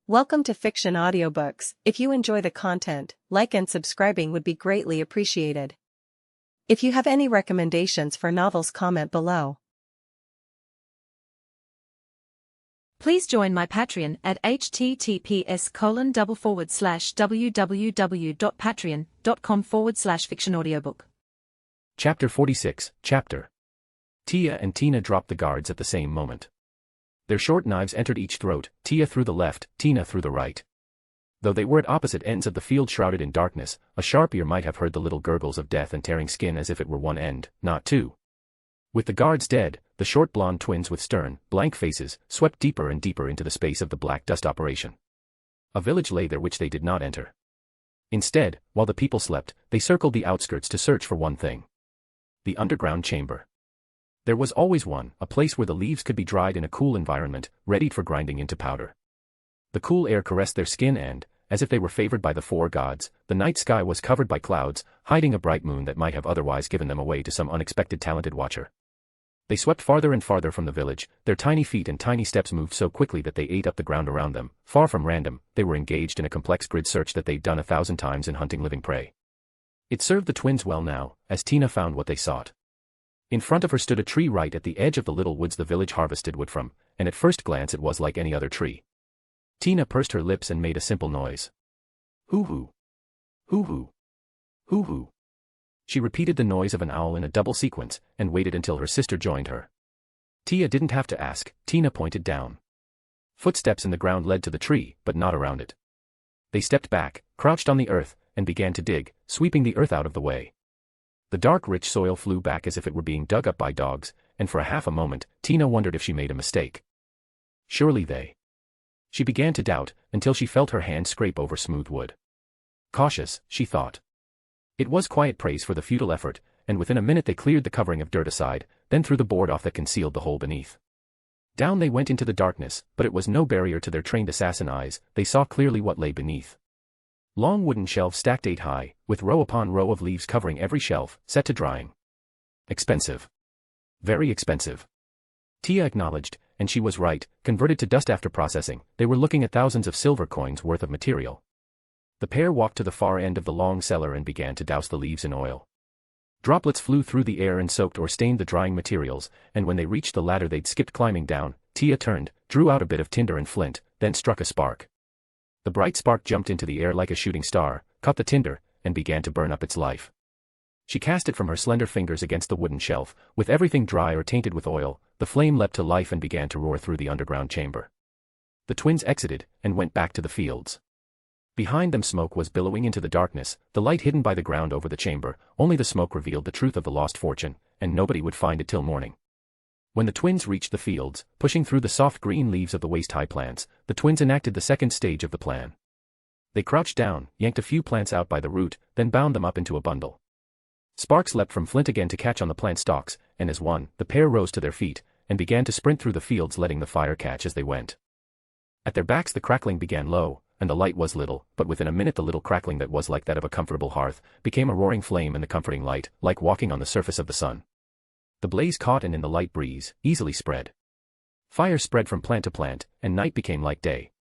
Welcome to Fiction Audiobooks. If you enjoy the content, like and subscribing would be greatly appreciated. If you have any recommendations for novels, comment below. Please join my Patreon at https://www.patreon.com/fictionaudiobook. Chapter 46, Chapter. Tia and Tina dropped the guards at the same moment. Their short knives entered each throat, Tia through the left, Tina through the right. Though they were at opposite ends of the field shrouded in darkness, a sharp ear might have heard the little gurgles of death and tearing skin as if it were one end, not two. With the guards dead, the short blonde twins with stern, blank faces, swept deeper and deeper into the space of the black dust operation. A village lay there which they did not enter. Instead, while the people slept, they circled the outskirts to search for one thing. The underground chamber. There was always one, a place where the leaves could be dried in a cool environment, readied for grinding into powder. The cool air caressed their skin and, as if they were favored by the four gods, the night sky was covered by clouds, hiding a bright moon that might have otherwise given them away to some unexpected talented watcher. They swept farther and farther from the village, their tiny feet and tiny steps moved so quickly that they ate up the ground around them. Far from random, they were engaged in a complex grid search that they'd done 1,000 times in hunting living prey. It served the twins well now, as Tina found what they sought. In front of her stood a tree right at the edge of the little woods the village harvested wood from, and at first glance it was like any other tree. Tina pursed her lips and made a simple noise. Hoo-hoo. Hoo-hoo. Hoo-hoo. She repeated the noise of an owl in a double sequence, and waited until her sister joined her. Tia didn't have to ask, Tina pointed down. Footsteps in the ground led to the tree, but not around it. They stepped back, crouched on the earth, and began to dig, sweeping the earth out of the way. The dark rich soil flew back as if it were being dug up by dogs, and for a half a moment, Tina wondered if she made a mistake. Surely they. She began to doubt, until she felt her hand scrape over smooth wood. Cautious, she thought. It was quiet praise for the futile effort, and within a minute they cleared the covering of dirt aside, then threw the board off that concealed the hole beneath. Down they went into the darkness, but it was no barrier to their trained assassin eyes, they saw clearly what lay beneath. Long wooden shelves stacked 8 high, with row upon row of leaves covering every shelf, set to drying. Expensive. Very expensive. Tia acknowledged, and she was right, converted to dust after processing, they were looking at thousands of silver coins worth of material. The pair walked to the far end of the long cellar and began to douse the leaves in oil. Droplets flew through the air and soaked or stained the drying materials, and when they reached the ladder they'd skipped climbing down, Tia turned, drew out a bit of tinder and flint, then struck a spark. The bright spark jumped into the air like a shooting star, caught the tinder, and began to burn up its life. She cast it from her slender fingers against the wooden shelf, with everything dry or tainted with oil, the flame leapt to life and began to roar through the underground chamber. The twins exited, and went back to the fields. Behind them smoke was billowing into the darkness, the light hidden by the ground over the chamber, only the smoke revealed the truth of the lost fortune, and nobody would find it till morning. When the twins reached the fields, pushing through the soft green leaves of the waist-high plants, the twins enacted the second stage of the plan. They crouched down, yanked a few plants out by the root, then bound them up into a bundle. Sparks leapt from flint again to catch on the plant stalks, and as one, the pair rose to their feet, and began to sprint through the fields letting the fire catch as they went. At their backs the crackling began low, and the light was little, but within a minute the little crackling that was like that of a comfortable hearth, became a roaring flame and the comforting light, like walking on the surface of the sun. The blaze caught and in the light breeze, easily spread. Fire spread from plant to plant, and night became like day.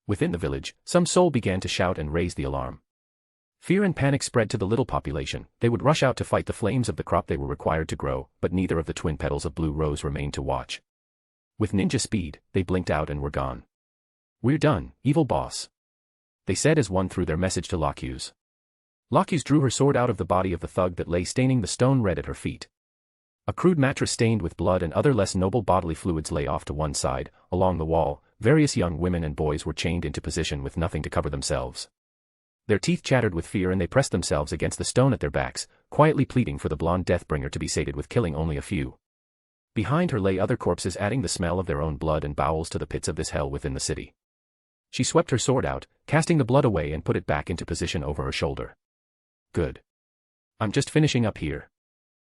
Within the village, some soul began to shout and raise the alarm. Fear and panic spread to the little population, they would rush out to fight the flames of the crop they were required to grow, but neither of the twin petals of blue rose remained to watch. With ninja speed, they blinked out and were gone. "We're done, evil boss," they said as one threw their message to Locuse. Locuse drew her sword out of the body of the thug that lay staining the stone red at her feet. A crude mattress stained with blood and other less noble bodily fluids lay off to one side, along the wall, various young women and boys were chained into position with nothing to cover themselves. Their teeth chattered with fear and they pressed themselves against the stone at their backs, quietly pleading for the blonde Deathbringer to be sated with killing only a few. Behind her lay other corpses adding the smell of their own blood and bowels to the pits of this hell within the city. She swept her sword out, casting the blood away and put it back into position over her shoulder. "Good. I'm just finishing up here,"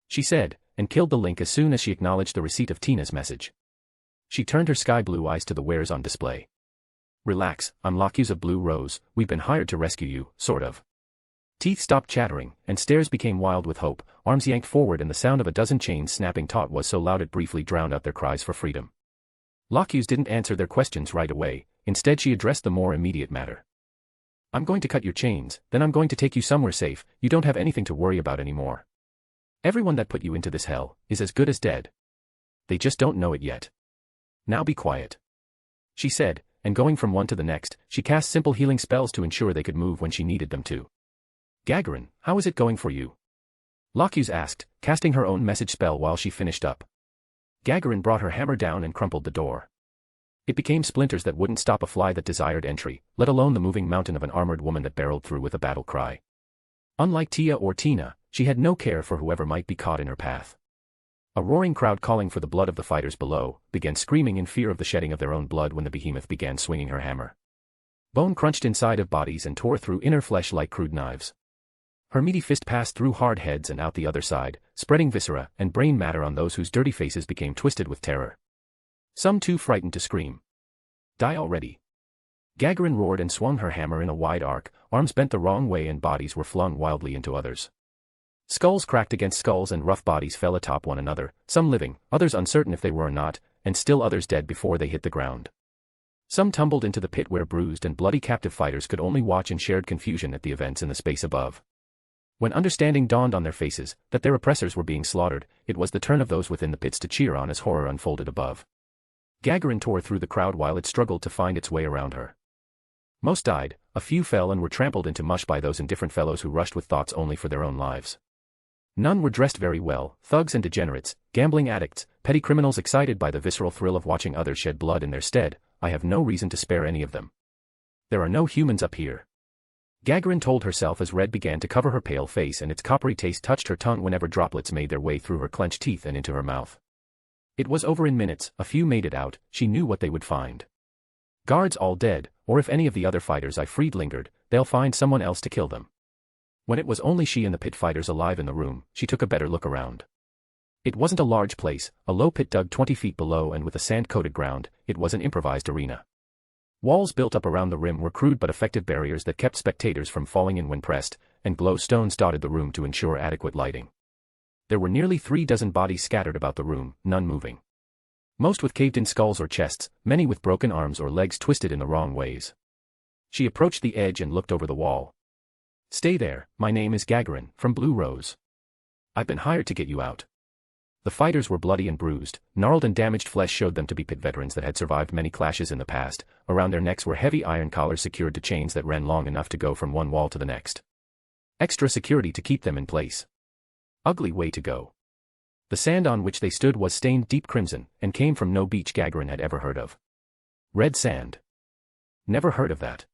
she said, and killed the link as soon as she acknowledged the receipt of Tina's message. She turned her sky-blue eyes to the wares on display. "Relax, I'm Locuse of Blue Rose, we've been hired to rescue you, sort of." Teeth stopped chattering, and stares became wild with hope, arms yanked forward and the sound of a dozen chains snapping taut was so loud it briefly drowned out their cries for freedom. Locuse didn't answer their questions right away, instead she addressed the more immediate matter. I'm going to cut your chains, then I'm going to take you somewhere safe. You don't have anything to worry about anymore. Everyone that put you into this hell is as good as dead. They just don't know it yet. Now be quiet, she said, and going from one to the next, she cast simple healing spells to ensure they could move when she needed them to. Gagarin, how is it going for you? Lupus asked, casting her own message spell while she finished up. Gagarin brought her hammer down and crumpled the door. It became splinters that wouldn't stop a fly that desired entry, let alone the moving mountain of an armored woman that barreled through with a battle cry. Unlike Tia or Tina, she had no care for whoever might be caught in her path. A roaring crowd calling for the blood of the fighters below, began screaming in fear of the shedding of their own blood when the behemoth began swinging her hammer. Bone crunched inside of bodies and tore through inner flesh like crude knives. Her meaty fist passed through hard heads and out the other side, spreading viscera and brain matter on those whose dirty faces became twisted with terror. Some too frightened to scream. Die already. Gagarin roared and swung her hammer in a wide arc, arms bent the wrong way and bodies were flung wildly into others. Skulls cracked against skulls and rough bodies fell atop one another, some living, others uncertain if they were or not, and still others dead before they hit the ground. Some tumbled into the pit where bruised and bloody captive fighters could only watch in shared confusion at the events in the space above. When understanding dawned on their faces, that their oppressors were being slaughtered, it was the turn of those within the pits to cheer on as horror unfolded above. Gagarin tore through the crowd while it struggled to find its way around her. Most died, a few fell and were trampled into mush by those indifferent fellows who rushed with thoughts only for their own lives. None were dressed very well, thugs and degenerates, gambling addicts, petty criminals excited by the visceral thrill of watching others shed blood in their stead. I have no reason to spare any of them. There are no humans up here. Gagarin told herself as red began to cover her pale face and its coppery taste touched her tongue whenever droplets made their way through her clenched teeth and into her mouth. It was over in minutes, a few made it out, she knew what they would find. Guards all dead, or if any of the other fighters I freed lingered, they'll find someone else to kill them. When it was only she and the pit fighters alive in the room, she took a better look around. It wasn't a large place, a low pit dug 20 feet below and with a sand-coated ground, it was an improvised arena. Walls built up around the rim were crude but effective barriers that kept spectators from falling in when pressed, and glow stones dotted the room to ensure adequate lighting. There were nearly 3 dozen bodies scattered about the room, none moving. Most with caved-in skulls or chests, many with broken arms or legs twisted in the wrong ways. She approached the edge and looked over the wall. Stay there, my name is Gagarin, from Blue Rose. I've been hired to get you out. The fighters were bloody and bruised, gnarled and damaged flesh showed them to be pit veterans that had survived many clashes in the past. Around their necks were heavy iron collars secured to chains that ran long enough to go from one wall to the next. Extra security to keep them in place. Ugly way to go. The sand on which they stood was stained deep crimson, and came from no beach Gagarin had ever heard of. Red sand. Never heard of that.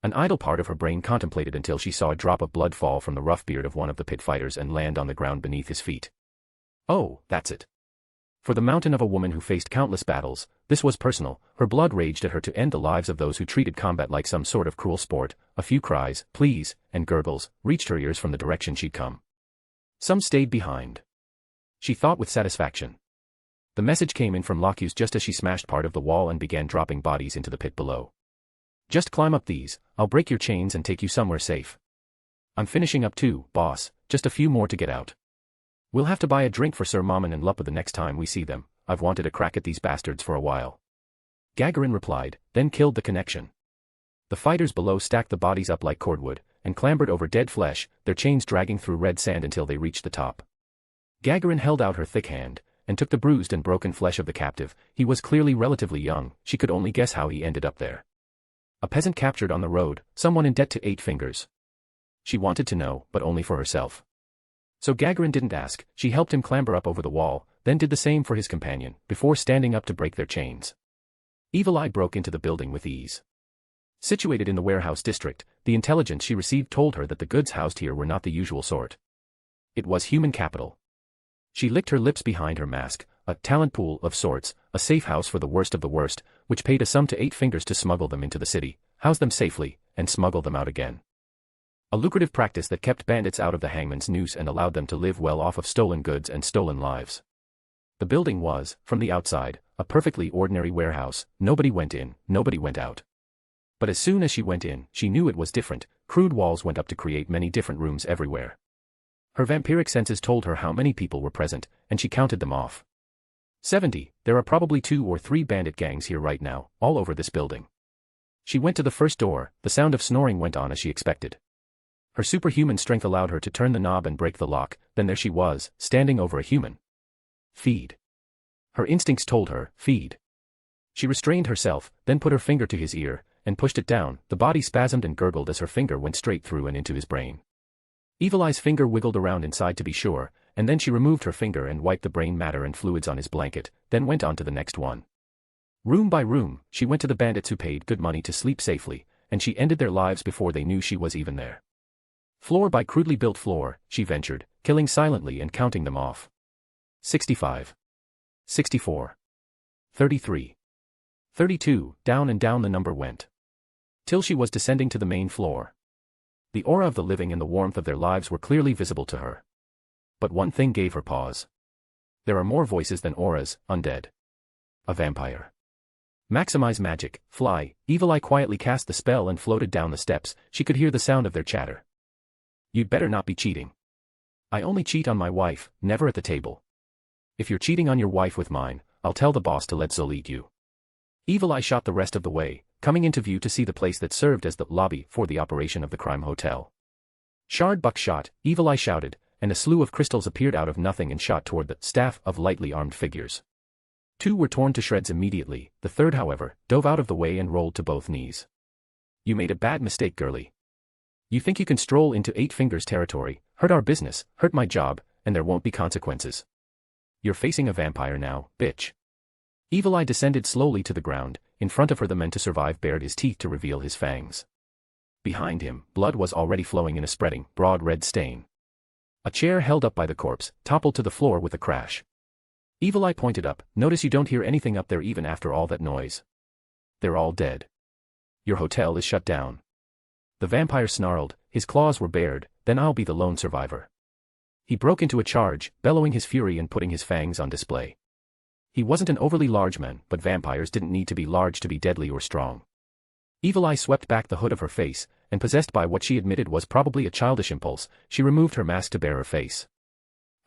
An idle part of her brain contemplated until she saw a drop of blood fall from the rough beard of one of the pit fighters and land on the ground beneath his feet. Oh, that's it. For the mountain of a woman who faced countless battles, this was personal. Her blood raged at her to end the lives of those who treated combat like some sort of cruel sport. A few cries, please, and gurgles, reached her ears from the direction she'd come. Some stayed behind. She thought with satisfaction. The message came in from Lupus just as she smashed part of the wall and began dropping bodies into the pit below. Just climb up these, I'll break your chains and take you somewhere safe. I'm finishing up too, boss, just a few more to get out. We'll have to buy a drink for Sir Mammon and Lupus the next time we see them. I've wanted a crack at these bastards for a while. Gagarin replied, then killed the connection. The fighters below stacked the bodies up like cordwood, and clambered over dead flesh, their chains dragging through red sand until they reached the top. Gagarin held out her thick hand, and took the bruised and broken flesh of the captive. He was clearly relatively young, she could only guess how he ended up there. A peasant captured on the road, someone in debt to 8 fingers. She wanted to know, but only for herself. So Gagarin didn't ask, she helped him clamber up over the wall, then did the same for his companion, before standing up to break their chains. Evil Eye broke into the building with ease. Situated in the warehouse district, the intelligence she received told her that the goods housed here were not the usual sort. It was human capital. She licked her lips behind her mask, a talent pool of sorts, a safe house for the worst of the worst, which paid a sum to 8 fingers to smuggle them into the city, house them safely, and smuggle them out again. A lucrative practice that kept bandits out of the hangman's noose and allowed them to live well off of stolen goods and stolen lives. The building was, from the outside, a perfectly ordinary warehouse. Nobody went in, nobody went out. But as soon as she went in, she knew it was different. Crude walls went up to create many different rooms everywhere. Her vampiric senses told her how many people were present, and she counted them off. 70, there are probably 2 or 3 bandit gangs here right now, all over this building. She went to the first door. The sound of snoring went on as she expected. Her superhuman strength allowed her to turn the knob and break the lock, then there she was, standing over a human. Feed. Her instincts told her, feed. She restrained herself, then put her finger to his ear, and pushed it down. The body spasmed and gurgled as her finger went straight through and into his brain. Evil Eye's finger wiggled around inside to be sure, and then she removed her finger and wiped the brain matter and fluids on his blanket, then went on to the next one. Room by room, she went to the bandits who paid good money to sleep safely, and she ended their lives before they knew she was even there. Floor by crudely built floor, she ventured, killing silently and counting them off. 65. 64. 33. 32, down and down the number went. Till she was descending to the main floor. The aura of the living and the warmth of their lives were clearly visible to her. But one thing gave her pause. There are more voices than auras, undead. A vampire. Maximize magic, fly. Evil Eye quietly cast the spell and floated down the steps. She could hear the sound of their chatter. You'd better not be cheating. I only cheat on my wife, never at the table. If you're cheating on your wife with mine, I'll tell the boss to let Zul eat you. Evil Eye shot the rest of the way, coming into view to see the place that served as the lobby for the operation of the crime hotel. Shard buckshot, Evil Eye shouted, and a slew of crystals appeared out of nothing and shot toward the staff of lightly armed figures. 2 were torn to shreds immediately, the third however, dove out of the way and rolled to both knees. You made a bad mistake, girlie. You think you can stroll into 8 Fingers territory, hurt our business, hurt my job, and there won't be consequences. You're facing a vampire now, bitch. Evil Eye descended slowly to the ground. In front of her the men to survive bared his teeth to reveal his fangs. Behind him, blood was already flowing in a spreading, broad red stain. A chair held up by the corpse, toppled to the floor with a crash. Evil Eye pointed up. Notice you don't hear anything up there even after all that noise. They're all dead. Your hotel is shut down. The vampire snarled, his claws were bared, then I'll be the lone survivor. He broke into a charge, bellowing his fury and putting his fangs on display. He wasn't an overly large man, but vampires didn't need to be large to be deadly or strong. Evil Eye swept back the hood of her face, and possessed by what she admitted was probably a childish impulse, she removed her mask to bare her face.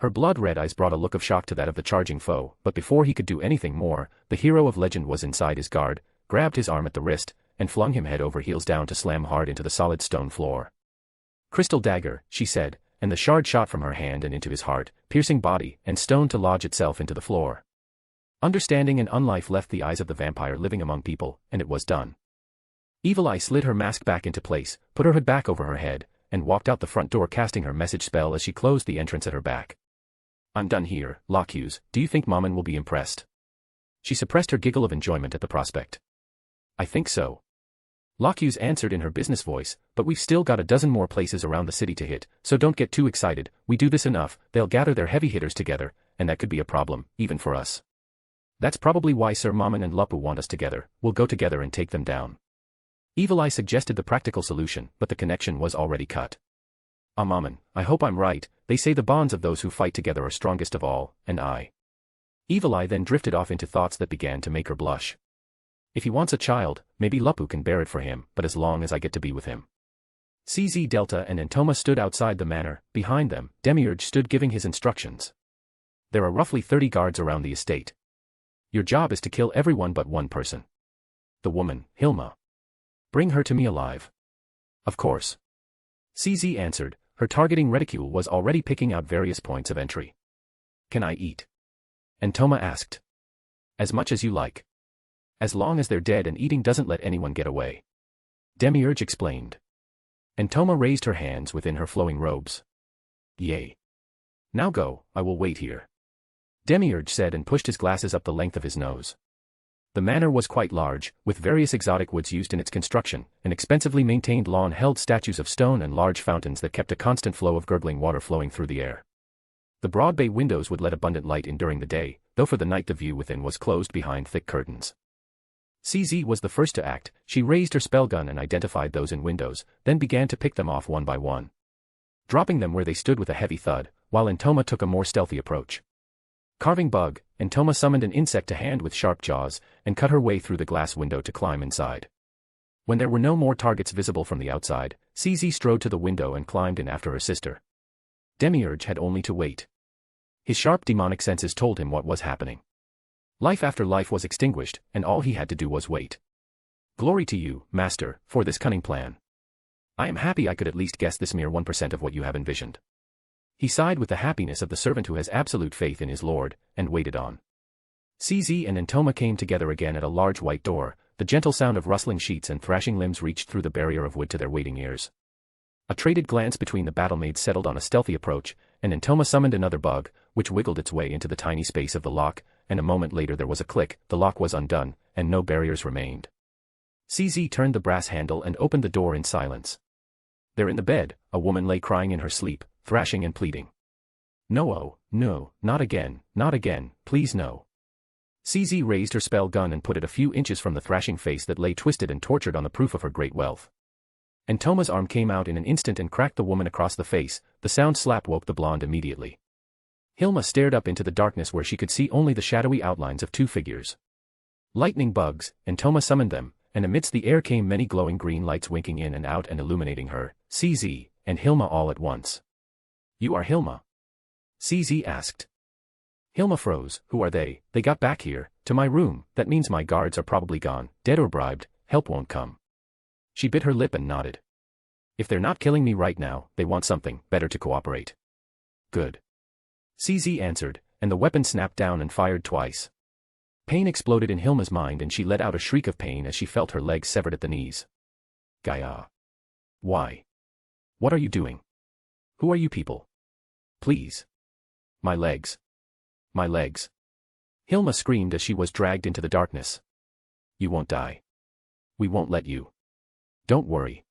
Her blood-red eyes brought a look of shock to that of the charging foe, but before he could do anything more, the hero of legend was inside his guard, grabbed his arm at the wrist, and flung him head over heels down to slam hard into the solid stone floor. Crystal dagger, she said, and the shard shot from her hand and into his heart, piercing body and stone to lodge itself into the floor. Understanding and unlife left the eyes of the vampire living among people, and it was done. Evil Eye slid her mask back into place, put her hood back over her head, and walked out the front door casting her message spell as she closed the entrance at her back. I'm done here, Lockhughes. Do you think Mommin will be impressed? She suppressed her giggle of enjoyment at the prospect. I think so. Lockhughes answered in her business voice, but we've still got a dozen more places around the city to hit, so don't get too excited. We do this enough, they'll gather their heavy hitters together, and that could be a problem, even for us. That's probably why Sir Mommin and Lupu want us together. We'll go together and take them down. Evil Eye suggested the practical solution, but the connection was already cut. Mommin, I hope I'm right. They say the bonds of those who fight together are strongest of all, and I. Evil Eye then drifted off into thoughts that began to make her blush. If he wants a child, maybe Lupu can bear it for him, but as long as I get to be with him. CZ Delta and Antoma stood outside the manor. Behind them, Demiurge stood giving his instructions. There are roughly 30 guards around the estate. Your job is to kill everyone but one person. The woman, Hilma. Bring her to me alive. Of course. CZ answered, her targeting reticule was already picking out various points of entry. Can I eat? Antoma asked. As much as you like. As long as they're dead and eating doesn't let anyone get away. Demiurge explained. Antoma raised her hands within her flowing robes. Yay. Now go, I will wait here. Demiurge said and pushed his glasses up the length of his nose. The manor was quite large, with various exotic woods used in its construction. An expensively maintained lawn held statues of stone and large fountains that kept a constant flow of gurgling water flowing through the air. The broad bay windows would let abundant light in during the day, though for the night the view within was closed behind thick curtains. CZ was the first to act. She raised her spell gun and identified those in windows, then began to pick them off one by one. Dropping them where they stood with a heavy thud, while Antoma took a more stealthy approach. Carving bug, Antoma summoned an insect to hand with sharp jaws, and cut her way through the glass window to climb inside. When there were no more targets visible from the outside, CZ strode to the window and climbed in after her sister. Demiurge had only to wait. His sharp demonic senses told him what was happening. Life after life was extinguished, and all he had to do was wait. Glory to you, Master, for this cunning plan. I am happy I could at least guess this mere 1% of what you have envisioned. He sighed with the happiness of the servant who has absolute faith in his lord, and waited on. CZ and Entoma came together again at a large white door. The gentle sound of rustling sheets and thrashing limbs reached through the barrier of wood to their waiting ears. A traded glance between the battlemaids settled on a stealthy approach, and Entoma summoned another bug, which wiggled its way into the tiny space of the lock, and a moment later there was a click, the lock was undone, and no barriers remained. CZ turned the brass handle and opened the door in silence. There in the bed, a woman lay crying in her sleep, thrashing and pleading. No, oh, no, not again, please no. CZ raised her spell gun and put it a few inches from the thrashing face that lay twisted and tortured on the proof of her great wealth. Entoma's arm came out in an instant and cracked the woman across the face. The sound slap woke the blonde immediately. Hilma stared up into the darkness where she could see only the shadowy outlines of two figures. Lightning bugs, Entoma summoned them, and amidst the air came many glowing green lights winking in and out and illuminating her, CZ, and Hilma all at once. You are Hilma? CZ asked. Hilma froze. Who are they? They got back here, to my room. That means my guards are probably gone, dead or bribed, help won't come. She bit her lip and nodded. If they're not killing me right now, they want something, better to cooperate. Good. CZ answered, and the weapon snapped down and fired twice. Pain exploded in Hilma's mind and she let out a shriek of pain as she felt her legs severed at the knees. Gaia. Why? What are you doing? Who are you people? Please. My legs. My legs. Hilma screamed as she was dragged into the darkness. You won't die. We won't let you. Don't worry.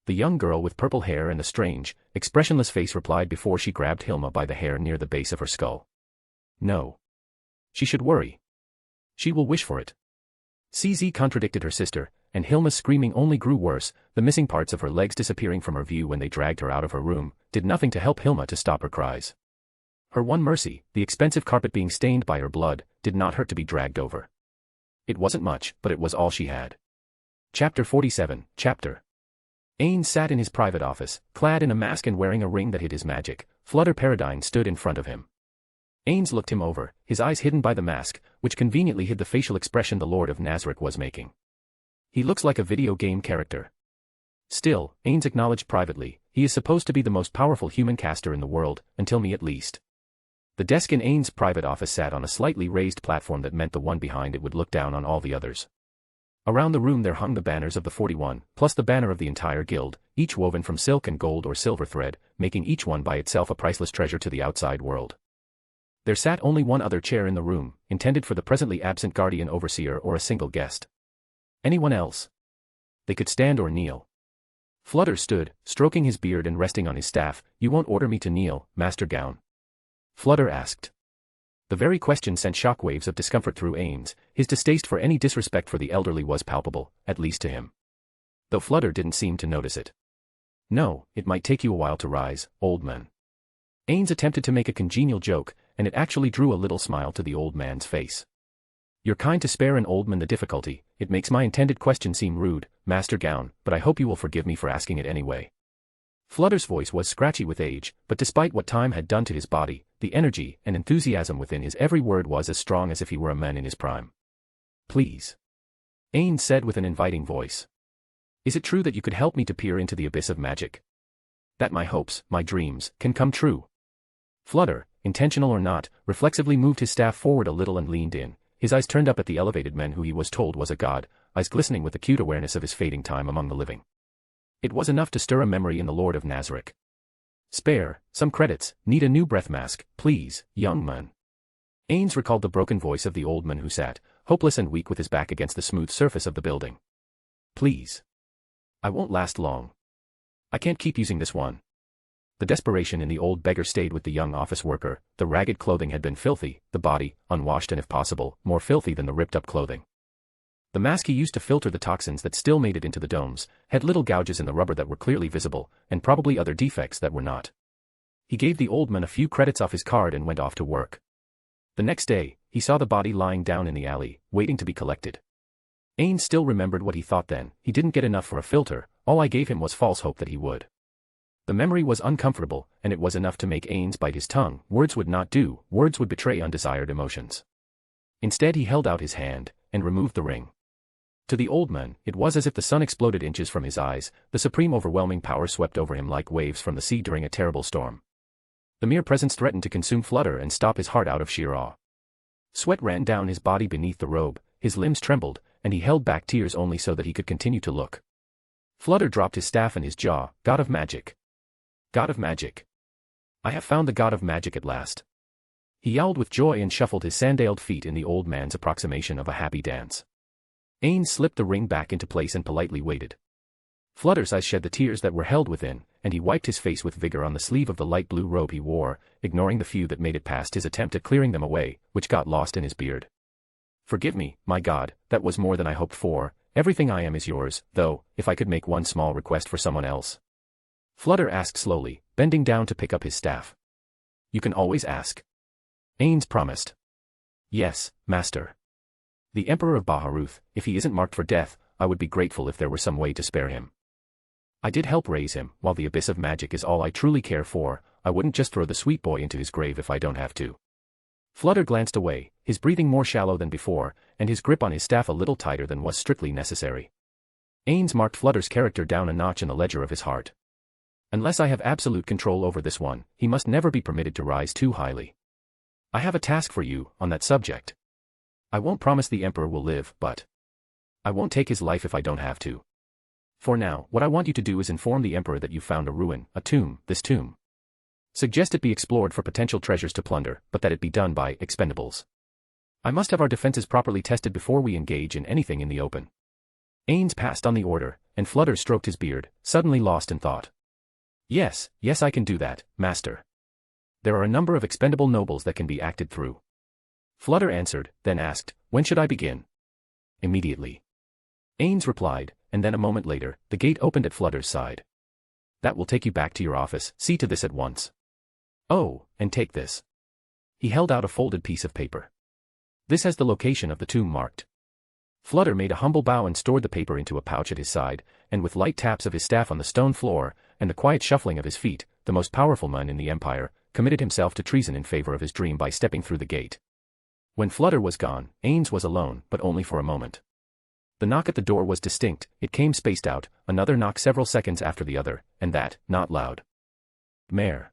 The young girl with purple hair and a strange, expressionless face replied before she grabbed Hilma by the hair near the base of her skull. No. She should worry. She will wish for it. CZ contradicted her sister, and Hilma's screaming only grew worse. The missing parts of her legs disappearing from her view when they dragged her out of her room, did nothing to help Hilma to stop her cries. Her one mercy, the expensive carpet being stained by her blood, did not hurt to be dragged over. It wasn't much, but it was all she had. Chapter 47, Chapter. Ainz sat in his private office, clad in a mask and wearing a ring that hid his magic. Flutter Paradine stood in front of him. Ainz looked him over, his eyes hidden by the mask, which conveniently hid the facial expression the Lord of Nazarick was making. He looks like a video game character. Still, Ainz acknowledged privately, he is supposed to be the most powerful human caster in the world, until me at least. The desk in Ainz's private office sat on a slightly raised platform that meant the one behind it would look down on all the others. Around the room there hung the banners of the 41, plus the banner of the entire guild, each woven from silk and gold or silver thread, making each one by itself a priceless treasure to the outside world. There sat only one other chair in the room, intended for the presently absent guardian overseer or a single guest. Anyone else? They could stand or kneel. Flutter stood, stroking his beard and resting on his staff. You won't order me to kneel, Master Gown? Flutter asked. The very question sent shockwaves of discomfort through Ainz. His distaste for any disrespect for the elderly was palpable, at least to him. Though Flutter didn't seem to notice it. No, it might take you a while to rise, old man. Ainz attempted to make a congenial joke, and it actually drew a little smile to the old man's face. You're kind to spare an old man the difficulty. It makes my intended question seem rude, Master Gown, but I hope you will forgive me for asking it anyway. Flutter's voice was scratchy with age, but despite what time had done to his body, the energy and enthusiasm within his every word was as strong as if he were a man in his prime. Please. Ainz said with an inviting voice. Is it true that you could help me to peer into the abyss of magic? That my hopes, my dreams, can come true? Flutter, intentional or not, reflexively moved his staff forward a little and leaned in, his eyes turned up at the elevated man who he was told was a god, eyes glistening with acute awareness of his fading time among the living. It was enough to stir a memory in the Lord of Nazarick. Spare, some credits, need a new breath mask, please, young man. Ainz recalled the broken voice of the old man who sat, hopeless and weak with his back against the smooth surface of the building. Please. I won't last long. I can't keep using this one. The desperation in the old beggar stayed with the young office worker. The ragged clothing had been filthy, the body, unwashed and if possible, more filthy than the ripped-up clothing. The mask he used to filter the toxins that still made it into the domes, had little gouges in the rubber that were clearly visible, and probably other defects that were not. He gave the old man a few credits off his card and went off to work. The next day, he saw the body lying down in the alley, waiting to be collected. Ainz still remembered what he thought then. He didn't get enough for a filter, all I gave him was false hope that he would. The memory was uncomfortable, and it was enough to make Ainz bite his tongue. Words would not do, words would betray undesired emotions. Instead he held out his hand, and removed the ring. To the old man, it was as if the sun exploded inches from his eyes, the supreme overwhelming power swept over him like waves from the sea during a terrible storm. The mere presence threatened to consume Flutter and stop his heart out of sheer awe. Sweat ran down his body beneath the robe, his limbs trembled, and he held back tears only so that he could continue to look. Flutter dropped his staff in his jaw. God of magic. God of magic. I have found the god of magic at last. He yowled with joy and shuffled his sandaled feet in the old man's approximation of a happy dance. Ainz slipped the ring back into place and politely waited. Flutter's eyes shed the tears that were held within, and he wiped his face with vigor on the sleeve of the light blue robe he wore, ignoring the few that made it past his attempt at clearing them away, which got lost in his beard. Forgive me, my god, that was more than I hoped for. Everything I am is yours, though, if I could make one small request for someone else. Flutter asked slowly, bending down to pick up his staff. You can always ask. Ainz promised. Yes, master. The Emperor of Baharuth, if he isn't marked for death, I would be grateful if there were some way to spare him. I did help raise him. While the abyss of magic is all I truly care for, I wouldn't just throw the sweet boy into his grave if I don't have to. Flutter glanced away, his breathing more shallow than before, and his grip on his staff a little tighter than was strictly necessary. Ainz marked Flutter's character down a notch in the ledger of his heart. Unless I have absolute control over this one, he must never be permitted to rise too highly. I have a task for you, on that subject. I won't promise the Emperor will live, but I won't take his life if I don't have to. For now, what I want you to do is inform the Emperor that you found a ruin, a tomb, this tomb. Suggest it be explored for potential treasures to plunder, but that it be done by expendables. I must have our defenses properly tested before we engage in anything in the open. Ainz passed on the order, and Flutter stroked his beard, suddenly lost in thought. Yes, I can do that, master. There are a number of expendable nobles that can be acted through. Flutter answered, then asked, when should I begin? Immediately. Ainz replied, and then a moment later, the gate opened at Flutter's side. That will take you back to your office, see to this at once. Oh, and take this. He held out a folded piece of paper. This has the location of the tomb marked. Flutter made a humble bow and stored the paper into a pouch at his side, and with light taps of his staff on the stone floor, and the quiet shuffling of his feet, the most powerful man in the Empire, committed himself to treason in favor of his dream by stepping through the gate. When Flutter was gone, Ainz was alone, but only for a moment. The knock at the door was distinct, it came spaced out, another knock several seconds after the other, and that, not loud. Mayor.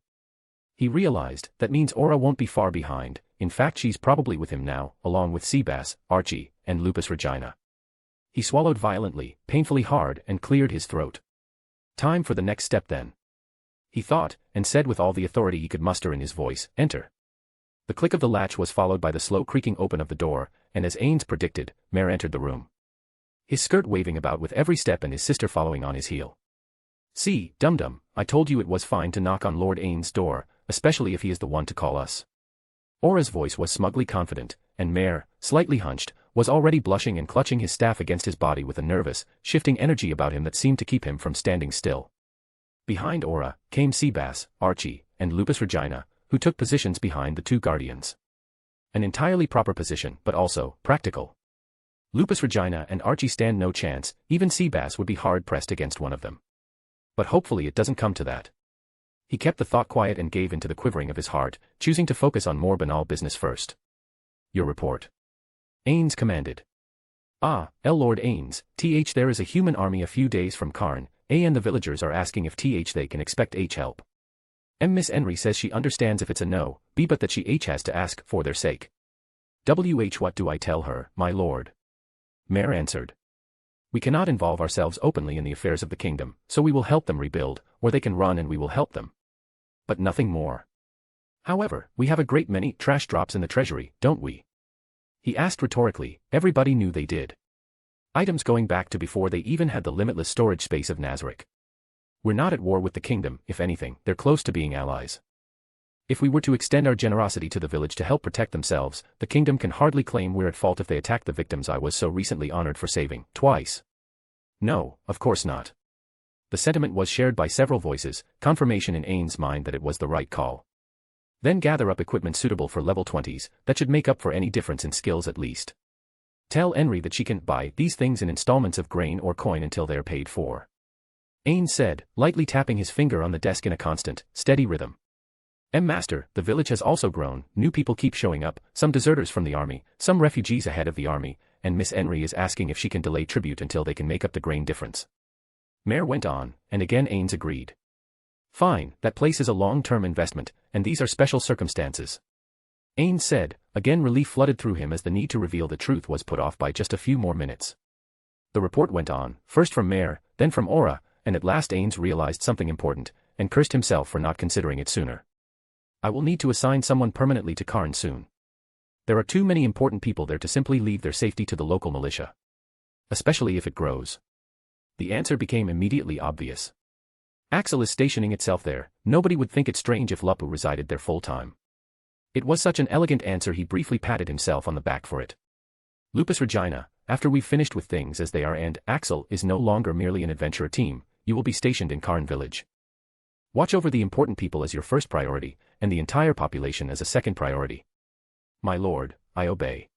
He realized, that means Aura won't be far behind, in fact she's probably with him now, along with Sebas, Archie, and Lupus Regina. He swallowed violently, painfully hard, and cleared his throat. Time for the next step then. He thought, and said with all the authority he could muster in his voice, enter. The click of the latch was followed by the slow creaking open of the door, and as Ainz predicted, Mayor entered the room. His skirt waving about with every step and his sister following on his heel. See, dum-dum, I told you it was fine to knock on Lord Ain's door, especially if he is the one to call us. Aura's voice was smugly confident, and Mayor, slightly hunched, was already blushing and clutching his staff against his body with a nervous, shifting energy about him that seemed to keep him from standing still. Behind Aura, came Sebas, Archie, and Lupus Regina, who took positions behind the two guardians. An entirely proper position, but also practical. Lupus Regina and Archie stand no chance, even Sebas would be hard-pressed against one of them. But hopefully it doesn't come to that. He kept the thought quiet and gave in to the quivering of his heart, choosing to focus on more banal business first. Your report. Ainz commanded. Lord Ainz, there is a human army a few days from Karn, and the villagers are asking if they can expect help. Miss Enri says she understands if it's a no, but that she has to ask for their sake. What do I tell her, my lord? Mayor answered. We cannot involve ourselves openly in the affairs of the kingdom, so we will help them rebuild, or they can run and we will help them. But nothing more. However, we have a great many trash drops in the treasury, don't we? He asked rhetorically, everybody knew they did. Items going back to before they even had the limitless storage space of Nazarick. We're not at war with the kingdom, if anything, they're close to being allies. If we were to extend our generosity to the village to help protect themselves, the kingdom can hardly claim we're at fault if they attack the victims I was so recently honored for saving, twice. No, of course not. The sentiment was shared by several voices, confirmation in Ain's mind that it was the right call. Then gather up equipment suitable for level 20s, that should make up for any difference in skills at least. Tell Enri that she can buy these things in installments of grain or coin until they are paid for. Ainz said, lightly tapping his finger on the desk in a constant, steady rhythm. Master, the village has also grown, new people keep showing up, some deserters from the army, some refugees ahead of the army, and Miss Enri is asking if she can delay tribute until they can make up the grain difference. Mayor went on, and again Ainz agreed. Fine, that place is a long-term investment, and these are special circumstances. Ainz said, again relief flooded through him as the need to reveal the truth was put off by just a few more minutes. The report went on, first from Mayor, then from Aura, and at last Ainz realized something important, and cursed himself for not considering it sooner. I will need to assign someone permanently to Karn soon. There are too many important people there to simply leave their safety to the local militia. Especially if it grows. The answer became immediately obvious. Axel is stationing itself there, nobody would think it strange if Lupus resided there full-time. It was such an elegant answer he briefly patted himself on the back for it. Lupus Regina, after we've finished with things as they are and Axel is no longer merely an adventurer team, you will be stationed in Karn village. Watch over the important people as your first priority, and the entire population as a second priority. My lord, I obey.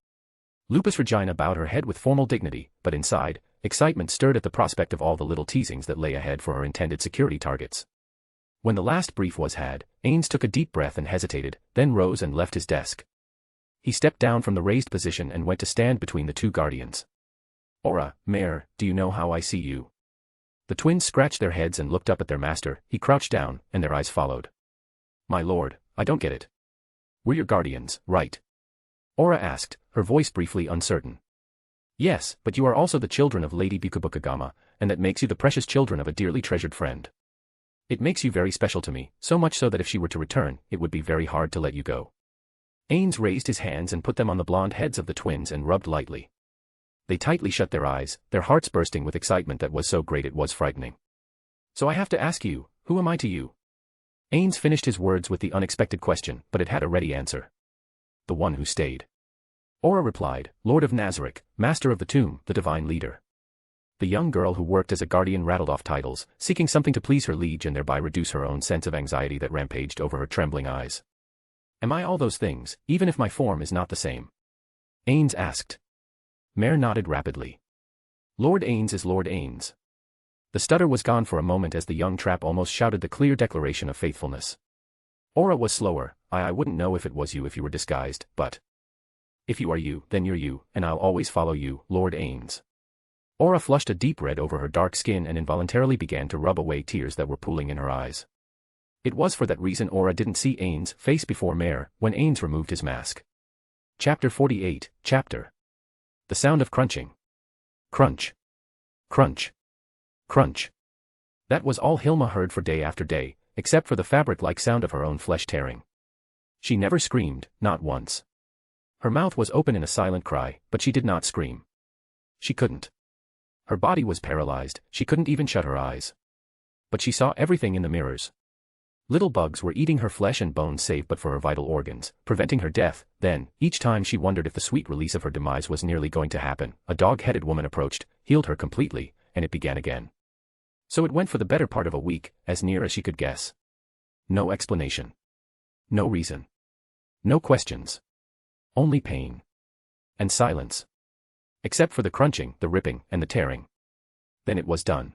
Lupus Regina bowed her head with formal dignity, but inside, excitement stirred at the prospect of all the little teasings that lay ahead for her intended security targets. When the last brief was had, Ainz took a deep breath and hesitated, then rose and left his desk. He stepped down from the raised position and went to stand between the two guardians. Aura, Mayor, do you know how I see you? The twins scratched their heads and looked up at their master. He crouched down, and their eyes followed. My lord, I don't get it. We're your guardians, right? Aura asked, her voice briefly uncertain. Yes, but you are also the children of Lady Bukabukagama, and that makes you the precious children of a dearly treasured friend. It makes you very special to me, so much so that if she were to return, it would be very hard to let you go. Ainz raised his hands and put them on the blonde heads of the twins and rubbed lightly. They tightly shut their eyes, their hearts bursting with excitement that was so great it was frightening. So I have to ask you, who am I to you? Ainz finished his words with the unexpected question, but it had a ready answer. The one who stayed. Aura replied, Lord of Nazarick, Master of the Tomb, the Divine Leader. The young girl who worked as a guardian rattled off titles, seeking something to please her liege and thereby reduce her own sense of anxiety that rampaged over her trembling eyes. Am I all those things, even if my form is not the same? Ainz asked. Mayor nodded rapidly. Lord Ainz is Lord Ainz. The stutter was gone for a moment as the young trap almost shouted the clear declaration of faithfulness. Aura was slower. I wouldn't know if it was you if you were disguised, but... If you are you, then you're you, and I'll always follow you, Lord Ainz. Aura flushed a deep red over her dark skin and involuntarily began to rub away tears that were pooling in her eyes. It was for that reason Aura didn't see Ainz' face before Mayor, when Ainz removed his mask. Chapter 48, Chapter. The sound of crunching. Crunch. Crunch. Crunch. That was all Hilma heard for day after day, except for the fabric-like sound of her own flesh tearing. She never screamed, not once. Her mouth was open in a silent cry, but she did not scream. She couldn't. Her body was paralyzed, she couldn't even shut her eyes. But she saw everything in the mirrors. Little bugs were eating her flesh and bones save but for her vital organs, preventing her death. Then, each time she wondered if the sweet release of her demise was nearly going to happen, a dog-headed woman approached, healed her completely, and it began again. So it went for the better part of a week, as near as she could guess. No explanation. No reason. No questions. Only pain. And silence. Except for the crunching, the ripping, and the tearing. Then it was done.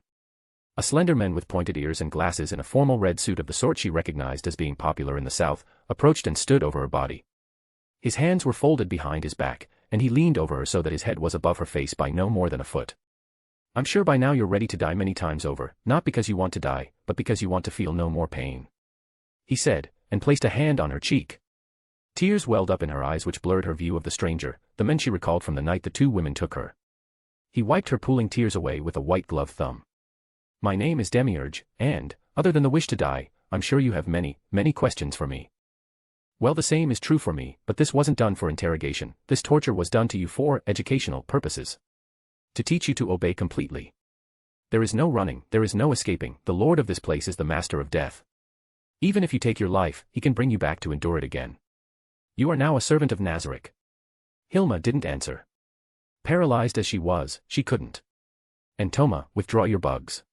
A slender man with pointed ears and glasses in a formal red suit of the sort she recognized as being popular in the South, approached and stood over her body. His hands were folded behind his back, and he leaned over her so that his head was above her face by no more than a foot. I'm sure by now you're ready to die many times over, not because you want to die, but because you want to feel no more pain. He said, and placed a hand on her cheek. Tears welled up in her eyes which blurred her view of the stranger, the men she recalled from the night the two women took her. He wiped her pooling tears away with a white-gloved thumb. My name is Demiurge, and, other than the wish to die, I'm sure you have many, many questions for me. Well, the same is true for me, but this wasn't done for interrogation, this torture was done to you for educational purposes. To teach you to obey completely. There is no running, there is no escaping, the lord of this place is the master of death. Even if you take your life, he can bring you back to endure it again. You are now a servant of Nazarick. Hilma didn't answer. Paralyzed as she was, she couldn't. And Toma, withdraw your bugs.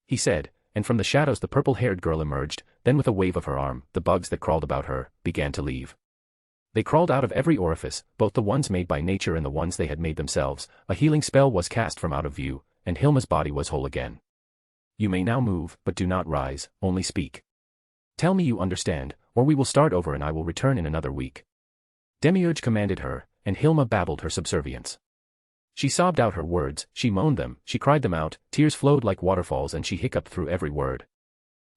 He said, and from the shadows the purple-haired girl emerged, then with a wave of her arm, the bugs that crawled about her, began to leave. They crawled out of every orifice, both the ones made by nature and the ones they had made themselves. A healing spell was cast from out of view, and Hilma's body was whole again. You may now move, but do not rise, only speak. Tell me you understand, or we will start over and I will return in another week. Demiurge commanded her, and Hilma babbled her subservience. She sobbed out her words, she moaned them, she cried them out, tears flowed like waterfalls and she hiccuped through every word.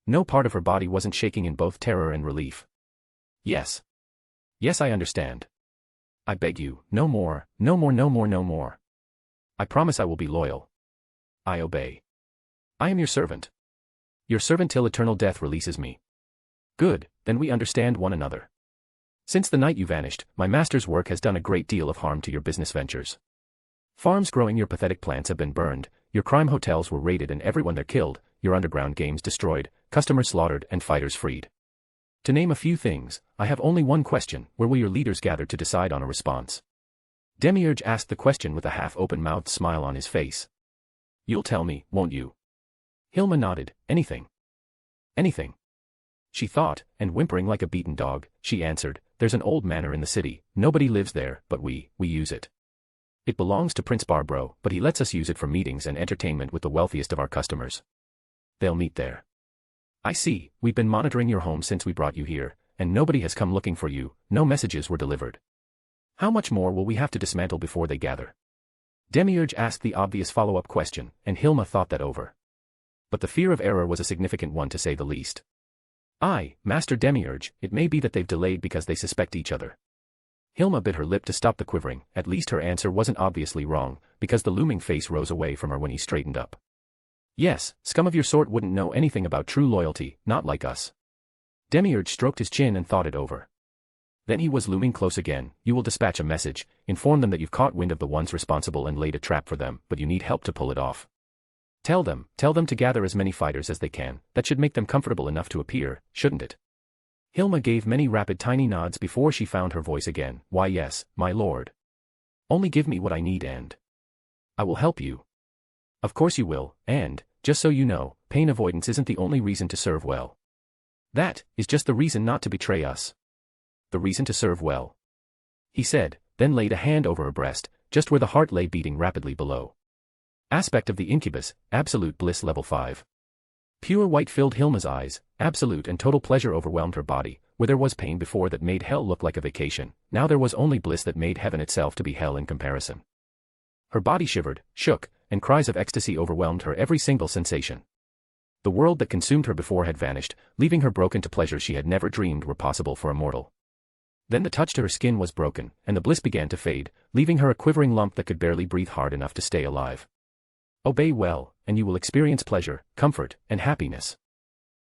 No part of her body wasn't shaking in both terror and relief. Yes. Yes, I understand. I beg you, no more, no more, no more, no more. I promise I will be loyal. I obey. I am your servant. Your servant till eternal death releases me. Good, then we understand one another. Since the night you vanished, my master's work has done a great deal of harm to your business ventures. Farms growing your pathetic plants have been burned, your crime hotels were raided and everyone there killed, your underground games destroyed, customers slaughtered and fighters freed. To name a few things, I have only one question: where will your leaders gather to decide on a response? Demiurge asked the question with a half-open-mouthed smile on his face. You'll tell me, won't you? Hilma nodded. Anything. Anything. She thought, and whimpering like a beaten dog, she answered, there's an old manor in the city, nobody lives there, but we use it. It belongs to Prince Barbro, but he lets us use it for meetings and entertainment with the wealthiest of our customers. They'll meet there. I see, we've been monitoring your home since we brought you here, and nobody has come looking for you, no messages were delivered. How much more will we have to dismantle before they gather? Demiurge asked the obvious follow-up question, and Hilma thought that over. But the fear of error was a significant one to say the least. Aye, Master Demiurge, it may be that they've delayed because they suspect each other. Hilma bit her lip to stop the quivering, at least her answer wasn't obviously wrong, because the looming face rose away from her when he straightened up. Yes, scum of your sort wouldn't know anything about true loyalty, not like us. Demiurge stroked his chin and thought it over. Then he was looming close again. You will dispatch a message, inform them that you've caught wind of the ones responsible and laid a trap for them, but you need help to pull it off. Tell them to gather as many fighters as they can, that should make them comfortable enough to appear, shouldn't it? Hilma gave many rapid tiny nods before she found her voice again. Why yes, my lord. Only give me what I need and I will help you. Of course you will, and, just so you know, pain avoidance isn't the only reason to serve well. That is just the reason not to betray us. The reason to serve well. He said, then laid a hand over her breast, just where the heart lay beating rapidly below. Aspect of the incubus, absolute bliss level 5. Pure white filled Hilma's eyes, absolute and total pleasure overwhelmed her body, where there was pain before that made hell look like a vacation, now there was only bliss that made heaven itself to be hell in comparison. Her body shivered, shook, and cries of ecstasy overwhelmed her every single sensation. The world that consumed her before had vanished, leaving her broken to pleasures she had never dreamed were possible for a mortal. Then the touch to her skin was broken, and the bliss began to fade, leaving her a quivering lump that could barely breathe hard enough to stay alive. Obey well, and you will experience pleasure, comfort, and happiness.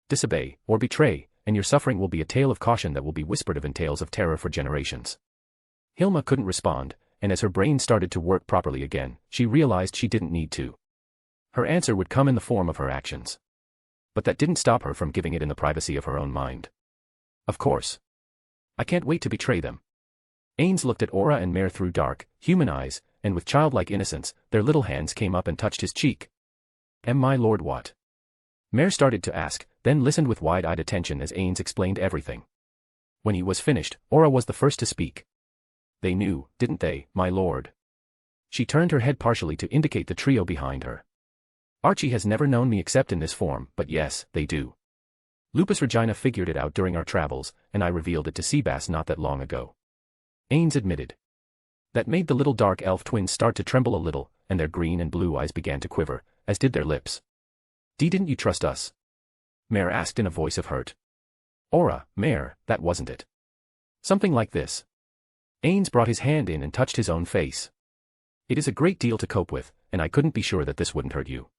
Disobey, or betray, and your suffering will be a tale of caution that will be whispered of in tales of terror for generations. Hilma couldn't respond, and as her brain started to work properly again, she realized she didn't need to. Her answer would come in the form of her actions. But that didn't stop her from giving it in the privacy of her own mind. Of course. I can't wait to betray them. Ainz looked at Aura and Mare through dark, human eyes, and with childlike innocence, their little hands came up and touched his cheek. Am my lord what? Mare started to ask, then listened with wide-eyed attention as Ainz explained everything. When he was finished, Aura was the first to speak. They knew, didn't they, my lord? She turned her head partially to indicate the trio behind her. Archie has never known me except in this form, but yes, they do. Lupus Regina figured it out during our travels, and I revealed it to Sebas not that long ago. Ainz admitted. That made the little dark elf twins start to tremble a little, and their green and blue eyes began to quiver, as did their lips. Didn't you trust us? Mare asked in a voice of hurt. Aura, Mare, that wasn't it. Something like this. Ainz brought his hand in and touched his own face. It is a great deal to cope with, and I couldn't be sure that this wouldn't hurt you.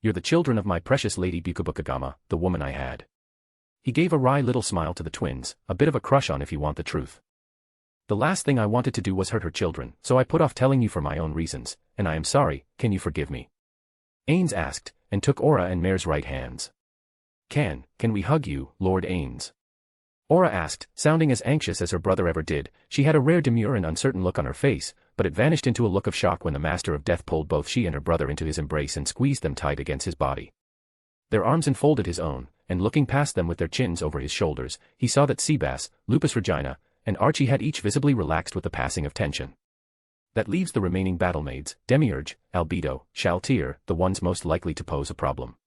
You're the children of my precious lady Bukabukagama, the woman I had. He gave a wry little smile to the twins, a bit of a crush on if you want the truth. The last thing I wanted to do was hurt her children, so I put off telling you for my own reasons, and I am sorry, can you forgive me? Ainz asked, and took Aura and Mare's right hands. Can we hug you, Lord Ainz? Aura asked, sounding as anxious as her brother ever did. She had a rare demure and uncertain look on her face, but it vanished into a look of shock when the Master of Death pulled both she and her brother into his embrace and squeezed them tight against his body. Their arms enfolded his own, and looking past them with their chins over his shoulders, he saw that Sebas, Lupus Regina, and Archie had each visibly relaxed with the passing of tension. That leaves the remaining battlemaids, Demiurge, Albedo, Shaltir, the ones most likely to pose a problem.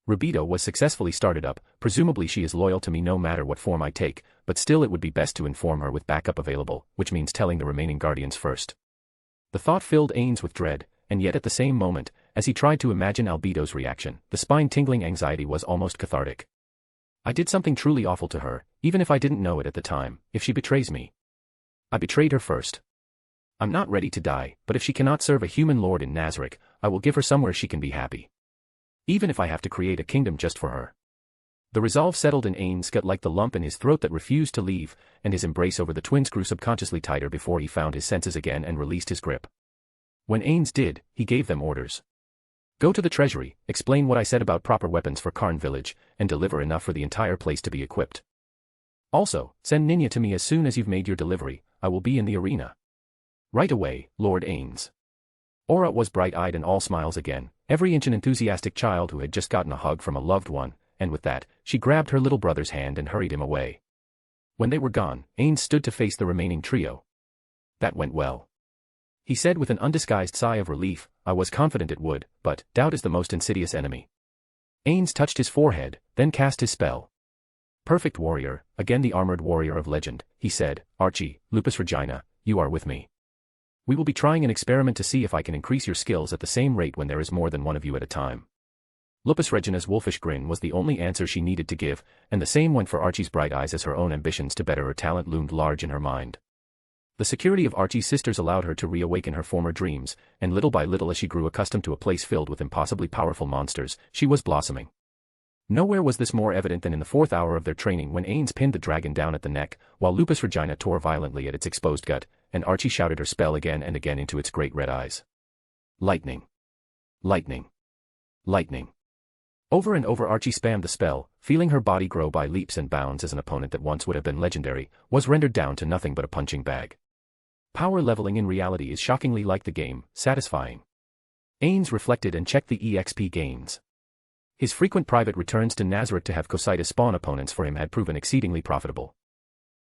Rubido was successfully started up, presumably she is loyal to me no matter what form I take, but still it would be best to inform her with backup available, which means telling the remaining guardians first. The thought filled Ainz with dread, and yet at the same moment, as he tried to imagine Albedo's reaction, the spine-tingling anxiety was almost cathartic. I did something truly awful to her, even if I didn't know it at the time. If she betrays me, I betrayed her first. I'm not ready to die, but if she cannot serve a human lord in Nazarick, I will give her somewhere she can be happy. Even if I have to create a kingdom just for her. The resolve settled in Ain's gut like the lump in his throat that refused to leave, and his embrace over the twins grew subconsciously tighter before he found his senses again and released his grip. When Ainz did, he gave them orders. Go to the treasury, explain what I said about proper weapons for Karn village, and deliver enough for the entire place to be equipped. Also, send Ninja to me as soon as you've made your delivery. I will be in the arena. Right away, Lord Ainz. Aura was bright-eyed and all smiles again, every inch an enthusiastic child who had just gotten a hug from a loved one, and with that, she grabbed her little brother's hand and hurried him away. When they were gone, Ainz stood to face the remaining trio. That went well. He said with an undisguised sigh of relief. I was confident it would, but doubt is the most insidious enemy. Ainz touched his forehead, then cast his spell. Perfect warrior, again the armored warrior of legend, he said, Archie, Lupus Regina, you are with me. We will be trying an experiment to see if I can increase your skills at the same rate when there is more than one of you at a time. Lupus Regina's wolfish grin was the only answer she needed to give, and the same went for Archie's bright eyes as her own ambitions to better her talent loomed large in her mind. The security of Archie's sisters allowed her to reawaken her former dreams, and little by little as she grew accustomed to a place filled with impossibly powerful monsters, she was blossoming. Nowhere was this more evident than in the 4th hour of their training when Ainz pinned the dragon down at the neck, while Lupus Regina tore violently at its exposed gut, and Archie shouted her spell again and again into its great red eyes. Lightning. Lightning. Lightning. Over and over Archie spammed the spell, feeling her body grow by leaps and bounds as an opponent that once would have been legendary, was rendered down to nothing but a punching bag. Power leveling in reality is shockingly like the game, satisfying. Ainz reflected and checked the EXP gains. His frequent private returns to Nazarick to have Cositas spawn opponents for him had proven exceedingly profitable.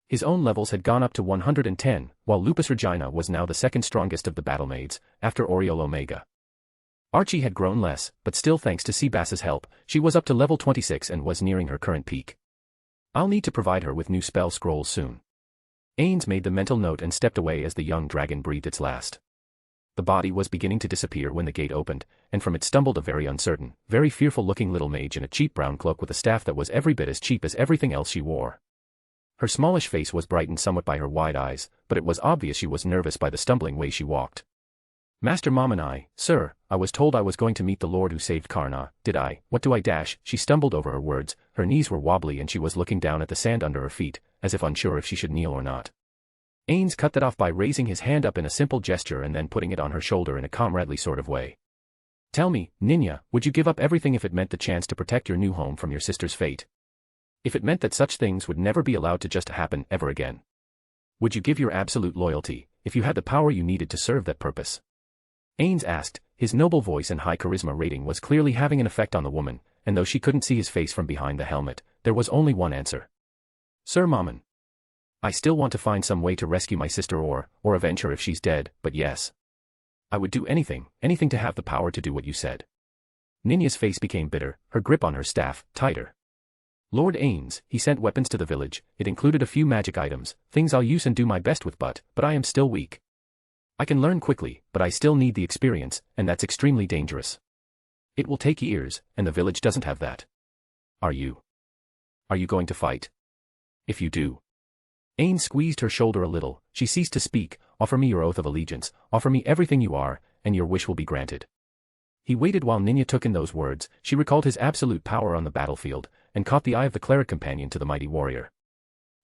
His own levels had gone up to 110, while Lupus Regina was now the second strongest of the battle maids, after Oriole Omega. Archie had grown less, but still thanks to Sebas's help, she was up to level 26 and was nearing her current peak. I'll need to provide her with new spell scrolls soon. Ainz made the mental note and stepped away as the young dragon breathed its last. The body was beginning to disappear when the gate opened, and from it stumbled a very uncertain, very fearful-looking little mage in a cheap brown cloak with a staff that was every bit as cheap as everything else she wore. Her smallish face was brightened somewhat by her wide eyes, but it was obvious she was nervous by the stumbling way she walked. Master Mom and I, sir, I was told I was going to meet the lord who saved Karn. Did I? What do I dash? She stumbled over her words, her knees were wobbly and she was looking down at the sand under her feet, as if unsure if she should kneel or not. Ainz cut that off by raising his hand up in a simple gesture and then putting it on her shoulder in a comradely sort of way. Tell me, Ninja, would you give up everything if it meant the chance to protect your new home from your sister's fate? If it meant that such things would never be allowed to just happen ever again? Would you give your absolute loyalty, if you had the power you needed to serve that purpose? Ainz asked, his noble voice and high charisma rating was clearly having an effect on the woman, and though she couldn't see his face from behind the helmet, there was only one answer. Sir Mammon. I still want to find some way to rescue my sister or avenge her if she's dead, but yes. I would do anything to have the power to do what you said. Ninja's face became bitter, her grip on her staff, tighter. Lord Ainz, he sent weapons to the village, it included a few magic items, things I'll use and do my best with but I am still weak. I can learn quickly, but I still need the experience, and that's extremely dangerous. It will take years, and the village doesn't have that. Are you going to fight? If you do. Ainz squeezed her shoulder a little, she ceased to speak, offer me your oath of allegiance, offer me everything you are, and your wish will be granted. He waited while Ninja took in those words, she recalled his absolute power on the battlefield, and caught the eye of the cleric companion to the mighty warrior.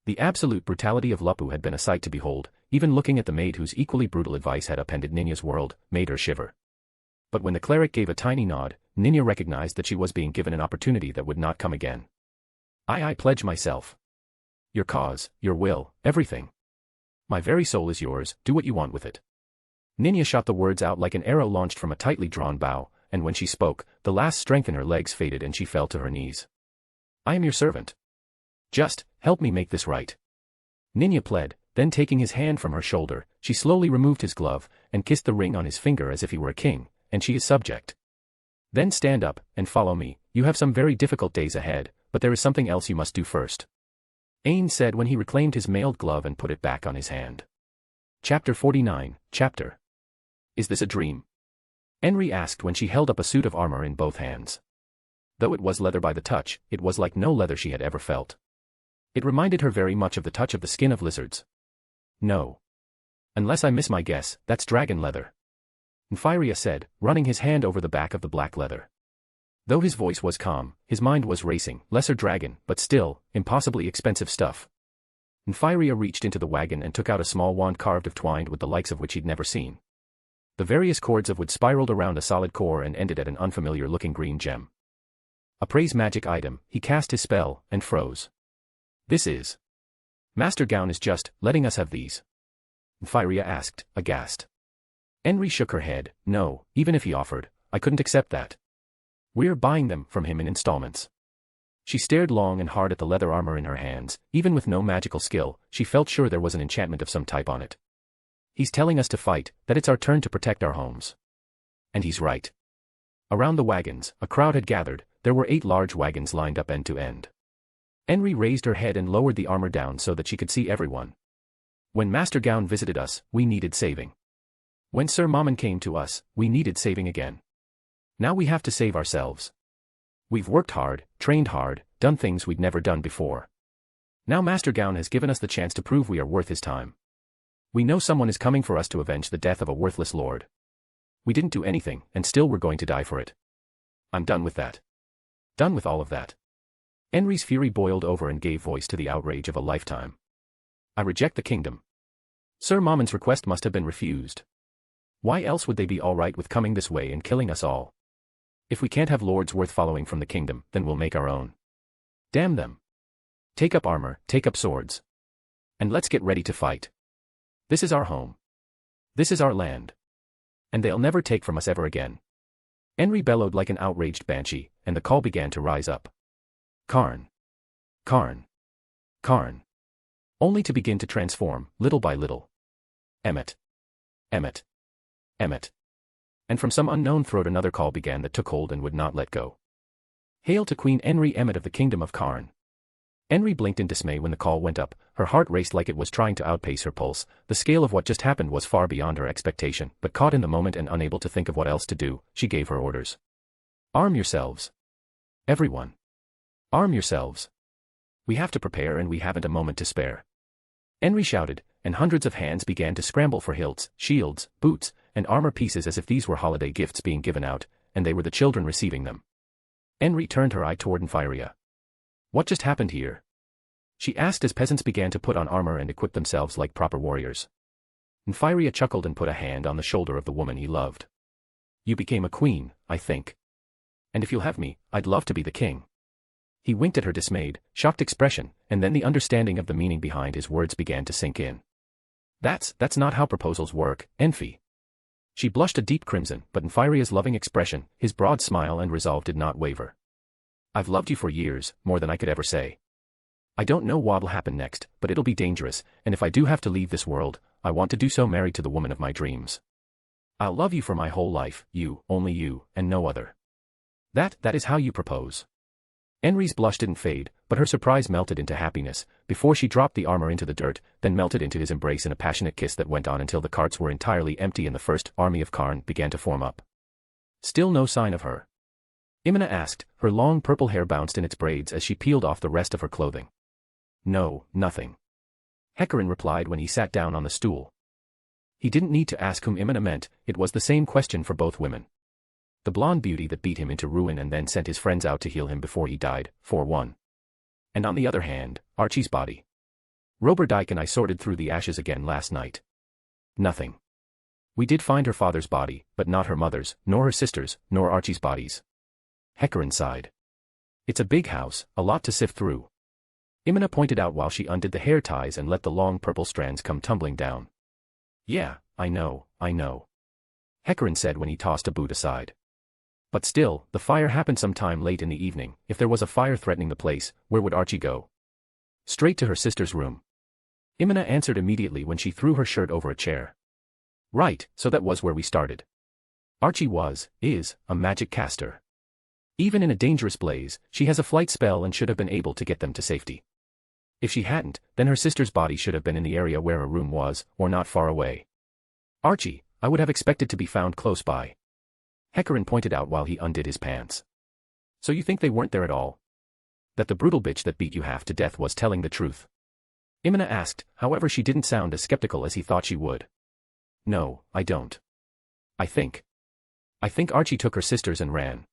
The absolute brutality of Lupus had been a sight to behold, even looking at the maid whose equally brutal advice had upended Ninja's world, made her shiver. But when the cleric gave a tiny nod, Ninja recognized that she was being given an opportunity that would not come again. I pledge myself. Your cause, your will, everything. My very soul is yours, do what you want with it. Ninja shot the words out like an arrow launched from a tightly drawn bow, and when she spoke, the last strength in her legs faded and she fell to her knees. I am your servant. Just, help me make this right. Ninja pled, then taking his hand from her shoulder, she slowly removed his glove, and kissed the ring on his finger as if he were a king, and she is subject. Then stand up, and follow me, you have some very difficult days ahead, but there is something else you must do first. Ainz said when he reclaimed his mailed glove and put it back on his hand. Chapter 49, Chapter Is this a dream? Enri asked when she held up a suit of armor in both hands. Though it was leather by the touch, it was like no leather she had ever felt. It reminded her very much of the touch of the skin of lizards. No. Unless I miss my guess, that's dragon leather. Infiltrating said, running his hand over the back of the black leather. Though his voice was calm, his mind was racing. Lesser dragon, but still, impossibly expensive stuff. Infiltrating reached into the wagon and took out a small wand carved of twine with the likes of which he'd never seen. The various cords of wood spiraled around a solid core and ended at an unfamiliar-looking green gem. A praise magic item, he cast his spell, and froze. This is. Master Gown is just letting us have these. Infiltrating asked, aghast. Enri shook her head. No, even if he offered, I couldn't accept that. We're buying them from him in installments. She stared long and hard at the leather armor in her hands. Even with no magical skill, she felt sure there was an enchantment of some type on it. He's telling us to fight, that it's our turn to protect our homes. And he's right. Around the wagons, a crowd had gathered. There were 8 large wagons lined up end to end. Enri raised her head and lowered the armor down so that she could see everyone. When Master Gown visited us, we needed saving. When Sir Mammon came to us, we needed saving again. Now we have to save ourselves. We've worked hard, trained hard, done things we'd never done before. Now Master Gown has given us the chance to prove we are worth his time. We know someone is coming for us to avenge the death of a worthless lord. We didn't do anything, and still we're going to die for it. I'm done with that. Done with all of that. Enri's fury boiled over and gave voice to the outrage of a lifetime. I reject the kingdom. Sir Mammon's request must have been refused. Why else would they be all right with coming this way and killing us all? If we can't have lords worth following from the kingdom, then we'll make our own. Damn them. Take up armor, take up swords. And let's get ready to fight. This is our home. This is our land. And they'll never take from us ever again. Enri bellowed like an outraged banshee, and the call began to rise up. Karn. Karn. Karn. Only to begin to transform, little by little. Emmet. Emmet. Emmet. And from some unknown throat another call began that took hold and would not let go. Hail to Queen Enri Emmet of the Kingdom of Karn. Enri blinked in dismay when the call went up. Her heart raced like it was trying to outpace her pulse. The scale of what just happened was far beyond her expectation, but caught in the moment and unable to think of what else to do, she gave her orders. Arm yourselves. Everyone. Arm yourselves. We have to prepare and we haven't a moment to spare. Enri shouted, and hundreds of hands began to scramble for hilts, shields, boots, and armor pieces as if these were holiday gifts being given out, and they were the children receiving them. Enri turned her eye toward Infiltrating. What just happened here? She asked as peasants began to put on armor and equip themselves like proper warriors. Infiltrating chuckled and put a hand on the shoulder of the woman he loved. You became a queen, I think. And if you'll have me, I'd love to be the king. He winked at her dismayed, shocked expression, and then the understanding of the meaning behind his words began to sink in. That's not how proposals work, Enfi. She blushed a deep crimson, but Infiltrating's loving expression, his broad smile and resolve did not waver. I've loved you for years, more than I could ever say. I don't know what'll happen next, but it'll be dangerous, and if I do have to leave this world, I want to do so married to the woman of my dreams. I'll love you for my whole life, you, only you, and no other. That is how you propose. Enri's blush didn't fade, but her surprise melted into happiness, before she dropped the armor into the dirt, then melted into his embrace in a passionate kiss that went on until the carts were entirely empty and the first army of Karn began to form up. Still no sign of her. Imina asked, her long purple hair bounced in its braids as she peeled off the rest of her clothing. No, nothing. Gagarin replied when he sat down on the stool. He didn't need to ask whom Imina meant, it was the same question for both women. The blonde beauty that beat him into ruin and then sent his friends out to heal him before he died, for one. And on the other hand, Archie's body. Robert and I sorted through the ashes again last night. Nothing. We did find her father's body, but not her mother's, nor her sister's, nor Archie's bodies. Gagarin sighed. It's a big house, a lot to sift through. Imina pointed out while she undid the hair ties and let the long purple strands come tumbling down. Yeah, I know. Gagarin said when he tossed a boot aside. But still, the fire happened sometime late in the evening. If there was a fire threatening the place, where would Archie go? Straight to her sister's room. Imina answered immediately when she threw her shirt over a chair. Right, so that was where we started. Archie is, a magic caster. Even in a dangerous blaze, she has a flight spell and should have been able to get them to safety. If she hadn't, then her sister's body should have been in the area where her room was, or not far away. Archie, I would have expected to be found close by. Gagarin pointed out while he undid his pants. So you think they weren't there at all? That the brutal bitch that beat you half to death was telling the truth? Imina asked, however she didn't sound as skeptical as he thought she would. No, I don't. I think Archie took her sisters and ran.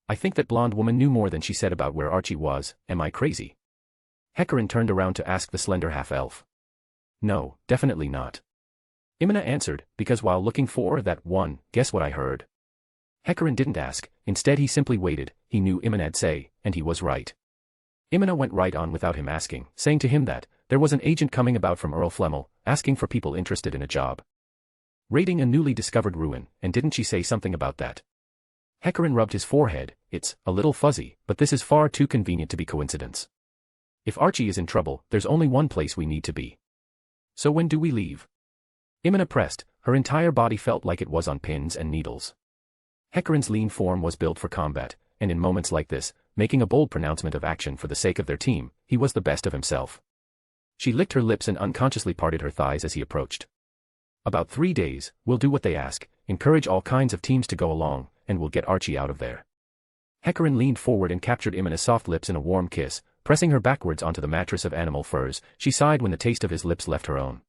I think that blonde woman knew more than she said about where Archie was. Am I crazy? Gagarin turned around to ask the slender half-elf. No, definitely not. Imina answered, because while looking for that one, guess what I heard? Gagarin didn't ask, instead he simply waited. He knew Imina'd say, and he was right. Imina went right on without him asking, saying to him that there was an agent coming about from Earl Flemmel, asking for people interested in a job raiding a newly discovered ruin, and didn't she say something about that? Gagarin rubbed his forehead. It's a little fuzzy, but this is far too convenient to be coincidence. If Archie is in trouble, there's only one place we need to be. So when do we leave? Imina pressed. Her entire body felt like it was on pins and needles. Gagarin's lean form was built for combat, and in moments like this, making a bold pronouncement of action for the sake of their team, he was the best of himself. She licked her lips and unconsciously parted her thighs as he approached. About 3 days, we'll do what they ask, encourage all kinds of teams to go along, and we'll get Archie out of there. Gagarin leaned forward and captured Imina's soft lips in a warm kiss, pressing her backwards onto the mattress of animal furs. She sighed when the taste of his lips left her own.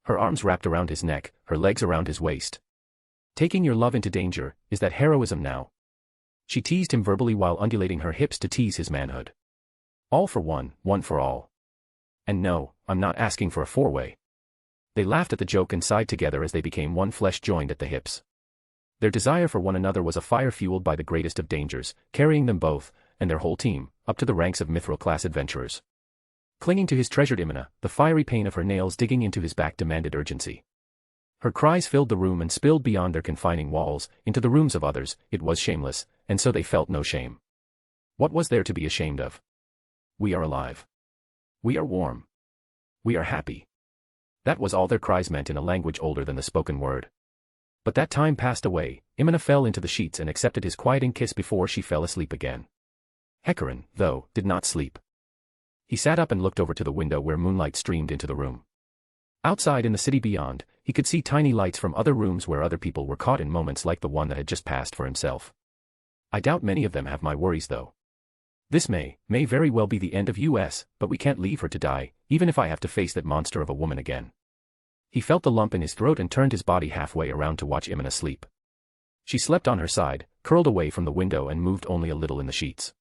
Her arms wrapped around his neck, her legs around his waist. Taking your love into danger, is that heroism now? She teased him verbally while undulating her hips to tease his manhood. All for one, one for all. And no, I'm not asking for a four-way. They laughed at the joke and sighed together as they became one flesh joined at the hips. Their desire for one another was a fire fueled by the greatest of dangers, carrying them both, and their whole team, up to the ranks of mithril-class adventurers. Clinging to his treasured Imina, the fiery pain of her nails digging into his back demanded urgency. Her cries filled the room and spilled beyond their confining walls, into the rooms of others. It was shameless, and so they felt no shame. What was there to be ashamed of? We are alive. We are warm. We are happy. That was all their cries meant in a language older than the spoken word. But that time passed away. Imina fell into the sheets and accepted his quieting kiss before she fell asleep again. Gagarin, though, did not sleep. He sat up and looked over to the window where moonlight streamed into the room. Outside in the city beyond, he could see tiny lights from other rooms where other people were caught in moments like the one that had just passed for himself. I doubt many of them have my worries though. This may very well be the end of US, but we can't leave her to die, even if I have to face that monster of a woman again. He felt the lump in his throat and turned his body halfway around to watch Imina sleep. She slept on her side, curled away from the window and moved only a little in the sheets.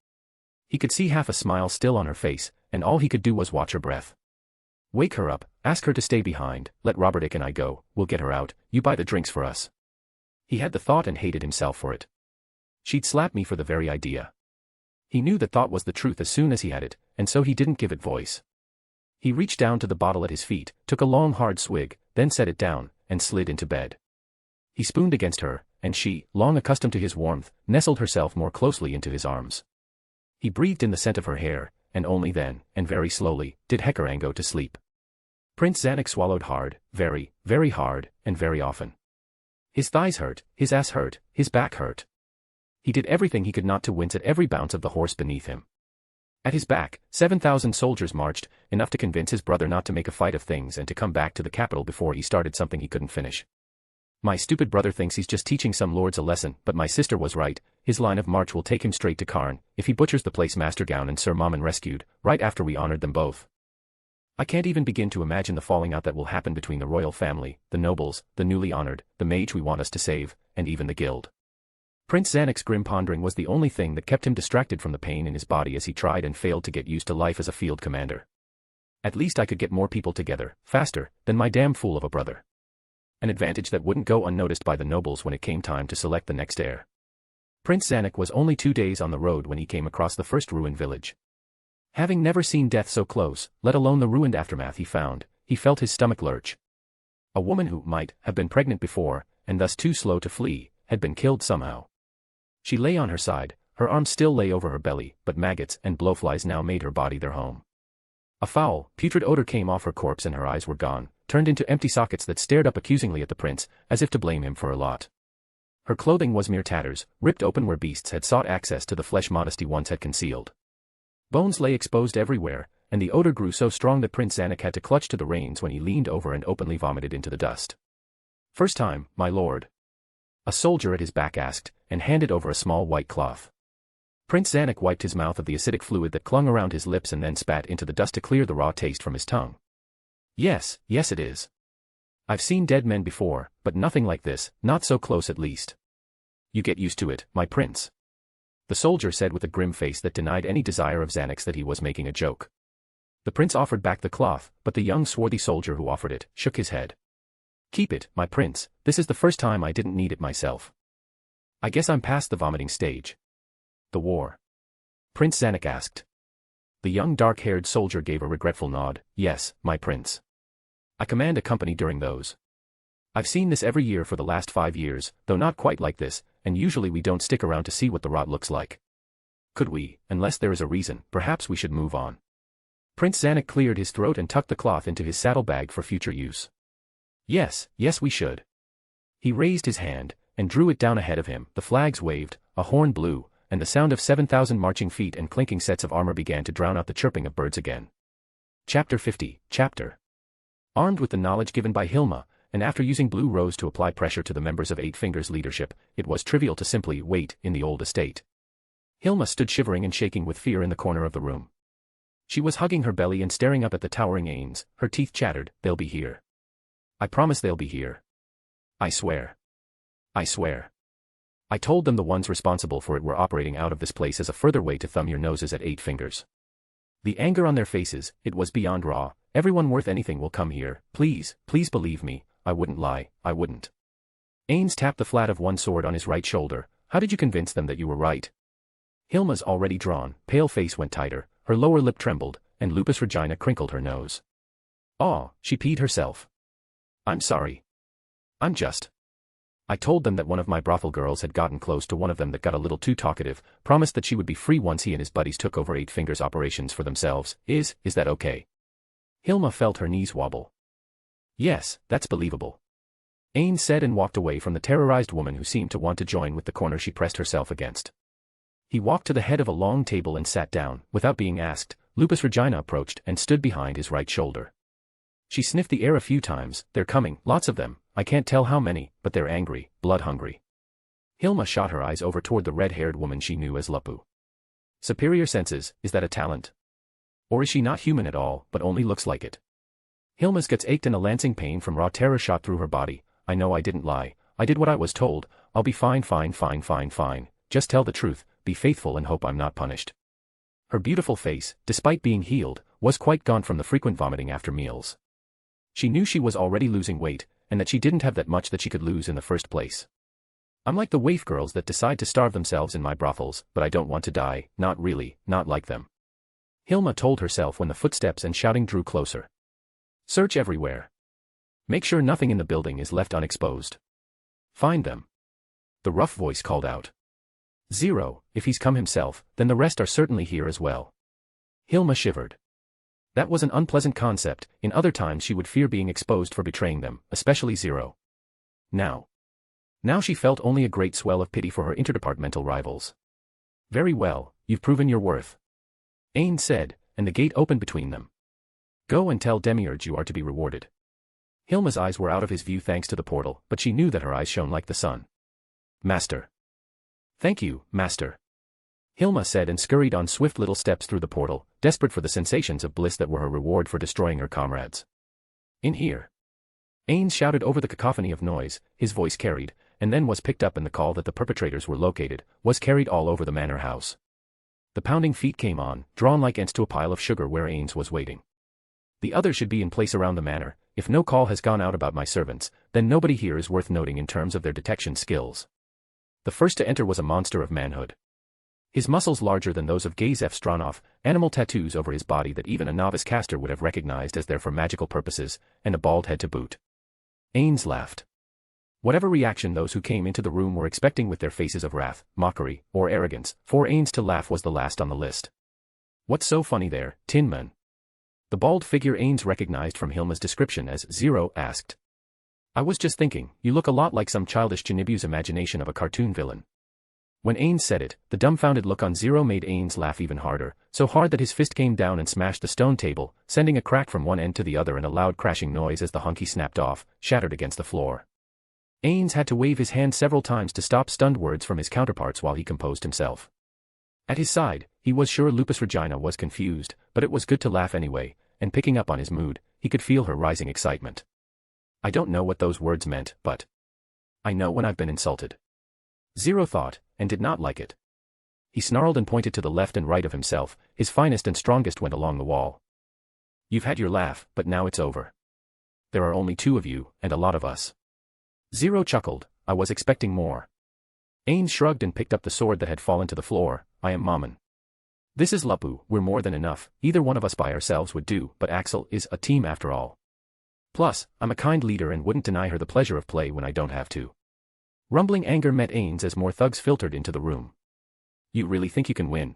He could see half a smile still on her face, and all he could do was watch her breath. Wake her up, ask her to stay behind, let Robertick and I go, we'll get her out, you buy the drinks for us. He had the thought and hated himself for it. She'd slap me for the very idea. He knew that thought was the truth as soon as he had it, and so he didn't give it voice. He reached down to the bottle at his feet, took a long hard swig, then set it down, and slid into bed. He spooned against her, and she, long accustomed to his warmth, nestled herself more closely into his arms. He breathed in the scent of her hair, and only then, and very slowly, did Gagarin go to sleep. Prince Zanuck swallowed hard, very, very hard, and very often. His thighs hurt, his ass hurt, his back hurt. He did everything he could not to wince at every bounce of the horse beneath him. At his back, 7,000 soldiers marched, enough to convince his brother not to make a fight of things and to come back to the capital before he started something he couldn't finish. My stupid brother thinks he's just teaching some lords a lesson, but my sister was right. His line of march will take him straight to Karn, if he butchers the place Master Gown and Sir Mammon rescued, right after we honored them both. I can't even begin to imagine the falling out that will happen between the royal family, the nobles, the newly honored, the mage we want us to save, and even the guild. Prince Zanuck's grim pondering was the only thing that kept him distracted from the pain in his body as he tried and failed to get used to life as a field commander. At least I could get more people together, faster, than my damn fool of a brother. An advantage that wouldn't go unnoticed by the nobles when it came time to select the next heir. Prince Zanuck was only 2 days on the road when he came across the first ruined village. Having never seen death so close, let alone the ruined aftermath he found, he felt his stomach lurch. A woman who might have been pregnant before, and thus too slow to flee, had been killed somehow. She lay on her side, her arms still lay over her belly, but maggots and blowflies now made her body their home. A foul, putrid odor came off her corpse and her eyes were gone, turned into empty sockets that stared up accusingly at the prince, as if to blame him for her lot. Her clothing was mere tatters, ripped open where beasts had sought access to the flesh modesty once had concealed. Bones lay exposed everywhere, and the odor grew so strong that Prince Zanuck had to clutch to the reins when he leaned over and openly vomited into the dust. First time, my lord. A soldier at his back asked, and handed over a small white cloth. Prince Zanuck wiped his mouth of the acidic fluid that clung around his lips and then spat into the dust to clear the raw taste from his tongue. Yes, yes it is. I've seen dead men before, but nothing like this, not so close at least. You get used to it, my prince. The soldier said with a grim face that denied any desire of Zanuck's that he was making a joke. The prince offered back the cloth, but the young swarthy soldier who offered it shook his head. Keep it, my prince, this is the first time I didn't need it myself. I guess I'm past the vomiting stage. The war? Prince Zanuck asked. The young dark-haired soldier gave a regretful nod. Yes, my prince. I command a company during those. I've seen this every year for the last 5 years, though not quite like this, and usually we don't stick around to see what the rot looks like. Could we, unless there is a reason, perhaps we should move on. Prince Zanuck cleared his throat and tucked the cloth into his saddlebag for future use. Yes, yes we should. He raised his hand, and drew it down ahead of him. The flags waved, a horn blew, and the sound of 7,000 marching feet and clinking sets of armor began to drown out the chirping of birds again. Chapter 50, Chapter. Armed with the knowledge given by Hilma, and after using Blue Rose to apply pressure to the members of Eight Fingers' leadership, it was trivial to simply wait in the old estate. Hilma stood shivering and shaking with fear in the corner of the room. She was hugging her belly and staring up at the towering Ainz. Her teeth chattered. They'll be here. I promise they'll be here. I swear. I swear. I told them the ones responsible for it were operating out of this place as a further way to thumb your noses at Eight Fingers. The anger on their faces, it was beyond raw. Everyone worth anything will come here. Please, please believe me, I wouldn't lie, I wouldn't. Ainz tapped the flat of one sword on his right shoulder. How did you convince them that you were right? Hilma's already drawn, pale face went tighter, her lower lip trembled, and Lupus Regina crinkled her nose. Aw, she peed herself. I'm sorry. I'm just. I told them that one of my brothel girls had gotten close to one of them that got a little too talkative, promised that she would be free once he and his buddies took over Eight Fingers operations for themselves. Is that okay? Hilma felt her knees wobble. Yes, that's believable. Ainz said and walked away from the terrorized woman who seemed to want to join with the corner she pressed herself against. He walked to the head of a long table and sat down. Without being asked, Lupus Regina approached and stood behind his right shoulder. She sniffed the air a few times. They're coming, lots of them, I can't tell how many, but they're angry, blood-hungry. Hilma shot her eyes over toward the red-haired woman she knew as Lupus. Superior senses, is that a talent? Or is she not human at all, but only looks like it? Hilma's guts ached and a lancing pain from raw terror shot through her body. I know I didn't lie. I did what I was told. I'll be fine. Just tell the truth, be faithful and hope I'm not punished. Her beautiful face, despite being healed, was quite gaunt from the frequent vomiting after meals. She knew she was already losing weight, and that she didn't have that much that she could lose in the first place. I'm like the waif girls that decide to starve themselves in my brothels, but I don't want to die, not really, not like them. Hilma told herself when the footsteps and shouting drew closer. Search everywhere. Make sure nothing in the building is left unexposed. Find them. The rough voice called out. 0, if he's come himself, then the rest are certainly here as well. Hilma shivered. That was an unpleasant concept. In other times she would fear being exposed for betraying them, especially 0. Now she felt only a great swell of pity for her interdepartmental rivals. Very well, you've proven your worth. Ainz said, and the gate opened between them. Go and tell Demiurge you are to be rewarded. Hilma's eyes were out of his view thanks to the portal, but she knew that her eyes shone like the sun. Master. Thank you, Master. Hilma said and scurried on swift little steps through the portal, desperate for the sensations of bliss that were her reward for destroying her comrades. In here. Ainz shouted over the cacophony of noise, his voice carried, and then was picked up, and the call that the perpetrators were located, was carried all over the manor house. The pounding feet came on, drawn like ants to a pile of sugar where Ainz was waiting. The others should be in place around the manor. If no call has gone out about my servants, then nobody here is worth noting in terms of their detection skills. The first to enter was a monster of manhood. His muscles larger than those of Gazef Stronov, animal tattoos over his body that even a novice caster would have recognized as there for magical purposes, and a bald head to boot. Ainz laughed. Whatever reaction those who came into the room were expecting with their faces of wrath, mockery, or arrogance, for Ainz to laugh was the last on the list. What's so funny there, Tin Man? The bald figure Ainz recognized from Hilma's description as 0 asked. I was just thinking, you look a lot like some childish Janibu's imagination of a cartoon villain. When Ainz said it, the dumbfounded look on 0 made Ainz laugh even harder, so hard that his fist came down and smashed the stone table, sending a crack from one end to the other and a loud crashing noise as the hunky snapped off, shattered against the floor. Ainz had to wave his hand several times to stop stunned words from his counterparts while he composed himself. At his side, he was sure Lupus Regina was confused, but it was good to laugh anyway, and picking up on his mood, he could feel her rising excitement. I don't know what those words meant, but I know when I've been insulted. Zero thought, and did not like it. He snarled and pointed to the left and right of himself, his finest and strongest went along the wall. You've had your laugh, but now it's over. There are only 2 of you, and a lot of us. Zero chuckled, I was expecting more. Ainz shrugged and picked up the sword that had fallen to the floor, I am Mammon. This is Lupu, we're more than enough, either one of us by ourselves would do, but Axel is a team after all. Plus, I'm a kind leader and wouldn't deny her the pleasure of play when I don't have to. Rumbling anger met Ainz as more thugs filtered into the room. You really think you can win?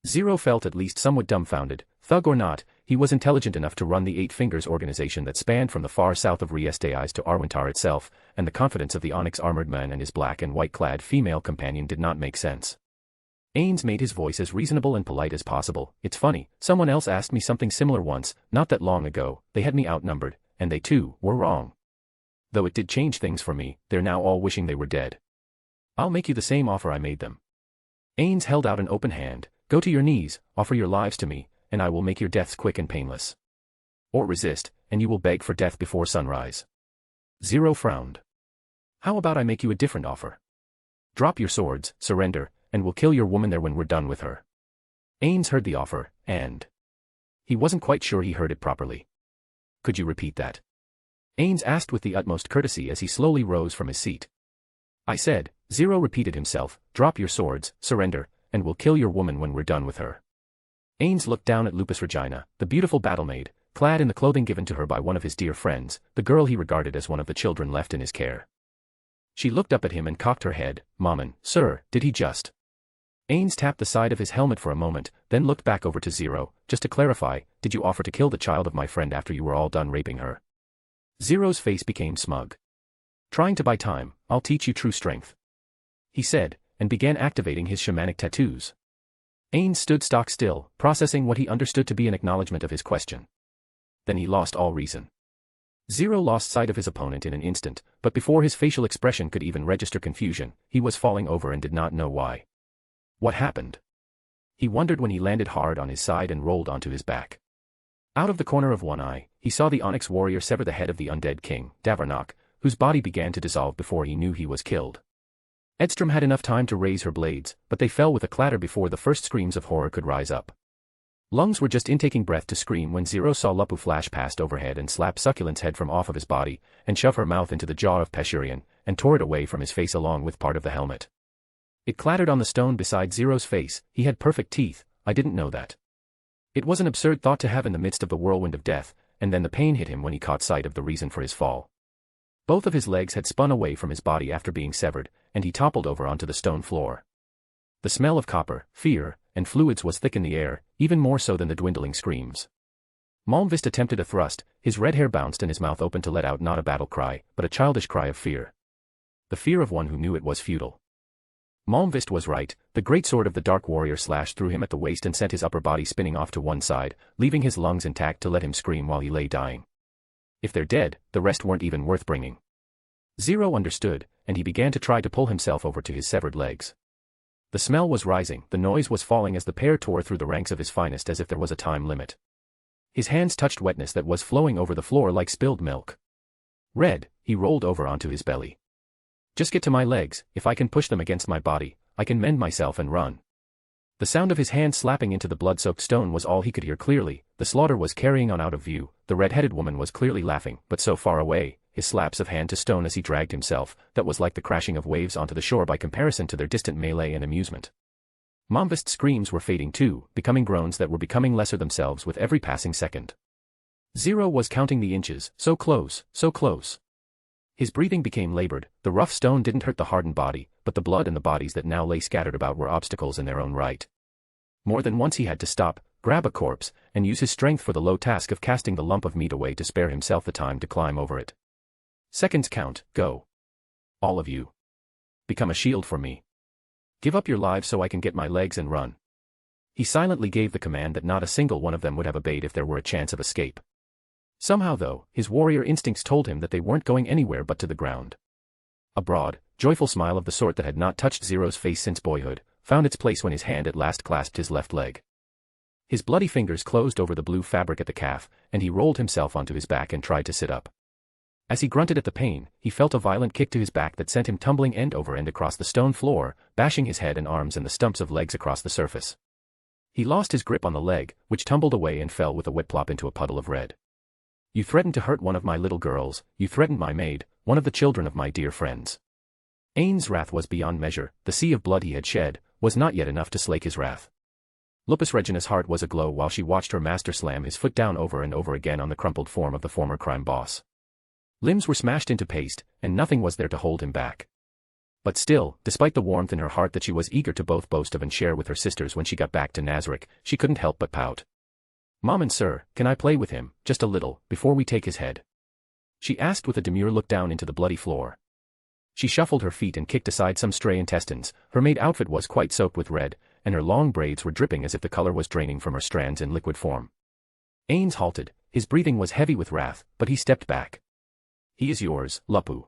Zero felt at least somewhat dumbfounded, thug or not, he was intelligent enough to run the 8 Fingers organization that spanned from the far south of Riestais to Arwentar itself, and the confidence of the Onyx armored man and his black and white clad female companion did not make sense. Ainz made his voice as reasonable and polite as possible. It's funny, someone else asked me something similar once, not that long ago, they had me outnumbered, and they too were wrong. Though it did change things for me, they're now all wishing they were dead. I'll make you the same offer I made them. Ainz held out an open hand, go to your knees, offer your lives to me, and I will make your deaths quick and painless. Or resist, and you will beg for death before sunrise. Zero frowned. How about I make you a different offer? Drop your swords, surrender, and we'll kill your woman there when we're done with her. Ainz heard the offer, and he wasn't quite sure he heard it properly. Could you repeat that? Ainz asked with the utmost courtesy as he slowly rose from his seat. I said, Zero repeated himself, drop your swords, surrender, and we'll kill your woman when we're done with her. Ainz looked down at Lupus Regina, the beautiful battlemaid, clad in the clothing given to her by one of his dear friends, the girl he regarded as one of the children left in his care. She looked up at him and cocked her head, Mammon, sir, did he just? Ainz tapped the side of his helmet for a moment, then looked back over to Zero, just to clarify, did you offer to kill the child of my friend after you were all done raping her? Zero's face became smug. Trying to buy time, I'll teach you true strength. He said, and began activating his shamanic tattoos. Ainz stood stock still, processing what he understood to be an acknowledgement of his question. Then he lost all reason. Zero lost sight of his opponent in an instant, but before his facial expression could even register confusion, he was falling over and did not know why. What happened? He wondered when he landed hard on his side and rolled onto his back. Out of the corner of one eye, he saw the Onyx warrior sever the head of the undead king, Davarnok, whose body began to dissolve before he knew he was killed. Edstrom had enough time to raise her blades, but they fell with a clatter before the first screams of horror could rise up. Lungs were just intaking breath to scream when Zero saw Lupu flash past overhead and slap Succulent's head from off of his body, and shove her mouth into the jaw of Peshurian, and tore it away from his face along with part of the helmet. It clattered on the stone beside Zero's face. He had perfect teeth, I didn't know that. It was an absurd thought to have in the midst of the whirlwind of death, and then the pain hit him when he caught sight of the reason for his fall. Both of his legs had spun away from his body after being severed, and he toppled over onto the stone floor. The smell of copper, fear, and fluids was thick in the air, even more so than the dwindling screams. Malmvist attempted a thrust, his red hair bounced and his mouth opened to let out not a battle cry, but a childish cry of fear. The fear of one who knew it was futile. Malmvist was right, the great sword of the Dark Warrior slashed through him at the waist and sent his upper body spinning off to one side, leaving his lungs intact to let him scream while he lay dying. If they're dead, the rest weren't even worth bringing. Zero understood, and he began to try to pull himself over to his severed legs. The smell was rising, the noise was falling as the pair tore through the ranks of his finest as if there was a time limit. His hands touched wetness that was flowing over the floor like spilled milk. Red, he rolled over onto his belly. Just get to my legs, if I can push them against my body, I can mend myself and run. The sound of his hand slapping into the blood-soaked stone was all he could hear clearly. The slaughter was carrying on out of view, the red-headed woman was clearly laughing, but so far away, his slaps of hand to stone as he dragged himself, that was like the crashing of waves onto the shore by comparison to their distant melee and amusement. Malmvist's screams were fading too, becoming groans that were becoming lesser themselves with every passing second. Zero was counting the inches, so close, so close. His breathing became labored, the rough stone didn't hurt the hardened body, but the blood and the bodies that now lay scattered about were obstacles in their own right. More than once he had to stop, grab a corpse, and use his strength for the low task of casting the lump of meat away to spare himself the time to climb over it. Seconds count, go. All of you. Become a shield for me. Give up your lives so I can get my legs and run. He silently gave the command that not a single one of them would have obeyed if there were a chance of escape. Somehow though, his warrior instincts told him that they weren't going anywhere but to the ground. A broad, joyful smile of the sort that had not touched Zero's face since boyhood, found its place when his hand at last clasped his left leg. His bloody fingers closed over the blue fabric at the calf, and he rolled himself onto his back and tried to sit up. As he grunted at the pain, he felt a violent kick to his back that sent him tumbling end over end across the stone floor, bashing his head and arms and the stumps of legs across the surface. He lost his grip on the leg, which tumbled away and fell with a wet plop into a puddle of red. "You threatened to hurt one of my little girls, you threatened my maid, one of the children of my dear friends." Ainz' wrath was beyond measure. The sea of blood he had shed was not yet enough to slake his wrath. Lupus Regina's heart was aglow while she watched her master slam his foot down over and over again on the crumpled form of the former crime boss. Limbs were smashed into paste, and nothing was there to hold him back. But still, despite the warmth in her heart that she was eager to both boast of and share with her sisters when she got back to Nazarick, she couldn't help but pout. "Mom and sir, can I play with him, just a little, before we take his head?" she asked with a demure look down into the bloody floor. She shuffled her feet and kicked aside some stray intestines. Her maid outfit was quite soaked with red, and her long braids were dripping as if the color was draining from her strands in liquid form. Ainz halted. His breathing was heavy with wrath, but he stepped back. "He is yours, Lupus.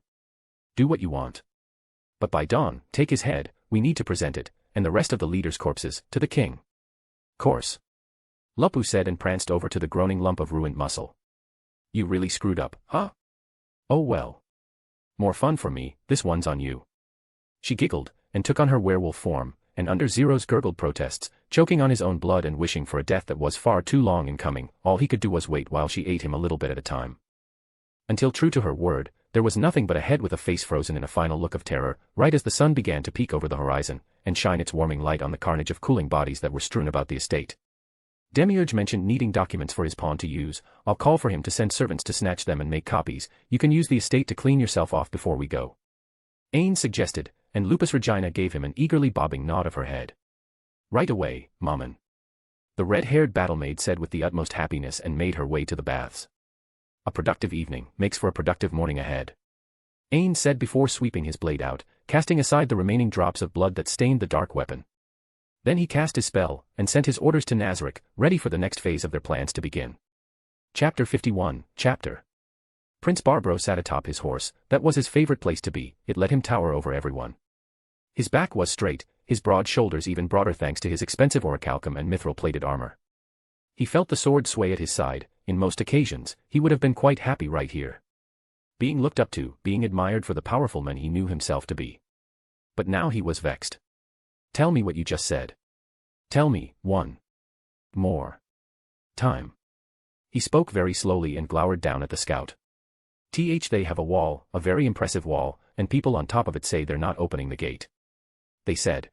Do what you want. But by dawn, take his head, we need to present it, and the rest of the leaders' corpses, to the king." "Course," Lupus said and pranced over to the groaning lump of ruined muscle. "You really screwed up, huh? Oh well. More fun for me, this one's on you." She giggled, and took on her werewolf form, and under Zero's gurgled protests, choking on his own blood and wishing for a death that was far too long in coming, all he could do was wait while she ate him a little bit at a time. Until true to her word, there was nothing but a head with a face frozen in a final look of terror, right as the sun began to peek over the horizon, and shine its warming light on the carnage of cooling bodies that were strewn about the estate. Demiurge mentioned needing documents for his pawn to use. "I'll call for him to send servants to snatch them and make copies. You can use the estate to clean yourself off before we go," Ainz suggested, and Lupus Regina gave him an eagerly bobbing nod of her head. "Right away, Maman," the red-haired battlemaid said with the utmost happiness and made her way to the baths. "A productive evening makes for a productive morning ahead," Ainz said before sweeping his blade out, casting aside the remaining drops of blood that stained the dark weapon. Then he cast his spell, and sent his orders to Nazarick, ready for the next phase of their plans to begin. Chapter 51, Chapter. Prince Barbro sat atop his horse. That was his favorite place to be. It let him tower over everyone. His back was straight, his broad shoulders even broader thanks to his expensive orichalcum and mithril-plated armor. He felt the sword sway at his side. In most occasions, he would have been quite happy right here. Being looked up to, being admired for the powerful man he knew himself to be. But now he was vexed. "Tell me what you just said. Tell me, one more time." He spoke very slowly and glowered down at the scout. They have a wall, a very impressive wall, and people on top of it say they're not opening the gate. They said.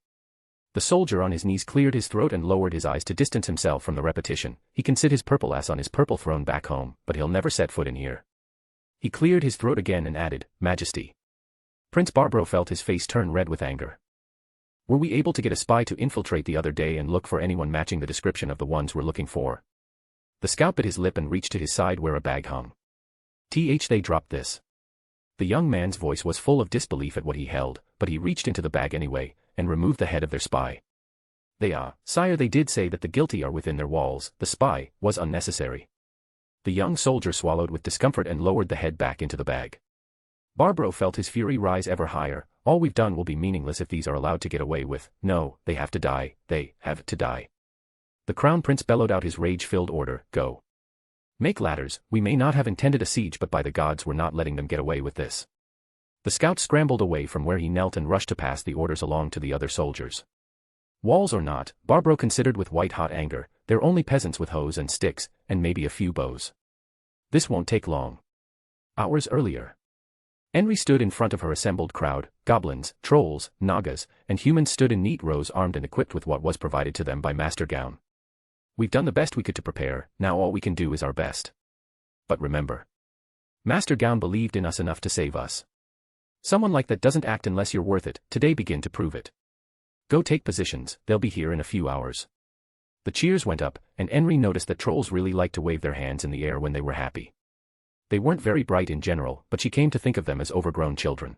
The soldier on his knees cleared his throat and lowered his eyes to distance himself from the repetition. "He can sit his purple ass on his purple throne back home, but he'll never set foot in here." He cleared his throat again and added, "Majesty." Prince Barbro felt his face turn red with anger. "Were we able to get a spy to infiltrate the other day and look for anyone matching the description of the ones we're looking for?" The scout bit his lip and reached to his side where a bag hung. They dropped this." The young man's voice was full of disbelief at what he held, but he reached into the bag anyway, and removed the head of their spy. Sire, they did say that the guilty are within their walls. The spy was unnecessary." The young soldier swallowed with discomfort and lowered the head back into the bag. Barbro felt his fury rise ever higher. "All we've done will be meaningless if these are allowed to get away with. No, they have to die. They have to die." The crown prince bellowed out his rage-filled order, "Go. Make ladders. We may not have intended a siege, but by the gods we're not letting them get away with this." The scout scrambled away from where he knelt and rushed to pass the orders along to the other soldiers. Walls or not, Barbro considered with white-hot anger, they're only peasants with hoes and sticks, and maybe a few bows. This won't take long. Hours earlier, Enri stood in front of her assembled crowd. Goblins, trolls, nagas, and humans stood in neat rows armed and equipped with what was provided to them by Master Gown. "We've done the best we could to prepare, now all we can do is our best. But remember, Master Gown believed in us enough to save us. Someone like that doesn't act unless you're worth it. Today begin to prove it. Go take positions, they'll be here in a few hours." The cheers went up, and Enri noticed that trolls really liked to wave their hands in the air when they were happy. They weren't very bright in general, but she came to think of them as overgrown children.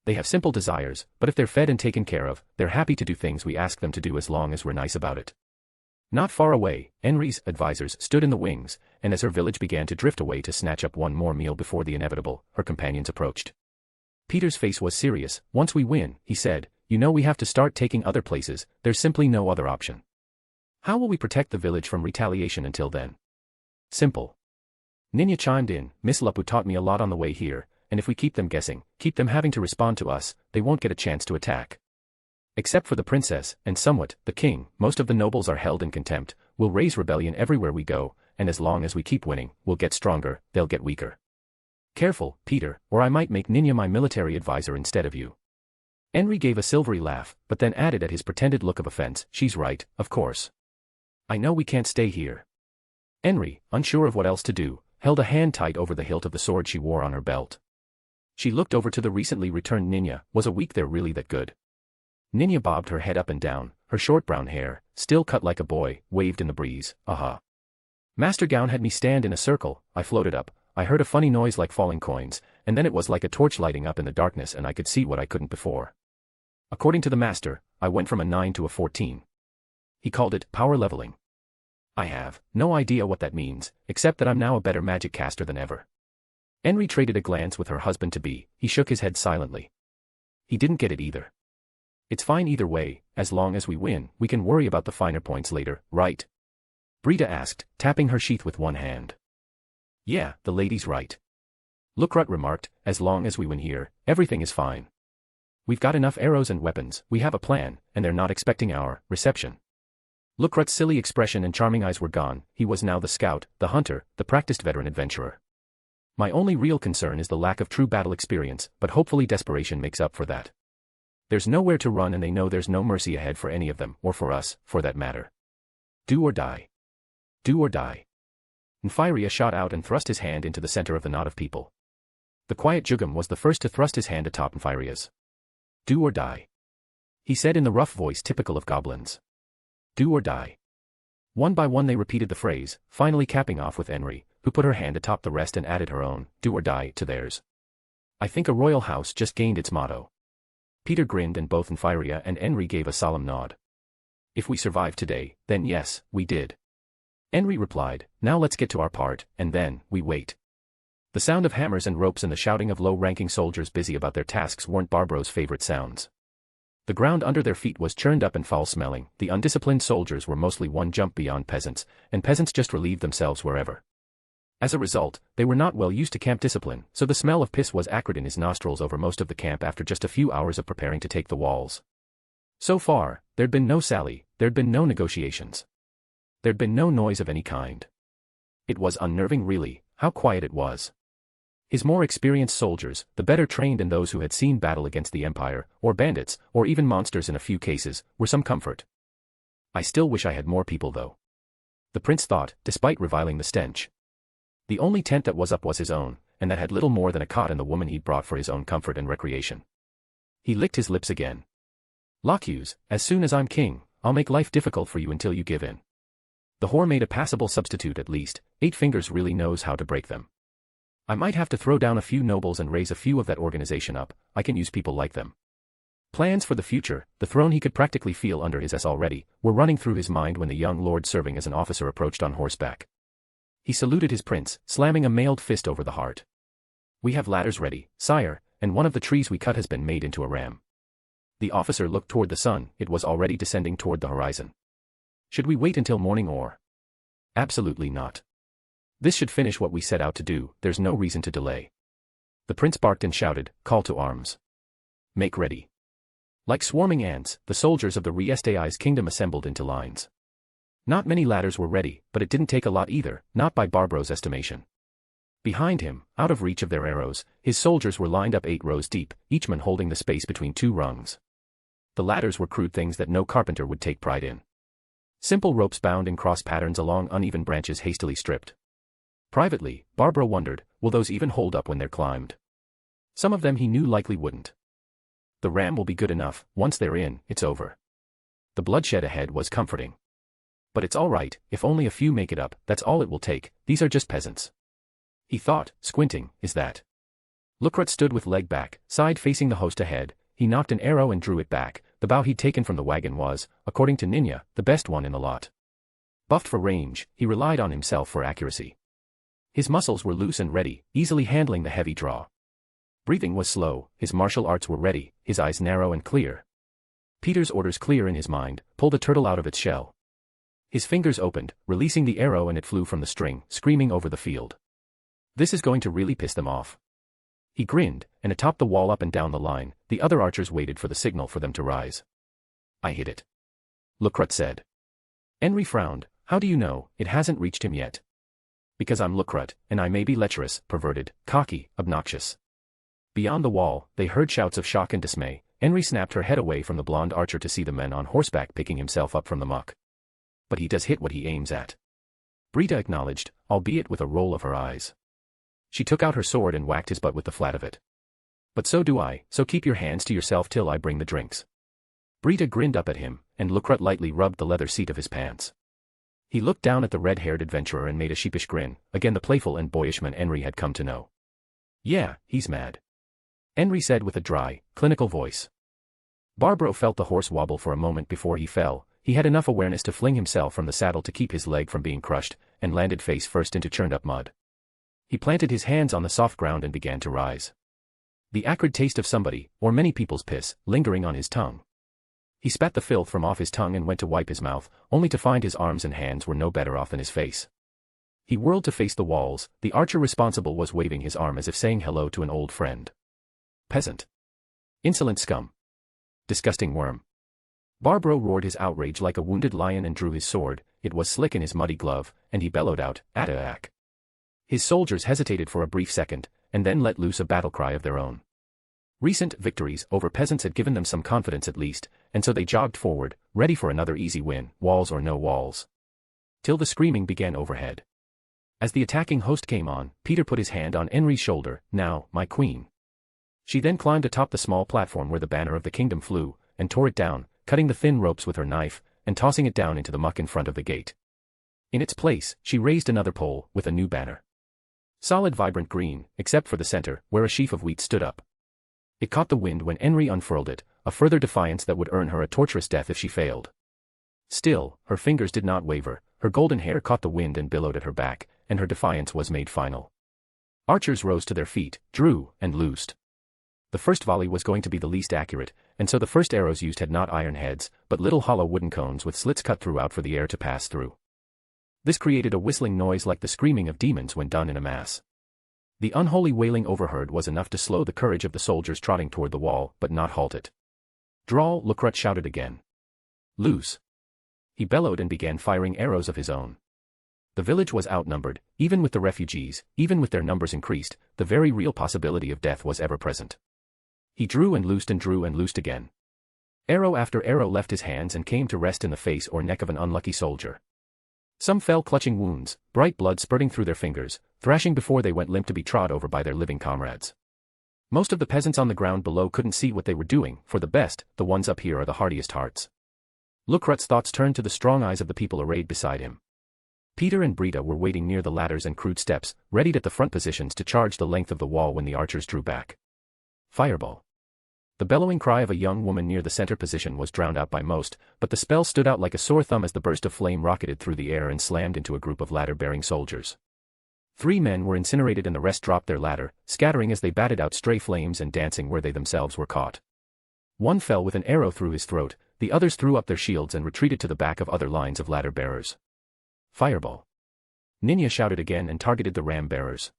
They have simple desires, but if they're fed and taken care of, they're happy to do things we ask them to do as long as we're nice about it. Not far away, Enri's advisors stood in the wings, and as her village began to drift away to snatch up one more meal before the inevitable, her companions approached. Peter's face was serious. Once we win, he said, you know we have to start taking other places, there's simply no other option. How will we protect the village from retaliation until then? Simple. Ninya chimed in, Miss Lupu taught me a lot on the way here, and if we keep them guessing, keep them having to respond to us, they won't get a chance to attack. Except for the princess, and somewhat, the king, most of the nobles are held in contempt, we'll raise rebellion everywhere we go, and as long as we keep winning, we'll get stronger, they'll get weaker. Careful, Peter, or I might make Ninya my military advisor instead of you. Enri gave a silvery laugh, but then added at his pretended look of offense, she's right, of course. I know we can't stay here. Enri, unsure of what else to do, held a hand tight over the hilt of the sword she wore on her belt. She looked over to the recently returned Ninya, was a week there really that good? Ninya bobbed her head up and down, her short brown hair, still cut like a boy, waved in the breeze, aha. Master Gown had me stand in a circle, I floated up, I heard a funny noise like falling coins, and then it was like a torch lighting up in the darkness and I could see what I couldn't before. According to the master, I went from a 9 to a 14. He called it power leveling. I have no idea what that means, except that I'm now a better magic caster than ever. Enri traded a glance with her husband-to-be, he shook his head silently. He didn't get it either. It's fine either way, as long as we win, we can worry about the finer points later, right? Breida asked, tapping her sheath with one hand. Yeah, the lady's right. Lukrut remarked, as long as we win here, everything is fine. We've got enough arrows and weapons, we have a plan, and they're not expecting our reception. Lukrut's silly expression and charming eyes were gone, he was now the scout, the hunter, the practiced veteran adventurer. My only real concern is the lack of true battle experience, but hopefully desperation makes up for that. There's nowhere to run and they know there's no mercy ahead for any of them, or for us, for that matter. Do or die. Do or die. Nfiria shot out and thrust his hand into the center of the knot of people. The quiet Jugum was the first to thrust his hand atop Nfiria's. Do or die. He said in the rough voice typical of goblins. Do or die. One by one they repeated the phrase, finally capping off with Enri, who put her hand atop the rest and added her own, do or die, to theirs. I think a royal house just gained its motto. Peter grinned and both Nfiria and Enri gave a solemn nod. If we survive today, then yes, we did. Enri replied, now let's get to our part, and then, we wait. The sound of hammers and ropes and the shouting of low-ranking soldiers busy about their tasks weren't Barbro's favorite sounds. The ground under their feet was churned up and foul-smelling, the undisciplined soldiers were mostly one jump beyond peasants, and peasants just relieved themselves wherever. As a result, they were not well used to camp discipline, so the smell of piss was acrid in his nostrils over most of the camp after just a few hours of preparing to take the walls. So far, there'd been no sally, there'd been no negotiations. There'd been no noise of any kind. It was unnerving really, how quiet it was. His more experienced soldiers, the better trained and those who had seen battle against the Empire, or bandits, or even monsters in a few cases, were some comfort. I still wish I had more people though. The prince thought, despite reviling the stench. The only tent that was up was his own, and that had little more than a cot and the woman he'd brought for his own comfort and recreation. He licked his lips again. Lockhews, as soon as I'm king, I'll make life difficult for you until you give in. The whore made a passable substitute at least, 8 fingers really knows how to break them. I might have to throw down a few nobles and raise a few of that organization up, I can use people like them. Plans for the future, the throne he could practically feel under his ass already, were running through his mind when the young lord serving as an officer approached on horseback. He saluted his prince, slamming a mailed fist over the heart. We have ladders ready, sire, and one of the trees we cut has been made into a ram. The officer looked toward the sun, it was already descending toward the horizon. Should we wait until morning or? Absolutely not. This should finish what we set out to do, there's no reason to delay. The prince barked and shouted, call to arms. Make ready. Like swarming ants, the soldiers of the Re-Estai's kingdom assembled into lines. Not many ladders were ready, but it didn't take a lot either, not by Barbro's estimation. Behind him, out of reach of their arrows, his soldiers were lined up 8 rows deep, each man holding the space between 2 rungs. The ladders were crude things that no carpenter would take pride in. Simple ropes bound in cross patterns along uneven branches hastily stripped. Privately, Barbro wondered, will those even hold up when they're climbed? Some of them he knew likely wouldn't. The ram will be good enough, once they're in, it's over. The bloodshed ahead was comforting. But it's all right, if only a few make it up, that's all it will take, these are just peasants. He thought, squinting, is that? Lukrut stood with leg back, side facing the host ahead, he knocked an arrow and drew it back, the bow he'd taken from the wagon was, according to Ninya, the best one in the lot. Buffed for range, he relied on himself for accuracy. His muscles were loose and ready, easily handling the heavy draw. Breathing was slow, his martial arts were ready, his eyes narrow and clear. Peter's orders clear in his mind: pull the turtle out of its shell. His fingers opened, releasing the arrow, and it flew from the string, screaming over the field. This is going to really piss them off. He grinned, and atop the wall up and down the line, the other archers waited for the signal for them to rise. I hit it. Lucrut said. Enri frowned. How do you know? It hasn't reached him yet. Because I'm Lucrut, and I may be lecherous, perverted, cocky, obnoxious. Beyond the wall, they heard shouts of shock and dismay. Enri snapped her head away from the blonde archer to see the men on horseback picking himself up from the muck. But he does hit what he aims at. Breida acknowledged, albeit with a roll of her eyes. She took out her sword and whacked his butt with the flat of it. But so do I, so keep your hands to yourself till I bring the drinks. Breida grinned up at him, and Lucrut lightly rubbed the leather seat of his pants. He looked down at the red-haired adventurer and made a sheepish grin, again the playful and boyish man Enri had come to know. Yeah, he's mad. Enri said with a dry, clinical voice. Barbro felt the horse wobble for a moment before he fell. He had enough awareness to fling himself from the saddle to keep his leg from being crushed, and landed face first into churned-up mud. He planted his hands on the soft ground and began to rise. The acrid taste of somebody, or many people's piss, lingering on his tongue. He spat the filth from off his tongue and went to wipe his mouth, only to find his arms and hands were no better off than his face. He whirled to face the walls. The archer responsible was waving his arm as if saying hello to an old friend. Peasant. Insolent scum. Disgusting worm. Barbro roared his outrage like a wounded lion and drew his sword. It was slick in his muddy glove, and he bellowed out, "Attack!" His soldiers hesitated for a brief second, and then let loose a battle cry of their own. Recent victories over peasants had given them some confidence at least, and so they jogged forward, ready for another easy win, walls or no walls. Till the screaming began overhead. As the attacking host came on, Peter put his hand on Enri's shoulder. Now, my queen. She then climbed atop the small platform where the banner of the kingdom flew, and tore it down, cutting the thin ropes with her knife, and tossing it down into the muck in front of the gate. In its place, she raised another pole, with a new banner. Solid vibrant green, except for the center, where a sheaf of wheat stood up. It caught the wind when Enri unfurled it, a further defiance that would earn her a torturous death if she failed. Still, her fingers did not waver, her golden hair caught the wind and billowed at her back, and her defiance was made final. Archers rose to their feet, drew, and loosed. The first volley was going to be the least accurate, and so the first arrows used had not iron heads, but little hollow wooden cones with slits cut throughout for the air to pass through. This created a whistling noise like the screaming of demons when done in a mass. The unholy wailing overheard was enough to slow the courage of the soldiers trotting toward the wall, but not halt it. Drawl, Lucrut shouted again. Loose. He bellowed and began firing arrows of his own. The village was outnumbered, even with the refugees, even with their numbers increased, the very real possibility of death was ever present. He drew and loosed again. Arrow after arrow left his hands and came to rest in the face or neck of an unlucky soldier. Some fell clutching wounds, bright blood spurting through their fingers, thrashing before they went limp to be trod over by their living comrades. Most of the peasants on the ground below couldn't see what they were doing. For the best, the ones up here are the hardiest hearts. Lucrut's thoughts turned to the strong eyes of the people arrayed beside him. Peter and Breida were waiting near the ladders and crude steps, readied at the front positions to charge the length of the wall when the archers drew back. Fireball. The bellowing cry of a young woman near the center position was drowned out by most, but the spell stood out like a sore thumb as the burst of flame rocketed through the air and slammed into a group of ladder-bearing soldiers. 3 men were incinerated and the rest dropped their ladder, scattering as they batted out stray flames and dancing where they themselves were caught. One fell with an arrow through his throat, the others threw up their shields and retreated to the back of other lines of ladder-bearers. Fireball. Ninya shouted again and targeted the ram-bearers.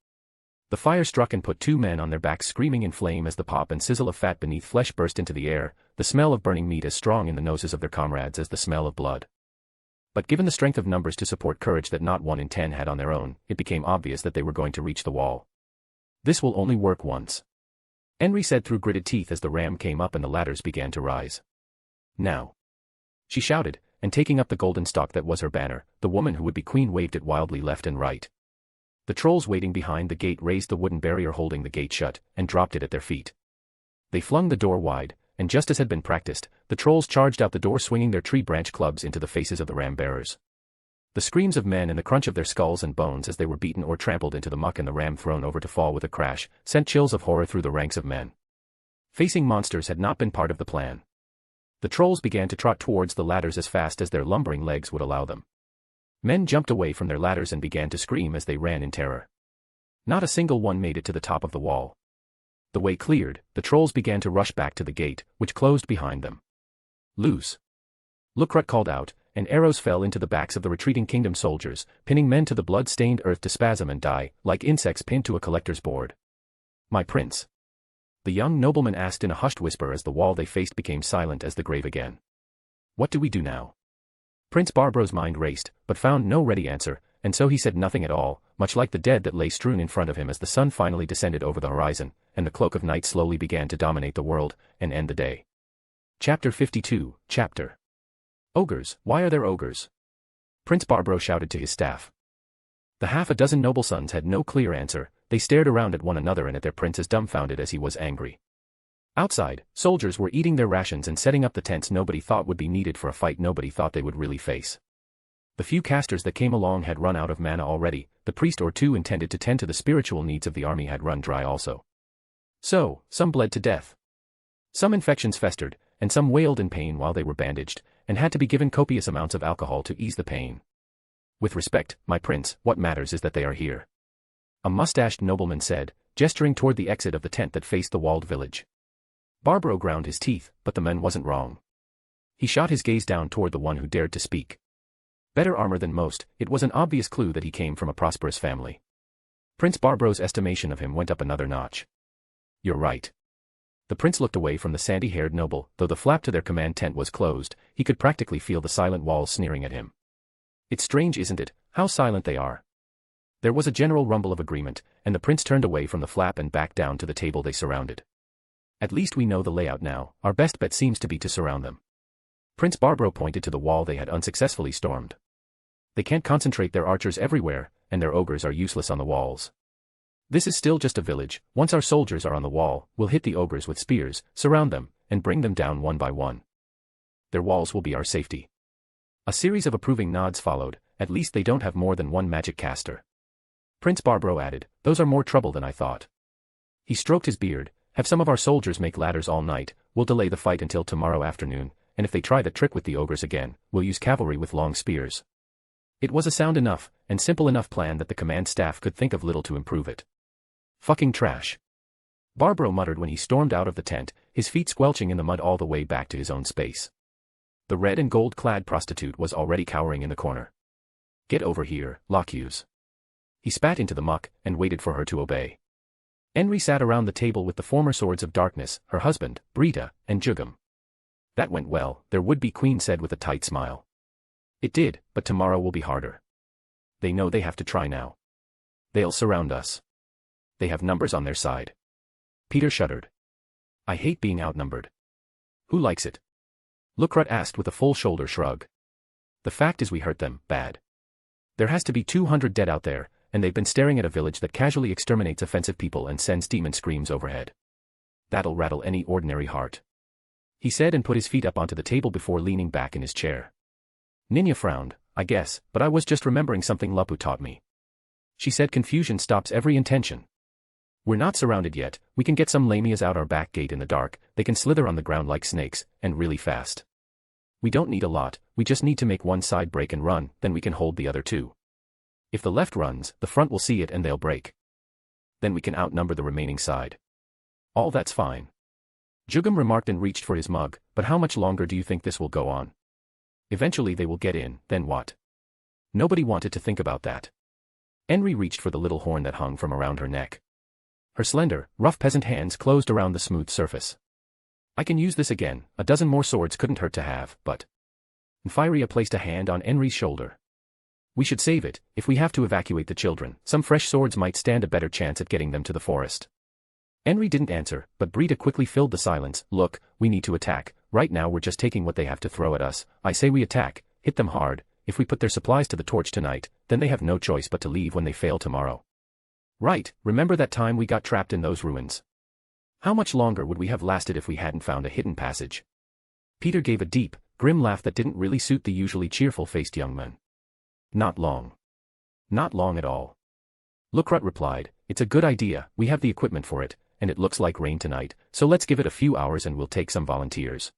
The fire struck and put 2 men on their backs screaming in flame as the pop and sizzle of fat beneath flesh burst into the air, the smell of burning meat as strong in the noses of their comrades as the smell of blood. But given the strength of numbers to support courage that not 1 in 10 had on their own, it became obvious that they were going to reach the wall. This will only work once. Enri said through gritted teeth as the ram came up and the ladders began to rise. Now. She shouted, and taking up the golden stalk that was her banner, the woman who would be queen waved it wildly left and right. The trolls waiting behind the gate raised the wooden barrier holding the gate shut, and dropped it at their feet. They flung the door wide, and just as had been practiced, the trolls charged out the door swinging their tree branch clubs into the faces of the ram-bearers. The screams of men and the crunch of their skulls and bones as they were beaten or trampled into the muck and the ram thrown over to fall with a crash, sent chills of horror through the ranks of men. Facing monsters had not been part of the plan. The trolls began to trot towards the ladders as fast as their lumbering legs would allow them. Men jumped away from their ladders and began to scream as they ran in terror. Not a single one made it to the top of the wall. The way cleared, the trolls began to rush back to the gate, which closed behind them. Lose. Lukrut called out, and arrows fell into the backs of the retreating kingdom soldiers, pinning men to the blood-stained earth to spasm and die, like insects pinned to a collector's board. My prince. The young nobleman asked in a hushed whisper as the wall they faced became silent as the grave again. What do we do now? Prince Barbro's mind raced, but found no ready answer, and so he said nothing at all, much like the dead that lay strewn in front of him as the sun finally descended over the horizon, and the cloak of night slowly began to dominate the world, and end the day. Chapter 52, Chapter. Ogres, why are there ogres? Prince Barbro shouted to his staff. The half a dozen noble sons had no clear answer, they stared around at one another and at their prince as dumbfounded as he was angry. Outside, soldiers were eating their rations and setting up the tents nobody thought would be needed for a fight nobody thought they would really face. The few casters that came along had run out of mana already, the priest or two intended to tend to the spiritual needs of the army had run dry also. So, some bled to death. Some infections festered, and some wailed in pain while they were bandaged, and had to be given copious amounts of alcohol to ease the pain. With respect, my prince, what matters is that they are here. A mustached nobleman said, gesturing toward the exit of the tent that faced the walled village. Barbro ground his teeth, but the man wasn't wrong. He shot his gaze down toward the one who dared to speak. Better armor than most, it was an obvious clue that he came from a prosperous family. Prince Barbro's estimation of him went up another notch. You're right. The prince looked away from the sandy-haired noble, though the flap to their command tent was closed, he could practically feel the silent walls sneering at him. It's strange, isn't it, how silent they are? There was a general rumble of agreement, and the prince turned away from the flap and back down to the table they surrounded. At least we know the layout now, our best bet seems to be to surround them. Prince Barbro pointed to the wall they had unsuccessfully stormed. They can't concentrate their archers everywhere, and their ogres are useless on the walls. This is still just a village, once our soldiers are on the wall, we'll hit the ogres with spears, surround them, and bring them down one by one. Their walls will be our safety. A series of approving nods followed, at least they don't have more than one magic caster. Prince Barbro added, those are more trouble than I thought. He stroked his beard, have some of our soldiers make ladders all night, we'll delay the fight until tomorrow afternoon, and if they try the trick with the ogres again, we'll use cavalry with long spears. It was a sound enough, and simple enough plan that the command staff could think of little to improve it. Fucking trash. Barbro muttered when he stormed out of the tent, his feet squelching in the mud all the way back to his own space. The red and gold-clad prostitute was already cowering in the corner. Get over here, Locuse. He spat into the muck, and waited for her to obey. Enri sat around the table with the former Swords of Darkness, her husband, Breida, and Jugum. That went well, their would-be queen said with a tight smile. It did, but tomorrow will be harder. They know they have to try now. They'll surround us. They have numbers on their side. Peter shuddered. I hate being outnumbered. Who likes it? Lukrut asked with a full shoulder shrug. The fact is we hurt them, bad. There has to be 200 dead out there, and they've been staring at a village that casually exterminates offensive people and sends demon screams overhead. That'll rattle any ordinary heart. He said and put his feet up onto the table before leaning back in his chair. Ninya frowned, I guess, but I was just remembering something Lupu taught me. She said confusion stops every intention. We're not surrounded yet, we can get some lamias out our back gate in the dark, they can slither on the ground like snakes, and really fast. We don't need a lot, we just need to make one side break and run, then we can hold the other two. If the left runs, the front will see it and they'll break. Then we can outnumber the remaining side. All that's fine. Jugum remarked and reached for his mug, but how much longer do you think this will go on? Eventually they will get in, then what? Nobody wanted to think about that. Enri reached for the little horn that hung from around her neck. Her slender, rough peasant hands closed around the smooth surface. I can use this again, a dozen more swords couldn't hurt to have, but... Nfiria placed a hand on Enri's shoulder. We should save it, if we have to evacuate the children, some fresh swords might stand a better chance at getting them to the forest. Enri didn't answer, but Breida quickly filled the silence, look, we need to attack, right now we're just taking what they have to throw at us, I say we attack, hit them hard, if we put their supplies to the torch tonight, then they have no choice but to leave when they fail tomorrow. Right, remember that time we got trapped in those ruins? How much longer would we have lasted if we hadn't found a hidden passage? Peter gave a deep, grim laugh that didn't really suit the usually cheerful-faced young man. Not long. Not long at all. Lukrut replied, it's a good idea, we have the equipment for it, and it looks like rain tonight, so let's give it a few hours and we'll take some volunteers.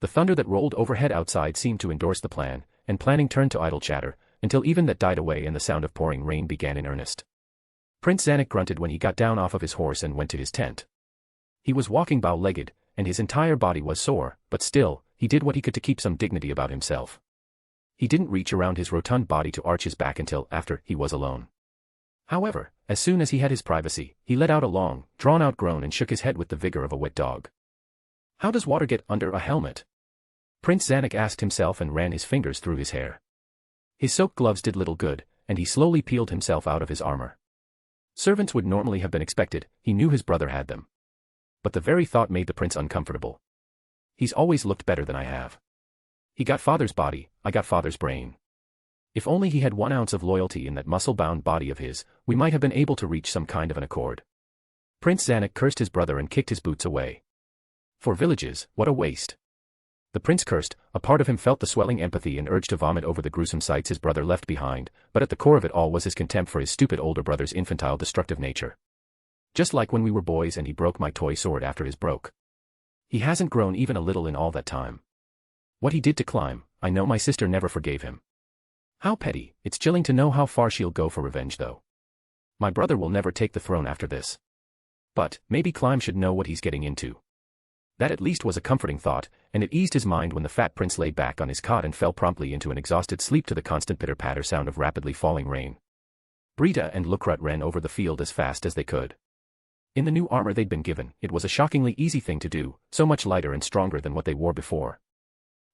The thunder that rolled overhead outside seemed to endorse the plan, and planning turned to idle chatter, until even that died away and the sound of pouring rain began in earnest. Prince Zanuck grunted when he got down off of his horse and went to his tent. He was walking bow-legged, and his entire body was sore, but still, he did what he could to keep some dignity about himself. He didn't reach around his rotund body to arch his back until after he was alone. However, as soon as he had his privacy, he let out a long, drawn-out groan and shook his head with the vigor of a wet dog. How does water get under a helmet? Prince Zanuck asked himself and ran his fingers through his hair. His soaked gloves did little good, and he slowly peeled himself out of his armor. Servants would normally have been expected, he knew his brother had them. But the very thought made the prince uncomfortable. He's always looked better than I have. He got father's body, I got father's brain. If only he had 1 ounce of loyalty in that muscle-bound body of his, we might have been able to reach some kind of an accord. Prince Zanuck cursed his brother and kicked his boots away. For villages, what a waste. The prince cursed, a part of him felt the swelling empathy and urge to vomit over the gruesome sights his brother left behind, but at the core of it all was his contempt for his stupid older brother's infantile destructive nature. Just like when we were boys and he broke my toy sword after his broke. He hasn't grown even a little in all that time. What he did to climb, I know my sister never forgave him. How petty, it's chilling to know how far she'll go for revenge though. My brother will never take the throne after this. But, maybe Climb should know what he's getting into. That at least was a comforting thought, and it eased his mind when the fat prince lay back on his cot and fell promptly into an exhausted sleep to the constant pitter-patter sound of rapidly falling rain. Breida and Lupus ran over the field as fast as they could. In the new armor they'd been given, it was a shockingly easy thing to do, so much lighter and stronger than what they wore before.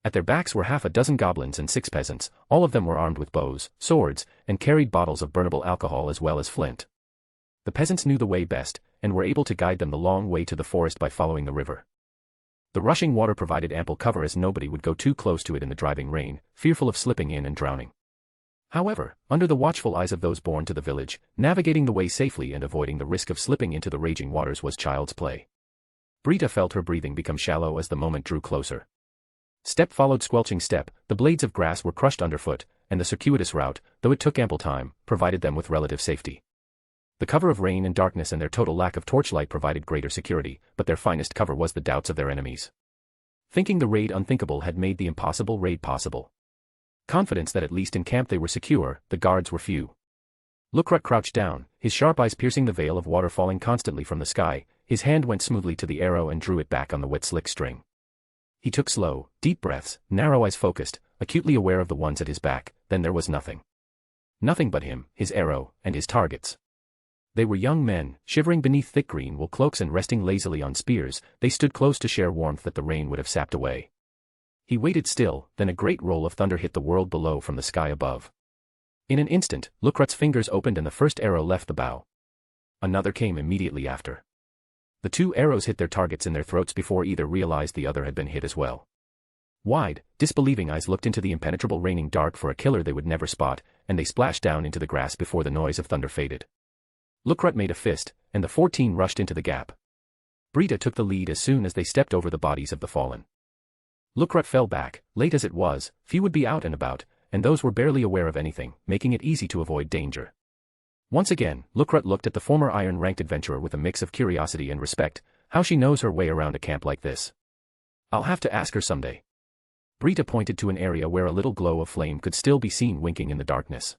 At their backs were 6 goblins and 6 peasants, all of them were armed with bows, swords, and carried bottles of burnable alcohol as well as flint. The peasants knew the way best, and were able to guide them the long way to the forest by following the river. The rushing water provided ample cover as nobody would go too close to it in the driving rain, fearful of slipping in and drowning. However, under the watchful eyes of those born to the village, navigating the way safely and avoiding the risk of slipping into the raging waters was child's play. Breida felt her breathing become shallow as the moment drew closer. Step followed squelching step, the blades of grass were crushed underfoot, and the circuitous route, though it took ample time, provided them with relative safety. The cover of rain and darkness and their total lack of torchlight provided greater security, but their finest cover was the doubts of their enemies. Thinking the raid unthinkable had made the impossible raid possible. Confidence that at least in camp they were secure, the guards were few. Lupus crouched down, his sharp eyes piercing the veil of water falling constantly from the sky, his hand went smoothly to the arrow and drew it back on the wet slick string. He took slow, deep breaths, narrow eyes focused, acutely aware of the ones at his back, then there was nothing. Nothing but him, his arrow, and his targets. They were young men, shivering beneath thick green wool cloaks and resting lazily on spears, they stood close to share warmth that the rain would have sapped away. He waited still, then a great roll of thunder hit the world below from the sky above. In an instant, Lupus's fingers opened and the first arrow left the bow. Another came immediately after. The 2 arrows hit their targets in their throats before either realized the other had been hit as well. Wide, disbelieving eyes looked into the impenetrable raining dark for a killer they would never spot, and they splashed down into the grass before the noise of thunder faded. Lupus made a fist, and the 14 rushed into the gap. Breida took the lead as soon as they stepped over the bodies of the fallen. Lupus fell back, late as it was, few would be out and about, and those were barely aware of anything, making it easy to avoid danger. Once again, Lupus looked at the former iron-ranked adventurer with a mix of curiosity and respect, how she knows her way around a camp like this. I'll have to ask her someday. Breida pointed to an area where a little glow of flame could still be seen winking in the darkness.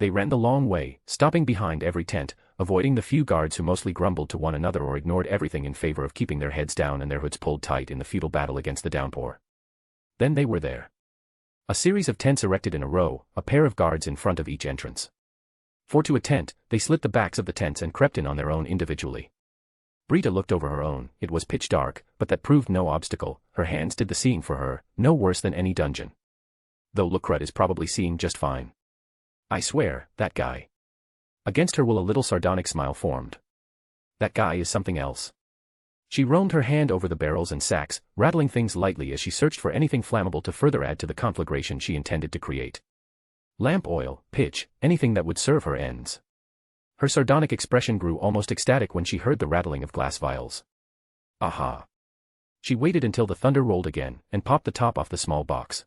They ran the long way, stopping behind every tent, avoiding the few guards who mostly grumbled to one another or ignored everything in favor of keeping their heads down and their hoods pulled tight in the futile battle against the downpour. Then they were there. A series of tents erected in a row, a pair of guards in front of each entrance. For to a tent, they slit the backs of the tents and crept in on their own individually. Breida looked over her own, it was pitch dark, but that proved no obstacle, her hands did the seeing for her, no worse than any dungeon. Though Lupus is probably seeing just fine. I swear, that guy. Against her will a little sardonic smile formed. That guy is something else. She roamed her hand over the barrels and sacks, rattling things lightly as she searched for anything flammable to further add to the conflagration she intended to create. Lamp oil, pitch, anything that would serve her ends. Her sardonic expression grew almost ecstatic when she heard the rattling of glass vials. Aha! She waited until the thunder rolled again, and popped the top off the small box.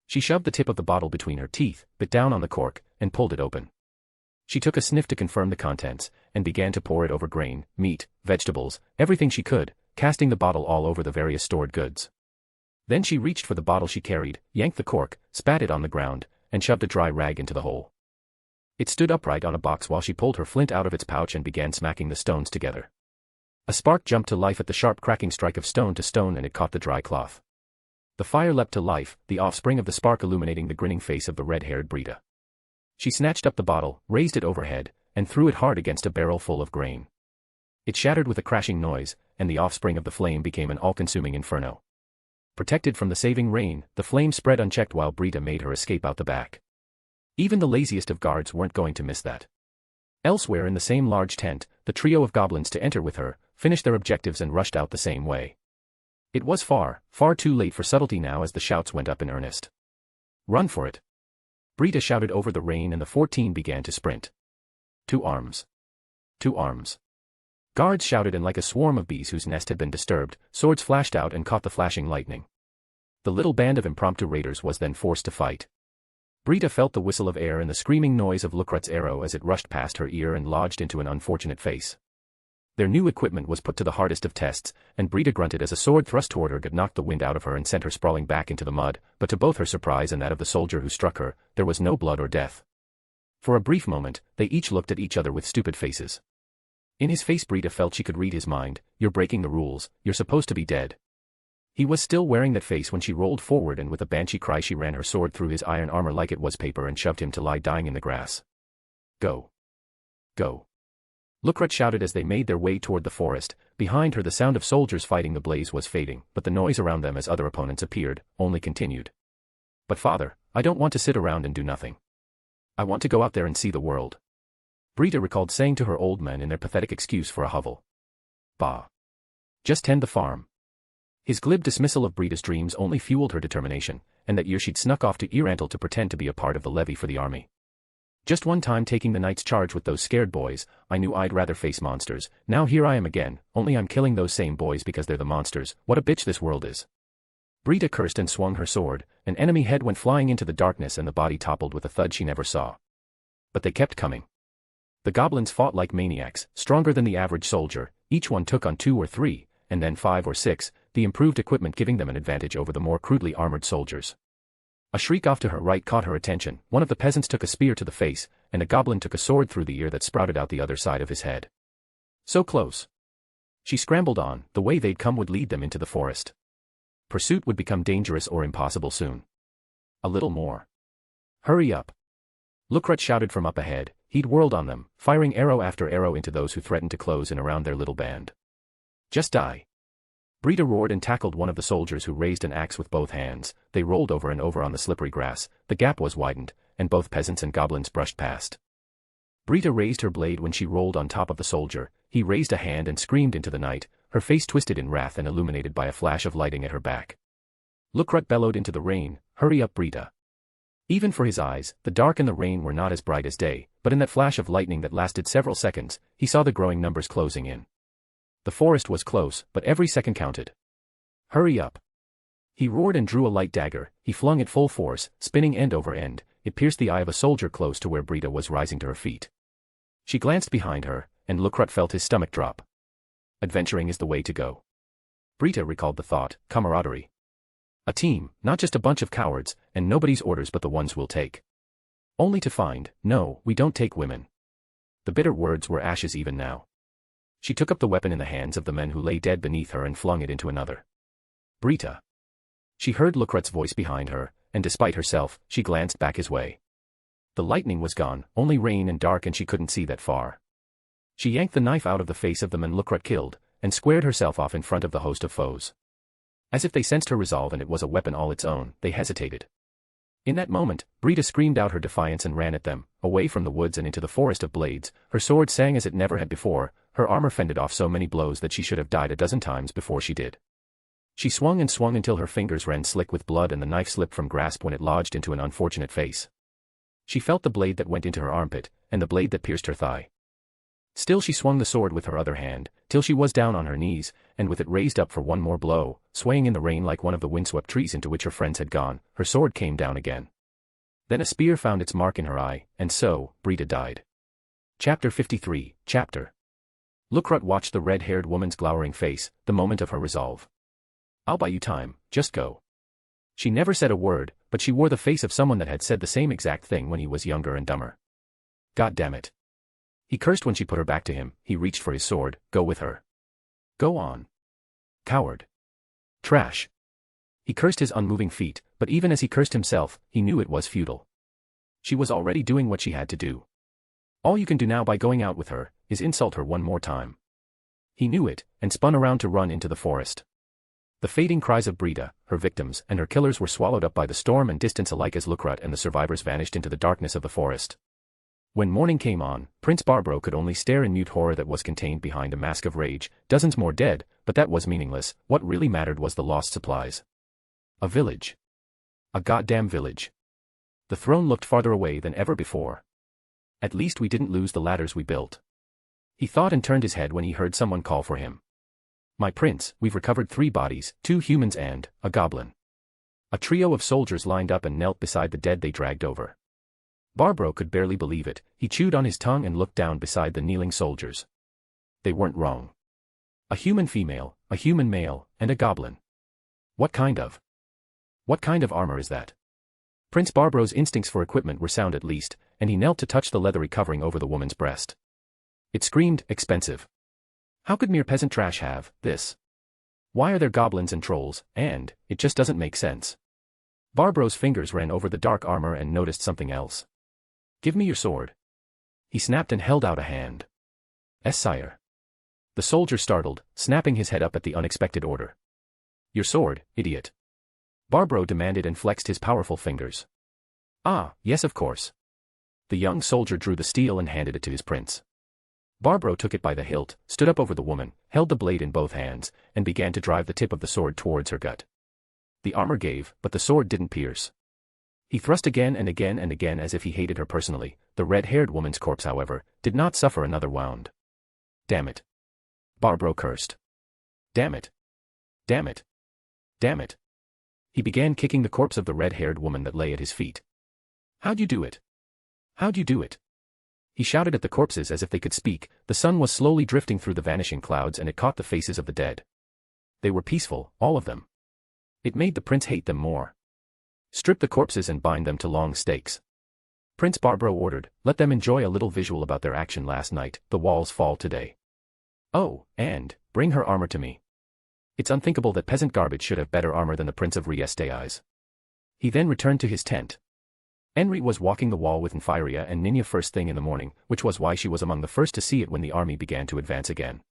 She shoved the tip of the bottle between her teeth, bit down on the cork, and pulled it open. She took a sniff to confirm the contents, and began to pour it over grain, meat, vegetables, everything she could, casting the bottle all over the various stored goods. Then she reached for the bottle she carried, yanked the cork, spat it on the ground, and shoved a dry rag into the hole. It stood upright on a box while she pulled her flint out of its pouch and began smacking the stones together. A spark jumped to life at the sharp cracking strike of stone to stone and it caught the dry cloth. The fire leapt to life, the offspring of the spark illuminating the grinning face of the red-haired Breida. She snatched up the bottle, raised it overhead, and threw it hard against a barrel full of grain. It shattered with a crashing noise, and the offspring of the flame became an all-consuming inferno. Protected from the saving rain, the flame spread unchecked while Breida made her escape out the back. Even the laziest of guards weren't going to miss that. Elsewhere in the same large tent, the trio of goblins to enter with her, finished their objectives and rushed out the same way. It was far, far too late for subtlety now as the shouts went up in earnest. Run for it! Breida shouted over the rain and the 14 began to sprint. 2 arms. 2 arms. Guards shouted and like a swarm of bees whose nest had been disturbed, swords flashed out and caught the flashing lightning. The little band of impromptu raiders was then forced to fight. Breida felt the whistle of air and the screaming noise of Lucret's arrow as it rushed past her ear and lodged into an unfortunate face. Their new equipment was put to the hardest of tests, and Breida grunted as a sword thrust toward her knocked the wind out of her and sent her sprawling back into the mud, but to both her surprise and that of the soldier who struck her, there was no blood or death. For a brief moment, they each looked at each other with stupid faces. In his face Breida felt she could read his mind. You're breaking the rules, you're supposed to be dead. He was still wearing that face when she rolled forward and with a banshee cry she ran her sword through his iron armor like it was paper and shoved him to lie dying in the grass. Go. Go. Lucret shouted as they made their way toward the forest. Behind her the sound of soldiers fighting the blaze was fading, but the noise around them as other opponents appeared, only continued. But father, I don't want to sit around and do nothing. I want to go out there and see the world. Breida recalled saying to her old men in their pathetic excuse for a hovel. Bah. Just tend the farm. His glib dismissal of Breida's dreams only fueled her determination, and that year she'd snuck off to Erantle to pretend to be a part of the levy for the army. Just one time taking the night's charge with those scared boys, I knew I'd rather face monsters. Now here I am again, only I'm killing those same boys because they're the monsters. What a bitch this world is. Breida cursed and swung her sword. An enemy head went flying into the darkness and the body toppled with a thud she never saw. But they kept coming. The goblins fought like maniacs, stronger than the average soldier. Each one took on 2 or 3, and then 5 or 6, the improved equipment giving them an advantage over the more crudely armored soldiers. A shriek off to her right caught her attention. One of the peasants took a spear to the face, and a goblin took a sword through the ear that sprouted out the other side of his head. So close. She scrambled on. The way they'd come would lead them into the forest. Pursuit would become dangerous or impossible soon. A little more. Hurry up. Lucret shouted from up ahead. He'd whirled on them, firing arrow after arrow into those who threatened to close in around their little band. Just die. Breida roared and tackled one of the soldiers who raised an axe with both hands. They rolled over and over on the slippery grass. The gap was widened, and both peasants and goblins brushed past. Breida raised her blade when she rolled on top of the soldier. He raised a hand and screamed into the night, her face twisted in wrath and illuminated by a flash of lighting at her back. Lucret bellowed into the rain, "Hurry up, Breida." Even for his eyes, the dark and the rain were not as bright as day, but in that flash of lightning that lasted several seconds, he saw the growing numbers closing in. The forest was close, but every second counted. Hurry up. He roared and drew a light dagger. He flung it full force, spinning end over end. It pierced the eye of a soldier close to where Breida was rising to her feet. She glanced behind her, and Lucret felt his stomach drop. Adventuring is the way to go. Breida recalled the thought, camaraderie. A team, not just a bunch of cowards, and nobody's orders but the ones we'll take. Only to find, no, we don't take women. The bitter words were ashes even now. She took up the weapon in the hands of the men who lay dead beneath her and flung it into another. Breida. She heard Lucret's voice behind her, and despite herself, she glanced back his way. The lightning was gone, only rain and dark and she couldn't see that far. She yanked the knife out of the face of the man Lucret killed, and squared herself off in front of the host of foes. As if they sensed her resolve and it was a weapon all its own, they hesitated. In that moment, Breida screamed out her defiance and ran at them, away from the woods and into the forest of blades. Her sword sang as it never had before, her armor fended off so many blows that she should have died a dozen times before she did. She swung and swung until her fingers ran slick with blood and the knife slipped from grasp when it lodged into an unfortunate face. She felt the blade that went into her armpit, and the blade that pierced her thigh. Still she swung the sword with her other hand, till she was down on her knees, and with it raised up for one more blow, swaying in the rain like one of the windswept trees into which her friends had gone, her sword came down again. Then a spear found its mark in her eye, and so, Breida died. Chapter 53, Chapter. Lucret watched the red-haired woman's glowering face, the moment of her resolve. I'll buy you time, just go. She never said a word, but she wore the face of someone that had said the same exact thing when he was younger and dumber. God damn it. He cursed when she put her back to him. He reached for his sword. Go with her. Go on. Coward. Trash. He cursed his unmoving feet, but even as he cursed himself, he knew it was futile. She was already doing what she had to do. All you can do now by going out with her, is insult her one more time. He knew it, and spun around to run into the forest. The fading cries of Breida, her victims, and her killers were swallowed up by the storm and distance alike as Lukrat and the survivors vanished into the darkness of the forest. When morning came on, Prince Barbro could only stare in mute horror that was contained behind a mask of rage, dozens more dead, but that was meaningless. What really mattered was the lost supplies. A village. A goddamn village. The throne looked farther away than ever before. At least we didn't lose the ladders we built. He thought and turned his head when he heard someone call for him. My prince, we've recovered 3 bodies, 2 humans and a goblin. A trio of soldiers lined up and knelt beside the dead they dragged over. Barbro could barely believe it. He chewed on his tongue and looked down beside the kneeling soldiers. They weren't wrong. A human female, a human male, and a goblin. What kind of armor is that? Prince Barbro's instincts for equipment were sound at least, and he knelt to touch the leathery covering over the woman's breast. It screamed, expensive. How could mere peasant trash have this? Why are there goblins and trolls, and it just doesn't make sense. Barbro's fingers ran over the dark armor and noticed something else. Give me your sword. He snapped and held out a hand. Sire. The soldier startled, snapping his head up at the unexpected order. Your sword, idiot. Barbro demanded and flexed his powerful fingers. Ah, yes of course. The young soldier drew the steel and handed it to his prince. Barbro took it by the hilt, stood up over the woman, held the blade in both hands, and began to drive the tip of the sword towards her gut. The armor gave, but the sword didn't pierce. He thrust again and again and again as if he hated her personally. The red-haired woman's corpse, however, did not suffer another wound. Damn it. Barbro cursed. Damn it. Damn it. Damn it. He began kicking the corpse of the red-haired woman that lay at his feet. How'd you do it? How'd you do it? He shouted at the corpses as if they could speak. The sun was slowly drifting through the vanishing clouds and it caught the faces of the dead. They were peaceful, all of them. It made the prince hate them more. Strip the corpses and bind them to long stakes. Prince Barbro ordered, let them enjoy a little visual about their action last night. The walls fall today. Oh, and bring her armor to me. It's unthinkable that peasant garbage should have better armor than the Prince of Riesteis. He then returned to his tent. Enri was walking the wall with Infiltrating and Ninja first thing in the morning, which was why she was among the first to see it when the army began to advance again.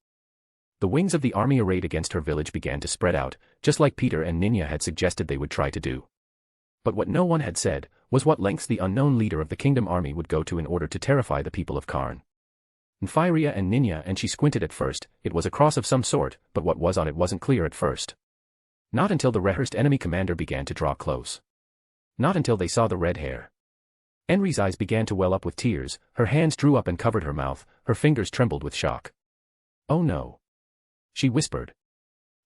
The wings of the army arrayed against her village began to spread out, just like Peter and Ninja had suggested they would try to do. But what no one had said, was what lengths the unknown leader of the kingdom army would go to in order to terrify the people of Karn. Infiltrating and Ninja and she squinted at first. It was a cross of some sort, but what was on it wasn't clear at first. Not until the rehearsed enemy commander began to draw close. Not until they saw the red hair. Enri's eyes began to well up with tears, her hands drew up and covered her mouth, her fingers trembled with shock. Oh no. She whispered.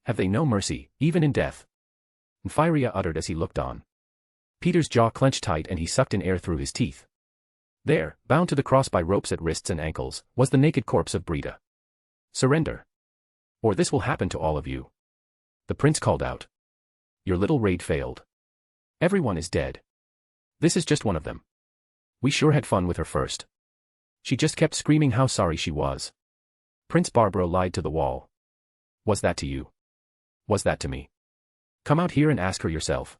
Have they no mercy, even in death? Infiltrating uttered as he looked on. Peter's jaw clenched tight and he sucked in air through his teeth. There, bound to the cross by ropes at wrists and ankles, was the naked corpse of Breida. Surrender. Or this will happen to all of you. The prince called out. Your little raid failed. Everyone is dead. This is just one of them. We sure had fun with her first. She just kept screaming how sorry she was. Prince Barbro lied to the wall. Was that to you? Was that to me? Come out here and ask her yourself.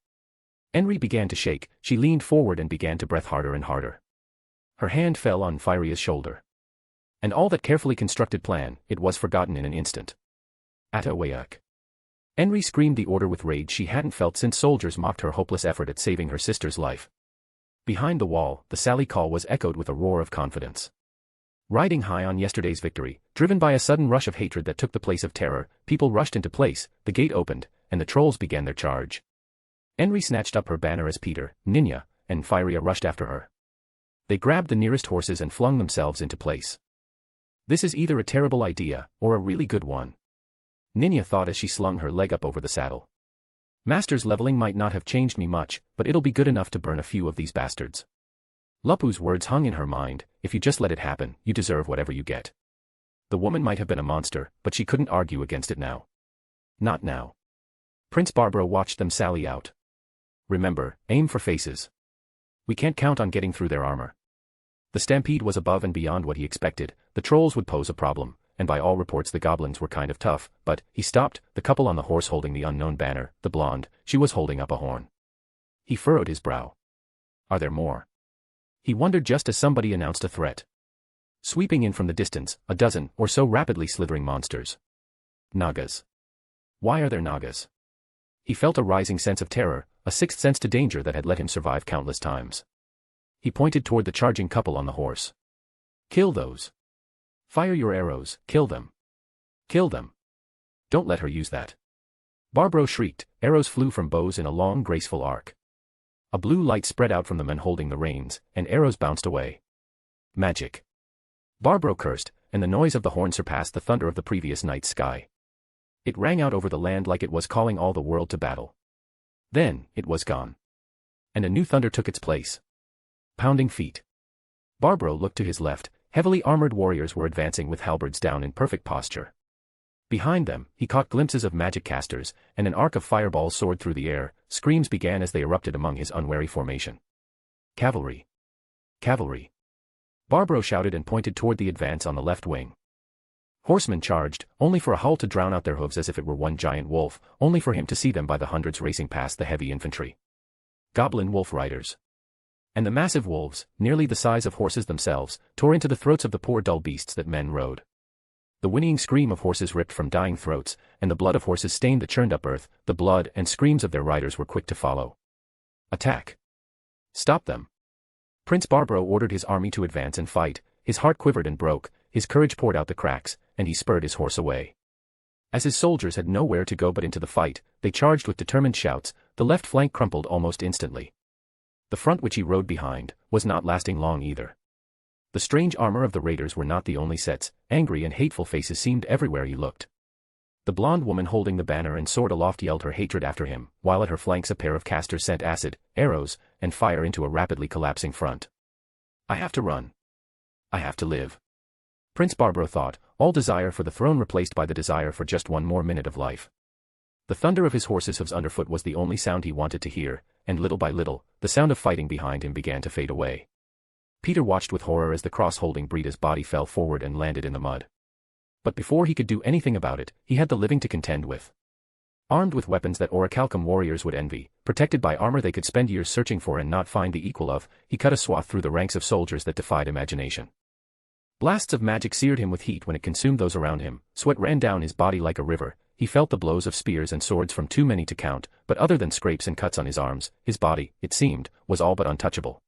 Enri began to shake, she leaned forward and began to breath harder and harder. Her hand fell on Infiltrating's shoulder. And all that carefully constructed plan, it was forgotten in an instant. Atawayak. Enri screamed the order with rage she hadn't felt since soldiers mocked her hopeless effort at saving her sister's life. Behind the wall, the sally call was echoed with a roar of confidence. Riding high on yesterday's victory, driven by a sudden rush of hatred that took the place of terror, people rushed into place, the gate opened, and the trolls began their charge. Enri snatched up her banner as Peter, Ninja, and Infiltrating rushed after her. They grabbed the nearest horses and flung themselves into place. This is either a terrible idea, or a really good one. Ninja thought as she slung her leg up over the saddle. Master's leveling might not have changed me much, but it'll be good enough to burn a few of these bastards. Lupus's words hung in her mind, if you just let it happen, you deserve whatever you get. The woman might have been a monster, but she couldn't argue against it now. Not now. Prince Barbro watched them sally out. Remember, aim for faces. We can't count on getting through their armor. The stampede was above and beyond what he expected. The trolls would pose a problem, and by all reports the goblins were kind of tough, but, he stopped, the couple on the horse holding the unknown banner, the blonde, she was holding up a horn. He furrowed his brow. Are there more? He wondered just as somebody announced a threat. Sweeping in from the distance, a dozen or so rapidly slithering monsters. Nagas. Why are there Nagas? He felt a rising sense of terror, a sixth sense to danger that had let him survive countless times. He pointed toward the charging couple on the horse. Kill those. Fire your arrows, kill them. Kill them. Don't let her use that. Barbro shrieked, arrows flew from bows in a long graceful arc. A blue light spread out from the men holding the reins, and arrows bounced away. Magic. Barbro cursed, and the noise of the horn surpassed the thunder of the previous night's sky. It rang out over the land like it was calling all the world to battle. Then, it was gone. And a new thunder took its place. Pounding feet. Barbro looked to his left, heavily armored warriors were advancing with halberds down in perfect posture. Behind them, he caught glimpses of magic casters, and an arc of fireballs soared through the air. Screams began as they erupted among his unwary formation. Cavalry. Cavalry. Barbro shouted and pointed toward the advance on the left wing. Horsemen charged, only for a hull to drown out their hooves as if it were one giant wolf, only for him to see them by the hundreds racing past the heavy infantry. Goblin wolf riders. And the massive wolves, nearly the size of horses themselves, tore into the throats of the poor dull beasts that men rode. The whinnying scream of horses ripped from dying throats, and the blood of horses stained the churned-up earth. The blood and screams of their riders were quick to follow. Attack. Stop them. Prince Barbro ordered his army to advance and fight. His heart quivered and broke, his courage poured out the cracks, and he spurred his horse away. As his soldiers had nowhere to go but into the fight, they charged with determined shouts. The left flank crumpled almost instantly. The front which he rode behind was not lasting long either. The strange armor of the raiders were not the only sets, angry and hateful faces seemed everywhere he looked. The blonde woman holding the banner and sword aloft yelled her hatred after him, while at her flanks a pair of casters sent acid, arrows, and fire into a rapidly collapsing front. I have to run. I have to live. Prince Barbro thought, all desire for the throne replaced by the desire for just one more minute of life. The thunder of his horse's hooves underfoot was the only sound he wanted to hear, and little by little, the sound of fighting behind him began to fade away. Peter watched with horror as the cross holding Breida's body fell forward and landed in the mud. But before he could do anything about it, he had the living to contend with. Armed with weapons that Orichalcum warriors would envy, protected by armor they could spend years searching for and not find the equal of, he cut a swath through the ranks of soldiers that defied imagination. Blasts of magic seared him with heat when it consumed those around him, sweat ran down his body like a river, he felt the blows of spears and swords from too many to count, but other than scrapes and cuts on his arms, his body, it seemed, was all but untouchable.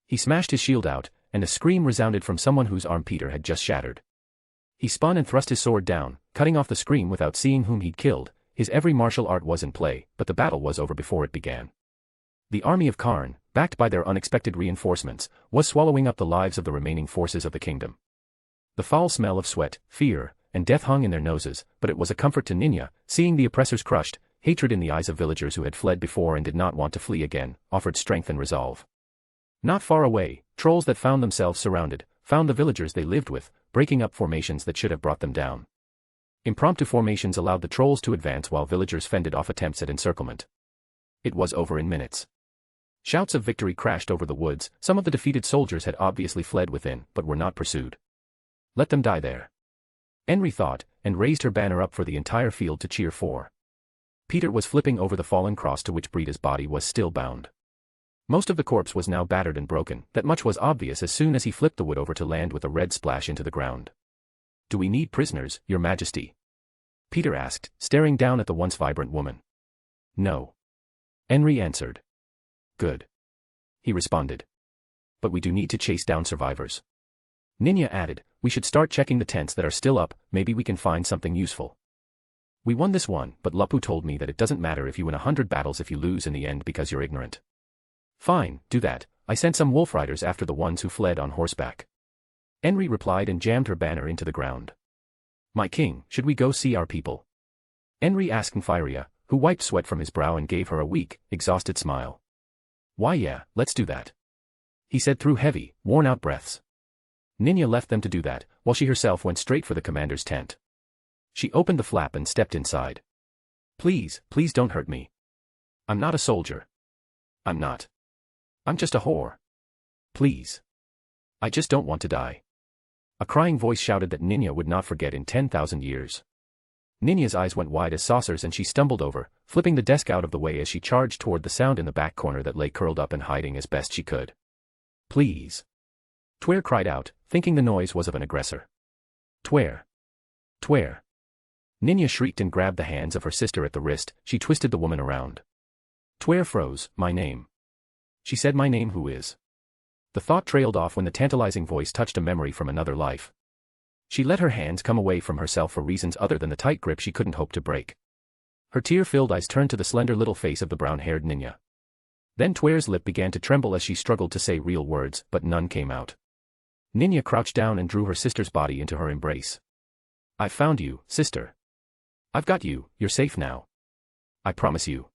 He smashed his shield out, and a scream resounded from someone whose arm Peter had just shattered. He spun and thrust his sword down, cutting off the scream without seeing whom he'd killed. His every martial art was in play, but the battle was over before it began. The army of Karn, backed by their unexpected reinforcements, was swallowing up the lives of the remaining forces of the kingdom. The foul smell of sweat, fear, and death hung in their noses, but it was a comfort to Ninya, seeing the oppressors crushed. Hatred in the eyes of villagers who had fled before and did not want to flee again, offered strength and resolve. Not far away, trolls that found themselves surrounded, found the villagers they lived with, breaking up formations that should have brought them down. Impromptu formations allowed the trolls to advance while villagers fended off attempts at encirclement. It was over in minutes. Shouts of victory crashed over the woods. Some of the defeated soldiers had obviously fled within, but were not pursued. Let them die there. Enri thought, and raised her banner up for the entire field to cheer for. Peter was flipping over the fallen cross to which Breida's body was still bound. Most of the corpse was now battered and broken, that much was obvious as soon as he flipped the wood over to land with a red splash into the ground. Do we need prisoners, your majesty? Peter asked, staring down at the once vibrant woman. No. Enri answered. Good. He responded. But we do need to chase down survivors. Ninya added, we should start checking the tents that are still up, maybe we can find something useful. We won this one, but Lupus told me that it doesn't matter if you win 100 battles if you lose in the end because you're ignorant. Fine, do that. I sent some wolf riders after the ones who fled on horseback. Enri replied and jammed her banner into the ground. My king, should we go see our people? Enri asked Nfiria, who wiped sweat from his brow and gave her a weak, exhausted smile. Why yeah, let's do that. He said through heavy, worn-out breaths. Ninya left them to do that, while she herself went straight for the commander's tent. She opened the flap and stepped inside. Please, please don't hurt me. I'm not a soldier. I'm not. I'm just a whore. Please. I just don't want to die. A crying voice shouted that Ninya would not forget in 10,000 years. Ninya's eyes went wide as saucers and she stumbled over, flipping the desk out of the way as she charged toward the sound in the back corner that lay curled up and hiding as best she could. Please. Twere cried out, thinking the noise was of an aggressor. Twere. Twere. Ninya shrieked and grabbed the hands of her sister at the wrist. She twisted the woman around. Twere froze. My name. She said, my name who is? The thought trailed off when the tantalizing voice touched a memory from another life. She let her hands come away from herself for reasons other than the tight grip she couldn't hope to break. Her tear-filled eyes turned to the slender little face of the brown-haired Ninya. Then Twere's lip began to tremble as she struggled to say real words, but none came out. Ninya crouched down and drew her sister's body into her embrace. I've found you, sister. I've got you, you're safe now. I promise you.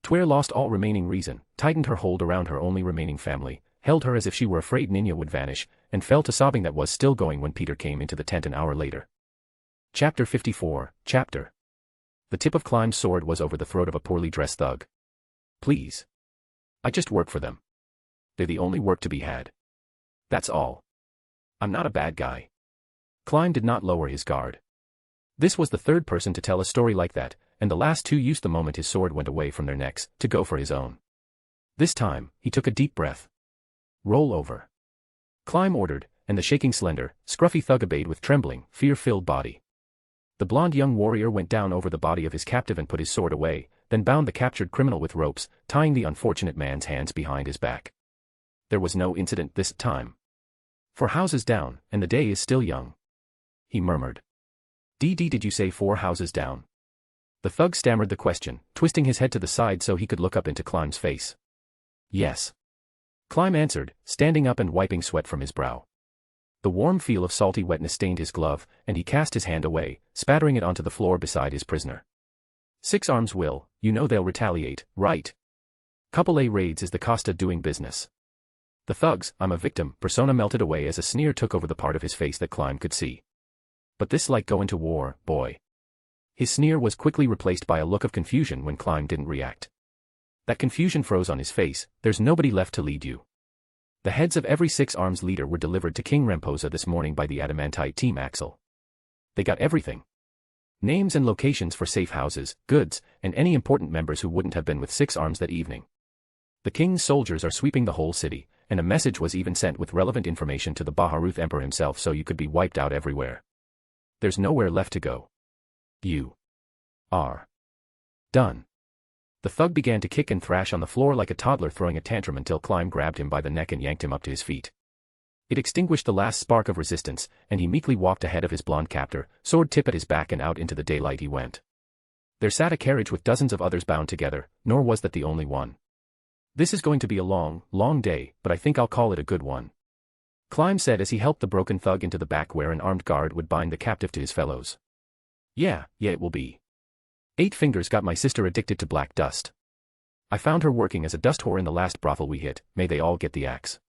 Twere lost all remaining reason, tightened her hold around her only remaining family, held her as if she were afraid Ninya would vanish, and fell to sobbing that was still going when Peter came into the tent an hour later. Chapter 54, Chapter. The tip of Climb's sword was over the throat of a poorly dressed thug. Please. I just work for them. They're the only work to be had. That's all. I'm not a bad guy. Climb did not lower his guard. This was the third person to tell a story like that, and the last two used the moment his sword went away from their necks, to go for his own. This time, he took a deep breath. Roll over. Climb ordered, and the shaking slender, scruffy thug obeyed with trembling, fear-filled body. The blond young warrior went down over the body of his captive and put his sword away, then bound the captured criminal with ropes, tying the unfortunate man's hands behind his back. There was no incident this time. 4 houses down, and the day is still young. He murmured. Did you say 4 houses down? The thug stammered the question, twisting his head to the side so he could look up into Climb's face. Yes. Climb answered, standing up and wiping sweat from his brow. The warm feel of salty wetness stained his glove, and he cast his hand away, spattering it onto the floor beside his prisoner. 6 arms will, you know they'll retaliate, right? Couple A raids is the cost of doing business. The thug's, I'm a victim, persona melted away as a sneer took over the part of his face that Climb could see. But this like going to war, boy. His sneer was quickly replaced by a look of confusion when Climb didn't react. That confusion froze on his face. There's nobody left to lead you. The heads of every 6 arms leader were delivered to King Ramposa this morning by the Adamantite team Axel. They got everything. Names and locations for safe houses, goods, and any important members who wouldn't have been with 6 arms that evening. The king's soldiers are sweeping the whole city, and a message was even sent with relevant information to the Baharuth Emperor himself so you could be wiped out everywhere. There's nowhere left to go. You are done. The thug began to kick and thrash on the floor like a toddler throwing a tantrum until Climb grabbed him by the neck and yanked him up to his feet. It extinguished the last spark of resistance, and he meekly walked ahead of his blonde captor, sword tip at his back, and out into the daylight he went. There sat a carriage with dozens of others bound together, nor was that the only one. This is going to be a long, long day, but I think I'll call it a good one. Climb said as he helped the broken thug into the back where an armed guard would bind the captive to his fellows. Yeah, it will be. 8 Fingers got my sister addicted to black dust. I found her working as a dust whore in the last brothel we hit, may they all get the axe.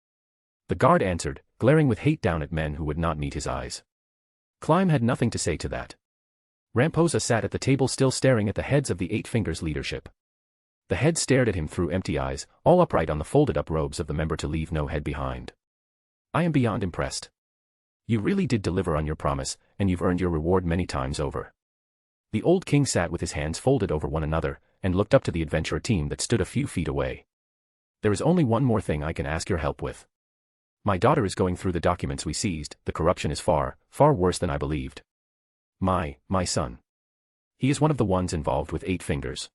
The guard answered, glaring with hate down at men who would not meet his eyes. Climb had nothing to say to that. Ramposa sat at the table still staring at the heads of the 8 Fingers leadership. The head stared at him through empty eyes, all upright on the folded-up robes of the member to leave no head behind. I am beyond impressed. You really did deliver on your promise, and you've earned your reward many times over. The old king sat with his hands folded over one another, and looked up to the adventurer team that stood a few feet away. There is only one more thing I can ask your help with. My daughter is going through the documents we seized. The corruption is far, far worse than I believed. My son. He is one of the ones involved with 8 Fingers.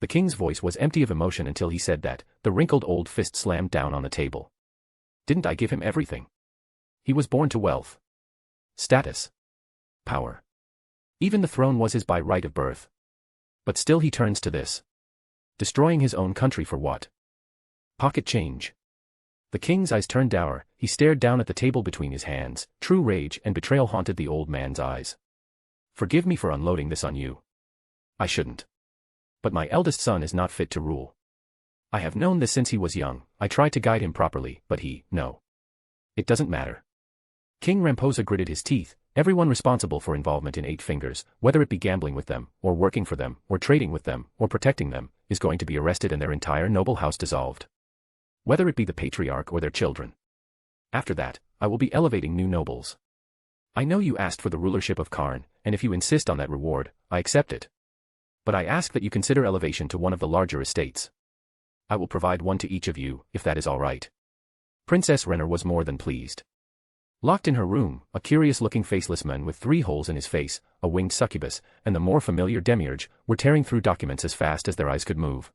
The king's voice was empty of emotion until he said that. The wrinkled old fist slammed down on the table. Didn't I give him everything? He was born to wealth, status, power. Even the throne was his by right of birth. But still he turns to this. Destroying his own country for what? Pocket change. The king's eyes turned dour. He stared down at the table between his hands. True rage and betrayal haunted the old man's eyes. Forgive me for unloading this on you. I shouldn't. But my eldest son is not fit to rule. I have known this since he was young. I tried to guide him properly, but no. It doesn't matter. King Ramposa gritted his teeth. Everyone responsible for involvement in 8 Fingers, whether it be gambling with them, or working for them, or trading with them, or protecting them, is going to be arrested and their entire noble house dissolved. Whether it be the patriarch or their children. After that, I will be elevating new nobles. I know you asked for the rulership of Karn, and if you insist on that reward, I accept it. But I ask that you consider elevation to one of the larger estates. I will provide one to each of you, if that is all right. Princess Renner was more than pleased. Locked in her room, a curious-looking faceless man with 3 holes in his face, a winged succubus, and the more familiar demiurge, were tearing through documents as fast as their eyes could move.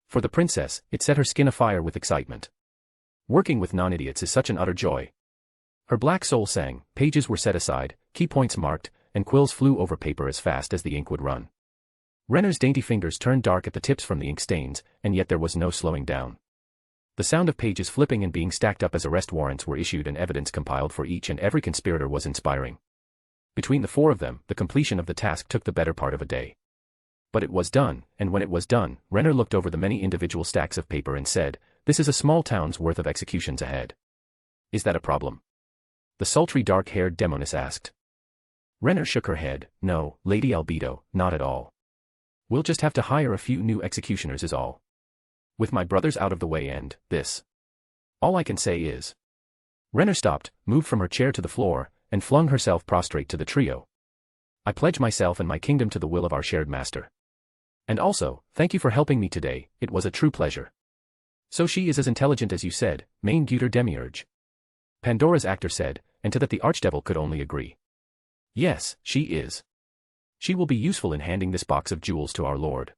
For the princess, it set her skin afire with excitement. Working with non-idiots is such an utter joy. Her black soul sang, pages were set aside, key points marked, and quills flew over paper as fast as the ink would run. Renner's dainty fingers turned dark at the tips from the ink stains, and yet there was no slowing down. The sound of pages flipping and being stacked up as arrest warrants were issued and evidence compiled for each and every conspirator was inspiring. Between the 4 of them, the completion of the task took the better part of a day. But it was done, and when it was done, Renner looked over the many individual stacks of paper and said, "This is a small town's worth of executions ahead." "Is that a problem?" the sultry dark-haired demoness asked. Renner shook her head. "No, Lady Albedo, not at all. We'll just have to hire a few new executioners is all. With my brothers out of the way and this. All I can say is." Renner stopped, moved from her chair to the floor, and flung herself prostrate to the trio. "I pledge myself and my kingdom to the will of our shared master. And also, thank you for helping me today, it was a true pleasure." "So she is as intelligent as you said, main Guter Demiurge?" Pandora's actor said, and to that the archdevil could only agree. "Yes, she is. She will be useful in handing this box of jewels to our lord."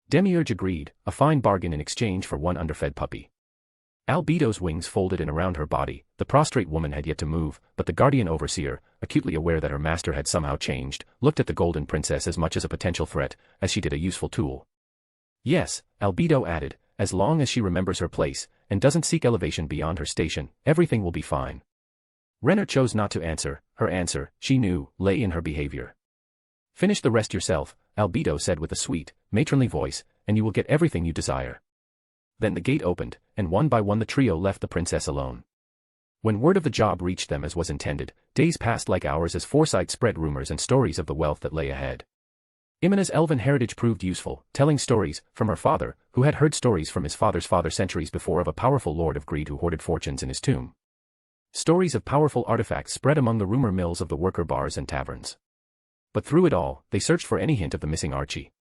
Demiurge agreed, a fine bargain in exchange for one underfed puppy. Albedo's wings folded in around her body, the prostrate woman had yet to move, but the guardian overseer, acutely aware that her master had somehow changed, looked at the golden princess as much as a potential threat, as she did a useful tool. "Yes," Albedo added, "as long as she remembers her place, and doesn't seek elevation beyond her station, everything will be fine." Renner chose not to answer, her answer, she knew, lay in her behavior. "Finish the rest yourself," Albedo said with a sweet, matronly voice, "and you will get everything you desire." Then the gate opened, and one by one the trio left the princess alone. When word of the job reached them as was intended, days passed like hours as Foresight spread rumors and stories of the wealth that lay ahead. Imina's elven heritage proved useful, telling stories, from her father, who had heard stories from his father's father centuries before of a powerful lord of greed who hoarded fortunes in his tomb. Stories of powerful artifacts spread among the rumor mills of the worker bars and taverns. But through it all, they searched for any hint of the missing Archie.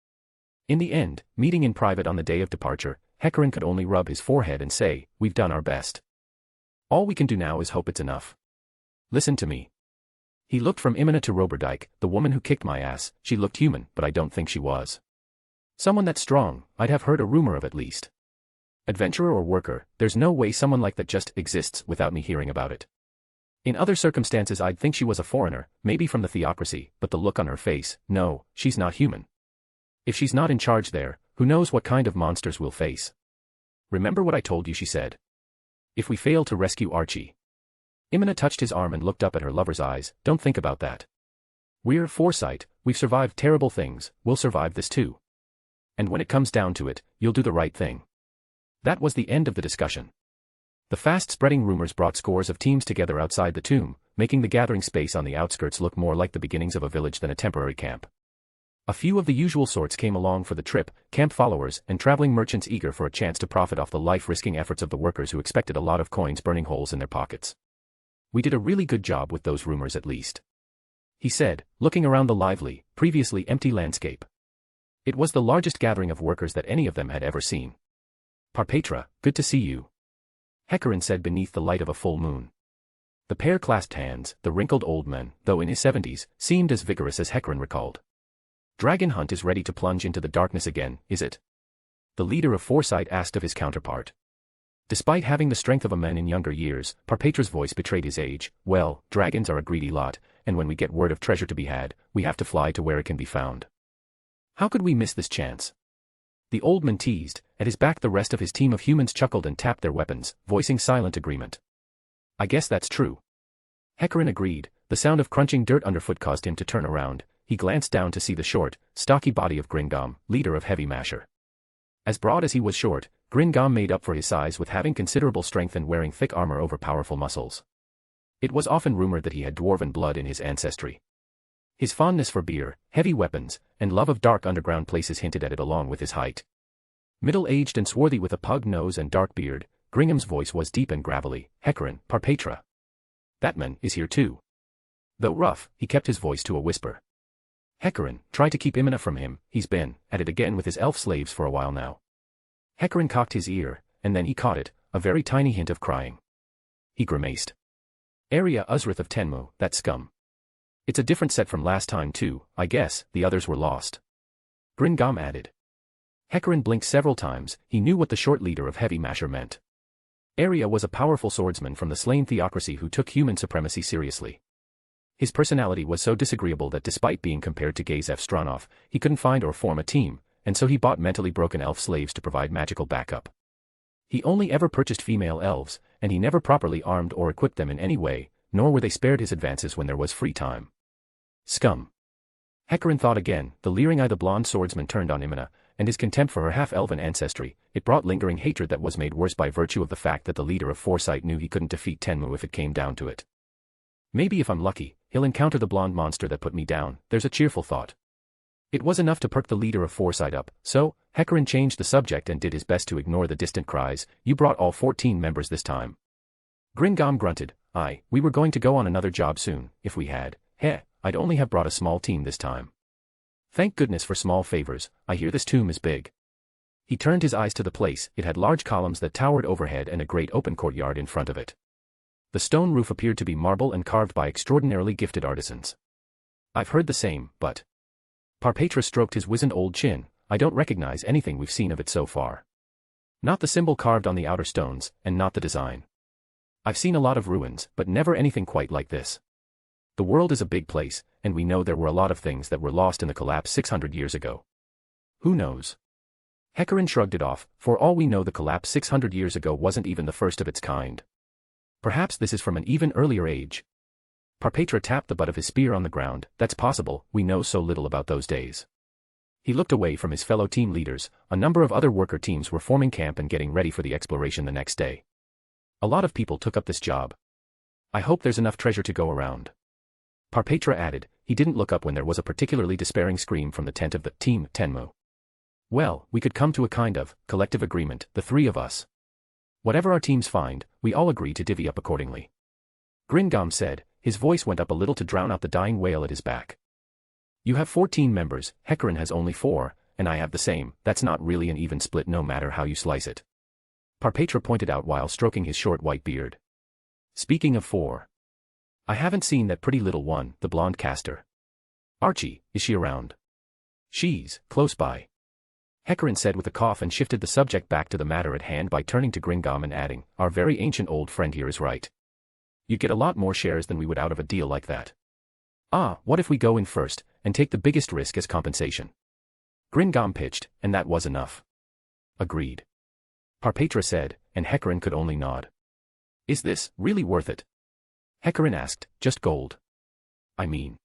In the end, meeting in private on the day of departure, Gagarin could only rub his forehead and say, "We've done our best. All we can do now is hope it's enough. Listen to me." He looked from Imina to Roberdijk, "The woman who kicked my ass, she looked human, but I don't think she was someone that strong, I'd have heard a rumor of at least. Adventurer or worker, there's no way someone like that just exists without me hearing about it. In other circumstances I'd think she was a foreigner, maybe from the theocracy, but the look on her face, no, she's not human. If she's not in charge there, who knows what kind of monsters we'll face. Remember what I told you," she said. "If we fail to rescue Archie." Imina touched his arm and looked up at her lover's eyes. "Don't think about that. We're Foresight, we've survived terrible things, we'll survive this too. And when it comes down to it, you'll do the right thing." That was the end of the discussion. The fast-spreading rumors brought scores of teams together outside the tomb, making the gathering space on the outskirts look more like the beginnings of a village than a temporary camp. A few of the usual sorts came along for the trip, camp followers and traveling merchants eager for a chance to profit off the life-risking efforts of the workers who expected a lot of coins burning holes in their pockets. "We did a really good job with those rumors at least," he said, looking around the lively, previously empty landscape. It was the largest gathering of workers that any of them had ever seen. "Parpetra, good to see you," Gagarin said beneath the light of a full moon. The pair clasped hands. The wrinkled old man, though in his 70s, seemed as vigorous as Gagarin recalled. "Dragon Hunt is ready to plunge into the darkness again, is it?" the leader of Foresight asked of his counterpart. Despite having the strength of a man in younger years, Parpetra's voice betrayed his age. "Well, dragons are a greedy lot, and when we get word of treasure to be had, we have to fly to where it can be found. How could we miss this chance?" The old man teased. At his back the rest of his team of humans chuckled and tapped their weapons, voicing silent agreement. "I guess that's true." Gagarin agreed. The sound of crunching dirt underfoot caused him to turn around. He glanced down to see the short, stocky body of Gringam, leader of Heavy Masher. As broad as he was short, Gringam made up for his size with having considerable strength and wearing thick armor over powerful muscles. It was often rumored that he had dwarven blood in his ancestry. His fondness for beer, heavy weapons, and love of dark underground places hinted at it along with his height. Middle-aged and swarthy with a pug nose and dark beard, Gringham's voice was deep and gravelly. "Gagarin, Parpetra. That man is here too." Though rough, he kept his voice to a whisper. Gagarin, try to keep Imina from him, he's been at it again with his elf slaves for a while now. Gagarin cocked his ear, and then he caught it, a very tiny hint of crying. He grimaced. Arya Uzrith of Tenmu, that scum. It's a different set from last time too, I guess, the others were lost. Gringam added. Gagarin blinked several times, he knew what the short leader of Heavy Masher meant. Arya was a powerful swordsman from the slain theocracy who took human supremacy seriously. His personality was so disagreeable that despite being compared to Gazef Stronov, he couldn't find or form a team, and so he bought mentally broken elf slaves to provide magical backup. He only ever purchased female elves, and he never properly armed or equipped them in any way, nor were they spared his advances when there was free time. Scum. Gagarin thought again, the leering eye the blonde swordsman turned on Imina, and his contempt for her half-elven ancestry, it brought lingering hatred that was made worse by virtue of the fact that the leader of Foresight knew he couldn't defeat Tenmu if it came down to it. Maybe if I'm lucky, he'll encounter the blonde monster that put me down, there's a cheerful thought. It was enough to perk the leader of Foresight up, so, Gagarin changed the subject and did his best to ignore the distant cries, you brought all 14 members this time. Gringam grunted, aye, we were going to go on another job soon, if we had, I'd only have brought a small team this time. Thank goodness for small favors, I hear this tomb is big. He turned his eyes to the place, it had large columns that towered overhead and a great open courtyard in front of it. The stone roof appeared to be marble and carved by extraordinarily gifted artisans. I've heard the same, but... Parpetra stroked his wizened old chin, I don't recognize anything we've seen of it so far. Not the symbol carved on the outer stones, and not the design. I've seen a lot of ruins, but never anything quite like this. The world is a big place, and we know there were a lot of things that were lost in the collapse 600 years ago. Who knows? Gagarin shrugged it off, for all we know the collapse 600 years ago wasn't even the first of its kind. Perhaps this is from an even earlier age. Parpetra tapped the butt of his spear on the ground, that's possible, we know so little about those days. He looked away from his fellow team leaders, a number of other worker teams were forming camp and getting ready for the exploration the next day. A lot of people took up this job. I hope there's enough treasure to go around. Parpetra added, he didn't look up when there was a particularly despairing scream from the tent of the Team Tenmu. Well, we could come to a kind of collective agreement, the three of us. Whatever our teams find, we all agree to divvy up accordingly. Gringam said, his voice went up a little to drown out the dying wail at his back. You have 14 members, Gagarin has only 4, and I have the same, that's not really an even split no matter how you slice it. Parpetra pointed out while stroking his short white beard. Speaking of 4. I haven't seen that pretty little one, the blonde caster. Archie, is she around? She's close by. Gagarin said with a cough and shifted the subject back to the matter at hand by turning to Gringam and adding, our very ancient old friend here is right. You'd get a lot more shares than we would out of a deal like that. What if we go in first, and take the biggest risk as compensation? Gringam pitched, and that was enough. Agreed. Parpetra said, and Gagarin could only nod. Is this really worth it? Gagarin asked, just gold. I mean.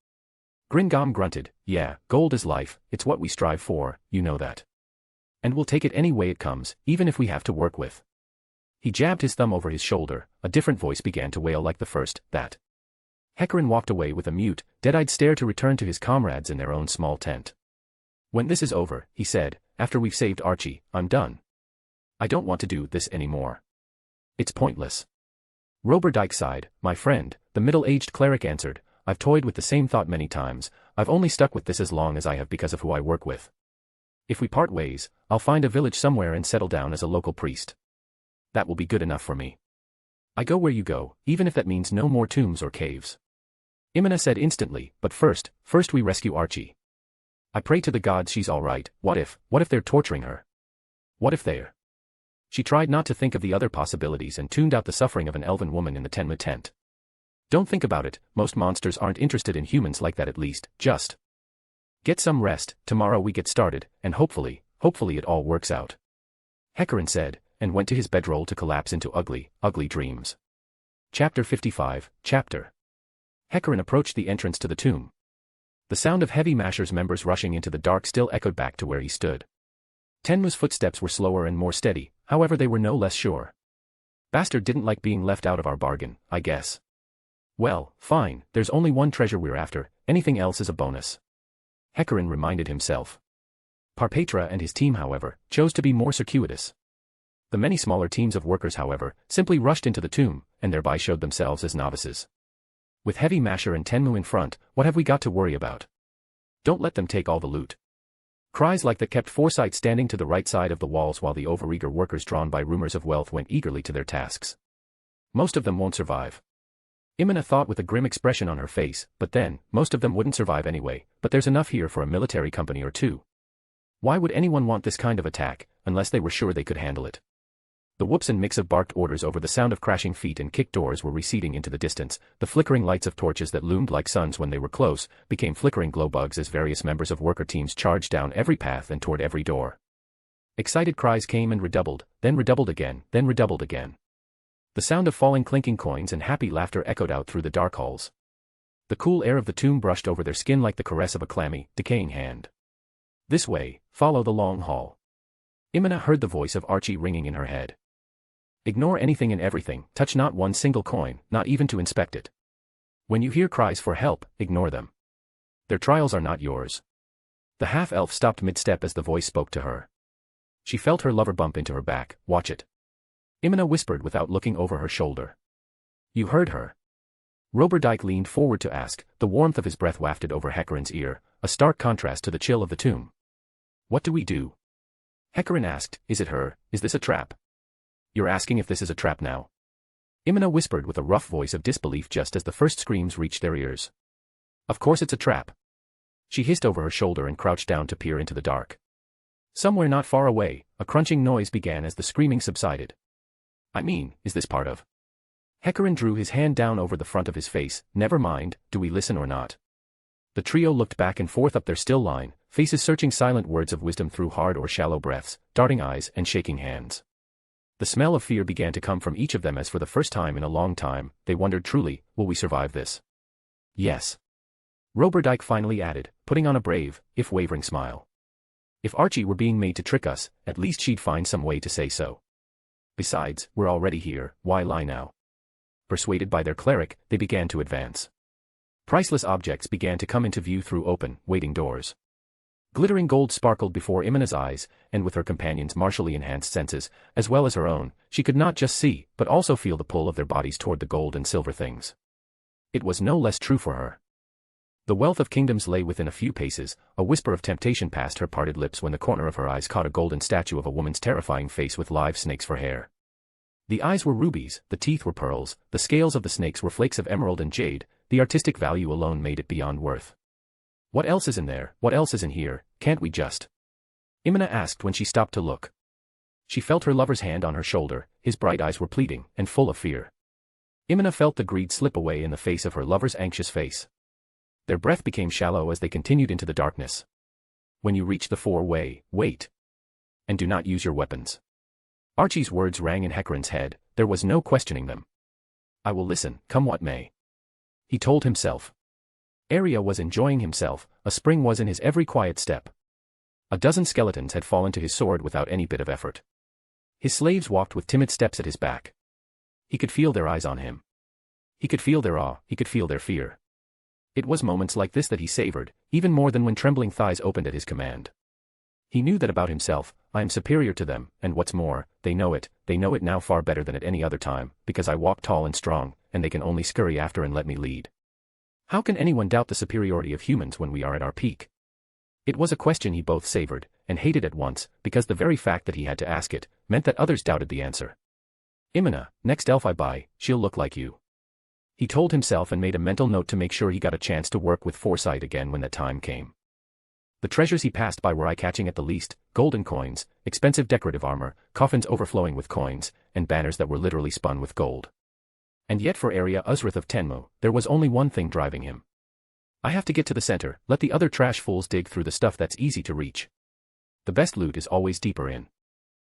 Gringam grunted, yeah, gold is life, it's what we strive for, you know that. And we'll take it any way it comes, even if we have to work with. He jabbed his thumb over his shoulder, a different voice began to wail like the first, that. Gagarin walked away with a mute, dead-eyed stare to return to his comrades in their own small tent. When this is over, he said, after we've saved Archie, I'm done. I don't want to do this anymore. It's pointless. Roberdyke sighed, my friend, the middle-aged cleric answered, I've toyed with the same thought many times, I've only stuck with this as long as I have because of who I work with. If we part ways, I'll find a village somewhere and settle down as a local priest. That will be good enough for me. I go where you go, even if that means no more tombs or caves. Imina said instantly, but first we rescue Archie. I pray to the gods she's all right, what if they're torturing her? What if they're... She tried not to think of the other possibilities and tuned out the suffering of an elven woman in the Tenmu tent. Don't think about it, most monsters aren't interested in humans like that at least, just get some rest, tomorrow we get started, and hopefully it all works out. Gagarin said, and went to his bedroll to collapse into ugly dreams. Chapter 55, Gagarin approached the entrance to the tomb. The sound of Heavy Masher's members rushing into the dark still echoed back to where he stood. Tenmu's footsteps were slower and more steady, however they were no less sure. Bastard didn't like being left out of our bargain, I guess. Well, fine, there's only one treasure we're after, anything else is a bonus. Gagarin reminded himself. Parpetra and his team, however, chose to be more circuitous. The many smaller teams of workers, however, simply rushed into the tomb, and thereby showed themselves as novices. With Heavy Masher and Tenmu in front, what have we got to worry about? Don't let them take all the loot. Cries like that kept Foresight standing to the right side of the walls while the overeager workers drawn by rumors of wealth went eagerly to their tasks. Most of them won't survive. Imina thought with a grim expression on her face, but then, most of them wouldn't survive anyway, but there's enough here for a military company or two. Why would anyone want this kind of attack, unless they were sure they could handle it? The whoops and mix of barked orders over the sound of crashing feet and kicked doors were receding into the distance. The flickering lights of torches that loomed like suns when they were close became flickering glow bugs as various members of worker teams charged down every path and toward every door. Excited cries came and redoubled, then redoubled again, then redoubled again. The sound of falling clinking coins and happy laughter echoed out through the dark halls. The cool air of the tomb brushed over their skin like the caress of a clammy, decaying hand. This way, follow the long hall. Imina heard the voice of Archie ringing in her head. Ignore anything and everything, touch not one single coin, not even to inspect it. When you hear cries for help, ignore them. Their trials are not yours. The half-elf stopped mid-step as the voice spoke to her. She felt her lover bump into her back. Watch it. Imina whispered without looking over her shoulder. You heard her. Roberdyke leaned forward to ask, the warmth of his breath wafted over Hecarin's ear, a stark contrast to the chill of the tomb. What do we do? Hecarin asked, is it her, is this a trap? You're asking if this is a trap now? Imina whispered with a rough voice of disbelief just as the first screams reached their ears. Of course it's a trap. She hissed over her shoulder and crouched down to peer into the dark. Somewhere not far away, a crunching noise began as the screaming subsided. I mean, is this part of? Hecarin drew his hand down over the front of his face. Never mind, do we listen or not? The trio looked back and forth up their still line, faces searching silent words of wisdom through hard or shallow breaths, darting eyes and shaking hands. The smell of fear began to come from each of them as for the first time in a long time, they wondered truly, will we survive this? Yes. Roberdyke finally added, putting on a brave, if wavering smile. If Archie were being made to trick us, at least she'd find some way to say so. Besides, we're already here, why lie now? Persuaded by their cleric, they began to advance. Priceless objects began to come into view through open, waiting doors. Glittering gold sparkled before Imina's eyes, and with her companions' martially enhanced senses, as well as her own, she could not just see, but also feel the pull of their bodies toward the gold and silver things. It was no less true for her. The wealth of kingdoms lay within a few paces, a whisper of temptation passed her parted lips when the corner of her eyes caught a golden statue of a woman's terrifying face with live snakes for hair. The eyes were rubies, the teeth were pearls, the scales of the snakes were flakes of emerald and jade, the artistic value alone made it beyond worth. What else is in there, what else is in here, can't we just? Imina asked when she stopped to look. She felt her lover's hand on her shoulder, his bright eyes were pleading, and full of fear. Imina felt the greed slip away in the face of her lover's anxious face. Their breath became shallow as they continued into the darkness. When you reach the four-way, wait. And do not use your weapons. Archie's words rang in Hecarin's head, there was no questioning them. I will listen, come what may. He told himself. Area was enjoying himself, a spring was in his every quiet step. A dozen skeletons had fallen to his sword without any bit of effort. His slaves walked with timid steps at his back. He could feel their eyes on him. He could feel their awe, he could feel their fear. It was moments like this that he savored, even more than when trembling thighs opened at his command. He knew that about himself, I am superior to them, and what's more, they know it now far better than at any other time, because I walk tall and strong, and they can only scurry after and let me lead. How can anyone doubt the superiority of humans when we are at our peak? It was a question he both savored, and hated at once, because the very fact that he had to ask it, meant that others doubted the answer. Imina, next elf I buy, she'll look like you. He told himself and made a mental note to make sure he got a chance to work with Foresight again when that time came. The treasures he passed by were eye-catching at the least, golden coins, expensive decorative armor, coffins overflowing with coins, and banners that were literally spun with gold. And yet for Area Uzrith of Tenmu, there was only one thing driving him. I have to get to the center, let the other trash fools dig through the stuff that's easy to reach. The best loot is always deeper in.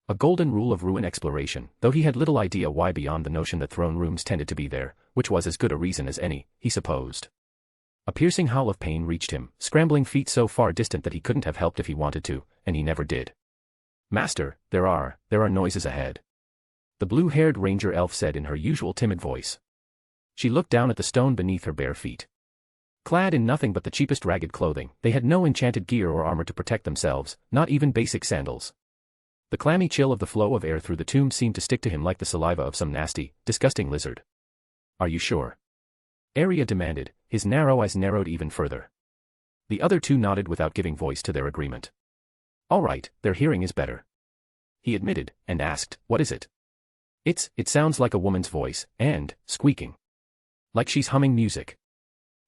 A golden rule of ruin exploration, though he had little idea why beyond the notion that throne rooms tended to be there, which was as good a reason as any, he supposed. A piercing howl of pain reached him, scrambling feet so far distant that he couldn't have helped if he wanted to, and he never did. Master, there are noises ahead. The blue-haired ranger elf said in her usual timid voice. She looked down at the stone beneath her bare feet. Clad in nothing but the cheapest ragged clothing, they had no enchanted gear or armor to protect themselves, not even basic sandals. The clammy chill of the flow of air through the tomb seemed to stick to him like the saliva of some nasty, disgusting lizard. Are you sure? Arya demanded, his narrow eyes narrowed even further. The other two nodded without giving voice to their agreement. All right, their hearing is better, he admitted, and asked, what is it? It sounds like a woman's voice, and, squeaking. Like she's humming music.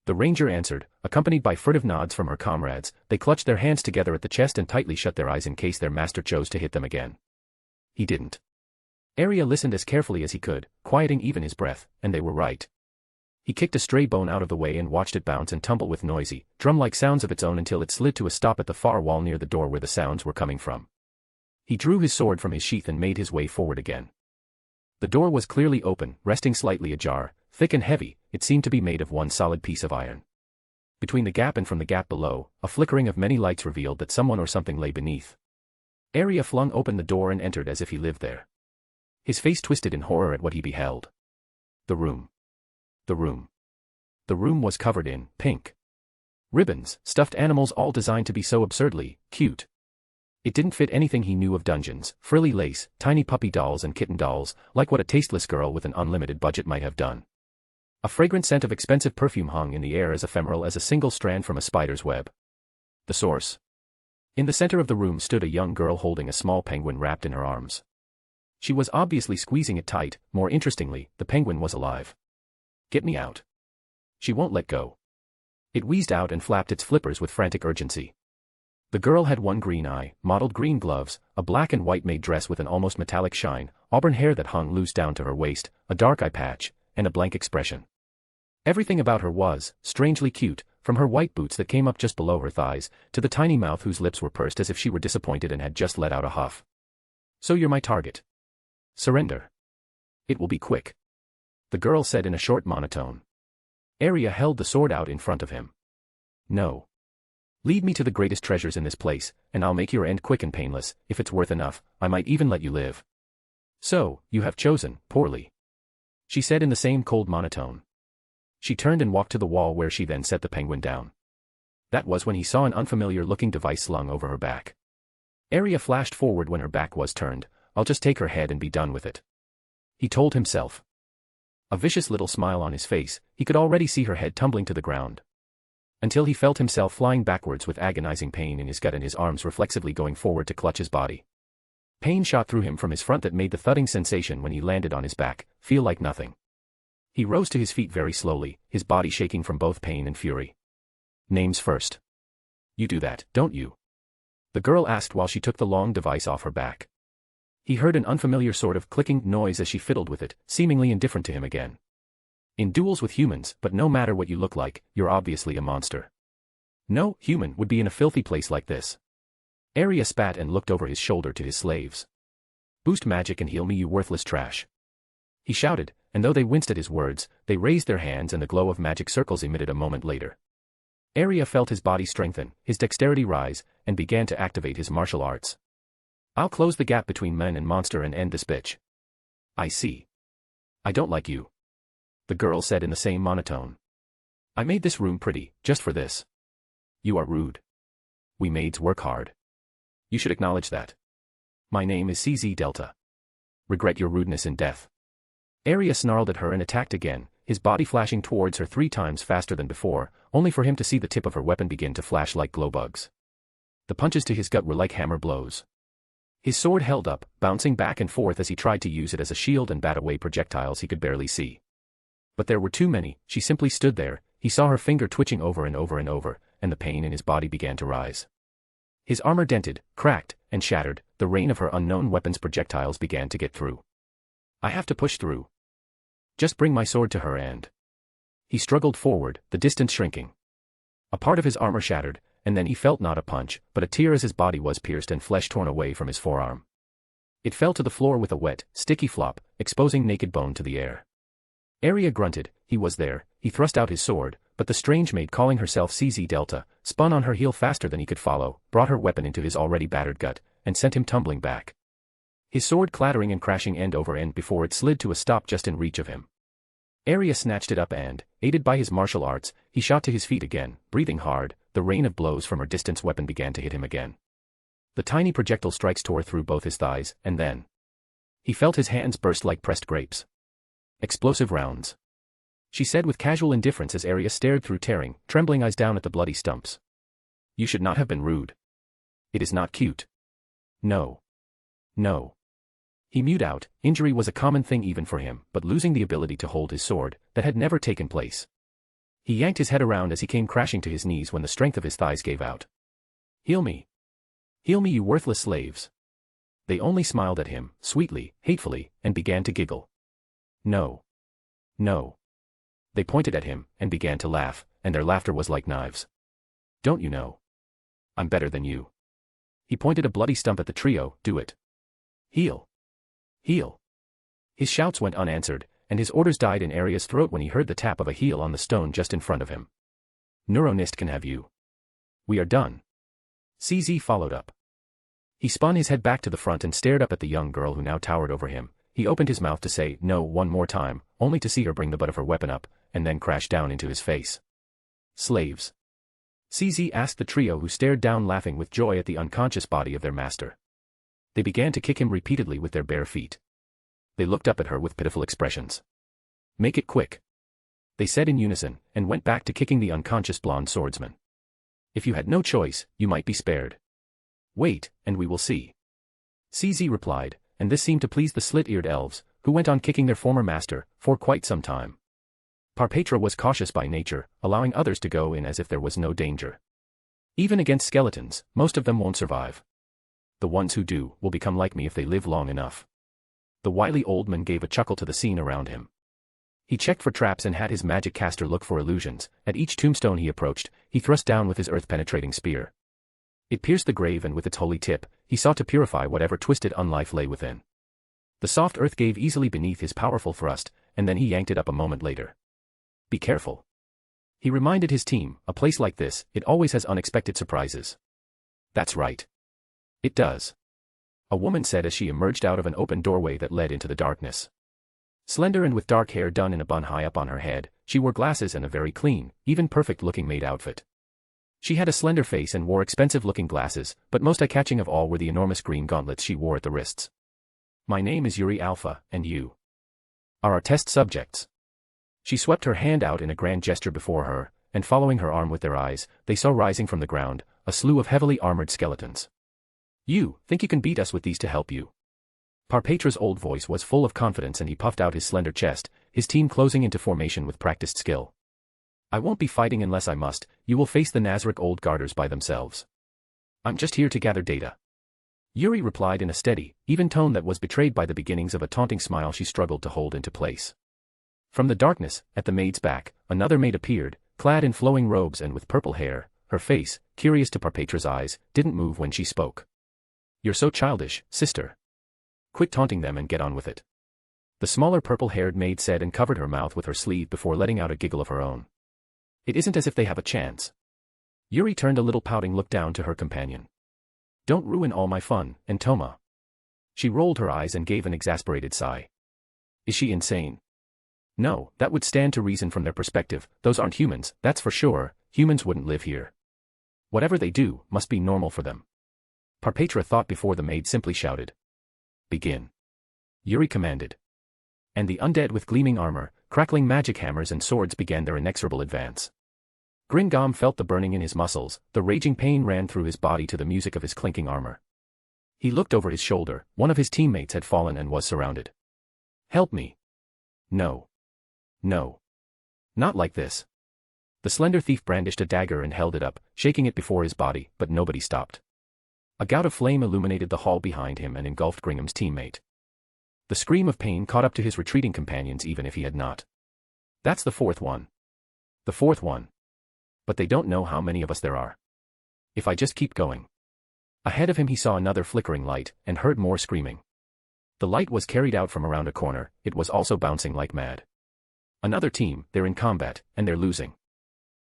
The ranger answered, accompanied by furtive nods from her comrades. They clutched their hands together at the chest and tightly shut their eyes in case their master chose to hit them again. He didn't. Arya listened as carefully as he could, quieting even his breath, and they were right. He kicked a stray bone out of the way and watched it bounce and tumble with noisy, drum-like sounds of its own until it slid to a stop at the far wall near the door where the sounds were coming from. He drew his sword from his sheath and made his way forward again. The door was clearly open, resting slightly ajar, thick and heavy. It seemed to be made of one solid piece of iron. Between the gap and from the gap below, a flickering of many lights revealed that someone or something lay beneath. Arya flung open the door and entered as if he lived there. His face twisted in horror at what he beheld. The room. The room. The room was covered in pink ribbons, stuffed animals all designed to be so absurdly cute. It didn't fit anything he knew of dungeons, frilly lace, tiny puppy dolls and kitten dolls, like what a tasteless girl with an unlimited budget might have done. A fragrant scent of expensive perfume hung in the air as ephemeral as a single strand from a spider's web. The source. In the center of the room stood a young girl holding a small penguin wrapped in her arms. She was obviously squeezing it tight. More interestingly, the penguin was alive. Get me out. She won't let go. It wheezed out and flapped its flippers with frantic urgency. The girl had one green eye, mottled green gloves, a black and white maid dress with an almost metallic shine, auburn hair that hung loose down to her waist, a dark eye patch, and a blank expression. Everything about her was strangely cute, from her white boots that came up just below her thighs, to the tiny mouth whose lips were pursed as if she were disappointed and had just let out a huff. So you're my target. Surrender. It will be quick, the girl said in a short monotone. Arya held the sword out in front of him. No. Lead me to the greatest treasures in this place, and I'll make your end quick and painless. If it's worth enough, I might even let you live. So, you have chosen poorly, she said in the same cold monotone. She turned and walked to the wall where she then set the penguin down. That was when he saw an unfamiliar-looking device slung over her back. Arya flashed forward when her back was turned. I'll just take her head and be done with it, he told himself. A vicious little smile on his face, he could already see her head tumbling to the ground. Until he felt himself flying backwards with agonizing pain in his gut and his arms reflexively going forward to clutch his body. Pain shot through him from his front that made the thudding sensation when he landed on his back feel like nothing. He rose to his feet very slowly, his body shaking from both pain and fury. Names first. You do that, don't you? The girl asked while she took the long device off her back. He heard an unfamiliar sort of clicking noise as she fiddled with it, seemingly indifferent to him again. In duels with humans, but no matter what you look like, you're obviously a monster. No human would be in a filthy place like this. Arya spat and looked over his shoulder to his slaves. Boost magic and heal me, you worthless trash, he shouted, and though they winced at his words, they raised their hands and the glow of magic circles emitted a moment later. Arya felt his body strengthen, his dexterity rise, and began to activate his martial arts. I'll close the gap between man and monster and end this bitch. I see. I don't like you, the girl said in the same monotone. I made this room pretty, just for this. You are rude. We maids work hard. You should acknowledge that. My name is CZ Delta. Regret your rudeness in death. Arya snarled at her and attacked again, his body flashing towards her 3 times faster than before, only for him to see the tip of her weapon begin to flash like glowbugs. The punches to his gut were like hammer blows. His sword held up, bouncing back and forth as he tried to use it as a shield and bat away projectiles he could barely see. But there were too many. She simply stood there. He saw her finger twitching over and over and over, and the pain in his body began to rise. His armor dented, cracked, and shattered. The rain of her unknown weapons projectiles began to get through. I have to push through. Just bring my sword to her and... He struggled forward, the distance shrinking. A part of his armor shattered, and then he felt not a punch, but a tear as his body was pierced and flesh torn away from his forearm. It fell to the floor with a wet, sticky flop, exposing naked bone to the air. Arya grunted. He was there. He thrust out his sword, but the strange maid calling herself CZ Delta, spun on her heel faster than he could follow, brought her weapon into his already battered gut, and sent him tumbling back. His sword clattering and crashing end over end before it slid to a stop just in reach of him. Arya snatched it up and, aided by his martial arts, he shot to his feet again, breathing hard. The rain of blows from her distance weapon began to hit him again. The tiny projectile strikes tore through both his thighs, and then... He felt his hands burst like pressed grapes. Explosive rounds. she said with casual indifference as Arya stared through tearing, trembling eyes down at the bloody stumps. You should not have been rude. It is not cute. No. No. He mewed out. Injury was a common thing even for him, but losing the ability to hold his sword, that had never taken place. He yanked his head around as he came crashing to his knees when the strength of his thighs gave out. Heal me. Heal me, you worthless slaves. They only smiled at him, sweetly, hatefully, and began to giggle. No. No. They pointed at him, and began to laugh, and their laughter was like knives. Don't you know? I'm better than you. He pointed a bloody stump at the trio. Do it. Heal. Heal. His shouts went unanswered, and his orders died in Arya's throat when he heard the tap of a heel on the stone just in front of him. Neuronist can have you. We are done. CZ followed up. He spun his head back to the front and stared up at the young girl who now towered over him. He opened his mouth to say no one more time, only to see her bring the butt of her weapon up, and then crash down into his face. Slaves. CZ asked the trio, who stared down laughing with joy at the unconscious body of their master. They began to kick him repeatedly with their bare feet. They looked up at her with pitiful expressions. Make it quick. They said in unison, and went back to kicking the unconscious blonde swordsman. If you had no choice, you might be spared. Wait, and we will see. CZ replied, and this seemed to please the slit-eared elves, who went on kicking their former master, for quite some time. Parpetra was cautious by nature, allowing others to go in as if there was no danger. Even against skeletons, most of them won't survive. The ones who do, will become like me if they live long enough. The wily old man gave a chuckle to the scene around him. He checked for traps and had his magic caster look for illusions. At each tombstone he approached, he thrust down with his earth-penetrating spear. It pierced the grave, and with its holy tip, he sought to purify whatever twisted unlife lay within. The soft earth gave easily beneath his powerful thrust, and then he yanked it up a moment later. Be careful. He reminded his team, a place like this, it always has unexpected surprises. That's right. It does. A woman said as she emerged out of an open doorway that led into the darkness. Slender and with dark hair done in a bun high up on her head, she wore glasses and a very clean, even perfect-looking maid outfit. She had a slender face and wore expensive-looking glasses, but most eye-catching of all were the enormous green gauntlets she wore at the wrists. My name is Yuri Alpha, and you are our test subjects. She swept her hand out in a grand gesture before her, and following her arm with their eyes, they saw rising from the ground a slew of heavily armored skeletons. You think you can beat us with these to help you? Parpetra's old voice was full of confidence, and he puffed out his slender chest, his team closing into formation with practiced skill. I won't be fighting unless I must. You will face the Nazarick old guarders by themselves. I'm just here to gather data. Yuri replied in a steady, even tone that was betrayed by the beginnings of a taunting smile she struggled to hold into place. From the darkness, at the maid's back, another maid appeared, clad in flowing robes and with purple hair. Her face, curious to Parpetra's eyes, didn't move when she spoke. You're so childish, sister. Quit taunting them and get on with it. The smaller purple-haired maid said, and covered her mouth with her sleeve before letting out a giggle of her own. It isn't as if they have a chance. Yuri turned a little pouting look down to her companion. Don't ruin all my fun, Entoma. She rolled her eyes and gave an exasperated sigh. Is she insane? No, that would stand to reason from their perspective. Those aren't humans, that's for sure. Humans wouldn't live here. Whatever they do, must be normal for them. Parpetra thought before the maid simply shouted. Begin. Yuri commanded. And the undead with gleaming armor, crackling magic hammers and swords began their inexorable advance. Gringam felt the burning in his muscles, the raging pain ran through his body to the music of his clinking armor. He looked over his shoulder. One of his teammates had fallen and was surrounded. Help me. No. No. Not like this. The slender thief brandished a dagger and held it up, shaking it before his body, but nobody stopped. A gout of flame illuminated the hall behind him and engulfed Gringham's teammate. The scream of pain caught up to his retreating companions even if he had not. That's the fourth one. The fourth one. But they don't know how many of us there are. If I just keep going. Ahead of him he saw another flickering light, and heard more screaming. The light was carried out from around a corner, it was also bouncing like mad. Another team, they're in combat, and they're losing.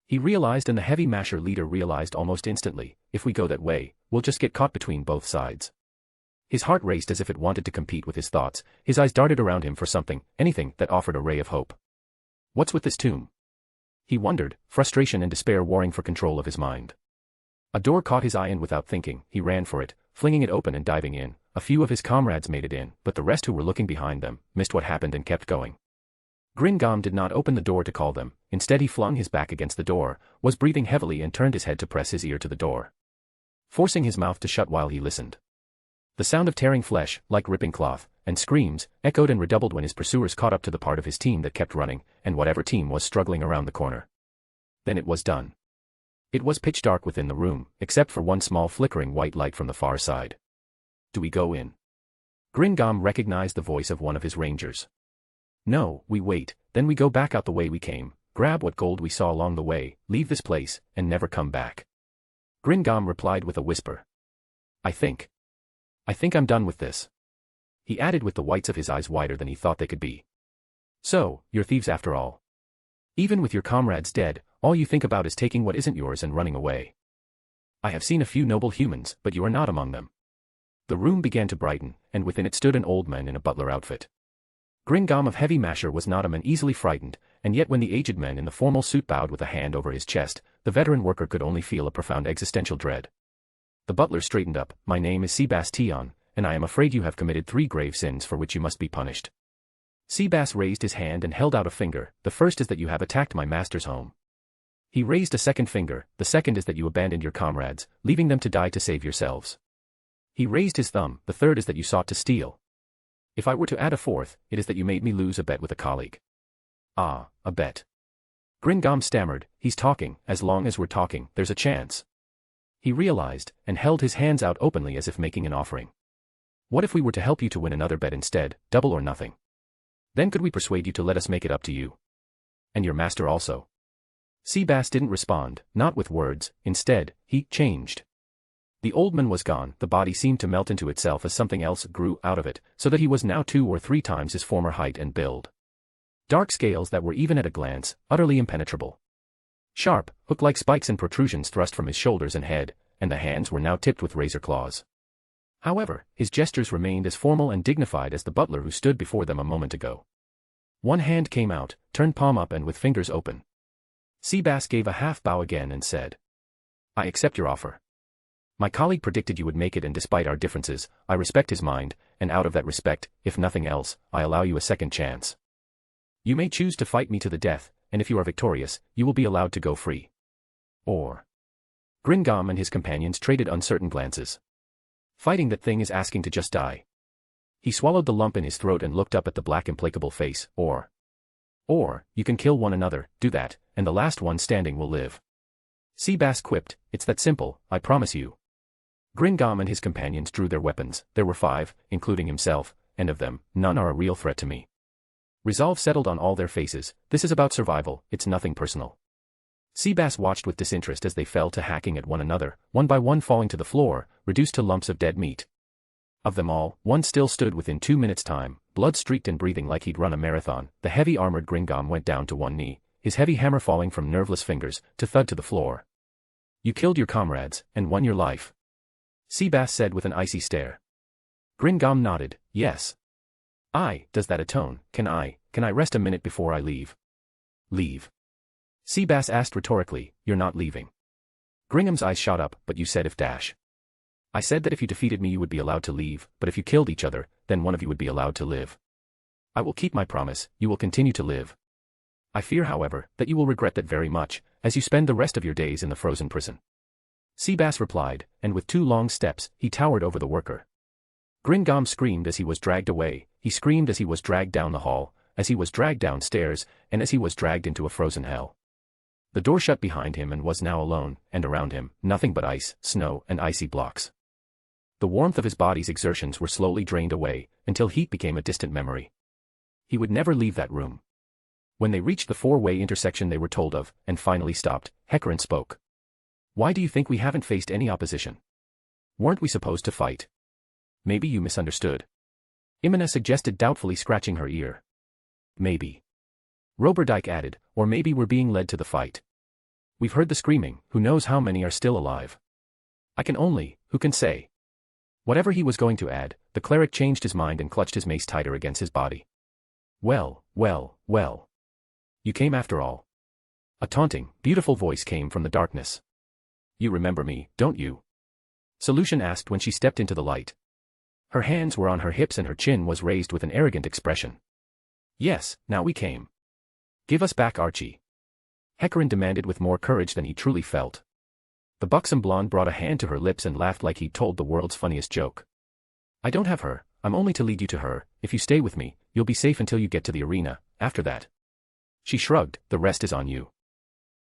He realized, and the heavy masher leader realized almost instantly, if we go that way, we'll just get caught between both sides. His heart raced as if it wanted to compete with his thoughts, his eyes darted around him for something, anything that offered a ray of hope. What's with this tomb? He wondered, frustration and despair warring for control of his mind. A door caught his eye and without thinking, he ran for it, flinging it open and diving in. A few of his comrades made it in, but the rest who were looking behind them, missed what happened and kept going. Gringam did not open the door to call them, instead he flung his back against the door, was breathing heavily and turned his head to press his ear to the door, forcing his mouth to shut while he listened. The sound of tearing flesh, like ripping cloth, and screams, echoed and redoubled when his pursuers caught up to the part of his team that kept running, and whatever team was struggling around the corner. Then it was done. It was pitch dark within the room, except for one small flickering white light from the far side. Do we go in? Gringam recognized the voice of one of his rangers. No, we wait, then we go back out the way we came, grab what gold we saw along the way, leave this place, and never come back. Gringam replied with a whisper. I think I'm done with this. He added with the whites of his eyes wider than he thought they could be. So, you're thieves after all. Even with your comrades dead, all you think about is taking what isn't yours and running away. I have seen a few noble humans, but you are not among them. The room began to brighten, and within it stood an old man in a butler outfit. Gringam of Heavy Masher was not a man easily frightened, and yet when the aged man in the formal suit bowed with a hand over his chest, the veteran worker could only feel a profound existential dread. The butler straightened up. My name is Sebas, and I am afraid you have committed 3 grave sins for which you must be punished. Sebas raised his hand and held out a finger. The first is that you have attacked my master's home. He raised a second finger. The second is that you abandoned your comrades, leaving them to die to save yourselves. He raised his thumb. The third is that you sought to steal. If I were to add a fourth, it is that you made me lose a bet with a colleague. Ah, a bet. Gringam stammered. He's talking. As long as we're talking, there's a chance. He realized, and held his hands out openly as if making an offering. What if we were to help you to win another bet instead, double or nothing? Then could we persuade you to let us make it up to you? And your master also? Sebas didn't respond, not with words. Instead, he changed. The old man was gone. The body seemed to melt into itself as something else grew out of it, so that he was now 2 or 3 times his former height and build. Dark scales that were even at a glance, utterly impenetrable. Sharp, hook-like spikes and protrusions thrust from his shoulders and head, and the hands were now tipped with razor claws. However, his gestures remained as formal and dignified as the butler who stood before them a moment ago. One hand came out, turned palm up and with fingers open. Sebas gave a half bow again and said, I accept your offer. My colleague predicted you would make it, and despite our differences, I respect his mind, and out of that respect, if nothing else, I allow you a second chance. You may choose to fight me to the death, and if you are victorious, you will be allowed to go free. Or. Gringam and his companions traded uncertain glances. Fighting that thing is asking to just die. He swallowed the lump in his throat and looked up at the black implacable face. Or, you can kill one another, do that, and the last one standing will live. Sebas quipped, it's that simple, I promise you. Gringam and his companions drew their weapons. There were 5, including himself, and of them, none are a real threat to me. Resolve settled on all their faces. This is about survival, it's nothing personal. Sebas watched with disinterest as they fell to hacking at one another, one by one falling to the floor, reduced to lumps of dead meat. Of them all, one still stood within 2 minutes' time, blood-streaked and breathing like he'd run a marathon. The heavy-armored Gringam went down to one knee, his heavy hammer falling from nerveless fingers, to thud to the floor. You killed your comrades, and won your life. Sebas said with an icy stare. Gringam nodded, yes. Does that atone? Can I rest a minute before I leave? Leave? Sebas asked rhetorically, you're not leaving. Gringam's eyes shot up, but you said if dash. I said that if you defeated me you would be allowed to leave, but if you killed each other, then one of you would be allowed to live. I will keep my promise, you will continue to live. I fear, however, that you will regret that very much, as you spend the rest of your days in the frozen prison. Sebas replied, and with 2 long steps, he towered over the worker. Gringam screamed as he was dragged away, he screamed as he was dragged down the hall, as he was dragged downstairs, and as he was dragged into a frozen hell. The door shut behind him and was now alone, and around him, nothing but ice, snow, and icy blocks. The warmth of his body's exertions were slowly drained away, until heat became a distant memory. He would never leave that room. When they reached the 4-way intersection they were told of, and finally stopped, Gagarin spoke. Why do you think we haven't faced any opposition? Weren't we supposed to fight? Maybe you misunderstood. Imina suggested doubtfully, scratching her ear. Maybe. Roberdijk added, or maybe we're being led to the fight. We've heard the screaming, who knows how many are still alive? Who can say? Whatever he was going to add, the cleric changed his mind and clutched his mace tighter against his body. Well. You came after all. A taunting, beautiful voice came from the darkness. You remember me, don't you? Solution asked when she stepped into the light. Her hands were on her hips and her chin was raised with an arrogant expression. Yes, now we came. Give us back Archie. Gagarin demanded with more courage than he truly felt. The buxom blonde brought a hand to her lips and laughed like he'd told the world's funniest joke. I don't have her, I'm only to lead you to her. If you stay with me, you'll be safe until you get to the arena. After that. She shrugged, the rest is on you.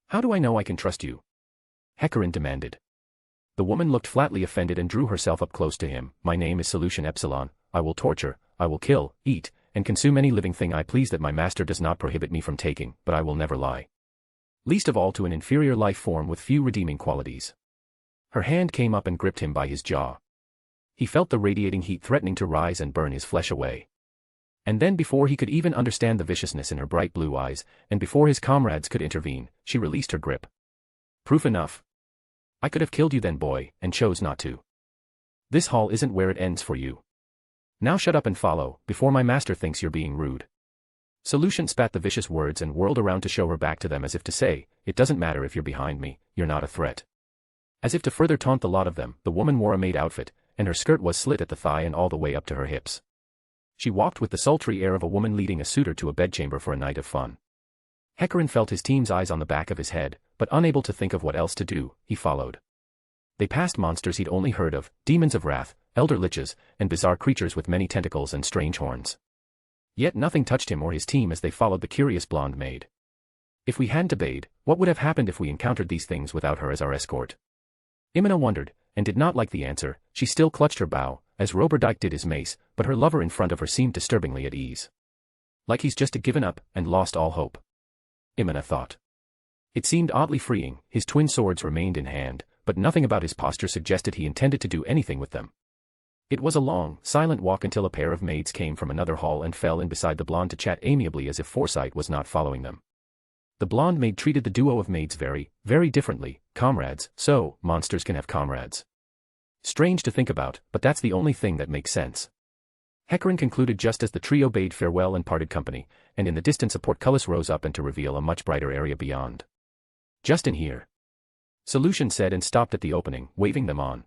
How do I know I can trust you? Gagarin demanded. The woman looked flatly offended and drew herself up close to him. My name is Solution Epsilon. I will torture, I will kill, eat, and consume any living thing I please that my master does not prohibit me from taking, but I will never lie. Least of all to an inferior life form with few redeeming qualities. Her hand came up and gripped him by his jaw. He felt the radiating heat threatening to rise and burn his flesh away. And then before he could even understand the viciousness in her bright blue eyes, and before his comrades could intervene, she released her grip. Proof enough. I could have killed you then, boy, and chose not to. This hall isn't where it ends for you. Now shut up and follow, before my master thinks you're being rude. Solution spat the vicious words and whirled around to show her back to them as if to say, it doesn't matter if you're behind me, you're not a threat. As if to further taunt the lot of them, the woman wore a maid outfit, and her skirt was slit at the thigh and all the way up to her hips. She walked with the sultry air of a woman leading a suitor to a bedchamber for a night of fun. Gagarin felt his team's eyes on the back of his head, but unable to think of what else to do, he followed. They passed monsters he'd only heard of, demons of wrath, elder liches, and bizarre creatures with many tentacles and strange horns. Yet nothing touched him or his team as they followed the curious blonde maid. If we hadn't obeyed, what would have happened if we encountered these things without her as our escort? Imina wondered, and did not like the answer. She still clutched her bow, as Roberdijk did his mace, but her lover in front of her seemed disturbingly at ease. Like he's just given up and lost all hope. Imina thought. It seemed oddly freeing. His twin swords remained in hand, but nothing about his posture suggested he intended to do anything with them. It was a long, silent walk until a pair of maids came from another hall and fell in beside the blonde to chat amiably as if Foresight was not following them. The blonde maid treated the duo of maids very, very differently. Comrades, so, monsters can have comrades. Strange to think about, but that's the only thing that makes sense. Gagarin concluded just as the trio bade farewell and parted company, and in the distance a portcullis rose up and to reveal a much brighter area beyond. Just in here. Solution said and stopped at the opening, waving them on.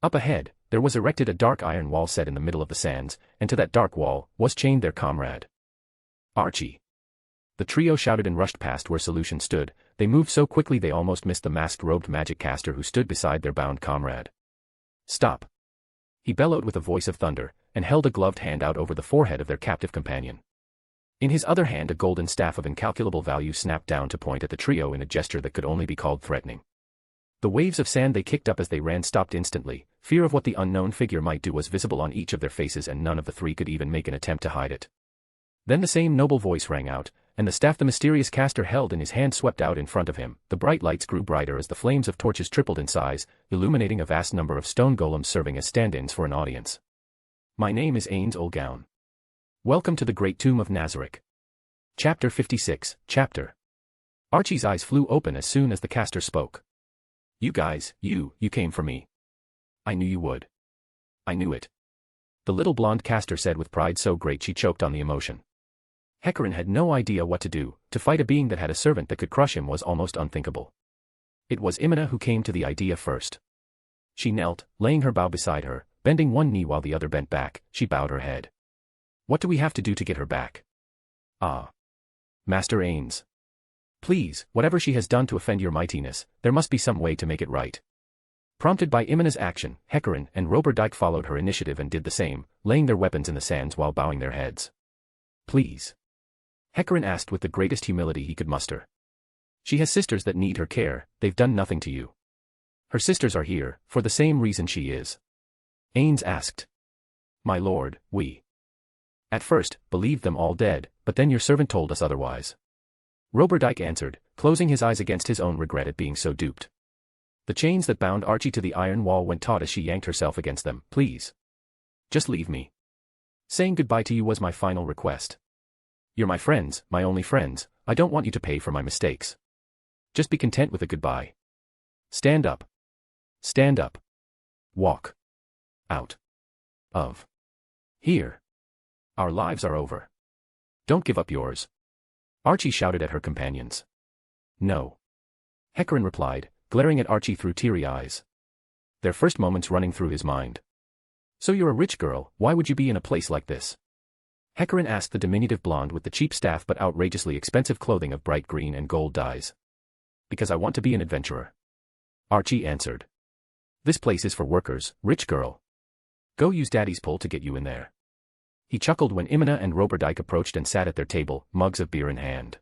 Up ahead, there was erected a dark iron wall set in the middle of the sands, and to that dark wall was chained their comrade. Archie. The trio shouted and rushed past where Solution stood. They moved so quickly they almost missed the masked-robed magic caster who stood beside their bound comrade. Stop. He bellowed with a voice of thunder, and held a gloved hand out over the forehead of their captive companion. In his other hand a golden staff of incalculable value snapped down to point at the trio in a gesture that could only be called threatening. The waves of sand they kicked up as they ran stopped instantly. Fear of what the unknown figure might do was visible on each of their faces and none of the three could even make an attempt to hide it. Then the same noble voice rang out, and the staff the mysterious caster held in his hand swept out in front of him. The bright lights grew brighter as the flames of torches tripled in size, illuminating a vast number of stone golems serving as stand-ins for an audience. My name is Ains Olgaun. Welcome to the Great Tomb of Nazarick. Chapter 56, Chapter. Archie's eyes flew open as soon as the caster spoke. You guys, you came for me. I knew you would. I knew it. The little blonde caster said with pride so great she choked on the emotion. Gagarin had no idea what to do. To fight a being that had a servant that could crush him was almost unthinkable. It was Imina who came to the idea first. She knelt, laying her bow beside her, bending one knee while the other bent back. She bowed her head. What do we have to do to get her back? Ah. Master Ainz. Please, whatever she has done to offend your mightiness, there must be some way to make it right. Prompted by Imina's action, Gagarin and Roberdijk followed her initiative and did the same, laying their weapons in the sands while bowing their heads. Please. Gagarin asked with the greatest humility he could muster. She has sisters that need her care. They've done nothing to you. Her sisters are here, for the same reason she is. Ainz asked. My lord, we at first believed them all dead, but then your servant told us otherwise. Roberdijk answered, closing his eyes against his own regret at being so duped. The chains that bound Archie to the iron wall went taut as she yanked herself against them. Please. Just leave me. Saying goodbye to you was my final request. You're my friends, my only friends. I don't want you to pay for my mistakes. Just be content with a goodbye. Stand up. Stand up. Walk. Out. Of here. Our lives are over. Don't give up yours. Archie shouted at her companions. No. Gagarin replied, glaring at Archie through teary eyes. Their first moments running through his mind. So you're a rich girl, why would you be in a place like this? Hecarin asked the diminutive blonde with the cheap staff but outrageously expensive clothing of bright green and gold dyes. Because I want to be an adventurer. Archie answered. This place is for workers, rich girl. Go use daddy's pull to get you in there. He chuckled when Imina and Roberdijk approached and sat at their table, mugs of beer in hand.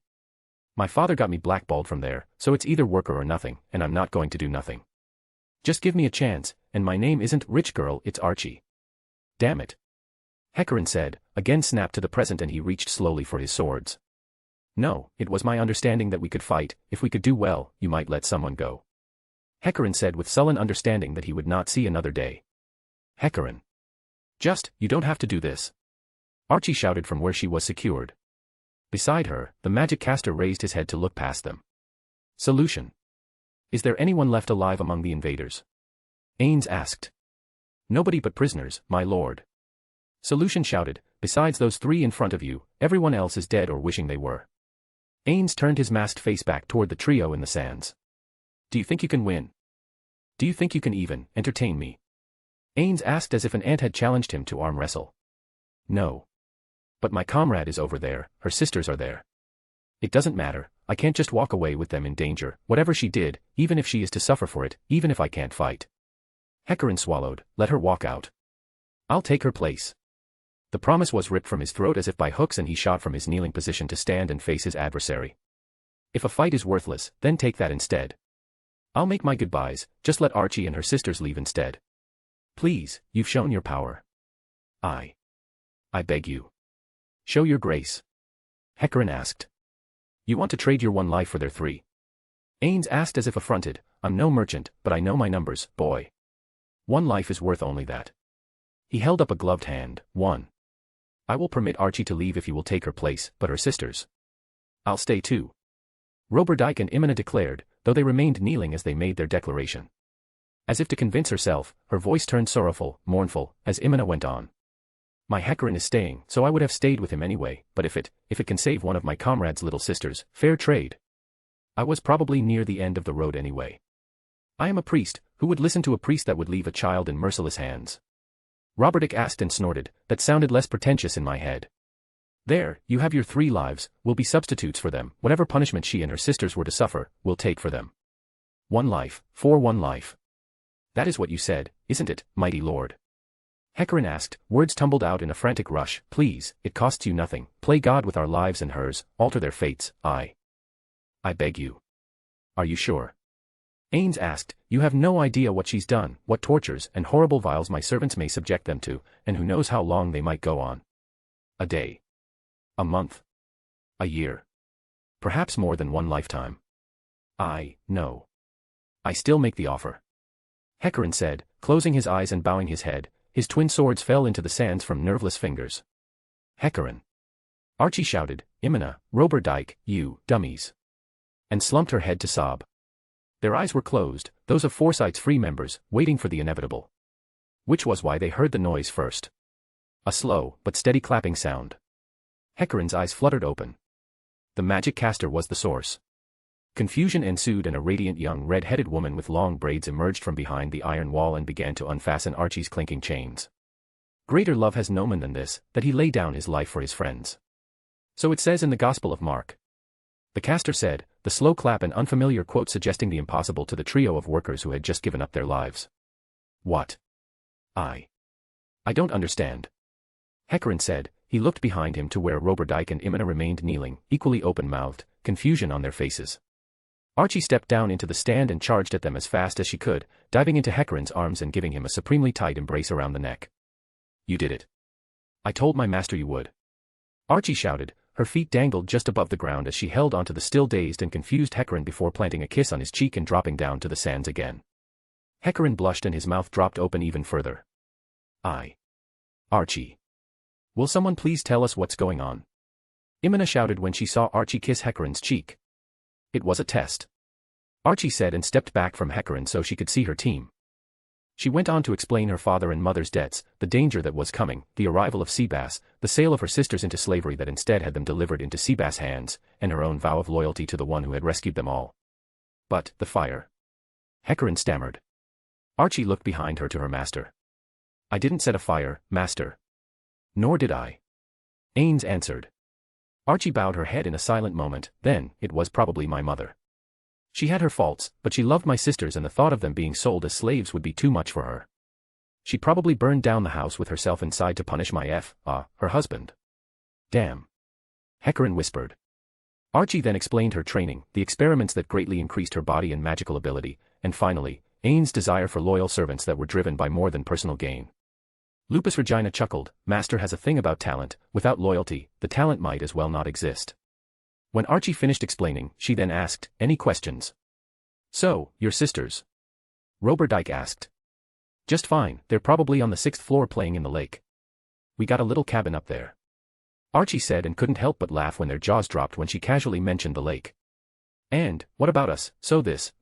My father got me blackballed from there, so it's either worker or nothing, and I'm not going to do nothing. Just give me a chance, and my name isn't Rich Girl, it's Archie. Damn it. Hecarin said, again snapped to the present, and he reached slowly for his swords. No, it was my understanding that we could fight. If we could do well, you might let someone go. Hecarin said with sullen understanding that he would not see another day. Hecarin. Just, you don't have to do this. Archie shouted from where she was secured. Beside her, the magic caster raised his head to look past them. Solution. Is there anyone left alive among the invaders? Ainz asked. Nobody but prisoners, my lord. Solution shouted, besides those 3 in front of you, everyone else is dead or wishing they were. Ainz turned his masked face back toward the trio in the sands. Do you think you can win? Do you think you can even entertain me? Ainz asked as if an ant had challenged him to arm wrestle. No. But my comrade is over there, her sisters are there. It doesn't matter, I can't just walk away with them in danger, whatever she did, even if she is to suffer for it, even if I can't fight. Hecarin swallowed, let her walk out. I'll take her place. The promise was ripped from his throat as if by hooks, and he shot from his kneeling position to stand and face his adversary. If a fight is worthless, then take that instead. I'll make my goodbyes, just let Archie and her sisters leave instead. Please, you've shown your power. I beg you. Show your grace. Hecarin asked. You want to trade your 1 life for their 3? Ainz asked as if affronted. I'm no merchant, but I know my numbers, boy. 1 life is worth only that. He held up a gloved hand. 1. I will permit Archie to leave if you will take her place, but her sisters. I'll stay too. Roberdijk and Imina declared, though they remained kneeling as they made their declaration. As if to convince herself, her voice turned sorrowful, mournful, as Imina went on. My Hecarin is staying, so I would have stayed with him anyway, but if it can save one of my comrades' little sisters, fair trade. I was probably near the end of the road anyway. I am a priest, who would listen to a priest that would leave a child in merciless hands? Roberdijk asked and snorted, that sounded less pretentious in my head. There, you have your 3 lives, we'll be substitutes for them, whatever punishment she and her sisters were to suffer, we'll take for them. 1 life, for 1 life. That is what you said, isn't it, mighty lord? Hecarin asked, words tumbled out in a frantic rush. Please, it costs you nothing, play God with our lives and hers, alter their fates, I beg you. Are you sure? Ainz asked, you have no idea what she's done, what tortures and horrible vials my servants may subject them to, and who knows how long they might go on. A day. A month. A year. Perhaps more than 1 lifetime. No. I still make the offer. Hecarin said, closing his eyes and bowing his head. His twin swords fell into the sands from nerveless fingers. Hecarin. Archie shouted, Imina, Roberdijk, you dummies. And slumped her head to sob. Their eyes were closed, those of Foresight's free members, waiting for the inevitable. Which was why they heard the noise first. A slow, but steady clapping sound. Hecarin's eyes fluttered open. The magic caster was the source. Confusion ensued, and a radiant young red-headed woman with long braids emerged from behind the iron wall and began to unfasten Archie's clinking chains. Greater love has no man than this, that he lay down his life for his friends. So it says in the Gospel of Mark. The caster said, the slow clap an unfamiliar quote suggesting the impossible to the trio of workers who had just given up their lives. What? I don't understand. Hecarin said. He looked behind him to where Roberdijk and Imina remained kneeling, equally open-mouthed, confusion on their faces. Archie stepped down into the stand and charged at them as fast as she could, diving into Hecarin's arms and giving him a supremely tight embrace around the neck. You did it. I told my master you would. Archie shouted, her feet dangled just above the ground as she held onto the still dazed and confused Hecarin before planting a kiss on his cheek and dropping down to the sands again. Hecarin blushed and his mouth dropped open even further. Archie. Will someone please tell us what's going on? Imina shouted when she saw Archie kiss Hecarin's cheek. It was a test. Archie said and stepped back from Hecarin so she could see her team. She went on to explain her father and mother's debts, the danger that was coming, the arrival of Sebas, the sale of her sisters into slavery that instead had them delivered into Sebas' hands, and her own vow of loyalty to the one who had rescued them all. But, the fire. Hecarin stammered. Archie looked behind her to her master. I didn't set a fire, master. Nor did I. Ainz answered. Archie bowed her head in a silent moment, then, it was probably my mother. She had her faults, but she loved my sisters and the thought of them being sold as slaves would be too much for her. She probably burned down the house with herself inside to punish my her husband. Damn. Gagarin whispered. Archie then explained her training, the experiments that greatly increased her body and magical ability, and finally, Ain's desire for loyal servants that were driven by more than personal gain. Lupus Regina chuckled, Master has a thing about talent, without loyalty, the talent might as well not exist. When Archie finished explaining, she then asked, any questions? So, your sisters? Roberdike asked. Just fine, they're probably on the 6th floor playing in the lake. We got a little cabin up there. Archie said and couldn't help but laugh when their jaws dropped when she casually mentioned the lake. And, what about us,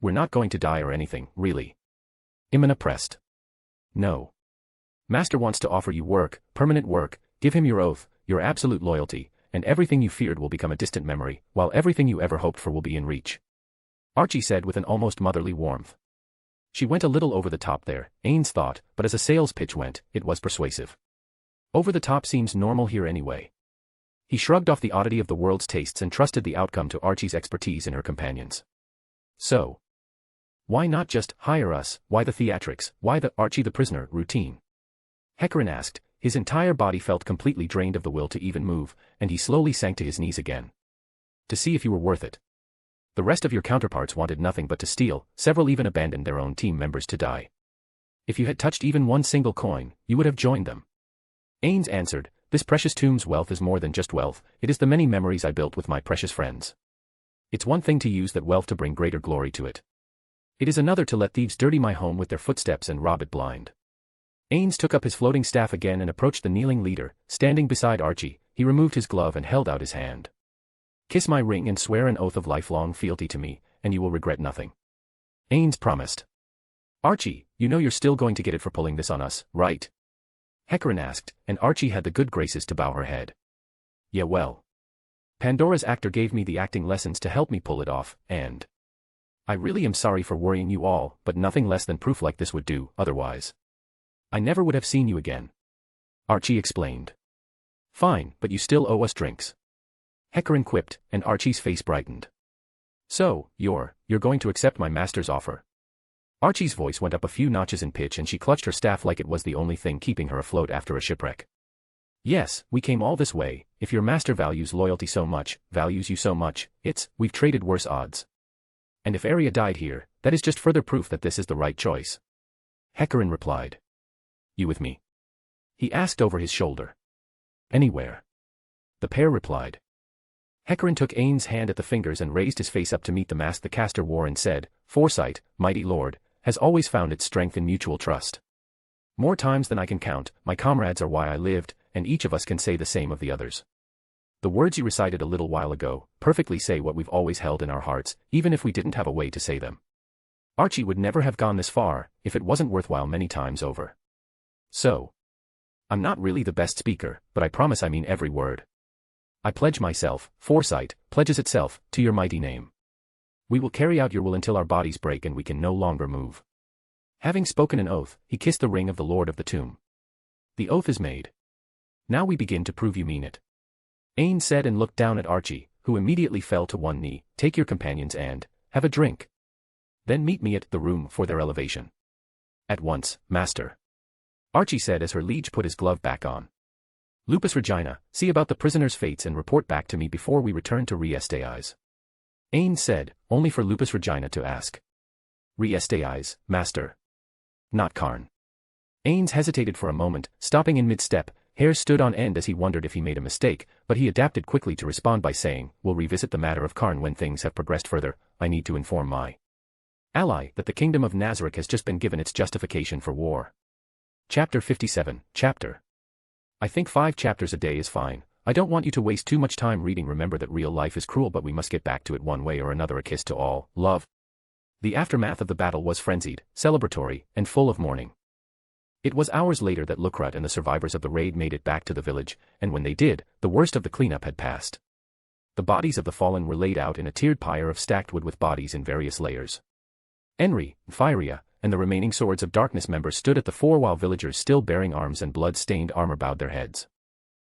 we're not going to die or anything, really. Imina pressed. No. Master wants to offer you work, permanent work, give him your oath, your absolute loyalty, and everything you feared will become a distant memory, while everything you ever hoped for will be in reach. Archie said with an almost motherly warmth. She went a little over the top there, Ainz thought, but as a sales pitch went, it was persuasive. Over the top seems normal here anyway. He shrugged off the oddity of the world's tastes and trusted the outcome to Archie's expertise in her companions. So. Why not just hire us, why the theatrics, why the Archie the prisoner routine? Gagarin asked, his entire body felt completely drained of the will to even move, and he slowly sank to his knees again. To see if you were worth it. The rest of your counterparts wanted nothing but to steal, several even abandoned their own team members to die. If you had touched even one single coin, you would have joined them. Ainz answered, this precious tomb's wealth is more than just wealth, it is the many memories I built with my precious friends. It's one thing to use that wealth to bring greater glory to it. It is another to let thieves dirty my home with their footsteps and rob it blind. Ainz took up his floating staff again and approached the kneeling leader, standing beside Archie. He removed his glove and held out his hand. Kiss my ring and swear an oath of lifelong fealty to me, and you will regret nothing. Ainz promised. Archie, you know you're still going to get it for pulling this on us, right? Gagarin asked, and Archie had the good graces to bow her head. Yeah, well. Pandora's actor gave me the acting lessons to help me pull it off, and I really am sorry for worrying you all, but nothing less than proof like this would do, otherwise I never would have seen you again. Archie explained. Fine, but you still owe us drinks. Gagarin quipped, and Archie's face brightened. So, you're going to accept my master's offer? Archie's voice went up a few notches in pitch and she clutched her staff like it was the only thing keeping her afloat after a shipwreck. Yes, we came all this way, if your master values loyalty so much, values you so much, we've traded worse odds. And if Arya died here, that is just further proof that this is the right choice. Gagarin replied. You with me? He asked over his shoulder. Anywhere. The pair replied. Gagarin took Ain's hand at the fingers and raised his face up to meet the mask the caster wore and said, Foresight, mighty lord, has always found its strength in mutual trust. More times than I can count, my comrades are why I lived, and each of us can say the same of the others. The words you recited a little while ago perfectly say what we've always held in our hearts, even if we didn't have a way to say them. Archie would never have gone this far, if it wasn't worthwhile many times over. So. I'm not really the best speaker, but I promise I mean every word. I pledge myself, Foresight, pledges itself, to your mighty name. We will carry out your will until our bodies break and we can no longer move. Having spoken an oath, he kissed the ring of the Lord of the Tomb. The oath is made. Now we begin to prove you mean it. Ainz said and looked down at Archie, who immediately fell to one knee. Take your companions and have a drink. Then meet me at the room for their elevation. At once, master. Archie said as her liege put his glove back on. Lupus Regina, see about the prisoners' fates and report back to me before we return to Reims. Ainz said, only for Lupus Regina to ask. Reims, master. Not Karn. Ainz hesitated for a moment, stopping in mid-step. Hair stood on end as he wondered if he made a mistake, but he adapted quickly to respond by saying, we'll revisit the matter of Karn when things have progressed further. I need to inform my ally that the kingdom of Nazarick has just been given its justification for war. Chapter 57, Chapter. I think 5 chapters a day is fine. I don't want you to waste too much time reading. Remember that real life is cruel, but we must get back to it one way or another. A kiss to all, love. The aftermath of the battle was frenzied, celebratory, and full of mourning. It was hours later that Lukrut and the survivors of the raid made it back to the village, and when they did, the worst of the cleanup had passed. The bodies of the fallen were laid out in a tiered pyre of stacked wood with bodies in various layers. Enri, Firia, and the remaining Swords of Darkness members stood at the fore while villagers still bearing arms and blood-stained armor bowed their heads.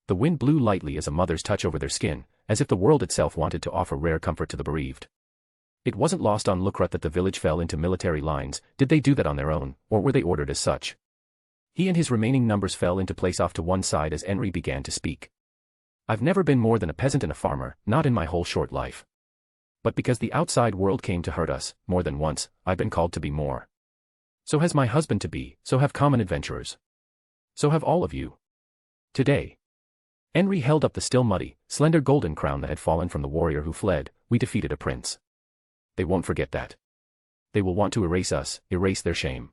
The wind blew lightly as a mother's touch over their skin, as if the world itself wanted to offer rare comfort to the bereaved. It wasn't lost on Lukrut that the village fell into military lines. Did they do that on their own, or were they ordered as such? He and his remaining numbers fell into place off to one side as Enri began to speak. I've never been more than a peasant and a farmer, not in my whole short life. But because the outside world came to hurt us, more than once, I've been called to be more. So has my husband to be, so have common adventurers. So have all of you. Today. Enri held up the still muddy, slender golden crown that had fallen from the warrior who fled. We defeated a prince. They won't forget that. They will want to erase us, erase their shame.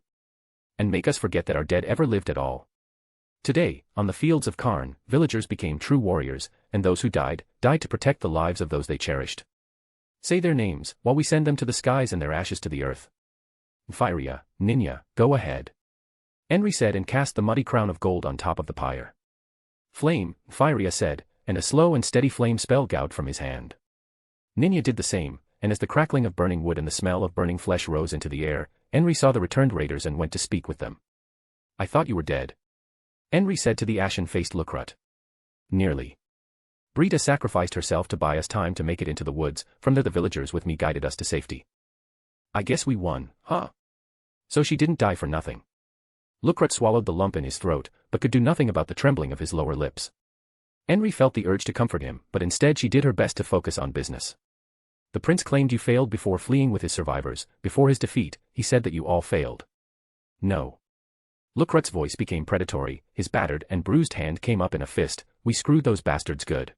And make us forget that our dead ever lived at all. Today, on the fields of Karn, villagers became true warriors, and those who died, died to protect the lives of those they cherished. Say their names, while we send them to the skies and their ashes to the earth. Firia, Ninja, go ahead. Enri said and cast the muddy crown of gold on top of the pyre. Flame, Firia said, and a slow and steady flame spell gouged from his hand. Ninja did the same, and as the crackling of burning wood and the smell of burning flesh rose into the air, Enri saw the returned raiders and went to speak with them. I thought you were dead. Enri said to the ashen-faced Lukrut. Nearly. Breida sacrificed herself to buy us time to make it into the woods. From there the villagers with me guided us to safety. I guess we won, huh? So she didn't die for nothing. Lukrut swallowed the lump in his throat, but could do nothing about the trembling of his lower lips. Enri felt the urge to comfort him, but instead she did her best to focus on business. The prince claimed you failed before fleeing with his survivors. Before his defeat, he said that you all failed. No. Lukrut's voice became predatory, his battered and bruised hand came up in a fist. We screwed those bastards good.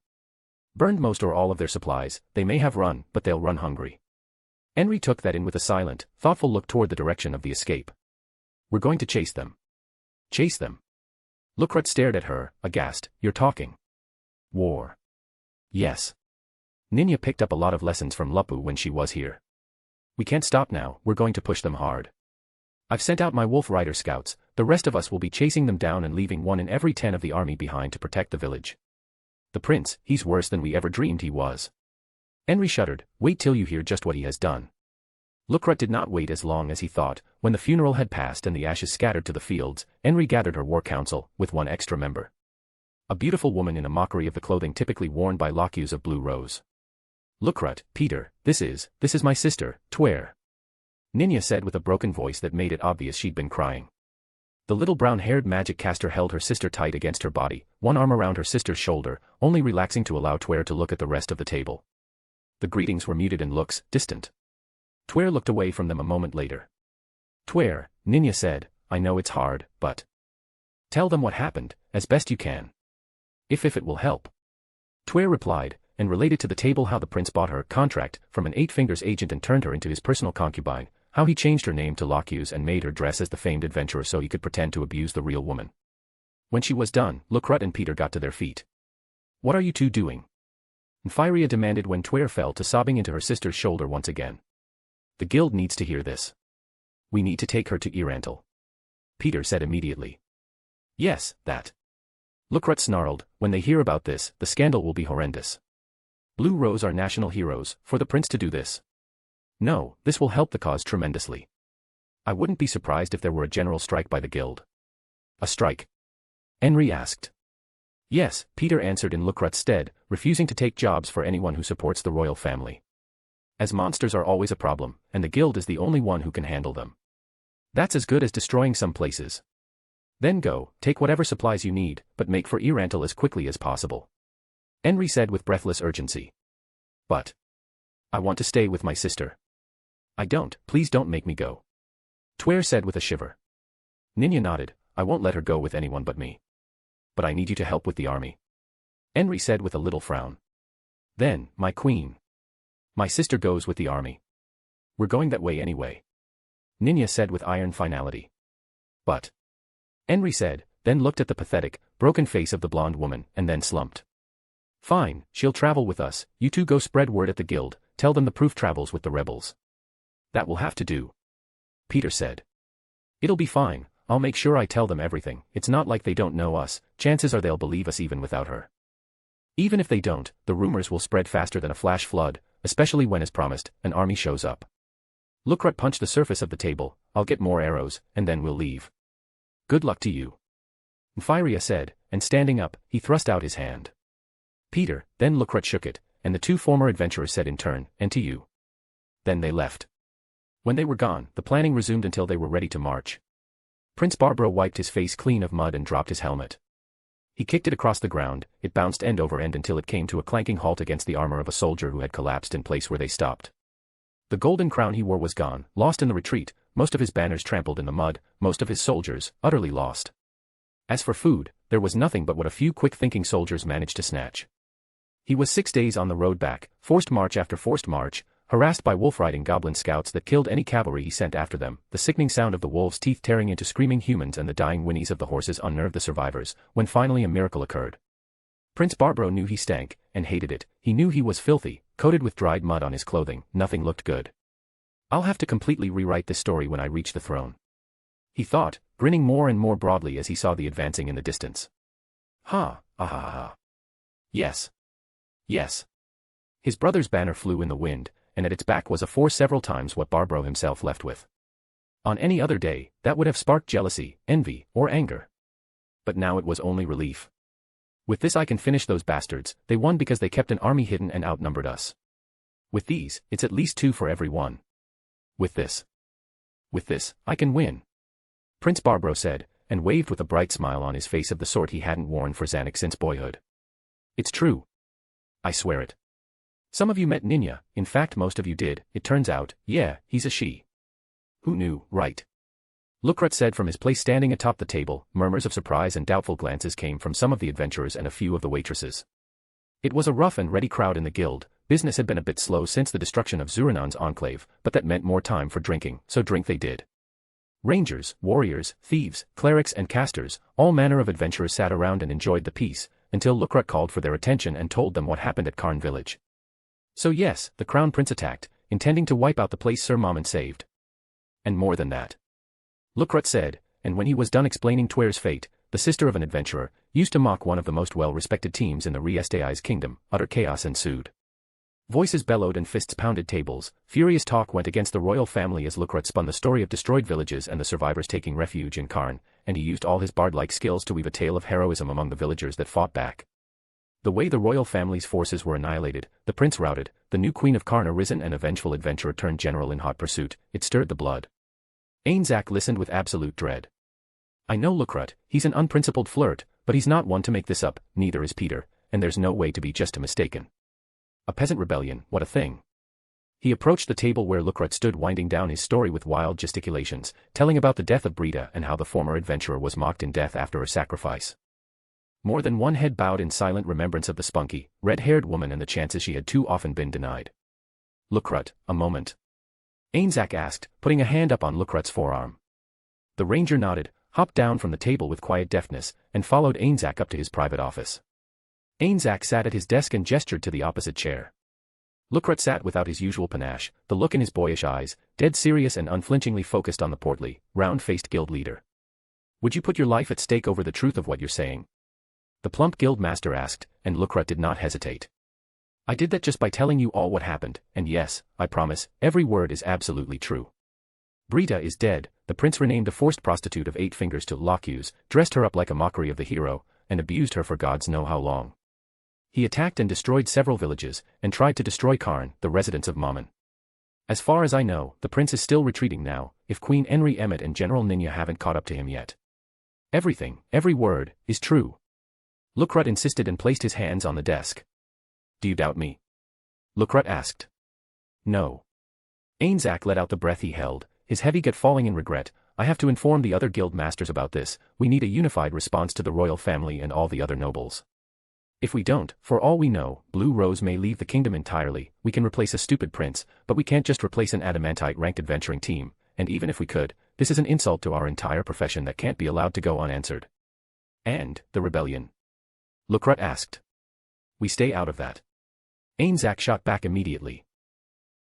Burned most or all of their supplies. They may have run, but they'll run hungry. Enri took that in with a silent, thoughtful look toward the direction of the escape. We're going to chase them. Chase them. Lukrut stared at her, aghast. You're talking. War. Yes. Ninja picked up a lot of lessons from Lupus when she was here. We can't stop now, we're going to push them hard. I've sent out my wolf rider scouts, the rest of us will be chasing them down and leaving 1 in every 10 of the army behind to protect the village. The prince, he's worse than we ever dreamed he was. Enri shuddered. Wait till you hear just what he has done. Lukrut did not wait as long as he thought. When the funeral had passed and the ashes scattered to the fields, Enri gathered her war council, with one extra member. A beautiful woman in a mockery of the clothing typically worn by Locus of Blue Rose. Lukrut, Peter, this is my sister, Twer. Ninja said with a broken voice that made it obvious she'd been crying. The little brown-haired magic caster held her sister tight against her body, one arm around her sister's shoulder, only relaxing to allow Twer to look at the rest of the table. The greetings were muted and looks distant. Twer looked away from them a moment later. Twer, Ninja said, I know it's hard, but tell them what happened, as best you can. If it will help. Twer replied, and related to the table how the prince bought her contract from an 8 Fingers agent and turned her into his personal concubine, how he changed her name to Locus and made her dress as the famed adventurer so he could pretend to abuse the real woman. When she was done, Lukrut and Peter got to their feet. What are you two doing? Firia demanded when Twer fell to sobbing into her sister's shoulder once again. The guild needs to hear this. We need to take her to Irantal. Peter said immediately. Yes, that. Lukrut snarled, when they hear about this, the scandal will be horrendous. Blue Rose are national heroes, for the prince to do this. No, this will help the cause tremendously. I wouldn't be surprised if there were a general strike by the guild. A strike? Enri asked. Yes, Peter answered in Lukrut's stead, refusing to take jobs for anyone who supports the royal family. As monsters are always a problem, and the guild is the only one who can handle them. That's as good as destroying some places. Then go, take whatever supplies you need, but make for Irantal as quickly as possible. Enri said with breathless urgency. But I want to stay with my sister. I don't, please don't make me go. Twer said with a shiver. Ninja nodded, I won't let her go with anyone but me. But I need you to help with the army. Enri said with a little frown. Then, my queen. My sister goes with the army. We're going that way anyway. Ninja said with iron finality. But Enri said, then looked at the pathetic, broken face of the blonde woman, and then slumped. Fine, she'll travel with us, you two go spread word at the guild, tell them the proof travels with the rebels. That will have to do. Peter said. It'll be fine, I'll make sure I tell them everything, it's not like they don't know us, chances are they'll believe us even without her. Even if they don't, the rumors will spread faster than a flash flood, especially when as promised, an army shows up. Lukrut punched the surface of the table, I'll get more arrows, and then we'll leave. Good luck to you. Firia said, and standing up, he thrust out his hand. Peter, then Lucret shook it, and the two former adventurers said in turn, "And to you." Then they left. When they were gone, the planning resumed until they were ready to march. Prince Barbro wiped his face clean of mud and dropped his helmet. He kicked it across the ground, it bounced end over end until it came to a clanking halt against the armor of a soldier who had collapsed in place where they stopped. The golden crown he wore was gone, lost in the retreat, most of his banners trampled in the mud, most of his soldiers, utterly lost. As for food, there was nothing but what a few quick-thinking soldiers managed to snatch. He was 6 days on the road back, forced march after forced march, harassed by wolf-riding goblin scouts that killed any cavalry he sent after them, the sickening sound of the wolves' teeth tearing into screaming humans and the dying whinnies of the horses unnerved the survivors, when finally a miracle occurred. Prince Barbro knew he stank, and hated it. He knew he was filthy, coated with dried mud on his clothing, nothing looked good. "I'll have to completely rewrite this story when I reach the throne," he thought, grinning more and more broadly as he saw the advancing in the distance. Ha, ah ha ha. Yes. Yes. His brother's banner flew in the wind, and at its back was a force several times what Barbro himself left with. On any other day, that would have sparked jealousy, envy, or anger. But now it was only relief. With this I can finish those bastards, they won because they kept an army hidden and outnumbered us. With these, it's at least 2 for every one. With this, I can win. Prince Barbro said, and waved with a bright smile on his face of the sort he hadn't worn for Zanuck since boyhood. It's true. I swear it. Some of you met Ninya, in fact most of you did, it turns out, yeah, he's a she. Who knew, right? Lucret said from his place standing atop the table, murmurs of surprise and doubtful glances came from some of the adventurers and a few of the waitresses. It was a rough and ready crowd in the guild, business had been a bit slow since the destruction of Zuranon's enclave, but that meant more time for drinking, so drink they did. Rangers, warriors, thieves, clerics and casters, all manner of adventurers sat around and enjoyed the peace, until Lucret called for their attention and told them what happened at Karn village. So yes, the Crown Prince attacked, intending to wipe out the place Sir Mammon saved. And more than that. Lucret said, and when he was done explaining Twer's fate, the sister of an adventurer, used to mock one of the most well-respected teams in the Riestai's kingdom, utter chaos ensued. Voices bellowed and fists pounded tables, furious talk went against the royal family as Lucret spun the story of destroyed villages and the survivors taking refuge in Karn, and he used all his bard-like skills to weave a tale of heroism among the villagers that fought back. The way the royal family's forces were annihilated, the prince routed, the new queen of Karn arisen and a vengeful adventurer turned general in hot pursuit, it stirred the blood. Ainz listened with absolute dread. I know Lucret, he's an unprincipled flirt, but he's not one to make this up, neither is Peter, and there's no way to be just mistaken. A peasant rebellion, what a thing. He approached the table where Lucret stood winding down his story with wild gesticulations, telling about the death of Breida and how the former adventurer was mocked in death after a sacrifice. More than one head bowed in silent remembrance of the spunky, red-haired woman and the chances she had too often been denied. Lucret, a moment. Ainz asked, putting a hand up on Lucret's forearm. The ranger nodded, hopped down from the table with quiet deftness, and followed Ainz up to his private office. Ainz sat at his desk and gestured to the opposite chair. Lucret sat without his usual panache, the look in his boyish eyes, dead serious and unflinchingly focused on the portly, round-faced guild leader. Would you put your life at stake over the truth of what you're saying? The plump guild master asked, and Lucret did not hesitate. I did that just by telling you all what happened, and yes, I promise, every word is absolutely true. Breida is dead, the prince renamed a forced prostitute of 8 fingers to Locus, dressed her up like a mockery of the hero, and abused her for gods know how long. He attacked and destroyed several villages, and tried to destroy Karn, the residence of Mammon. As far as I know, the prince is still retreating now, if Queen Enri Emmet and General Ninya haven't caught up to him yet. Everything, every word, is true. Lucret insisted and placed his hands on the desk. Do you doubt me? Lucret asked. No. Ainz let out the breath he held, his heavy gut falling in regret. I have to inform the other guild masters about this, we need a unified response to the royal family and all the other nobles. If we don't, for all we know, Blue Rose may leave the kingdom entirely, we can replace a stupid prince, but we can't just replace an adamantite-ranked adventuring team, and even if we could, this is an insult to our entire profession that can't be allowed to go unanswered. And, the rebellion? Lucret asked. We stay out of that. Ainz shot back immediately.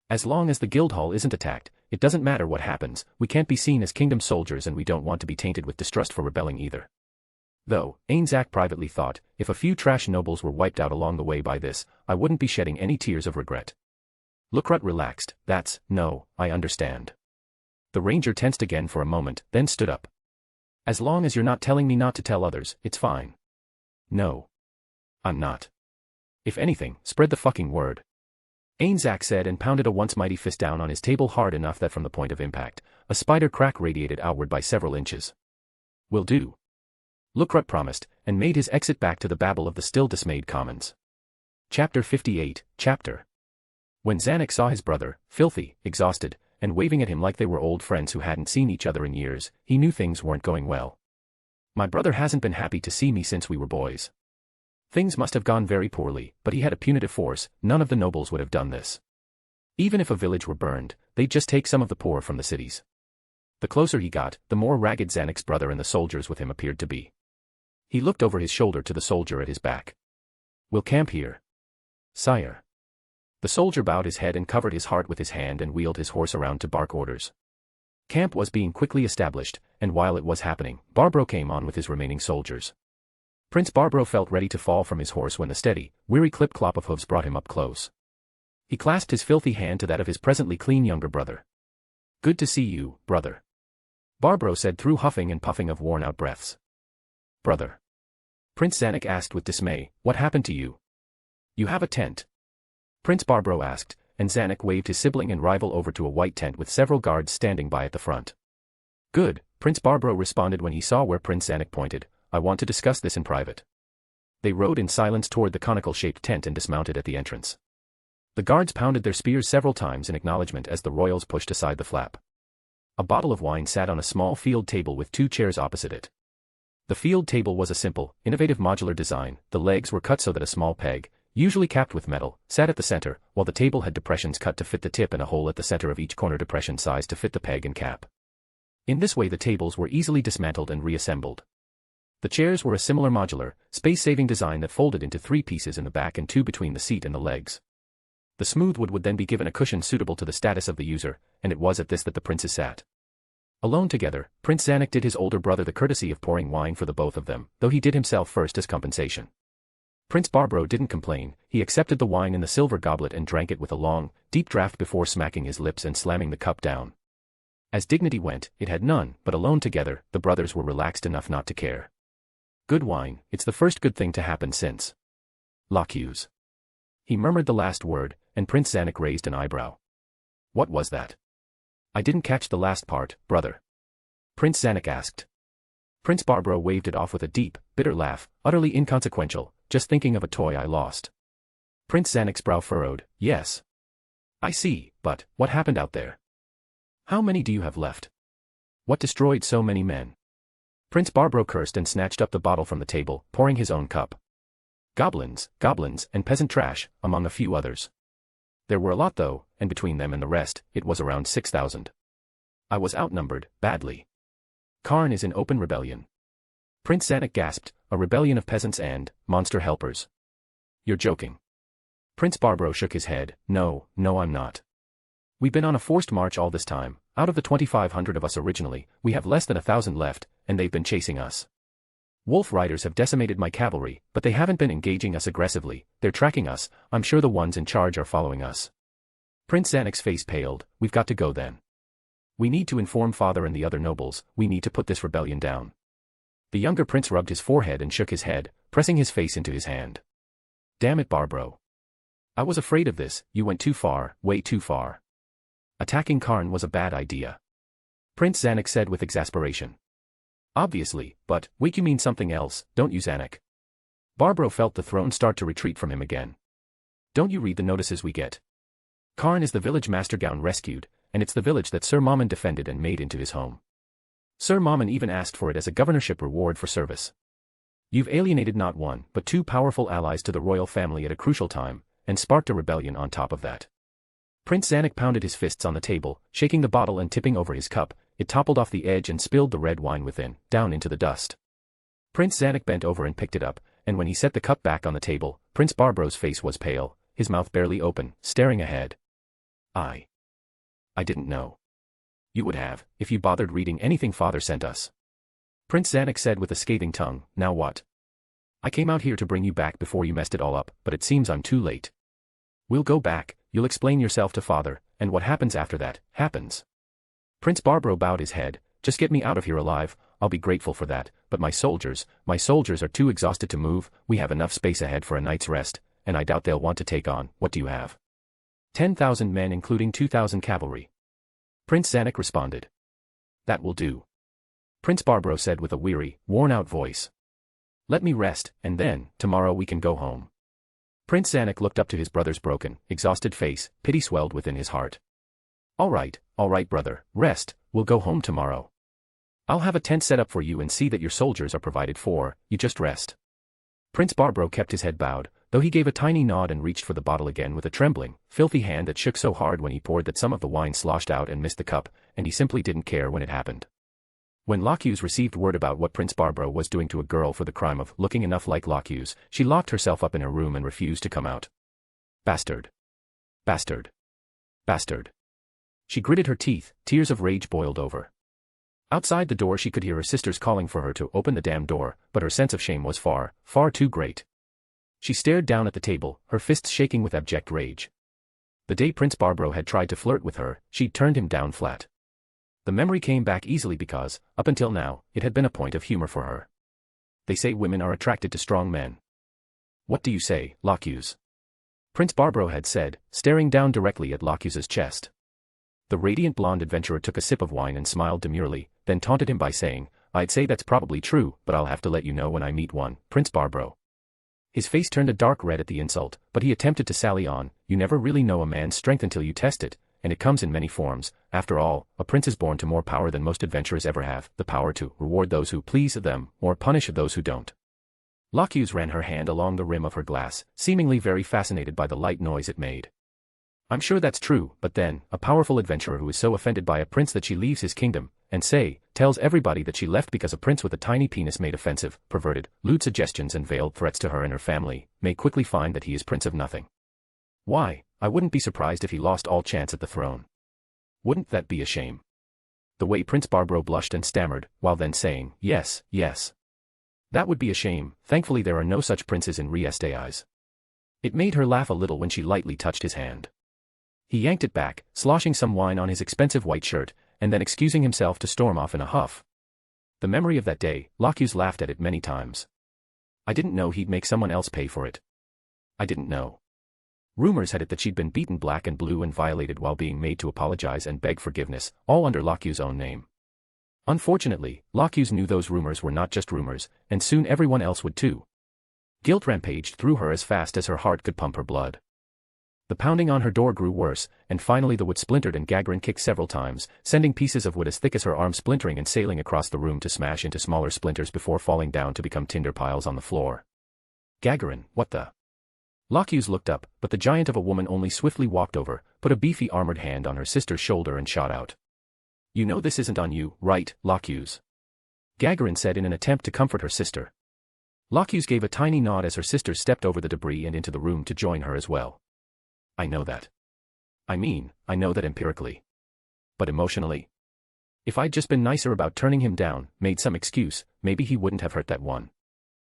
As long as the guild hall isn't attacked, it doesn't matter what happens, we can't be seen as kingdom soldiers and we don't want to be tainted with distrust for rebelling either. Though, Ainz privately thought, if a few trash nobles were wiped out along the way by this, I wouldn't be shedding any tears of regret. Lucret relaxed, no, I understand. The ranger tensed again for a moment, then stood up. As long as you're not telling me not to tell others, it's fine. No. I'm not. If anything, spread the fucking word. Ainz said and pounded a once mighty fist down on his table hard enough that from the point of impact, a spider crack radiated outward by several inches. Will do. Lucrut promised, and made his exit back to the babble of the still dismayed commons. Chapter 58, Chapter. When Zanuck saw his brother, filthy, exhausted, and waving at him like they were old friends who hadn't seen each other in years, he knew things weren't going well. My brother hasn't been happy to see me since we were boys. Things must have gone very poorly, but he had a punitive force, none of the nobles would have done this. Even if a village were burned, they'd just take some of the poor from the cities. The closer he got, the more ragged Zanuck's brother and the soldiers with him appeared to be. He looked over his shoulder to the soldier at his back. We'll camp here. Sire. The soldier bowed his head and covered his heart with his hand and wheeled his horse around to bark orders. Camp was being quickly established, and while it was happening, Barbro came on with his remaining soldiers. Prince Barbro felt ready to fall from his horse when the steady, weary clip-clop of hooves brought him up close. He clasped his filthy hand to that of his presently clean younger brother. Good to see you, brother. Barbro said through huffing and puffing of worn-out breaths. Brother. Prince Zanuck asked with dismay, what happened to you? You have a tent. Prince Barbro asked, and Zanuck waved his sibling and rival over to a white tent with several guards standing by at the front. Good, Prince Barbro responded when he saw where Prince Zanuck pointed. I want to discuss this in private. They rode in silence toward the conical-shaped tent and dismounted at the entrance. The guards pounded their spears several times in acknowledgement as the royals pushed aside the flap. A bottle of wine sat on a small field table with 2 chairs opposite it. The field table was a simple, innovative modular design. The legs were cut so that a small peg, usually capped with metal, sat at the center, while the table had depressions cut to fit the tip and a hole at the center of each corner depression size to fit the peg and cap. In this way the tables were easily dismantled and reassembled. The chairs were a similar modular, space-saving design that folded into 3 pieces in the back and 2 between the seat and the legs. The smooth wood would then be given a cushion suitable to the status of the user, and it was at this that the princes sat. Alone together, Prince Zanuck did his older brother the courtesy of pouring wine for the both of them, though he did himself first as compensation. Prince Barbro didn't complain. He accepted the wine in the silver goblet and drank it with a long, deep draught before smacking his lips and slamming the cup down. As dignity went, it had none, but alone together, the brothers were relaxed enough not to care. Good wine, it's the first good thing to happen since Locke's. He murmured the last word, and Prince Zanuck raised an eyebrow. What was that? I didn't catch the last part, brother. Prince Zanuck asked. Prince Barbro waved it off with a deep, bitter laugh, utterly inconsequential, just thinking of a toy I lost. Prince Zanuck's brow furrowed, yes. I see, but, what happened out there? How many do you have left? What destroyed so many men? Prince Barbro cursed and snatched up the bottle from the table, pouring his own cup. Goblins, and peasant trash, among a few others. There were a lot though, and between them and the rest, it was around 6,000. I was outnumbered, badly. Karn is in open rebellion. Prince Zanuck gasped, a rebellion of peasants and monster helpers. You're joking. Prince Barbro shook his head, no, I'm not. We've been on a forced march all this time. Out of the 2,500 of us originally, we have less than 1,000 left, and they've been chasing us. Wolf riders have decimated my cavalry, but they haven't been engaging us aggressively. They're tracking us. I'm sure the ones in charge are following us. Prince Zanuck's face paled. We've got to go then. We need to inform father and the other nobles. We need to put this rebellion down. The younger prince rubbed his forehead and shook his head, pressing his face into his hand. Damn it, Barbro. I was afraid of this. You went too far, way too far. Attacking Karn was a bad idea. Prince Zanuck said with exasperation. Obviously, but, wait, you mean something else, don't you, Zanuck? Barbro felt the throne start to retreat from him again. Don't you read the notices we get? Karn is the village Master Gown rescued, and it's the village that Sir Mammon defended and made into his home. Sir Mammon even asked for it as a governorship reward for service. You've alienated not one, but 2 powerful allies to the royal family at a crucial time, and sparked a rebellion on top of that. Prince Zanuck pounded his fists on the table, shaking the bottle and tipping over his cup. It toppled off the edge and spilled the red wine within, down into the dust. Prince Zanuck bent over and picked it up, and when he set the cup back on the table, Prince Barbro's face was pale, his mouth barely open, staring ahead. I didn't know. You would have, if you bothered reading anything father sent us. Prince Zanuck said with a scathing tongue, now what? I came out here to bring you back before you messed it all up, but it seems I'm too late. We'll go back, you'll explain yourself to father, and what happens after that, happens. Prince Barbro bowed his head, just get me out of here alive, I'll be grateful for that, but my soldiers are too exhausted to move, we have enough space ahead for a night's rest, and I doubt they'll want to take on, what do you have? 10,000 men including 2,000 cavalry. Prince Zanuck responded. That will do. Prince Barbro said with a weary, worn-out voice. Let me rest, and then, tomorrow we can go home. Prince Zanuck looked up to his brother's broken, exhausted face, pity swelled within his heart. All right, brother, rest, we'll go home tomorrow. I'll have a tent set up for you and see that your soldiers are provided for, you just rest. Prince Barbro kept his head bowed, though he gave a tiny nod and reached for the bottle again with a trembling, filthy hand that shook so hard when he poured that some of the wine sloshed out and missed the cup, and he simply didn't care when it happened. When Lockhughes received word about what Prince Barbro was doing to a girl for the crime of looking enough like Lockhughes, she locked herself up in her room and refused to come out. Bastard. Bastard. Bastard. She gritted her teeth, tears of rage boiled over. Outside the door she could hear her sisters calling for her to open the damn door, but her sense of shame was far, far too great. She stared down at the table, her fists shaking with abject rage. The day Prince Barbro had tried to flirt with her, she'd turned him down flat. The memory came back easily because, up until now, it had been a point of humor for her. They say women are attracted to strong men. What do you say, Lockhughes? Prince Barbro had said, staring down directly at Lockhughes's chest. The radiant blonde adventurer took a sip of wine and smiled demurely, then taunted him by saying, I'd say that's probably true, but I'll have to let you know when I meet one, Prince Barbro. His face turned a dark red at the insult, but he attempted to sally on, you never really know a man's strength until you test it, and it comes in many forms. After all, a prince is born to more power than most adventurers ever have, the power to reward those who please them, or punish those who don't. Lockhughes ran her hand along the rim of her glass, seemingly very fascinated by the light noise it made. I'm sure that's true, but then, a powerful adventurer who is so offended by a prince that she leaves his kingdom, and tells everybody that she left because a prince with a tiny penis made offensive, perverted, lewd suggestions and veiled threats to her and her family, may quickly find that he is prince of nothing. Why, I wouldn't be surprised if he lost all chance at the throne. Wouldn't that be a shame? The way Prince Barbro blushed and stammered, while then saying, yes, yes. That would be a shame, thankfully there are no such princes in Riestais. It made her laugh a little when she lightly touched his hand. He yanked it back, sloshing some wine on his expensive white shirt, and then excusing himself to storm off in a huff. The memory of that day, Lockhughes laughed at it many times. I didn't know he'd make someone else pay for it. I didn't know. Rumors had it that she'd been beaten black and blue and violated while being made to apologize and beg forgiveness, all under Lockhughes' own name. Unfortunately, Lockhughes knew those rumors were not just rumors, and soon everyone else would too. Guilt rampaged through her as fast as her heart could pump her blood. The pounding on her door grew worse, and finally the wood splintered and Gagarin kicked several times, sending pieces of wood as thick as her arm splintering and sailing across the room to smash into smaller splinters before falling down to become tinder piles on the floor. Gagarin, what the? Lockhughes looked up, but the giant of a woman only swiftly walked over, put a beefy armored hand on her sister's shoulder and shot out. You know this isn't on you, right, Lockhughes? Gagarin said in an attempt to comfort her sister. Lockhughes gave a tiny nod as her sisters stepped over the debris and into the room to join her as well. I know that. I know that empirically. But emotionally? If I'd just been nicer about turning him down, made some excuse, maybe he wouldn't have hurt that one.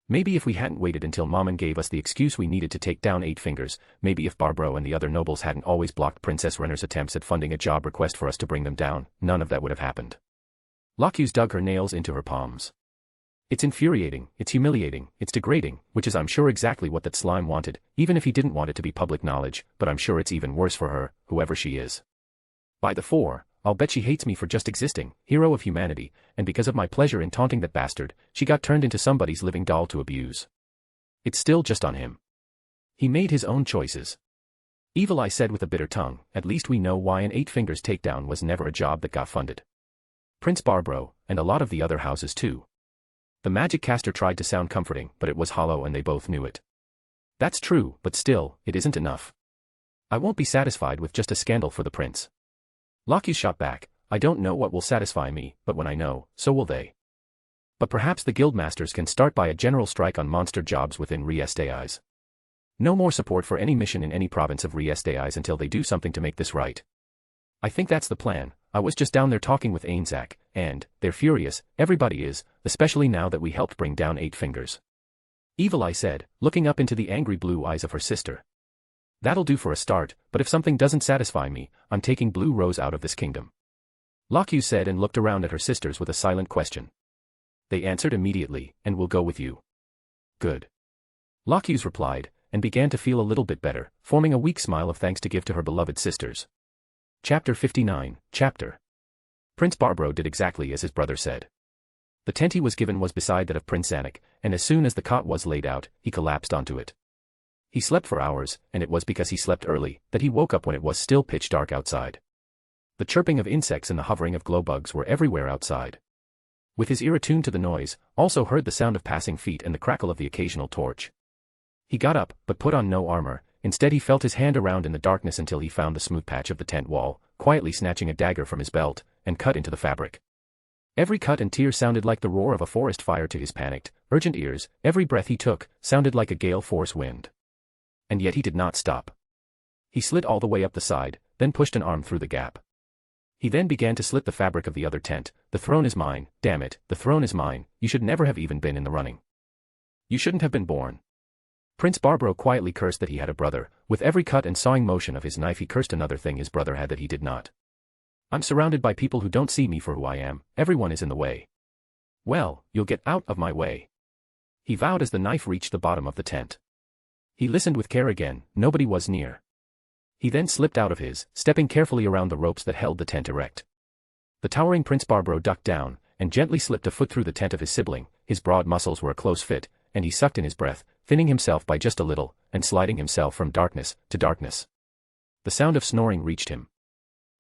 Maybe if we hadn't waited until Maman gave us the excuse we needed to take down 8 Fingers, maybe if Barbro and the other nobles hadn't always blocked Princess Renner's attempts at funding a job request for us to bring them down, none of that would have happened. Lockhughes dug her nails into her palms. It's infuriating, it's humiliating, it's degrading, which is I'm sure exactly what that slime wanted, even if he didn't want it to be public knowledge, but I'm sure it's even worse for her, whoever she is. By the 4, I'll bet she hates me for just existing, hero of humanity, and because of my pleasure in taunting that bastard, she got turned into somebody's living doll to abuse. It's still just on him. He made his own choices. Evil Eye said with a bitter tongue, at least we know why an 8 Fingers takedown was never a job that got funded. Prince Barbro, and a lot of the other houses too. The magic caster tried to sound comforting, but it was hollow and they both knew it. That's true, but still, it isn't enough. I won't be satisfied with just a scandal for the prince. Lockhughes shot back, I don't know what will satisfy me, but when I know, so will they. But perhaps the guildmasters can start by a general strike on monster jobs within Riestais. No more support for any mission in any province of Riestais until they do something to make this right. I think that's the plan. I was just down there talking with Ainz, and they're furious, everybody is, especially now that we helped bring down 8 Fingers. Evil Eye said, looking up into the angry blue eyes of her sister. That'll do for a start, but if something doesn't satisfy me, I'm taking Blue Rose out of this kingdom. Lockhughes said and looked around at her sisters with a silent question. They answered immediately, and we'll go with you. Good. Locuse replied, and began to feel a little bit better, forming a weak smile of thanks to give to her beloved sisters. Chapter 59, Chapter. Prince Barbro did exactly as his brother said. The tent he was given was beside that of Prince Nazarick, and as soon as the cot was laid out, he collapsed onto it. He slept for hours, and it was because he slept early that he woke up when it was still pitch dark outside. The chirping of insects and the hovering of glowbugs were everywhere outside. With his ear attuned to the noise, also heard the sound of passing feet and the crackle of the occasional torch. He got up, but put on no armor. Instead he felt his hand around in the darkness until he found the smooth patch of the tent wall, quietly snatching a dagger from his belt, and cut into the fabric. Every cut and tear sounded like the roar of a forest fire to his panicked, urgent ears. Every breath he took sounded like a gale-force wind. And yet he did not stop. He slid all the way up the side, then pushed an arm through the gap. He then began to slit the fabric of the other tent. The throne is mine, damn it, the throne is mine. You should never have even been in the running. You shouldn't have been born. Prince Barbro quietly cursed that he had a brother. With every cut and sawing motion of his knife he cursed another thing his brother had that he did not. I'm surrounded by people who don't see me for who I am. Everyone is in the way. Well, you'll get out of my way. He vowed as the knife reached the bottom of the tent. He listened with care again. Nobody was near. He then slipped out of his, stepping carefully around the ropes that held the tent erect. The towering Prince Barbro ducked down, and gently slipped a foot through the tent of his sibling. His broad muscles were a close fit, and he sucked in his breath, thinning himself by just a little, and sliding himself from darkness to darkness. The sound of snoring reached him.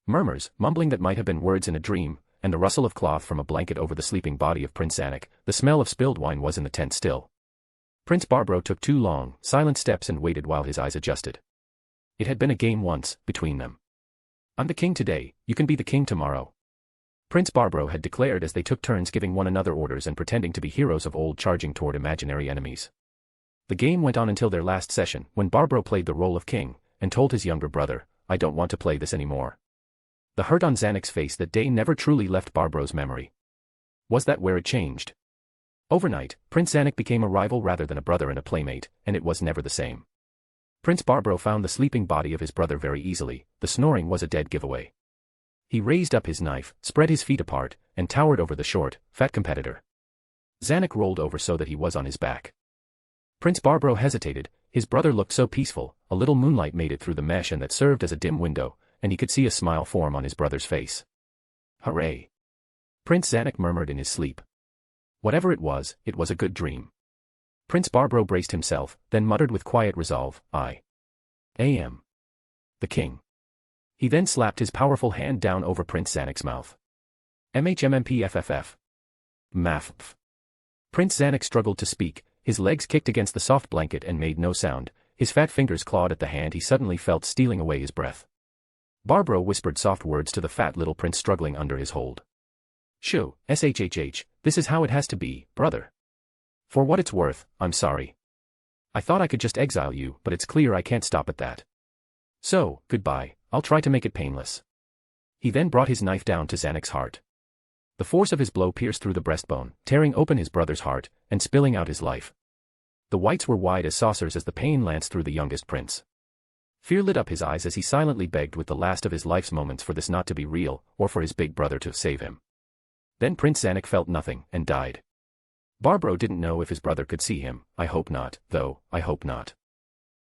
Murmurs, mumbling that might have been words in a dream, and the rustle of cloth from a blanket over the sleeping body of Prince Nazarick. The smell of spilled wine was in the tent still. Prince Barbro took 2 long, silent steps and waited while his eyes adjusted. It had been a game once, between them. I'm the king today, you can be the king tomorrow. Prince Barbro had declared as they took turns giving one another orders and pretending to be heroes of old charging toward imaginary enemies. The game went on until their last session, when Barbro played the role of king, and told his younger brother, I don't want to play this anymore. The hurt on Zanek's face that day never truly left Barbro's memory. Was that where it changed? Overnight, Prince Zanek became a rival rather than a brother and a playmate, and it was never the same. Prince Barbro found the sleeping body of his brother very easily. The snoring was a dead giveaway. He raised up his knife, spread his feet apart, and towered over the short, fat competitor. Zanek rolled over so that he was on his back. Prince Barbro hesitated. His brother looked so peaceful. A little moonlight made it through the mesh and that served as a dim window, and he could see a smile form on his brother's face. Hooray! Prince Zanek murmured in his sleep. Whatever it was a good dream. Prince Barbro braced himself, then muttered with quiet resolve, I am the king. He then slapped his powerful hand down over Prince Zanek's mouth. MHMMPFFF. Math. Prince Zanek struggled to speak, his legs kicked against the soft blanket and made no sound, his fat fingers clawed at the hand he suddenly felt stealing away his breath. Barbro whispered soft words to the fat little prince struggling under his hold. Shoo, shhh, this is how it has to be, brother. For what it's worth, I'm sorry. I thought I could just exile you, but it's clear I can't stop at that. So, goodbye, I'll try to make it painless. He then brought his knife down to Zanek's heart. The force of his blow pierced through the breastbone, tearing open his brother's heart, and spilling out his life. The whites were wide as saucers as the pain lanced through the youngest prince. Fear lit up his eyes as he silently begged with the last of his life's moments for this not to be real, or for his big brother to save him. Then Prince Zanek felt nothing, and died. Barbro didn't know if his brother could see him. I hope not, though, I hope not.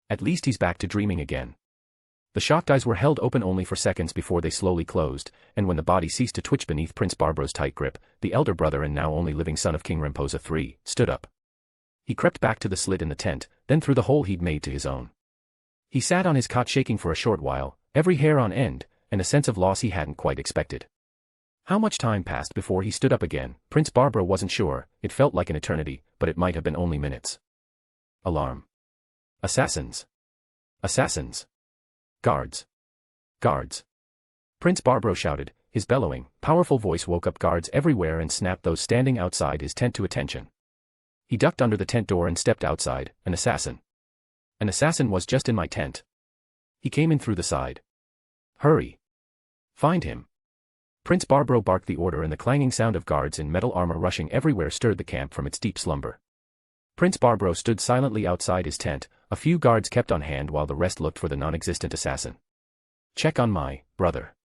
At least he's back to dreaming again. The shocked eyes were held open only for seconds before they slowly closed, and when the body ceased to twitch beneath Prince Barbro's tight grip, the elder brother and now only living son of King Remposa III, stood up. He crept back to the slit in the tent, then through the hole he'd made to his own. He sat on his cot shaking for a short while, every hair on end, and a sense of loss he hadn't quite expected. How much time passed before he stood up again, Prince Barbro wasn't sure. It felt like an eternity, but it might have been only minutes. Alarm. Assassins. Assassins. Guards. Guards. Prince Barbro shouted, his bellowing, powerful voice woke up guards everywhere and snapped those standing outside his tent to attention. He ducked under the tent door and stepped outside. An assassin. An assassin was just in my tent. He came in through the side. Hurry. Find him. Prince Barbro barked the order and the clanging sound of guards in metal armor rushing everywhere stirred the camp from its deep slumber. Prince Barbro stood silently outside his tent, a few guards kept on hand while the rest looked for the non-existent assassin. Check on my brother.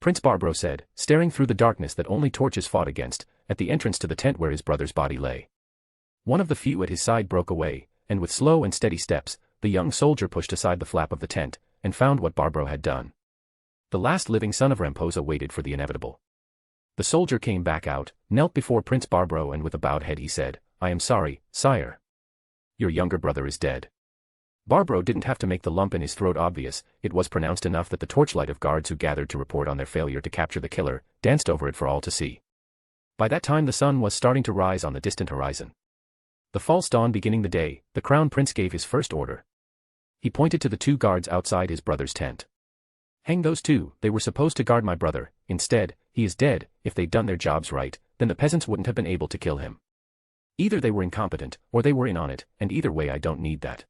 Prince Barbro said, staring through the darkness that only torches fought against, at the entrance to the tent where his brother's body lay. One of the few at his side broke away, and with slow and steady steps, the young soldier pushed aside the flap of the tent, and found what Barbro had done. The last living son of Ramposa waited for the inevitable. The soldier came back out, knelt before Prince Barbro and with a bowed head he said, "I am sorry, sire. Your younger brother is dead." Barbro didn't have to make the lump in his throat obvious, it was pronounced enough that the torchlight of guards who gathered to report on their failure to capture the killer, danced over it for all to see. By that time the sun was starting to rise on the distant horizon. The false dawn beginning the day, the crown prince gave his first order. He pointed to the two guards outside his brother's tent. "Hang those two, they were supposed to guard my brother, instead, he is dead. If they'd done their jobs right, then the peasants wouldn't have been able to kill him. Either they were incompetent, or they were in on it, and either way I don't need that."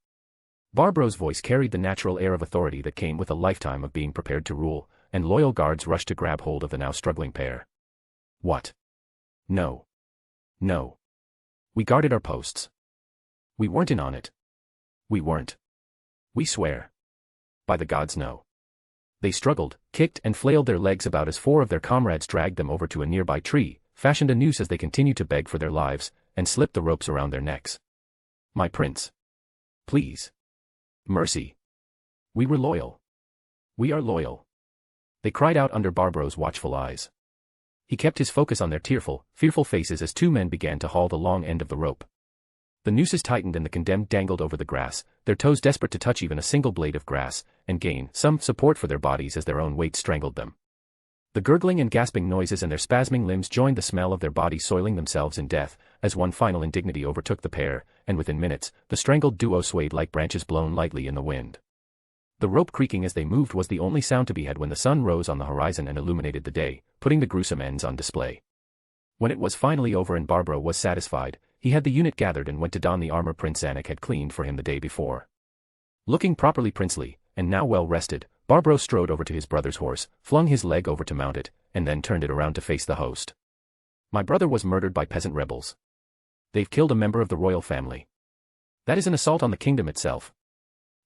Barbro's voice carried the natural air of authority that came with a lifetime of being prepared to rule, and loyal guards rushed to grab hold of the now struggling pair. "What? No. No. We guarded our posts. We weren't in on it. We weren't. We swear. By the gods, no." They struggled, kicked and flailed their legs about as four of their comrades dragged them over to a nearby tree, fashioned a noose as they continued to beg for their lives, and slipped the ropes around their necks. "My prince. Please. Mercy. We were loyal. We are loyal." They cried out under Barbro's watchful eyes. He kept his focus on their tearful, fearful faces as two men began to haul the long end of the rope. The nooses tightened and the condemned dangled over the grass, their toes desperate to touch even a single blade of grass, and gain some support for their bodies as their own weight strangled them. The gurgling and gasping noises and their spasming limbs joined the smell of their bodies soiling themselves in death, as one final indignity overtook the pair, and within minutes, the strangled duo swayed like branches blown lightly in the wind. The rope creaking as they moved was the only sound to be had when the sun rose on the horizon and illuminated the day, putting the gruesome ends on display. When it was finally over and Barbro was satisfied, he had the unit gathered and went to don the armor Prince Zanuck had cleaned for him the day before. Looking properly princely, and now well rested, Barbro strode over to his brother's horse, flung his leg over to mount it, and then turned it around to face the host. "My brother was murdered by peasant rebels. They've killed a member of the royal family. That is an assault on the kingdom itself.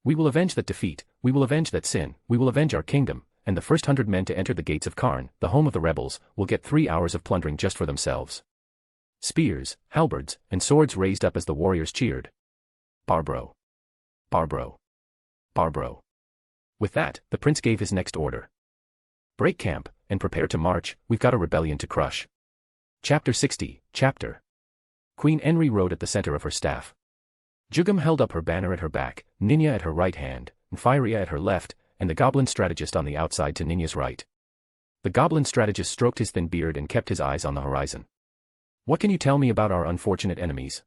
We will avenge that defeat, we will avenge that sin, we will avenge our kingdom, and the first 100 men to enter the gates of Karn, the home of the rebels, will get 3 hours of plundering just for themselves." Spears, halberds, and swords raised up as the warriors cheered. "Barbro! Barbro! Barbro!" With that, the prince gave his next order. "Break camp, and prepare to march, we've got a rebellion to crush." Chapter 60, Chapter. Queen Enri rode at the center of her staff. Jugum held up her banner at her back, Ninja at her right hand, Nfiria at her left, and the goblin strategist on the outside to Ninja's right. The goblin strategist stroked his thin beard and kept his eyes on the horizon. "What can you tell me about our unfortunate enemies?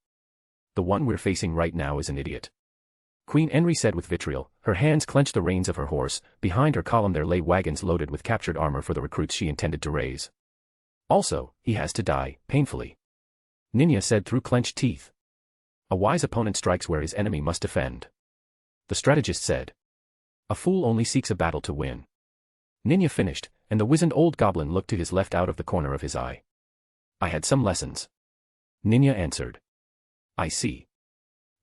The one we're facing right now is an idiot." Queen Enri said with vitriol, her hands clenched the reins of her horse. Behind her column there lay wagons loaded with captured armor for the recruits she intended to raise. "Also, he has to die, painfully," Ninja said through clenched teeth. "A wise opponent strikes where his enemy must defend," the strategist said. "A fool only seeks a battle to win." Ninja finished, and the wizened old goblin looked to his left out of the corner of his eye. "I had some lessons," Ninja answered. "I see."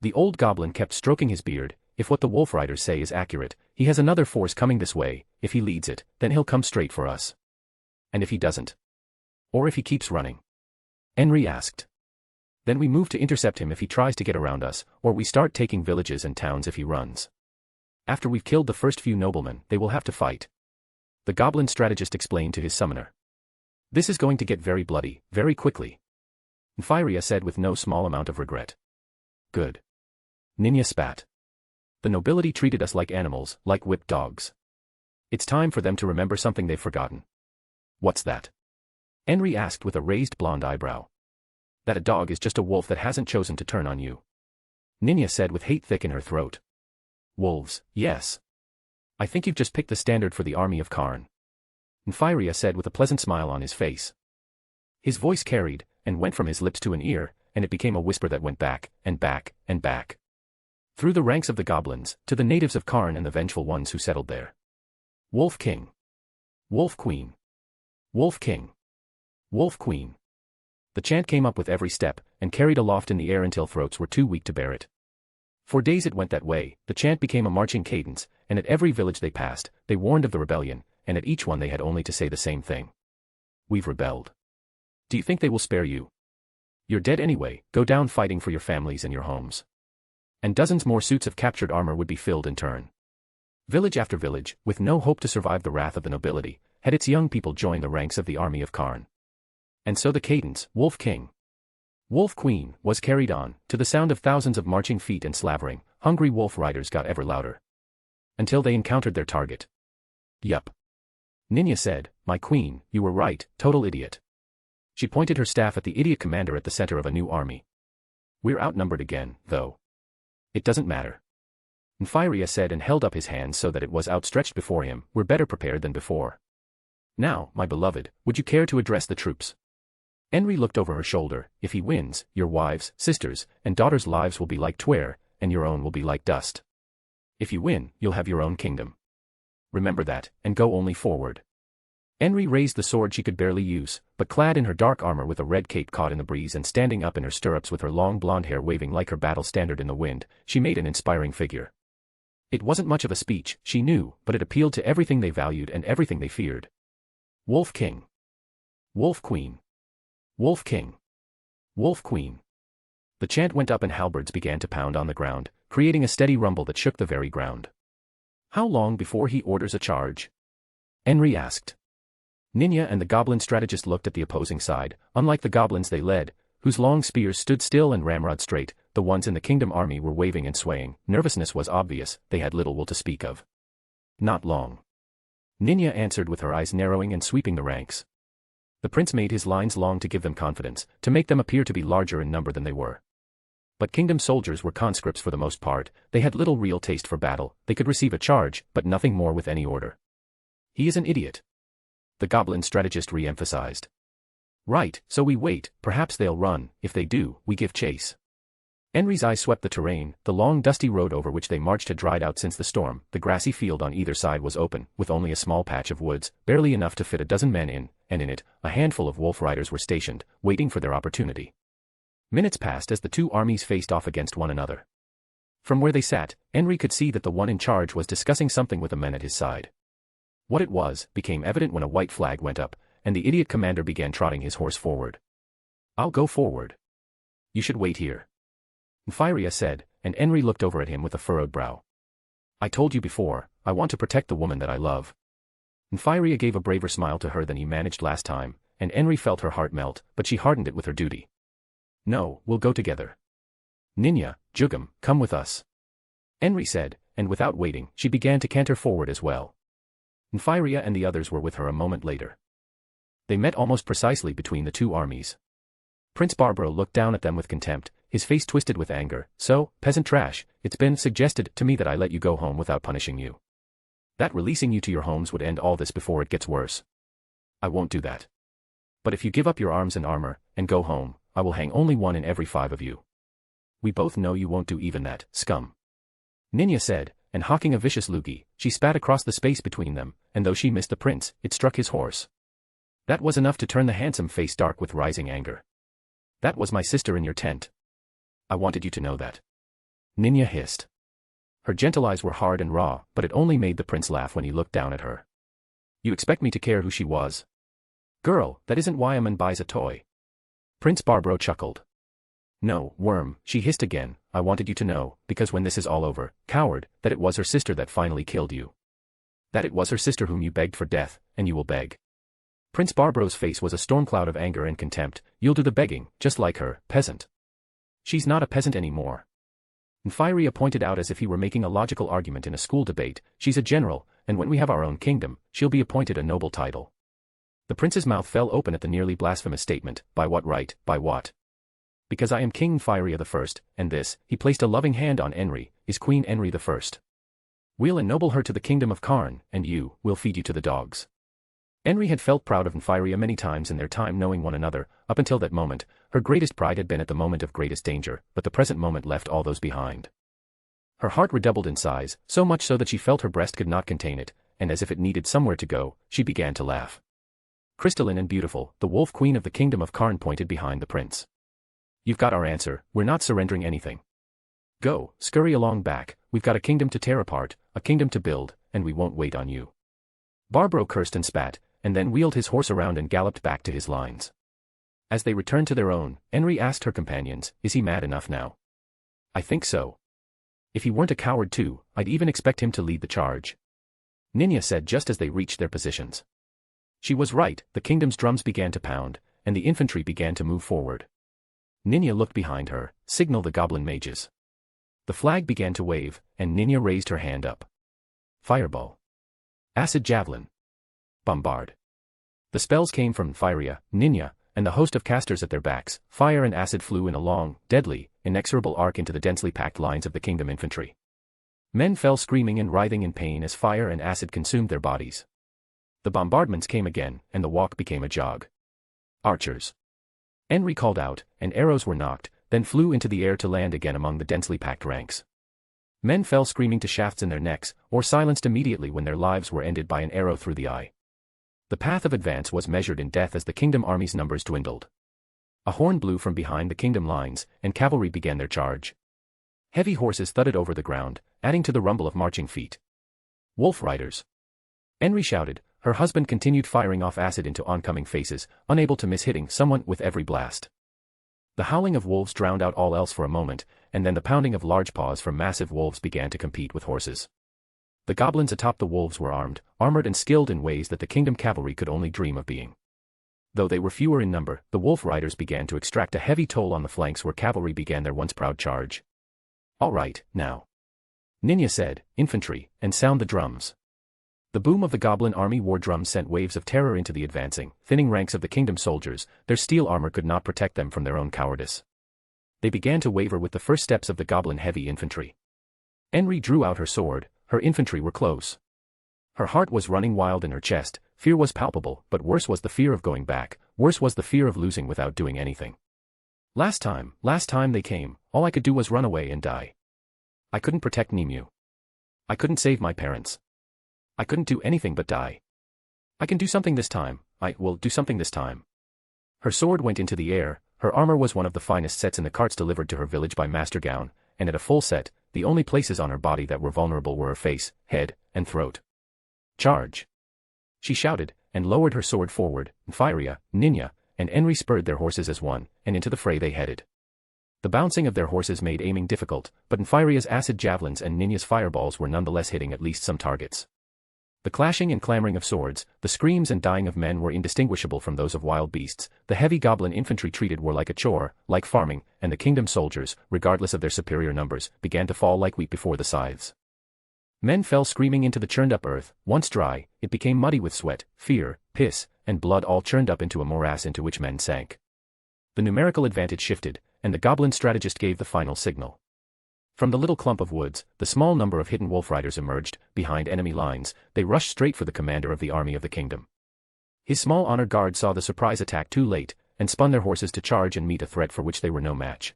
The old goblin kept stroking his beard. "If what the wolf riders say is accurate, he has another force coming this way. If he leads it, then he'll come straight for us." "And if he doesn't? Or if he keeps running?" Enri asked. "Then we move to intercept him if he tries to get around us, or we start taking villages and towns if he runs. After we've killed the first few noblemen, they will have to fight," the goblin strategist explained to his summoner. "This is going to get very bloody, very quickly," Nfiria said with no small amount of regret. "Good." Ninja spat. "The nobility treated us like animals, like whipped dogs. It's time for them to remember something they've forgotten." "What's that?" Enri asked with a raised blonde eyebrow. "That a dog is just a wolf that hasn't chosen to turn on you," Ninja said with hate thick in her throat. "Wolves, yes. I think you've just picked the standard for the army of Karn," Nfiria said with a pleasant smile on his face. His voice carried, and went from his lips to an ear, and it became a whisper that went back, and back, and back. Through the ranks of the goblins, to the natives of Karn and the vengeful ones who settled there. "Wolf King. Wolf Queen. Wolf King. Wolf Queen." The chant came up with every step, and carried aloft in the air until throats were too weak to bear it. For days it went that way, the chant became a marching cadence, and at every village they passed, they warned of the rebellion, and at each one they had only to say the same thing. We've rebelled. Do you think they will spare you? You're dead anyway, go down fighting for your families and your homes. And dozens more suits of captured armor would be filled in turn. Village after village, with no hope to survive the wrath of the nobility, had its young people join the ranks of the army of Karn. And so the cadence, Wolf King, Wolf Queen, was carried on, to the sound of thousands of marching feet and slavering, hungry wolf riders got ever louder. Until they encountered their target. Yup. Ninya said, my queen, you were right, total idiot. She pointed her staff at the idiot commander at the center of a new army. We're outnumbered again, though. It doesn't matter. Infiltrating said and held up his hands so that it was outstretched before him, we're better prepared than before. Now, my beloved, would you care to address the troops? Enri looked over her shoulder, if he wins, your wives, sisters, and daughters' lives will be like twere, and your own will be like dust. If you win, you'll have your own kingdom. Remember that, and go only forward. Enri raised the sword she could barely use, but clad in her dark armor with a red cape caught in the breeze and standing up in her stirrups with her long blonde hair waving like her battle standard in the wind, she made an inspiring figure. It wasn't much of a speech, she knew, but it appealed to everything they valued and everything they feared. Wolf King. Wolf Queen. Wolf King. Wolf Queen. The chant went up and halberds began to pound on the ground, creating a steady rumble that shook the very ground. How long before he orders a charge? Enri asked. Ninya and the goblin strategist looked at the opposing side, unlike the goblins they led, whose long spears stood still and ramrod straight, the ones in the kingdom army were waving and swaying, nervousness was obvious, they had little will to speak of. Not long. Ninya answered with her eyes narrowing and sweeping the ranks. The prince made his lines long to give them confidence, to make them appear to be larger in number than they were. But kingdom soldiers were conscripts for the most part, they had little real taste for battle, they could receive a charge, but nothing more with any order. He is an idiot. The goblin strategist re-emphasized. Right, so we wait, perhaps they'll run, if they do, we give chase. Enri's eyes swept the terrain, the long dusty road over which they marched had dried out since the storm, the grassy field on either side was open, with only a small patch of woods, barely enough to fit a dozen men in, and in it, a handful of wolf riders were stationed, waiting for their opportunity. Minutes passed as the two armies faced off against one another. From where they sat, Enri could see that the one in charge was discussing something with the men at his side. What it was, became evident when a white flag went up, and the idiot commander began trotting his horse forward. I'll go forward. You should wait here. Infiltrating said, and Enri looked over at him with a furrowed brow. I told you before, I want to protect the woman that I love. Infiltrating gave a braver smile to her than he managed last time, and Enri felt her heart melt, but she hardened it with her duty. No, we'll go together. Ninya, Jugum, come with us. Enri said, and without waiting, she began to canter forward as well. Infiltrating and the others were with her a moment later. They met almost precisely between the two armies. Prince Barbro looked down at them with contempt, his face twisted with anger. So, peasant trash, it's been suggested to me that I let you go home without punishing you. That releasing you to your homes would end all this before it gets worse. I won't do that. But if you give up your arms and armor, and go home, I will hang only one in every 5 of you. We both know you won't do even that, scum. Ninya said, and hawking a vicious loogie, she spat across the space between them, and though she missed the prince, it struck his horse. That was enough to turn the handsome face dark with rising anger. That was my sister in your tent. I wanted you to know that. Ninya hissed. Her gentle eyes were hard and raw, but it only made the prince laugh when he looked down at her. You expect me to care who she was? Girl, that isn't why a man buys a toy. Prince Barbro chuckled. No, worm, she hissed again, I wanted you to know, because when this is all over, coward, that it was her sister that finally killed you. That it was her sister whom you begged for death, and you will beg. Prince Barbro's face was a storm cloud of anger and contempt. You'll do the begging, just like her, peasant. She's not a peasant anymore. Infiltrating pointed out as if he were making a logical argument in a school debate, she's a general, and when we have our own kingdom, she'll be appointed a noble title. The prince's mouth fell open at the nearly blasphemous statement, by what right, by what? Because I am King Infiltrating the First, and this, he placed a loving hand on Enri, is Queen Enri the First. We'll ennoble her to the kingdom of Karn, and you, we'll feed you to the dogs. Enri had felt proud of Infiltrating many times in their time knowing one another, up until that moment, her greatest pride had been at the moment of greatest danger, but the present moment left all those behind. Her heart redoubled in size, so much so that she felt her breast could not contain it, and as if it needed somewhere to go, she began to laugh. Crystalline and beautiful, the wolf queen of the kingdom of Karn pointed behind the prince. You've got our answer, we're not surrendering anything. Go, scurry along back, we've got a kingdom to tear apart, a kingdom to build, and we won't wait on you. Barbro cursed and spat, and then wheeled his horse around and galloped back to his lines. As they returned to their own, Enri asked her companions, "Is he mad enough now?" "I think so. If he weren't a coward too, I'd even expect him to lead the charge," Ninja said just as they reached their positions. She was right, the kingdom's drums began to pound, and the infantry began to move forward. Ninja looked behind her, signal the goblin mages. The flag began to wave, and Ninja raised her hand up. Fireball. Acid javelin. Bombard. The spells came from Firia, Ninja, and the host of casters at their backs. Fire and acid flew in a long, deadly, inexorable arc into the densely packed lines of the kingdom infantry. Men fell screaming and writhing in pain as fire and acid consumed their bodies. The bombardments came again, and the walk became a jog. Archers. Enri called out, and arrows were knocked, then flew into the air to land again among the densely packed ranks. Men fell screaming to shafts in their necks, or silenced immediately when their lives were ended by an arrow through the eye. The path of advance was measured in death as the kingdom army's numbers dwindled. A horn blew from behind the kingdom lines, and cavalry began their charge. Heavy horses thudded over the ground, adding to the rumble of marching feet. Wolf riders. Enri shouted. Her husband continued firing off acid into oncoming faces, unable to miss hitting someone with every blast. The howling of wolves drowned out all else for a moment, and then the pounding of large paws from massive wolves began to compete with horses. The goblins atop the wolves were armored and skilled in ways that the kingdom cavalry could only dream of being. Though they were fewer in number, the wolf riders began to extract a heavy toll on the flanks where cavalry began their once proud charge. "All right, now," Ninja said, "infantry, and sound the drums." The boom of the goblin army war drums sent waves of terror into the advancing, thinning ranks of the kingdom soldiers. Their steel armor could not protect them from their own cowardice. They began to waver with the first steps of the goblin heavy infantry. Enri drew out her sword. Her infantry were close. Her heart was running wild in her chest, fear was palpable, but worse was the fear of going back, worse was the fear of losing without doing anything. Last time they came, all I could do was run away and die. I couldn't protect Nimue. I couldn't save my parents. I couldn't do anything but die. I can do something this time, I will do something this time. Her sword went into the air, her armor was one of the finest sets in the carts delivered to her village by Master Gown, and at a full set, the only places on her body that were vulnerable were her face, head, and throat. "Charge!" she shouted, and lowered her sword forward. Firia, Ninja, and Enri spurred their horses as one, and into the fray they headed. The bouncing of their horses made aiming difficult, but Firia's acid javelins and Ninja's fireballs were nonetheless hitting at least some targets. The clashing and clamoring of swords, the screams and dying of men were indistinguishable from those of wild beasts. The heavy goblin infantry treated war like a chore, like farming, and the kingdom soldiers, regardless of their superior numbers, began to fall like wheat before the scythes. Men fell screaming into the churned-up earth. Once dry, it became muddy with sweat, fear, piss, and blood all churned up into a morass into which men sank. The numerical advantage shifted, and the goblin strategist gave the final signal. From the little clump of woods, the small number of hidden wolf riders emerged. Behind enemy lines, they rushed straight for the commander of the army of the kingdom. His small honored guard saw the surprise attack too late, and spun their horses to charge and meet a threat for which they were no match.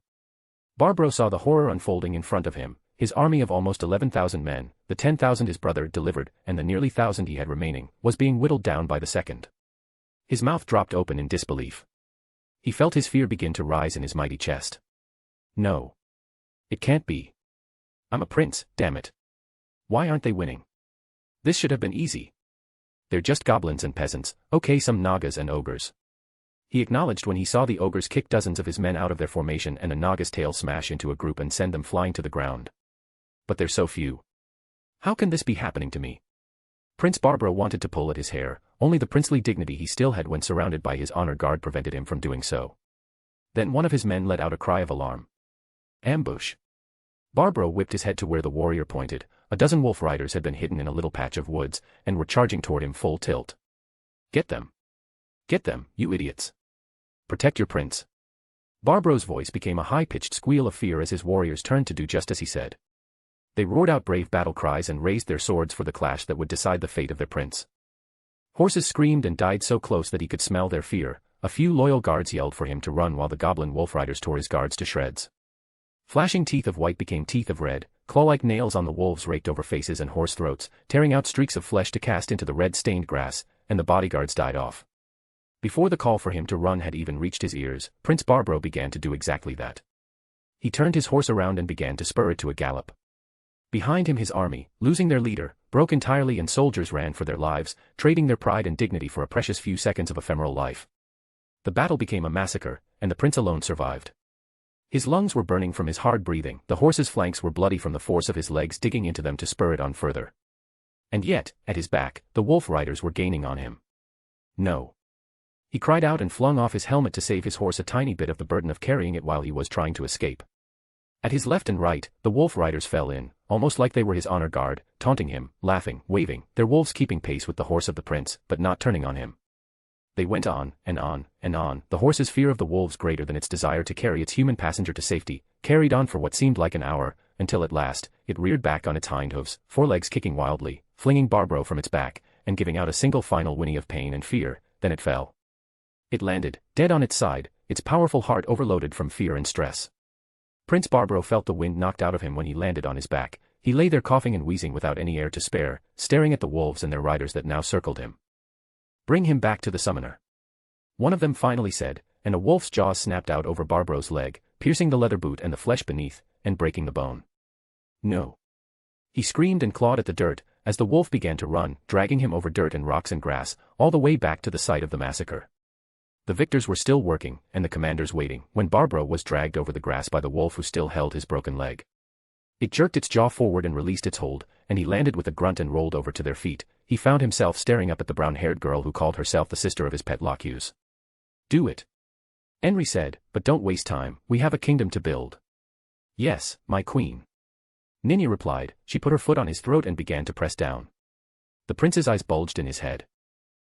Barbro saw the horror unfolding in front of him. His army of almost 11,000 men, the 10,000 his brother delivered, and the nearly 1,000 he had remaining, was being whittled down by the second. His mouth dropped open in disbelief. He felt his fear begin to rise in his mighty chest. No. It can't be. I'm a prince, damn it. Why aren't they winning? This should have been easy. They're just goblins and peasants, okay, some nagas and ogres. He acknowledged when he saw the ogres kick dozens of his men out of their formation and a naga's tail smash into a group and send them flying to the ground. But they're so few. How can this be happening to me? Prince Barbro wanted to pull at his hair, only the princely dignity he still had when surrounded by his honor guard prevented him from doing so. Then one of his men let out a cry of alarm. Ambush. Barbro whipped his head to where the warrior pointed. A dozen wolf riders had been hidden in a little patch of woods, and were charging toward him full tilt. Get them. Get them, you idiots. Protect your prince. Barbro's voice became a high-pitched squeal of fear as his warriors turned to do just as he said. They roared out brave battle cries and raised their swords for the clash that would decide the fate of their prince. Horses screamed and died so close that he could smell their fear. A few loyal guards yelled for him to run while the goblin wolf riders tore his guards to shreds. Flashing teeth of white became teeth of red, claw-like nails on the wolves raked over faces and horse throats, tearing out streaks of flesh to cast into the red-stained grass, and the bodyguards died off. Before the call for him to run had even reached his ears, Prince Barbro began to do exactly that. He turned his horse around and began to spur it to a gallop. Behind him his army, losing their leader, broke entirely and soldiers ran for their lives, trading their pride and dignity for a precious few seconds of ephemeral life. The battle became a massacre, and the prince alone survived. His lungs were burning from his hard breathing, the horse's flanks were bloody from the force of his legs digging into them to spur it on further. And yet, at his back, the wolf riders were gaining on him. No. He cried out and flung off his helmet to save his horse a tiny bit of the burden of carrying it while he was trying to escape. At his left and right, the wolf riders fell in, almost like they were his honor guard, taunting him, laughing, waving, their wolves keeping pace with the horse of the prince, but not turning on him. They went on, and on, and on, the horse's fear of the wolves greater than its desire to carry its human passenger to safety, carried on for what seemed like an hour, until at last, it reared back on its hind hooves, forelegs kicking wildly, flinging Barbro from its back, and giving out a single final whinny of pain and fear, then it fell. It landed, dead on its side, its powerful heart overloaded from fear and stress. Prince Barbro felt the wind knocked out of him when he landed on his back. He lay there coughing and wheezing without any air to spare, staring at the wolves and their riders that now circled him. "Bring him back to the summoner," one of them finally said, and a wolf's jaws snapped out over Barbro's leg, piercing the leather boot and the flesh beneath, and breaking the bone. "No." He screamed and clawed at the dirt, as the wolf began to run, dragging him over dirt and rocks and grass, all the way back to the site of the massacre. The victors were still working, and the commanders waiting, when Barbro was dragged over the grass by the wolf who still held his broken leg. It jerked its jaw forward and released its hold, and he landed with a grunt and rolled over to their feet. He found himself staring up at the brown-haired girl who called herself the sister of his pet Locus. "Do it," Enri said, "but don't waste time, we have a kingdom to build." "Yes, my queen," Ninja replied. She put her foot on his throat and began to press down. The prince's eyes bulged in his head.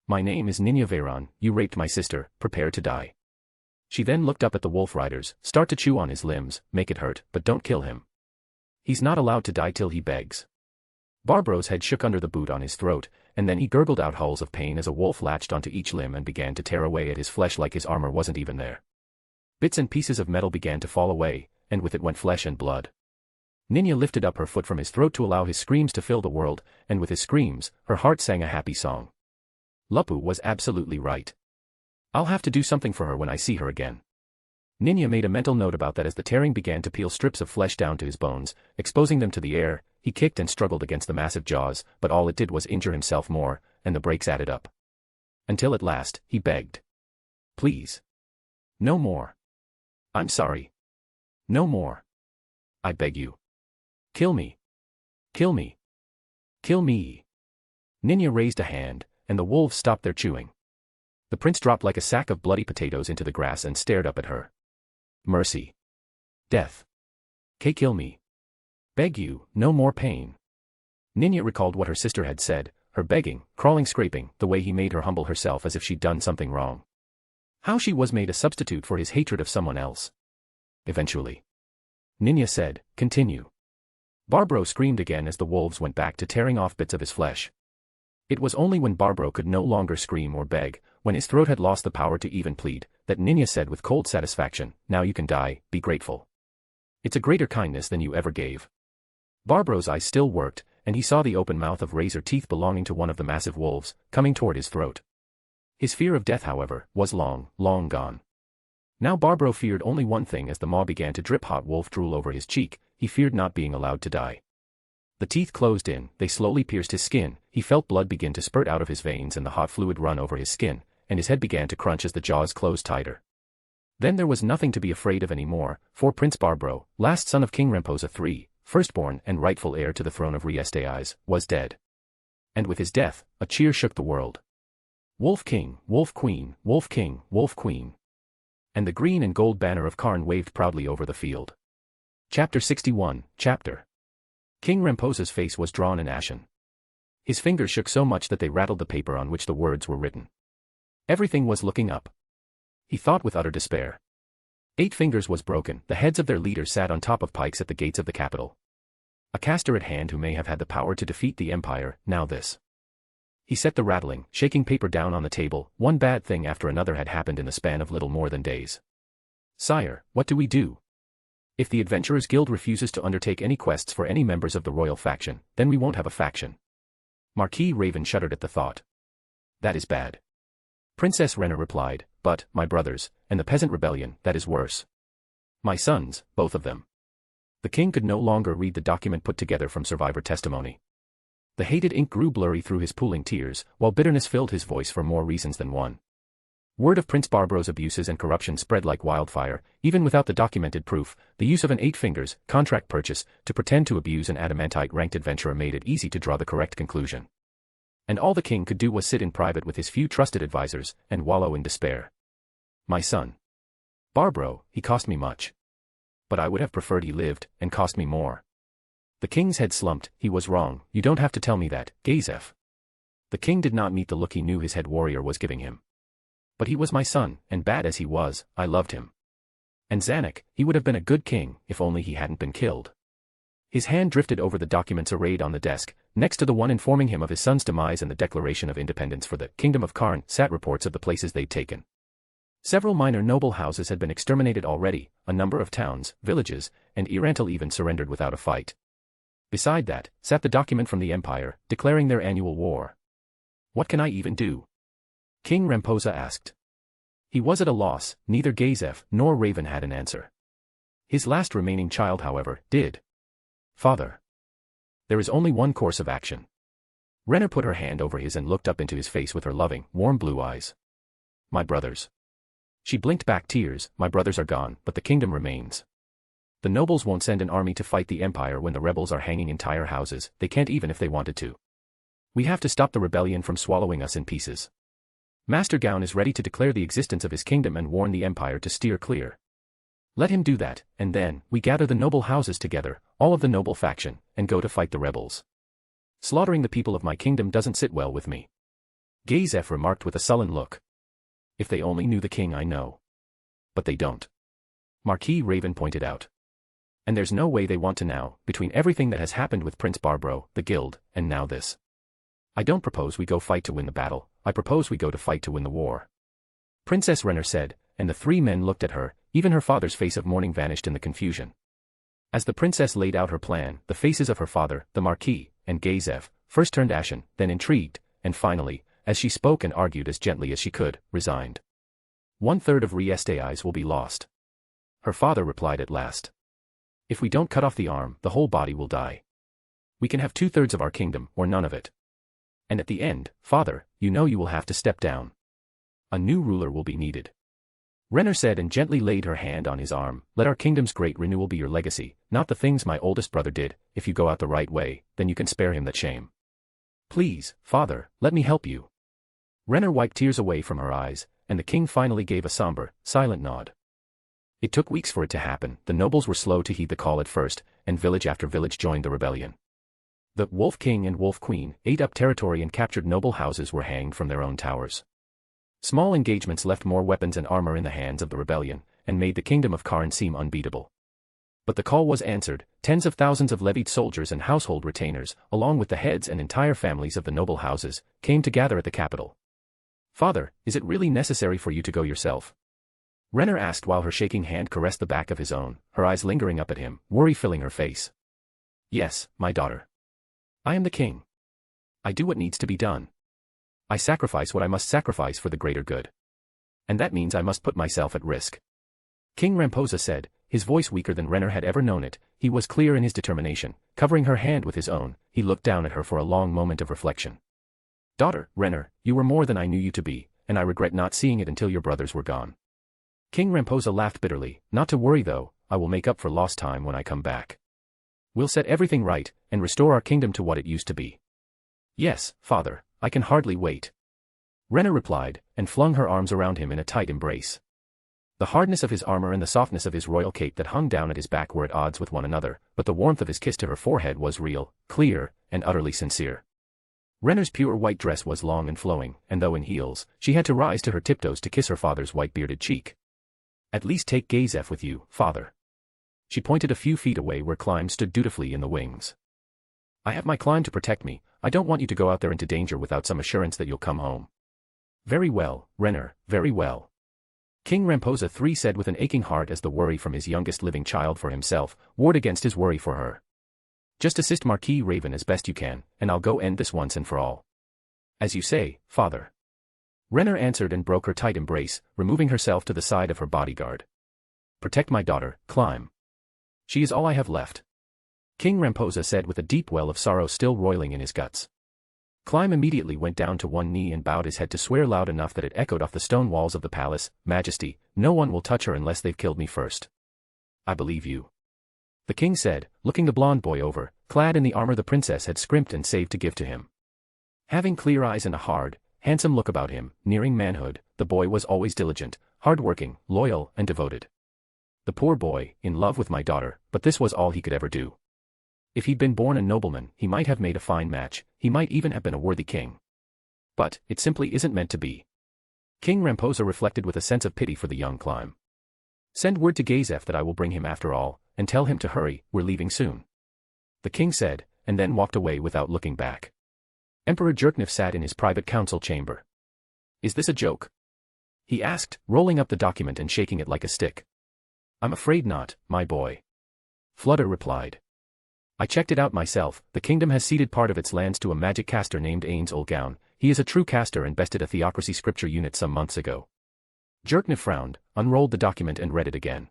"My name is Ninja Veyron, you raped my sister, prepare to die." She then looked up at the wolf riders. "Start to chew on his limbs, make it hurt, but don't kill him. He's not allowed to die till he begs." Barbro's head shook under the boot on his throat, and then he gurgled out howls of pain as a wolf latched onto each limb and began to tear away at his flesh like his armor wasn't even there. Bits and pieces of metal began to fall away, and with it went flesh and blood. Ninja lifted up her foot from his throat to allow his screams to fill the world, and with his screams, her heart sang a happy song. Lupus was absolutely right. "I'll have to do something for her when I see her again." Ninja made a mental note about that as the tearing began to peel strips of flesh down to his bones, exposing them to the air. He kicked and struggled against the massive jaws, but all it did was injure himself more, and the breaks added up. Until at last, he begged. "Please. No more. I'm sorry. No more. I beg you. Kill me. Kill me. Kill me." Ninja raised a hand, and the wolves stopped their chewing. The prince dropped like a sack of bloody potatoes into the grass and stared up at her. "Mercy. Death. Kill me. Beg you, no more pain." Ninja recalled what her sister had said, her begging, crawling, scraping, the way he made her humble herself as if she'd done something wrong. How she was made a substitute for his hatred of someone else. Eventually. Ninja said, "Continue." Barbro screamed again as the wolves went back to tearing off bits of his flesh. It was only when Barbro could no longer scream or beg, when his throat had lost the power to even plead, that Ninja said with cold satisfaction, "Now you can die, be grateful. It's a greater kindness than you ever gave." Barbro's eyes still worked, and he saw the open mouth of razor teeth belonging to one of the massive wolves, coming toward his throat. His fear of death, however, was long, long gone. Now Barbro feared only one thing. As the maw began to drip hot wolf drool over his cheek, he feared not being allowed to die. The teeth closed in, they slowly pierced his skin, he felt blood begin to spurt out of his veins and the hot fluid run over his skin, and his head began to crunch as the jaws closed tighter. Then there was nothing to be afraid of anymore, for Prince Barbro, last son of King Remposa III, firstborn and rightful heir to the throne of Aiz, was dead. And with his death, a cheer shook the world. Wolf King, Wolf Queen, Wolf King, Wolf Queen. And the green and gold banner of Karn waved proudly over the field. Chapter 61, Chapter. King Remposa's face was drawn and ashen. His fingers shook so much that they rattled the paper on which the words were written. Everything was looking up. He thought with utter despair. 8 fingers was broken, the heads of their leaders sat on top of pikes at the gates of the capital. A caster at hand who may have had the power to defeat the Empire, now this. He set the rattling, shaking paper down on the table. One bad thing after another had happened in the span of little more than days. "Sire, what do we do? If the Adventurers Guild refuses to undertake any quests for any members of the royal faction, then we won't have a faction." Marquis Raven shuddered at the thought. "That is bad." Princess Renner replied, "But, my brothers, and the peasant rebellion, that is worse. My sons, both of them. The king could no longer read the document put together from survivor testimony. The hated ink grew blurry through his pooling tears, while bitterness filled his voice for more reasons than one. Word of Prince Barbro's abuses and corruption spread like wildfire, even without the documented proof. The use of an 8 fingers contract purchase to pretend to abuse an adamantite-ranked adventurer made it easy to draw the correct conclusion. And all the king could do was sit in private with his few trusted advisors and wallow in despair. My son. Barbro, he cost me much. But I would have preferred he lived, and cost me more. The king's head slumped. He was wrong. You don't have to tell me that, Gazef. The king did not meet the look he knew his head warrior was giving him. But he was my son, and bad as he was, I loved him. And Zanuck, he would have been a good king, if only he hadn't been killed. His hand drifted over the documents arrayed on the desk, next to the one informing him of his son's demise and the Declaration of Independence for the Kingdom of Karn. Sat reports of the places they'd taken. Several minor noble houses had been exterminated already, a number of towns, villages, and Irantil even surrendered without a fight. Beside that, sat the document from the Empire, declaring their annual war. What can I even do? King Ramposa asked. He was at a loss. Neither Gazef nor Raven had an answer. His last remaining child, however, did. Father. There is only one course of action. Renner put her hand over his and looked up into his face with her loving, warm blue eyes. My brothers. She blinked back tears. My brothers are gone, but the kingdom remains. The nobles won't send an army to fight the Empire when the rebels are hanging entire houses. They can't even if they wanted to. We have to stop the rebellion from swallowing us in pieces. Master Gaun is ready to declare the existence of his kingdom and warn the Empire to steer clear. Let him do that, and then, we gather the noble houses together, all of the noble faction, and go to fight the rebels. Slaughtering the people of my kingdom doesn't sit well with me. Gazef remarked with a sullen look. If they only knew the king I know. But they don't. Marquis Raven pointed out. And there's no way they want to now, between everything that has happened with Prince Barbro, the guild, and now this. I don't propose we go fight to win the battle, I propose we go to fight to win the war. Princess Renner said, and the 3 men looked at her, even her father's face of mourning vanished in the confusion. As the princess laid out her plan, the faces of her father, the Marquis, and Gazef, first turned ashen, then intrigued, and finally, as she spoke and argued as gently as she could, resigned. 1/3 of Riestai's will be lost. Her father replied at last. If we don't cut off the arm, the whole body will die. We can have 2/3 of our kingdom, or none of it. And at the end, father, you know you will have to step down. A new ruler will be needed. Renner said and gently laid her hand on his arm. Let our kingdom's great renewal be your legacy, not the things my oldest brother did. If you go out the right way, then you can spare him that shame. Please, father, let me help you. Renner wiped tears away from her eyes, and the king finally gave a somber, silent nod. It took weeks for it to happen. The nobles were slow to heed the call at first, and village after village joined the rebellion. The Wolf King and Wolf Queen ate up territory and captured noble houses were hanged from their own towers. Small engagements left more weapons and armor in the hands of the rebellion, and made the kingdom of Karn seem unbeatable. But the call was answered. Tens of thousands of levied soldiers and household retainers, along with the heads and entire families of the noble houses, came to gather at the capital. Father, is it really necessary for you to go yourself? Renner asked while her shaking hand caressed the back of his own, her eyes lingering up at him, worry filling her face. Yes, my daughter. I am the king. I do what needs to be done. I sacrifice what I must sacrifice for the greater good. And that means I must put myself at risk. King Ramposa said, his voice weaker than Renner had ever known it. He was clear in his determination. Covering her hand with his own, he looked down at her for a long moment of reflection. Daughter, Renner, you were more than I knew you to be, and I regret not seeing it until your brothers were gone. King Ramposa laughed bitterly. Not to worry though, I will make up for lost time when I come back. We'll set everything right, and restore our kingdom to what it used to be. Yes, father, I can hardly wait. Renner replied, and flung her arms around him in a tight embrace. The hardness of his armor and the softness of his royal cape that hung down at his back were at odds with one another, but the warmth of his kiss to her forehead was real, clear, and utterly sincere. Renner's pure white dress was long and flowing, and though in heels, she had to rise to her tiptoes to kiss her father's white-bearded cheek. At least take Gazef with you, father. She pointed a few feet away where Climb stood dutifully in the wings. I have my Climb to protect me. I don't want you to go out there into danger without some assurance that you'll come home. Very well, Renner, very well. King Ramposa III said with an aching heart as the worry from his youngest living child for himself warred against his worry for her. Just assist Marquis Raven as best you can, and I'll go end this once and for all. As you say, father. Renner answered and broke her tight embrace, removing herself to the side of her bodyguard. Protect my daughter, Climb. She is all I have left. King Ramposa said with a deep well of sorrow still roiling in his guts. Climb immediately went down to one knee and bowed his head to swear loud enough that it echoed off the stone walls of the palace, Majesty, no one will touch her unless they've killed me first. I believe you. The king said, looking the blonde boy over, clad in the armor the princess had scrimped and saved to give to him. Having clear eyes and a hard, handsome look about him, nearing manhood, the boy was always diligent, hard-working, loyal, and devoted. The poor boy, in love with my daughter, but this was all he could ever do. If he'd been born a nobleman, he might have made a fine match, he might even have been a worthy king. But, it simply isn't meant to be. King Ramposa reflected with a sense of pity for the young Climb. Send word to Gazef that I will bring him after all, and tell him to hurry, we're leaving soon. The king said, and then walked away without looking back. Emperor Jerknif sat in his private council chamber. Is this a joke? He asked, rolling up the document and shaking it like a stick. I'm afraid not, my boy. Flutter replied. I checked it out myself, the kingdom has ceded part of its lands to a magic caster named Ains. He is a true caster and bested a theocracy scripture unit some months ago. Jerknif frowned, unrolled the document and read it again.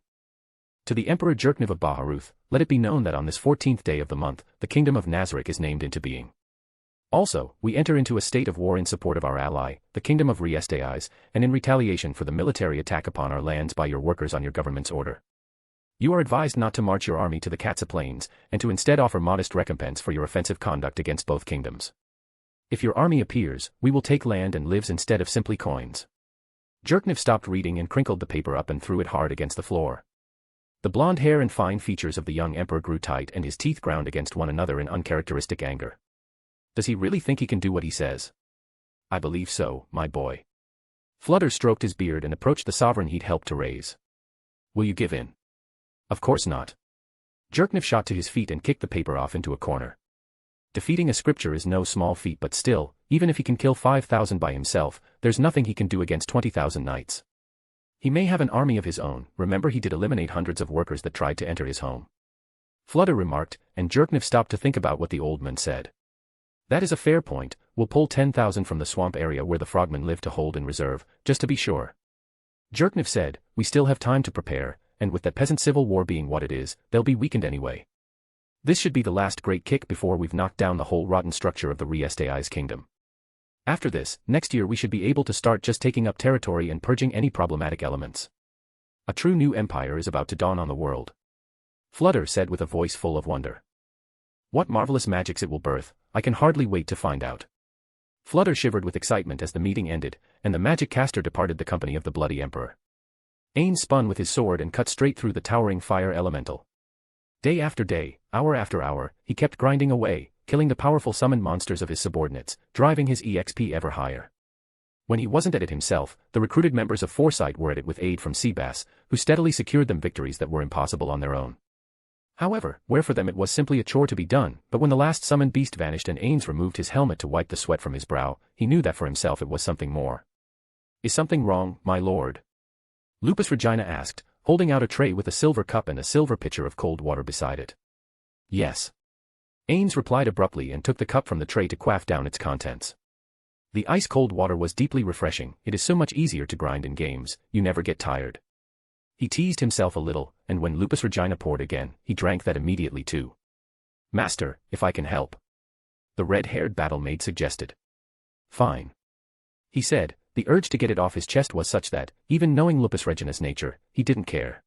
To the Emperor Jerknif of Baharuth, let it be known that on this 14th day of the month, the kingdom of Nazarick is named into being. Also, we enter into a state of war in support of our ally, the kingdom of Reiz, and in retaliation for the military attack upon our lands by your workers on your government's order. You are advised not to march your army to the Katsa Plains, and to instead offer modest recompense for your offensive conduct against both kingdoms. If your army appears, we will take land and lives instead of simply coins. Jerknif stopped reading and crinkled the paper up and threw it hard against the floor. The blonde hair and fine features of the young emperor grew tight and his teeth ground against one another in uncharacteristic anger. Does he really think he can do what he says? I believe so, my boy. Flutter stroked his beard and approached the sovereign he'd helped to raise. Will you give in? Of course not. Jerknif shot to his feet and kicked the paper off into a corner. Defeating a scripture is no small feat, but still, even if he can kill 5,000 by himself, there's nothing he can do against 20,000 knights. He may have an army of his own, remember he did eliminate hundreds of workers that tried to enter his home. Flutter remarked, and Jerknif stopped to think about what the old man said. That is a fair point, we'll pull 10,000 from the swamp area where the frogmen live to hold in reserve, just to be sure. Jerknif said, we still have time to prepare, and with that peasant civil war being what it is, they'll be weakened anyway. This should be the last great kick before we've knocked down the whole rotten structure of the Reiz kingdom. After this, next year we should be able to start just taking up territory and purging any problematic elements. A true new empire is about to dawn on the world. Flutter said with a voice full of wonder. What marvelous magics it will birth, I can hardly wait to find out. Flutter shivered with excitement as the meeting ended, and the magic caster departed the company of the bloody emperor. Ainz spun with his sword and cut straight through the towering fire elemental. Day after day, hour after hour, he kept grinding away, killing the powerful summoned monsters of his subordinates, driving his EXP ever higher. When he wasn't at it himself, the recruited members of Foresight were at it with aid from Sebas, who steadily secured them victories that were impossible on their own. However, where for them it was simply a chore to be done, but when the last summoned beast vanished and Ainz removed his helmet to wipe the sweat from his brow, he knew that for himself it was something more. Is something wrong, my lord? Lupus Regina asked, holding out a tray with a silver cup and a silver pitcher of cold water beside it. Yes. Ainz replied abruptly and took the cup from the tray to quaff down its contents. The ice-cold water was deeply refreshing, it is so much easier to grind in games, you never get tired. He teased himself a little, and when Lupus Regina poured again, he drank that immediately too. Master, if I can help. The red-haired battle maid suggested. Fine. He said, the urge to get it off his chest was such that, even knowing Lupus Regina's nature, he didn't care.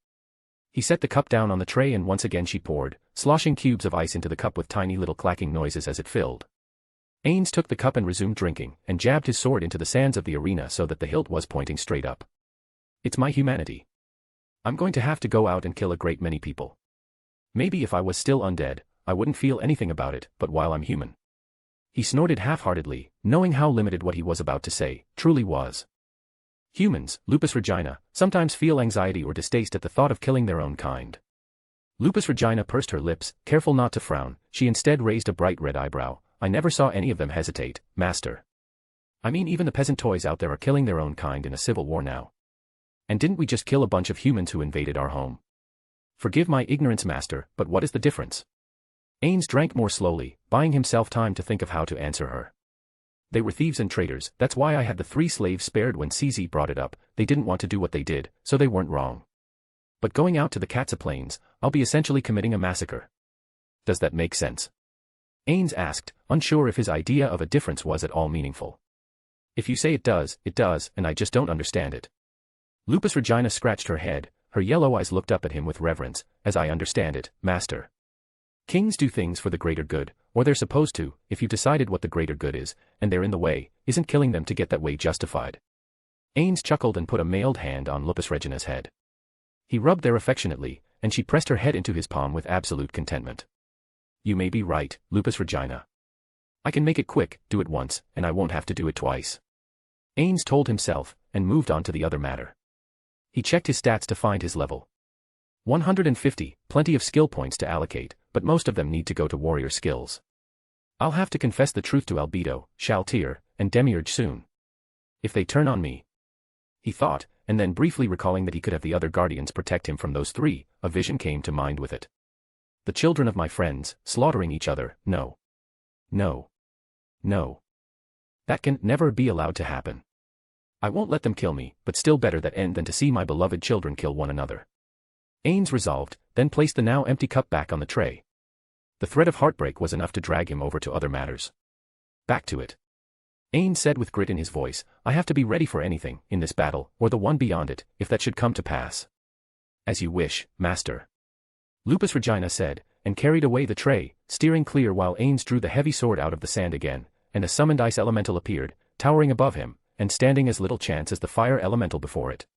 He set the cup down on the tray and once again she poured, sloshing cubes of ice into the cup with tiny little clacking noises as it filled. Ainz took the cup and resumed drinking, and jabbed his sword into the sands of the arena so that the hilt was pointing straight up. It's my humanity. I'm going to have to go out and kill a great many people. Maybe if I was still undead, I wouldn't feel anything about it, but while I'm human. He snorted half-heartedly, knowing how limited what he was about to say truly was. Humans, Lupus Regina, sometimes feel anxiety or distaste at the thought of killing their own kind. Lupus Regina pursed her lips, careful not to frown, she instead raised a bright red eyebrow. I never saw any of them hesitate, master. I mean even the peasant toys out there are killing their own kind in a civil war now. And didn't we just kill a bunch of humans who invaded our home? Forgive my ignorance, master, but what is the difference? Ainz drank more slowly, buying himself time to think of how to answer her. They were thieves and traitors, that's why I had the 3 slaves spared when CZ brought it up, they didn't want to do what they did, so they weren't wrong. But going out to the Katsa Plains, I'll be essentially committing a massacre. Does that make sense? Ainz asked, unsure if his idea of a difference was at all meaningful. If you say it does, and I just don't understand it. Lupus Regina scratched her head, her yellow eyes looked up at him with reverence. As I understand it, Master. Kings do things for the greater good, or they're supposed to. If you've decided what the greater good is, and they're in the way, isn't killing them to get that way justified? Ainz chuckled and put a mailed hand on Lupus Regina's head. He rubbed there affectionately, and she pressed her head into his palm with absolute contentment. You may be right, Lupus Regina. I can make it quick, do it once, and I won't have to do it twice. Ainz told himself, and moved on to the other matter. He checked his stats to find his level. 150, plenty of skill points to allocate, but most of them need to go to warrior skills. I'll have to confess the truth to Albedo, Shaltir, and Demiurge soon. If they turn on me. He thought, and then briefly recalling that he could have the other guardians protect him from those three, a vision came to mind with it. The children of my friends, slaughtering each other, no. No. No. That can never be allowed to happen. I won't let them kill me, but still better that end than to see my beloved children kill one another. Ainz resolved, then placed the now empty cup back on the tray. The threat of heartbreak was enough to drag him over to other matters. Back to it. Ainz said with grit in his voice, I have to be ready for anything, in this battle, or the one beyond it, if that should come to pass. As you wish, Master. Lupus Regina said, and carried away the tray, steering clear while Ainz drew the heavy sword out of the sand again, and a summoned ice elemental appeared, towering above him, and standing as little chance as the fire elemental before it.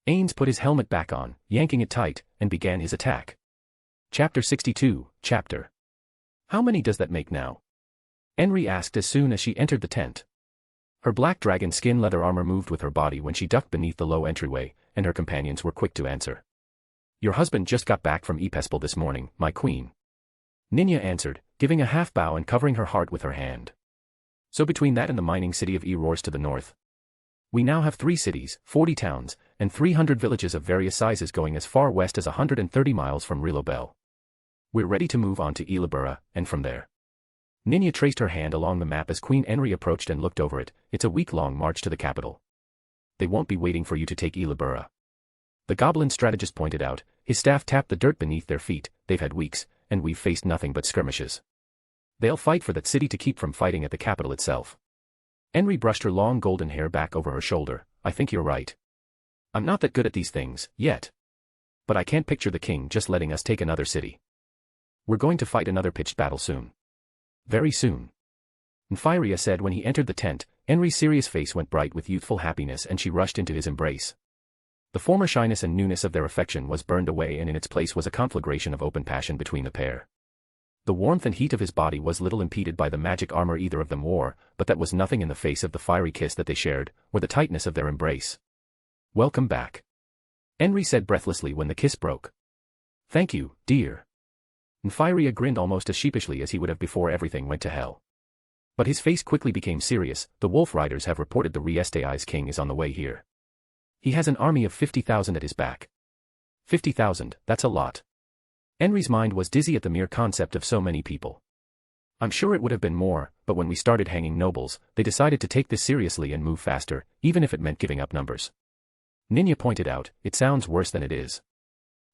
Ainz put his helmet back on, yanking it tight, and began his attack. Chapter 62, Chapter. How many does that make now? Enri asked as soon as she entered the tent. Her black dragon skin leather armor moved with her body when she ducked beneath the low entryway, and her companions were quick to answer. Your husband just got back from Epespel this morning, my queen. Ninya answered, giving a half bow and covering her heart with her hand. So between that and the mining city of Erors to the north, we now have 3 cities, 40 towns, and 300 villages of various sizes going as far west as 130 miles from Rilobel. We're ready to move on to Ilibura, and from there. Ninya traced her hand along the map as Queen Enri approached and looked over it. It's a week-long march to the capital. They won't be waiting for you to take Ilibura. The goblin strategist pointed out, his staff tapped the dirt beneath their feet. They've had weeks, and we've faced nothing but skirmishes. They'll fight for that city to keep from fighting at the capital itself. Enri brushed her long golden hair back over her shoulder. I think you're right. I'm not that good at these things, yet. But I can't picture the king just letting us take another city. We're going to fight another pitched battle soon. Very soon. Nfiria said when he entered the tent. Enri's serious face went bright with youthful happiness and she rushed into his embrace. The former shyness and newness of their affection was burned away and in its place was a conflagration of open passion between the pair. The warmth and heat of his body was little impeded by the magic armor either of them wore, but that was nothing in the face of the fiery kiss that they shared, or the tightness of their embrace. Welcome back. Enri said breathlessly when the kiss broke. Thank you, dear. Nfiria grinned almost as sheepishly as he would have before everything went to hell. But his face quickly became serious. The Wolf Riders have reported the Riestai's king is on the way here. He has an army of 50,000 at his back. 50,000, that's a lot. Enri's mind was dizzy at the mere concept of so many people. I'm sure it would have been more, but when we started hanging nobles, they decided to take this seriously and move faster, even if it meant giving up numbers. Ninya pointed out, it sounds worse than it is.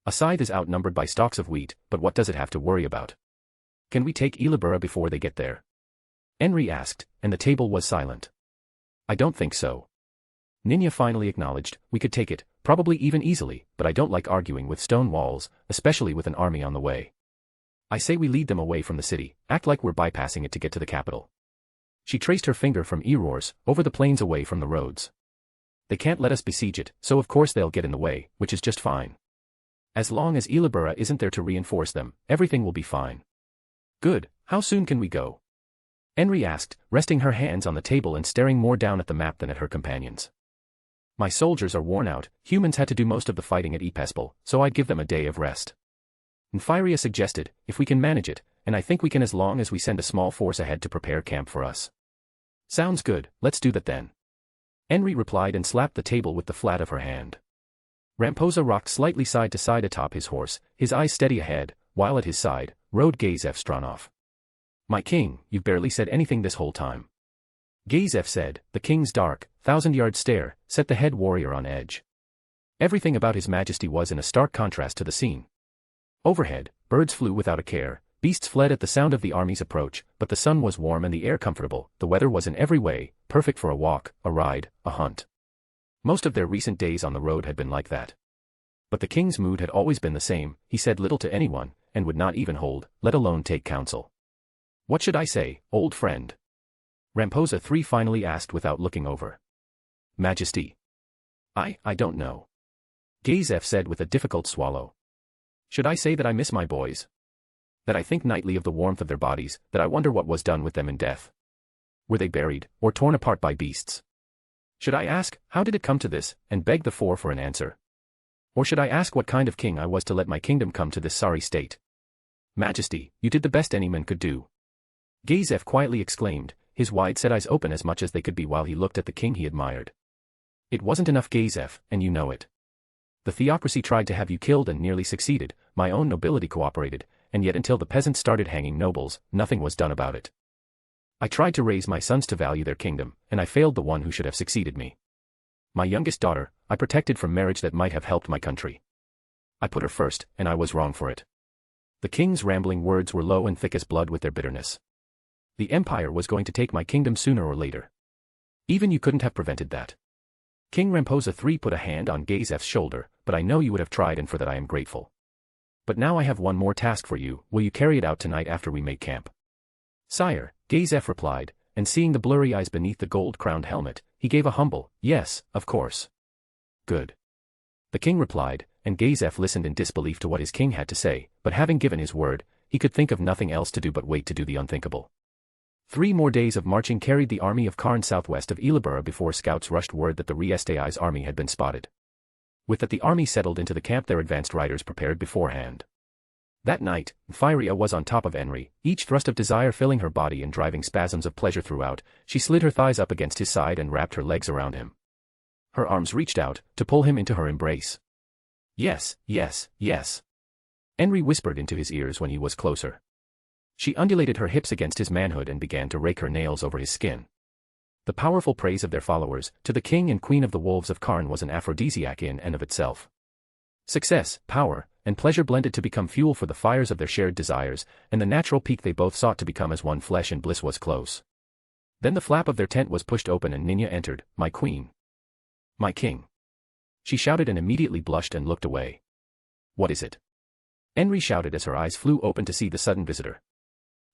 A scythe is outnumbered by stalks of wheat, but what does it have to worry about? Can we take Ilibura before they get there? Enri asked, and the table was silent. I don't think so. Ninya finally acknowledged, we could take it, probably even easily, but I don't like arguing with stone walls, especially with an army on the way. I say we lead them away from the city, act like we're bypassing it to get to the capital. She traced her finger from Erors, over the plains away from the roads. They can't let us besiege it, so of course they'll get in the way, which is just fine. As long as Ilibura isn't there to reinforce them, everything will be fine. Good, how soon can we go? Enri asked, resting her hands on the table and staring more down at the map than at her companions. My soldiers are worn out, humans had to do most of the fighting at Epespel, so I'd give them a day of rest. Nfiria suggested, if we can manage it, and I think we can as long as we send a small force ahead to prepare camp for us. Sounds good, let's do that then. Enri replied and slapped the table with the flat of her hand. Ramposa rocked slightly side to side atop his horse, his eyes steady ahead, while at his side, rode Gazef Stronov. My king, you've barely said anything this whole time. Gazef said, the king's dark, 1,000-yard stare, set the head warrior on edge. Everything about His Majesty was in a stark contrast to the scene. Overhead, birds flew without a care, beasts fled at the sound of the army's approach, but the sun was warm and the air comfortable, the weather was in every way, perfect for a walk, a ride, a hunt. Most of their recent days on the road had been like that. But the king's mood had always been the same, he said little to anyone, and would not even hold, let alone take counsel. What should I say, old friend? Ramposa III finally asked without looking over. Majesty. I don't know. Gazef said with a difficult swallow. Should I say that I miss my boys? That I think nightly of the warmth of their bodies, that I wonder what was done with them in death? Were they buried, or torn apart by beasts? Should I ask, how did it come to this, and beg the four for an answer? Or should I ask what kind of king I was to let my kingdom come to this sorry state? Majesty, you did the best any man could do. Gazef quietly exclaimed, his wide-set eyes open as much as they could be while he looked at the king he admired. It wasn't enough, Gazef, and you know it. The theocracy tried to have you killed and nearly succeeded, my own nobility cooperated, and yet until the peasants started hanging nobles, nothing was done about it. I tried to raise my sons to value their kingdom, and I failed the one who should have succeeded me. My youngest daughter, I protected from marriage that might have helped my country. I put her first, and I was wrong for it. The king's rambling words were low and thick as blood with their bitterness. The empire was going to take my kingdom sooner or later. Even you couldn't have prevented that. King Ramposa III put a hand on Gazef's shoulder, but I know you would have tried, and for that I am grateful. But now I have one more task for you, will you carry it out tonight after we make camp? Sire, Gazef replied, and seeing the blurry eyes beneath the gold-crowned helmet, he gave a humble, yes, of course. Good. The king replied, and Gazef listened in disbelief to what his king had to say, but having given his word, he could think of nothing else to do but wait to do the unthinkable. 3 more days of marching carried the army of Karn southwest of Ilabura before scouts rushed word that the Riestai's army had been spotted. With that, the army settled into the camp, their advanced riders prepared beforehand. That night, Firia was on top of Enri, each thrust of desire filling her body and driving spasms of pleasure throughout. She slid her thighs up against his side and wrapped her legs around him. Her arms reached out to pull him into her embrace. Yes, yes, yes. Enri whispered into his ears when he was closer. She undulated her hips against his manhood and began to rake her nails over his skin. The powerful praise of their followers, to the king and queen of the wolves of Karn, was an aphrodisiac in and of itself. Success, power, and pleasure blended to become fuel for the fires of their shared desires, and the natural peak they both sought to become as one flesh and bliss was close. Then the flap of their tent was pushed open and Ninya entered, my queen. My king. She shouted and immediately blushed and looked away. What is it? Enri shouted as her eyes flew open to see the sudden visitor.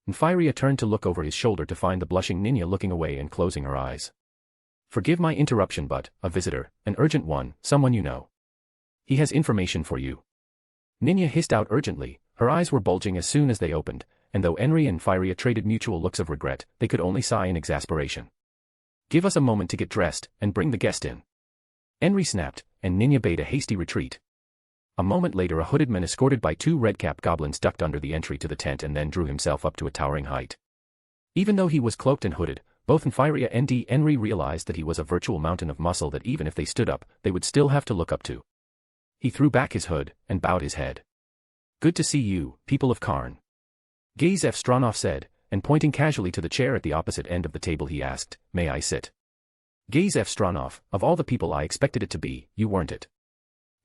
Firia turned to look over his shoulder to find the blushing Ninya looking away and closing her eyes. Forgive my interruption, but, a visitor, an urgent one, someone you know. He has information for you. Ninya hissed out urgently, her eyes were bulging as soon as they opened, and though Enri and Firia traded mutual looks of regret, they could only sigh in exasperation. Give us a moment to get dressed, and bring the guest in. Enri snapped, and Ninya bade a hasty retreat. A moment later, a hooded man escorted by 2 red-capped goblins ducked under the entry to the tent and then drew himself up to a towering height. Even though he was cloaked and hooded, both Firia and Enri realized that he was a virtual mountain of muscle that even if they stood up, they would still have to look up to. He threw back his hood, and bowed his head. Good to see you, people of Karn. Gazef Stronov said, and pointing casually to the chair at the opposite end of the table he asked, may I sit? Gazef Stronov, of all the people I expected it to be, you weren't it.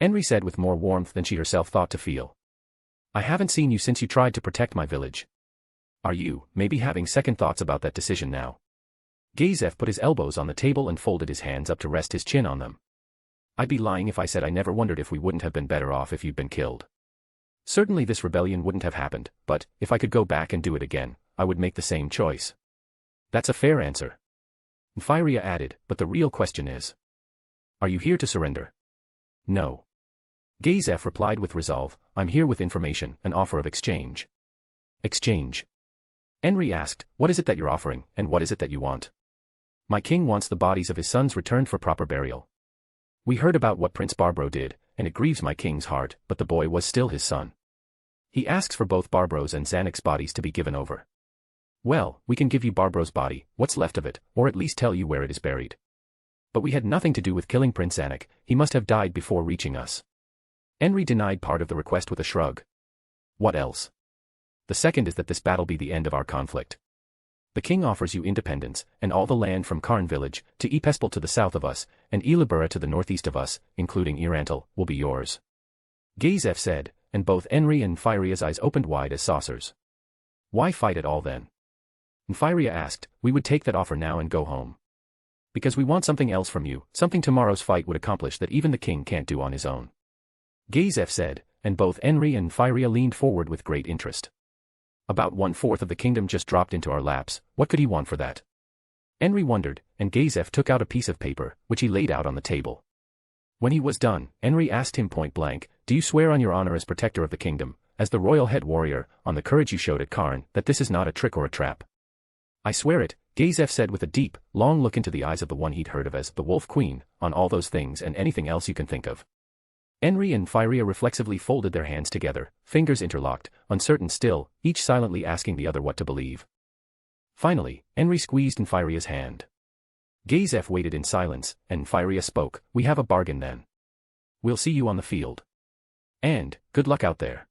Enri said with more warmth than she herself thought to feel. I haven't seen you since you tried to protect my village. Are you, maybe, having second thoughts about that decision now? Gazef put his elbows on the table and folded his hands up to rest his chin on them. I'd be lying if I said I never wondered if we wouldn't have been better off if you'd been killed. Certainly this rebellion wouldn't have happened, but, if I could go back and do it again, I would make the same choice. That's a fair answer. Firia added, but the real question is. Are you here to surrender? No. Gazef replied with resolve, I'm here with information, an offer of exchange. Exchange. Enri asked, what is it that you're offering, and what is it that you want? My king wants the bodies of his sons returned for proper burial. We heard about what Prince Barbro did, and it grieves my king's heart, but the boy was still his son. He asks for both Barbro's and Zanuck's bodies to be given over. Well, we can give you Barbro's body, what's left of it, or at least tell you where it is buried. But we had nothing to do with killing Prince Zanuck, he must have died before reaching us. Enri denied part of the request with a shrug. What else? The second is that this battle be the end of our conflict. The king offers you independence, and all the land from Karn village to Epespel to the south of us, and Elibera to the northeast of us, including Irantel, will be yours. Gazef said, and both Enri and Firia's eyes opened wide as saucers. Why fight at all then? Firia asked, we would take that offer now and go home. Because we want something else from you, something tomorrow's fight would accomplish that even the king can't do on his own. Gazef said, and both Enri and Firia leaned forward with great interest. About 1/4 of the kingdom just dropped into our laps, what could he want for that? Enri wondered, and Gazef took out a piece of paper, which he laid out on the table. When he was done, Enri asked him point blank, do you swear on your honor as protector of the kingdom, as the royal head warrior, on the courage you showed at Karn, that this is not a trick or a trap? I swear it, Gazef said with a deep, long look into the eyes of the one he'd heard of as the Wolf Queen, on all those things and anything else you can think of. Enri and Firia reflexively folded their hands together, fingers interlocked, uncertain still, each silently asking the other what to believe. Finally, Enri squeezed Firia's hand. Gazef waited in silence, and Firia spoke, we have a bargain then. We'll see you on the field. And, good luck out there.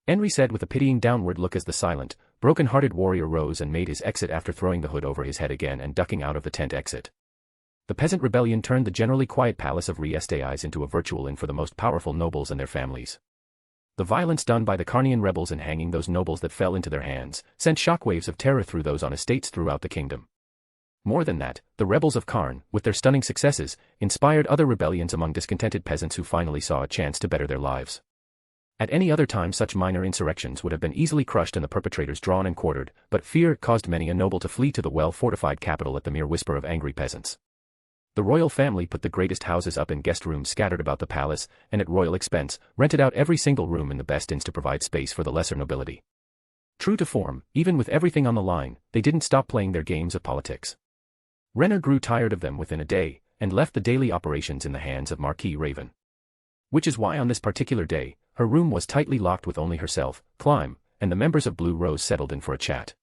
Enri said with a pitying downward look as the silent, broken-hearted warrior rose and made his exit after throwing the hood over his head again and ducking out of the tent exit. The peasant rebellion turned the generally quiet palace of Riestais into a virtual inn for the most powerful nobles and their families. The violence done by the Karnian rebels in hanging those nobles that fell into their hands sent shockwaves of terror through those on estates throughout the kingdom. More than that, the rebels of Karn, with their stunning successes, inspired other rebellions among discontented peasants who finally saw a chance to better their lives. At any other time such minor insurrections would have been easily crushed and the perpetrators drawn and quartered, but fear caused many a noble to flee to the well-fortified capital at the mere whisper of angry peasants. The royal family put the greatest houses up in guest rooms scattered about the palace, and at royal expense, rented out every single room in the best inns to provide space for the lesser nobility. True to form, even with everything on the line, they didn't stop playing their games of politics. Renner grew tired of them within a day, and left the daily operations in the hands of Marquis Raven. Which is why on this particular day, her room was tightly locked with only herself, Climb, and the members of Blue Rose settled in for a chat.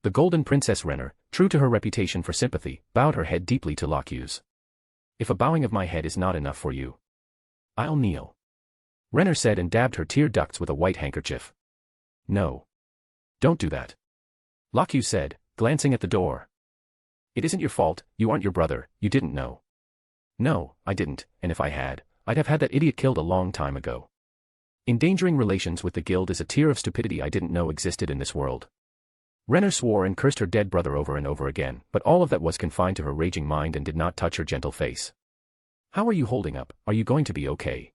The Golden Princess Renner, true to her reputation for sympathy, bowed her head deeply to Locuse. If a bowing of my head is not enough for you, I'll kneel. Renner said and dabbed her tear ducts with a white handkerchief. No. Don't do that. Locuse said, glancing at the door. It isn't your fault, you aren't your brother, you didn't know. No, I didn't, and if I had, I'd have had that idiot killed a long time ago. Endangering relations with the guild is a tier of stupidity I didn't know existed in this world. Renner swore and cursed her dead brother over and over again, but all of that was confined to her raging mind and did not touch her gentle face. How are you holding up? Are you going to be okay?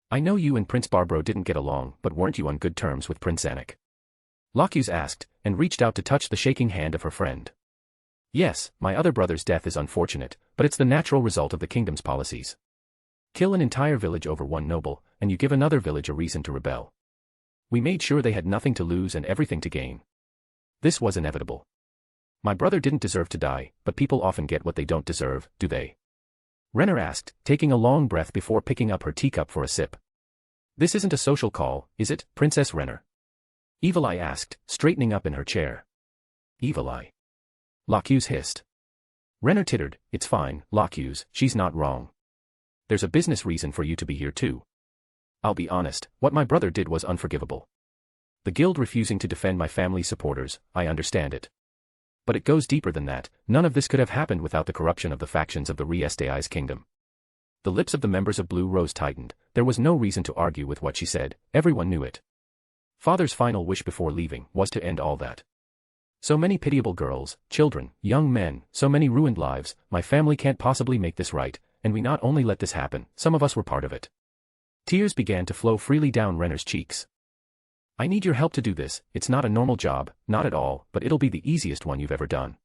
I know you and Prince Barbro didn't get along, but weren't you on good terms with Prince Zanuck? Locuse asked, and reached out to touch the shaking hand of her friend. Yes, my other brother's death is unfortunate, but it's the natural result of the kingdom's policies. Kill an entire village over one noble, and you give another village a reason to rebel. We made sure they had nothing to lose and everything to gain. This was inevitable. My brother didn't deserve to die, but people often get what they don't deserve, do they? Renner asked, taking a long breath before picking up her teacup for a sip. This isn't a social call, is it, Princess Renner? Evil Eye asked, straightening up in her chair. Evil Eye. Locuse hissed. Renner tittered, it's fine, Locuse, she's not wrong. There's a business reason for you to be here too. I'll be honest, what my brother did was unforgivable. The guild refusing to defend my family's supporters, I understand it. But it goes deeper than that, none of this could have happened without the corruption of the factions of the Riestais kingdom. The lips of the members of Blue Rose tightened, there was no reason to argue with what she said, everyone knew it. Father's final wish before leaving was to end all that. So many pitiable girls, children, young men, so many ruined lives, my family can't possibly make this right, and we not only let this happen, some of us were part of it. Tears began to flow freely down Renner's cheeks. I need your help to do this, it's not a normal job, not at all, but it'll be the easiest one you've ever done.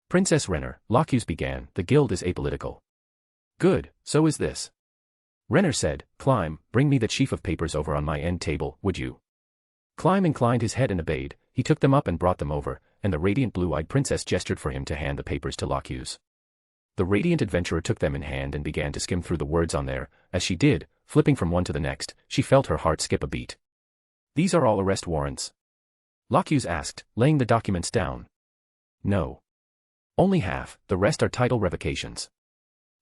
Princess Renner, Locuse began, the guild is apolitical. Good, so is this. Renner said, Climb, bring me that sheaf of papers over on my end table, would you? Climb inclined his head and obeyed, he took them up and brought them over, and the radiant blue-eyed princess gestured for him to hand the papers to Locuse. The radiant adventurer took them in hand and began to skim through the words on there, as she did, flipping from one to the next, she felt her heart skip a beat. These are all arrest warrants? Locuse asked, laying the documents down. No. Only half, the rest are title revocations.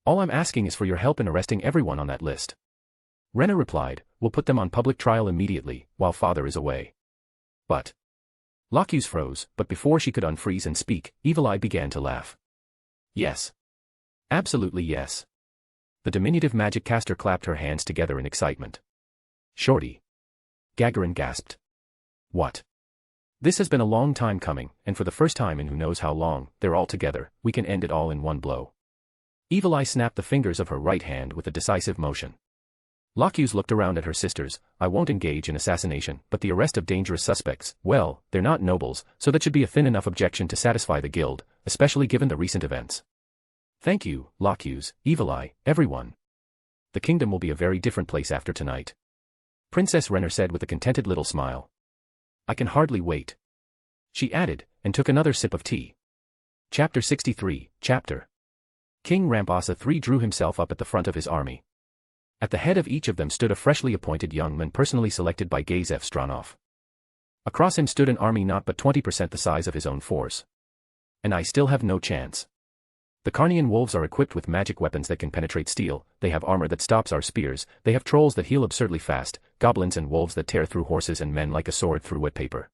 All I'm asking is for your help in arresting everyone on that list. Renner replied, we'll put them on public trial immediately, while father is away. But Locus froze, but before she could unfreeze and speak, Evil Eye began to laugh. Yes. Absolutely yes. The diminutive magic caster clapped her hands together in excitement. Shorty. Gagarin gasped. What? This has been a long time coming, and for the first time in who knows how long, they're all together, we can end it all in one blow. Evil Eye snapped the fingers of her right hand with a decisive motion. Locus looked around at her sisters. I won't engage in assassination, but the arrest of dangerous suspects, well, they're not nobles, so that should be a thin enough objection to satisfy the guild, especially given the recent events. Thank you, Locus, Evil Eye, everyone. The kingdom will be a very different place after tonight. Princess Renner said with a contented little smile. I can hardly wait. She added, and took another sip of tea. Chapter 63, Chapter. King Rampasa III drew himself up at the front of his army. At the head of each of them stood a freshly appointed young man personally selected by Gazef Stranov. Across him stood an army not but 20% the size of his own force. And I still have no chance. The Karnian wolves are equipped with magic weapons that can penetrate steel, they have armor that stops our spears, they have trolls that heal absurdly fast, goblins and wolves that tear through horses and men like a sword through wet paper.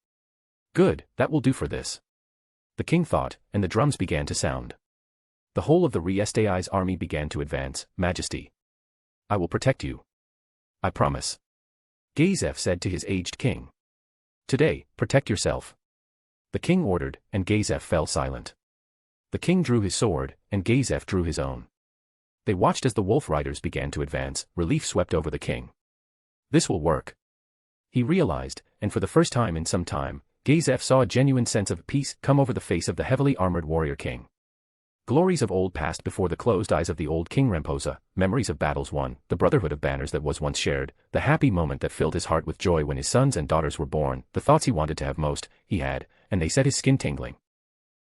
Good, that will do for this. The king thought, and the drums began to sound. The whole of the Riestai's army began to advance. Majesty. I will protect you. I promise. Gazef said to his aged king. Today, protect yourself. The king ordered, and Gazef fell silent. The king drew his sword, and Gazef drew his own. They watched as the wolf riders began to advance. Relief swept over the king. This will work. He realized, and for the first time in some time, Gazef saw a genuine sense of peace come over the face of the heavily armored warrior king. Glories of old passed before the closed eyes of the old King Ramposa, memories of battles won, the brotherhood of banners that was once shared, the happy moment that filled his heart with joy when his sons and daughters were born, the thoughts he wanted to have most, he had, and they set his skin tingling.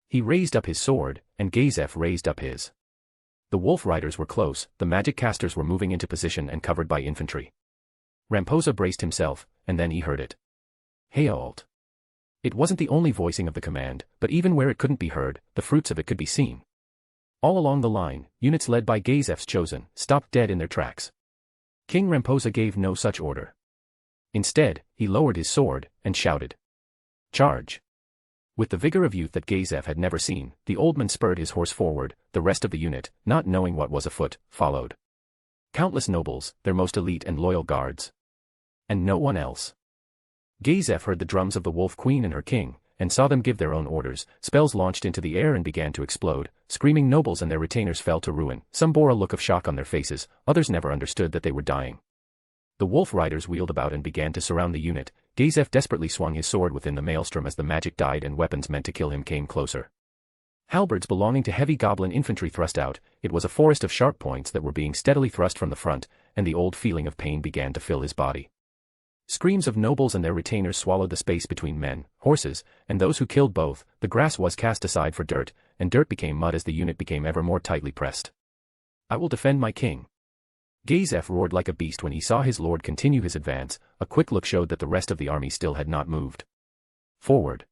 He raised up his sword, and Gazef raised up his. The wolf riders were close, the magic casters were moving into position and covered by infantry. Ramposa braced himself, and then he heard it. Hey alt. It wasn't the only voicing of the command, but even where it couldn't be heard, the fruits of it could be seen. All along the line, units led by Gazef's chosen, stopped dead in their tracks. King Ramposa gave no such order. Instead, he lowered his sword, and shouted. Charge! With the vigor of youth that Gazef had never seen, the old man spurred his horse forward, the rest of the unit, not knowing what was afoot, followed. Countless nobles, their most elite and loyal guards. And no one else. Gazef heard the drums of the Wolf Queen and her king, and saw them give their own orders. Spells launched into the air and began to explode. Screaming nobles and their retainers fell to ruin. Some bore a look of shock on their faces, others never understood that they were dying. The wolf riders wheeled about and began to surround the unit. Gazef desperately swung his sword within the maelstrom as the magic died and weapons meant to kill him came closer. Halberds belonging to heavy goblin infantry thrust out. It was a forest of sharp points that were being steadily thrust from the front, and the old feeling of pain began to fill his body. Screams of nobles and their retainers swallowed the space between men, horses, and those who killed both. The grass was cast aside for dirt, and dirt became mud as the unit became ever more tightly pressed. I will defend my king. Gazef roared like a beast when he saw his lord continue his advance. A quick look showed that the rest of the army still had not moved. Forward.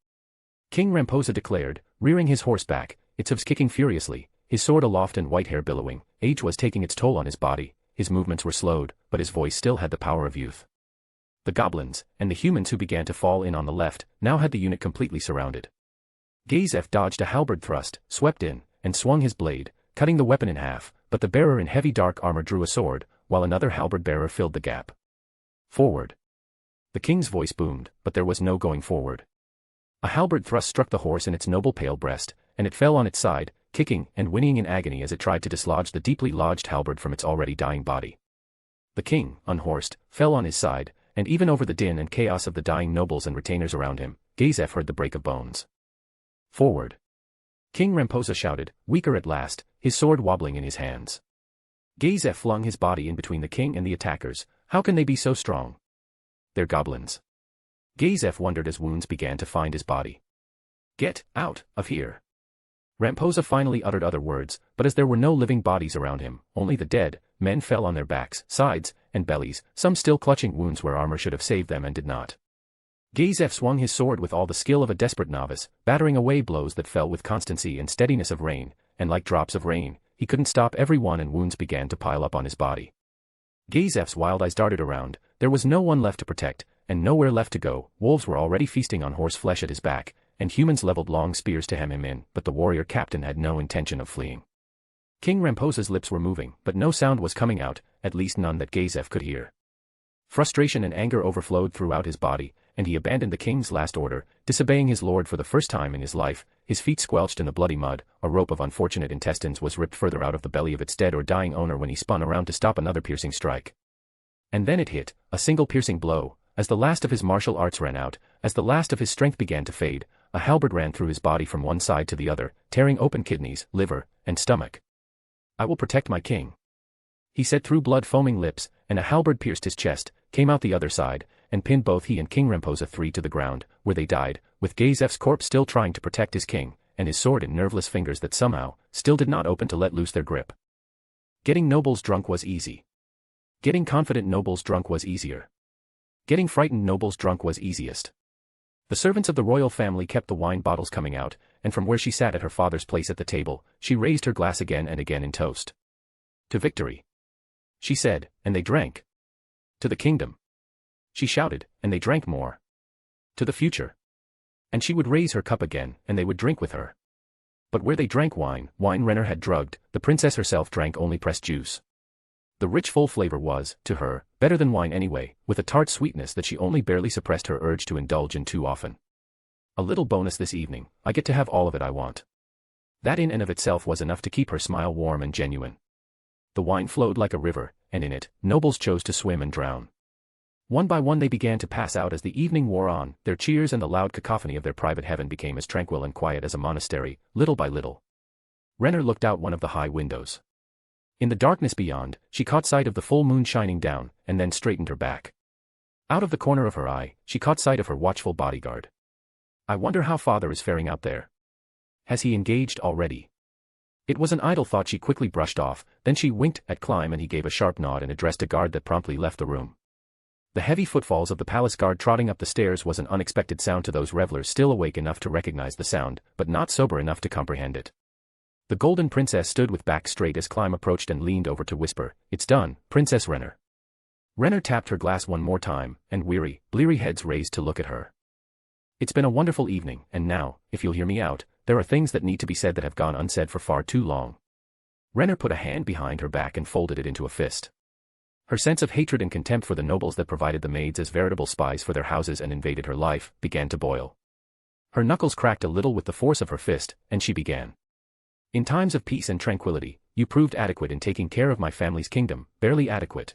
King Ramposa declared, rearing his horse back, its hooves kicking furiously, his sword aloft and white hair billowing. Age was taking its toll on his body, his movements were slowed, but his voice still had the power of youth. The goblins, and the humans who began to fall in on the left, now had the unit completely surrounded. Gazef dodged a halberd thrust, swept in, and swung his blade, cutting the weapon in half, but the bearer in heavy dark armor drew a sword, while another halberd bearer filled the gap. Forward. The king's voice boomed, but there was no going forward. A halberd thrust struck the horse in its noble pale breast, and it fell on its side, kicking and whinnying in agony as it tried to dislodge the deeply lodged halberd from its already dying body. The king, unhorsed, fell on his side, and even over the din and chaos of the dying nobles and retainers around him, Gazef heard the break of bones. Forward. King Ramposa shouted, weaker at last, his sword wobbling in his hands. Gazef flung his body in between the king and the attackers. How can they be so strong? They're goblins. Gazef wondered as wounds began to find his body. Get out of here. Ramposa finally uttered other words, but as there were no living bodies around him, only the dead, men fell on their backs, sides, and bellies, some still clutching wounds where armor should have saved them and did not. Gazef swung his sword with all the skill of a desperate novice, battering away blows that fell with constancy and steadiness of rain, and like drops of rain, he couldn't stop every one and wounds began to pile up on his body. Gazef's wild eyes darted around, there was no one left to protect, and nowhere left to go. Wolves were already feasting on horse flesh at his back, and humans leveled long spears to hem him in, but the warrior captain had no intention of fleeing. King Ramposa's lips were moving, but no sound was coming out, at least none that Gazef could hear. Frustration and anger overflowed throughout his body, and he abandoned the king's last order, disobeying his lord for the first time in his life. His feet squelched in the bloody mud, a rope of unfortunate intestines was ripped further out of the belly of its dead or dying owner when he spun around to stop another piercing strike. And then it hit, a single piercing blow, as the last of his martial arts ran out, as the last of his strength began to fade. A halberd ran through his body from one side to the other, tearing open kidneys, liver, and stomach. "I will protect my king," he said through blood-foaming lips, and a halberd pierced his chest, came out the other side, and pinned both he and King Ramposa III to the ground, where they died, with Gazef's corpse still trying to protect his king, and his sword in nerveless fingers that somehow still did not open to let loose their grip. Getting nobles drunk was easy. Getting confident nobles drunk was easier. Getting frightened nobles drunk was easiest. The servants of the royal family kept the wine bottles coming out, and from where she sat at her father's place at the table, she raised her glass again and again in toast. "To victory," she said, and they drank. "To the kingdom," she shouted, and they drank more. "To the future." And she would raise her cup again, and they would drink with her. But where they drank wine Renner had drugged, the princess herself drank only pressed juice. The rich full flavor was, to her, better than wine anyway, with a tart sweetness that she only barely suppressed her urge to indulge in too often. "A little bonus this evening, I get to have all of it I want." That in and of itself was enough to keep her smile warm and genuine. The wine flowed like a river, and in it, nobles chose to swim and drown. One by one they began to pass out as the evening wore on, their cheers and the loud cacophony of their private heaven became as tranquil and quiet as a monastery, little by little. Renner looked out one of the high windows. In the darkness beyond, she caught sight of the full moon shining down, and then straightened her back. Out of the corner of her eye, she caught sight of her watchful bodyguard. "I wonder how father is faring out there. Has he engaged already?" It was an idle thought she quickly brushed off, then she winked at Climb and he gave a sharp nod and addressed a guard that promptly left the room. The heavy footfalls of the palace guard trotting up the stairs was an unexpected sound to those revelers still awake enough to recognize the sound, but not sober enough to comprehend it. The Golden Princess stood with back straight as Climb approached and leaned over to whisper, "It's done, Princess Renner." Renner tapped her glass one more time, and weary, bleary heads raised to look at her. "It's been a wonderful evening, and now, if you'll hear me out, there are things that need to be said that have gone unsaid for far too long." Renner put a hand behind her back and folded it into a fist. Her sense of hatred and contempt for the nobles that provided the maids as veritable spies for their houses and invaded her life began to boil. Her knuckles cracked a little with the force of her fist, and she began. "In times of peace and tranquility, you proved adequate in taking care of my family's kingdom, barely adequate.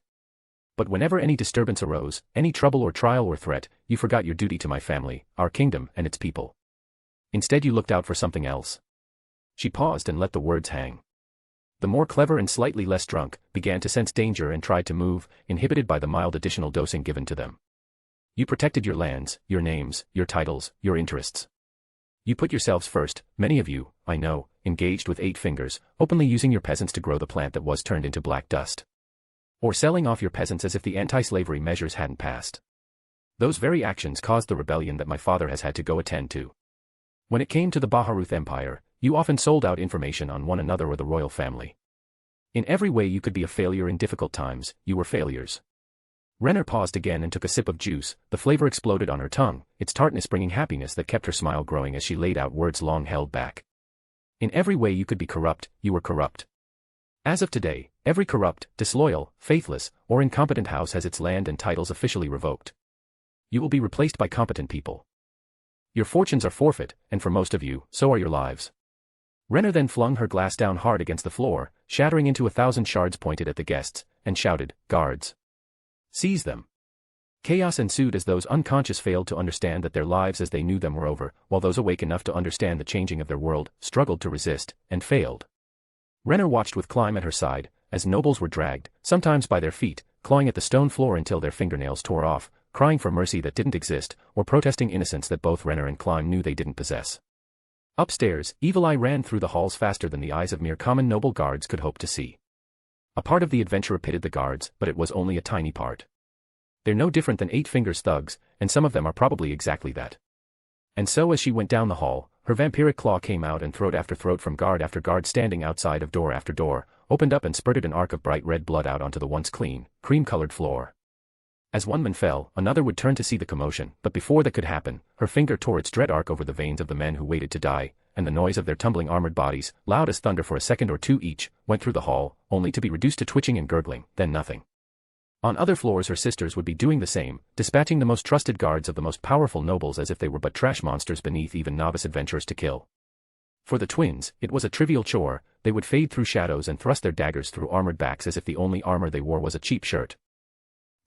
But whenever any disturbance arose, any trouble or trial or threat, you forgot your duty to my family, our kingdom, and its people. Instead you looked out for something else." She paused and let the words hang. The more clever and slightly less drunk began to sense danger and tried to move, inhibited by the mild additional dosing given to them. "You protected your lands, your names, your titles, your interests. You put yourselves first, many of you, I know, engaged with 8 fingers, openly using your peasants to grow the plant that was turned into black dust. Or selling off your peasants as if the anti-slavery measures hadn't passed. Those very actions caused the rebellion that my father has had to go attend to. When it came to the Baharuth Empire, you often sold out information on one another or the royal family. In every way you could be a failure in difficult times, you were failures." Renner paused again and took a sip of juice, the flavor exploded on her tongue, its tartness bringing happiness that kept her smile growing as she laid out words long held back. "In every way you could be corrupt, you were corrupt. As of today, every corrupt, disloyal, faithless, or incompetent house has its land and titles officially revoked. You will be replaced by competent people. Your fortunes are forfeit, and for most of you, so are your lives." Renner then flung her glass down hard against the floor, shattering into 1,000 shards pointed at the guests, and shouted, "Guards! Seize them!" Chaos ensued as those unconscious failed to understand that their lives as they knew them were over, while those awake enough to understand the changing of their world struggled to resist, and failed. Renner watched with Climb at her side, as nobles were dragged, sometimes by their feet, clawing at the stone floor until their fingernails tore off, crying for mercy that didn't exist, or protesting innocence that both Renner and Climb knew they didn't possess. Upstairs, Evil Eye ran through the halls faster than the eyes of mere common noble guards could hope to see. A part of the adventure pitted the guards, but it was only a tiny part. They're no different than 8 Fingers thugs, and some of them are probably exactly that. And so as she went down the hall, her vampiric claw came out and throat after throat from guard after guard standing outside of door after door, opened up and spurted an arc of bright red blood out onto the once clean, cream-colored floor. As one man fell, another would turn to see the commotion, but before that could happen, her finger tore its dread arc over the veins of the men who waited to die, and the noise of their tumbling armored bodies, loud as thunder for a second or two each, went through the hall, only to be reduced to twitching and gurgling, then nothing. On other floors her sisters would be doing the same, dispatching the most trusted guards of the most powerful nobles as if they were but trash monsters beneath even novice adventurers to kill. For the twins, it was a trivial chore. They would fade through shadows and thrust their daggers through armored backs as if the only armor they wore was a cheap shirt.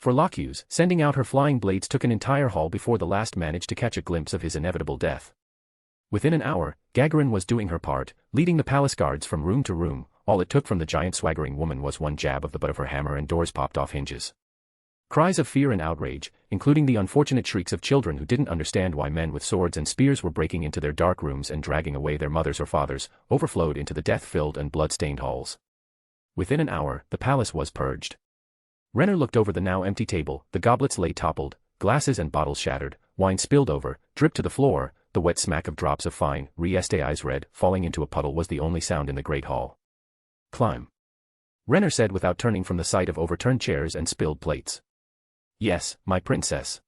For Lockhughes, sending out her flying blades took an entire hall before the last managed to catch a glimpse of his inevitable death. Within an hour, Gagarin was doing her part, leading the palace guards from room to room. All it took from the giant swaggering woman was one jab of the butt of her hammer and doors popped off hinges. Cries of fear and outrage, including the unfortunate shrieks of children who didn't understand why men with swords and spears were breaking into their dark rooms and dragging away their mothers or fathers, overflowed into the death-filled and blood-stained halls. Within an hour, the palace was purged. Renner looked over the now empty table. The goblets lay toppled, glasses and bottles shattered, wine spilled over, dripped to the floor. The wet smack of drops of fine, re-eyes red, falling into a puddle was the only sound in the great hall. "Climb," Renner said without turning from the sight of overturned chairs and spilled plates. "Yes, my princess,"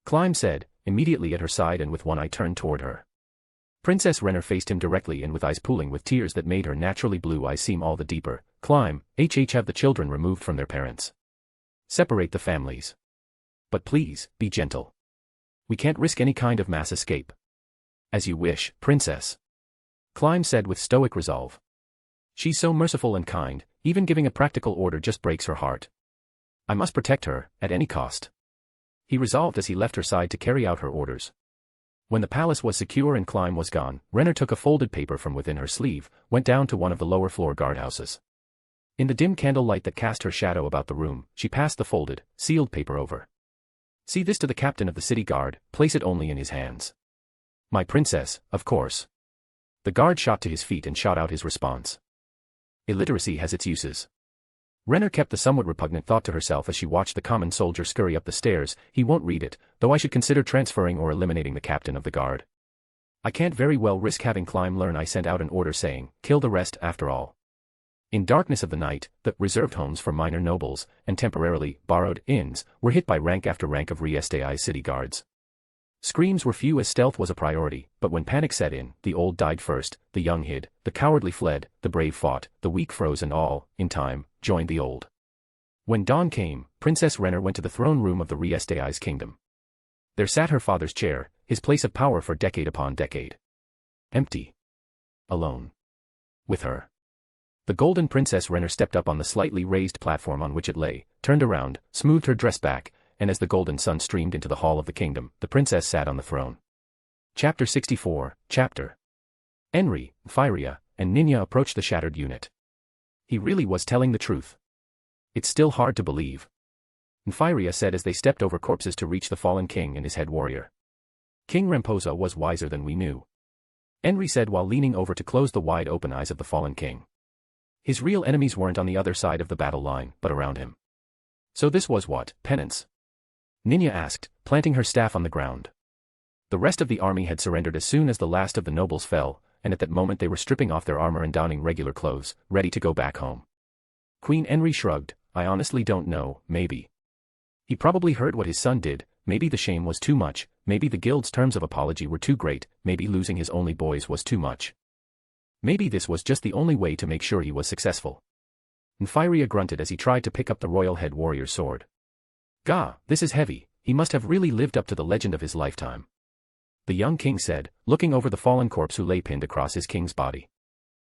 Climb said, immediately at her side and with one eye turned toward her. Princess Renner faced him directly and with eyes pooling with tears that made her naturally blue eyes seem all the deeper. "Climb, have the children removed from their parents. Separate the families. But please, be gentle. We can't risk any kind of mass escape." "As you wish, princess," Climb said with stoic resolve. "She's so merciful and kind, even giving a practical order just breaks her heart. I must protect her, at any cost," he resolved as he left her side to carry out her orders. When the palace was secure and Climb was gone, Renner took a folded paper from within her sleeve, went down to one of the lower floor guardhouses. In the dim candlelight that cast her shadow about the room, she passed the folded, sealed paper over. "See this to the captain of the city guard, place it only in his hands." "My princess, of course." The guard shot to his feet and shot out his response. Illiteracy has its uses. Renner kept the somewhat repugnant thought to herself as she watched the common soldier scurry up the stairs. "He won't read it, though I should consider transferring or eliminating the captain of the guard. I can't very well risk having Climb learn I sent out an order saying, kill the rest after all." In darkness of the night, the reserved homes for minor nobles, and temporarily borrowed inns, were hit by rank after rank of re-STI city guards. Screams were few as stealth was a priority, but when panic set in, the old died first, the young hid, the cowardly fled, the brave fought, the weak froze and all, in time, joined the old. When dawn came, Princess Renner went to the throne room of the re-STI's kingdom. There sat her father's chair, his place of power for decade upon decade. Empty. Alone. With her. The golden Princess Renner stepped up on the slightly raised platform on which it lay, turned around, smoothed her dress back, and as the golden sun streamed into the hall of the kingdom, the princess sat on the throne. Chapter 64, Chapter. Enri, Firia, and Ninja approached the shattered unit. He really was telling the truth. It's still hard to believe. Firia said as they stepped over corpses to reach the fallen king and his head warrior. King Ramposa was wiser than we knew. Enri said while leaning over to close the wide open eyes of the fallen king. His real enemies weren't on the other side of the battle line, but around him. So this was what, penance? Ninja asked, planting her staff on the ground. The rest of the army had surrendered as soon as the last of the nobles fell, and at that moment they were stripping off their armor and donning regular clothes, ready to go back home. Queen Enri shrugged. "I honestly don't know, maybe. He probably heard what his son did, maybe the shame was too much, maybe the guild's terms of apology were too great, maybe losing his only boys was too much. Maybe this was just the only way to make sure he was successful." Firia grunted as he tried to pick up the royal head warrior's sword. "Gah, this is heavy, he must have really lived up to the legend of his lifetime," the young king said, looking over the fallen corpse who lay pinned across his king's body.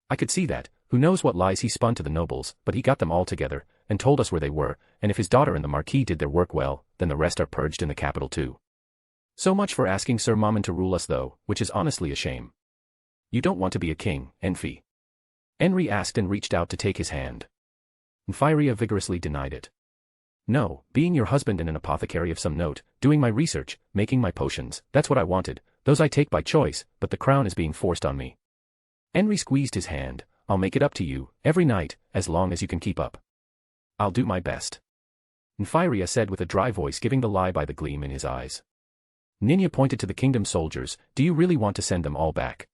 "I could see that. Who knows what lies he spun to the nobles, but he got them all together, and told us where they were, and if his daughter and the Marquis did their work well, then the rest are purged in the capital too. So much for asking Sir Mammon to rule us though, which is honestly a shame. You don't want to be a king, Enfi?" Enri asked and reached out to take his hand. Firia vigorously denied it. "No, being your husband and an apothecary of some note, doing my research, making my potions, that's what I wanted, those I take by choice, but the crown is being forced on me." Enri squeezed his hand. "I'll make it up to you, every night, as long as you can keep up. I'll do my best." Firia said with a dry voice giving the lie by the gleam in his eyes. Ninja pointed to the kingdom soldiers. "Do you really want to send them all back?"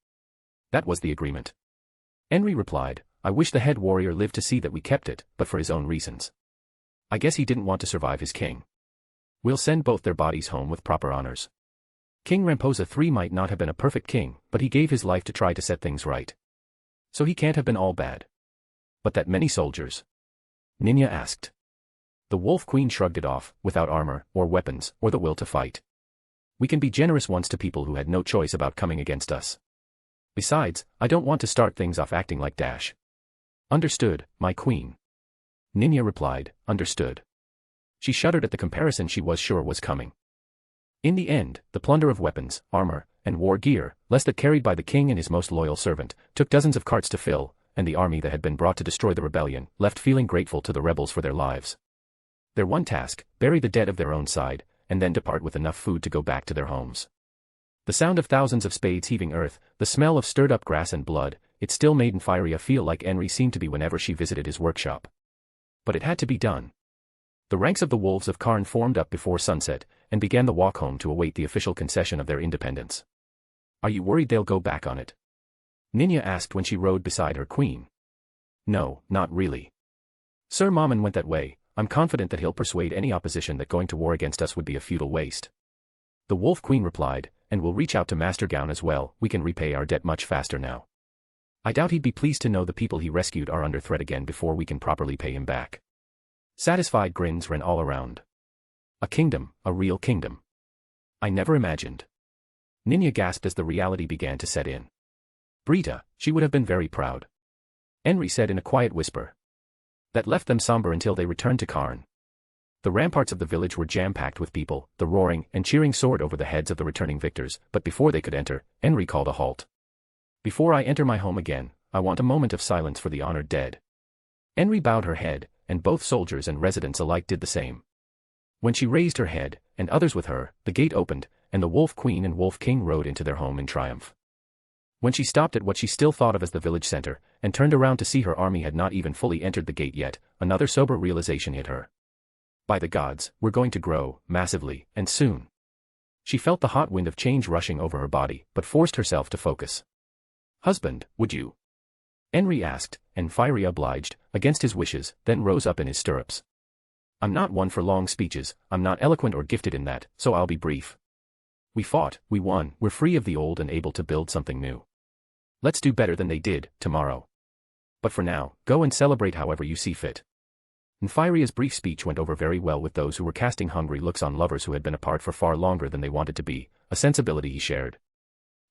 "That was the agreement." Enri replied. "I wish the head warrior lived to see that we kept it, but for his own reasons. I guess he didn't want to survive his king." We'll send both their bodies home with proper honors. King Ramposa III might not have been a perfect king, but he gave his life to try to set things right. So he can't have been all bad. But that many soldiers? Ninya asked. The Wolf Queen shrugged it off, without armor, or weapons, or the will to fight. We can be generous once to people who had no choice about coming against us. Besides, I don't want to start things off acting like Dash. Understood, my queen. Ninya replied, understood. She shuddered at the comparison she was sure was coming. In the end, the plunder of weapons, armor, and war gear, less that carried by the king and his most loyal servant, took dozens of carts to fill, and the army that had been brought to destroy the rebellion, left feeling grateful to the rebels for their lives. Their one task, bury the dead of their own side, and then depart with enough food to go back to their homes. The sound of thousands of spades heaving earth, the smell of stirred-up grass and blood, it still made Infiltrating feel like Enri seemed to be whenever she visited his workshop. But it had to be done. The ranks of the wolves of Karn formed up before sunset, and began the walk home to await the official concession of their independence. Are you worried they'll go back on it? Ninya asked when she rode beside her queen. No, not really. Sir Mammon went that way. I'm confident that he'll persuade any opposition that going to war against us would be a futile waste. The Wolf Queen replied, and we'll reach out to Master Gown as well, we can repay our debt much faster now. I doubt he'd be pleased to know the people he rescued are under threat again before we can properly pay him back. Satisfied grins ran all around. A kingdom, a real kingdom. I never imagined. Ninya gasped as the reality began to set in. Breida, she would have been very proud. Enri said in a quiet whisper. That left them somber until they returned to Karn. The ramparts of the village were jam-packed with people, the roaring and cheering soared over the heads of the returning victors, but before they could enter, Enri called a halt. Before I enter my home again, I want a moment of silence for the honored dead. Enri bowed her head, and both soldiers and residents alike did the same. When she raised her head, and others with her, the gate opened, and the Wolf Queen and Wolf King rode into their home in triumph. When she stopped at what she still thought of as the village center, and turned around to see her army had not even fully entered the gate yet, another sober realization hit her. By the gods, we're going to grow, massively, and soon. She felt the hot wind of change rushing over her body, but forced herself to focus. Husband, would you? Enri asked, and Fiery obliged, against his wishes, then rose up in his stirrups. I'm not one for long speeches, I'm not eloquent or gifted in that, so I'll be brief. We fought, we won, we're free of the old and able to build something new. Let's do better than they did, tomorrow. But for now, go and celebrate however you see fit. Nfiria's brief speech went over very well with those who were casting hungry looks on lovers who had been apart for far longer than they wanted to be, a sensibility he shared.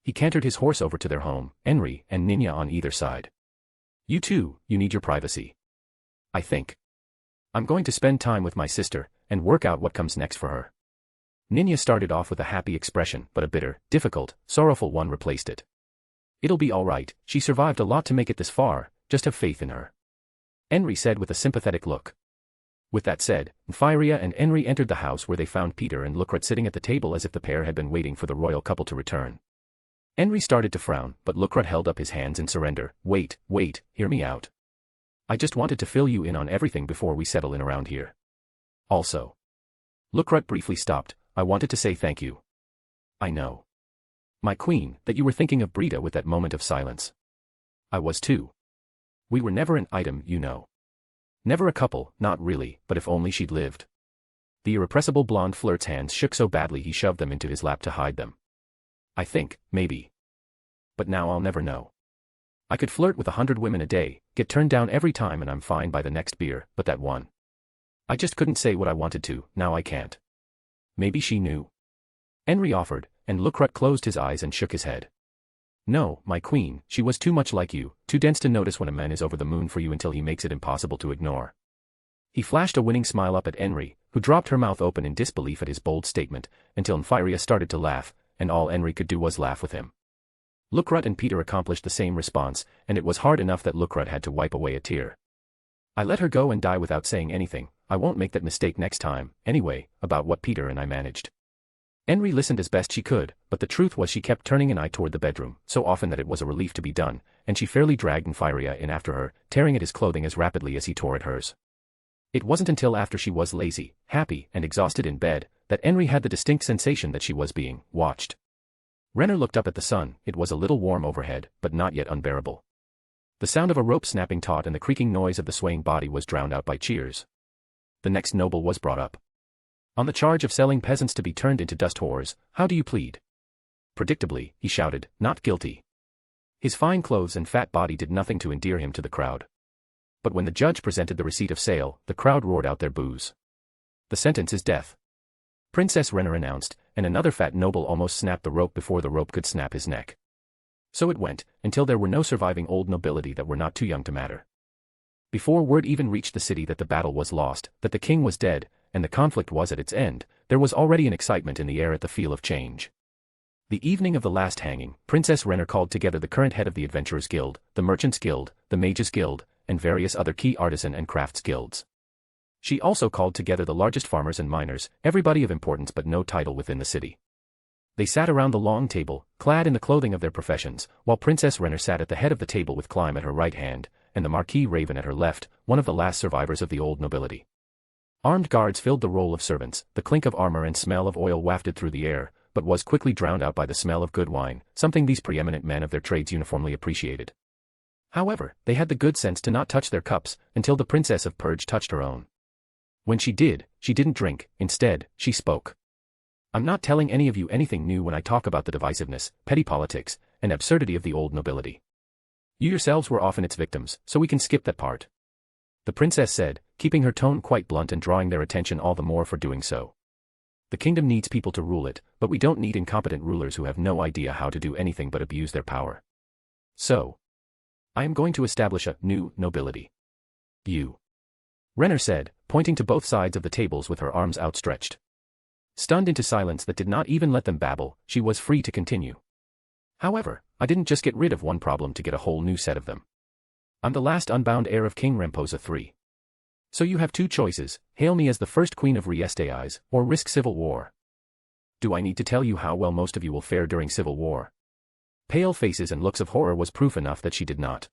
He cantered his horse over to their home, Enri and Ninya on either side. You too, you need your privacy. I think. I'm going to spend time with my sister, and work out what comes next for her. Ninya started off with a happy expression, but a bitter, difficult, sorrowful one replaced it. It'll be all right, she survived a lot to make it this far, just have faith in her. Enri said with a sympathetic look. With that said, Nfiria and Enri entered the house where they found Peter and Lucret sitting at the table as if the pair had been waiting for the royal couple to return. Enri started to frown, but Lucret held up his hands in surrender. Wait, hear me out. I just wanted to fill you in on everything before we settle in around here. Also. Lucret briefly stopped, I wanted to say thank you. I know. My queen, that you were thinking of Breida with that moment of silence. I was too. We were never an item, you know. Never a couple, not really, but if only she'd lived. The irrepressible blonde flirt's hands shook so badly he shoved them into his lap to hide them. I think, maybe. But now I'll never know. I could flirt with 100 women a day, get turned down every time and I'm fine by the next beer, but that one. I just couldn't say what I wanted to, now I can't. Maybe she knew. Enri offered, and Lucret closed his eyes and shook his head. No, my queen, she was too much like you, too dense to notice when a man is over the moon for you until he makes it impossible to ignore. He flashed a winning smile up at Enri, who dropped her mouth open in disbelief at his bold statement, until Nfiria started to laugh, and all Enri could do was laugh with him. Lucret and Peter accomplished the same response, and it was hard enough that Lucret had to wipe away a tear. I let her go and die without saying anything, I won't make that mistake next time, anyway, about what Peter and I managed. Enri listened as best she could, but the truth was she kept turning an eye toward the bedroom, so often that it was a relief to be done, and she fairly dragged Nfiria in after her, tearing at his clothing as rapidly as he tore at hers. It wasn't until after she was lazy, happy, and exhausted in bed, that Enri had the distinct sensation that she was being watched. Renner looked up at the sun, it was a little warm overhead, but not yet unbearable. The sound of a rope snapping taut and the creaking noise of the swaying body was drowned out by cheers. The next noble was brought up. On the charge of selling peasants to be turned into dust whores, how do you plead? Predictably, he shouted, not guilty. His fine clothes and fat body did nothing to endear him to the crowd. But when the judge presented the receipt of sale, the crowd roared out their boos. The sentence is death. Princess Renner announced, and another fat noble almost snapped the rope before the rope could snap his neck. So it went, until there were no surviving old nobility that were not too young to matter. Before word even reached the city that the battle was lost, that the king was dead, and the conflict was at its end, there was already an excitement in the air at the feel of change. The evening of the last hanging, Princess Renner called together the current head of the Adventurers Guild, the Merchants Guild, the Mages Guild, and various other key artisan and crafts guilds. She also called together the largest farmers and miners, everybody of importance but no title within the city. They sat around the long table, clad in the clothing of their professions, while Princess Renner sat at the head of the table with Climb at her right hand, and the Marquis Raven at her left, one of the last survivors of the old nobility. Armed guards filled the role of servants, the clink of armor and smell of oil wafted through the air, but was quickly drowned out by the smell of good wine, something these preeminent men of their trades uniformly appreciated. However, they had the good sense to not touch their cups, until the Princess of Purge touched her own. When she did, she didn't drink, instead, she spoke. I'm not telling any of you anything new when I talk about the divisiveness, petty politics, and absurdity of the old nobility. You yourselves were often its victims, so we can skip that part. The princess said, keeping her tone quite blunt and drawing their attention all the more for doing so. The kingdom needs people to rule it, but we don't need incompetent rulers who have no idea how to do anything but abuse their power. So, I am going to establish a new nobility. You. Renner said, pointing to both sides of the tables with her arms outstretched. Stunned into silence that did not even let them babble, she was free to continue. However, I didn't just get rid of one problem to get a whole new set of them. I'm the last unbound heir of King Remposa III. So you have two choices, hail me as the first queen of Aiz, or risk civil war. Do I need to tell you how well most of you will fare during civil war? Pale faces and looks of horror was proof enough that she did not.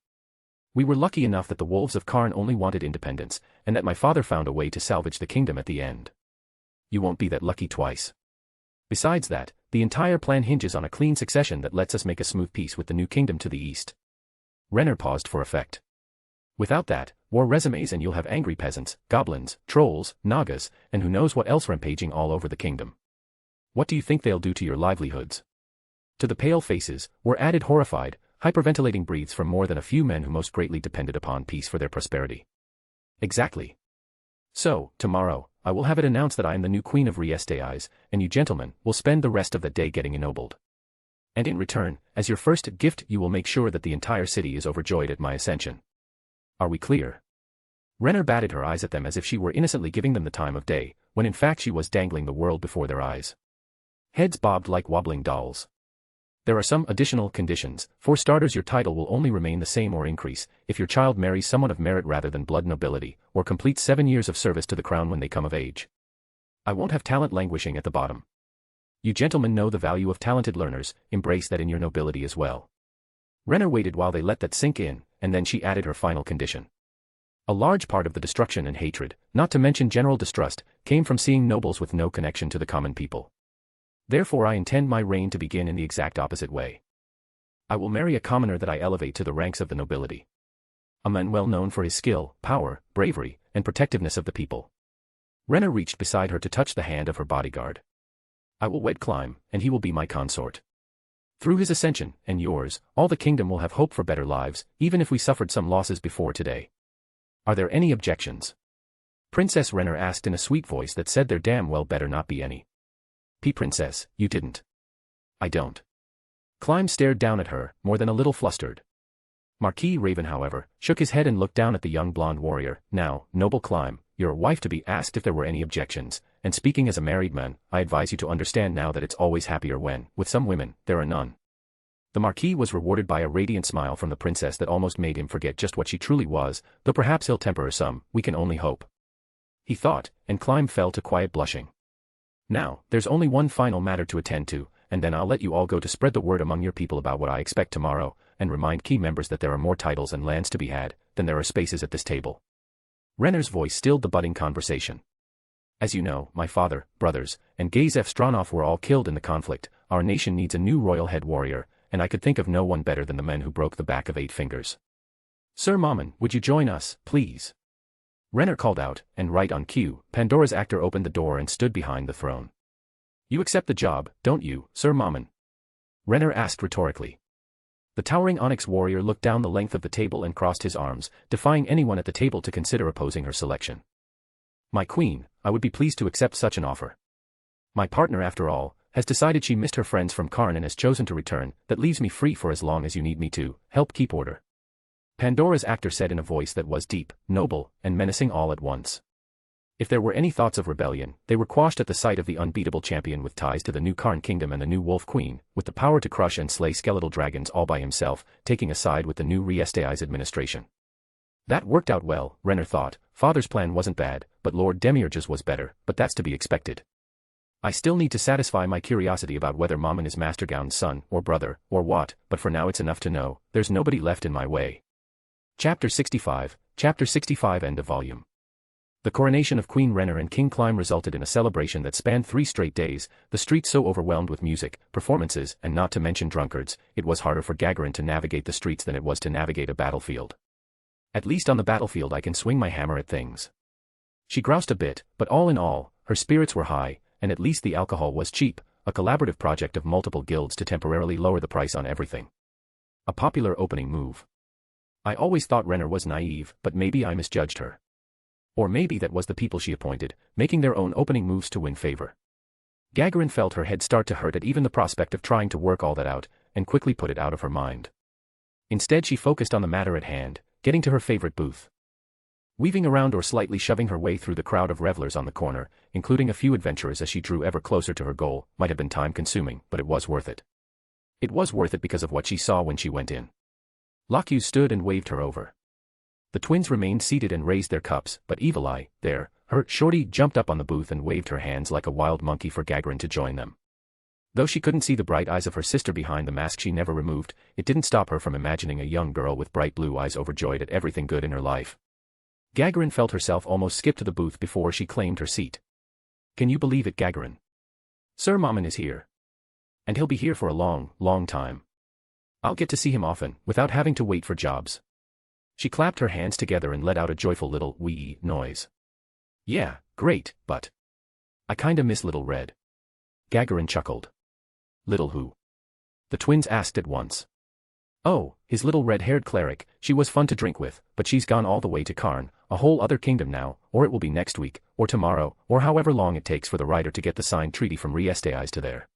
We were lucky enough that the wolves of Karn only wanted independence, and that my father found a way to salvage the kingdom at the end. You won't be that lucky twice. Besides that, the entire plan hinges on a clean succession that lets us make a smooth peace with the new kingdom to the east. Renner paused for effect. Without that, war resumes and you'll have angry peasants, goblins, trolls, nagas, and who knows what else rampaging all over the kingdom. What do you think they'll do to your livelihoods? To the pale faces, were added horrified, hyperventilating breaths from more than a few men who most greatly depended upon peace for their prosperity. Exactly. So, tomorrow, I will have it announced that I am the new queen of Aiz, and you gentlemen will spend the rest of the day getting ennobled. And in return, as your first gift you will make sure that the entire city is overjoyed at my ascension. Are we clear? Renner batted her eyes at them as if she were innocently giving them the time of day, when in fact she was dangling the world before their eyes. Heads bobbed like wobbling dolls. There are some additional conditions. For starters, your title will only remain the same or increase if your child marries someone of merit rather than blood nobility, or completes 7 years of service to the crown when they come of age. I won't have talent languishing at the bottom. You gentlemen know the value of talented learners, embrace that in your nobility as well. Renner waited while they let that sink in, and then she added her final condition. A large part of the destruction and hatred, not to mention general distrust, came from seeing nobles with no connection to the common people. Therefore I intend my reign to begin in the exact opposite way. I will marry a commoner that I elevate to the ranks of the nobility. A man well known for his skill, power, bravery, and protectiveness of the people. Renner reached beside her to touch the hand of her bodyguard. I will wed Climb, and he will be my consort. Through his ascension, and yours, all the kingdom will have hope for better lives, even if we suffered some losses before today. Are there any objections? Princess Renner asked in a sweet voice that said there damn well better not be any. Princess, you didn't. I don't. Climb stared down at her, more than a little flustered. Marquis Raven, however, shook his head and looked down at the young blonde warrior. Now, noble Climb, your wife to be asked if there were any objections, and speaking as a married man, I advise you to understand now that it's always happier when, with some women, there are none. The Marquis was rewarded by a radiant smile from the princess that almost made him forget just what she truly was, though perhaps he'll temper her some, we can only hope. He thought, and Climb fell to quiet blushing. Now, there's only one final matter to attend to, and then I'll let you all go to spread the word among your people about what I expect tomorrow, and remind key members that there are more titles and lands to be had than there are spaces at this table. Renner's voice stilled the budding conversation. As you know, my father, brothers, and Gazef Stronov were all killed in the conflict. Our nation needs a new royal head warrior, and I could think of no one better than the men who broke the back of 8 fingers. Sir Mammon, would you join us, please? Renner called out, and right on cue, Pandora's actor opened the door and stood behind the throne. You accept the job, don't you, Sir Mammon? Renner asked rhetorically. The towering onyx warrior looked down the length of the table and crossed his arms, defying anyone at the table to consider opposing her selection. My queen, I would be pleased to accept such an offer. My partner, after all, has decided she missed her friends from Karn and has chosen to return. That leaves me free for as long as you need me to help keep order. Pandora's actor said in a voice that was deep, noble, and menacing all at once. If there were any thoughts of rebellion, they were quashed at the sight of the unbeatable champion with ties to the new Karn kingdom and the new Wolf Queen, with the power to crush and slay skeletal dragons all by himself, taking a side with the new Reisteai's administration. That worked out well, Renner thought. Father's plan wasn't bad, but Lord Demiurge's was better, but that's to be expected. I still need to satisfy my curiosity about whether Mammon is Mastergown's son, or brother, or what, but for now it's enough to know, there's nobody left in my way. Chapter 65, End of volume. The coronation of Queen Renner and King Climb resulted in a celebration that spanned 3 straight days, the streets so overwhelmed with music, performances, and not to mention drunkards, it was harder for Gagarin to navigate the streets than it was to navigate a battlefield. At least on the battlefield I can swing my hammer at things. She groused a bit, but all in all, her spirits were high, and at least the alcohol was cheap, a collaborative project of multiple guilds to temporarily lower the price on everything. A popular opening move. I always thought Renner was naive, but maybe I misjudged her. Or maybe that was the people she appointed, making their own opening moves to win favor. Gagarin felt her head start to hurt at even the prospect of trying to work all that out, and quickly put it out of her mind. Instead she focused on the matter at hand, getting to her favorite booth. Weaving around or slightly shoving her way through the crowd of revelers on the corner, including a few adventurers as she drew ever closer to her goal, might have been time-consuming, but it was worth it. It was worth it because of what she saw when she went in. Locke stood and waved her over. The twins remained seated and raised their cups, but Evil Eye, there, her shorty jumped up on the booth and waved her hands like a wild monkey for Gagarin to join them. Though she couldn't see the bright eyes of her sister behind the mask she never removed, it didn't stop her from imagining a young girl with bright blue eyes overjoyed at everything good in her life. Gagarin felt herself almost skip to the booth before she claimed her seat. Can you believe it, Gagarin? Sir Mammon is here. And he'll be here for a long, long time. I'll get to see him often, without having to wait for jobs. She clapped her hands together and let out a joyful little wee noise. Yeah, great, but I kinda miss Little Red. Gagarin chuckled. Little who? The twins asked at once. Oh, his little red-haired cleric, she was fun to drink with, but she's gone all the way to Karn, a whole other kingdom now, or it will be next week, or tomorrow, or however long it takes for the writer to get the signed treaty from Reisteai's to there.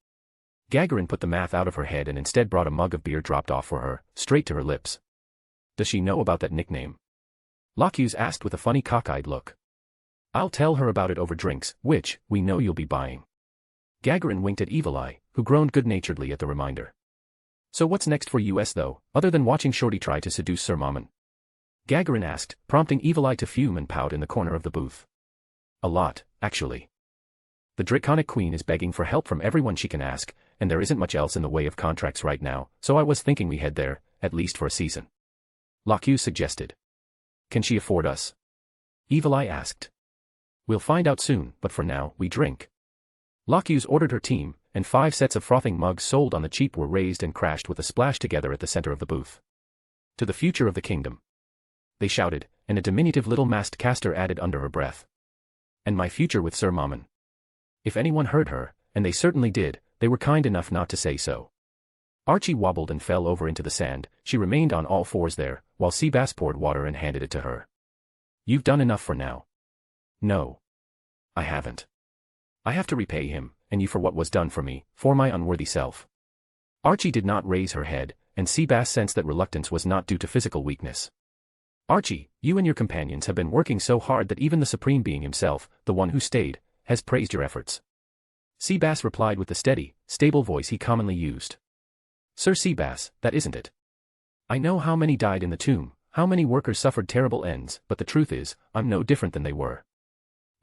Gagarin put the math out of her head and instead brought a mug of beer dropped off for her, straight to her lips. Does she know about that nickname? Locke asked with a funny cockeyed look. I'll tell her about it over drinks, which, we know you'll be buying. Gagarin winked at Evil Eye, who groaned good-naturedly at the reminder. So what's next for us though, other than watching Shorty try to seduce Sir Mammon? Gagarin asked, prompting Evil Eye to fume and pout in the corner of the booth. A lot, actually. The Draconic Queen is begging for help from everyone she can ask, and there isn't much else in the way of contracts right now, so I was thinking we head there, at least for a season. Locke suggested. Can she afford us? Evil Eye asked. We'll find out soon, but for now, we drink. Locke ordered her team, and 5 sets of frothing mugs sold on the cheap were raised and crashed with a splash together at the center of the booth. To the future of the kingdom. They shouted, and a diminutive little masked caster added under her breath. And my future with Sir Mammon. If anyone heard her, and they certainly did, they were kind enough not to say so. Archie wobbled and fell over into the sand. She remained on all fours there, while Sebas poured water and handed it to her. You've done enough for now. No. I haven't. I have to repay him, and you for what was done for me, for my unworthy self. Archie did not raise her head, and Sebas sensed that reluctance was not due to physical weakness. Archie, you and your companions have been working so hard that even the Supreme Being himself, the one who stayed, has praised your efforts. Sebas replied with the steady, stable voice he commonly used. Sir Sebas, that isn't it. I know how many died in the tomb, how many workers suffered terrible ends, but the truth is, I'm no different than they were.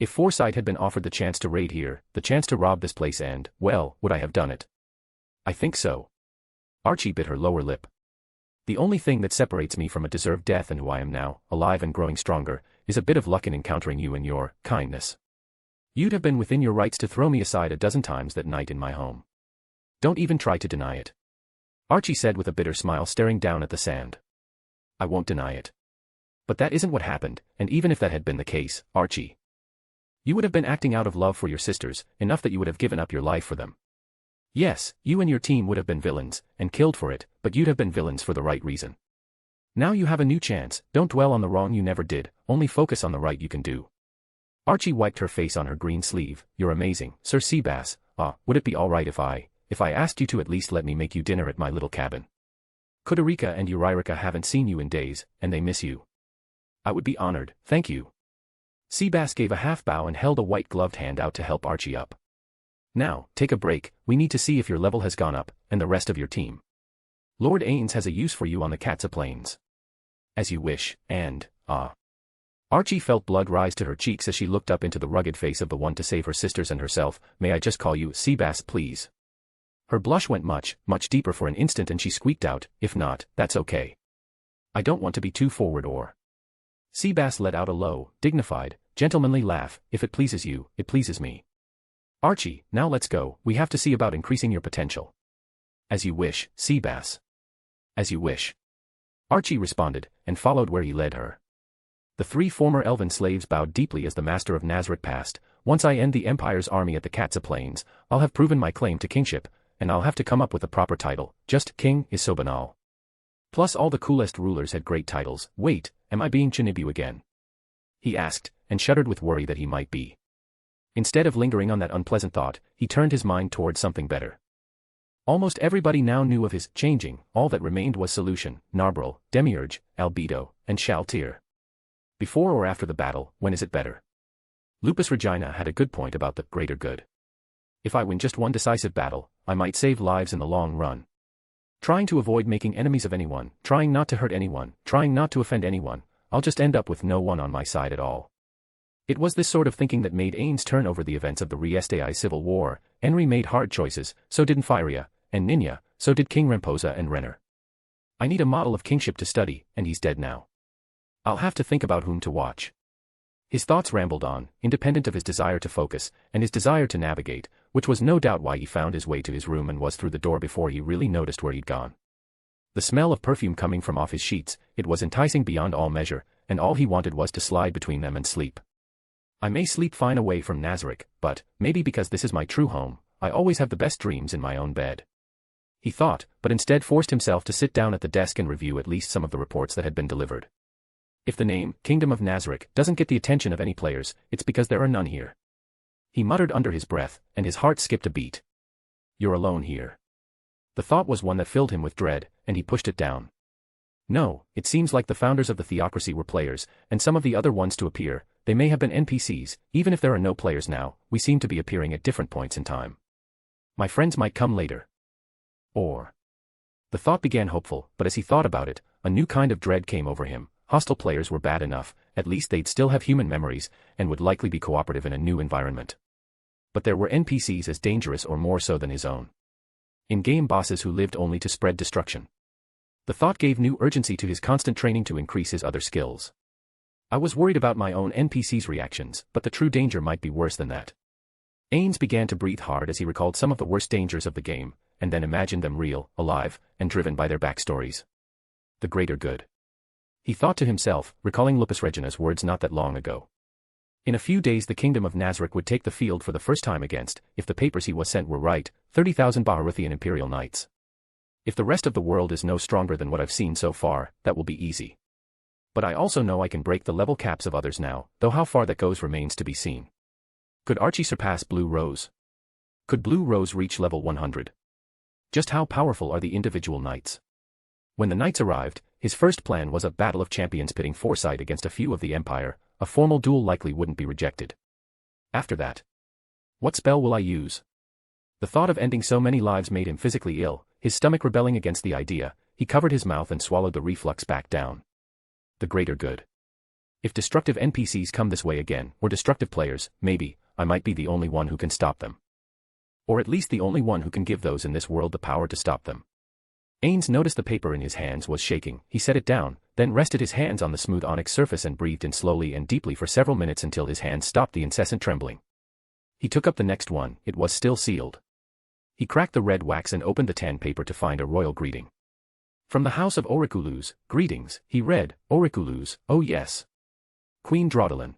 If Foresight had been offered the chance to raid here, the chance to rob this place and, well, would I have done it? I think so. Archie bit her lower lip. The only thing that separates me from a deserved death and who I am now, alive and growing stronger, is a bit of luck in encountering you and your kindness. You'd have been within your rights to throw me aside a dozen times that night in my home. Don't even try to deny it. Archie said with a bitter smile staring down at the sand. I won't deny it. But that isn't what happened, and even if that had been the case, Archie, you would have been acting out of love for your sisters, enough that you would have given up your life for them. Yes, you and your team would have been villains, and killed for it, but you'd have been villains for the right reason. Now you have a new chance, don't dwell on the wrong you never did, only focus on the right you can do. Archie wiped her face on her green sleeve. You're amazing, Sir Sebas. Would it be alright if I asked you to at least let me make you dinner at my little cabin? Kudarica and Uririca haven't seen you in days, and they miss you. I would be honored, thank you. Sebas gave a half bow and held a white-gloved hand out to help Archie up. Now, take a break, we need to see if your level has gone up, and the rest of your team. Lord Ainz has a use for you on the Katsa Plains. As you wish, and, Archie felt blood rise to her cheeks as she looked up into the rugged face of the one to save her sisters and herself. May I just call you Sebas, please? Her blush went much deeper for an instant and she squeaked out, if not, that's okay. I don't want to be too forward or... Sebas let out a low, dignified, gentlemanly laugh. If it pleases you, it pleases me. Archie, now let's go, we have to see about increasing your potential. As you wish, Sebas. As you wish. Archie responded, and followed where he led her. The 3 former elven slaves bowed deeply as the master of Nazarick passed. Once I end the Empire's army at the Katsa Plains, I'll have proven my claim to kingship, and I'll have to come up with a proper title. Just king is so banal. Plus all the coolest rulers had great titles. Wait, am I being Chinibu again? He asked, and shuddered with worry that he might be. Instead of lingering on that unpleasant thought, he turned his mind toward something better. Almost everybody now knew of his changing. All that remained was solution, Narbril, Demiurge, Albedo, and Shaltir. Before or after the battle, when is it better? Lupus Regina had a good point about the greater good. If I win just one decisive battle, I might save lives in the long run. Trying to avoid making enemies of anyone, trying not to hurt anyone, trying not to offend anyone, I'll just end up with no one on my side at all. It was this sort of thinking that made Ainz turn over the events of the Riestai Civil War. Enri made hard choices, so did Firia, and Ninya, so did King Remposa and Renner. I need a model of kingship to study, and he's dead now. I'll have to think about whom to watch. His thoughts rambled on, independent of his desire to focus, and his desire to navigate, which was no doubt why he found his way to his room and was through the door before he really noticed where he'd gone. The smell of perfume coming from off his sheets, it was enticing beyond all measure, and all he wanted was to slide between them and sleep. I may sleep fine away from Nazarick, but, maybe because this is my true home, I always have the best dreams in my own bed. He thought, but instead forced himself to sit down at the desk and review at least some of the reports that had been delivered. If the name, Kingdom of Nazarick, doesn't get the attention of any players, it's because there are none here. He muttered under his breath, and his heart skipped a beat. You're alone here. The thought was one that filled him with dread, and he pushed it down. No, it seems like the founders of the theocracy were players, and some of the other ones to appear, they may have been NPCs, even if there are no players now, we seem to be appearing at different points in time. My friends might come later. Or... The thought began hopeful, but as he thought about it, a new kind of dread came over him. Hostile players were bad enough, at least they'd still have human memories, and would likely be cooperative in a new environment. But there were NPCs as dangerous or more so than his own. In-game bosses who lived only to spread destruction. The thought gave new urgency to his constant training to increase his other skills. I was worried about my own NPC's reactions, but the true danger might be worse than that. Ainz began to breathe hard as he recalled some of the worst dangers of the game, and then imagined them real, alive, and driven by their backstories. The greater good. He thought to himself, recalling Lupus Regina's words not that long ago. In a few days the Kingdom of Nazarick would take the field for the first time against, if the papers he was sent were right, 30,000 Baharuthian Imperial Knights. If the rest of the world is no stronger than what I've seen so far, that will be easy. But I also know I can break the level caps of others now, though how far that goes remains to be seen. Could Archie surpass Blue Rose? Could Blue Rose reach level 100? Just how powerful are the individual knights? When the knights arrived, his first plan was a battle of champions pitting Foresight against a few of the Empire. A formal duel likely wouldn't be rejected. After that, what spell will I use? The thought of ending so many lives made him physically ill, his stomach rebelling against the idea. He covered his mouth and swallowed the reflux back down. The greater good. If destructive NPCs come this way again, or destructive players, maybe, I might be the only one who can stop them. Or at least the only one who can give those in this world the power to stop them. Ainz noticed the paper in his hands was shaking. He set it down, then rested his hands on the smooth onyx surface and breathed in slowly and deeply for several minutes until his hands stopped the incessant trembling. He took up the next one, it was still sealed. He cracked the red wax and opened the tan paper to find a royal greeting. From the house of Auriculus, greetings, he read, Auriculus, oh yes. Queen Draudolin.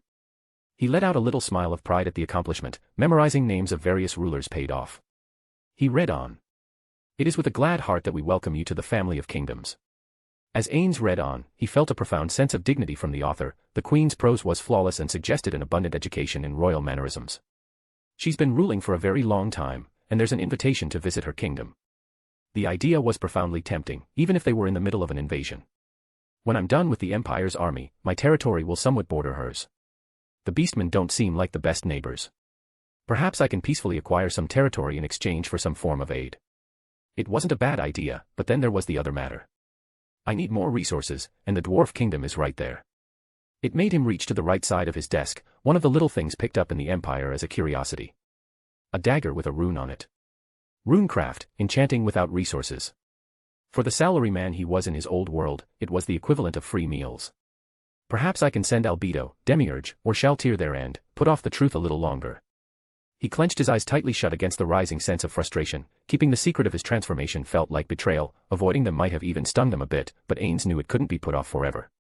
He let out a little smile of pride at the accomplishment, memorizing names of various rulers paid off. He read on. It is with a glad heart that we welcome you to the family of kingdoms. As Ainz read on, he felt a profound sense of dignity from the author. The Queen's prose was flawless and suggested an abundant education in royal mannerisms. She's been ruling for a very long time, and there's an invitation to visit her kingdom. The idea was profoundly tempting, even if they were in the middle of an invasion. When I'm done with the Empire's army, my territory will somewhat border hers. The beastmen don't seem like the best neighbors. Perhaps I can peacefully acquire some territory in exchange for some form of aid. It wasn't a bad idea, but then there was the other matter. I need more resources, and the dwarf kingdom is right there. It made him reach to the right side of his desk, one of the little things picked up in the Empire as a curiosity. A dagger with a rune on it. Runecraft, enchanting without resources. For the salaryman he was in his old world, it was the equivalent of free meals. Perhaps I can send Albedo, Demiurge, or Shaltir there and put off the truth a little longer. He clenched his eyes tightly shut against the rising sense of frustration. Keeping the secret of his transformation felt like betrayal, avoiding them might have even stung them a bit, but Ainz knew it couldn't be put off forever.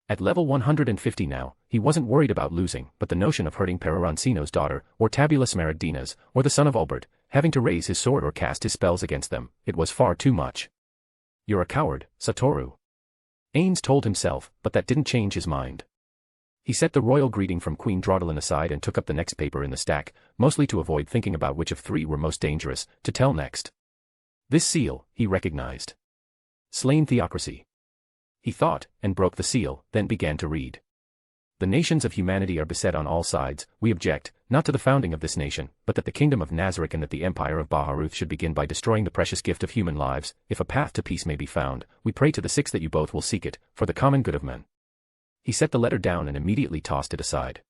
At level 150 now, he wasn't worried about losing, but the notion of hurting Perarancino's daughter, or Tabula Smaragdina's, or the son of Albert, having to raise his sword or cast his spells against them, it was far too much. You're a coward, Satoru. Ainz told himself, but that didn't change his mind. He set the royal greeting from Queen Draudolin aside and took up the next paper in the stack, mostly to avoid thinking about which of three were most dangerous to tell next. This seal, he recognized. Slain Theocracy. He thought, and broke the seal, then began to read. The nations of humanity are beset on all sides. We object, not to the founding of this nation, but that the kingdom of Nazarick and that the empire of Baharuth should begin by destroying the precious gift of human lives. If a path to peace may be found, we pray to the six that you both will seek it, for the common good of men. He set the letter down and immediately tossed it aside.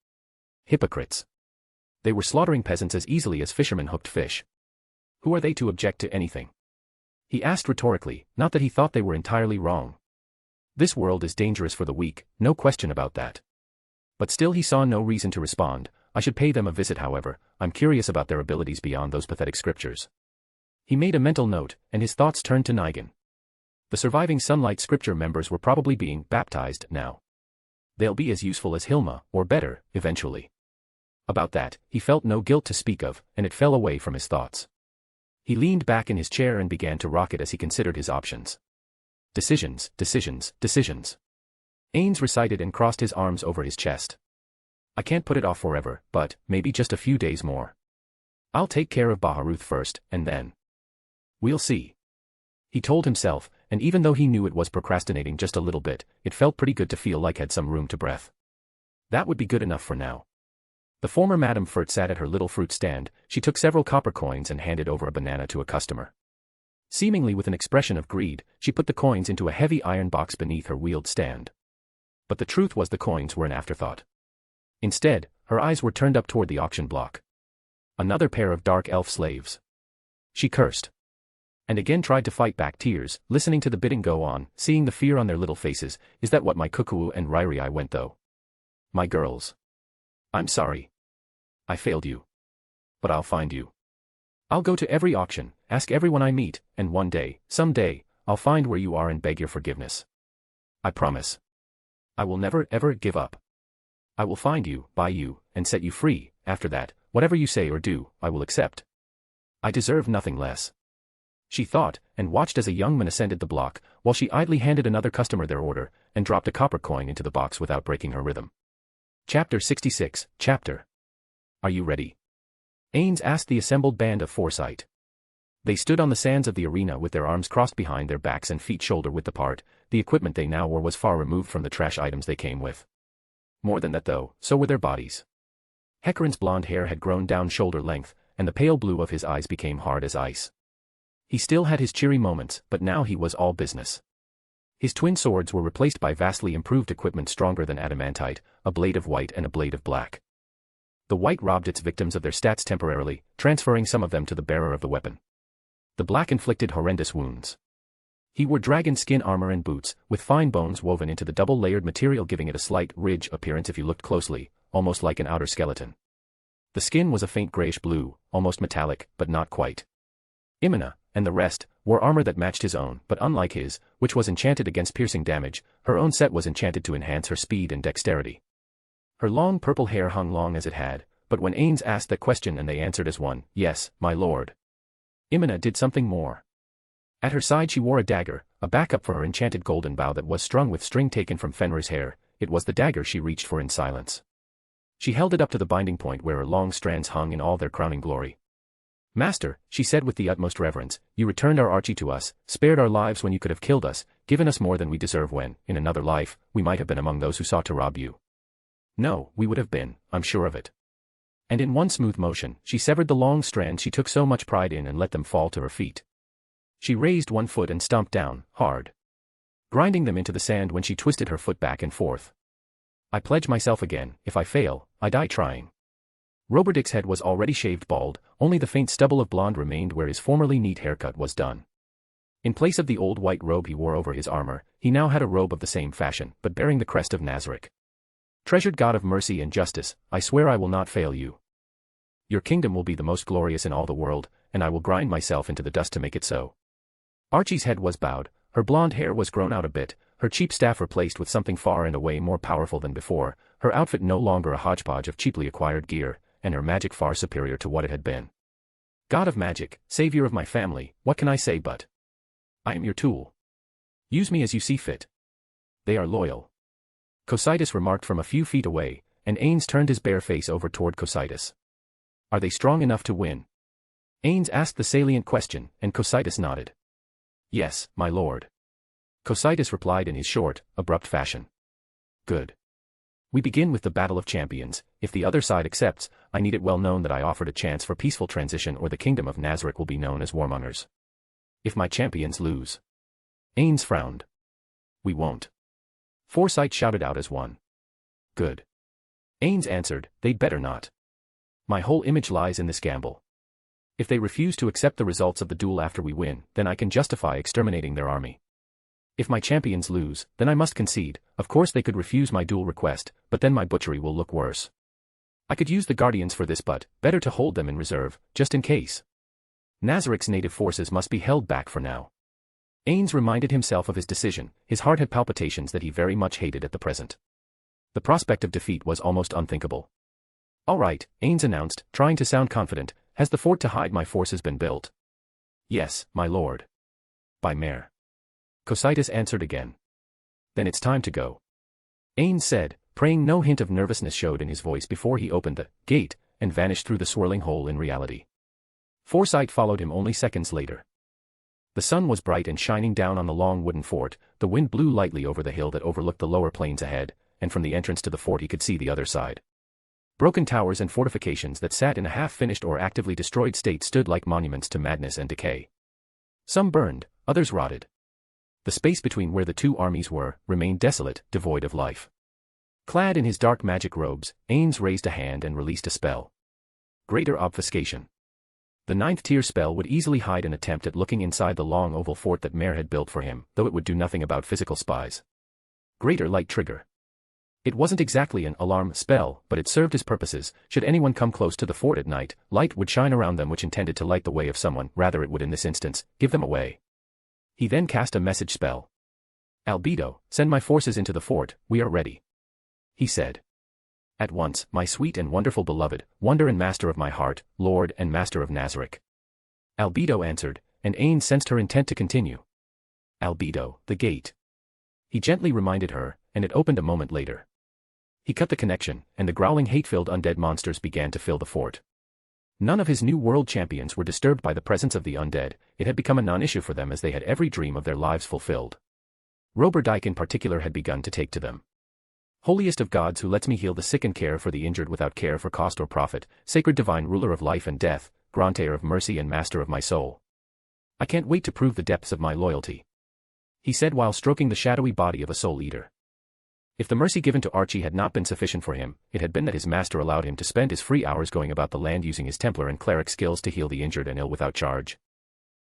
Hypocrites. They were slaughtering peasants as easily as fishermen hooked fish. Who are they to object to anything? He asked rhetorically, not that he thought they were entirely wrong. This world is dangerous for the weak, no question about that. But still he saw no reason to respond. I should pay them a visit however, I'm curious about their abilities beyond those pathetic scriptures. He made a mental note, and his thoughts turned to Nigan. The surviving Sunlight Scripture members were probably being baptized now. They'll be as useful as Hilma, or better, eventually. About that, he felt no guilt to speak of, and it fell away from his thoughts. He leaned back in his chair and began to rock it as he considered his options. Decisions, decisions, decisions. Ainz recited and crossed his arms over his chest. I can't put it off forever, but maybe just a few days more. I'll take care of Baharuth first, and then. We'll see. He told himself, and even though he knew it was procrastinating just a little bit, it felt pretty good to feel like had some room to breath. That would be good enough for now. The former Madame Furt sat at her little fruit stand. She took several copper coins and handed over a banana to a customer. Seemingly with an expression of greed, she put the coins into a heavy iron box beneath her wheeled stand. But the truth was the coins were an afterthought. Instead, her eyes were turned up toward the auction block. Another pair of dark elf slaves. She cursed. And again tried to fight back tears, listening to the bidding go on, seeing the fear on their little faces. Is that what my Cuckoo and Ryrie went though? My girls. I'm sorry. I failed you. But I'll find you. I'll go to every auction, ask everyone I meet, and one day, someday, I'll find where you are and beg your forgiveness. I promise. I will never ever give up. I will find you, buy you, and set you free. After that, whatever you say or do, I will accept. I deserve nothing less. She thought, and watched as a young man ascended the block, while she idly handed another customer their order, and dropped a copper coin into the box without breaking her rhythm. Chapter 66, Chapter. Are you ready? Ainz asked the assembled band of Foresight. They stood on the sands of the arena with their arms crossed behind their backs and feet shoulder-width apart. The equipment they now wore was far removed from the trash items they came with. More than that though, so were their bodies. Hecarin's blonde hair had grown down shoulder length, and the pale blue of his eyes became hard as ice. He still had his cheery moments, but now he was all business. His twin swords were replaced by vastly improved equipment stronger than adamantite, a blade of white and a blade of black. The white robbed its victims of their stats temporarily, transferring some of them to the bearer of the weapon. The black inflicted horrendous wounds. He wore dragon skin armor and boots, with fine bones woven into the double-layered material giving it a slight ridge appearance if you looked closely, almost like an outer skeleton. The skin was a faint grayish blue, almost metallic, but not quite. Imina, and the rest, wore armor that matched his own, but unlike his, which was enchanted against piercing damage, her own set was enchanted to enhance her speed and dexterity. Her long purple hair hung long as it had, but when Ainz asked that question and they answered as one, "Yes, my lord," Imina did something more. At her side she wore a dagger, a backup for her enchanted golden bow that was strung with string taken from Fenrir's hair. It was the dagger she reached for in silence. She held it up to the binding point where her long strands hung in all their crowning glory. "Master," she said with the utmost reverence, "you returned our Archie to us, spared our lives when you could have killed us, given us more than we deserve when, in another life, we might have been among those who sought to rob you." "No, we would have been, I'm sure of it." And in one smooth motion, she severed the long strands she took so much pride in and let them fall to her feet. She raised one foot and stomped down, hard, grinding them into the sand when she twisted her foot back and forth. "I pledge myself again, if I fail, I die trying." Roberdick's head was already shaved bald, only the faint stubble of blonde remained where his formerly neat haircut was done. In place of the old white robe he wore over his armor, he now had a robe of the same fashion, but bearing the crest of Nazarick. "Treasured God of mercy and justice, I swear I will not fail you. Your kingdom will be the most glorious in all the world, and I will grind myself into the dust to make it so." Archie's head was bowed, her blonde hair was grown out a bit, her cheap staff replaced with something far and away more powerful than before, her outfit no longer a hodgepodge of cheaply acquired gear, and her magic far superior to what it had been. "God of magic, savior of my family, what can I say but I am your tool. Use me as you see fit." "They are loyal," Cocytus remarked from a few feet away, and Ainz turned his bare face over toward Cocytus. "Are they strong enough to win?" Ainz asked the salient question, and Cocytus nodded. "Yes, my lord," Cocytus replied in his short, abrupt fashion. "Good. We begin with the Battle of Champions. If the other side accepts, I need it well known that I offered a chance for peaceful transition or the kingdom of Nazarick will be known as warmongers. If my champions lose..." Ainz frowned. "We won't." Foresight shouted out as one. "Good." Ainz answered, "They'd better not. My whole image lies in this gamble. If they refuse to accept the results of the duel after we win, then I can justify exterminating their army. If my champions lose, then I must concede. Of course they could refuse my duel request, but then my butchery will look worse. I could use the Guardians for this, but better to hold them in reserve, just in case. Nazarick's native forces must be held back for now." Ainz reminded himself of his decision. His heart had palpitations that he very much hated at the present. The prospect of defeat was almost unthinkable. "All right," Ainz announced, trying to sound confident, "has the fort to hide my forces been built?" "Yes, my lord." "By Mare." Cocytus answered again. "Then it's time to go," Ainz said, praying no hint of nervousness showed in his voice before he opened the gate and vanished through the swirling hole in reality. Foresight followed him only seconds later. The sun was bright and shining down on the long wooden fort, the wind blew lightly over the hill that overlooked the lower plains ahead, and from the entrance to the fort he could see the other side. Broken towers and fortifications that sat in a half-finished or actively destroyed state stood like monuments to madness and decay. Some burned, others rotted. The space between where the two armies were remained desolate, devoid of life. Clad in his dark magic robes, Ainz raised a hand and released a spell. Greater Obfuscation. The 9th tier spell would easily hide an attempt at looking inside the long oval fort that Mare had built for him, though it would do nothing about physical spies. Greater Light Trigger. It wasn't exactly an alarm spell, but it served his purposes. Should anyone come close to the fort at night, light would shine around them which intended to light the way of someone, rather it would in this instance, give them away. He then cast a message spell. "Albedo, send my forces into the fort, we are ready," he said. "At once, my sweet and wonderful beloved, wonder and master of my heart, lord and master of Nazarick." Albedo answered, and Ainz sensed her intent to continue. "Albedo, the gate." He gently reminded her, and it opened a moment later. He cut the connection, and the growling hate-filled undead monsters began to fill the fort. None of his new world champions were disturbed by the presence of the undead. It had become a non-issue for them as they had every dream of their lives fulfilled. Roberdick in particular had begun to take to them. "Holiest of gods who lets me heal the sick and care for the injured without care for cost or profit, sacred divine ruler of life and death, granter of mercy and master of my soul. I can't wait to prove the depths of my loyalty," he said while stroking the shadowy body of a soul eater. If the mercy given to Archie had not been sufficient for him, it had been that his master allowed him to spend his free hours going about the land using his Templar and cleric skills to heal the injured and ill without charge.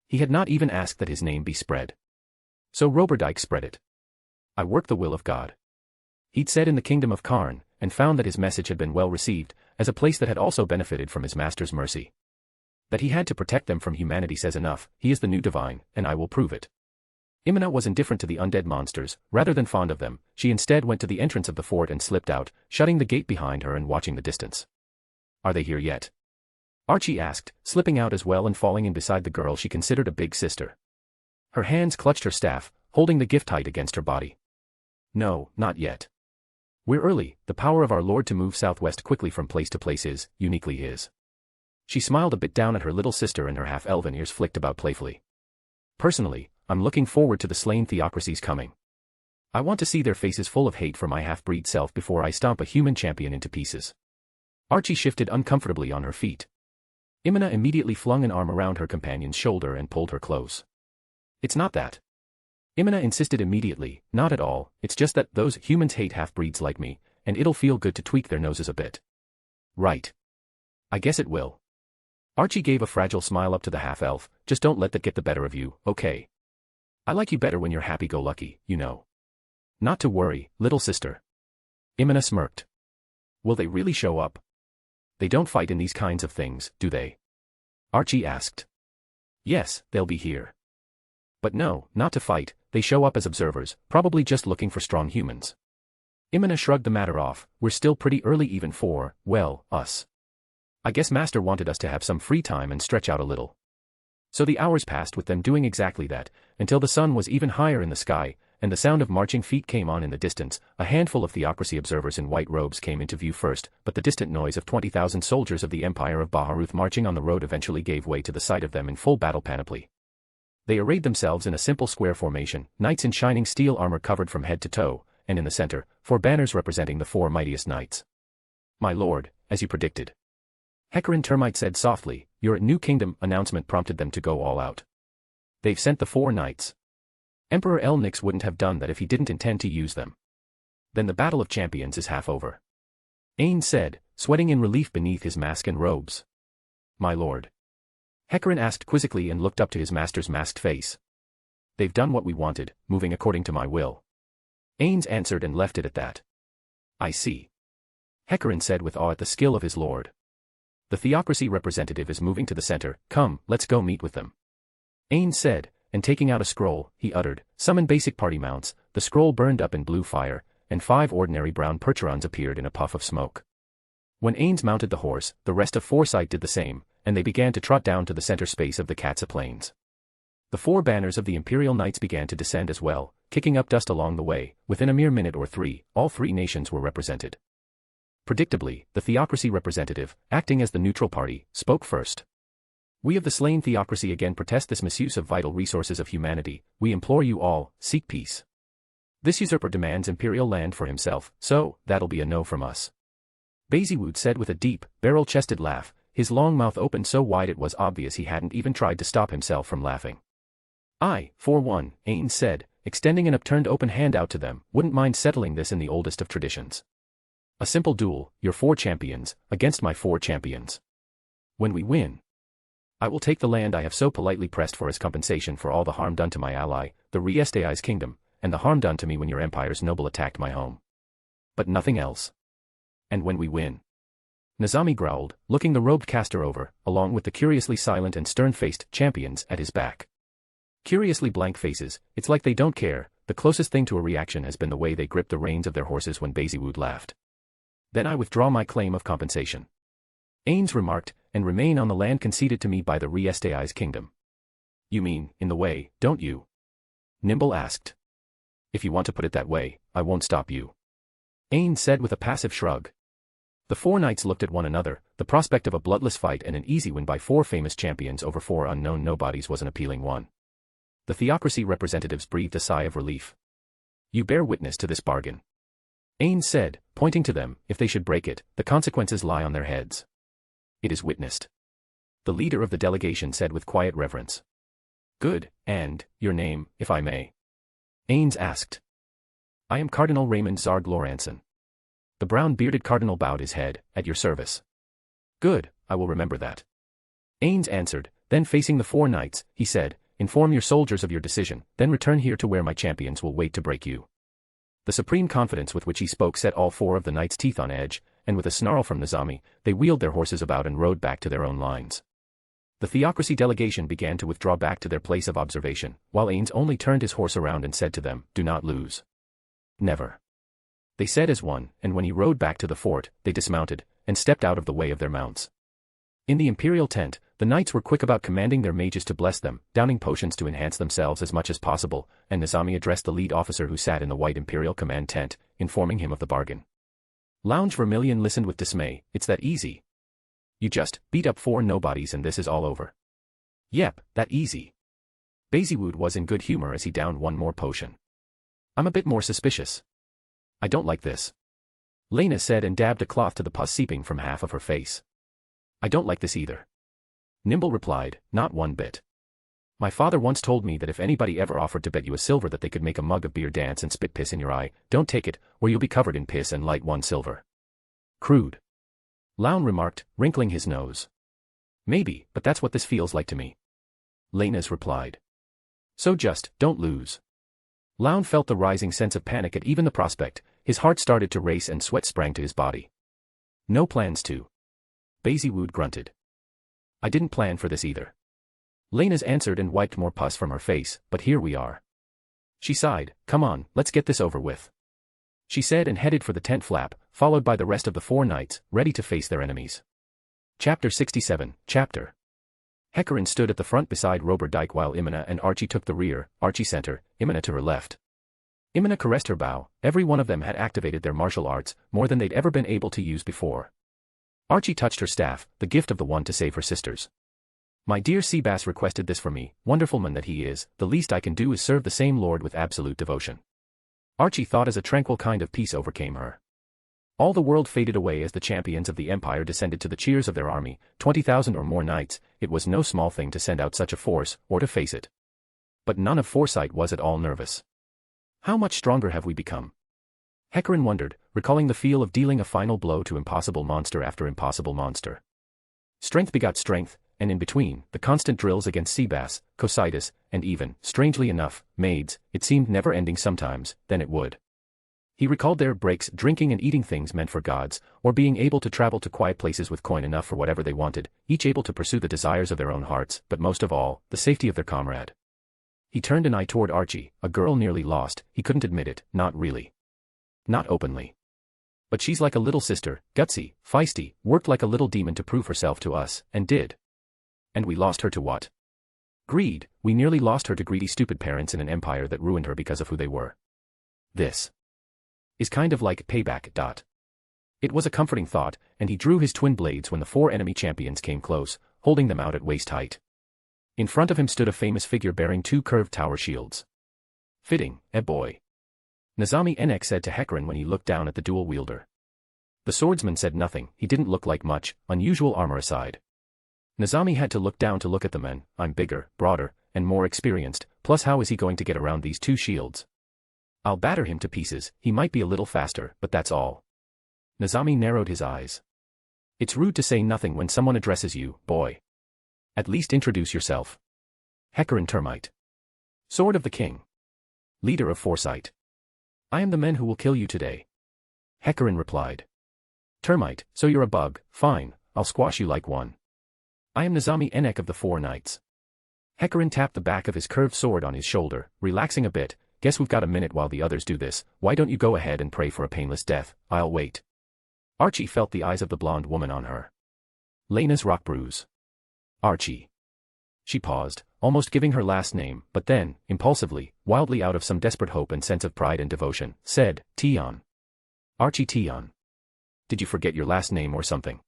He had not even asked that his name be spread. So Roberdick spread it. "I work the will of God," he'd said in the kingdom of Karn, and found that his message had been well received, as a place that had also benefited from his master's mercy. That he had to protect them from humanity says enough. He is the new divine, and I will prove it. Imina was indifferent to the undead monsters. Rather than fond of them, she instead went to the entrance of the fort and slipped out, shutting the gate behind her and watching the distance. Are they here yet? Archie asked, slipping out as well and falling in beside the girl she considered a big sister. Her hands clutched her staff, holding the gift tight against her body. No, not yet. We're early. The power of our Lord to move southwest quickly from place to place is, uniquely his. She smiled a bit down at her little sister and her half-elven ears flicked about playfully. Personally, I'm looking forward to the slain theocracies coming. I want to see their faces full of hate for my half-breed self before I stomp a human champion into pieces. Archie shifted uncomfortably on her feet. Imina immediately flung an arm around her companion's shoulder and pulled her close. It's not that. Imina insisted immediately, not at all, it's just that those humans hate half-breeds like me, and it'll feel good to tweak their noses a bit. Right. I guess it will. Archie gave a fragile smile up to the half-elf, just don't let that get the better of you, okay? I like you better when you're happy-go-lucky, you know. Not to worry, little sister. Imina smirked. Will they really show up? They don't fight in these kinds of things, do they? Archie asked. Yes, they'll be here. But no, not to fight, they show up as observers, probably just looking for strong humans. Imina shrugged the matter off, we're still pretty early even for, well, us. I guess Master wanted us to have some free time and stretch out a little. So the hours passed with them doing exactly that, until the sun was even higher in the sky, and the sound of marching feet came on in the distance. A handful of theocracy observers in white robes came into view first, but the distant noise of 20,000 soldiers of the Empire of Baharuth marching on the road eventually gave way to the sight of them in full battle panoply. They arrayed themselves in a simple square formation, knights in shining steel armor covered from head to toe, and in the center, 4 banners representing the 4 mightiest knights. My lord, as you predicted. Hecarin Termite said softly, your new kingdom announcement prompted them to go all out. They've sent the 4 knights. Emperor Elnix wouldn't have done that if he didn't intend to use them. Then the battle of champions is half over. Ainz said, sweating in relief beneath his mask and robes. My lord. Hecarin asked quizzically and looked up to his master's masked face. They've done what we wanted, moving according to my will. Ainz answered and left it at that. I see. Hecarin said with awe at the skill of his lord. The theocracy representative is moving to the center, come, let's go meet with them. Ainz said, and taking out a scroll, he uttered, summon basic party mounts. The scroll burned up in blue fire, and 5 ordinary brown percherons appeared in a puff of smoke. When Ainz mounted the horse, the rest of Foresight did the same, and they began to trot down to the center space of the Katsa Plains. The 4 banners of the Imperial Knights began to descend as well, kicking up dust along the way. Within a mere minute or 3, all 3 nations were represented. Predictably, the theocracy representative, acting as the neutral party, spoke first. We of the slain theocracy again protest this misuse of vital resources of humanity. We implore you all, seek peace. This usurper demands Imperial land for himself, so, that'll be a no from us. Bazywood said with a deep, barrel-chested laugh, his long mouth opened so wide it was obvious he hadn't even tried to stop himself from laughing. I, for one, Ainz said, extending an upturned open hand out to them, wouldn't mind settling this in the oldest of traditions. A simple duel, your 4 champions, against my 4 champions. When we win, I will take the land I have so politely pressed for as compensation for all the harm done to my ally, the Riestai's kingdom, and the harm done to me when your empire's noble attacked my home. But nothing else. And when we win. Nazami growled, looking the robed caster over, along with the curiously silent and stern-faced champions at his back. Curiously blank faces, it's like they don't care. The closest thing to a reaction has been the way they gripped the reins of their horses when Bazywood laughed. Then I withdraw my claim of compensation. Ainz remarked, and remain on the land conceded to me by the Riestai's kingdom. You mean, in the way, don't you? Nimble asked. If you want to put it that way, I won't stop you. Ainz said with a passive shrug. The 4 knights looked at one another. The prospect of a bloodless fight and an easy win by 4 famous champions over 4 unknown nobodies was an appealing one. The theocracy representatives breathed a sigh of relief. You bear witness to this bargain. Ainz said, pointing to them, if they should break it, the consequences lie on their heads. It is witnessed. The leader of the delegation said with quiet reverence. Good, and, your name, if I may? Ainz asked. I am Cardinal Raymond Zarg Loranson. The brown-bearded cardinal bowed his head, at your service. Good, I will remember that. Ainz answered, then facing the 4 knights, he said, inform your soldiers of your decision, then return here to where my champions will wait to break you. The supreme confidence with which he spoke set all 4 of the knights' teeth on edge, and with a snarl from Nazami, they wheeled their horses about and rode back to their own lines. The theocracy delegation began to withdraw back to their place of observation, while Ainz only turned his horse around and said to them, "Do not lose." "Never." They said as one, and when he rode back to the fort, they dismounted, and stepped out of the way of their mounts. In the Imperial tent, the knights were quick about commanding their mages to bless them, downing potions to enhance themselves as much as possible, and Nazami addressed the lead officer who sat in the white Imperial command tent, informing him of the bargain. Lounge Vermilion listened with dismay. "It's that easy. You just beat up 4 nobodies and this is all over." "Yep, that easy." Bazywood was in good humor as he downed one more potion. "I'm a bit more suspicious. I don't like this," Lena said and dabbed a cloth to the pus seeping from half of her face. "I don't like this either," Nimble replied, "not one bit. My father once told me that if anybody ever offered to bet you a silver that they could make a mug of beer dance and spit piss in your eye, don't take it, or you'll be covered in piss and light 1 silver. Crude." Loun remarked, wrinkling his nose. "Maybe, but that's what this feels like to me," Lena's replied. "So just, don't lose." Loun felt the rising sense of panic at even the prospect, his heart started to race and sweat sprang to his body. "No plans to." Bazywood grunted. "I didn't plan for this either." Lena's answered and wiped more pus from her face, "But here we are." She sighed, "Come on, let's get this over with," she said and headed for the tent flap, followed by the rest of the 4 knights, ready to face their enemies. Chapter 67, Chapter. Gagarin stood at the front beside Roberdyke while Imina and Archie took the rear, Archie center, Imina to her left. Imina caressed her bow. Every one of them had activated their martial arts, more than they'd ever been able to use before. Archie touched her staff, the gift of the one to save her sisters. "My dear Sebas requested this for me, wonderful man that he is, the least I can do is serve the same lord with absolute devotion." Archie thought as a tranquil kind of peace overcame her. All the world faded away as the champions of the Empire descended to the cheers of their army, 20,000 or more knights. It was no small thing to send out such a force, or to face it. But none of Foresight was at all nervous. "How much stronger have we become?" Gagarin wondered, recalling the feel of dealing a final blow to impossible monster after impossible monster. Strength begot strength, and in between, the constant drills against Sebas, Cositus, and even, strangely enough, maids, it seemed never-ending sometimes, then it would. He recalled their breaks, drinking and eating things meant for gods, or being able to travel to quiet places with coin enough for whatever they wanted, each able to pursue the desires of their own hearts, but most of all, the safety of their comrade. He turned an eye toward Archie, a girl nearly lost. He couldn't admit it, not really. Not openly. But she's like a little sister, gutsy, feisty, worked like a little demon to prove herself to us, and did. And we lost her to what? Greed. We nearly lost her to greedy stupid parents in an empire that ruined her because of who they were. This is kind of like payback. It was a comforting thought, and he drew his twin blades when the 4 enemy champions came close, holding them out at waist height. In front of him stood a famous figure bearing 2 curved tower shields. "Fitting, boy," Nazami Enek said to Gagarin when he looked down at the dual wielder. The swordsman said nothing. He didn't look like much, unusual armor aside. Nazami had to look down to look at the men. "I'm bigger, broader, and more experienced, plus how is he going to get around these 2 shields? I'll batter him to pieces. He might be a little faster, but that's all." Nazami narrowed his eyes. "It's rude to say nothing when someone addresses you, boy. At least introduce yourself." Gagarin Termite. "Sword of the King. Leader of Foresight. I am the men who will kill you today." Gagarin replied. "Termite, so you're a bug, fine, I'll squash you like one. I am Nazami Enek of the 4 Knights." Gagarin tapped the back of his curved sword on his shoulder, relaxing a bit. "Guess we've got a minute while the others do this. Why don't you go ahead and pray for a painless death? I'll wait." Archie felt the eyes of the blonde woman on her. Lena's rock bruise. "Archie." She paused, almost giving her last name, but then, impulsively, wildly out of some desperate hope and sense of pride and devotion, said, "Tion. Archie Tion. Did you forget your last name or something?"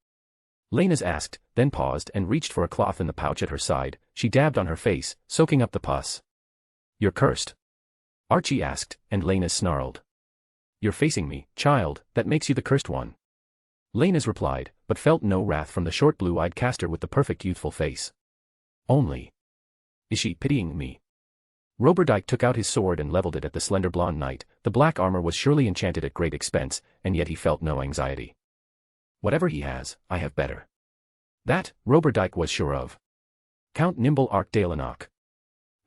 Lena's asked, then paused and reached for a cloth in the pouch at her side. She dabbed on her face, soaking up the pus. "You're cursed?" Archie asked, and Lena's snarled. "You're facing me, child, that makes you the cursed one." Lena's replied, but felt no wrath from the short blue-eyed caster with the perfect youthful face. Only. Is she pitying me? Roberdyke took out his sword and leveled it at the slender blonde knight. The black armor was surely enchanted at great expense, and yet he felt no anxiety. "Whatever he has, I have better." That, Roberdyke was sure of. "Count Nimble Arkdalenok,"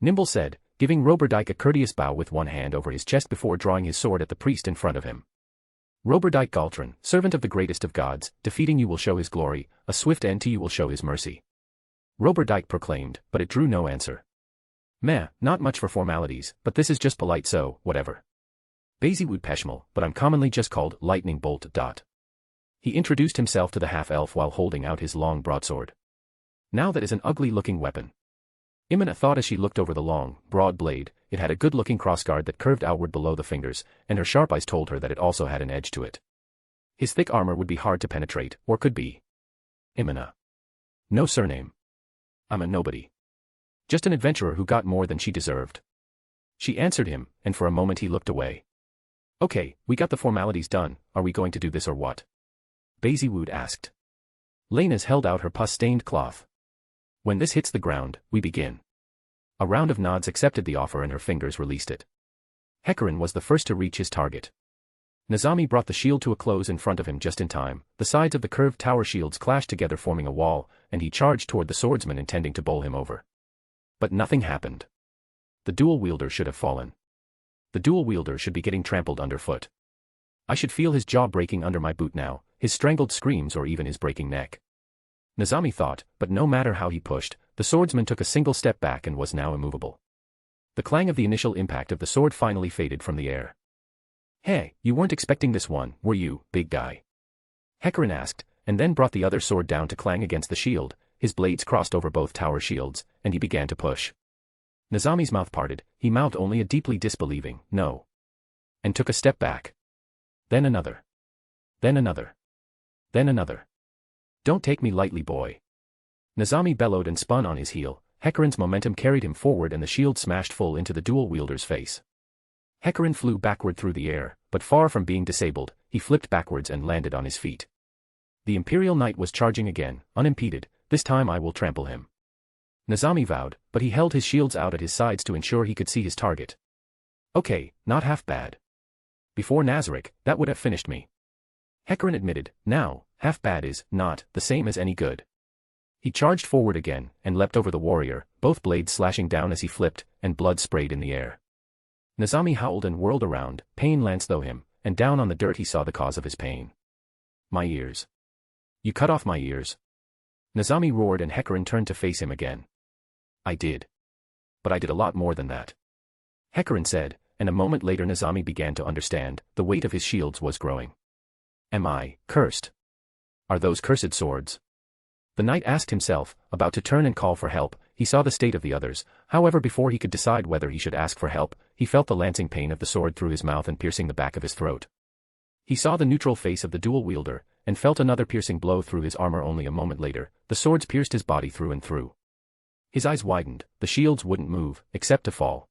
Nimble said, giving Roberdyke a courteous bow with one hand over his chest before drawing his sword at the priest in front of him. "Roberdyke Galtrin, servant of the greatest of gods, defeating you will show his glory, a swift end to you will show his mercy." Robert proclaimed, but it drew no answer. Meh, not much for formalities, but this is just polite so, whatever. Baziwood Peshmal, but I'm commonly just called Lightning Bolt. He introduced himself to the half-elf while holding out his long broadsword. Now that is an ugly-looking weapon. Imina thought as she looked over the long, broad blade, it had a good-looking crossguard that curved outward below the fingers, and her sharp eyes told her that it also had an edge to it. His thick armor would be hard to penetrate, or could be. Imina. No surname. I'm a nobody. Just an adventurer who got more than she deserved. She answered him, and for a moment he looked away. Okay, we got the formalities done, are we going to do this or what? Baziwood asked. Lena's held out her pus-stained cloth. When this hits the ground, we begin. A round of nods accepted the offer and her fingers released it. Gagarin was the first to reach his target. Nazami brought the shield to a close in front of him just in time, the sides of the curved tower shields clashed together forming a wall, and he charged toward the swordsman intending to bowl him over. But nothing happened. The dual wielder should have fallen. The dual wielder should be getting trampled underfoot. I should feel his jaw breaking under my boot now, his strangled screams or even his breaking neck. Nazami thought, but no matter how he pushed, the swordsman took a single step back and was now immovable. The clang of the initial impact of the sword finally faded from the air. Hey, you weren't expecting this one, were you, big guy? Gagarin asked, and then brought the other sword down to clang against the shield, his blades crossed over both tower shields, and he began to push. Nazami's mouth parted, he mouthed only a deeply disbelieving, no. And took a step back. Then another. Then another. Then another. Don't take me lightly, boy. Nazami bellowed and spun on his heel, Gagarin's momentum carried him forward and the shield smashed full into the dual wielder's face. Gagarin flew backward through the air, but far from being disabled, he flipped backwards and landed on his feet. The Imperial Knight was charging again, unimpeded, this time I will trample him. Nazami vowed, but he held his shields out at his sides to ensure he could see his target. Okay, not half bad. Before Nazarick, that would have finished me. Gagarin admitted, now, half bad is not the same as any good. He charged forward again, and leapt over the warrior, both blades slashing down as he flipped, and blood sprayed in the air. Nazami howled and whirled around, pain lanced through him, and down on the dirt he saw the cause of his pain. My ears. You cut off my ears. Nazami roared and Gagarin turned to face him again. I did. But I did a lot more than that. Gagarin said, and a moment later Nazami began to understand, the weight of his shields was growing. Am I cursed? Are those cursed swords? The knight asked himself, about to turn and call for help. He saw the state of the others, however before he could decide whether he should ask for help, he felt the lancing pain of the sword through his mouth and piercing the back of his throat. He saw the neutral face of the dual wielder, and felt another piercing blow through his armor only a moment later, the swords pierced his body through and through. His eyes widened, the shields wouldn't move, except to fall.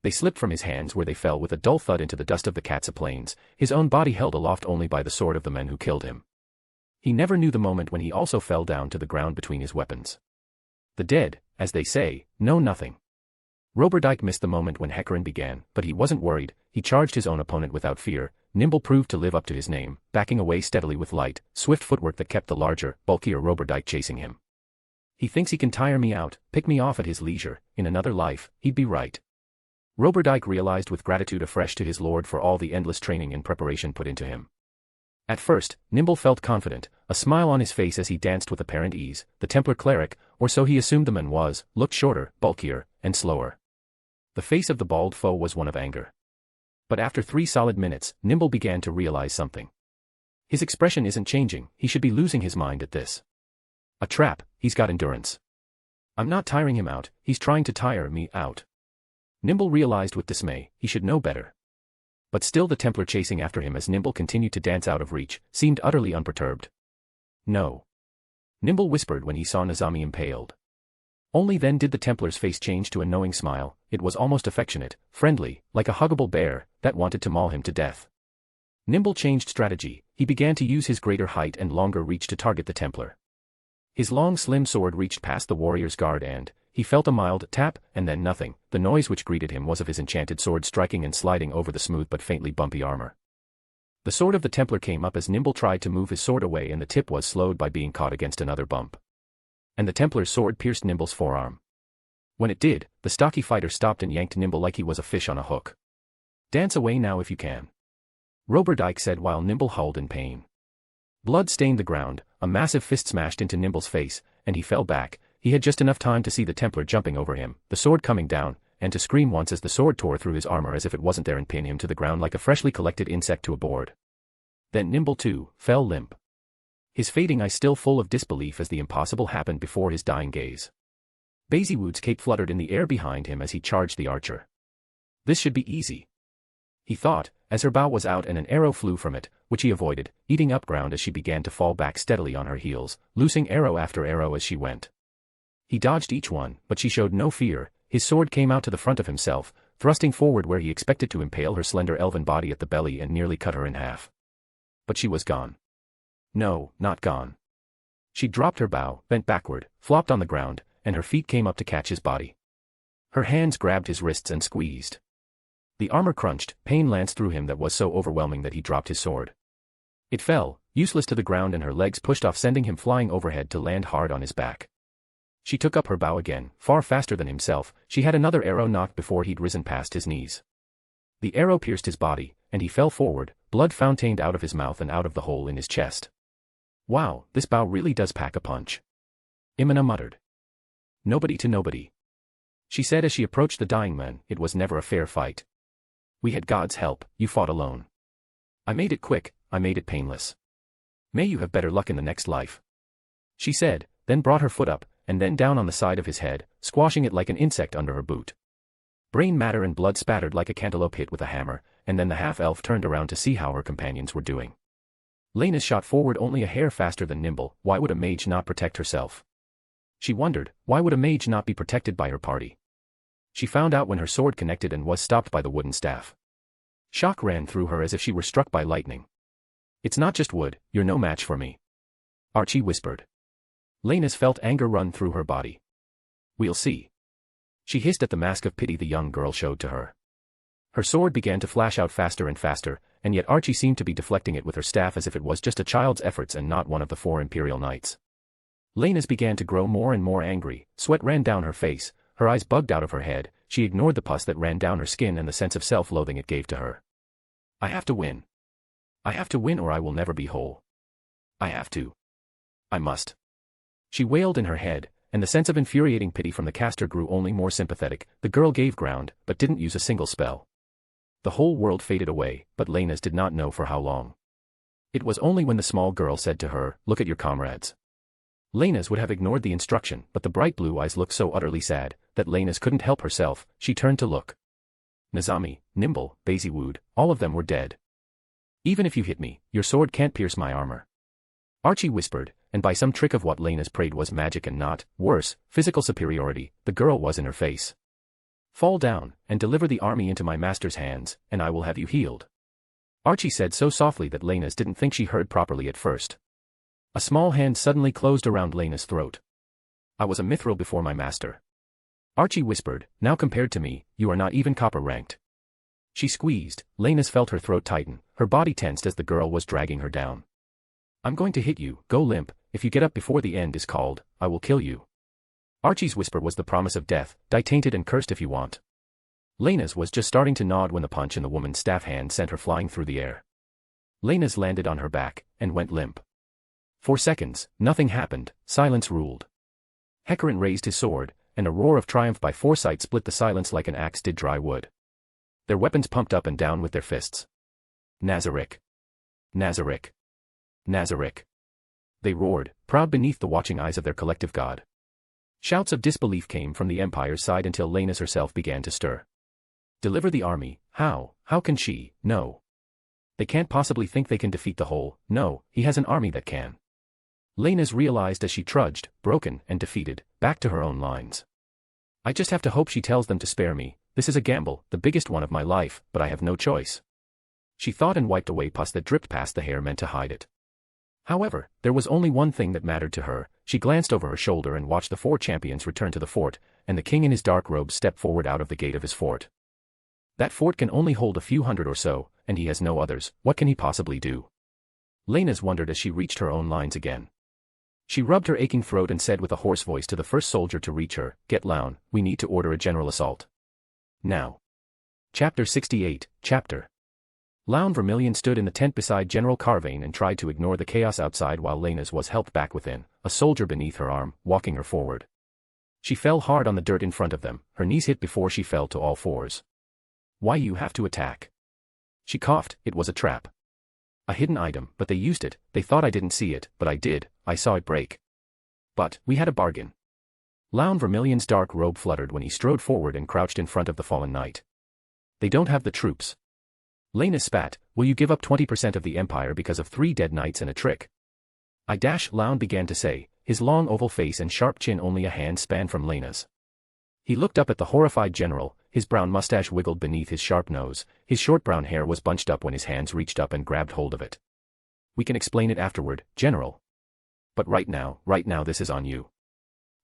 They slipped from his hands where they fell with a dull thud into the dust of the Katsa plains, his own body held aloft only by the sword of the men who killed him. He never knew the moment when he also fell down to the ground between his weapons. The dead, as they say, know nothing. Robert missed the moment when Gagarin began, but he wasn't worried, he charged his own opponent without fear. Nimble proved to live up to his name, backing away steadily with light, swift footwork that kept the larger, bulkier Robert chasing him. He thinks he can tire me out, pick me off at his leisure, in another life, he'd be right. Robert realized with gratitude afresh to his lord for all the endless training and preparation put into him. At first, Nimble felt confident, a smile on his face as he danced with apparent ease. The Templar cleric, or so he assumed the man was, looked shorter, bulkier, and slower. The face of the bald foe was one of anger. But after 3 solid minutes, Nimble began to realize something. His expression isn't changing, he should be losing his mind at this. A trap, he's got endurance. I'm not tiring him out, he's trying to tire me out. Nimble realized with dismay, he should know better. But still the Templar chasing after him as Nimble continued to dance out of reach, seemed utterly unperturbed. No. Nimble whispered when he saw Nazami impaled. Only then did the Templar's face change to a knowing smile, it was almost affectionate, friendly, like a huggable bear, that wanted to maul him to death. Nimble changed strategy, he began to use his greater height and longer reach to target the Templar. His long slim sword reached past the warrior's guard and, he felt a mild tap, and then nothing. The noise which greeted him was of his enchanted sword striking and sliding over the smooth but faintly bumpy armor. The sword of the Templar came up as Nimble tried to move his sword away and the tip was slowed by being caught against another bump. And the Templar's sword pierced Nimble's forearm. When it did, the stocky fighter stopped and yanked Nimble like he was a fish on a hook. Dance away now if you can. Robert said while Nimble howled in pain. Blood stained the ground, a massive fist smashed into Nimble's face, and he fell back, he had just enough time to see the Templar jumping over him, the sword coming down, and to scream once as the sword tore through his armor as if it wasn't there and pin him to the ground like a freshly collected insect to a board. Then Nimble too, fell limp. His fading eyes still full of disbelief as the impossible happened before his dying gaze. Bazywood's cape fluttered in the air behind him as he charged the archer. This should be easy, he thought, as her bow was out and an arrow flew from it, which he avoided, eating up ground as she began to fall back steadily on her heels, loosing arrow after arrow as she went. He dodged each one, but she showed no fear. His sword came out to the front of himself, thrusting forward where he expected to impale her slender elven body at the belly and nearly cut her in half. But she was gone. No, not gone. She dropped her bow, bent backward, flopped on the ground, and her feet came up to catch his body. Her hands grabbed his wrists and squeezed. The armor crunched, pain lanced through him that was so overwhelming that he dropped his sword. It fell, useless to the ground, and her legs pushed off, sending him flying overhead to land hard on his back. She took up her bow again, far faster than himself. She had another arrow knocked before he'd risen past his knees. The arrow pierced his body, and he fell forward, blood fountained out of his mouth and out of the hole in his chest. Wow, this bow really does pack a punch. Imina muttered. Nobody to nobody, she said as she approached the dying man. It was never a fair fight. We had God's help, you fought alone. I made it quick, I made it painless. May you have better luck in the next life, she said, then brought her foot up, and then down on the side of his head, squashing it like an insect under her boot. Brain matter and blood spattered like a cantaloupe hit with a hammer, and then the half-elf turned around to see how her companions were doing. Lena shot forward only a hair faster than Nimble. Why would a mage not protect herself? She wondered, why would a mage not be protected by her party? She found out when her sword connected and was stopped by the wooden staff. Shock ran through her as if she were struck by lightning. It's not just wood, you're no match for me, Archie whispered. Lena's felt anger run through her body. We'll see, she hissed at the mask of pity the young girl showed to her. Her sword began to flash out faster and faster, and yet Archie seemed to be deflecting it with her staff as if it was just a child's efforts and not one of the 4 Imperial knights. Lena's began to grow more and more angry. Sweat ran down her face, her eyes bugged out of her head. She ignored the pus that ran down her skin and the sense of self-loathing it gave to her. I have to win. I have to win or I will never be whole. I have to. I must, she wailed in her head, and the sense of infuriating pity from the caster grew only more sympathetic. The girl gave ground, but didn't use a single spell. The whole world faded away, but Lena's did not know for how long. It was only when the small girl said to her, look at your comrades. Lena's would have ignored the instruction, but the bright blue eyes looked so utterly sad, that Lena's couldn't help herself. She turned to look. Nazami, Nimble, Bazywood, all of them were dead. Even if you hit me, your sword can't pierce my armor, Archie whispered, and by some trick of what Lena's prayed was magic and not, worse, physical superiority, the girl was in her face. Fall down, and deliver the army into my master's hands, and I will have you healed, Archie said so softly that Lena's didn't think she heard properly at first. A small hand suddenly closed around Lena's throat. I was a mithril before my master, Archie whispered. Now compared to me, you are not even copper ranked. She squeezed. Lena's felt her throat tighten, her body tensed as the girl was dragging her down. I'm going to hit you, go limp. If you get up before the end is called, I will kill you. Archie's whisper was the promise of death. Die tainted and cursed if you want. Lena's was just starting to nod when the punch in the woman's staff hand sent her flying through the air. Lena's landed on her back, and went limp. For seconds, nothing happened. Silence ruled. Gagarin raised his sword, and a roar of triumph by Foresight split the silence like an axe did dry wood. Their weapons pumped up and down with their fists. Nazarick! Nazarick! Nazarick! They roared, proud beneath the watching eyes of their collective god. Shouts of disbelief came from the Empire's side until Lena's herself began to stir. Deliver the army? How? How can she? No. They can't possibly think they can defeat the whole. No, he has an army that can. Lena's realized as she trudged, broken and defeated, back to her own lines. I just have to hope she tells them to spare me. This is a gamble, the biggest one of my life, but I have no choice, she thought, and wiped away pus that dripped past the hair meant to hide it. However, there was only one thing that mattered to her. She glanced over her shoulder and watched the 4 champions return to the fort, and the king in his dark robes step forward out of the gate of his fort. That fort can only hold a few hundred or so, and he has no others. What can he possibly do? Lena's wondered as she reached her own lines again. She rubbed her aching throat and said with a hoarse voice to the first soldier to reach her, Get down, we need to order a general assault. Now. Chapter 68, Chapter. Loun Vermilion stood in the tent beside General Carvain and tried to ignore the chaos outside while Lena's was helped back within, a soldier beneath her arm, walking her forward. She fell hard on the dirt in front of them, her knees hit before she fell to all fours. Why you have to attack? She coughed, it was a trap. A hidden item, but they used it, they thought I didn't see it, but I did, I saw it break. But, we had a bargain. Loun Vermillion's dark robe fluttered when he strode forward and crouched in front of the fallen knight. They don't have the troops. Lena spat, will you give up 20% of the empire because of 3 dead knights and a trick? Loun began to say, his long oval face and sharp chin only a hand span from Lena's. He looked up at the horrified general, his brown mustache wiggled beneath his sharp nose, his short brown hair was bunched up when his hands reached up and grabbed hold of it. We can explain it afterward, General. But right now this is on you.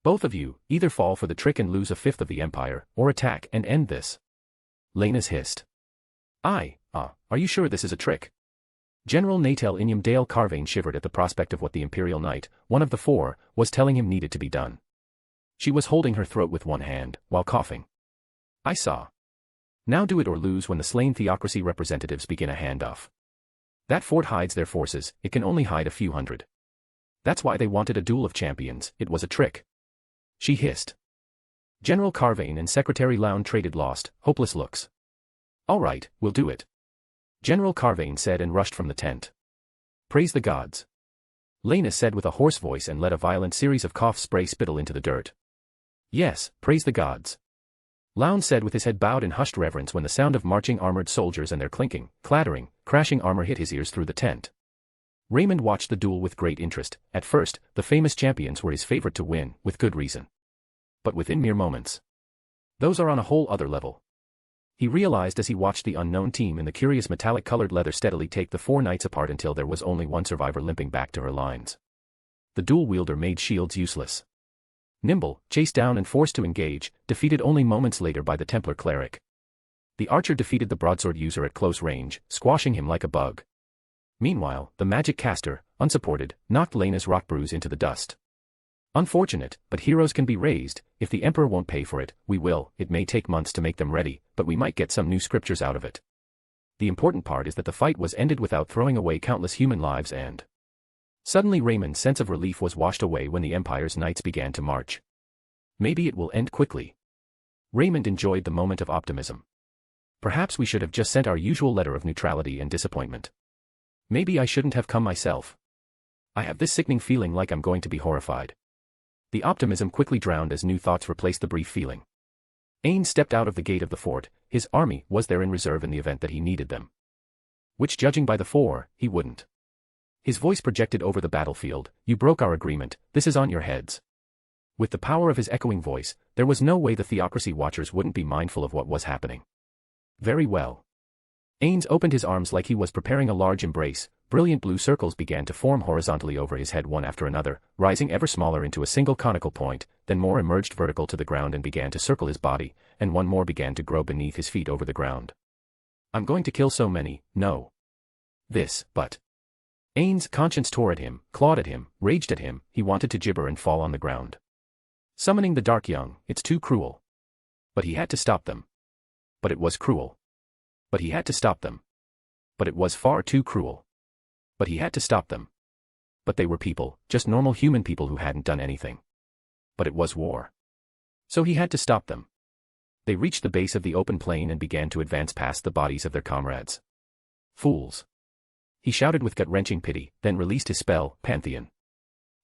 Both of you, either fall for the trick and lose 1/5 of the empire, or attack and end this. Lena's hissed. Are you sure this is a trick? General Natel Inyam Dale Carvane shivered at the prospect of what the Imperial Knight, one of the 4, was telling him needed to be done. She was holding her throat with one hand, while coughing. I saw. Now do it or lose when the slain theocracy representatives begin a handoff. That fort hides their forces, it can only hide a few hundred. That's why they wanted a duel of champions, it was a trick. She hissed. General Carvane and Secretary Loun traded lost, hopeless looks. All right, we'll do it. General Carvane said and rushed from the tent. Praise the gods. Lena said with a hoarse voice and let a violent series of coughs spray spittle into the dirt. Yes, praise the gods. Loun said with his head bowed in hushed reverence when the sound of marching armored soldiers and their clinking, clattering, crashing armor hit his ears through the tent. Raymond watched the duel with great interest. At first, the famous champions were his favorite to win, with good reason. But within mere moments. Those are on a whole other level. He realized as he watched the unknown team in the curious metallic-colored leather steadily take the 4 knights apart until there was only one survivor limping back to her lines. The dual wielder made shields useless. Nimble, chased down and forced to engage, defeated only moments later by the Templar cleric. The archer defeated the broadsword user at close range, squashing him like a bug. Meanwhile, the magic caster, unsupported, knocked Lena's rock bruise into the dust. Unfortunate, but heroes can be raised. If the Emperor won't pay for it, we will. It may take months to make them ready, but we might get some new scriptures out of it. The important part is that the fight was ended without throwing away countless human lives and... Suddenly Raymond's sense of relief was washed away when the Empire's knights began to march. Maybe it will end quickly. Raymond enjoyed the moment of optimism. Perhaps we should have just sent our usual letter of neutrality and disappointment. Maybe I shouldn't have come myself. I have this sickening feeling like I'm going to be horrified. The optimism quickly drowned as new thoughts replaced the brief feeling. Ainz stepped out of the gate of the fort, his army was there in reserve in the event that he needed them. Which judging by the 4, he wouldn't. His voice projected over the battlefield, you broke our agreement, this is on your heads. With the power of his echoing voice, there was no way the Theocracy Watchers wouldn't be mindful of what was happening. Very well. Ainz opened his arms like he was preparing a large embrace. Brilliant blue circles began to form horizontally over his head one after another, rising ever smaller into a single conical point, then more emerged vertical to the ground and began to circle his body, and one more began to grow beneath his feet over the ground. I'm going to kill so many, no. But. Ainz's conscience tore at him, clawed at him, raged at him, he wanted to gibber and fall on the ground. Summoning the Dark Young, it's too cruel. But he had to stop them. But it was cruel. But he had to stop them. But it was far too cruel. But he had to stop them. But they were people, just normal human people who hadn't done anything. But it was war. So he had to stop them. They reached the base of the open plain and began to advance past the bodies of their comrades. Fools. He shouted with gut-wrenching pity, then released his spell, Pantheon.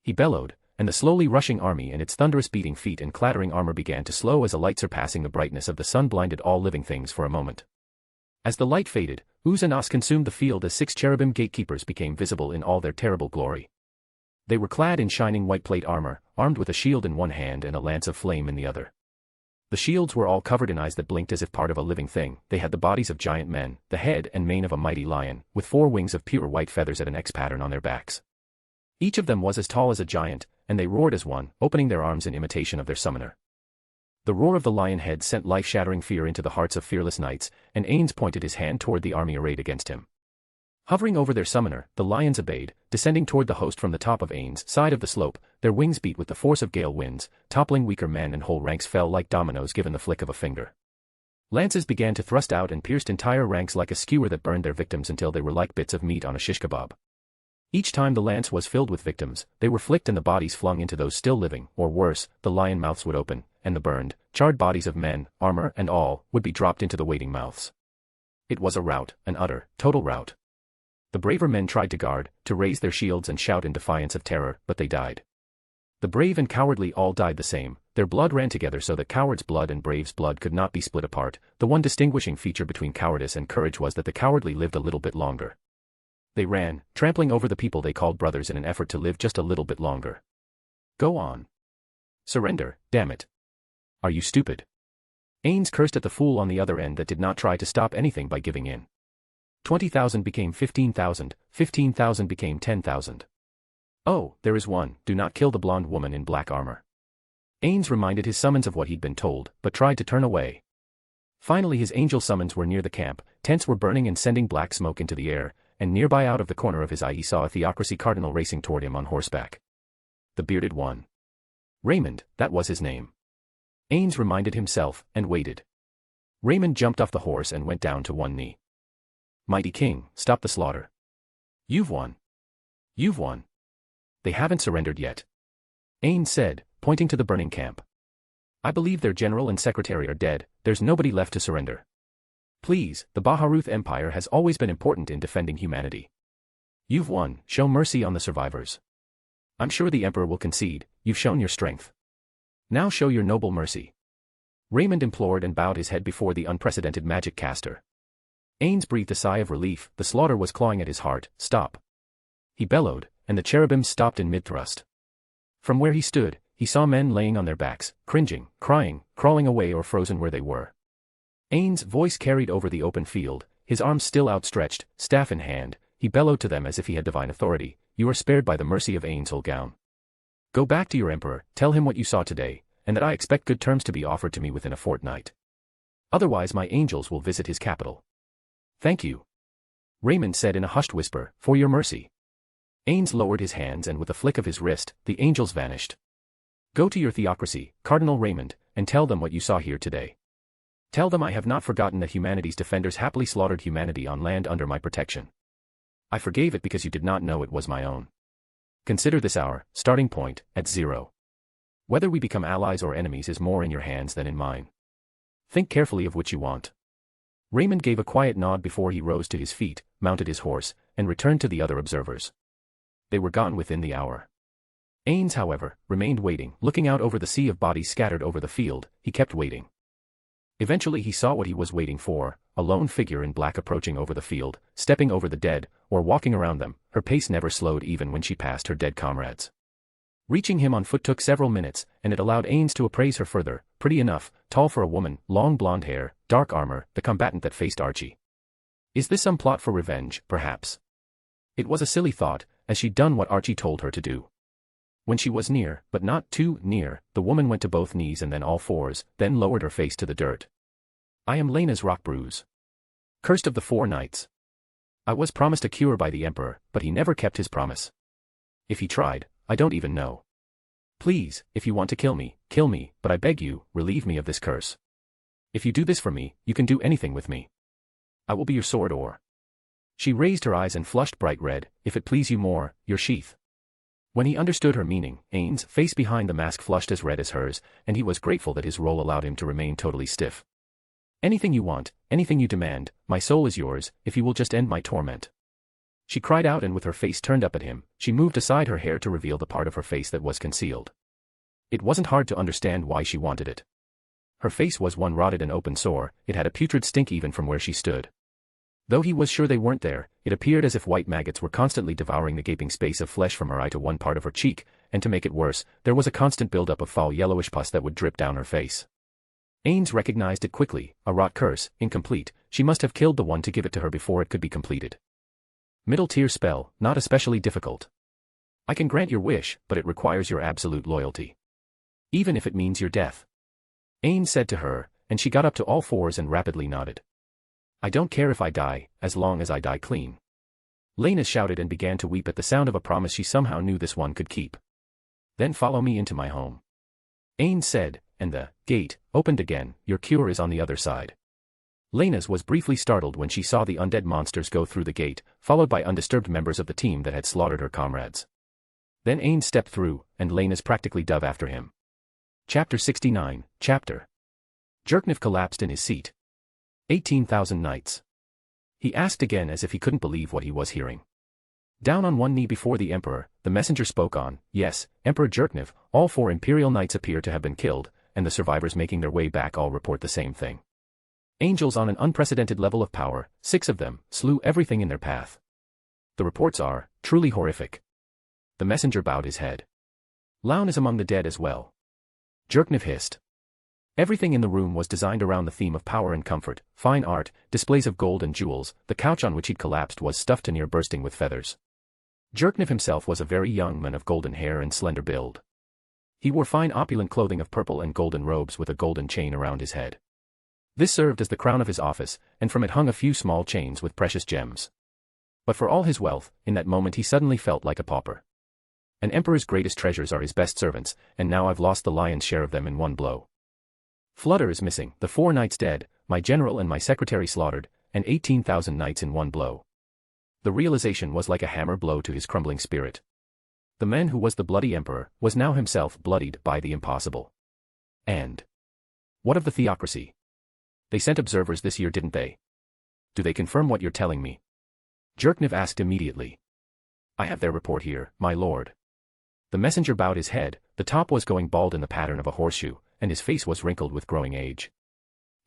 He bellowed, and the slowly rushing army and its thunderous beating feet and clattering armor began to slow as a light surpassing the brightness of the sun blinded all living things for a moment. As the light faded, Uz and As consumed the field as 6 cherubim gatekeepers became visible in all their terrible glory. They were clad in shining white plate armor, armed with a shield in one hand and a lance of flame in the other. The shields were all covered in eyes that blinked as if part of a living thing. They had the bodies of giant men, the head and mane of a mighty lion, with 4 wings of pure white feathers at an X pattern on their backs. Each of them was as tall as a giant, and they roared as one, opening their arms in imitation of their summoner. The roar of the lion head sent life-shattering fear into the hearts of fearless knights, and Ainz pointed his hand toward the army arrayed against him. Hovering over their summoner, the lions obeyed, descending toward the host from the top of Ainz's side of the slope, their wings beat with the force of gale winds, toppling weaker men and whole ranks fell like dominoes given the flick of a finger. Lances began to thrust out and pierced entire ranks like a skewer that burned their victims until they were like bits of meat on a shish kebab. Each time the lance was filled with victims, they were flicked and the bodies flung into those still living, or worse, the lion mouths would open, and the burned, charred bodies of men, armor and all, would be dropped into the waiting mouths. It was a rout, an utter, total rout. The braver men tried to guard, to raise their shields and shout in defiance of terror, but they died. The brave and cowardly all died the same, their blood ran together so that coward's blood and brave's blood could not be split apart. The one distinguishing feature between cowardice and courage was that the cowardly lived a little bit longer. They ran, trampling over the people they called brothers in an effort to live just a little bit longer. Go on. Surrender, damn it. Are you stupid? Ainz cursed at the fool on the other end that did not try to stop anything by giving in. 20,000 became 15,000, 15,000 became 10,000. Oh, there is one, do not kill the blonde woman in black armor. Ainz reminded his summons of what he'd been told, but tried to turn away. Finally his angel summons were near the camp, tents were burning and sending black smoke into the air, and nearby out of the corner of his eye he saw a theocracy cardinal racing toward him on horseback. The bearded one. Raymond, that was his name. Ainz reminded himself, and waited. Raymond jumped off the horse and went down to one knee. Mighty king, stop the slaughter. You've won. You've won. They haven't surrendered yet. Ainz said, pointing to the burning camp. I believe their general and secretary are dead, there's nobody left to surrender. Please, the Baharuth Empire has always been important in defending humanity. You've won, show mercy on the survivors. I'm sure the Emperor will concede, you've shown your strength. Now show your noble mercy. Raymond implored and bowed his head before the unprecedented magic caster. Ainz breathed a sigh of relief, the slaughter was clawing at his heart, stop. He bellowed, and the cherubims stopped in mid-thrust. From where he stood, he saw men laying on their backs, cringing, crying, crawling away or frozen where they were. Ainz's voice carried over the open field, his arms still outstretched, staff in hand, he bellowed to them as if he had divine authority, you are spared by the mercy of Ainz Holgown. Go back to your emperor, tell him what you saw today, and that I expect good terms to be offered to me within a fortnight. Otherwise my angels will visit his capital. Thank you. Raymond said in a hushed whisper, for your mercy. Ainz lowered his hands and with a flick of his wrist, the angels vanished. Go to your theocracy, Cardinal Raymond, and tell them what you saw here today. Tell them I have not forgotten that humanity's defenders happily slaughtered humanity on land under my protection. I forgave it because you did not know it was my own. Consider this our starting point at 0. Whether we become allies or enemies is more in your hands than in mine. Think carefully of which you want. Raymond gave a quiet nod before he rose to his feet, mounted his horse, and returned to the other observers. They were gone within the hour. Ainz, however, remained waiting, looking out over the sea of bodies scattered over the field, he kept waiting. Eventually he saw what he was waiting for, a lone figure in black approaching over the field, stepping over the dead, or walking around them, her pace never slowed even when she passed her dead comrades. Reaching him on foot took several minutes, and it allowed Ainz to appraise her further, pretty enough, tall for a woman, long blonde hair, dark armor, the combatant that faced Archie. Is this some plot for revenge, perhaps? It was a silly thought, as she'd done what Archie told her to do. When she was near, but not too near, the woman went to both knees and then all fours, then lowered her face to the dirt. I am Lena's rock bruise. Cursed of the 4 knights. I was promised a cure by the Emperor, but he never kept his promise. If he tried, I don't even know. Please, if you want to kill me, but I beg you, relieve me of this curse. If you do this for me, you can do anything with me. I will be your sword or... She raised her eyes and flushed bright red, if it please you more, your sheath. When he understood her meaning, Ainz's face behind the mask flushed as red as hers, and he was grateful that his role allowed him to remain totally stiff. Anything you want, anything you demand, my soul is yours, if you will just end my torment. She cried out and with her face turned up at him, she moved aside her hair to reveal the part of her face that was concealed. It wasn't hard to understand why she wanted it. Her face was one rotted and open sore, it had a putrid stink even from where she stood. Though he was sure they weren't there, it appeared as if white maggots were constantly devouring the gaping space of flesh from her eye to one part of her cheek, and to make it worse, there was a constant buildup of foul yellowish pus that would drip down her face. Ainz recognized it quickly, a rot curse, incomplete, she must have killed the one to give it to her before it could be completed. Middle tier spell, not especially difficult. I can grant your wish, but it requires your absolute loyalty. Even if it means your death. Ainz said to her, and she got up to all fours and rapidly nodded. I don't care if I die, as long as I die clean. Lena shouted and began to weep at the sound of a promise she somehow knew this one could keep. Then follow me into my home. Ainz said, and the gate opened again, your cure is on the other side. Ainz was briefly startled when she saw the undead monsters go through the gate, followed by undisturbed members of the team that had slaughtered her comrades. Then Ainz stepped through, and Ainz practically dove after him. Chapter 69, Chapter. Jerkniv collapsed in his seat. 18,000 knights. He asked again as if he couldn't believe what he was hearing. Down on one knee before the Emperor, the messenger spoke on, "Yes, Emperor Jerkniv, all 4 Imperial knights appear to have been killed, and the survivors making their way back all report the same thing. Angels on an unprecedented level of power, 6 of them, slew everything in their path. The reports are truly horrific." The messenger bowed his head. "Laun is among the dead as well." Jerkniv hissed. Everything in the room was designed around the theme of power and comfort, fine art, displays of gold and jewels. The couch on which he'd collapsed was stuffed to near bursting with feathers. Jerkniv himself was a very young man of golden hair and slender build. He wore fine opulent clothing of purple and golden robes with a golden chain around his head. This served as the crown of his office, and from it hung a few small chains with precious gems. But for all his wealth, in that moment he suddenly felt like a pauper. An emperor's greatest treasures are his best servants, and now I've lost the lion's share of them in one blow. Flutter is missing, the 4 knights dead, my general and my secretary slaughtered, and 18,000 knights in one blow. The realization was like a hammer blow to his crumbling spirit. The man who was the bloody emperor was now himself bloodied by the impossible. And what of the theocracy? They sent observers this year, didn't they? Do they confirm what you're telling me? Jerkniv asked immediately. I have their report here, my lord. The messenger bowed his head. The top was going bald in the pattern of a horseshoe, and his face was wrinkled with growing age.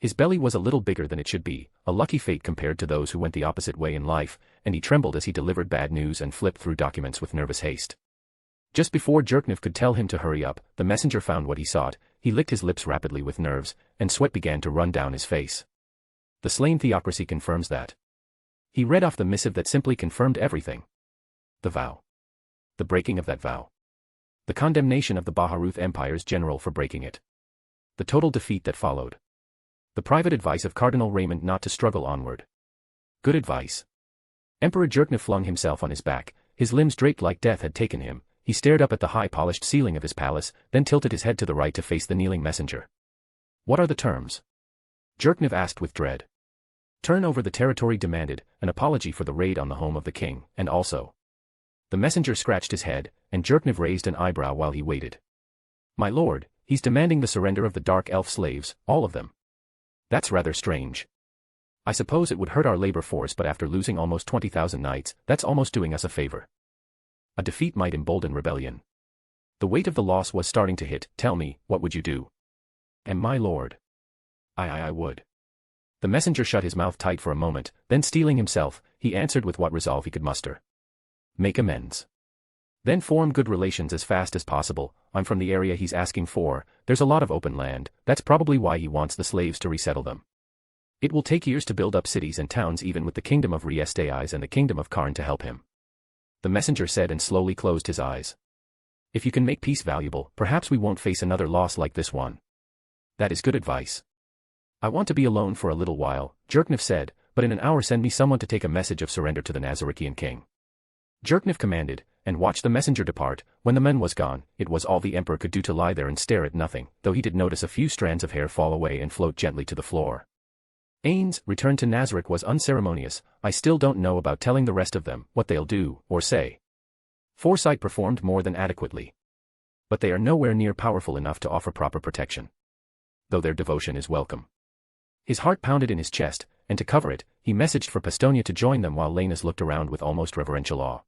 His belly was a little bigger than it should be, a lucky fate compared to those who went the opposite way in life, and he trembled as he delivered bad news and flipped through documents with nervous haste. Just before Jerkniv could tell him to hurry up, the messenger found what he sought. He licked his lips rapidly with nerves, and sweat began to run down his face. The slain theocracy confirms that. He read off the missive that simply confirmed everything. The vow. The breaking of that vow. The condemnation of the Baharuth Empire's general for breaking it. The total defeat that followed. The private advice of Cardinal Raymond not to struggle onward. Good advice. Emperor Jerkniv flung himself on his back, his limbs draped like death had taken him. He stared up at the high-polished ceiling of his palace, then tilted his head to the right to face the kneeling messenger. What are the terms? Jerkniv asked with dread. Turn over the territory demanded, an apology for the raid on the home of the king, and also. The messenger scratched his head, and Jerkniv raised an eyebrow while he waited. My lord, he's demanding the surrender of the dark elf slaves, all of them. That's rather strange. I suppose it would hurt our labor force, but after losing almost 20,000 knights, that's almost doing us a favor. A defeat might embolden rebellion. The weight of the loss was starting to hit. Tell me, what would you do? And my lord. I would. The messenger shut his mouth tight for a moment, then steeling himself, he answered with what resolve he could muster. Make amends. Then form good relations as fast as possible. I'm from the area he's asking for, there's a lot of open land, that's probably why he wants the slaves to resettle them. It will take years to build up cities and towns even with the kingdom of Riestais and the kingdom of Karn to help him. The messenger said and slowly closed his eyes. If you can make peace valuable, perhaps we won't face another loss like this one. That is good advice. I want to be alone for a little while, Jerkniv said, but in an hour send me someone to take a message of surrender to the Nazarickian king. Jerkniv commanded, and watched the messenger depart. When the man was gone, it was all the emperor could do to lie there and stare at nothing, though he did notice a few strands of hair fall away and float gently to the floor. Ainz' return to Nazarick was unceremonious. I still don't know about telling the rest of them what they'll do or say. Foresight performed more than adequately. But they are nowhere near powerful enough to offer proper protection. Though their devotion is welcome. His heart pounded in his chest, and to cover it, he messaged for Pastonia to join them while Ainz looked around with almost reverential awe.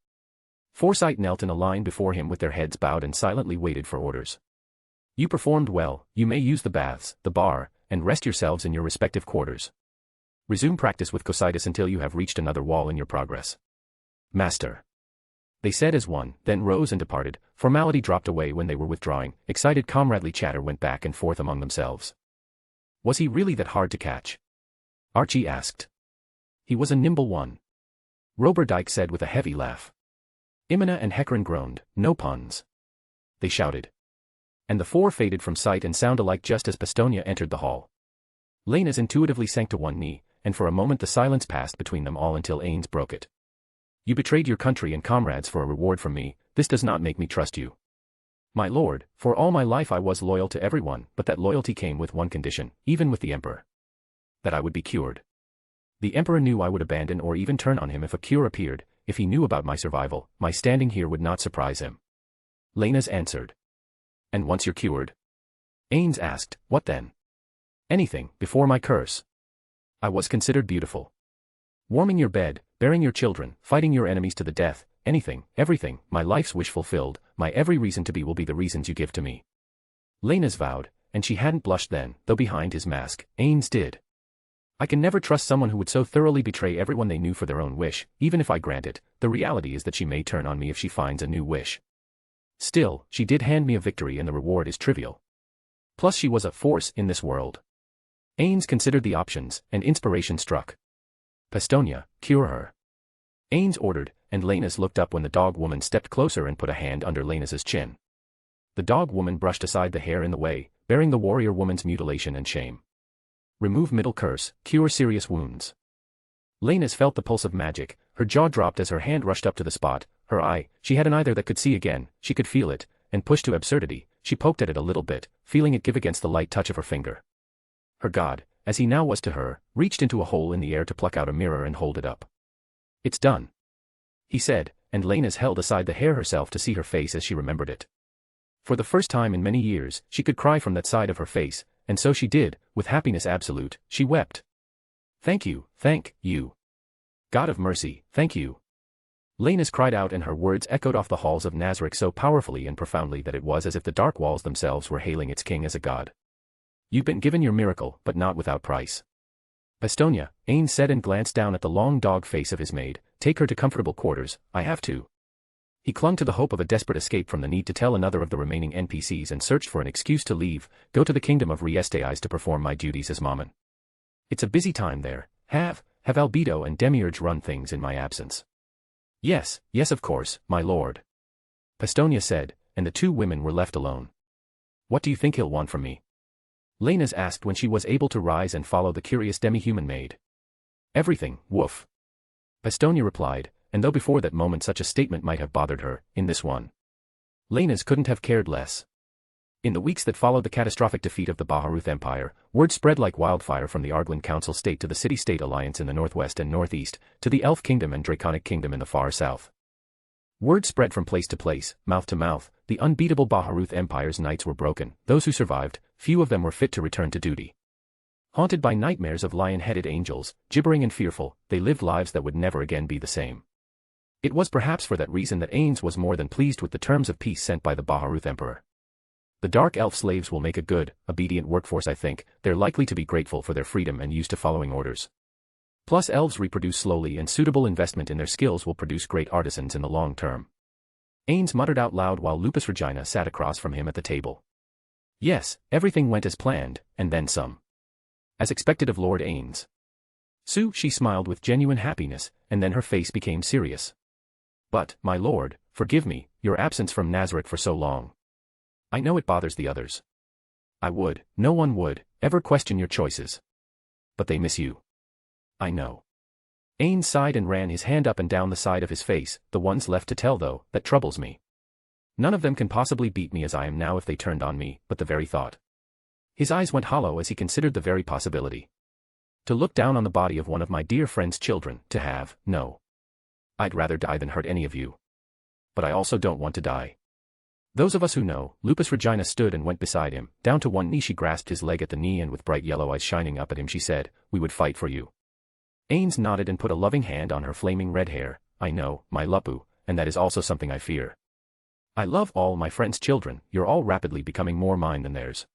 Foresight knelt in a line before him with their heads bowed and silently waited for orders. You performed well, you may use the baths, the bar, and rest yourselves in your respective quarters. Resume practice with Cocytus until you have reached another wall in your progress. Master. They said as one, then rose and departed. Formality dropped away when they were withdrawing. Excited comradely chatter went back and forth among themselves. Was he really that hard to catch? Archie asked. He was a nimble one. Roberdyke said with a heavy laugh. Imina and Hekarin groaned, no puns. They shouted. And the 4 faded from sight and sound alike just as Pastonia entered the hall. Ainz intuitively sank to one knee, and for a moment the silence passed between them all until Ainz broke it. You betrayed your country and comrades for a reward from me, this does not make me trust you. My lord, for all my life I was loyal to everyone, but that loyalty came with one condition, even with the emperor. That I would be cured. The Emperor knew I would abandon or even turn on him if a cure appeared. If he knew about my survival, my standing here would not surprise him. Lena's answered. And once you're cured? Ainz asked, what then? Anything, before my curse. I was considered beautiful. Warming your bed, bearing your children, fighting your enemies to the death, anything, everything, my life's wish fulfilled, my every reason to be will be the reasons you give to me. Lena's vowed, and she hadn't blushed then, though behind his mask, Ainz did. I can never trust someone who would so thoroughly betray everyone they knew for their own wish, even if I grant it. The reality is that she may turn on me if she finds a new wish. Still, she did hand me a victory and the reward is trivial. Plus she was a force in this world. Ainz considered the options, and inspiration struck. Pestonia, cure her. Ainz ordered, and Lena's looked up when the dog woman stepped closer and put a hand under Lena's chin. The dog woman brushed aside the hair in the way, bearing the warrior woman's mutilation and shame. Remove middle curse, cure serious wounds. Lena's felt the pulse of magic, her jaw dropped as her hand rushed up to the spot, her eye, she had an eye there that could see again, she could feel it, and pushed to absurdity, she poked at it a little bit, feeling it give against the light touch of her finger. Her god, as he now was to her, reached into a hole in the air to pluck out a mirror and hold it up. It's done, he said, and Lena's held aside the hair herself to see her face as she remembered it. For the first time in many years, she could cry from that side of her face, and so she did, with happiness absolute, she wept. Thank you, God of mercy, thank you. Lena's cried out and her words echoed off the halls of Nazarick so powerfully and profoundly that it was as if the dark walls themselves were hailing its king as a god. You've been given your miracle, but not without price. Pestonia, Ainz said and glanced down at the long dog face of his maid, take her to comfortable quarters, I have to. He clung to the hope of a desperate escape from the need to tell another of the remaining NPCs and searched for an excuse to leave, go to the kingdom of Rei's to perform my duties as Mammon. It's a busy time there, have Albedo and Demiurge run things in my absence. Yes, of course, my lord. Pestonia said, and the two women were left alone. What do you think he'll want from me? Lena's asked when she was able to rise and follow the curious demi-human maid. Everything, woof. Pestonia replied, and though before that moment such a statement might have bothered her, in this one, Lena's couldn't have cared less. In the weeks that followed the catastrophic defeat of the Baharuth Empire, word spread like wildfire from the Arglan Council State to the City-State Alliance in the northwest and northeast, to the Elf Kingdom and Draconic Kingdom in the far south. Word spread from place to place, mouth to mouth, the unbeatable Baharuth Empire's knights were broken, those who survived, few of them were fit to return to duty. Haunted by nightmares of lion-headed angels, gibbering and fearful, they lived lives that would never again be the same. It was perhaps for that reason that Ainz was more than pleased with the terms of peace sent by the Baharuth Emperor. The Dark Elf slaves will make a good, obedient workforce I think, they're likely to be grateful for their freedom and used to following orders. Plus elves reproduce slowly and suitable investment in their skills will produce great artisans in the long term. Ainz muttered out loud while Lupus Regina sat across from him at the table. Yes, everything went as planned, and then some. As expected of Lord Ainz. She smiled with genuine happiness, and then her face became serious. But, my lord, forgive me, your absence from Nazarick for so long. I know it bothers the others. No one would, ever question your choices. But they miss you. I know. Ainz sighed and ran his hand up and down the side of his face, the ones left to tell though, that troubles me. None of them can possibly beat me as I am now if they turned on me, but the very thought. His eyes went hollow as he considered the very possibility. To look down on the body of one of my dear friend's children, no. I'd rather die than hurt any of you. But I also don't want to die. Those of us who know, Lupus Regina stood and went beside him, down to one knee she grasped his leg at the knee and with bright yellow eyes shining up at him she said, we would fight for you. Ainz nodded and put a loving hand on her flaming red hair, I know, my Lupu, and that is also something I fear. I love all my friends' children, you're all rapidly becoming more mine than theirs.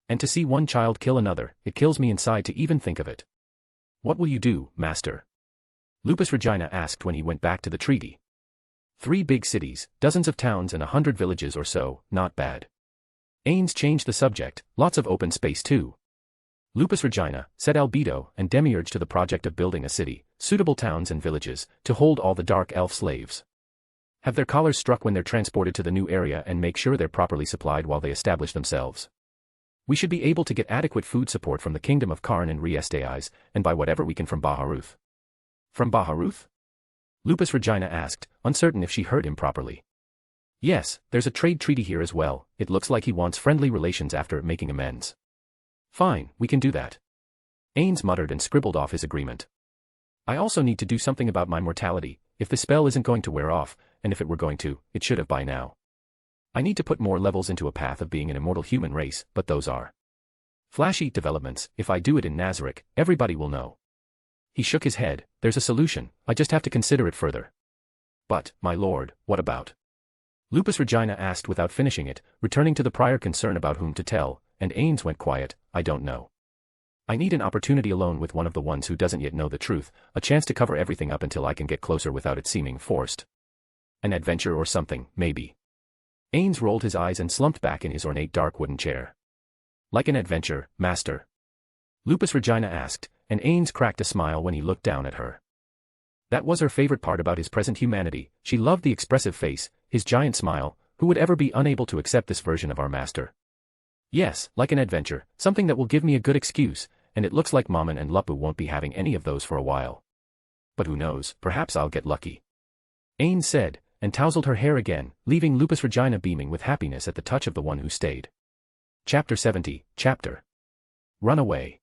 And to see one child kill another, it kills me inside to even think of it. What will you do, master? Lupus Regina asked when he went back to the treaty. 3 big cities, dozens of towns and 100 villages or so, not bad. Ainz changed the subject, lots of open space too. Lupus Regina, said Albedo and Demiurge to the project of building a city, suitable towns and villages, to hold all the dark elf slaves. Have their collars struck when they're transported to the new area and make sure they're properly supplied while they establish themselves. We should be able to get adequate food support from the kingdom of Karn and Rei's, and by whatever we can from Baharuth. From Baharuth? Lupus Regina asked, uncertain if she heard him properly. Yes, there's a trade treaty here as well, it looks like he wants friendly relations after making amends. Fine, we can do that. Ainz muttered and scribbled off his agreement. I also need to do something about my mortality. If the spell isn't going to wear off, and if it were going to, it should have by now. I need to put more levels into a path of being an immortal human race, but those are flashy developments. If I do it in Nazarick, everybody will know. He shook his head. There's a solution, I just have to consider it further. But, my lord, what about? Lupus Regina asked without finishing it, returning to the prior concern about whom to tell, and Ainz went quiet. I don't know. I need an opportunity alone with one of the ones who doesn't yet know the truth, a chance to cover everything up until I can get closer without it seeming forced. An adventure or something, maybe. Ainz rolled his eyes and slumped back in his ornate dark wooden chair. Like an adventure, master? Lupus Regina asked, and Ainz cracked a smile when he looked down at her. That was her favorite part about his present humanity. She loved the expressive face, his giant smile. Who would ever be unable to accept this version of our master? Yes, like an adventure, something that will give me a good excuse, and it looks like Mammon and Lupus won't be having any of those for a while. But who knows, perhaps I'll get lucky. Ainz said, and tousled her hair again, leaving Lupus Regina beaming with happiness at the touch of the one who stayed. Chapter 70, Chapter. Run away.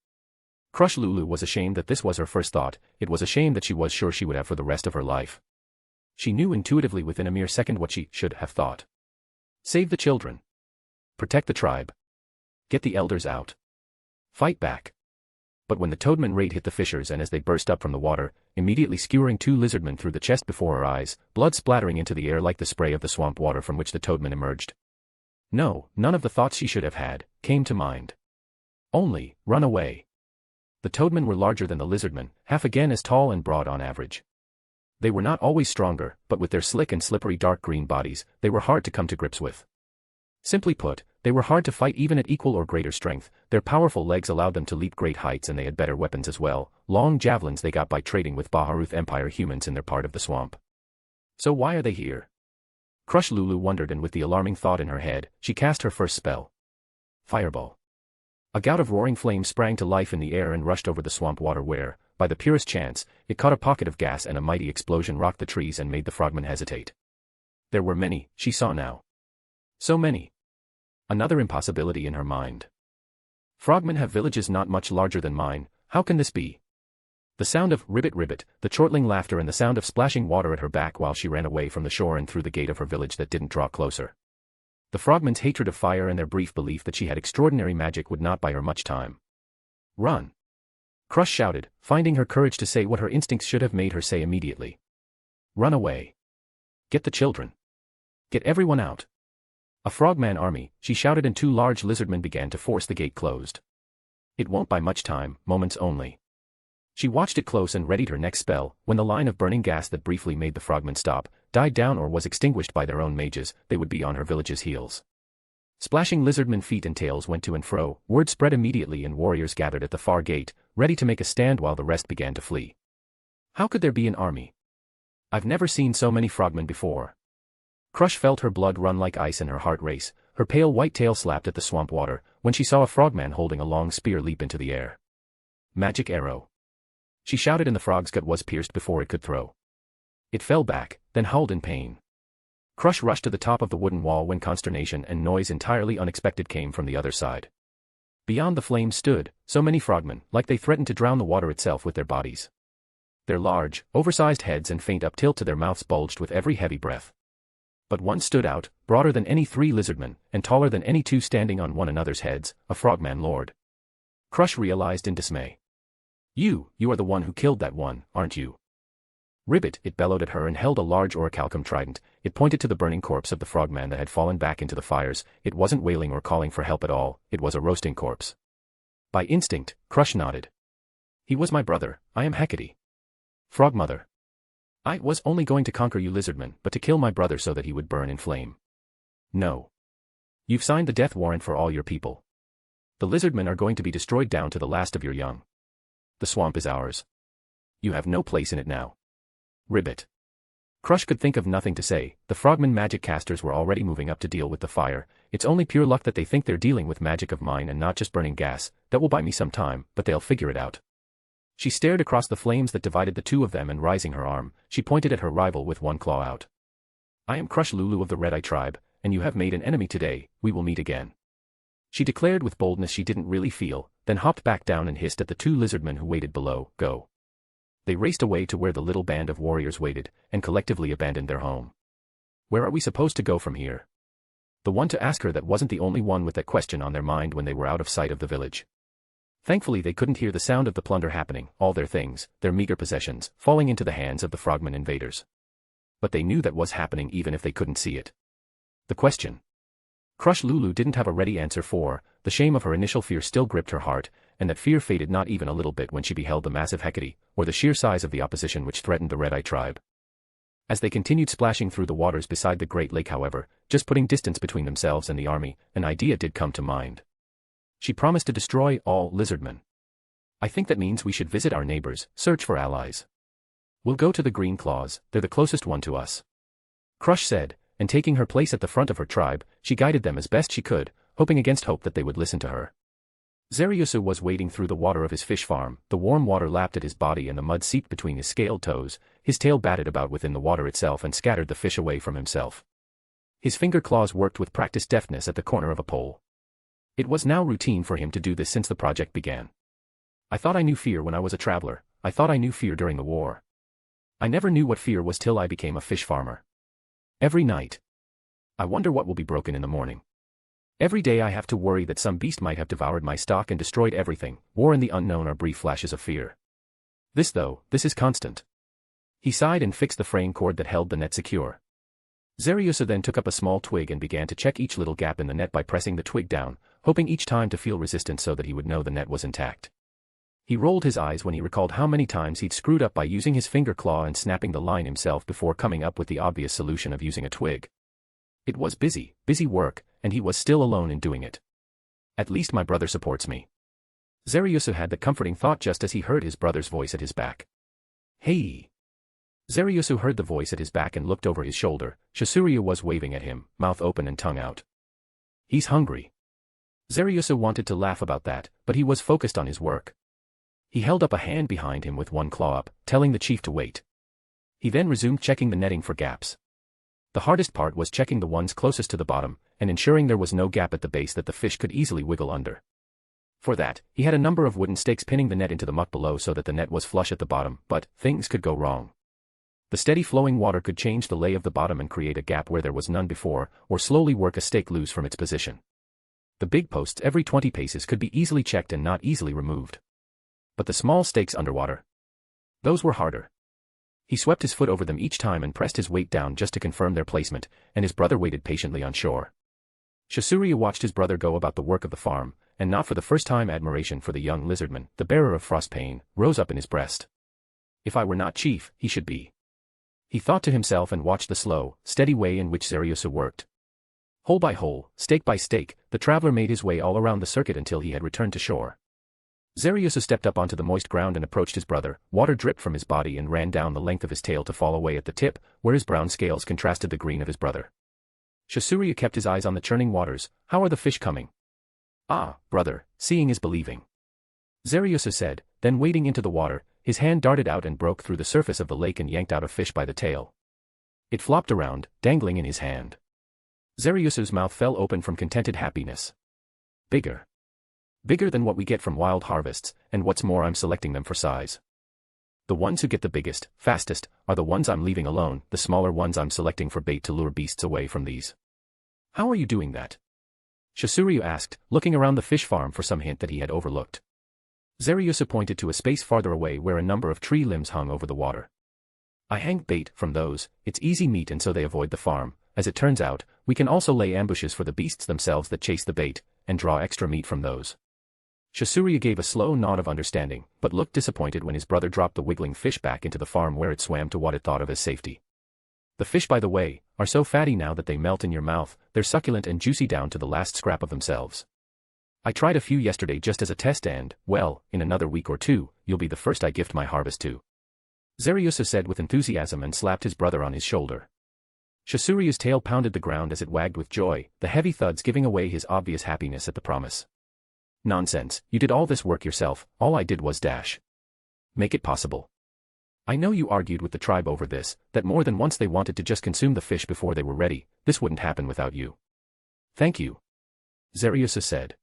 Crush Lulu was ashamed that this was her first thought. It was a shame that she was sure she would have for the rest of her life. She knew intuitively within a mere second what she should have thought. Save the children. Protect the tribe. Get the elders out. Fight back. But when the toadman raid hit the fissures and as they burst up from the water, immediately skewering two lizardmen through the chest before her eyes, blood splattering into the air like the spray of the swamp water from which the toadman emerged. No, none of the thoughts she should have had, came to mind. Only, run away. The toadmen were larger than the lizardmen, half again as tall and broad on average. They were not always stronger, but with their slick and slippery dark green bodies, they were hard to come to grips with. Simply put, they were hard to fight even at equal or greater strength. Their powerful legs allowed them to leap great heights and they had better weapons as well, long javelins they got by trading with Baharuth Empire humans in their part of the swamp. So why are they here? Crush Lulu wondered, and with the alarming thought in her head, she cast her first spell. Fireball. A gout of roaring flame sprang to life in the air and rushed over the swamp water where, by the purest chance, it caught a pocket of gas and a mighty explosion rocked the trees and made the frogmen hesitate. There were many, she saw now. So many. Another impossibility in her mind. Frogmen have villages not much larger than mine, how can this be? The sound of ribbit ribbit, the chortling laughter and the sound of splashing water at her back while she ran away from the shore and through the gate of her village that didn't draw closer. The frogmen's hatred of fire and their brief belief that she had extraordinary magic would not buy her much time. Run! Crush shouted, finding her courage to say what her instincts should have made her say immediately. Run away. Get the children. Get everyone out. A frogman army, she shouted, and two large lizardmen began to force the gate closed. It won't buy much time, moments only. She watched it close and readied her next spell. When the line of burning gas that briefly made the frogmen stop, died down or was extinguished by their own mages, they would be on her village's heels. Splashing lizardmen feet and tails went to and fro, word spread immediately and warriors gathered at the far gate, ready to make a stand while the rest began to flee. How could there be an army? I've never seen so many frogmen before. Crush felt her blood run like ice and her heart race. Her pale white tail slapped at the swamp water, when she saw a frogman holding a long spear leap into the air. Magic arrow. She shouted, and the frog's gut was pierced before it could throw. It fell back, then howled in pain. Crush rushed to the top of the wooden wall when consternation and noise entirely unexpected came from the other side. Beyond the flames stood so many frogmen, like they threatened to drown the water itself with their bodies. Their large, oversized heads and faint up tilt to their mouths bulged with every heavy breath. But one stood out, broader than any three lizardmen, and taller than any two standing on one another's heads, a frogman lord. Crush realized in dismay. You are the one who killed that one, aren't you? Ribbit, it bellowed at her and held a large orichalcum trident. It pointed to the burning corpse of the frogman that had fallen back into the fires. It wasn't wailing or calling for help at all, it was a roasting corpse. By instinct, Crush nodded. He was my brother, I am Hecate. Frogmother. I was only going to conquer you lizardmen, but to kill my brother so that he would burn in flame. No. You've signed the death warrant for all your people. The lizardmen are going to be destroyed down to the last of your young. The swamp is ours. You have no place in it now. Ribbit. Crush could think of nothing to say. The frogmen magic casters were already moving up to deal with the fire. It's only pure luck that they think they're dealing with magic of mine and not just burning gas. That will buy me some time, but they'll figure it out. She stared across the flames that divided the two of them, and raising her arm, she pointed at her rival with one claw out. I am Crush Lulu of the Red-Eye tribe, and you have made an enemy today. We will meet again. She declared with boldness she didn't really feel, then hopped back down and hissed at the two lizardmen who waited below. Go. They raced away to where the little band of warriors waited, and collectively abandoned their home. Where are we supposed to go from here? The one to ask her that wasn't the only one with that question on their mind when they were out of sight of the village. Thankfully they couldn't hear the sound of the plunder happening, all their things, their meager possessions, falling into the hands of the frogman invaders. But they knew that was happening even if they couldn't see it. The question Crush Lulu didn't have a ready answer for. The shame of her initial fear still gripped her heart, and that fear faded not even a little bit when she beheld the massive Hecate, or the sheer size of the opposition which threatened the Red-Eye tribe. As they continued splashing through the waters beside the Great Lake, however, just putting distance between themselves and the army, an idea did come to mind. She promised to destroy all lizardmen. I think that means we should visit our neighbors, search for allies. We'll go to the Green Claws, they're the closest one to us. Crush said, and taking her place at the front of her tribe, she guided them as best she could, hoping against hope that they would listen to her. Zariusu was wading through the water of his fish farm, the warm water lapped at his body and the mud seeped between his scaled toes, his tail batted about within the water itself and scattered the fish away from himself. His finger claws worked with practiced deftness at the corner of a pole. It was now routine for him to do this since the project began. I thought I knew fear when I was a traveler, I thought I knew fear during the war. I never knew what fear was till I became a fish farmer. Every night. I wonder what will be broken in the morning. Every day I have to worry that some beast might have devoured my stock and destroyed everything. War and the unknown are brief flashes of fear. This is constant. He sighed and fixed the fraying cord that held the net secure. Zariusa then took up a small twig and began to check each little gap in the net by pressing the twig down, hoping each time to feel resistance so that he would know the net was intact. He rolled his eyes when he recalled how many times he'd screwed up by using his finger claw and snapping the line himself before coming up with the obvious solution of using a twig. It was busy work, and he was still alone in doing it. At least my brother supports me. Zariusu had the comforting thought just as he heard his brother's voice at his back. Hey! Zariusu heard the voice at his back and looked over his shoulder. Shisuryu was waving at him, mouth open and tongue out. He's hungry. Zariusu wanted to laugh about that, but he was focused on his work. He held up a hand behind him with one claw up, telling the chief to wait. He then resumed checking the netting for gaps. The hardest part was checking the ones closest to the bottom, and ensuring there was no gap at the base that the fish could easily wiggle under. For that, he had a number of wooden stakes pinning the net into the muck below so that the net was flush at the bottom, but things could go wrong. The steady flowing water could change the lay of the bottom and create a gap where there was none before, or slowly work a stake loose from its position. The big posts every 20 paces could be easily checked and not easily removed. But the small stakes underwater? Those were harder. He swept his foot over them each time and pressed his weight down just to confirm their placement, and his brother waited patiently on shore. Shisuryu watched his brother go about the work of the farm, and not for the first time admiration for the young lizardman, the bearer of frost pain, rose up in his breast. If I were not chief, he should be. He thought to himself and watched the slow, steady way in which Zariusu worked. Hole by hole, stake by stake, the traveler made his way all around the circuit until he had returned to shore. Zariusu stepped up onto the moist ground and approached his brother. Water dripped from his body and ran down the length of his tail to fall away at the tip, where his brown scales contrasted the green of his brother. Shisuryu kept his eyes on the churning waters. How are the fish coming? Ah, brother, seeing is believing. Zariusu said, then wading into the water, his hand darted out and broke through the surface of the lake and yanked out a fish by the tail. It flopped around, dangling in his hand. Zariusu's mouth fell open from contented happiness. Bigger. Bigger than what we get from wild harvests, and what's more, I'm selecting them for size. The ones who get the biggest, fastest, are the ones I'm leaving alone, the smaller ones I'm selecting for bait to lure beasts away from these. How are you doing that? Shisuryu asked, looking around the fish farm for some hint that he had overlooked. Zariusu pointed to a space farther away where a number of tree limbs hung over the water. I hang bait from those, it's easy meat and so they avoid the farm. As it turns out, we can also lay ambushes for the beasts themselves that chase the bait, and draw extra meat from those. Shisuryu gave a slow nod of understanding, but looked disappointed when his brother dropped the wiggling fish back into the farm where it swam to what it thought of as safety. The fish, by the way, are so fatty now that they melt in your mouth, they're succulent and juicy down to the last scrap of themselves. I tried a few yesterday just as a test and, well, in another week or two, you'll be the first I gift my harvest to. Zariusu said with enthusiasm and slapped his brother on his shoulder. Shisuryu's tail pounded the ground as it wagged with joy, the heavy thuds giving away his obvious happiness at the promise. Nonsense, you did all this work yourself, all I did was make it possible. I know you argued with the tribe over this, that more than once they wanted to just consume the fish before they were ready, this wouldn't happen without you. Thank you. Zariusu said.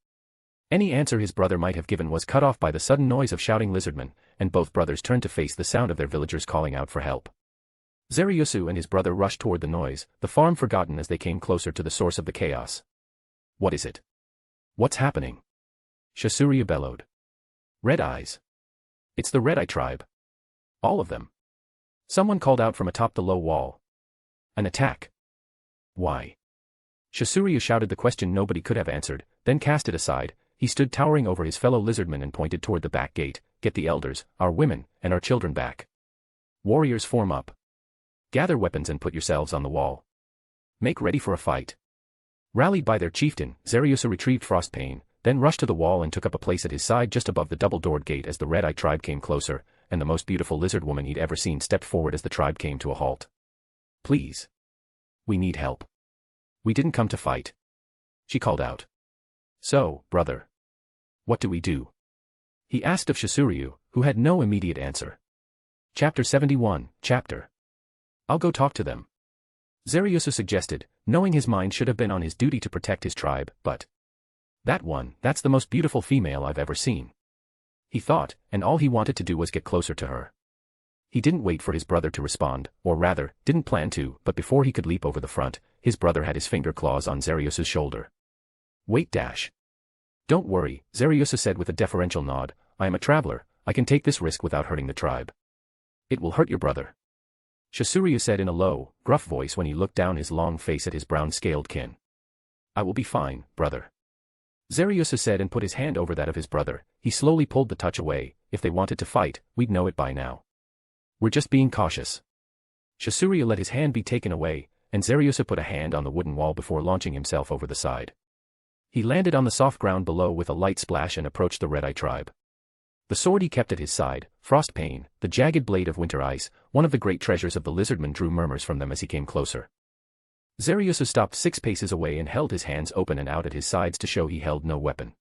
Any answer his brother might have given was cut off by the sudden noise of shouting lizardmen, and both brothers turned to face the sound of their villagers calling out for help. Zaryusu and his brother rushed toward the noise, the farm forgotten as they came closer to the source of the chaos. What is it? What's happening? Shasurya bellowed. Red eyes. It's the Red Eye tribe. All of them. Someone called out from atop the low wall. An attack. Why? Shasurya shouted the question nobody could have answered, then cast it aside. He stood towering over his fellow lizardmen and pointed toward the back gate. Get the elders, our women, and our children back. Warriors form up. Gather weapons and put yourselves on the wall. Make ready for a fight. Rallied by their chieftain, Zaryusa retrieved Frostpain, then rushed to the wall and took up a place at his side just above the double-doored gate as the Red Eye tribe came closer, and the most beautiful lizard woman he'd ever seen stepped forward as the tribe came to a halt. Please. We need help. We didn't come to fight. She called out. So, brother. What do we do? He asked of Shasuryu, who had no immediate answer. Chapter 71, Chapter. I'll go talk to them. Zaryusa suggested, knowing his mind should have been on his duty to protect his tribe, but that's the most beautiful female I've ever seen. He thought, and all he wanted to do was get closer to her. He didn't wait for his brother to respond, or rather, didn't plan to, but before he could leap over the front, his brother had his finger claws on Zaryusa's shoulder. Wait dash. Don't worry, Zaryusa said with a deferential nod, I am a traveler, I can take this risk without hurting the tribe. It will hurt your brother. Shasuryu said in a low, gruff voice when he looked down his long face at his brown-scaled kin. I will be fine, brother. Zaryusa said and put his hand over that of his brother. He slowly pulled the touch away. If they wanted to fight, we'd know it by now. We're just being cautious. Shasuryu let his hand be taken away, and Zaryusa put a hand on the wooden wall before launching himself over the side. He landed on the soft ground below with a light splash and approached the Red Eye tribe. The sword he kept at his side, Frostpain, the jagged blade of winter ice, one of the great treasures of the lizardmen, drew murmurs from them as he came closer. Zaryusa stopped 6 paces away and held his hands open and out at his sides to show he held no weapon.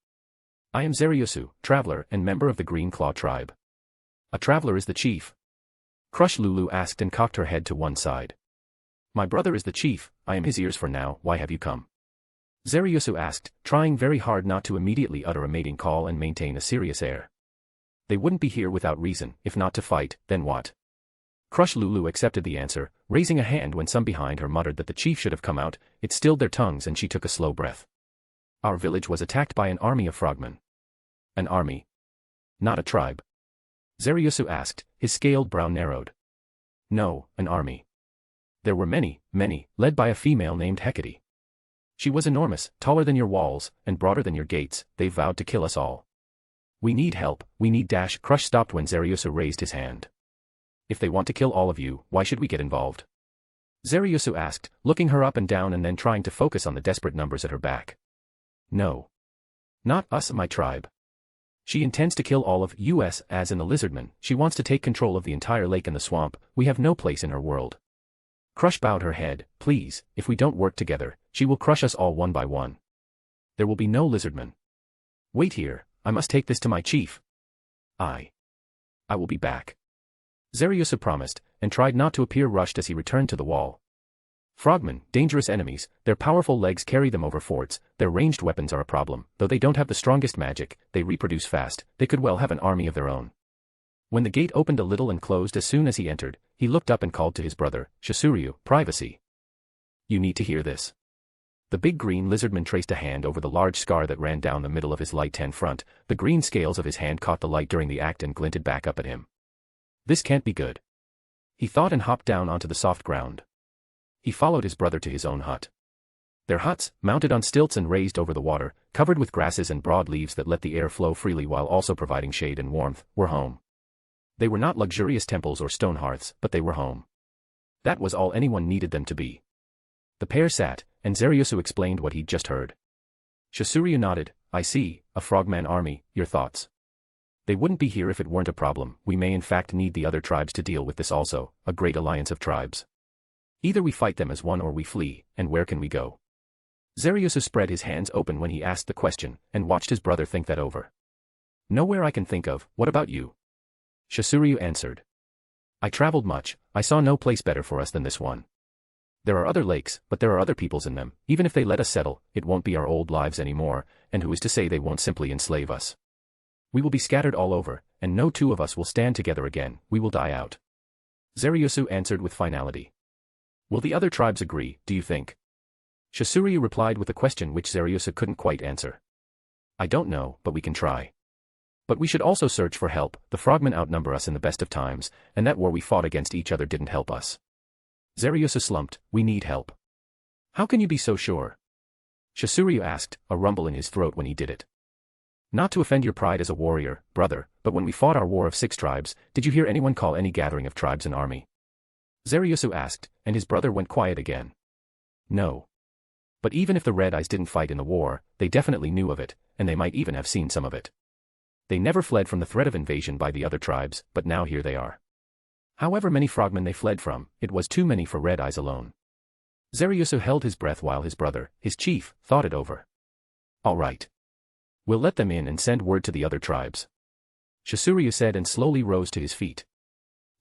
I am Zaryusu, traveler and member of the Green Claw tribe. A traveler is the chief? Crush Lulu asked and cocked her head to one side. My brother is the chief, I am his ears for now, why have you come? Zaryusu asked, trying very hard not to immediately utter a mating call and maintain a serious air. They wouldn't be here without reason, if not to fight, then what? Crush Lulu accepted the answer, raising a hand when some behind her muttered that the chief should have come out. It stilled their tongues and she took a slow breath. Our village was attacked by an army of frogmen. An army? Not a tribe? Zaryusu asked, his scaled brow narrowed. No, an army. There were many, led by a female named Hecate. She was enormous, taller than your walls, and broader than your gates. They vowed to kill us all. We need help, we need dash. Crush stopped when Zaryusu raised his hand. If they want to kill all of you, why should we get involved? Zaryusu asked, looking her up and down and then trying to focus on the desperate numbers at her back. No. Not us, my tribe. She intends to kill all of us, as in the lizardmen. She wants to take control of the entire lake and the swamp. We have no place in her world. Crush bowed her head. Please, if we don't work together, she will crush us all one by one. There will be no lizardmen. Wait here, I must take this to my chief. I will be back. Zaryusa promised, and tried not to appear rushed as he returned to the wall. Frogmen, dangerous enemies, their powerful legs carry them over forts, their ranged weapons are a problem, though they don't have the strongest magic, they reproduce fast, they could well have an army of their own. When the gate opened a little and closed as soon as he entered, he looked up and called to his brother, Shasuryu, privacy. You need to hear this. The big green lizardman traced a hand over the large scar that ran down the middle of his light tan front. The green scales of his hand caught the light during the act and glinted back up at him. This can't be good. He thought and hopped down onto the soft ground. He followed his brother to his own hut. Their huts, mounted on stilts and raised over the water, covered with grasses and broad leaves that let the air flow freely while also providing shade and warmth, were home. They were not luxurious temples or stone hearths, but they were home. That was all anyone needed them to be. The pair sat, and Zaryusu explained what he'd just heard. Shasuryu nodded. I see, a frogman army, your thoughts? They wouldn't be here if it weren't a problem. We may in fact need the other tribes to deal with this also, a great alliance of tribes. Either we fight them as one or we flee, and where can we go? Zaryusu spread his hands open when he asked the question, and watched his brother think that over. Nowhere I can think of, what about you? Shasuryu answered. I traveled much, I saw no place better for us than this one. There are other lakes, but there are other peoples in them. Even if they let us settle, it won't be our old lives anymore, and who is to say they won't simply enslave us? We will be scattered all over, and no two of us will stand together again, we will die out. Zaryusu answered with finality. Will the other tribes agree, do you think? Shisuryu replied with a question which Zaryusu couldn't quite answer. I don't know, but we can try. But we should also search for help, the frogmen outnumber us in the best of times, and that war we fought against each other didn't help us. Zaryusu slumped, we need help. How can you be so sure? Shisuryu asked, a rumble in his throat when he did it. Not to offend your pride as a warrior, brother, but when we fought our war of 6 tribes, did you hear anyone call any gathering of tribes an army? Zaryusu asked, and his brother went quiet again. No. But even if the Red Eyes didn't fight in the war, they definitely knew of it, and they might even have seen some of it. They never fled from the threat of invasion by the other tribes, but now here they are. However many frogmen they fled from, it was too many for Red Eyes alone. Zaryusu held his breath while his brother, his chief, thought it over. All right. We'll let them in and send word to the other tribes. Shisuryu said and slowly rose to his feet.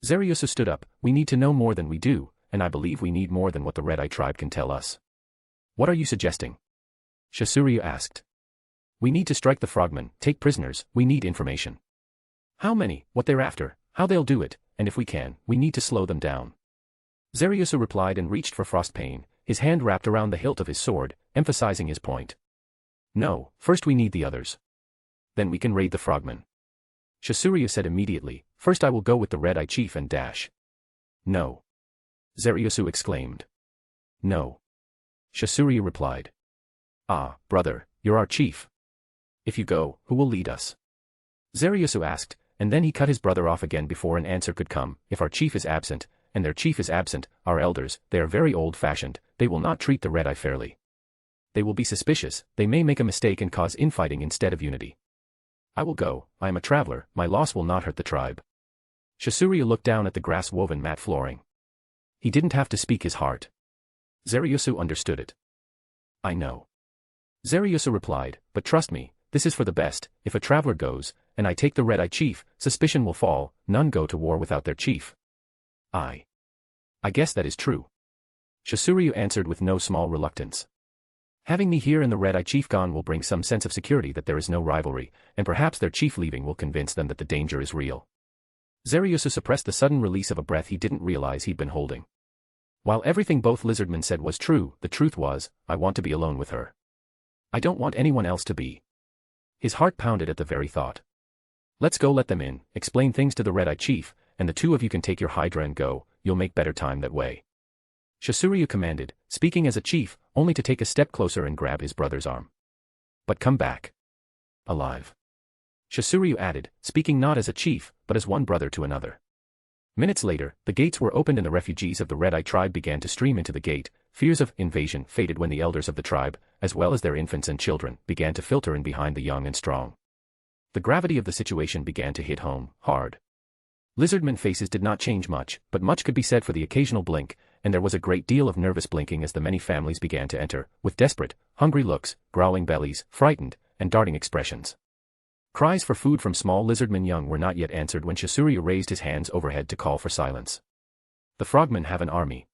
Zaryusu stood up, we need to know more than we do, and I believe we need more than what the Red Eye tribe can tell us. What are you suggesting? Shisuryu asked. We need to strike the frogmen, take prisoners, we need information. How many, what they're after, how they'll do it, and if we can, we need to slow them down. Zaryusu replied and reached for Frostpain, his hand wrapped around the hilt of his sword, emphasizing his point. No, first we need the others. Then we can raid the frogmen. Shisuryu said immediately, first I will go with the Red Eye Chief and dash. No. Zaryusu exclaimed. No. Shisuryu replied. Ah, brother, you're our chief. If you go, who will lead us? Zaryusu asked, and then he cut his brother off again before an answer could come. If our chief is absent, and their chief is absent, our elders, they are very old-fashioned, they will not treat the Red Eye fairly. They will be suspicious, they may make a mistake and cause infighting instead of unity. I will go, I am a traveler, my loss will not hurt the tribe. Shisuryu looked down at the grass-woven mat flooring. He didn't have to speak his heart. Zaryusu understood it. I know. Zaryusu replied, but trust me, this is for the best, if a traveler goes, and I take the Red Eye Chief, suspicion will fall, none go to war without their chief. I guess that is true. Shisuryu answered with no small reluctance. Having me here and the Red Eye Chief gone will bring some sense of security that there is no rivalry, and perhaps their chief leaving will convince them that the danger is real. Zaryusu suppressed the sudden release of a breath he didn't realize he'd been holding. While everything both lizardmen said was true, the truth was, I want to be alone with her. I don't want anyone else to be. His heart pounded at the very thought. Let's go, let them in, explain things to the Red Eye Chief, and the two of you can take your Hydra and go, you'll make better time that way. Shisuryu commanded, speaking as a chief, only to take a step closer and grab his brother's arm. But come back. Alive. Shisuryu added, speaking not as a chief, but as one brother to another. Minutes later, the gates were opened and the refugees of the Red Eye tribe began to stream into the gate. Fears of invasion faded when the elders of the tribe, as well as their infants and children, began to filter in behind the young and strong. The gravity of the situation began to hit home, hard. Lizardmen faces did not change much, but much could be said for the occasional blink, and there was a great deal of nervous blinking as the many families began to enter, with desperate, hungry looks, growling bellies, frightened, and darting expressions. Cries for food from small lizardmen young were not yet answered when Shisuryu raised his hands overhead to call for silence. The frogmen have an army.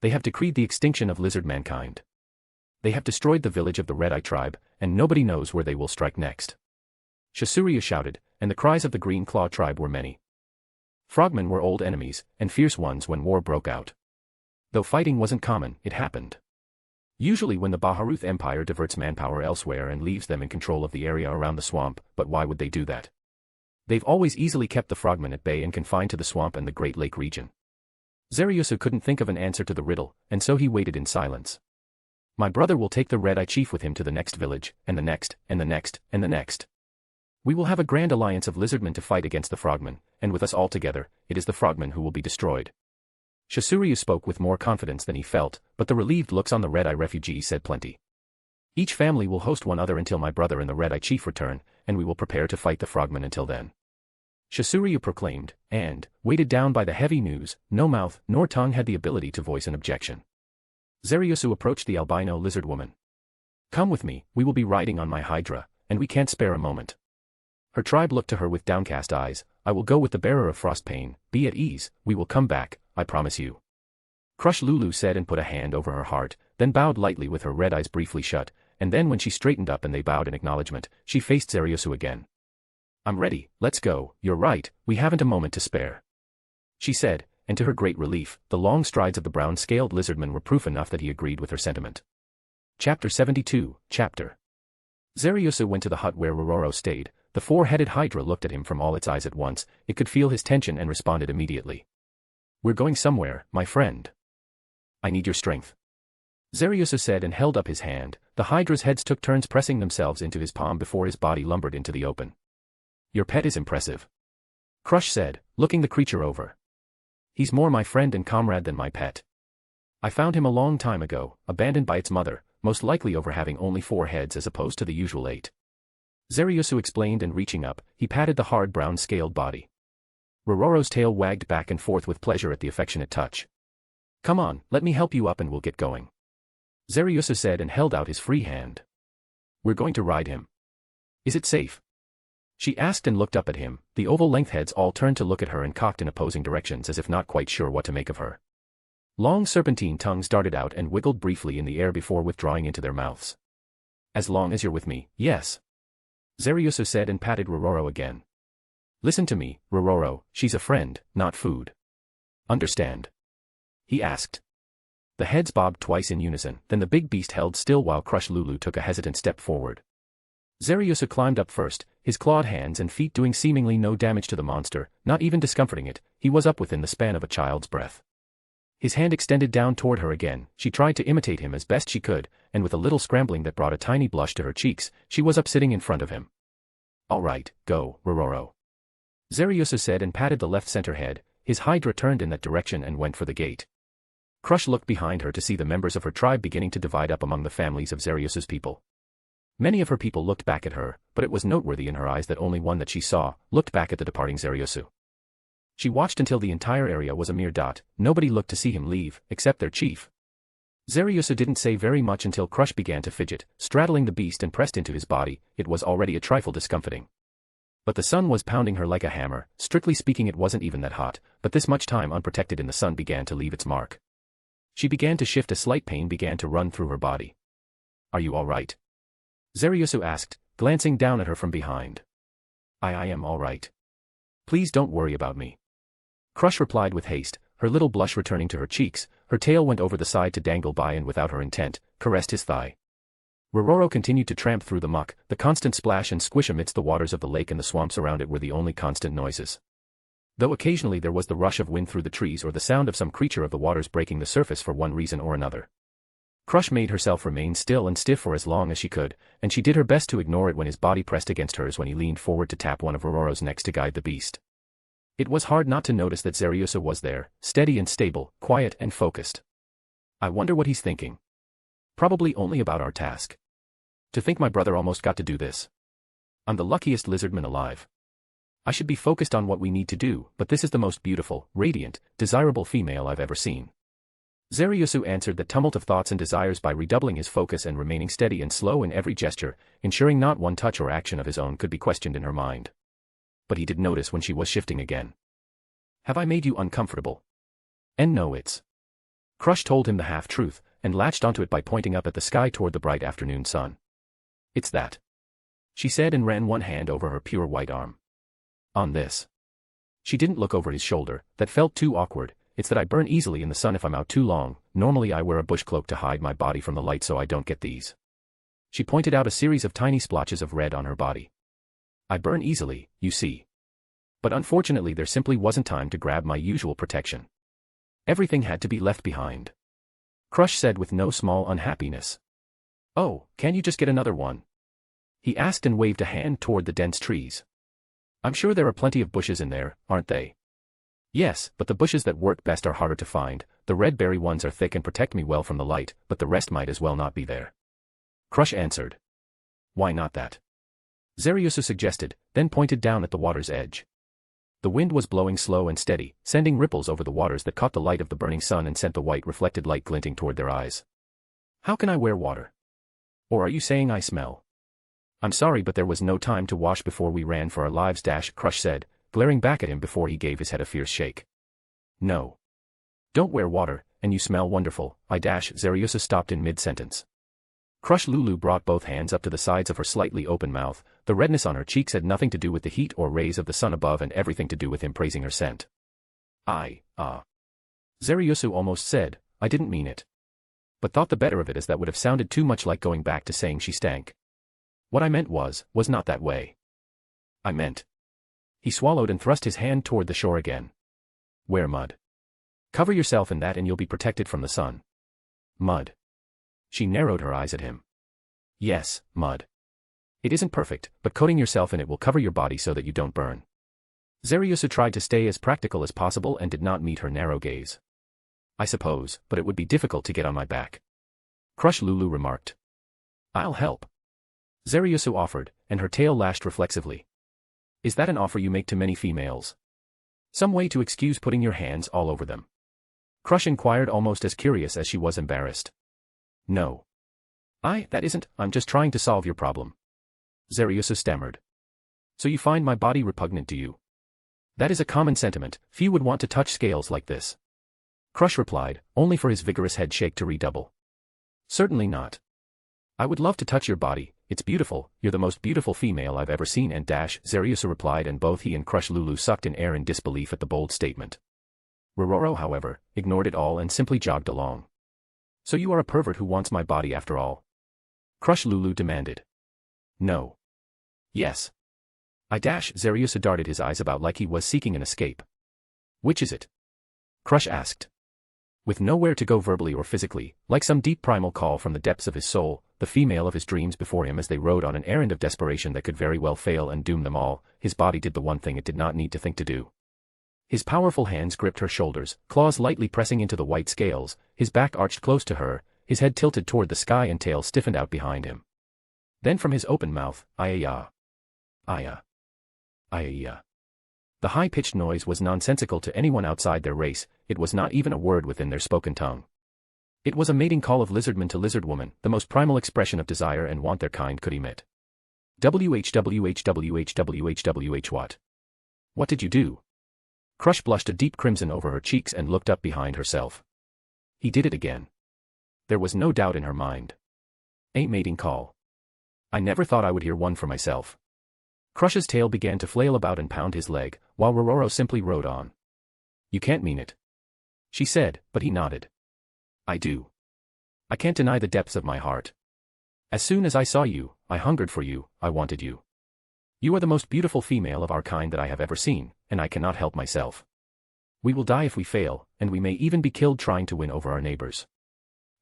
They have decreed the extinction of lizard mankind. They have destroyed the village of the Red Eye tribe, and nobody knows where they will strike next. Shisuryu shouted, and the cries of the Green Claw tribe were many. Frogmen were old enemies, and fierce ones when war broke out. Though fighting wasn't common, it happened. Usually when the Baharuth Empire diverts manpower elsewhere and leaves them in control of the area around the swamp, but why would they do that? They've always easily kept the frogmen at bay and confined to the swamp and the Great Lake region. Zaryusu couldn't think of an answer to the riddle, and so he waited in silence. My brother will take the Red Eye Chief with him to the next village, and the next, and the next, and the next. We will have a grand alliance of lizardmen to fight against the frogmen, and with us all together, it is the frogmen who will be destroyed. Shisuryu spoke with more confidence than he felt, but the relieved looks on the Red Eye refugees said plenty. Each family will host one other until my brother and the Red Eye Chief return, and we will prepare to fight the frogmen until then. Shisuryu proclaimed, and, weighted down by the heavy news, no mouth nor tongue had the ability to voice an objection. Zaryusu approached the albino lizard woman. Come with me, we will be riding on my Hydra, and we can't spare a moment. Her tribe looked to her with downcast eyes. I will go with the bearer of Frostpain, be at ease, we will come back, I promise you. Crush Lulu said and put a hand over her heart, then bowed lightly with her red eyes briefly shut, and then when she straightened up and they bowed in acknowledgement, she faced Zaryusu again. I'm ready, let's go. You're right, we haven't a moment to spare, she said, and to her great relief, the long strides of the brown-scaled lizardman were proof enough that he agreed with her sentiment. Chapter 72, Chapter. Zariusu went to the hut where Rororo stayed. The four-headed hydra looked at him from all its eyes at once. It could feel his tension and responded immediately. We're going somewhere, my friend. I need your strength, Zariusu said and held up his hand. The hydra's heads took turns pressing themselves into his palm before his body lumbered into the open. Your pet is impressive, Crush said, looking the creature over. He's more my friend and comrade than my pet. I found him a long time ago, abandoned by its mother, most likely over having only 4 heads as opposed to the usual 8. Zariusu explained, and reaching up, he patted the hard brown-scaled body. Rororo's tail wagged back and forth with pleasure at the affectionate touch. Come on, let me help you up and we'll get going, Zariusu said and held out his free hand. We're going to ride him. Is it safe? She asked and looked up at him. The oval-length heads all turned to look at her and cocked in opposing directions as if not quite sure what to make of her. Long serpentine tongues darted out and wiggled briefly in the air before withdrawing into their mouths. As long as you're with me, yes, Zariusu said and patted Rororo again. Listen to me, Rororo, she's a friend, not food. Understand? He asked. The heads bobbed twice in unison, then the big beast held still while Crush Lulu took a hesitant step forward. Zariusu climbed up first, his clawed hands and feet doing seemingly no damage to the monster, not even discomforting it. He was up within the span of a child's breath. His hand extended down toward her again. She tried to imitate him as best she could, and with a little scrambling that brought a tiny blush to her cheeks, she was up sitting in front of him. All right, go, Rororo, Zariusu said and patted the left center head. His hydra turned in that direction and went for the gate. Crush looked behind her to see the members of her tribe beginning to divide up among the families of Zariusu's people. Many of her people looked back at her, but it was noteworthy in her eyes that only one that she saw looked back at the departing Zariusu. She watched until the entire area was a mere dot. Nobody looked to see him leave, except their chief. Zariusu didn't say very much until Crush began to fidget, straddling the beast and pressed into his body. It was already a trifle discomfiting. But the sun was pounding her like a hammer. Strictly speaking, it wasn't even that hot, but this much time unprotected in the sun began to leave its mark. She began to shift. A slight pain began to run through her body. Are you all right? Zariusu asked, glancing down at her from behind. I am all right. Please don't worry about me, Crush replied with haste, her little blush returning to her cheeks. Her tail went over the side to dangle by and without her intent, caressed his thigh. Rororo continued to tramp through the muck. The constant splash and squish amidst the waters of the lake and the swamps around it were the only constant noises. Though occasionally there was the rush of wind through the trees or the sound of some creature of the waters breaking the surface for one reason or another. Crush made herself remain still and stiff for as long as she could, and she did her best to ignore it when his body pressed against hers when he leaned forward to tap one of Rororo's necks to guide the beast. It was hard not to notice that Zariusu was there, steady and stable, quiet and focused. I wonder what he's thinking. Probably only about our task. To think my brother almost got to do this. I'm the luckiest lizardman alive. I should be focused on what we need to do, but this is the most beautiful, radiant, desirable female I've ever seen. Zariusu answered the tumult of thoughts and desires by redoubling his focus and remaining steady and slow in every gesture, ensuring not one touch or action of his own could be questioned in her mind. But he did notice when she was shifting again. Have I made you uncomfortable? And no, it's. Crush told him the half-truth, and latched onto it by pointing up at the sky toward the bright afternoon sun. It's that, she said and ran one hand over her pure white arm. On this. She didn't look over his shoulder. That felt too awkward. It's that I burn easily in the sun if I'm out too long. Normally I wear a bush cloak to hide my body from the light so I don't get these. She pointed out a series of tiny splotches of red on her body. I burn easily, you see. But unfortunately there simply wasn't time to grab my usual protection. Everything had to be left behind. Crush said with no small unhappiness. Oh, can you just get another one? He asked and waved a hand toward the dense trees. I'm sure there are plenty of bushes in there, aren't they? Yes, but the bushes that work best are harder to find. The red berry ones are thick and protect me well from the light, but the rest might as well not be there. Crush answered. Why not that? Zariusu suggested, then pointed down at the water's edge. The wind was blowing slow and steady, sending ripples over the waters that caught the light of the burning sun and sent the white reflected light glinting toward their eyes. How can I wear water? Or are you saying I smell? I'm sorry, but there was no time to wash before we ran for our lives, Crush said, glaring back at him before he gave his head a fierce shake. No. Don't wear water, and you smell wonderful, Zariusu stopped in mid-sentence. Crush Lulu brought both hands up to the sides of her slightly open mouth. The redness on her cheeks had nothing to do with the heat or rays of the sun above and everything to do with him praising her scent. Zaryusu almost said, I didn't mean it. But thought the better of it, as that would have sounded too much like going back to saying she stank. What I meant was not that way. I meant. He swallowed and thrust his hand toward the shore again. Wear mud. Cover yourself in that and you'll be protected from the sun. Mud. She narrowed her eyes at him. Yes, mud. It isn't perfect, but coating yourself in it will cover your body so that you don't burn. Zaryusu tried to stay as practical as possible and did not meet her narrow gaze. I suppose, but it would be difficult to get on my back. Crush Lulu remarked. I'll help. Zaryusu offered, and her tail lashed reflexively. Is that an offer you make to many females? Some way to excuse putting your hands all over them? Crush inquired, almost as curious as she was embarrassed. No. That isn't, I'm just trying to solve your problem. Zaryusu stammered. So you find my body repugnant, do you? That is a common sentiment, few would want to touch scales like this. Crush replied, only for his vigorous head shake to redouble. Certainly not. I would love to touch your body, it's beautiful, you're the most beautiful female I've ever seen and Zaryusu replied, and both he and Crush Lulu sucked in air in disbelief at the bold statement. Rororo, however, ignored it all and simply jogged along. So you are a pervert who wants my body after all? Crush Lulu demanded. No. Yes. Zaryusu darted his eyes about like he was seeking an escape. Which is it? Crush asked. With nowhere to go verbally or physically, like some deep primal call from the depths of his soul, the female of his dreams before him as they rode on an errand of desperation that could very well fail and doom them all, his body did the one thing it did not need to think to do. His powerful hands gripped her shoulders, claws lightly pressing into the white scales, his back arched close to her, his head tilted toward the sky and tail stiffened out behind him. Then from his open mouth, Aya. The high-pitched noise was nonsensical to anyone outside their race, it was not even a word within their spoken tongue. It was a mating call of lizardman to lizardwoman, the most primal expression of desire and want their kind could emit. WHWHWHWHWH what? What did you do? Crush blushed a deep crimson over her cheeks and looked up behind herself. He did it again. There was no doubt in her mind. A mating call. I never thought I would hear one for myself. Crush's tail began to flail about and pound his leg, while Rororo simply rode on. You can't mean it. She said, but he nodded. I do. I can't deny the depths of my heart. As soon as I saw you, I hungered for you, I wanted you. You are the most beautiful female of our kind that I have ever seen, and I cannot help myself. We will die if we fail, and we may even be killed trying to win over our neighbors.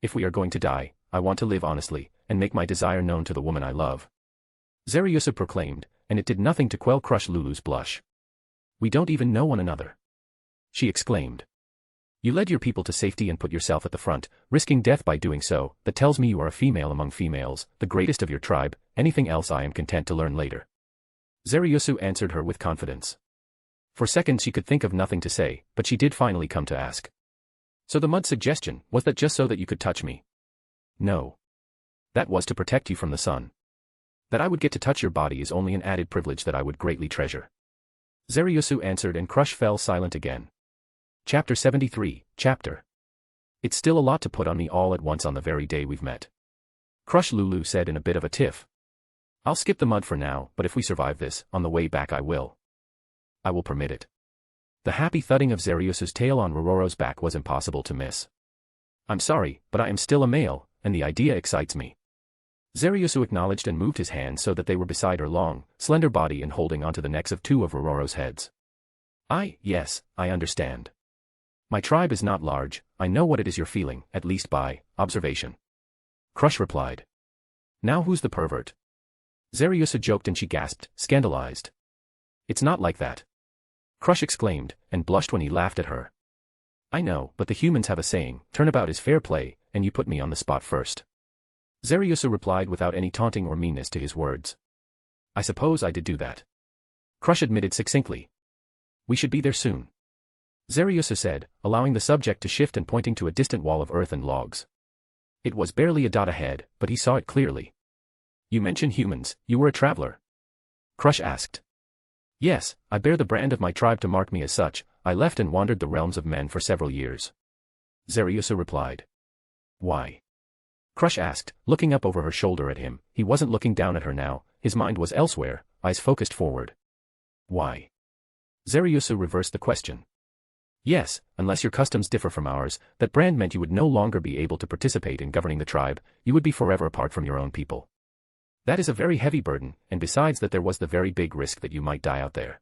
If we are going to die, I want to live honestly, and make my desire known to the woman I love. Zaryusu proclaimed, and it did nothing to quell Crush Lulu's blush. We don't even know one another. She exclaimed. You led your people to safety and put yourself at the front, risking death by doing so. That tells me you are a female among females, the greatest of your tribe. Anything else I am content to learn later. Zaryusu answered her with confidence. For seconds she could think of nothing to say, but she did finally come to ask. So the mud suggestion, was that just so that you could touch me? No. That was to protect you from the sun. That I would get to touch your body is only an added privilege that I would greatly treasure. Zaryusu answered, and Crush fell silent again. Chapter 73, Chapter. It's still a lot to put on me all at once on the very day we've met. Crush Lulu said in a bit of a tiff. I'll skip the mud for now, but if we survive this, on the way back I will. I will permit it. The happy thudding of Zaryusu's tail on Rororo's back was impossible to miss. I'm sorry, but I am still a male, and the idea excites me. Zaryusu acknowledged and moved his hands so that they were beside her long, slender body and holding onto the necks of two of Rororo's heads. Yes, I understand. My tribe is not large, I know what it is you're feeling, at least by observation. Crush replied. Now who's the pervert? Zaryusu joked and she gasped, scandalized. It's not like that. Crush exclaimed, and blushed when he laughed at her. I know, but the humans have a saying, turnabout is fair play, and you put me on the spot first. Zaryusu replied without any taunting or meanness to his words. I suppose I did do that. Crush admitted succinctly. We should be there soon. Zaryusu said, allowing the subject to shift and pointing to a distant wall of earth and logs. It was barely a dot ahead, but he saw it clearly. You mentioned humans, you were a traveler? Crush asked. Yes, I bear the brand of my tribe to mark me as such, I left and wandered the realms of men for several years. Zaryusu replied. Why? Crush asked, looking up over her shoulder at him. He wasn't looking down at her now, his mind was elsewhere, eyes focused forward. Why? Zaryusu reversed the question. Yes, unless your customs differ from ours, that brand meant you would no longer be able to participate in governing the tribe, you would be forever apart from your own people. That is a very heavy burden, and besides that there was the very big risk that you might die out there.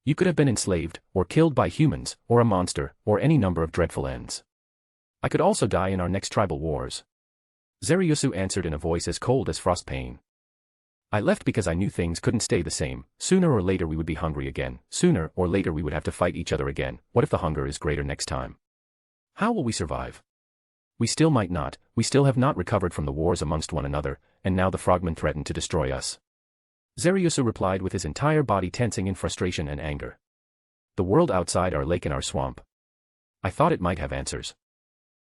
You could have been enslaved, or killed by humans, or a monster, or any number of dreadful ends. I could also die in our next tribal wars. Zaryusu answered in a voice as cold as frost pain. I left because I knew things couldn't stay the same. Sooner or later we would be hungry again. Sooner or later we would have to fight each other again. What if the hunger is greater next time? How will we survive? We still might not. We still have not recovered from the wars amongst one another, and now the frogmen threaten to destroy us. Zaryusu replied with his entire body tensing in frustration and anger. The world outside our lake and our swamp. I thought it might have answers.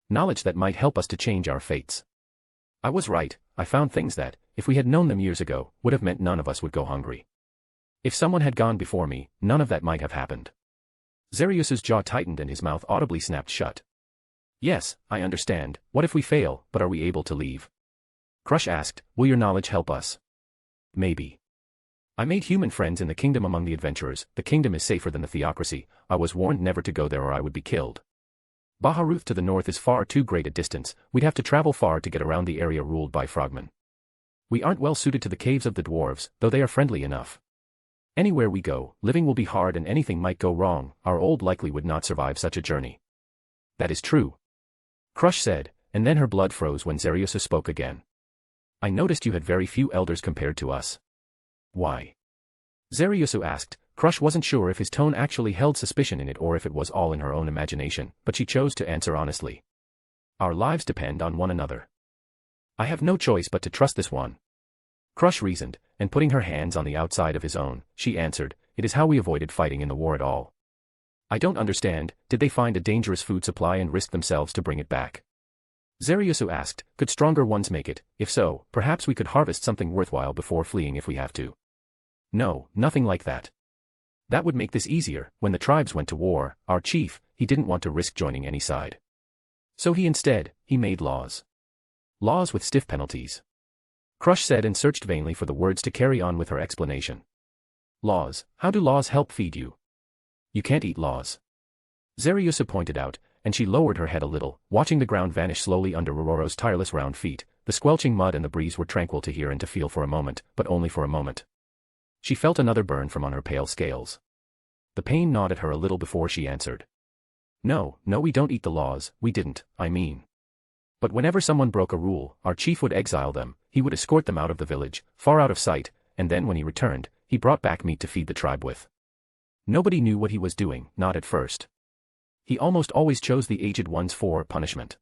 Knowledge that might help us to change our fates. I was right. I found things that, if we had known them years ago, would have meant none of us would go hungry. If someone had gone before me, none of that might have happened. Zaryusu's jaw tightened and his mouth audibly snapped shut. Yes, I understand. What if we fail, but are we able to leave? Crush asked, will your knowledge help us? Maybe. I made human friends in the kingdom among the adventurers. The kingdom is safer than the theocracy. I was warned never to go there or I would be killed. Baharuth to the north is far too great a distance. We'd have to travel far to get around the area ruled by frogmen. We aren't well suited to the caves of the dwarves, though they are friendly enough. Anywhere we go, living will be hard and anything might go wrong. Our old likely would not survive such a journey. That is true. Crush said, and then her blood froze when Zaryusu spoke again. I noticed you had very few elders compared to us. Why? Zaryusu asked. Crush wasn't sure if his tone actually held suspicion in it or if it was all in her own imagination, but she chose to answer honestly. Our lives depend on one another. I have no choice but to trust this one. Crush reasoned, and putting her hands on the outside of his own, she answered, it is how we avoided fighting in the war at all. I don't understand, did they find a dangerous food supply and risk themselves to bring it back? Zaryusu asked, could stronger ones make it? If so, perhaps we could harvest something worthwhile before fleeing if we have to. No, nothing like that. That would make this easier. When the tribes went to war, our chief, he didn't want to risk joining any side. So he made laws. Laws with stiff penalties. Crush said and searched vainly for the words to carry on with her explanation. Laws, how do laws help feed you? You can't eat laws. Zaryusu pointed out, and she lowered her head a little, watching the ground vanish slowly under Rororo's tireless round feet. The squelching mud and the breeze were tranquil to hear and to feel for a moment, but only for a moment. She felt another burn from on her pale scales. The pain gnawed at her a little before she answered. No, we don't eat the laws, we didn't, I mean. But whenever someone broke a rule, our chief would exile them, he would escort them out of the village, far out of sight, and then when he returned, he brought back meat to feed the tribe with. Nobody knew what he was doing, not at first. He almost always chose the aged ones for punishment.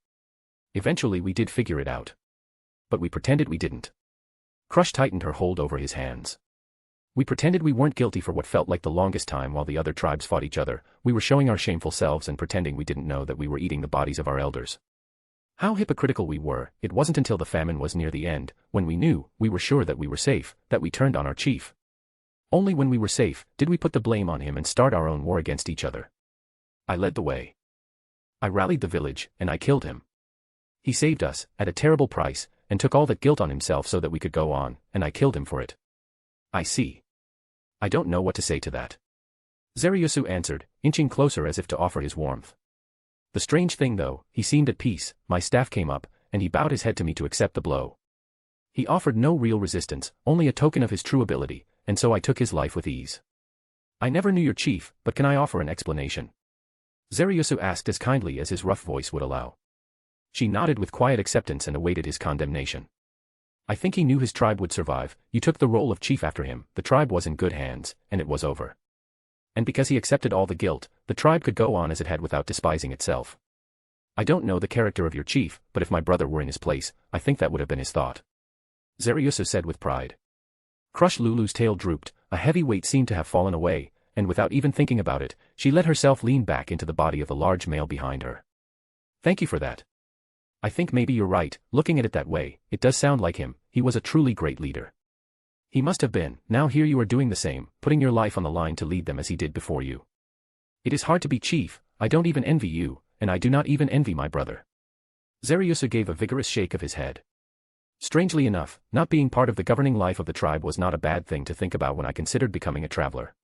Eventually we did figure it out. But we pretended we didn't. Crush tightened her hold over his hands. We pretended we weren't guilty for what felt like the longest time while the other tribes fought each other. We were showing our shameful selves and pretending we didn't know that we were eating the bodies of our elders. How hypocritical we were. It wasn't until the famine was near the end, when we knew, we were sure that we were safe, that we turned on our chief. Only when we were safe, did we put the blame on him and start our own war against each other. I led the way. I rallied the village, and I killed him. He saved us, at a terrible price, and took all that guilt on himself so that we could go on, and I killed him for it. I see. I don't know what to say to that. Zaryusu answered, inching closer as if to offer his warmth. The strange thing though, he seemed at peace. My staff came up, and he bowed his head to me to accept the blow. He offered no real resistance, only a token of his true ability, and so I took his life with ease. I never knew your chief, but can I offer an explanation? Zaryusu asked as kindly as his rough voice would allow. She nodded with quiet acceptance and awaited his condemnation. I think he knew his tribe would survive. You took the role of chief after him, the tribe was in good hands, and it was over. And because he accepted all the guilt, the tribe could go on as it had without despising itself. I don't know the character of your chief, but if my brother were in his place, I think that would have been his thought. Zaryusu said with pride. Crush Lulu's tail drooped, a heavy weight seemed to have fallen away, and without even thinking about it, she let herself lean back into the body of the large male behind her. Thank you for that. I think maybe you're right, looking at it that way, it does sound like him, he was a truly great leader. He must have been. Now here you are doing the same, putting your life on the line to lead them as he did before you. It is hard to be chief, I don't even envy you, and I do not even envy my brother. Zaryusu gave a vigorous shake of his head. Strangely enough, not being part of the governing life of the tribe was not a bad thing to think about when I considered becoming a traveler.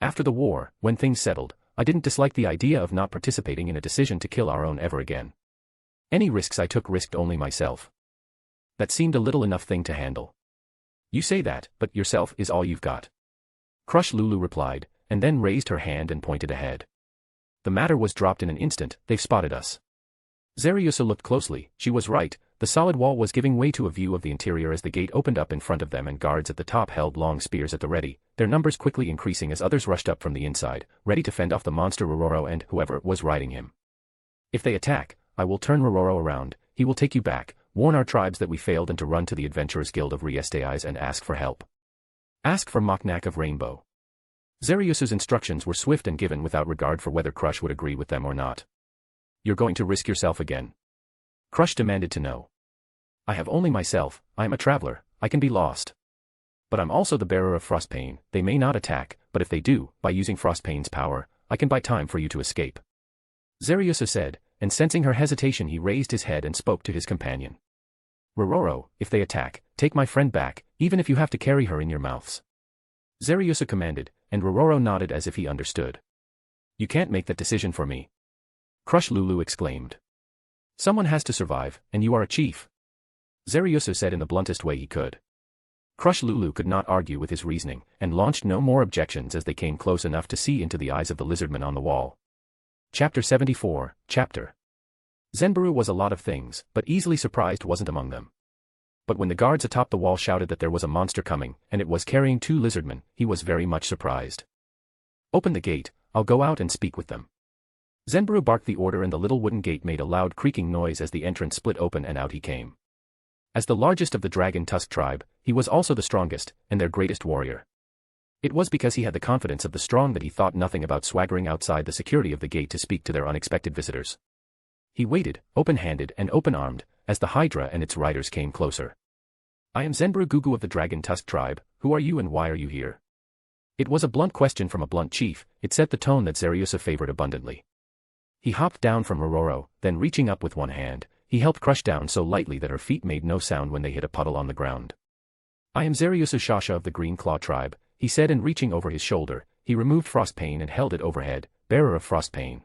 After the war, when things settled, I didn't dislike the idea of not participating in a decision to kill our own ever again. Any risks I took risked only myself. That seemed a little enough thing to handle. You say that, but yourself is all you've got. Crush Lulu replied, and then raised her hand and pointed ahead. The matter was dropped in an instant. They've spotted us. Zariusa looked closely. She was right. The solid wall was giving way to a view of the interior as the gate opened up in front of them and guards at the top held long spears at the ready, their numbers quickly increasing as others rushed up from the inside, ready to fend off the monster Rororo and whoever was riding him. If they attack, I will turn Rororo around. He will take you back, warn our tribes that we failed and to run to the Adventurers Guild of Riestais and ask for help. Ask for Moknak of Rainbow. Zariusa's instructions were swift and given without regard for whether Crush would agree with them or not. You're going to risk yourself again? Crush demanded to know. I have only myself. I am a traveler. I can be lost. But I'm also the bearer of Frostpain. They may not attack, but if they do, by using Frostpain's power, I can buy time for you to escape. Zariusa said, and sensing her hesitation he raised his head and spoke to his companion. Rororo, if they attack, take my friend back, even if you have to carry her in your mouths. Zariusa commanded, and Rororo nodded as if he understood. You can't make that decision for me. Crush Lulu exclaimed. Someone has to survive, and you are a chief. Zariusa said in the bluntest way he could. Crush Lulu could not argue with his reasoning, and launched no more objections as they came close enough to see into the eyes of the lizardman on the wall. Chapter 74, Chapter. Zenbaru was a lot of things, but easily surprised wasn't among them. But when the guards atop the wall shouted that there was a monster coming, and it was carrying 2 lizardmen, he was very much surprised. Open the gate, I'll go out and speak with them. Zenbaru barked the order and the little wooden gate made a loud creaking noise as the entrance split open and out he came. As the largest of the Dragon Tusk tribe, he was also the strongest, and their greatest warrior. It was because he had the confidence of the strong that he thought nothing about swaggering outside the security of the gate to speak to their unexpected visitors. He waited, open-handed and open-armed, as the Hydra and its riders came closer. I am Zenbaru Gugu of the Dragon Tusk tribe. Who are you and why are you here? It was a blunt question from a blunt chief. It set the tone that Zariusa favored abundantly. He hopped down from Rororo, then reaching up with one hand, he helped Crush down so lightly that her feet made no sound when they hit a puddle on the ground. I am Zariusa Shasha of the Green Claw tribe, he said, and reaching over his shoulder, he removed Frostpain and held it overhead, bearer of Frostpain.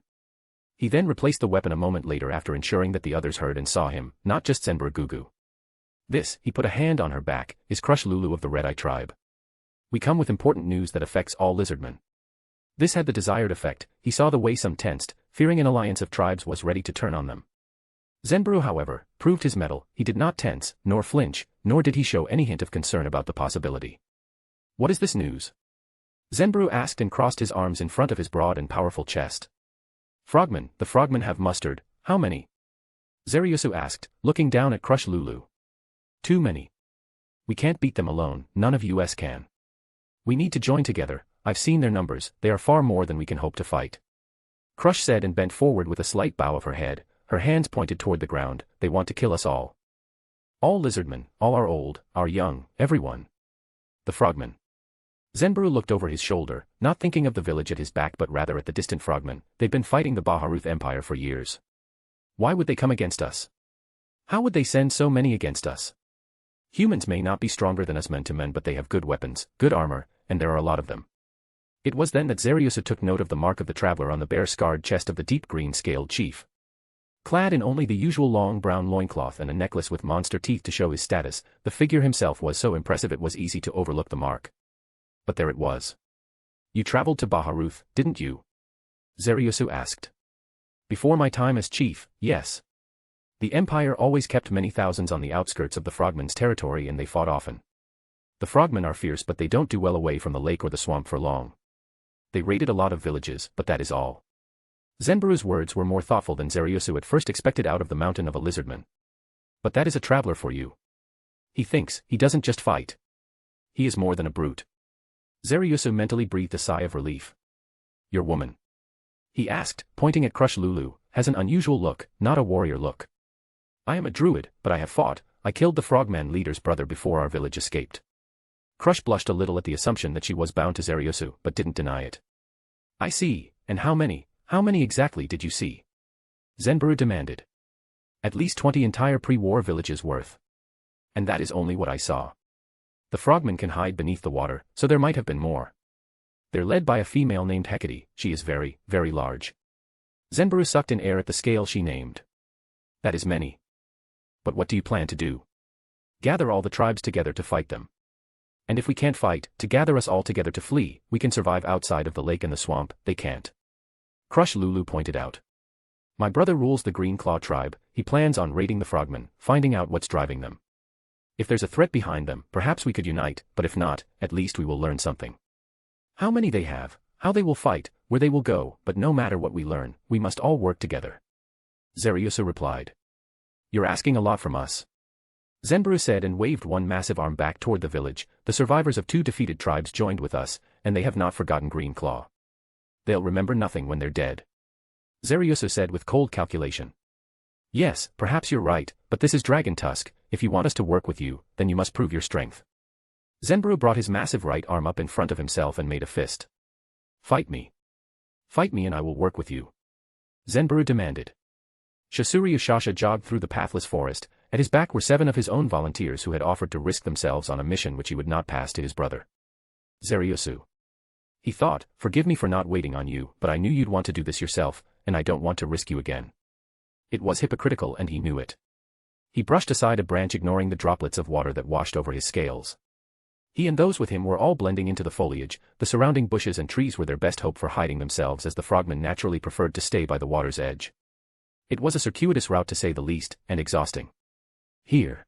He then replaced the weapon a moment later after ensuring that the others heard and saw him, not just Zenbaru Gugu. This, he put a hand on her back, is Crush Lulu of the Red-Eye tribe. We come with important news that affects all lizardmen. This had the desired effect. He saw the way some tensed, fearing an alliance of tribes was ready to turn on them. Zenbaru, however, proved his mettle. He did not tense, nor flinch, nor did he show any hint of concern about the possibility. What is this news? Zenbaru asked and crossed his arms in front of his broad and powerful chest. Frogmen, the frogmen have mustered. How many? Zariusa asked, looking down at Crush Lulu. Too many. We can't beat them alone, none of us can. We need to join together. I've seen their numbers, they are far more than we can hope to fight. Crush said and bent forward with a slight bow of her head, her hands pointed toward the ground. They want to kill us all. All lizardmen, all are old, are young, everyone. The frogmen. Zenbaru looked over his shoulder, not thinking of the village at his back but rather at the distant frogmen. They'd been fighting the Baharuth Empire for years. Why would they come against us? How would they send so many against us? Humans may not be stronger than us men to men, but they have good weapons, good armor, and there are a lot of them. It was then that Zariusa took note of the mark of the traveler on the bare-scarred chest of the deep green-scaled chief. Clad in only the usual long brown loincloth and a necklace with monster teeth to show his status, the figure himself was so impressive it was easy to overlook the mark. But there it was. You traveled to Baharuth, didn't you? Zariusa asked. Before my time as chief, yes. The Empire always kept many thousands on the outskirts of the frogmen's territory and they fought often. The frogmen are fierce but they don't do well away from the lake or the swamp for long. They raided a lot of villages, but that is all. Zenbaru's words were more thoughtful than Zariusa at first expected out of the mountain of a lizardman. But that is a traveler for you. He thinks, he doesn't just fight. He is more than a brute. Zariusa mentally breathed a sigh of relief. Your woman? He asked, pointing at Crush Lulu, has an unusual look, not a warrior look. I am a druid, but I have fought. I killed the frogman leader's brother before our village escaped. Crush blushed a little at the assumption that she was bound to Zariusa, but didn't deny it. I see, and how many exactly did you see? Zenbaru demanded. At least 20 entire pre-war villages worth. And that is only what I saw. The frogmen can hide beneath the water, so there might have been more. They're led by a female named Hecate. She is very, very large. Zenburu sucked in air at the scale she named. That is many. But what do you plan to do? Gather all the tribes together to fight them. And if we can't fight, to gather us all together to flee. We can survive outside of the lake and the swamp, they can't. Crush Lulu pointed out. My brother rules the Green Claw tribe. He plans on raiding the frogmen, finding out what's driving them. If there's a threat behind them, perhaps we could unite, but if not, at least we will learn something. How many they have, how they will fight, where they will go, but no matter what we learn, we must all work together. Zariusa replied. You're asking a lot from us. Zenburu said and waved one massive arm back toward the village. The survivors of 2 defeated tribes joined with us, and they have not forgotten Green Claw. They'll remember nothing when they're dead. Zariusa said with cold calculation. Yes, perhaps you're right, but this is Dragon Tusk. If you want us to work with you, then you must prove your strength. Zenburu brought his massive right arm up in front of himself and made a fist. Fight me. Fight me and I will work with you. Zenburu demanded. Shasuri Ushasha jogged through the pathless forest. At his back were 7 of his own volunteers who had offered to risk themselves on a mission which he would not pass to his brother. Zariusu. He thought, forgive me for not waiting on you, but I knew you'd want to do this yourself, and I don't want to risk you again. It was hypocritical and he knew it. He brushed aside a branch ignoring the droplets of water that washed over his scales. He and those with him were all blending into the foliage. The surrounding bushes and trees were their best hope for hiding themselves, as the frogmen naturally preferred to stay by the water's edge. It was a circuitous route to say the least, and exhausting. Here,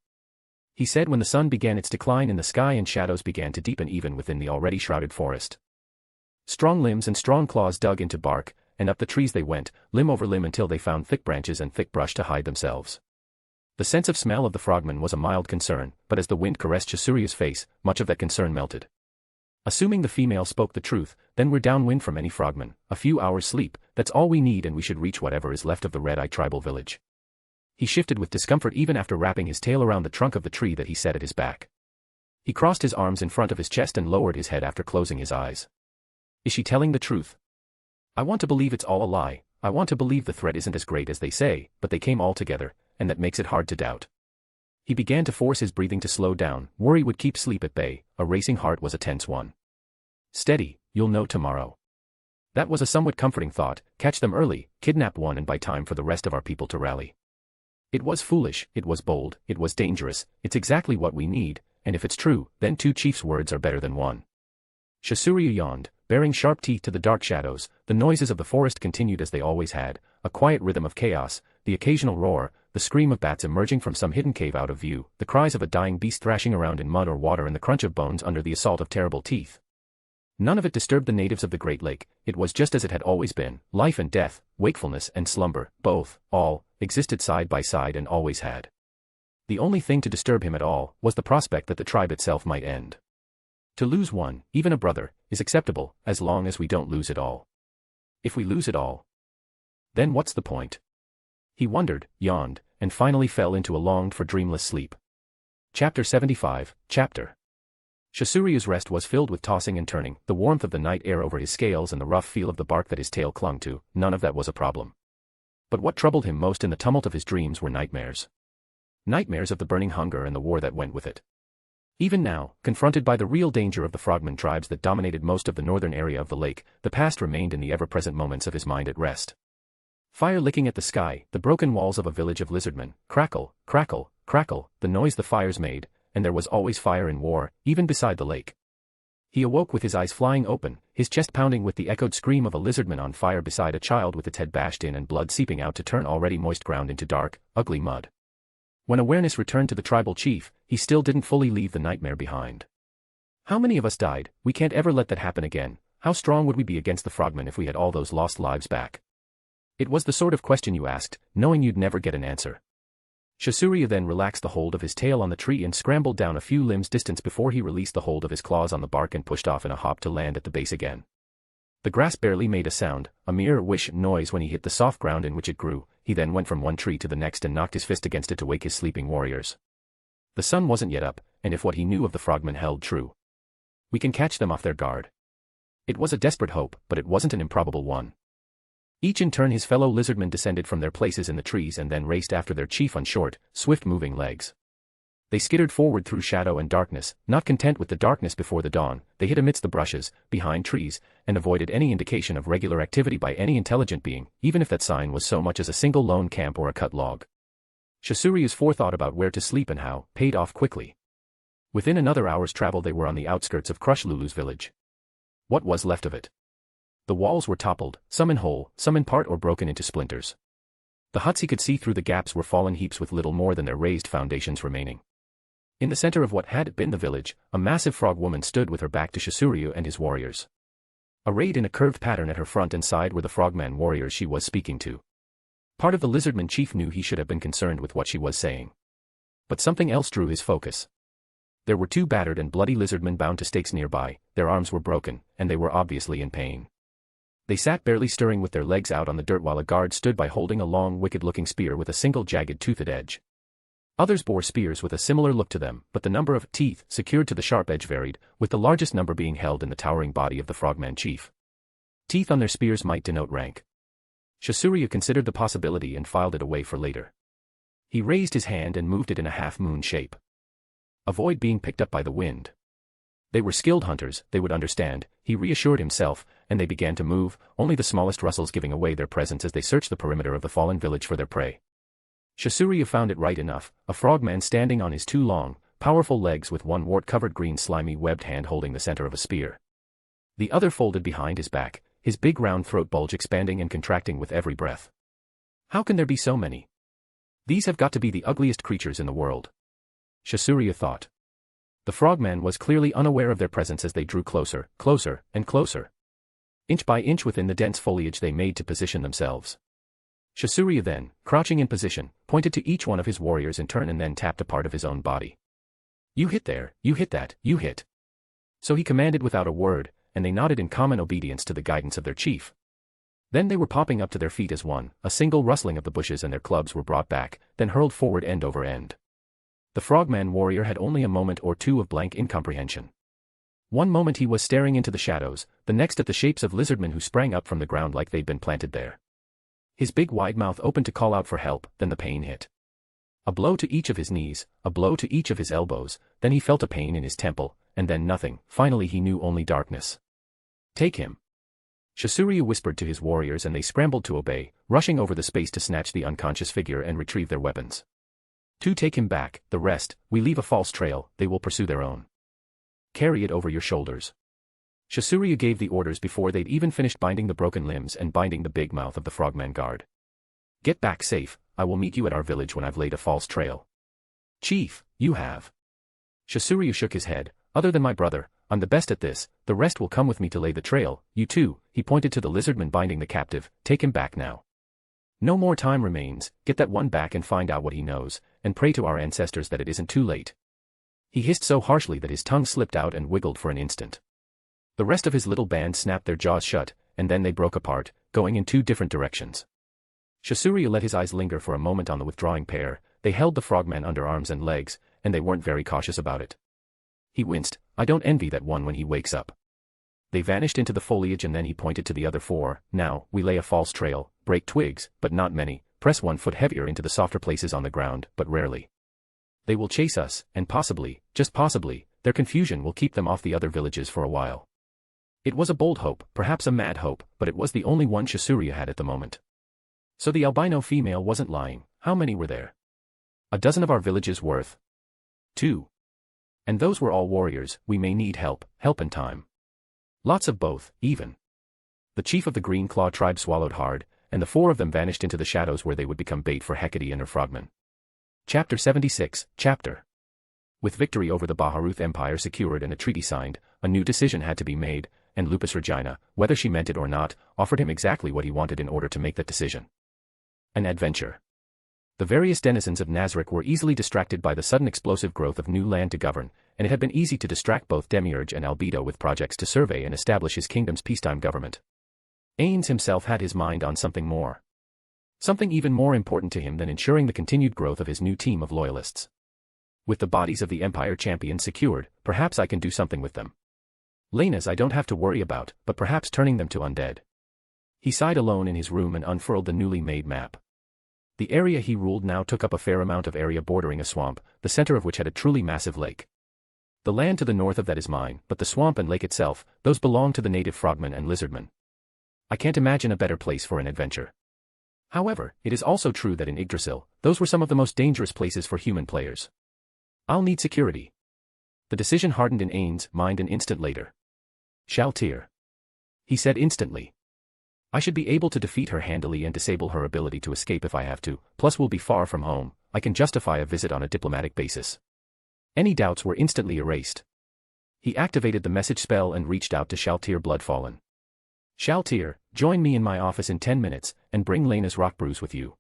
he said when the sun began its decline in the sky and shadows began to deepen even within the already shrouded forest. Strong limbs and strong claws dug into bark, and up the trees they went, limb over limb until they found thick branches and thick brush to hide themselves. The sense of smell of the frogmen was a mild concern, but as the wind caressed Chasuria's face, much of that concern melted. Assuming the female spoke the truth, then we're downwind from any frogman. A few hours sleep, that's all we need, and we should reach whatever is left of the Red-Eye tribal village. He shifted with discomfort even after wrapping his tail around the trunk of the tree that he set at his back. He crossed his arms in front of his chest and lowered his head after closing his eyes. Is she telling the truth? I want to believe it's all a lie. I want to believe the threat isn't as great as they say, but they came all together, and that makes it hard to doubt. He began to force his breathing to slow down. Worry would keep sleep at bay. A racing heart was a tense one. Steady, you'll know tomorrow. That was a somewhat comforting thought. Catch them early, kidnap one, and buy time for the rest of our people to rally. It was foolish, it was bold, it was dangerous. It's exactly what we need, and if it's true, then 2 chiefs' words are better than 1. Shasuriya yawned, baring sharp teeth to the dark shadows. The noises of the forest continued as they always had, a quiet rhythm of chaos, the occasional roar, the scream of bats emerging from some hidden cave out of view, the cries of a dying beast thrashing around in mud or water, and the crunch of bones under the assault of terrible teeth. None of it disturbed the natives of the Great Lake. It was just as it had always been. Life and death, wakefulness and slumber, both, all, existed side by side and always had. The only thing to disturb him at all was the prospect that the tribe itself might end. To lose one, even a brother, is acceptable, as long as we don't lose it all. If we lose it all, then what's the point? He wondered, yawned, and finally fell into a longed-for dreamless sleep. Chapter 75, Chapter. Shasuria's rest was filled with tossing and turning, the warmth of the night air over his scales and the rough feel of the bark that his tail clung to. None of that was a problem. But what troubled him most in the tumult of his dreams were nightmares. Nightmares of the burning hunger and the war that went with it. Even now, confronted by the real danger of the frogman tribes that dominated most of the northern area of the lake, the past remained in the ever-present moments of his mind at rest. Fire licking at the sky, the broken walls of a village of lizardmen, crackle, crackle, crackle, the noise the fires made, and there was always fire in war, even beside the lake. He awoke with his eyes flying open, his chest pounding with the echoed scream of a lizardman on fire beside a child with its head bashed in and blood seeping out to turn already moist ground into dark, ugly mud. When awareness returned to the tribal chief, he still didn't fully leave the nightmare behind. How many of us died? We can't ever let that happen again. How strong would we be against the frogmen if we had all those lost lives back? It was the sort of question you asked, knowing you'd never get an answer. Shasuria then relaxed the hold of his tail on the tree and scrambled down a few limbs distance before he released the hold of his claws on the bark and pushed off in a hop to land at the base again. The grass barely made a sound, a mere whish noise when he hit the soft ground in which it grew. He then went from one tree to the next and knocked his fist against it to wake his sleeping warriors. The sun wasn't yet up, and if what he knew of the frogmen held true, we can catch them off their guard. It was a desperate hope, but it wasn't an improbable one. Each in turn his fellow lizardmen descended from their places in the trees and then raced after their chief on short, swift-moving legs. They skittered forward through shadow and darkness, not content with the darkness before the dawn. They hid amidst the brushes, behind trees, and avoided any indication of regular activity by any intelligent being, even if that sign was so much as a single lone camp or a cut log. Shasuryu's forethought about where to sleep and how paid off quickly. Within another hour's travel they were on the outskirts of Crush Lulu's village. What was left of it? The walls were toppled, some in whole, some in part or broken into splinters. The huts he could see through the gaps were fallen heaps with little more than their raised foundations remaining. In the center of what had been the village, a massive frog woman stood with her back to Shasuryu and his warriors. Arrayed in a curved pattern at her front and side were the frogman warriors she was speaking to. Part of the lizardman chief knew he should have been concerned with what she was saying. But something else drew his focus. There were two battered and bloody lizardmen bound to stakes nearby, their arms were broken, and they were obviously in pain. They sat barely stirring with their legs out on the dirt while a guard stood by holding a long wicked-looking spear with a single jagged toothed edge. Others bore spears with a similar look to them, but the number of teeth secured to the sharp edge varied, with the largest number being held in the towering body of the frogman chief. Teeth on their spears might denote rank. Shasuryu considered the possibility and filed it away for later. He raised his hand and moved it in a half-moon shape. Avoid being picked up by the wind. They were skilled hunters, they would understand, he reassured himself, and they began to move, only the smallest rustles giving away their presence as they searched the perimeter of the fallen village for their prey. Shasuryu found it right enough, a frogman standing on his two long, powerful legs with one wart-covered green slimy webbed hand holding the center of a spear. The other folded behind his back, his big round throat bulge expanding and contracting with every breath. How can there be so many? These have got to be the ugliest creatures in the world. Shasuryu thought. The frogman was clearly unaware of their presence as they drew closer, closer, and closer. Inch by inch within the dense foliage they made to position themselves. Shasuryu then, crouching in position, pointed to each one of his warriors in turn and then tapped a part of his own body. You hit there, you hit that, you hit. So he commanded without a word, and they nodded in common obedience to the guidance of their chief. Then they were popping up to their feet as one, a single rustling of the bushes and their clubs were brought back, then hurled forward end over end. The frogman warrior had only a moment or two of blank incomprehension. One moment he was staring into the shadows, the next at the shapes of lizardmen who sprang up from the ground like they'd been planted there. His big wide mouth opened to call out for help, then the pain hit. A blow to each of his knees, a blow to each of his elbows, then he felt a pain in his temple, and then nothing, finally he knew only darkness. Take him. Shasuryu whispered to his warriors and they scrambled to obey, rushing over the space to snatch the unconscious figure and retrieve their weapons. To take him back, the rest, we leave a false trail, they will pursue their own. Carry it over your shoulders. Shasuryu gave the orders before they'd even finished binding the broken limbs and binding the big mouth of the frogman guard. Get back safe, I will meet you at our village when I've laid a false trail. Chief, you have. Shasuryu shook his head, other than my brother, I'm the best at this, the rest will come with me to lay the trail, you too, he pointed to the lizardman binding the captive, take him back now. No more time remains, get that one back and find out what he knows, and pray to our ancestors that it isn't too late. He hissed so harshly that his tongue slipped out and wiggled for an instant. The rest of his little band snapped their jaws shut, and then they broke apart, going in two different directions. Shasuryu let his eyes linger for a moment on the withdrawing pair, they held the frogman under arms and legs, and they weren't very cautious about it. He winced, I don't envy that one when he wakes up. They vanished into the foliage and then he pointed to the other four, now, we lay a false trail, break twigs, but not many, press 1 foot heavier into the softer places on the ground, but rarely. They will chase us, and possibly, just possibly, their confusion will keep them off the other villages for a while. It was a bold hope, perhaps a mad hope, but it was the only one Shasuryu had at the moment. So the albino female wasn't lying, how many were there? A dozen of our villages worth. 2. And those were all warriors, we may need help in time. Lots of both, even. The chief of the Green Claw tribe swallowed hard, and the 4 of them vanished into the shadows where they would become bait for Hecate and her frogmen. Chapter 76, Chapter. With victory over the Baharuth Empire secured and a treaty signed, a new decision had to be made, and Lupus Regina, whether she meant it or not, offered him exactly what he wanted in order to make that decision. An adventure. The various denizens of Nazarick were easily distracted by the sudden explosive growth of new land to govern, and it had been easy to distract both Demiurge and Albedo with projects to survey and establish his kingdom's peacetime government. Ainz himself had his mind on something more. Something even more important to him than ensuring the continued growth of his new team of loyalists. With the bodies of the Empire champions secured, perhaps I can do something with them. Lenas I don't have to worry about, but perhaps turning them to undead. He sighed alone in his room and unfurled the newly made map. The area he ruled now took up a fair amount of area bordering a swamp, the center of which had a truly massive lake. The land to the north of that is mine, but the swamp and lake itself, those belong to the native frogmen and lizardmen. I can't imagine a better place for an adventure. However, it is also true that in Yggdrasil, those were some of the most dangerous places for human players. I'll need security. The decision hardened in Ainz' mind an instant later. Shaltir. He said instantly. I should be able to defeat her handily and disable her ability to escape if I have to, plus we'll be far from home, I can justify a visit on a diplomatic basis. Any doubts were instantly erased. He activated the message spell and reached out to Shaltir Bloodfallen. Shaltir, join me in my office in 10 minutes, and bring Lena's rock brews with you.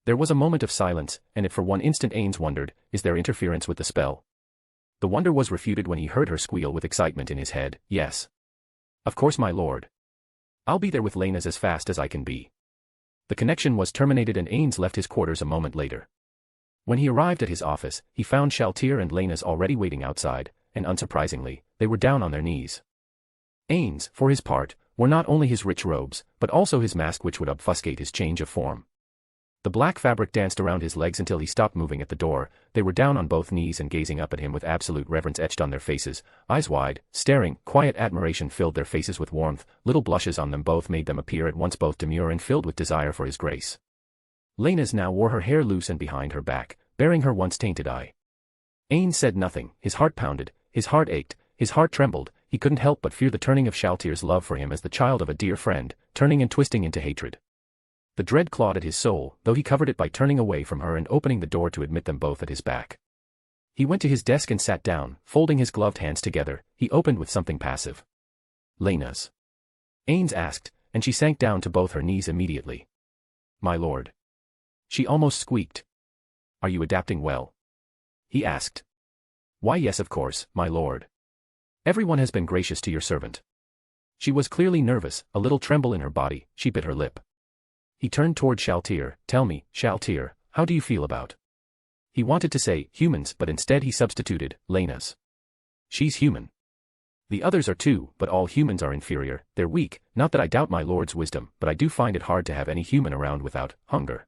There was a moment of silence, and it for one instant Ainz wondered, is there interference with the spell? The wonder was refuted when he heard her squeal with excitement in his head, yes. Of course my lord. I'll be there with Lena's as fast as I can be. The connection was terminated and Ainz left his quarters a moment later. When he arrived at his office, he found Shaltir and Lena's already waiting outside, and unsurprisingly, they were down on their knees. Ainz, for his part, wore not only his rich robes, but also his mask which would obfuscate his change of form. The black fabric danced around his legs until he stopped moving at the door. They were down on both knees and gazing up at him with absolute reverence etched on their faces, eyes wide, staring. Quiet admiration filled their faces with warmth, little blushes on them both made them appear at once both demure and filled with desire for his grace. Lena's now wore her hair loose and behind her back, bearing her once tainted eye. Ainz said nothing, his heart pounded, his heart ached, his heart trembled, he couldn't help but fear the turning of Shaltir's love for him as the child of a dear friend, turning and twisting into hatred. The dread clawed at his soul, though he covered it by turning away from her and opening the door to admit them both at his back. He went to his desk and sat down, folding his gloved hands together. He opened with something passive. Lena's? Ainz asked, and she sank down to both her knees immediately. My lord. She almost squeaked. Are you adapting well? He asked. Why yes of course, my lord. Everyone has been gracious to your servant. She was clearly nervous, a little tremble in her body, she bit her lip. He turned toward Shaltir. Tell me, Shaltir, how do you feel about? He wanted to say, humans, but instead he substituted, Lena's. She's human. The others are too, but all humans are inferior, they're weak, not that I doubt my lord's wisdom, but I do find it hard to have any human around without hunger.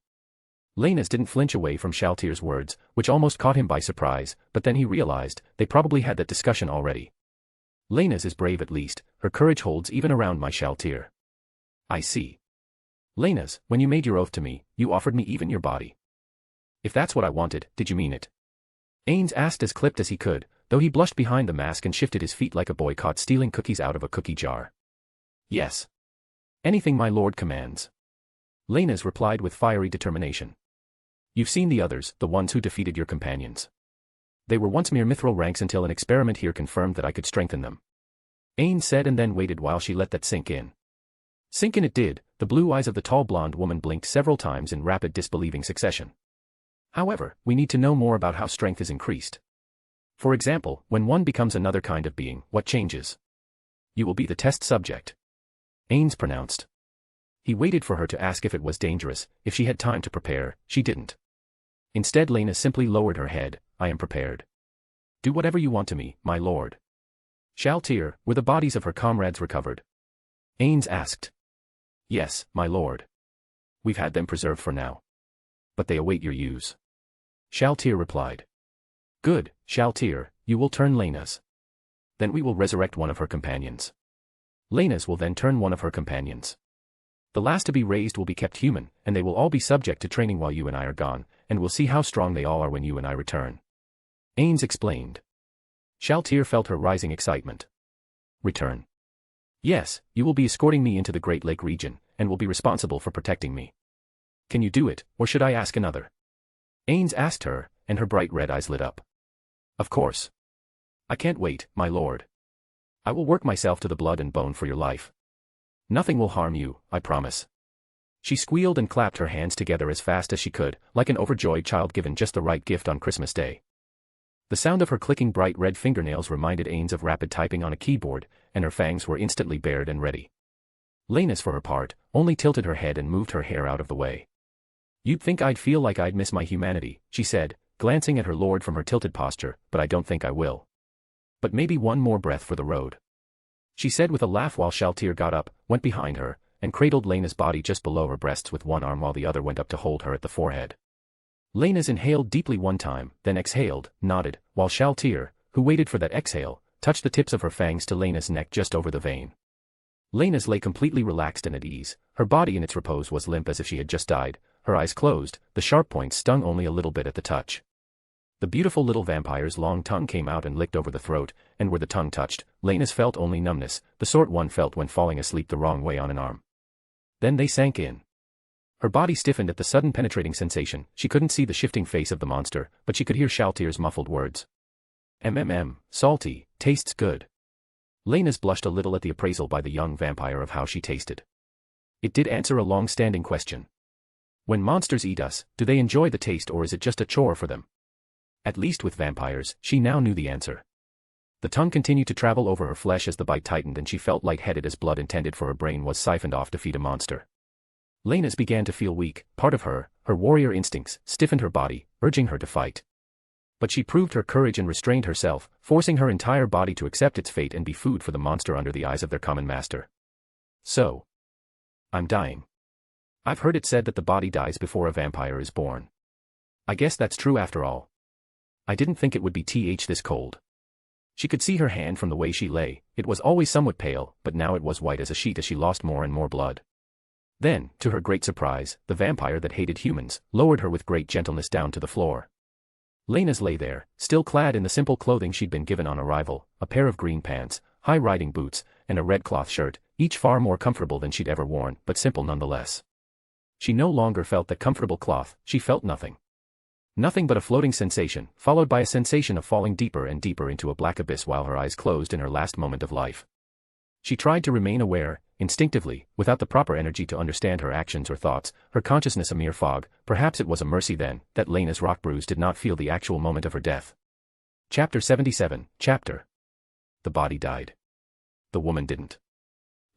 Lena's didn't flinch away from Shaltir's words, which almost caught him by surprise, but then he realized, they probably had that discussion already. Lena's is brave at least, her courage holds even around my Shaltir. I see. Lena's, when you made your oath to me, you offered me even your body. If that's what I wanted, did you mean it? Ainz asked as clipped as he could, though he blushed behind the mask and shifted his feet like a boy caught stealing cookies out of a cookie jar. Yes. Anything my lord commands. Lena's replied with fiery determination. You've seen the others, the ones who defeated your companions. They were once mere mithril ranks until an experiment here confirmed that I could strengthen them. Ainz said and then waited while she let that sink in. Sink in it did, the blue eyes of the tall blonde woman blinked several times in rapid disbelieving succession. However, we need to know more about how strength is increased. For example, when one becomes another kind of being, what changes? You will be the test subject. Ainz pronounced. He waited for her to ask if it was dangerous, if she had time to prepare, she didn't. Instead Lena simply lowered her head, I am prepared. Do whatever you want to me, my lord. Shaltir, were the bodies of her comrades recovered? Ainz asked. Yes, my lord. We've had them preserved for now. But they await your use. Shaltir replied. Good, Shaltir, you will turn Lena's. Then we will resurrect one of her companions. Lena's will then turn one of her companions. The last to be raised will be kept human, and they will all be subject to training while you and I are gone, and we'll see how strong they all are when you and I return. Ainz explained. Shaltir felt her rising excitement. Return. Yes, you will be escorting me into the Great Lake region, and will be responsible for protecting me. Can you do it, or should I ask another? Ainz asked her, and her bright red eyes lit up. Of course. I can't wait, my lord. I will work myself to the blood and bone for your life. Nothing will harm you, I promise. She squealed and clapped her hands together as fast as she could, like an overjoyed child given just the right gift on Christmas Day. The sound of her clicking bright red fingernails reminded Ainz of rapid typing on a keyboard, and her fangs were instantly bared and ready. Lena's for her part, only tilted her head and moved her hair out of the way. You'd think I'd feel like I'd miss my humanity, she said, glancing at her lord from her tilted posture, but I don't think I will. But maybe one more breath for the road. She said with a laugh while Shaltir got up, went behind her, and cradled Lena's body just below her breasts with one arm while the other went up to hold her at the forehead. Lena's inhaled deeply one time, then exhaled, nodded, while Shaltir, who waited for that exhale, touched the tips of her fangs to Lena's neck just over the vein. Lena's lay completely relaxed and at ease, her body in its repose was limp as if she had just died, her eyes closed, the sharp points stung only a little bit at the touch. The beautiful little vampire's long tongue came out and licked over the throat, and where the tongue touched, Lena's felt only numbness, the sort one felt when falling asleep the wrong way on an arm. Then they sank in. Her body stiffened at the sudden penetrating sensation, she couldn't see the shifting face of the monster, but she could hear Shaltir's muffled words. Salty, tastes good. Lena's blushed a little at the appraisal by the young vampire of how she tasted. It did answer a long-standing question. When monsters eat us, do they enjoy the taste or is it just a chore for them? At least with vampires, she now knew the answer. The tongue continued to travel over her flesh as the bite tightened and she felt lightheaded as blood intended for her brain was siphoned off to feed a monster. Lena's began to feel weak, part of her, her warrior instincts, stiffened her body, urging her to fight. But she proved her courage and restrained herself, forcing her entire body to accept its fate and be food for the monster under the eyes of their common master. So. I'm dying. I've heard it said that the body dies before a vampire is born. I guess that's true after all. I didn't think it would be this cold. She could see her hand from the way she lay, it was always somewhat pale, but now it was white as a sheet as she lost more and more blood. Then, to her great surprise, the vampire that hated humans, lowered her with great gentleness down to the floor. Lena's lay there, still clad in the simple clothing she'd been given on arrival, a pair of green pants, high riding boots, and a red cloth shirt, each far more comfortable than she'd ever worn, but simple nonetheless. She no longer felt that comfortable cloth, she felt nothing. Nothing but a floating sensation, followed by a sensation of falling deeper and deeper into a black abyss while her eyes closed in her last moment of life. She tried to remain aware, instinctively, without the proper energy to understand her actions or thoughts, her consciousness a mere fog. Perhaps it was a mercy then, that Lena's rock bruise did not feel the actual moment of her death. Chapter 77, Chapter. The body died. The woman didn't.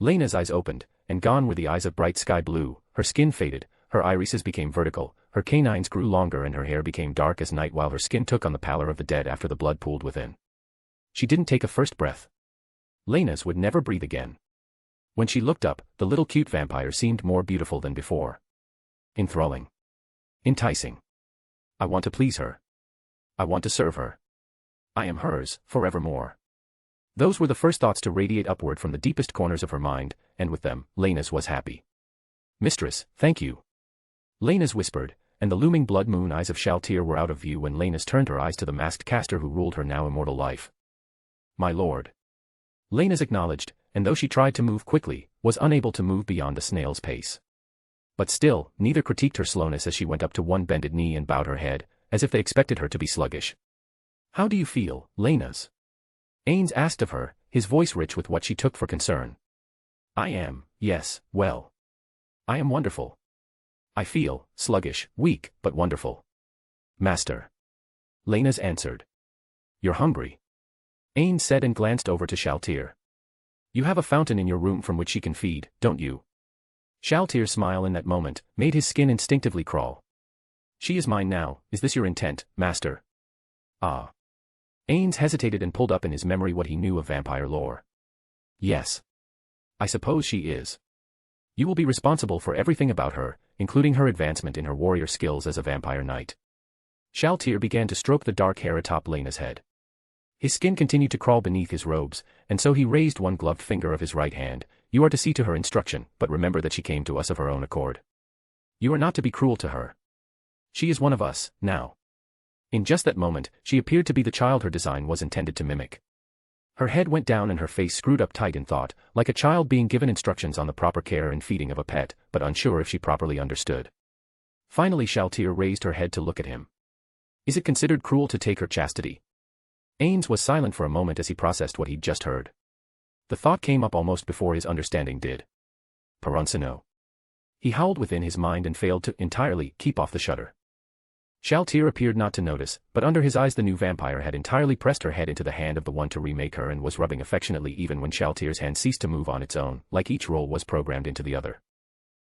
Lena's eyes opened, and gone were the eyes of bright sky blue, her skin faded, her irises became vertical, her canines grew longer and her hair became dark as night while her skin took on the pallor of the dead after the blood pooled within. She didn't take a first breath. Lena's would never breathe again. When she looked up, the little cute vampire seemed more beautiful than before. Enthralling. Enticing. I want to please her. I want to serve her. I am hers, forevermore. Those were the first thoughts to radiate upward from the deepest corners of her mind, and with them, Lena's was happy. Mistress, thank you. Lena's whispered, and the looming blood moon eyes of Shaltir were out of view when Lena's turned her eyes to the masked caster who ruled her now immortal life. My lord. Lena's acknowledged, and though she tried to move quickly, was unable to move beyond a snail's pace. But still, neither critiqued her slowness as she went up to one bended knee and bowed her head, as if they expected her to be sluggish. How do you feel, Lena's? Ainz asked of her, his voice rich with what she took for concern. I am, yes, well. I am wonderful. I feel, sluggish, weak, but wonderful. Master. Lena's answered. You're hungry. Ainz said and glanced over to Shaltir. You have a fountain in your room from which she can feed, don't you? Shaltir's smile in that moment made his skin instinctively crawl. She is mine now, is this your intent, master? Ah. Ainz hesitated and pulled up in his memory what he knew of vampire lore. Yes. I suppose she is. You will be responsible for everything about her, including her advancement in her warrior skills as a vampire knight. Shaltir began to stroke the dark hair atop Lena's head. His skin continued to crawl beneath his robes, and so he raised one gloved finger of his right hand. You are to see to her instruction, but remember that she came to us of her own accord. You are not to be cruel to her. She is one of us, now. In just that moment, she appeared to be the child her design was intended to mimic. Her head went down and her face screwed up tight in thought, like a child being given instructions on the proper care and feeding of a pet, but unsure if she properly understood. Finally Shaltir raised her head to look at him. Is it considered cruel to take her chastity? Ainz was silent for a moment as he processed what he'd just heard. The thought came up almost before his understanding did. Paronsino. He howled within his mind and failed to entirely keep off the shudder. Shaltir appeared not to notice, but under his eyes the new vampire had entirely pressed her head into the hand of the one to remake her and was rubbing affectionately even when Shaltir's hand ceased to move on its own, like each roll was programmed into the other.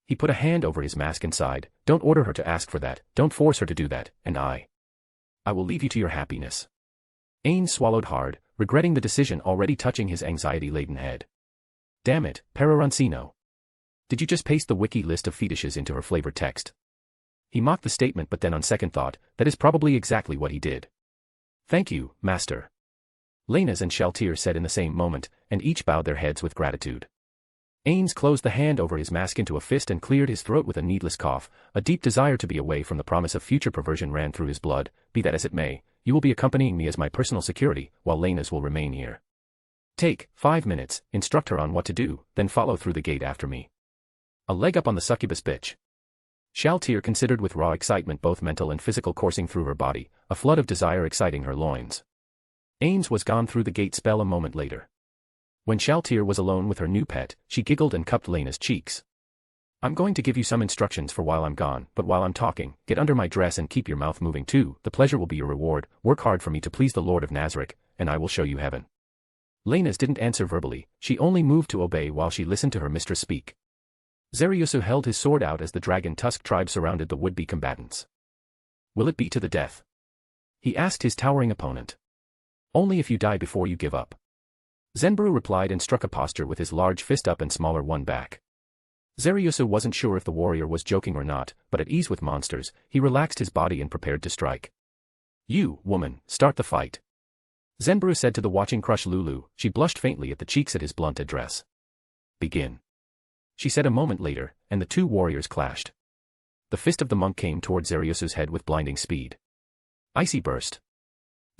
He put a hand over his mask and sighed, don't order her to ask for that, don't force her to do that, and I will leave you to your happiness. Ainz swallowed hard, regretting the decision already touching his anxiety-laden head. Damn it, Paroroncino. Did you just paste the wiki list of fetishes into her flavored text? He mocked the statement, but then on second thought, that is probably exactly what he did. Thank you, master. Ainz and Shaltir said in the same moment, and each bowed their heads with gratitude. Ainz closed the hand over his mask into a fist and cleared his throat with a needless cough. A deep desire to be away from the promise of future perversion ran through his blood. Be that as it may, you will be accompanying me as my personal security, while Ainz will remain here. Take 5 minutes, instruct her on what to do, then follow through the gate after me. A leg up on the succubus bitch. Shaltir considered with raw excitement, both mental and physical, coursing through her body, a flood of desire exciting her loins. Ainz was gone through the gate spell a moment later. When Shaltir was alone with her new pet, she giggled and cupped Lena's cheeks. I'm going to give you some instructions for while I'm gone, but while I'm talking, get under my dress and keep your mouth moving too. The pleasure will be your reward. Work hard for me to please the Lord of Nazarick, and I will show you heaven. Lena's didn't answer verbally, she only moved to obey while she listened to her mistress speak. Zariusu held his sword out as the dragon tusk tribe surrounded the would-be combatants. Will it be to the death? He asked his towering opponent. Only if you die before you give up. Zenburu replied and struck a posture with his large fist up and smaller one back. Zariusu wasn't sure if the warrior was joking or not, but at ease with monsters, he relaxed his body and prepared to strike. You, woman, start the fight. Zenburu said to the watching Crush Lulu. She blushed faintly at the cheeks at his blunt address. Begin. She said a moment later, and the two warriors clashed. The fist of the monk came toward Zariusu's head with blinding speed. Icy burst.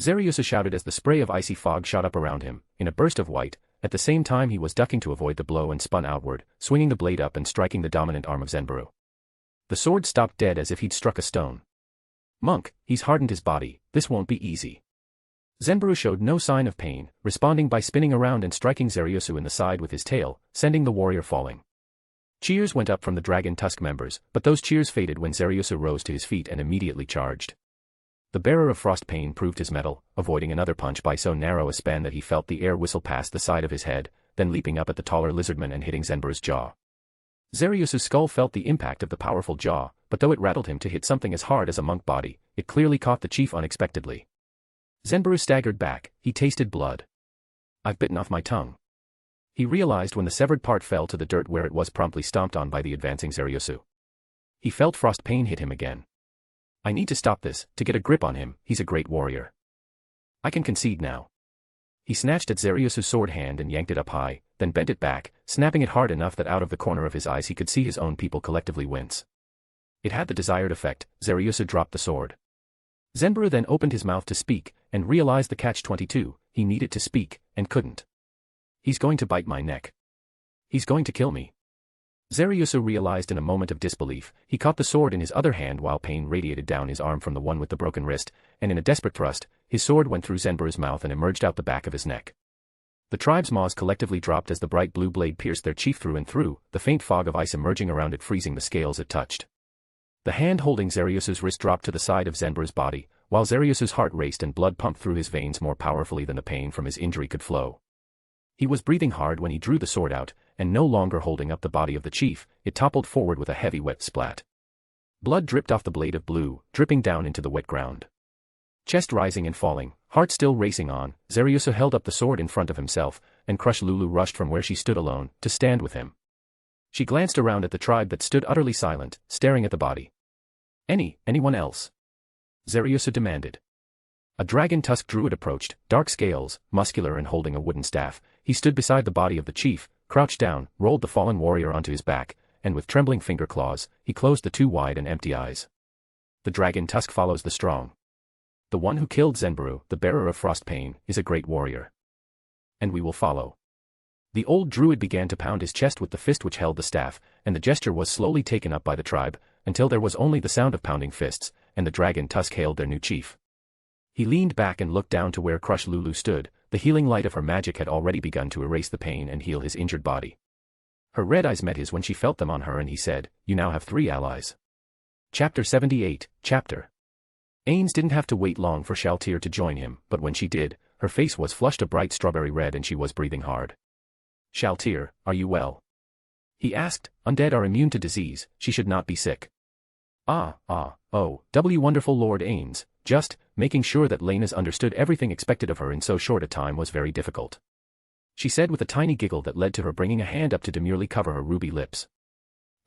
Zariusu shouted as the spray of icy fog shot up around him, in a burst of white. At the same time he was ducking to avoid the blow and spun outward, swinging the blade up and striking the dominant arm of Zenburu. The sword stopped dead as if he'd struck a stone. Monk, he's hardened his body, this won't be easy. Zenburu showed no sign of pain, responding by spinning around and striking Zariusu in the side with his tail, sending the warrior falling. Cheers went up from the Dragon Tusk members, but those cheers faded when Zariusu rose to his feet and immediately charged. The bearer of Frost Pain proved his mettle, avoiding another punch by so narrow a span that he felt the air whistle past the side of his head, then leaping up at the taller lizardman and hitting Zenburu's jaw. Zariusu's skull felt the impact of the powerful jaw, but though it rattled him to hit something as hard as a monk body, it clearly caught the chief unexpectedly. Zenburu staggered back, he tasted blood. I've bitten off my tongue. He realized when the severed part fell to the dirt where it was promptly stomped on by the advancing Zariusu. He felt Frost Pain hit him again. I need to stop this, to get a grip on him, he's a great warrior. I can concede now. He snatched at Zariusu's sword hand and yanked it up high, then bent it back, snapping it hard enough that out of the corner of his eyes he could see his own people collectively wince. It had the desired effect. Zariusu dropped the sword. Zenburu then opened his mouth to speak, and realized the catch-22, he needed to speak, and couldn't. He's going to bite my neck. He's going to kill me. Zariusu realized in a moment of disbelief. He caught the sword in his other hand while pain radiated down his arm from the one with the broken wrist, and in a desperate thrust, his sword went through Zenburu's mouth and emerged out the back of his neck. The tribe's maws collectively dropped as the bright blue blade pierced their chief through and through, the faint fog of ice emerging around it freezing the scales it touched. The hand holding Zariusu's wrist dropped to the side of Zenburu's body, while Zariusu's heart raced and blood pumped through his veins more powerfully than the pain from his injury could flow. He was breathing hard when he drew the sword out, and no longer holding up the body of the chief, it toppled forward with a heavy wet splat. Blood dripped off the blade of blue, dripping down into the wet ground. Chest rising and falling, heart still racing on, Zariusu held up the sword in front of himself, and Crush Lulu rushed from where she stood alone, to stand with him. She glanced around at the tribe that stood utterly silent, staring at the body. Anyone else? Zariusu demanded. A dragon tusk druid approached, dark scales, muscular and holding a wooden staff. He stood beside the body of the chief, crouched down, rolled the fallen warrior onto his back, and with trembling finger claws, he closed the two wide and empty eyes. The dragon tusk follows the strong. The one who killed Zenburu, the bearer of Frost Pain, is a great warrior. And we will follow. The old druid began to pound his chest with the fist which held the staff, and the gesture was slowly taken up by the tribe, until there was only the sound of pounding fists, and the dragon tusk hailed their new chief. He leaned back and looked down to where Crush Lulu stood. The healing light of her magic had already begun to erase the pain and heal his injured body. Her red eyes met his when she felt them on her and he said, "You now have 3 allies." Chapter 78, Chapter. Ainz didn't have to wait long for Shaltir to join him, but when she did, her face was flushed a bright strawberry red and she was breathing hard. "Shaltir, are you well?" he asked. "Undead are immune to disease, she should not be sick." Wonderful Lord Ainz, just, making sure that Lena's understood everything expected of her in so short a time was very difficult. She said with a tiny giggle that led to her bringing a hand up to demurely cover her ruby lips.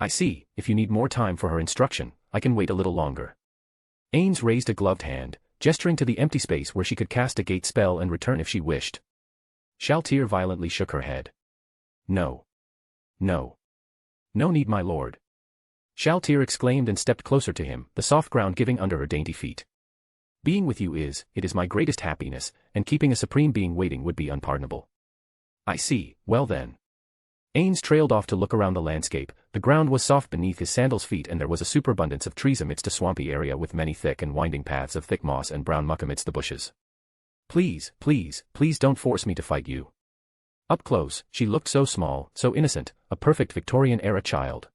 I see, if you need more time for her instruction, I can wait a little longer. Ainz raised a gloved hand, gesturing to the empty space where she could cast a gate spell and return if she wished. Shaltir violently shook her head. No. No. No need, my lord. Shaltir exclaimed and stepped closer to him, the soft ground giving under her dainty feet. Being with you it is my greatest happiness, and keeping a supreme being waiting would be unpardonable. I see, well then. Ainz trailed off to look around the landscape. The ground was soft beneath his sandals' feet and there was a superabundance of trees amidst a swampy area with many thick and winding paths of thick moss and brown muck amidst the bushes. Please, please, please don't force me to fight you. Up close, she looked so small, so innocent, a perfect Victorian-era child.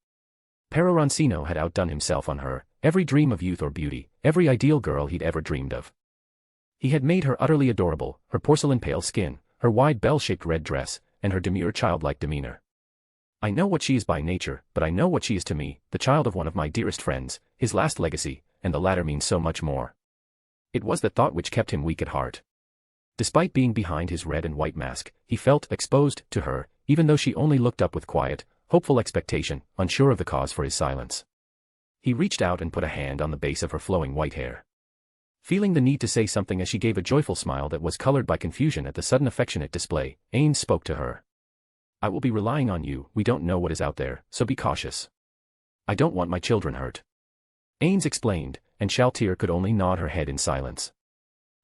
Pero Roncino had outdone himself on her, every dream of youth or beauty, every ideal girl he'd ever dreamed of. He had made her utterly adorable, her porcelain pale skin, her wide bell-shaped red dress, and her demure childlike demeanor. I know what she is by nature, but I know what she is to me, the child of one of my dearest friends, his last legacy, and the latter means so much more. It was the thought which kept him weak at heart. Despite being behind his red and white mask, he felt exposed to her, even though she only looked up with quiet, hopeful expectation, unsure of the cause for his silence. He reached out and put a hand on the base of her flowing white hair. Feeling the need to say something as she gave a joyful smile that was colored by confusion at the sudden affectionate display, Ainz spoke to her. I will be relying on you, we don't know what is out there, so be cautious. I don't want my children hurt. Ainz explained, and Shaltir could only nod her head in silence.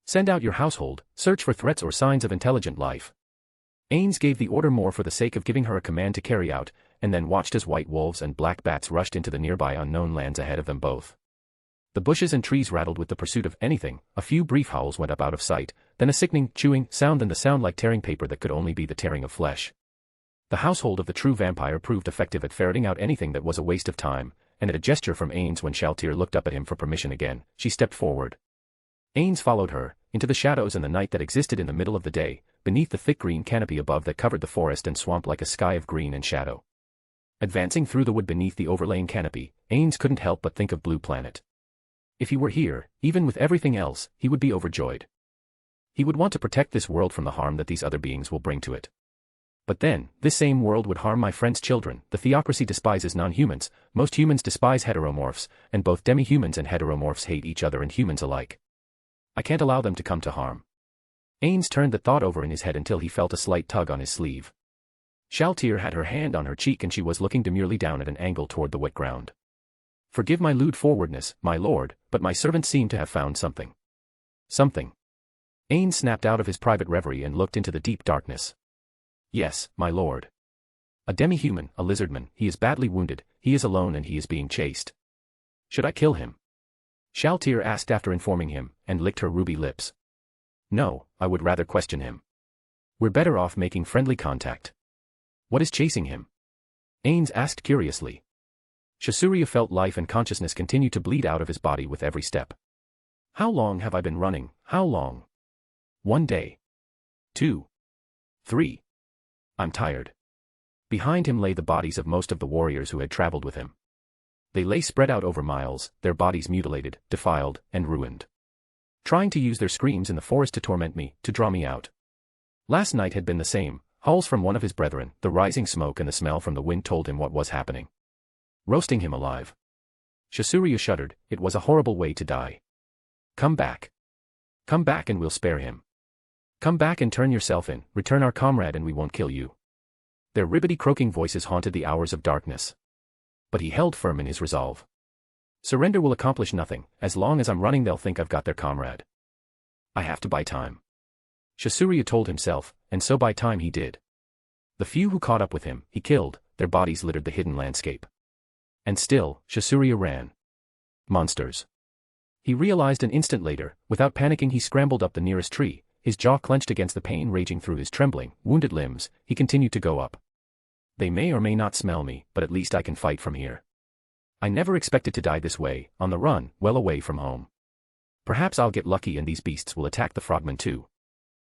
Send out your household, search for threats or signs of intelligent life. Ainz gave the order more for the sake of giving her a command to carry out, and then watched as white wolves and black bats rushed into the nearby unknown lands ahead of them both. The bushes and trees rattled with the pursuit of anything, a few brief howls went up out of sight, then a sickening, chewing sound and the sound like tearing paper that could only be the tearing of flesh. The household of the true vampire proved effective at ferreting out anything that was a waste of time, and at a gesture from Ainz when Shaltir looked up at him for permission again, she stepped forward. Ainz followed her, into the shadows and the night that existed in the middle of the day, beneath the thick green canopy above that covered the forest and swamp like a sky of green and shadow. Advancing through the wood beneath the overlaying canopy, Ainz couldn't help but think of Blue Planet. If he were here, even with everything else, he would be overjoyed. He would want to protect this world from the harm that these other beings will bring to it. But then, this same world would harm my friend's children. The theocracy despises non-humans, most humans despise heteromorphs, and both demi-humans and heteromorphs hate each other and humans alike. I can't allow them to come to harm. Ainz turned the thought over in his head until he felt a slight tug on his sleeve. Shaltir had her hand on her cheek and she was looking demurely down at an angle toward the wet ground. Forgive my lewd forwardness, my lord, but my servant seemed to have found something. Something. Ainz snapped out of his private reverie and looked into the deep darkness. Yes, my lord. A demi-human, a lizardman, he is badly wounded, he is alone and he is being chased. Should I kill him? Shaltir asked after informing him, and licked her ruby lips. No, I would rather question him. We're better off making friendly contact. What is chasing him? Ainz asked curiously. Shasuria felt life and consciousness continue to bleed out of his body with every step. How long have I been running, how long? 1 day. 2. 3. I'm tired. Behind him lay the bodies of most of the warriors who had traveled with him. They lay spread out over miles, their bodies mutilated, defiled, and ruined. Trying to use their screams in the forest to torment me, to draw me out. Last night had been the same, howls from one of his brethren, the rising smoke and the smell from the wind told him what was happening. Roasting him alive. Shasuria shuddered, it was a horrible way to die. Come back. Come back and we'll spare him. Come back and turn yourself in, return our comrade and we won't kill you. Their ribbity croaking voices haunted the hours of darkness. But he held firm in his resolve. Surrender will accomplish nothing, as long as I'm running they'll think I've got their comrade. I have to buy time. Shasuria told himself, and so buy time he did. The few who caught up with him, he killed, their bodies littered the hidden landscape. And still, Shasuria ran. Monsters. He realized an instant later, without panicking he scrambled up the nearest tree. His jaw clenched against the pain raging through his trembling, wounded limbs, he continued to go up. They may or may not smell me, but at least I can fight from here. I never expected to die this way, on the run, well away from home. Perhaps I'll get lucky and these beasts will attack the frogmen too.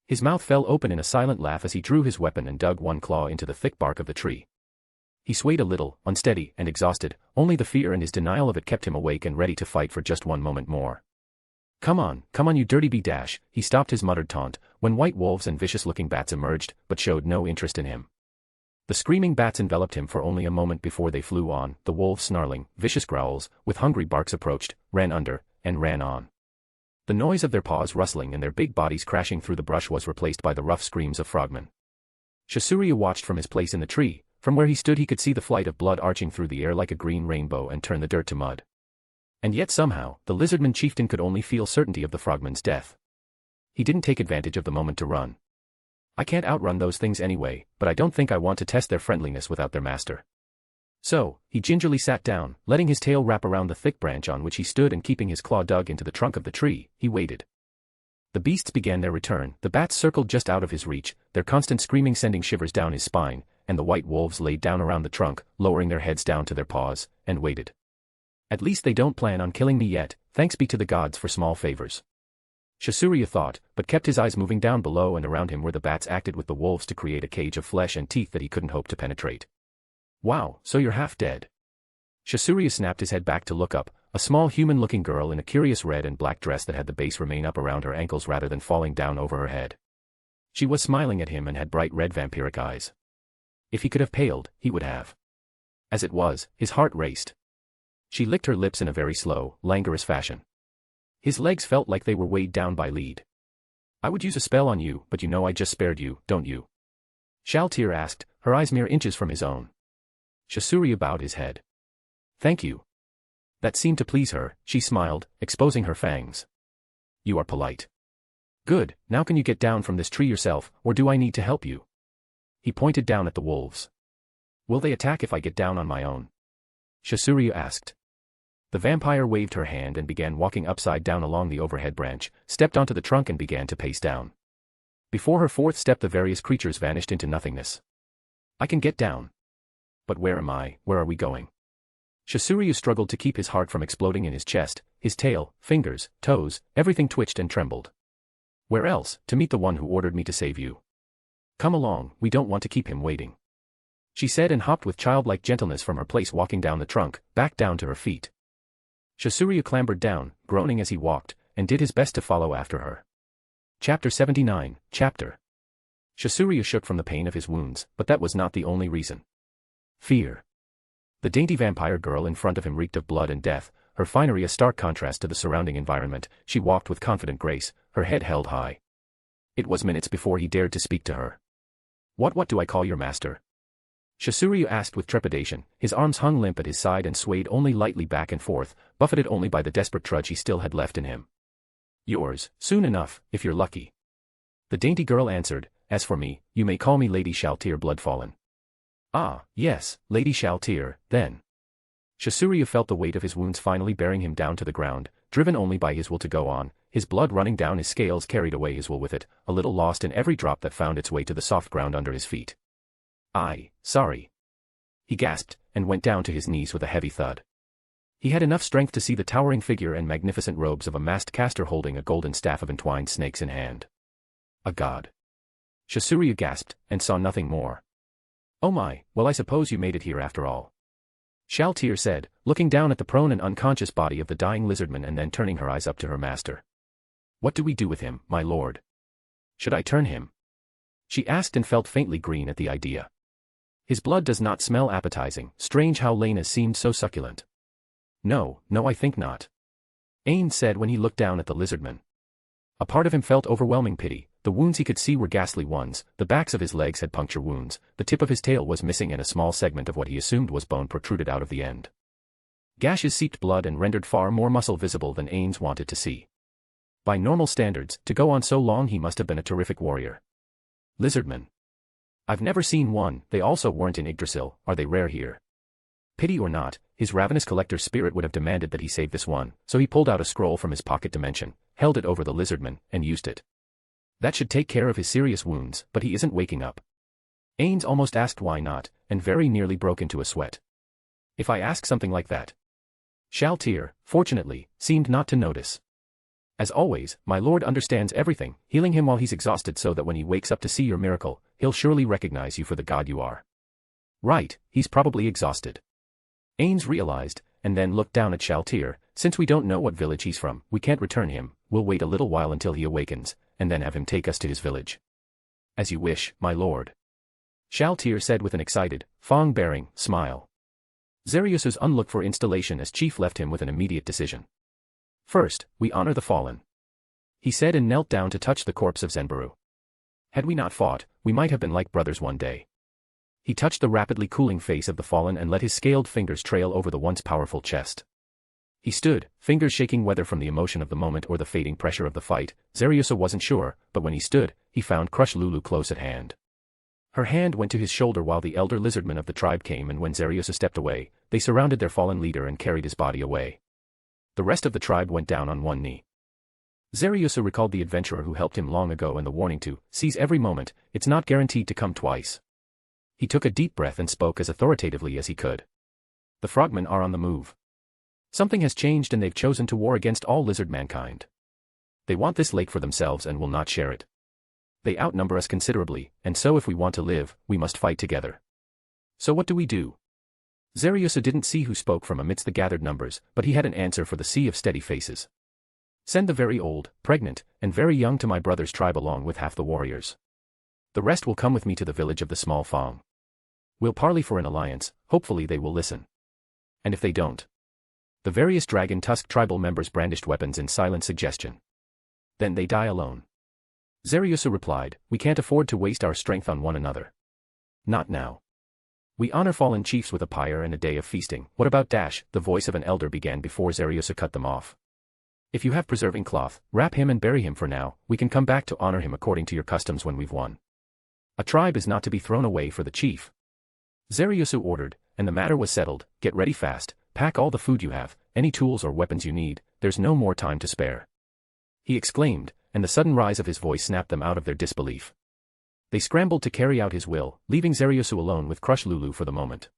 His mouth fell open in a silent laugh as he drew his weapon and dug one claw into the thick bark of the tree. He swayed a little, unsteady and exhausted, only the fear and his denial of it kept him awake and ready to fight for just one moment more. Come on, you dirty bee dash, he stopped his muttered taunt, when white wolves and vicious-looking bats emerged, but showed no interest in him. The screaming bats enveloped him for only a moment before they flew on. The wolves, snarling, vicious growls, with hungry barks approached, ran under, and ran on. The noise of their paws rustling and their big bodies crashing through the brush was replaced by the rough screams of frogmen. Shasuria watched from his place in the tree. From where he stood he could see the flight of blood arching through the air like a green rainbow and turn the dirt to mud. And yet somehow, the lizardman chieftain could only feel certainty of the frogman's death. He didn't take advantage of the moment to run. I can't outrun those things anyway, but I don't think I want to test their friendliness without their master. So, he gingerly sat down, letting his tail wrap around the thick branch on which he stood and keeping his claw dug into the trunk of the tree, he waited. The beasts began their return. The bats circled just out of his reach, their constant screaming sending shivers down his spine, and the white wolves laid down around the trunk, lowering their heads down to their paws, and waited. At least they don't plan on killing me yet, thanks be to the gods for small favors. Shasuria thought, but kept his eyes moving down below and around him where the bats acted with the wolves to create a cage of flesh and teeth that he couldn't hope to penetrate. Wow, so you're half dead. Shasuria snapped his head back to look up, a small human-looking girl in a curious red and black dress that had the base remain up around her ankles rather than falling down over her head. She was smiling at him and had bright red vampiric eyes. If he could have paled, he would have. As it was, his heart raced. She licked her lips in a very slow, languorous fashion. His legs felt like they were weighed down by lead. I would use a spell on you, but you know I just spared you, don't you? Shaltir asked, her eyes mere inches from his own. Shasuria bowed his head. Thank you. That seemed to please her, she smiled, exposing her fangs. You are polite. Good, now can you get down from this tree yourself, or do I need to help you? He pointed down at the wolves. Will they attack if I get down on my own? Shasuria asked. The vampire waved her hand and began walking upside down along the overhead branch, stepped onto the trunk and began to pace down. Before her fourth step the various creatures vanished into nothingness. I can get down. But where am I, where are we going? Shasuria struggled to keep his heart from exploding in his chest, his tail, fingers, toes, everything twitched and trembled. Where else, to meet the one who ordered me to save you? Come along, we don't want to keep him waiting. She said and hopped with childlike gentleness from her place walking down the trunk, back down to her feet. Shasuria clambered down, groaning as he walked, and did his best to follow after her. Chapter 79, Chapter. Shasuria shook from the pain of his wounds, but that was not the only reason. Fear. The dainty vampire girl in front of him reeked of blood and death, her finery a stark contrast to the surrounding environment. She walked with confident grace, her head held high. It was minutes before he dared to speak to her. What do I call your master? Shasuria asked with trepidation, his arms hung limp at his side and swayed only lightly back and forth, buffeted only by the desperate trudge he still had left in him. Yours, soon enough, if you're lucky. The dainty girl answered, as for me, you may call me Lady Shaltir Bloodfallen. Ah, yes, Lady Shaltir, then. Shasuria felt the weight of his wounds finally bearing him down to the ground, driven only by his will to go on, his blood running down his scales carried away his will with it, a little lost in every drop that found its way to the soft ground under his feet. Sorry. He gasped, and went down to his knees with a heavy thud. He had enough strength to see the towering figure and magnificent robes of a masked caster holding a golden staff of entwined snakes in hand. A god. Shasuria gasped, and saw nothing more. Oh my, well I suppose you made it here after all. Shaltir said, looking down at the prone and unconscious body of the dying lizardman and then turning her eyes up to her master. What do we do with him, my lord? Should I turn him? She asked and felt faintly green at the idea. His blood does not smell appetizing, strange how Lena's seemed so succulent. No, I think not. Ainz said when he looked down at the lizardman. A part of him felt overwhelming pity, the wounds he could see were ghastly ones, the backs of his legs had puncture wounds, the tip of his tail was missing and a small segment of what he assumed was bone protruded out of the end. Gashes seeped blood and rendered far more muscle visible than Ainz wanted to see. By normal standards, to go on so long he must have been a terrific warrior. Lizardmen. I've never seen one, they also weren't in Yggdrasil, are they rare here? Pity or not, his ravenous collector's spirit would have demanded that he save this one, so he pulled out a scroll from his pocket dimension, held it over the lizardman, and used it. That should take care of his serious wounds, but he isn't waking up. Ainz almost asked why not, and very nearly broke into a sweat. If I ask something like that? Shaltir, fortunately, seemed not to notice. As always, my lord understands everything, healing him while he's exhausted so that when he wakes up to see your miracle, he'll surely recognize you for the god you are. Right, he's probably exhausted. Ainz realized, and then looked down at Shaltir, since we don't know what village he's from, we can't return him, we'll wait a little while until he awakens, and then have him take us to his village. As you wish, my lord. Shaltir said with an excited, Fong-bearing smile. Zarius's unlooked-for installation as chief left him with an immediate decision. First, we honor the fallen, he said and knelt down to touch the corpse of Zenbaru. Had we not fought, we might have been like brothers one day. He touched the rapidly cooling face of the fallen and let his scaled fingers trail over the once powerful chest. He stood, fingers shaking whether from the emotion of the moment or the fading pressure of the fight. Zariusa wasn't sure, but when he stood, he found Crush Lulu close at hand. Her hand went to his shoulder while the elder lizardman of the tribe came, and when Zariusa stepped away, they surrounded their fallen leader and carried his body away. The rest of the tribe went down on one knee. Zariusa recalled the adventurer who helped him long ago and the warning to seize every moment, it's not guaranteed to come twice. He took a deep breath and spoke as authoritatively as he could. The frogmen are on the move. Something has changed and they've chosen to war against all lizard mankind. They want this lake for themselves and will not share it. They outnumber us considerably, and so if we want to live, we must fight together. So what do we do? Zariusa didn't see who spoke from amidst the gathered numbers, but he had an answer for the sea of steady faces. Send the very old, pregnant, and very young to my brother's tribe along with half the warriors. The rest will come with me to the village of the small Fong. We'll parley for an alliance, hopefully they will listen. And if they don't? The various dragon tusk tribal members brandished weapons in silent suggestion. Then they die alone. Zariusa replied, we can't afford to waste our strength on one another. Not now. We honor fallen chiefs with a pyre and a day of feasting. What about Dash? The voice of an elder began before Zariusa cut them off. If you have preserving cloth, wrap him and bury him for now, we can come back to honor him according to your customs when we've won. A tribe is not to be thrown away for the chief. Zariusa ordered, and the matter was settled. Get ready fast, pack all the food you have, any tools or weapons you need, there's no more time to spare. He exclaimed, and the sudden rise of his voice snapped them out of their disbelief. They scrambled to carry out his will, leaving Zariusa alone with Crush Lulu for the moment.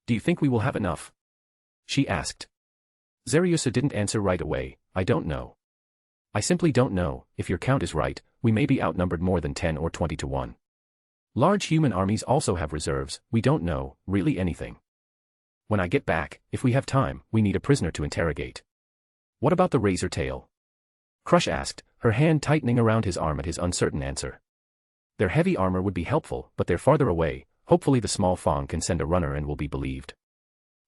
Do you think we will have enough? She asked. Zariusa didn't answer right away. I don't know. I simply don't know. If your count is right, we may be outnumbered more than 10 or 20 to 1. Large human armies also have reserves. We don't know, really anything. When I get back, if we have time, we need a prisoner to interrogate. What about the razor tail? Crush asked, her hand tightening around his arm at his uncertain answer. Their heavy armor would be helpful, but they're farther away. Hopefully the small Fong can send a runner and will be believed.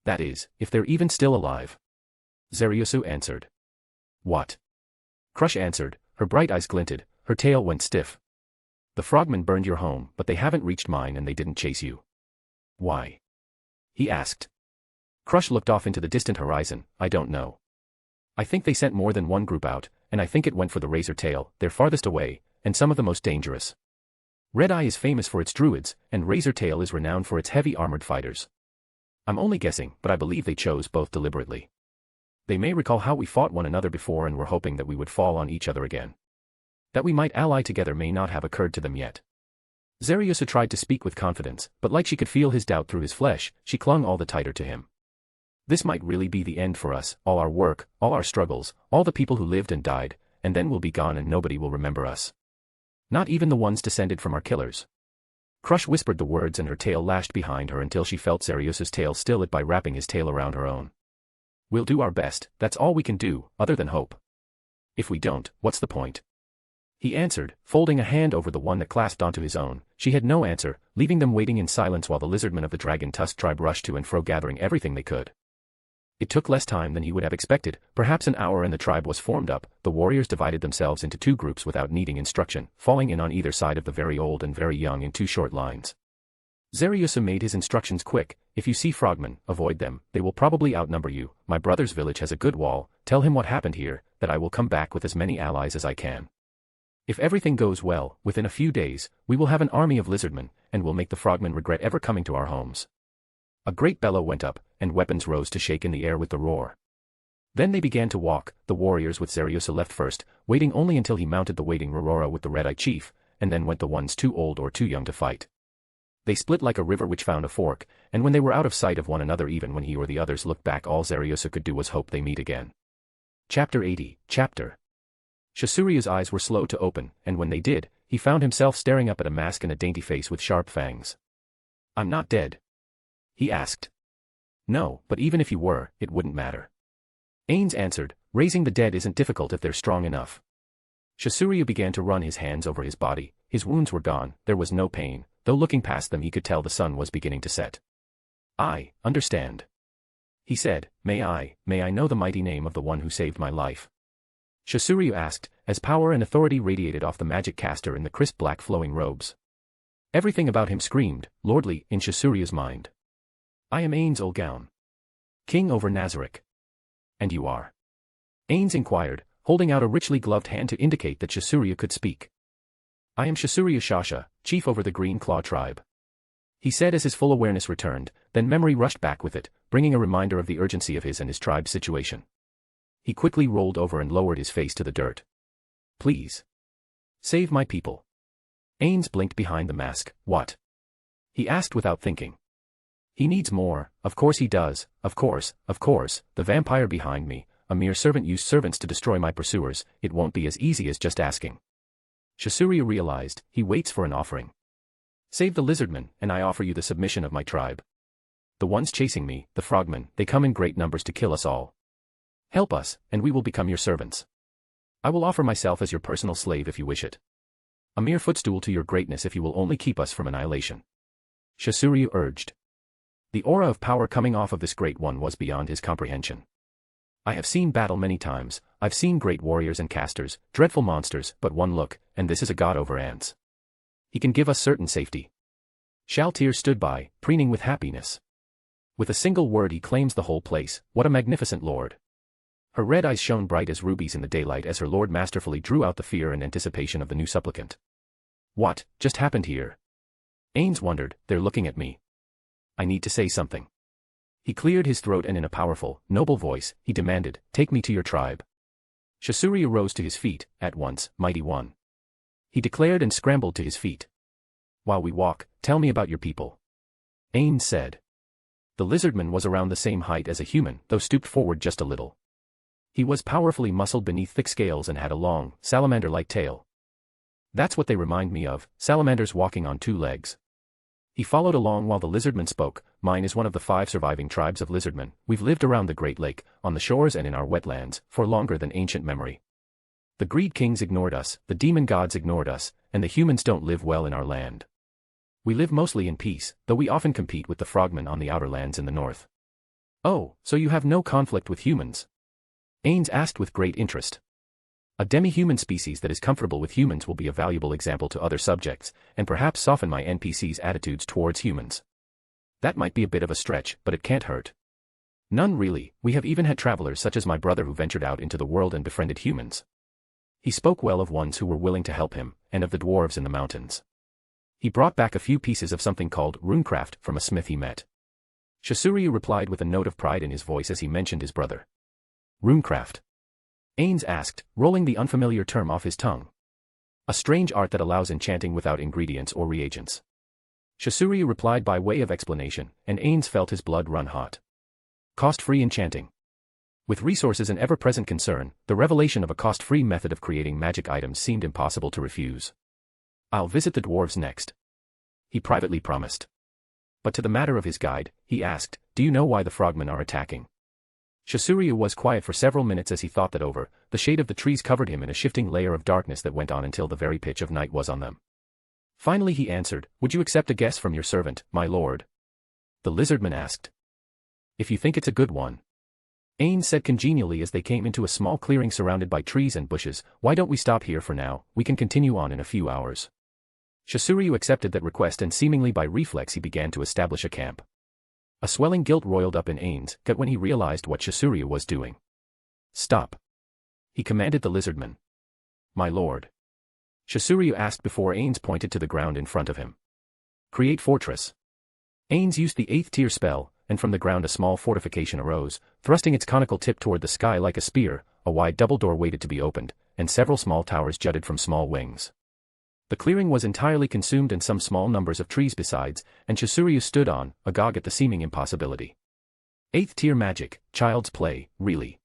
That is, if they're even still alive. Zariusa answered. What? Crush answered, her bright eyes glinted, her tail went stiff. The frogmen burned your home, but they haven't reached mine and they didn't chase you. Why? He asked. Crush looked off into the distant horizon. I don't know. I think they sent more than one group out, and I think it went for the razor tail. They're farthest away, and some of the most dangerous. Red Eye is famous for its druids, and Razor Tail is renowned for its heavy armored fighters. I'm only guessing, but I believe they chose both deliberately. They may recall how we fought one another before and were hoping that we would fall on each other again. That we might ally together may not have occurred to them yet. Zariusa tried to speak with confidence, but like she could feel his doubt through his flesh, she clung all the tighter to him. This might really be the end for us, all our work, all our struggles, all the people who lived and died, and then we'll be gone and nobody will remember us. Not even the ones descended from our killers. Crush whispered the words and her tail lashed behind her until she felt Zariusa's tail still it by wrapping his tail around her own. We'll do our best, that's all we can do, other than hope. If we don't, what's the point? He answered, folding a hand over the one that clasped onto his own. She had no answer, leaving them waiting in silence while the lizardmen of the Dragon Tusk tribe rushed to and fro gathering everything they could. It took less time than he would have expected, perhaps an hour, and the tribe was formed up. The warriors divided themselves into two groups without needing instruction, falling in on either side of the very old and very young in two short lines. Zariusa made his instructions quick. If you see frogmen, avoid them, they will probably outnumber you. My brother's village has a good wall, tell him what happened here, that I will come back with as many allies as I can. If everything goes well, within a few days, we will have an army of lizardmen, and will make the frogmen regret ever coming to our homes. A great bellow went up, and weapons rose to shake in the air with the roar. Then they began to walk, the warriors with Zariusa left first, waiting only until he mounted the waiting Rorora with the red-eye chief, and then went the ones too old or too young to fight. They split like a river which found a fork, and when they were out of sight of one another, even when he or the others looked back, all Zariusa could do was hope they meet again. Chapter 80, Chapter. Shasuria's eyes were slow to open, and when they did, he found himself staring up at a mask and a dainty face with sharp fangs. I'm not dead? He asked. No, but even if you were, it wouldn't matter. Ainz answered, raising the dead isn't difficult if they're strong enough. Shasuria began to run his hands over his body, his wounds were gone, there was no pain, though looking past them he could tell the sun was beginning to set. "I understand," he said. May I know the mighty name of the one who saved my life?" Shasuryu asked, as power and authority radiated off the magic caster in the crisp black flowing robes. Everything about him screamed, lordly, in Shasuryu's mind. "I am Ainz Olgaun, king over Nazarick." "And you are?" Ainz inquired, holding out a richly gloved hand to indicate that Shasuryu could speak. "I am Shasuryu Shasha, chief over the Green Claw tribe," he said as his full awareness returned, then memory rushed back with it, bringing a reminder of the urgency of his and his tribe's situation. He quickly rolled over and lowered his face to the dirt. "Please. Save my people." Ainz blinked behind the mask. "What?" he asked without thinking. "He needs more, of course he does, of course, the vampire behind me, a mere servant used servants to destroy my pursuers, it won't be as easy as just asking." Shasuryu realized, he waits for an offering. "Save the lizardmen, and I offer you the submission of my tribe. The ones chasing me, the frogmen, they come in great numbers to kill us all. Help us, and we will become your servants. I will offer myself as your personal slave if you wish it. A mere footstool to your greatness if you will only keep us from annihilation," Shasuryu urged. The aura of power coming off of this great one was beyond his comprehension. "I have seen battle many times, I've seen great warriors and casters, dreadful monsters, but one look, and this is a god over ants. He can give us certain safety." Shaltir stood by, preening with happiness. With a single word he claims the whole place, what a magnificent lord. Her red eyes shone bright as rubies in the daylight as her lord masterfully drew out the fear and anticipation of the new supplicant. "What just happened here?" Ainz wondered. "They're looking at me. I need to say something." He cleared his throat and in a powerful, noble voice, he demanded, "Take me to your tribe." Shasuryu rose to his feet, at once, "Mighty one," he declared and scrambled to his feet. "While we walk, tell me about your people," Ainz said. The lizardman was around the same height as a human, though stooped forward just a little. He was powerfully muscled beneath thick scales and had a long, salamander-like tail. "That's what they remind me of, salamanders walking on two legs." He followed along while the lizardman spoke. "Mine is one of the 5 surviving tribes of lizardmen. We've lived around the Great Lake, on the shores and in our wetlands, for longer than ancient memory. The greed kings ignored us, the demon gods ignored us, and the humans don't live well in our land. We live mostly in peace, though we often compete with the frogmen on the outer lands in the north." "Oh, so you have no conflict with humans?" Ainz asked with great interest. "A demi-human species that is comfortable with humans will be a valuable example to other subjects, and perhaps soften my NPC's attitudes towards humans. That might be a bit of a stretch, but it can't hurt." "None really, we have even had travelers such as my brother who ventured out into the world and befriended humans." He spoke well of ones who were willing to help him, and of the dwarves in the mountains. He brought back a few pieces of something called runecraft from a smith he met. Shasuryu replied with a note of pride in his voice as he mentioned his brother. "Runecraft?" Ainz asked, rolling the unfamiliar term off his tongue. "A strange art that allows enchanting without ingredients or reagents." Shasuryu replied by way of explanation, and Ainz felt his blood run hot. Cost-free enchanting. With resources an ever-present concern, the revelation of a cost-free method of creating magic items seemed impossible to refuse. "I'll visit the dwarves next," he privately promised. But to the matter of his guide, he asked, "Do you know why the frogmen are attacking?" Shasuryu was quiet for several minutes as he thought that over. The shade of the trees covered him in a shifting layer of darkness that went on until the very pitch of night was on them. Finally he answered, "Would you accept a guess from your servant, my lord?" The lizardman asked. "If you think it's a good one," Ainz said congenially as they came into a small clearing surrounded by trees and bushes. "Why don't we stop here for now, we can continue on in a few hours." Shasuryu accepted that request and seemingly by reflex he began to establish a camp. A swelling guilt roiled up in Ainz' gut when he realized what Shasuryu was doing. "Stop," he commanded the lizardman. "My lord?" Shasuryu asked before Ainz pointed to the ground in front of him. "Create fortress." Ainz used the 8th tier spell, and from the ground a small fortification arose, thrusting its conical tip toward the sky like a spear. A wide double door waited to be opened, and several small towers jutted from small wings. The clearing was entirely consumed and some small numbers of trees besides, and Shasuryu stood on, agog at the seeming impossibility. 8th tier magic, child's play, really.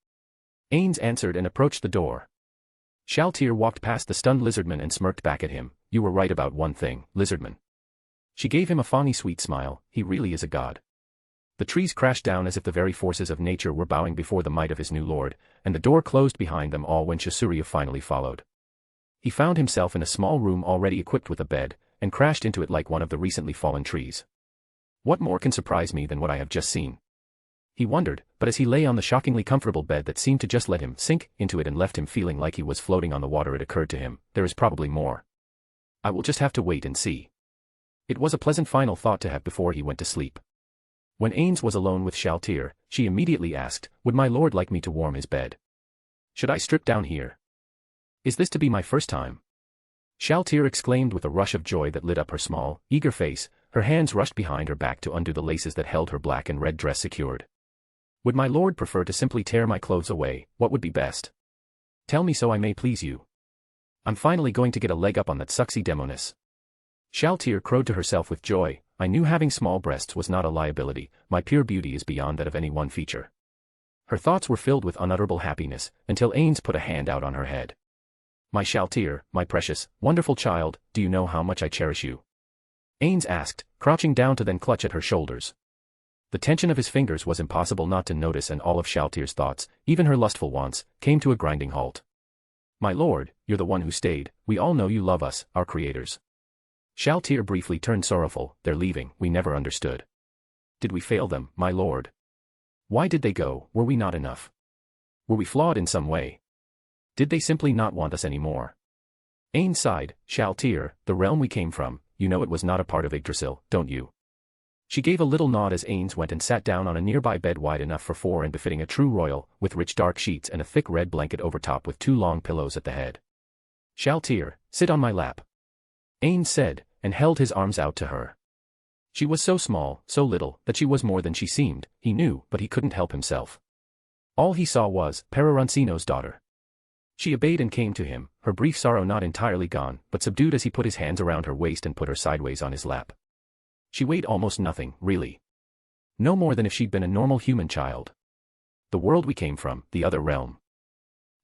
Ainz answered and approached the door. Shaltir walked past the stunned lizardman and smirked back at him. "You were right about one thing, lizardman." She gave him a fawny sweet smile. "He really is a god." The trees crashed down as if the very forces of nature were bowing before the might of his new lord, and the door closed behind them all when Shasuryu finally followed. He found himself in a small room already equipped with a bed, and crashed into it like one of the recently fallen trees. What more can surprise me than what I have just seen? He wondered, but as he lay on the shockingly comfortable bed that seemed to just let him sink into it and left him feeling like he was floating on the water, it occurred to him, there is probably more. I will just have to wait and see. It was a pleasant final thought to have before he went to sleep. When Ainz was alone with Shaltir, she immediately asked, would my lord like me to warm his bed? Should I strip down here? Is this to be my first time? Shaltir exclaimed with a rush of joy that lit up her small, eager face. Her hands rushed behind her back to undo the laces that held her black and red dress secured. Would my lord prefer to simply tear my clothes away? What would be best? Tell me so I may please you. I'm finally going to get a leg up on that sucksy demoness. Shaltir crowed to herself with joy. I knew having small breasts was not a liability. My pure beauty is beyond that of any one feature. Her thoughts were filled with unutterable happiness, until Ainz put a hand out on her head. My Shaltir, my precious, wonderful child, do you know how much I cherish you? Ainz asked, crouching down to then clutch at her shoulders. The tension of his fingers was impossible not to notice, and all of Shaltir's thoughts, even her lustful wants, came to a grinding halt. My lord, you're the one who stayed, we all know you love us, our creators. Shaltir briefly turned sorrowful, they're leaving, we never understood. Did we fail them, my lord? Why did they go, were we not enough? Were we flawed in some way? Did they simply not want us anymore? Ainz sighed, Shaltir, the realm we came from, you know it was not a part of Yggdrasil, don't you? She gave a little nod as Ainz went and sat down on a nearby bed wide enough for four and befitting a true royal, with rich dark sheets and a thick red blanket over top with two long pillows at the head. Shaltir, sit on my lap. Ainz said, and held his arms out to her. She was so small, so little, that she was more than she seemed, he knew, but he couldn't help himself. All he saw was Perarancino's daughter. She obeyed and came to him, her brief sorrow not entirely gone, but subdued as he put his hands around her waist and put her sideways on his lap. She weighed almost nothing, really. No more than if she'd been a normal human child. The world we came from, the other realm.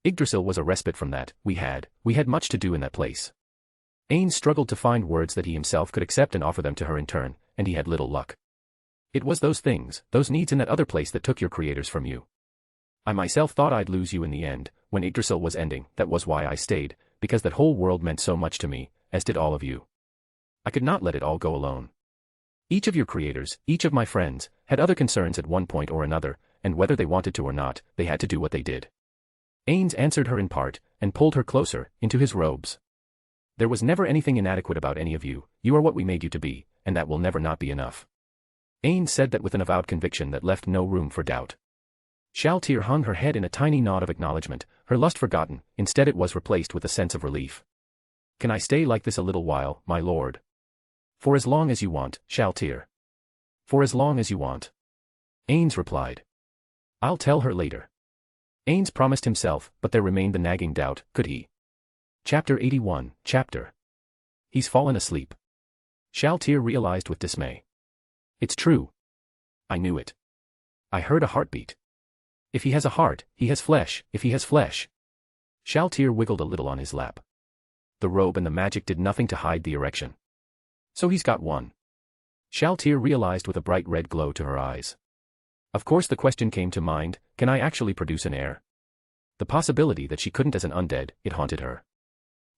Yggdrasil was a respite from that, we had much to do in that place. Ainz struggled to find words that he himself could accept and offer them to her in turn, and he had little luck. It was those things, those needs in that other place that took your creators from you. I myself thought I'd lose you in the end, when Yggdrasil was ending, that was why I stayed, because that whole world meant so much to me, as did all of you. I could not let it all go alone. Each of your creators, each of my friends, had other concerns at one point or another, and whether they wanted to or not, they had to do what they did. Ainz answered her in part, and pulled her closer, into his robes. There was never anything inadequate about any of you, you are what we made you to be, and that will never not be enough. Ainz said that with an avowed conviction that left no room for doubt. Shaltir hung her head in a tiny nod of acknowledgement, her lust forgotten, instead it was replaced with a sense of relief. Can I stay like this a little while, my lord? For as long as you want, Shaltir. For as long as you want. Ainz replied. I'll tell her later. Ainz promised himself, but there remained the nagging doubt, could he? Chapter 81, Chapter. He's fallen asleep. Shaltir realized with dismay. It's true. I knew it. I heard a heartbeat. If he has a heart, he has flesh, if he has flesh. Shaltir wiggled a little on his lap. The robe and the magic did nothing to hide the erection. So he's got one. Shaltir realized with a bright red glow to her eyes. Of course the question came to mind, can I actually produce an heir? The possibility that she couldn't as an undead, it haunted her.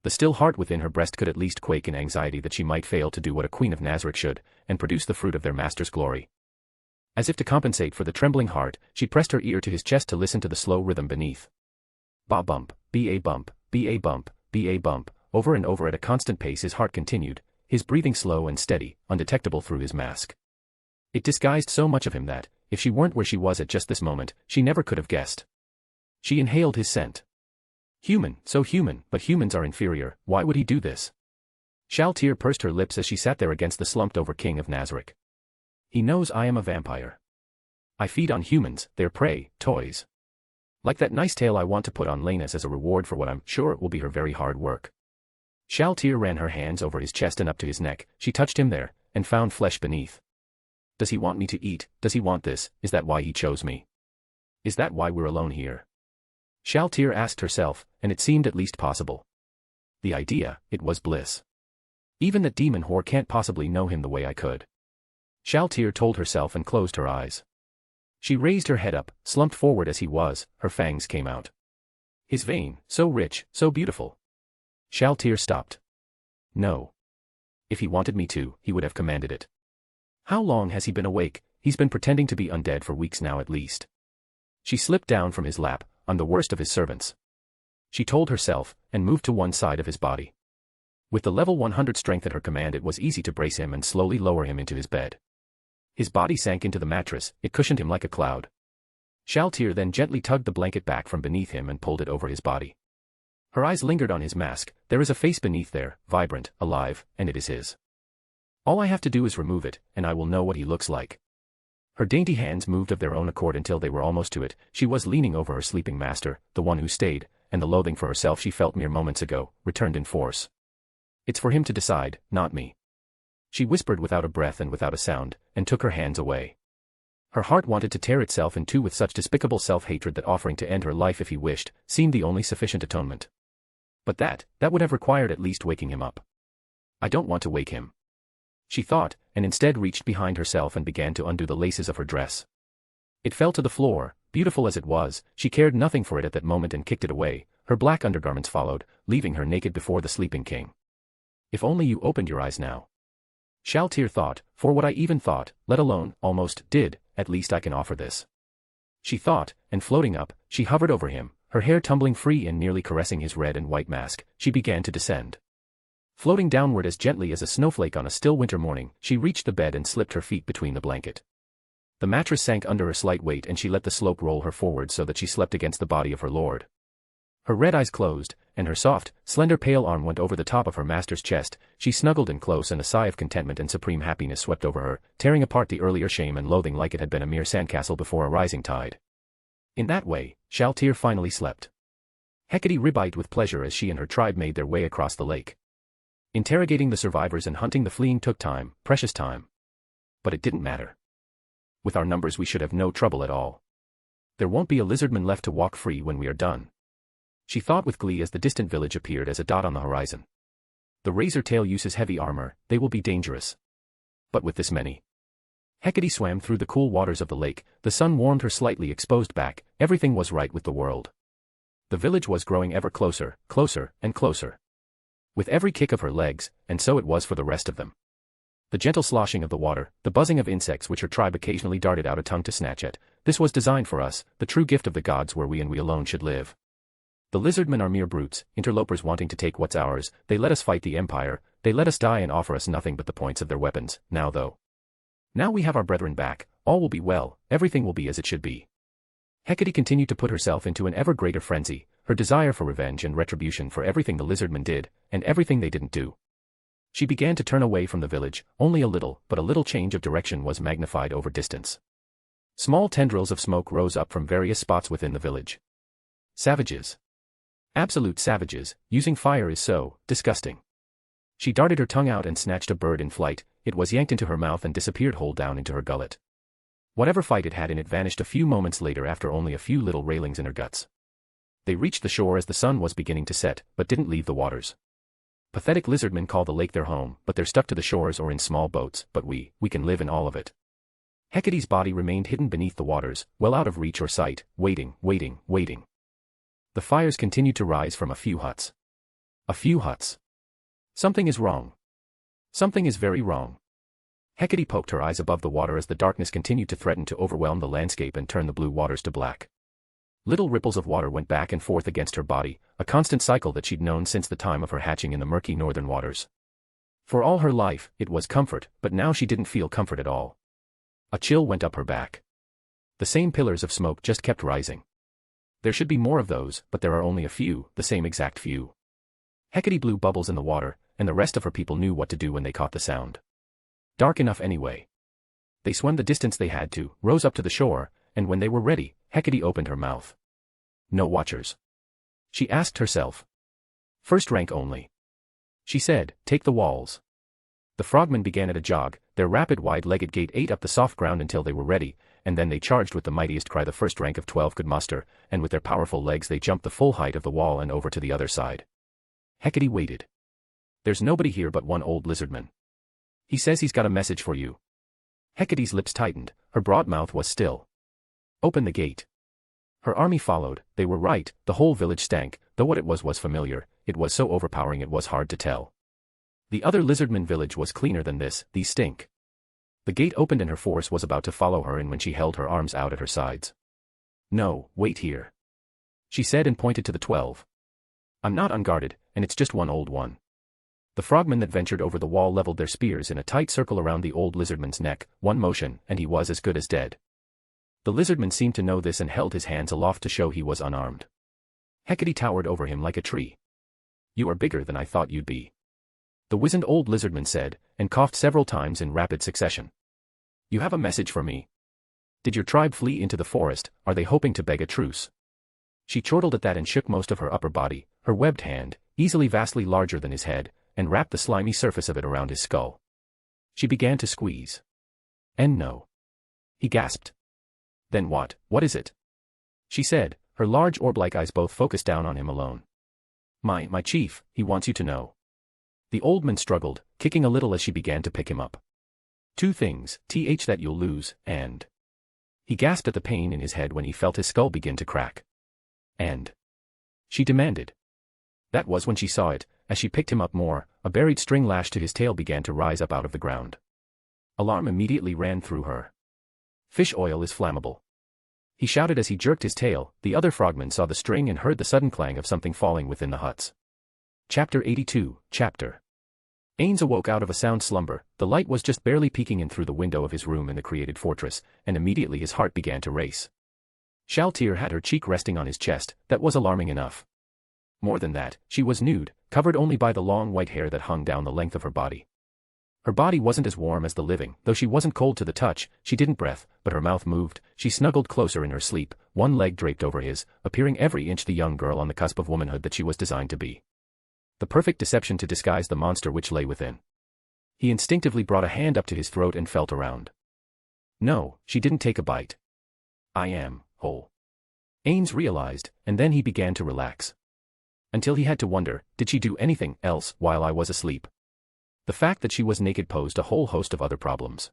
The still heart within her breast could at least quake in anxiety that she might fail to do what a queen of Nazarick should, and produce the fruit of their master's glory. As if to compensate for the trembling heart, she pressed her ear to his chest to listen to the slow rhythm beneath. Ba bump, ba bump, ba bump, ba bump, over and over at a constant pace his heart continued, his breathing slow and steady, undetectable through his mask. It disguised so much of him that, if she weren't where she was at just this moment, she never could have guessed. She inhaled his scent. Human, so human, but humans are inferior, why would he do this? Shaltir pursed her lips as she sat there against the slumped-over king of Nazarick. He knows I am a vampire. I feed on humans, their prey, toys. Like that nice tail I want to put on Lena's as a reward for what I'm sure it will be her very hard work. Shaltir ran her hands over his chest and up to his neck, she touched him there, and found flesh beneath. Does he want me to eat, does he want this, is that why he chose me? Is that why we're alone here? Shaltir asked herself, and it seemed at least possible. The idea, it was bliss. Even that demon whore can't possibly know him the way I could. Shaltir told herself and closed her eyes. She raised her head up, slumped forward as he was, her fangs came out. His vein, so rich, so beautiful. Shaltir stopped. No. If he wanted me to, he would have commanded it. How long has he been awake? He's been pretending to be undead for weeks now at least. She slipped down from his lap. I'm the worst of his servants, she told herself, and moved to one side of his body. With the level 100 strength at her command, it was easy to brace him and slowly lower him into his bed. His body sank into the mattress, it cushioned him like a cloud. Shaltir then gently tugged the blanket back from beneath him and pulled it over his body. Her eyes lingered on his mask. There is a face beneath there, vibrant, alive, and it is his. All I have to do is remove it, and I will know what he looks like. Her dainty hands moved of their own accord until they were almost to it. She was leaning over her sleeping master, the one who stayed, and the loathing for herself she felt mere moments ago, returned in force. It's for him to decide, not me. She whispered without a breath and without a sound, and took her hands away. Her heart wanted to tear itself in two with such despicable self-hatred that offering to end her life if he wished, seemed the only sufficient atonement. But that would have required at least waking him up. I don't want to wake him, she thought, and instead reached behind herself and began to undo the laces of her dress. It fell to the floor, beautiful as it was. She cared nothing for it at that moment and kicked it away. Her black undergarments followed, leaving her naked before the sleeping king. If only you opened your eyes now, Shaltir thought, for what I even thought, let alone, almost, did, at least I can offer this. She thought, and floating up, she hovered over him, her hair tumbling free and nearly caressing his red and white mask, she began to descend. Floating downward as gently as a snowflake on a still winter morning, she reached the bed and slipped her feet between the blanket. The mattress sank under her slight weight and she let the slope roll her forward so that she slept against the body of her lord. Her red eyes closed, and her soft, slender pale arm went over the top of her master's chest. She snuggled in close and a sigh of contentment and supreme happiness swept over her, tearing apart the earlier shame and loathing like it had been a mere sandcastle before a rising tide. In that way, Shaltir finally slept. Hecate ribeyed with pleasure as she and her tribe made their way across the lake. Interrogating the survivors and hunting the fleeing took time, precious time. But it didn't matter. With our numbers we should have no trouble at all. There won't be a lizardman left to walk free when we are done, she thought with glee as the distant village appeared as a dot on the horizon. The razor tail uses heavy armor, they will be dangerous. But with this many. Hecate swam through the cool waters of the lake, the sun warmed her slightly exposed back, everything was right with the world. The village was growing ever closer, closer, and closer. With every kick of her legs, and so it was for the rest of them. The gentle sloshing of the water, the buzzing of insects which her tribe occasionally darted out a tongue to snatch at, this was designed for us, the true gift of the gods where we and we alone should live. The lizardmen are mere brutes, interlopers wanting to take what's ours. They let us fight the Empire, they let us die and offer us nothing but the points of their weapons. Now though, now we have our brethren back, all will be well, everything will be as it should be. Hecate continued to put herself into an ever greater frenzy, her desire for revenge and retribution for everything the lizardmen did, and everything they didn't do. She began to turn away from the village, only a little, but a little change of direction was magnified over distance. Small tendrils of smoke rose up from various spots within the village. Savages. Absolute savages, using fire is so disgusting. She darted her tongue out and snatched a bird in flight. It was yanked into her mouth and disappeared whole down into her gullet. Whatever fight it had in it vanished a few moments later after only a few little railings in her guts. They reached the shore as the sun was beginning to set, but didn't leave the waters. Pathetic lizardmen call the lake their home, but they're stuck to the shores or in small boats, but we can live in all of it. Hecate's body remained hidden beneath the waters, well out of reach or sight, waiting. The fires continued to rise from a few huts. A few huts. Something is wrong. Something is very wrong. Hecate poked her eyes above the water as the darkness continued to threaten to overwhelm the landscape and turn the blue waters to black. Little ripples of water went back and forth against her body, a constant cycle that she'd known since the time of her hatching in the murky northern waters. For all her life, it was comfort, but now she didn't feel comfort at all. A chill went up her back. The same pillars of smoke just kept rising. There should be more of those, but there are only a few, the same exact few. Hecate blew bubbles in the water, and the rest of her people knew what to do when they caught the sound. Dark enough anyway. They swam the distance they had to, rose up to the shore, and when they were ready, Hecate opened her mouth. No watchers, she asked herself. First rank only. She said, take the walls. The frogmen began at a jog, their rapid wide-legged gait ate up the soft ground until they were ready, and then they charged with the mightiest cry the first rank of 12 could muster, and with their powerful legs they jumped the full height of the wall and over to the other side. Hecate waited. There's nobody here but one old lizardman. He says he's got a message for you. Hecate's lips tightened, her broad mouth was still. Open the gate. Her army followed. They were right, the whole village stank, though what it was familiar. It was so overpowering it was hard to tell. The other lizardman village was cleaner than this. These stink. The gate opened and her force was about to follow her in when she held her arms out at her sides. No, wait here, she said and pointed to the 12. I'm not unguarded, and it's just one old one. The frogmen that ventured over the wall leveled their spears in a tight circle around the old lizardman's neck. One motion, and he was as good as dead. The lizardman seemed to know this and held his hands aloft to show he was unarmed. Hecate towered over him like a tree. You are bigger than I thought you'd be, the wizened old lizardman said, and coughed several times in rapid succession. You have a message for me? Did your tribe flee into the forest? Are they hoping to beg a truce? She chortled at that and shook most of her upper body, her webbed hand, easily vastly larger than his head, and wrapped the slimy surface of it around his skull. She began to squeeze. And no, he gasped. Then what is it? She said, her large orb-like eyes both focused down on him alone. My chief, he wants you to know. The old man struggled, kicking a little as she began to pick him up. Two things, that you'll lose, and... He gasped at the pain in his head when he felt his skull begin to crack. And... She demanded. That was when she saw it. As she picked him up more, a buried string lashed to his tail began to rise up out of the ground. Alarm immediately ran through her. Fish oil is flammable, he shouted as he jerked his tail. The other frogmen saw the string and heard the sudden clang of something falling within the huts. Chapter 82, Chapter. Ainz awoke out of a sound slumber. The light was just barely peeking in through the window of his room in the created fortress, and immediately his heart began to race. Shaltir had her cheek resting on his chest. That was alarming enough. More than that, she was nude, covered only by the long white hair that hung down the length of her body. Her body wasn't as warm as the living, though she wasn't cold to the touch. She didn't breath, but her mouth moved. She snuggled closer in her sleep, one leg draped over his, appearing every inch the young girl on the cusp of womanhood that she was designed to be. The perfect deception to disguise the monster which lay within. He instinctively brought a hand up to his throat and felt around. No, she didn't take a bite. I am whole, Ainz realized, and then he began to relax. Until he had to wonder, did she do anything else while I was asleep? The fact that she was naked posed a whole host of other problems.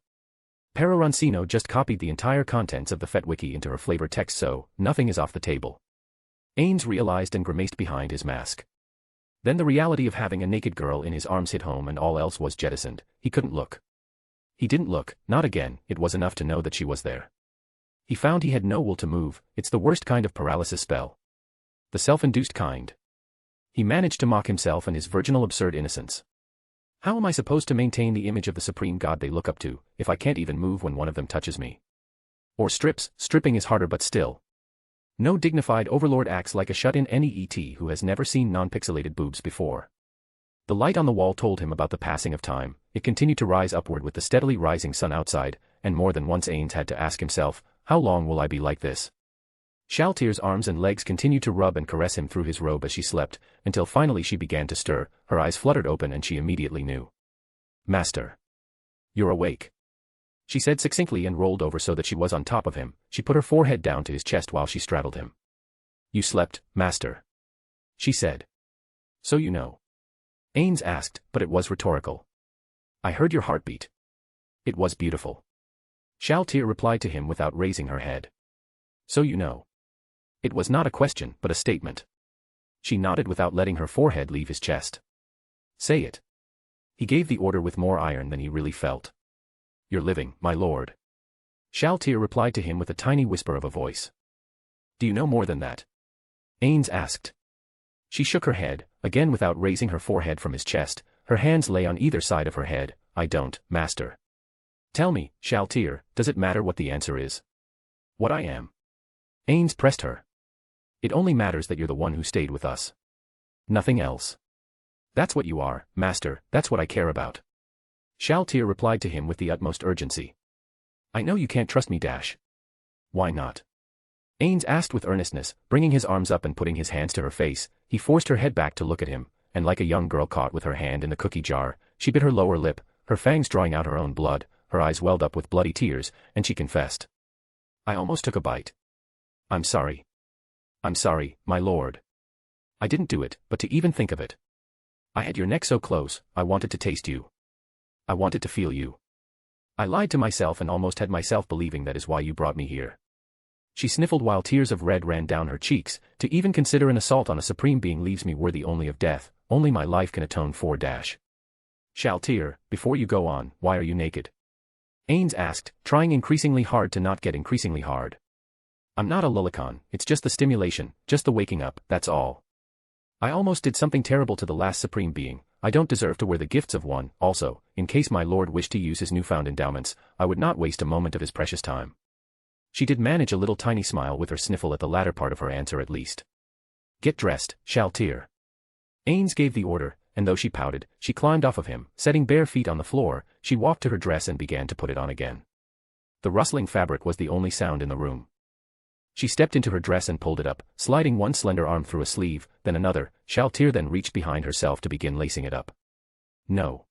Pero Roncino just copied the entire contents of the FetWiki into her flavor text, so nothing is off the table. Ainz realized and grimaced behind his mask. Then the reality of having a naked girl in his arms hit home and all else was jettisoned. He couldn't look. He didn't look, not again. It was enough to know that she was there. He found he had no will to move. It's the worst kind of paralysis spell. The self-induced kind. He managed to mock himself and his virginal absurd innocence. How am I supposed to maintain the image of the supreme god they look up to, if I can't even move when one of them touches me? Or strips? Stripping is harder, but still. No dignified overlord acts like a shut-in NEET who has never seen non-pixelated boobs before. The light on the wall told him about the passing of time. It continued to rise upward with the steadily rising sun outside, and more than once Ainz had to ask himself, how long will I be like this? Shaltir's arms and legs continued to rub and caress him through his robe as she slept, until finally she began to stir. Her eyes fluttered open and she immediately knew. Master. You're awake, she said succinctly and rolled over so that she was on top of him. She put her forehead down to his chest while she straddled him. You slept, master, she said. So you know. Ainz asked, but it was rhetorical. I heard your heartbeat. It was beautiful. Shaltir replied to him without raising her head. So you know. It was not a question, but a statement. She nodded without letting her forehead leave his chest. Say it. He gave the order with more iron than he really felt. You're living, my lord. Shaltir replied to him with a tiny whisper of a voice. Do you know more than that? Ainz asked. She shook her head, again without raising her forehead from his chest. Her hands lay on either side of her head. I don't, master. Tell me, Shaltir, does it matter what the answer is? What I am? Ainz pressed her. It only matters that you're the one who stayed with us. Nothing else. That's what you are, master, that's what I care about. Shaltir replied to him with the utmost urgency. I know you can't trust me, Dash. Why not? Ainz asked with earnestness, bringing his arms up and putting his hands to her face. He forced her head back to look at him, and like a young girl caught with her hand in the cookie jar, she bit her lower lip, her fangs drawing out her own blood. Her eyes welled up with bloody tears, and she confessed. I almost took a bite. I'm sorry. I'm sorry, my lord. I didn't do it, but to even think of it. I had your neck so close, I wanted to taste you. I wanted to feel you. I lied to myself and almost had myself believing that is why you brought me here. She sniffled while tears of red ran down her cheeks. To even consider an assault on a supreme being leaves me worthy only of death, only my life can atone for dash. Shaltir, before you go on, why are you naked? Ainz asked, trying increasingly hard to not get increasingly hard. I'm not a lullicon, it's just the stimulation, just the waking up, that's all. I almost did something terrible to the last supreme being. I don't deserve to wear the gifts of one. Also, in case my lord wished to use his newfound endowments, I would not waste a moment of his precious time. She did manage a little tiny smile with her sniffle at the latter part of her answer at least. Get dressed, Shaltir. Ainz gave the order, and though she pouted, she climbed off of him, setting bare feet on the floor. She walked to her dress and began to put it on again. The rustling fabric was the only sound in the room. She stepped into her dress and pulled it up, sliding one slender arm through a sleeve, then another. Shaltir then reached behind herself to begin lacing it up. No.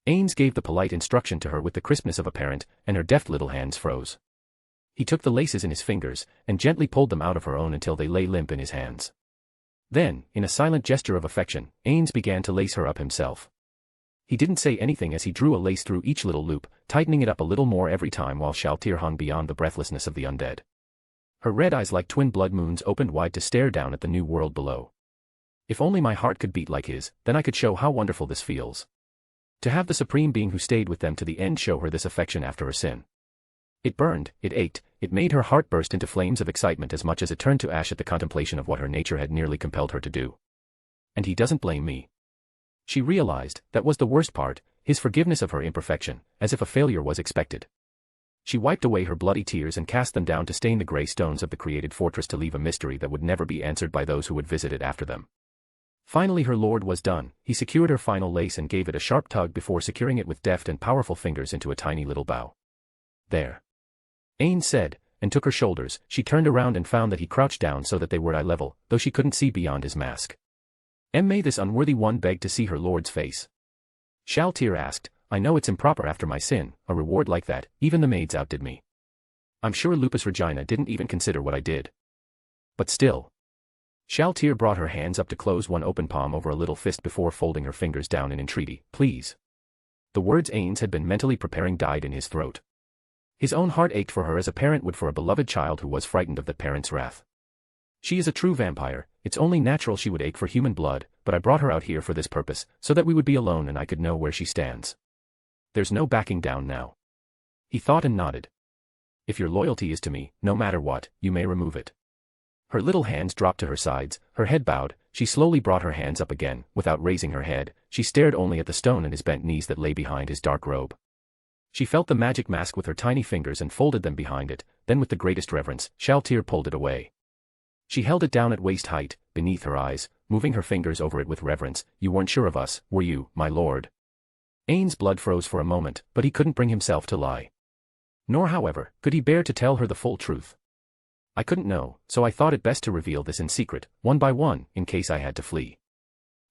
Ainz gave the polite instruction to her with the crispness of a parent, and her deft little hands froze. He took the laces in his fingers, and gently pulled them out of her own until they lay limp in his hands. Then, in a silent gesture of affection, Ainz began to lace her up himself. He didn't say anything as he drew a lace through each little loop, tightening it up a little more every time while Shaltir hung beyond the breathlessness of the undead. Her red eyes like twin blood moons opened wide to stare down at the new world below. If only my heart could beat like his, then I could show how wonderful this feels. To have the supreme being who stayed with them to the end show her this affection after her sin. It burned, it ached, it made her heart burst into flames of excitement as much as it turned to ash at the contemplation of what her nature had nearly compelled her to do. And he doesn't blame me. She realized, that was the worst part, his forgiveness of her imperfection, as if a failure was expected. She wiped away her bloody tears and cast them down to stain the grey stones of the created fortress to leave a mystery that would never be answered by those who would visit it after them. Finally her lord was done. He secured her final lace and gave it a sharp tug before securing it with deft and powerful fingers into a tiny little bow. There. Ainz said, and took her shoulders. She turned around and found that he crouched down so that they were eye level, though she couldn't see beyond his mask. May this unworthy one begged to see her lord's face. Shaltir asked, I know it's improper after my sin, a reward like that, even the maids outdid me. I'm sure Lupus Regina didn't even consider what I did. But still. Shaltir brought her hands up to close one open palm over a little fist before folding her fingers down in entreaty, please. The words Ainz had been mentally preparing died in his throat. His own heart ached for her as a parent would for a beloved child who was frightened of that parent's wrath. She is a true vampire, it's only natural she would ache for human blood, but I brought her out here for this purpose, so that we would be alone and I could know where she stands. There's no backing down now. He thought and nodded. If your loyalty is to me, no matter what, you may remove it. Her little hands dropped to her sides, her head bowed. She slowly brought her hands up again, without raising her head. She stared only at the stone and his bent knees that lay behind his dark robe. She felt the magic mask with her tiny fingers and folded them behind it, then with the greatest reverence, Shaltir pulled it away. She held it down at waist height, beneath her eyes, moving her fingers over it with reverence. You weren't sure of us, were you, my lord? Ain's blood froze for a moment, but he couldn't bring himself to lie. Nor, however, could he bear to tell her the full truth. I couldn't know, so I thought it best to reveal this in secret, one by one, in case I had to flee.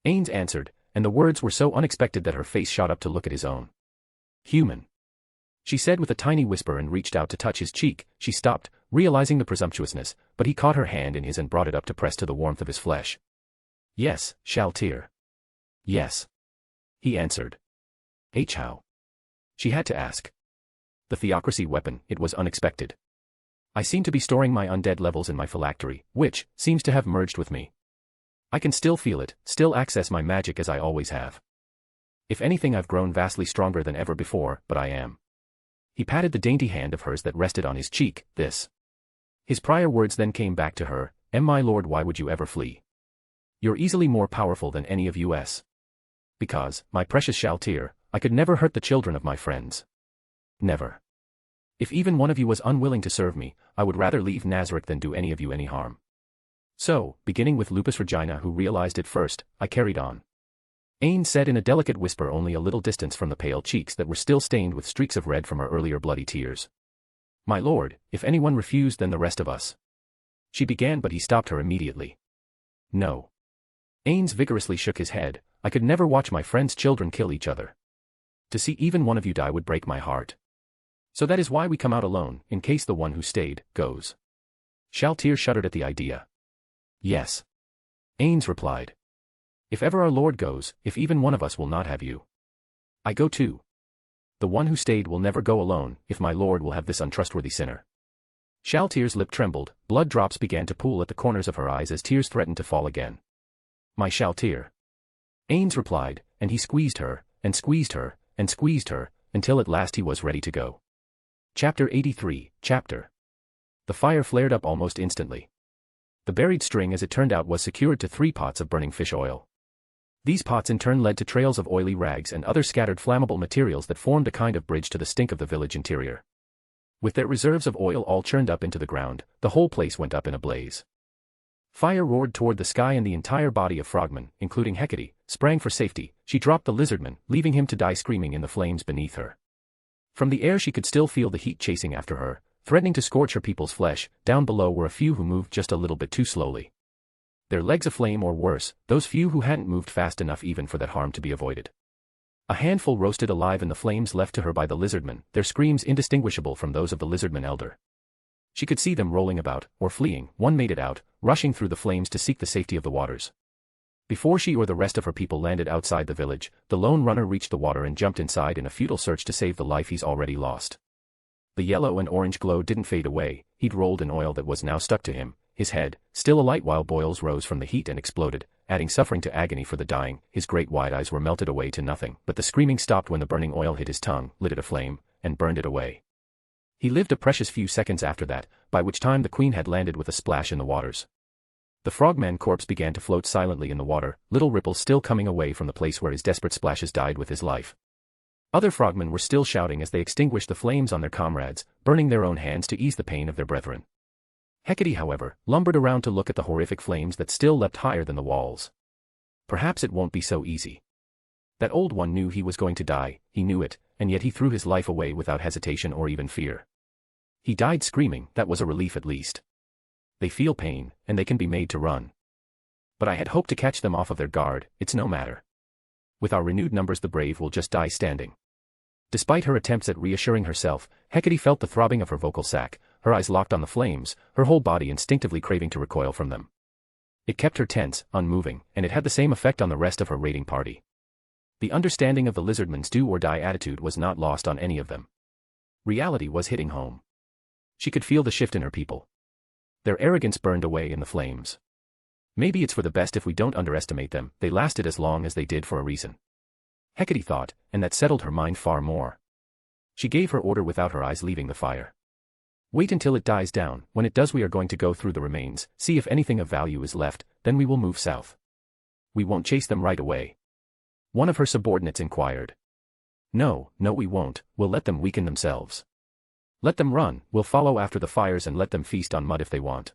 Ainz answered, and the words were so unexpected that her face shot up to look at his own. Human. She said with a tiny whisper and reached out to touch his cheek. She stopped, realizing the presumptuousness, but he caught her hand in his and brought it up to press to the warmth of his flesh. Yes, Shaltir. Yes. He answered. How? She had to ask. The theocracy weapon, it was unexpected. I seem to be storing my undead levels in my phylactery, which seems to have merged with me. I can still feel it, still access my magic as I always have. If anything, I've grown vastly stronger than ever before, but I am. He patted the dainty hand of hers that rested on his cheek. This. His prior words then came back to her. My lord, why would you ever flee? You're easily more powerful than any of us. Because, my precious Shaltir, I could never hurt the children of my friends. Never. If even one of you was unwilling to serve me, I would rather leave Nazarick than do any of you any harm. So, beginning with Lupus Regina who realized it first, I carried on. Ainz said in a delicate whisper only a little distance from the pale cheeks that were still stained with streaks of red from her earlier bloody tears. My lord, if anyone refused then the rest of us. She began but he stopped her immediately. No. Ainz vigorously shook his head. I could never watch my friends' children kill each other. To see even one of you die would break my heart. So that is why we come out alone, in case the one who stayed, goes. Shaltir shuddered at the idea. Yes. Ainz replied. If ever our lord goes, if even one of us will not have you. I go too. The one who stayed will never go alone, if my lord will have this untrustworthy sinner. Shaltyr's lip trembled, blood drops began to pool at the corners of her eyes as tears threatened to fall again. My Shaltyr. Ainz replied, and he squeezed her, and squeezed her, and squeezed her, until at last he was ready to go. Chapter 83, Chapter. The fire flared up almost instantly. The buried string as it turned out was secured to 3 pots of burning fish oil. These pots in turn led to trails of oily rags and other scattered flammable materials that formed a kind of bridge to the stink of the village interior. With their reserves of oil all churned up into the ground, the whole place went up in a blaze. Fire roared toward the sky and the entire body of frogmen, including Hecate, sprang for safety. She dropped the lizardman, leaving him to die screaming in the flames beneath her. From the air she could still feel the heat chasing after her, threatening to scorch her people's flesh. Down below were a few who moved just a little bit too slowly. Their legs aflame or worse, those few who hadn't moved fast enough even for that harm to be avoided. A handful roasted alive in the flames left to her by the lizardman, their screams indistinguishable from those of the lizardman elder. She could see them rolling about, or fleeing. One made it out, rushing through the flames to seek the safety of the waters. Before she or the rest of her people landed outside the village, the lone runner reached the water and jumped inside in a futile search to save the life he's already lost. The yellow and orange glow didn't fade away. He'd rolled in oil that was now stuck to him, his head, still alight while boils rose from the heat and exploded, adding suffering to agony for the dying. His great wide eyes were melted away to nothing, but the screaming stopped when the burning oil hit his tongue, lit it aflame, and burned it away. He lived a precious few seconds after that, by which time the queen had landed with a splash in the waters. The frogman corpse began to float silently in the water, little ripples still coming away from the place where his desperate splashes died with his life. Other frogmen were still shouting as they extinguished the flames on their comrades, burning their own hands to ease the pain of their brethren. Hecate, however, lumbered around to look at the horrific flames that still leapt higher than the walls. Perhaps it won't be so easy. That old one knew he was going to die, he knew it, and yet he threw his life away without hesitation or even fear. He died screaming. That was a relief at least. They feel pain, and they can be made to run. But I had hoped to catch them off of their guard. It's no matter. With our renewed numbers the brave will just die standing. Despite her attempts at reassuring herself, Hecate felt the throbbing of her vocal sac, her eyes locked on the flames, her whole body instinctively craving to recoil from them. It kept her tense, unmoving, and it had the same effect on the rest of her raiding party. The understanding of the lizardman's do-or-die attitude was not lost on any of them. Reality was hitting home. She could feel the shift in her people. Their arrogance burned away in the flames. Maybe it's for the best if we don't underestimate them. They lasted as long as they did for a reason. Hecate thought, and that settled her mind far more. She gave her order without her eyes leaving the fire. Wait until it dies down. When it does we are going to go through the remains, see if anything of value is left, then we will move south. We won't chase them right away. One of her subordinates inquired. No, we won't. We'll let them weaken themselves. Let them run. We'll follow after the fires and let them feast on mud if they want.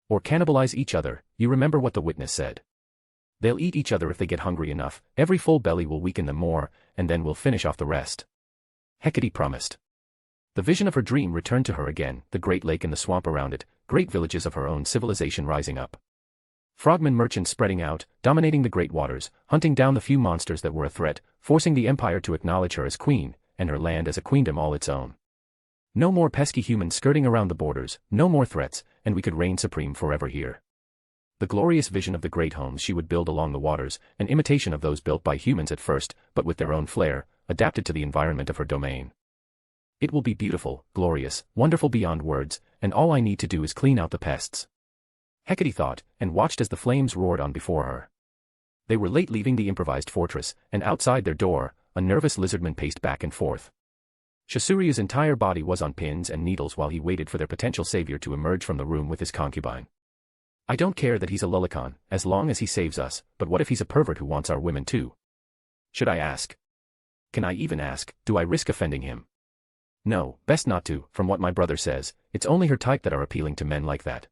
Or cannibalize each other. You remember what the witness said. They'll eat each other if they get hungry enough. Every full belly will weaken them more, and then we'll finish off the rest. Hecate promised. The vision of her dream returned to her again, the great lake and the swamp around it, great villages of her own civilization rising up. Frogman merchants spreading out, dominating the great waters, hunting down the few monsters that were a threat, forcing the empire to acknowledge her as queen, and her land as a queendom all its own. No more pesky humans skirting around the borders, no more threats, and we could reign supreme forever here. The glorious vision of the great homes she would build along the waters, an imitation of those built by humans at first, but with their own flair, adapted to the environment of her domain. It will be beautiful, glorious, wonderful beyond words, and all I need to do is clean out the pests. Hecate thought, and watched as the flames roared on before her. They were late leaving the improvised fortress, and outside their door, a nervous lizardman paced back and forth. Shasuria's entire body was on pins and needles while he waited for their potential savior to emerge from the room with his concubine. I don't care that he's a lullicon, as long as he saves us, but what if he's a pervert who wants our women too? Should I ask? Can I even ask? Do I risk offending him? No, best not to. From what my brother says, it's only her type that are appealing to men like that.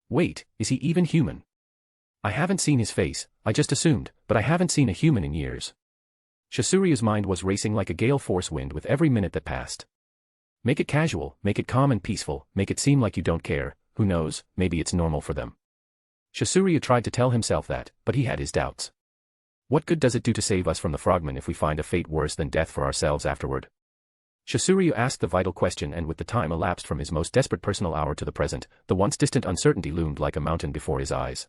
Wait, is he even human? I haven't seen his face, I just assumed, but I haven't seen a human in years. Shasuria's mind was racing like a gale force wind with every minute that passed. Make it casual, make it calm and peaceful, make it seem like you don't care. Who knows, maybe it's normal for them. Shasuria tried to tell himself that, but he had his doubts. What good does it do to save us from the frogmen if we find a fate worse than death for ourselves afterward? Shasuria asked the vital question, and with the time elapsed from his most desperate personal hour to the present, the once distant uncertainty loomed like a mountain before his eyes.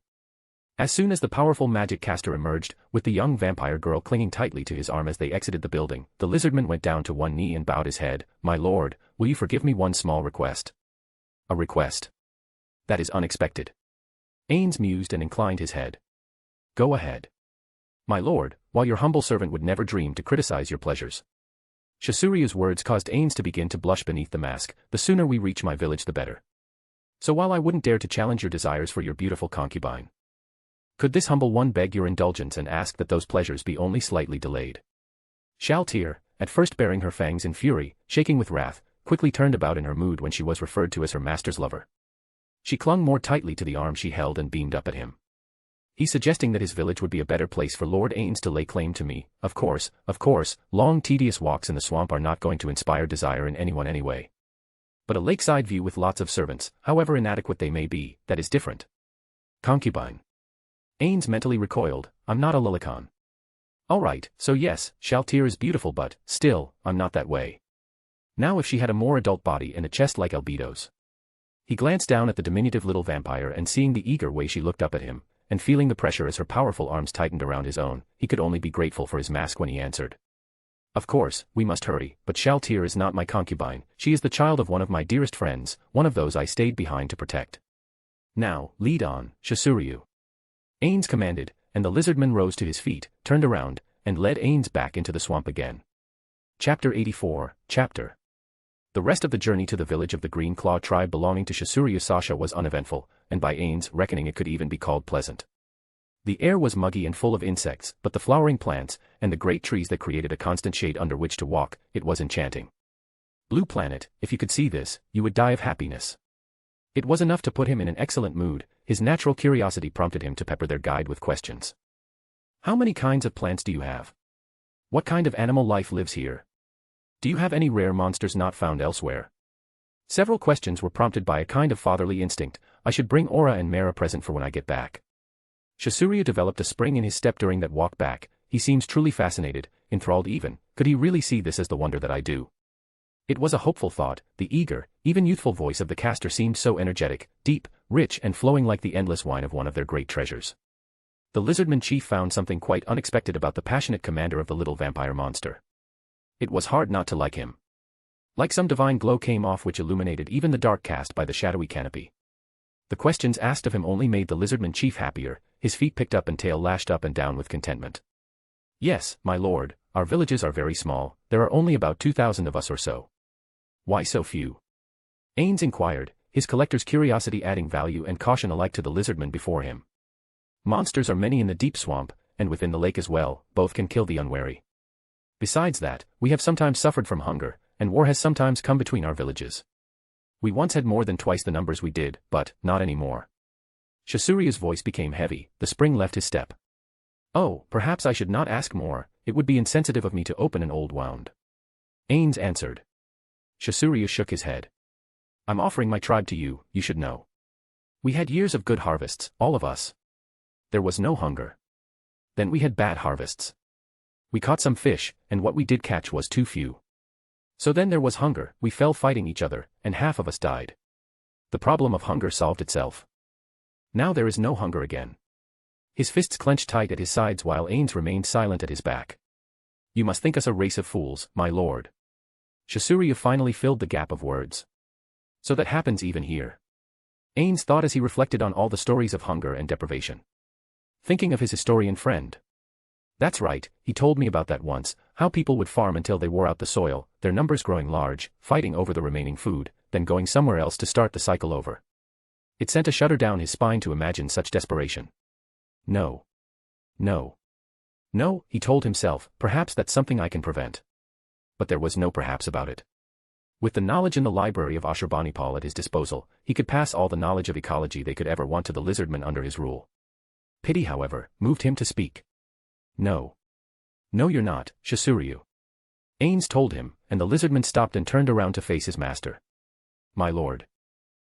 As soon as the powerful magic caster emerged, with the young vampire girl clinging tightly to his arm as they exited the building, the lizardman went down to one knee and bowed his head. My lord, will you forgive me one small request? A request. That is unexpected. Ainz mused and inclined his head. Go ahead. My lord, while your humble servant would never dream to criticize your pleasures. Shasuryu's words caused Ainz to begin to blush beneath the mask. The sooner we reach my village the better. So while I wouldn't dare to challenge your desires for your beautiful concubine, could this humble one beg your indulgence and ask that those pleasures be only slightly delayed? Shaltir, at first baring her fangs in fury, shaking with wrath, quickly turned about in her mood when she was referred to as her master's lover. She clung more tightly to the arm she held and beamed up at him. He suggesting that his village would be a better place for Lord Ainz to lay claim to me. Of course, long tedious walks in the swamp are not going to inspire desire in anyone anyway. But a lakeside view with lots of servants, however inadequate they may be, that is different. Concubine. Ainz mentally recoiled, I'm not a Lilican. Alright, so yes, Shaltir is beautiful but, still, I'm not that way. Now if she had a more adult body and a chest like Albedo's. He glanced down at the diminutive little vampire and seeing the eager way she looked up at him, and feeling the pressure as her powerful arms tightened around his own, he could only be grateful for his mask when he answered. Of course, we must hurry, but Shaltir is not my concubine, she is the child of one of my dearest friends, one of those I stayed behind to protect. Now, lead on, Shasuryu. Ainz commanded, and the lizardman rose to his feet, turned around, and led Ainz back into the swamp again. Chapter 84, Chapter. The rest of the journey to the village of the Green Claw tribe belonging to Shasuryu Sasha was uneventful, and by Ainz' reckoning it could even be called pleasant. The air was muggy and full of insects, but the flowering plants, and the great trees that created a constant shade under which to walk, it was enchanting. Blue Planet, if you could see this, you would die of happiness. It was enough to put him in an excellent mood. His natural curiosity prompted him to pepper their guide with questions. How many kinds of plants do you have? What kind of animal life lives here? Do you have any rare monsters not found elsewhere? Several questions were prompted by a kind of fatherly instinct. I should bring Aura and Mare a present for when I get back. Shasuryu developed a spring in his step during that walk back. He seems truly fascinated, enthralled even. Could he really see this as the wonder that I do? It was a hopeful thought. The eager, even youthful voice of the caster seemed so energetic, deep, rich and flowing like the endless wine of one of their great treasures. The lizardman chief found something quite unexpected about the passionate commander of the little vampire monster. It was hard not to like him. Like some divine glow came off which illuminated even the dark cast by the shadowy canopy. The questions asked of him only made the lizardman chief happier. His feet picked up and tail lashed up and down with contentment. Yes, my lord, our villages are very small, there are only about 2,000 of us or so. Why so few? Ainz inquired, his collector's curiosity adding value and caution alike to the lizardman before him. Monsters are many in the deep swamp, and within the lake as well, both can kill the unwary. Besides that, we have sometimes suffered from hunger, and war has sometimes come between our villages. We once had more than twice the numbers we did, but, not anymore. Shasuryu's voice became heavy, the spring left his step. Oh, perhaps I should not ask more, it would be insensitive of me to open an old wound. Ainz answered. Shasuryu shook his head. I'm offering my tribe to you, you should know. We had years of good harvests, all of us. There was no hunger. Then we had bad harvests. We caught some fish, and what we did catch was too few. So then there was hunger, we fell fighting each other, and half of us died. The problem of hunger solved itself. Now there is no hunger again. His fists clenched tight at his sides while Ainz remained silent at his back. You must think us a race of fools, my lord. Shasuryu finally filled the gap of words. So that happens even here. Ainz thought as he reflected on all the stories of hunger and deprivation. Thinking of his historian friend. That's right, he told me about that once, how people would farm until they wore out the soil, their numbers growing large, fighting over the remaining food, then going somewhere else to start the cycle over. It sent a shudder down his spine to imagine such desperation. No. No. No, he told himself, perhaps that's something I can prevent. But there was no perhaps about it. With the knowledge in the library of Ashurbanipal at his disposal, he could pass all the knowledge of ecology they could ever want to the lizardmen under his rule. Pity, however, moved him to speak. No. No you're not, Shasuryu. Ainz told him, and the lizardman stopped and turned around to face his master. My lord.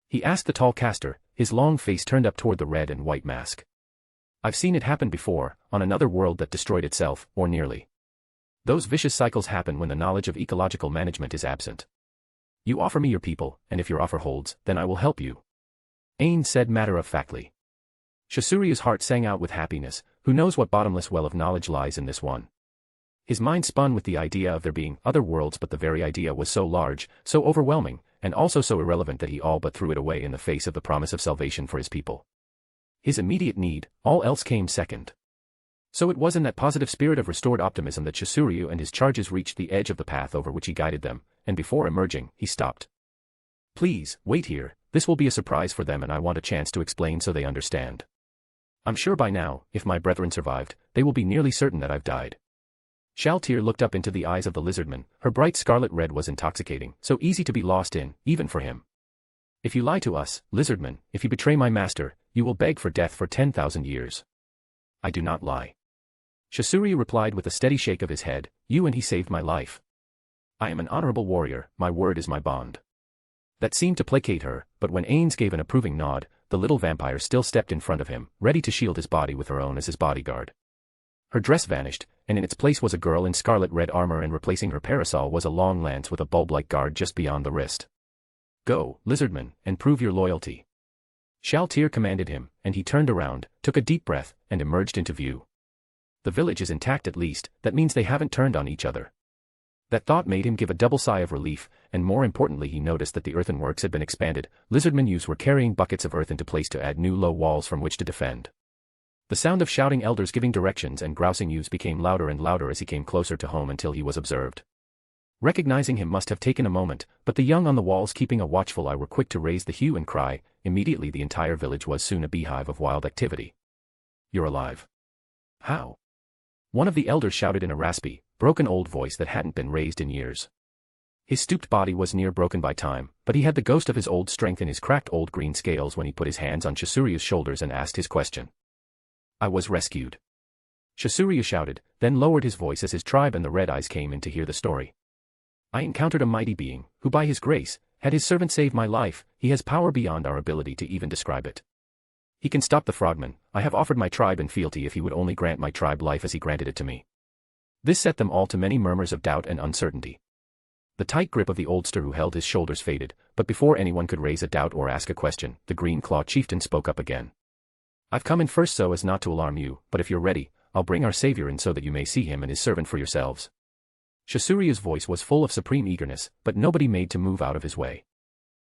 He asked the tall caster, his long face turned up toward the red and white mask. I've seen it happen before, on another world that destroyed itself, or nearly. Those vicious cycles happen when the knowledge of ecological management is absent. You offer me your people, and if your offer holds, then I will help you. Ainz said matter-of-factly. Shasuryu's heart sang out with happiness, who knows what bottomless well of knowledge lies in this one. His mind spun with the idea of there being other worlds, but the very idea was so large, so overwhelming, and also so irrelevant that he all but threw it away in the face of the promise of salvation for his people. His immediate need, all else came second. So it was in that positive spirit of restored optimism that Chisuryu and his charges reached the edge of the path over which he guided them, and before emerging, he stopped. Please, wait here, this will be a surprise for them and I want a chance to explain so they understand. I'm sure by now, if my brethren survived, they will be nearly certain that I've died. Shaltir looked up into the eyes of the lizardman, her bright scarlet red was intoxicating, so easy to be lost in, even for him. If you lie to us, lizardman, if you betray my master, you will beg for death for 10,000 years. I do not lie. Chisuryu replied with a steady shake of his head, you and he saved my life. I am an honorable warrior, my word is my bond. That seemed to placate her, but when Ainz gave an approving nod, the little vampire still stepped in front of him, ready to shield his body with her own as his bodyguard. Her dress vanished, and in its place was a girl in scarlet red armor and replacing her parasol was a long lance with a bulb-like guard just beyond the wrist. Go, lizardman, and prove your loyalty. Shaltir commanded him, and he turned around, took a deep breath, and emerged into view. The village is intact at least, that means they haven't turned on each other. That thought made him give a double sigh of relief, and more importantly he noticed that the earthenworks had been expanded. Lizardmen youths were carrying buckets of earth into place to add new low walls from which to defend. The sound of shouting elders giving directions and grousing youths became louder and louder as he came closer to home until he was observed. Recognizing him must have taken a moment, but the young on the walls keeping a watchful eye were quick to raise the hue and cry. Immediately the entire village was soon a beehive of wild activity. You're alive. How? One of the elders shouted in a raspy, broken old voice that hadn't been raised in years. His stooped body was near broken by time, but he had the ghost of his old strength in his cracked old green scales when he put his hands on Chisuryu's shoulders and asked his question. I was rescued. Chisuryu shouted, then lowered his voice as his tribe and the Red Eyes came in to hear the story. I encountered a mighty being, who by his grace, had his servant save my life. He has power beyond our ability to even describe it. He can stop the frogmen. I have offered my tribe in fealty if he would only grant my tribe life as he granted it to me. This set them all to many murmurs of doubt and uncertainty. The tight grip of the oldster who held his shoulders faded, but before anyone could raise a doubt or ask a question, the Green Claw chieftain spoke up again. I've come in first so as not to alarm you, but if you're ready, I'll bring our savior in so that you may see him and his servant for yourselves. Chisuryu's voice was full of supreme eagerness, but nobody made to move out of his way.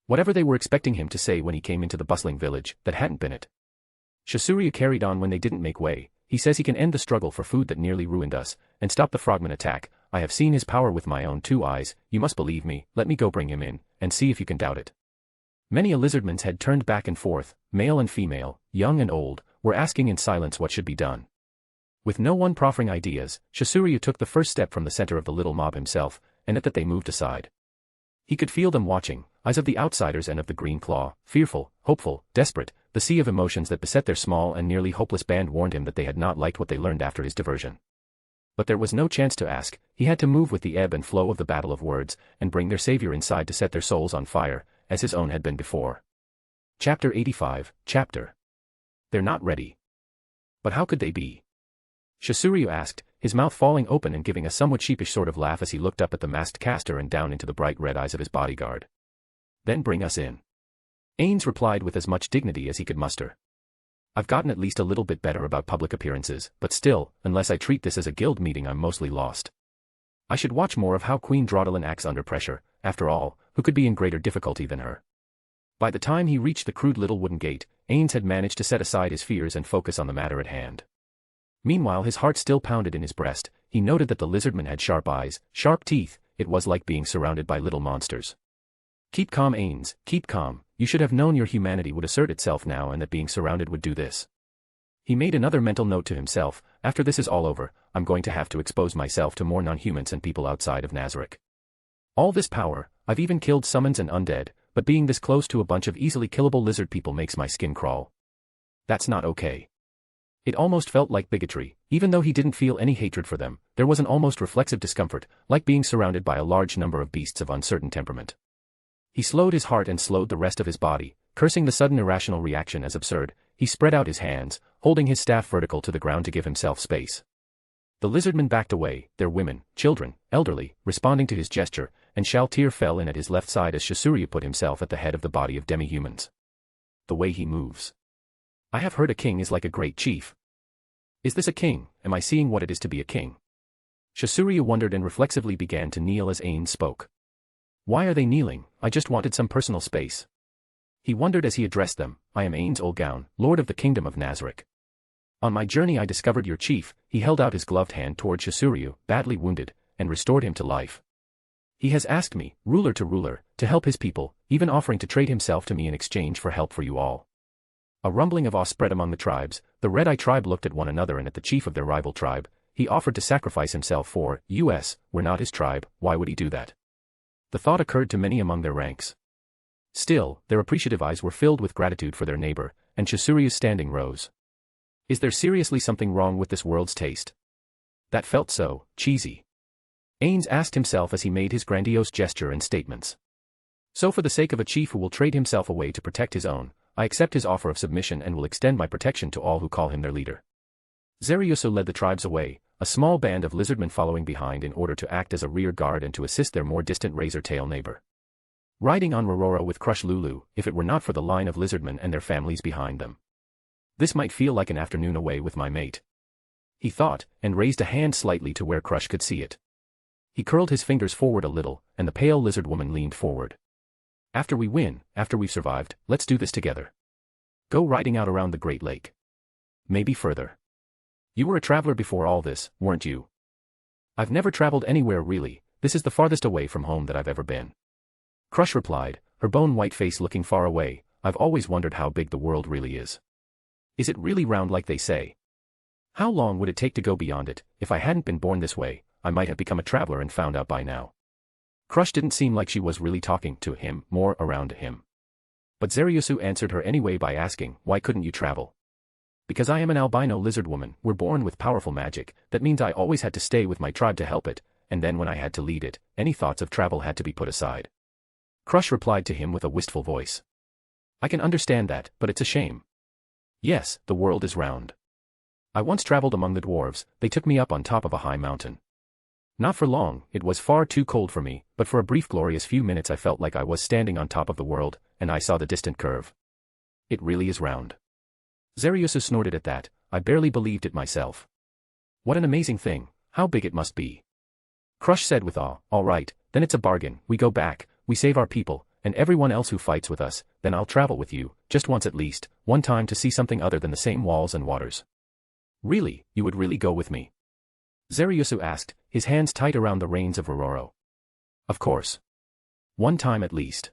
Whatever they were expecting him to say when he came into the bustling village, that hadn't been it. Chisuryu carried on when they didn't make way. He says he can end the struggle for food that nearly ruined us, and stop the frogman attack. I have seen his power with my own 2 eyes, you must believe me, let me go bring him in, and see if you can doubt it. Many a lizardman's head turned back and forth, male and female, young and old, were asking in silence what should be done. With no one proffering ideas, Chisuryu took the first step from the center of the little mob himself, and at that they moved aside. He could feel them watching, eyes of the outsiders and of the Green Claw, fearful, hopeful, desperate. The sea of emotions that beset their small and nearly hopeless band warned him that they had not liked what they learned after his diversion. But there was no chance to ask, he had to move with the ebb and flow of the battle of words, and bring their savior inside to set their souls on fire, as his own had been before. Chapter 85, Chapter. They're not ready. But how could they be? Chisuryu asked, his mouth falling open and giving a somewhat sheepish sort of laugh as he looked up at the masked caster and down into the bright red eyes of his bodyguard. Then bring us in. Ainz replied with as much dignity as he could muster. I've gotten at least a little bit better about public appearances, but still, unless I treat this as a guild meeting I'm mostly lost. I should watch more of how Queen Draudalin acts under pressure, after all, who could be in greater difficulty than her? By the time he reached the crude little wooden gate, Ainz had managed to set aside his fears and focus on the matter at hand. Meanwhile his heart still pounded in his breast. He noted that the lizardman had sharp eyes, sharp teeth. It was like being surrounded by little monsters. Keep calm, Ainz, keep calm. You should have known your humanity would assert itself now and that being surrounded would do this. He made another mental note to himself, after this is all over, I'm going to have to expose myself to more non-humans and people outside of Nazarick. All this power, I've even killed summons and undead, but being this close to a bunch of easily killable lizard people makes my skin crawl. That's not okay. It almost felt like bigotry, even though he didn't feel any hatred for them, there was an almost reflexive discomfort, like being surrounded by a large number of beasts of uncertain temperament. He slowed his heart and slowed the rest of his body, cursing the sudden irrational reaction as absurd. He spread out his hands, holding his staff vertical to the ground to give himself space. The lizardmen backed away, their women, children, elderly, responding to his gesture, and Shaltir fell in at his left side as Chisuryu put himself at the head of the body of demi-humans. The way he moves. I have heard a king is like a great chief. Is this a king? Am I seeing what it is to be a king? Chisuryu wondered and reflexively began to kneel as Ainz spoke. Why are they kneeling? I just wanted some personal space. He wondered as he addressed them. I am Ainz Olgaun, Lord of the Kingdom of Nazarick. On my journey I discovered your chief. He held out his gloved hand toward Shisuryu, badly wounded, and restored him to life. He has asked me, ruler, to help his people, even offering to trade himself to me in exchange for help for you all. A rumbling of awe spread among the tribes. The Red-Eye tribe looked at one another and at the chief of their rival tribe. He offered to sacrifice himself for us. We're not his tribe, why would he do that? The thought occurred to many among their ranks. Still, their appreciative eyes were filled with gratitude for their neighbor, and Shisuryu's standing rose. Is there seriously something wrong with this world's taste? That felt so cheesy. Ainz asked himself as he made his grandiose gesture and statements. So for the sake of a chief who will trade himself away to protect his own, I accept his offer of submission and will extend my protection to all who call him their leader. Zaryusu led the tribes away, a small band of lizardmen following behind in order to act as a rear guard and to assist their more distant razor-tail neighbor. Riding on Rororo with Crush Lulu, if it were not for the line of lizardmen and their families behind them. This might feel like an afternoon away with my mate. He thought, and raised a hand slightly to where Crush could see it. He curled his fingers forward a little, and the pale lizard woman leaned forward. After we win, after we've survived, let's do this together. Go riding out around the Great Lake. Maybe further. You were a traveler before all this, weren't you? I've never traveled anywhere really, this is the farthest away from home that I've ever been. Crush replied, her bone-white face looking far away. I've always wondered how big the world really is. Is it really round like they say? How long would it take to go beyond it? If I hadn't been born this way, I might have become a traveler and found out by now. Crush didn't seem like she was really talking to him, more around him. But Zaryusu answered her anyway by asking, why couldn't you travel? Because I am an albino lizard woman, we're born with powerful magic, that means I always had to stay with my tribe to help it, and then when I had to lead it, any thoughts of travel had to be put aside. Crush replied to him with a wistful voice. I can understand that, but it's a shame. Yes, the world is round. I once traveled among the dwarves, they took me up on top of a high mountain. Not for long, it was far too cold for me, but for a brief glorious few minutes I felt like I was standing on top of the world, and I saw the distant curve. It really is round. Zaryusu snorted at that, I barely believed it myself. What an amazing thing, how big it must be. Crush said with awe, all right, then it's a bargain, we go back, we save our people, and everyone else who fights with us, then I'll travel with you, just once at least, one time to see something other than the same walls and waters. Really, you would really go with me? Zaryusu asked, his hands tight around the reins of Rororo. Of course. One time at least.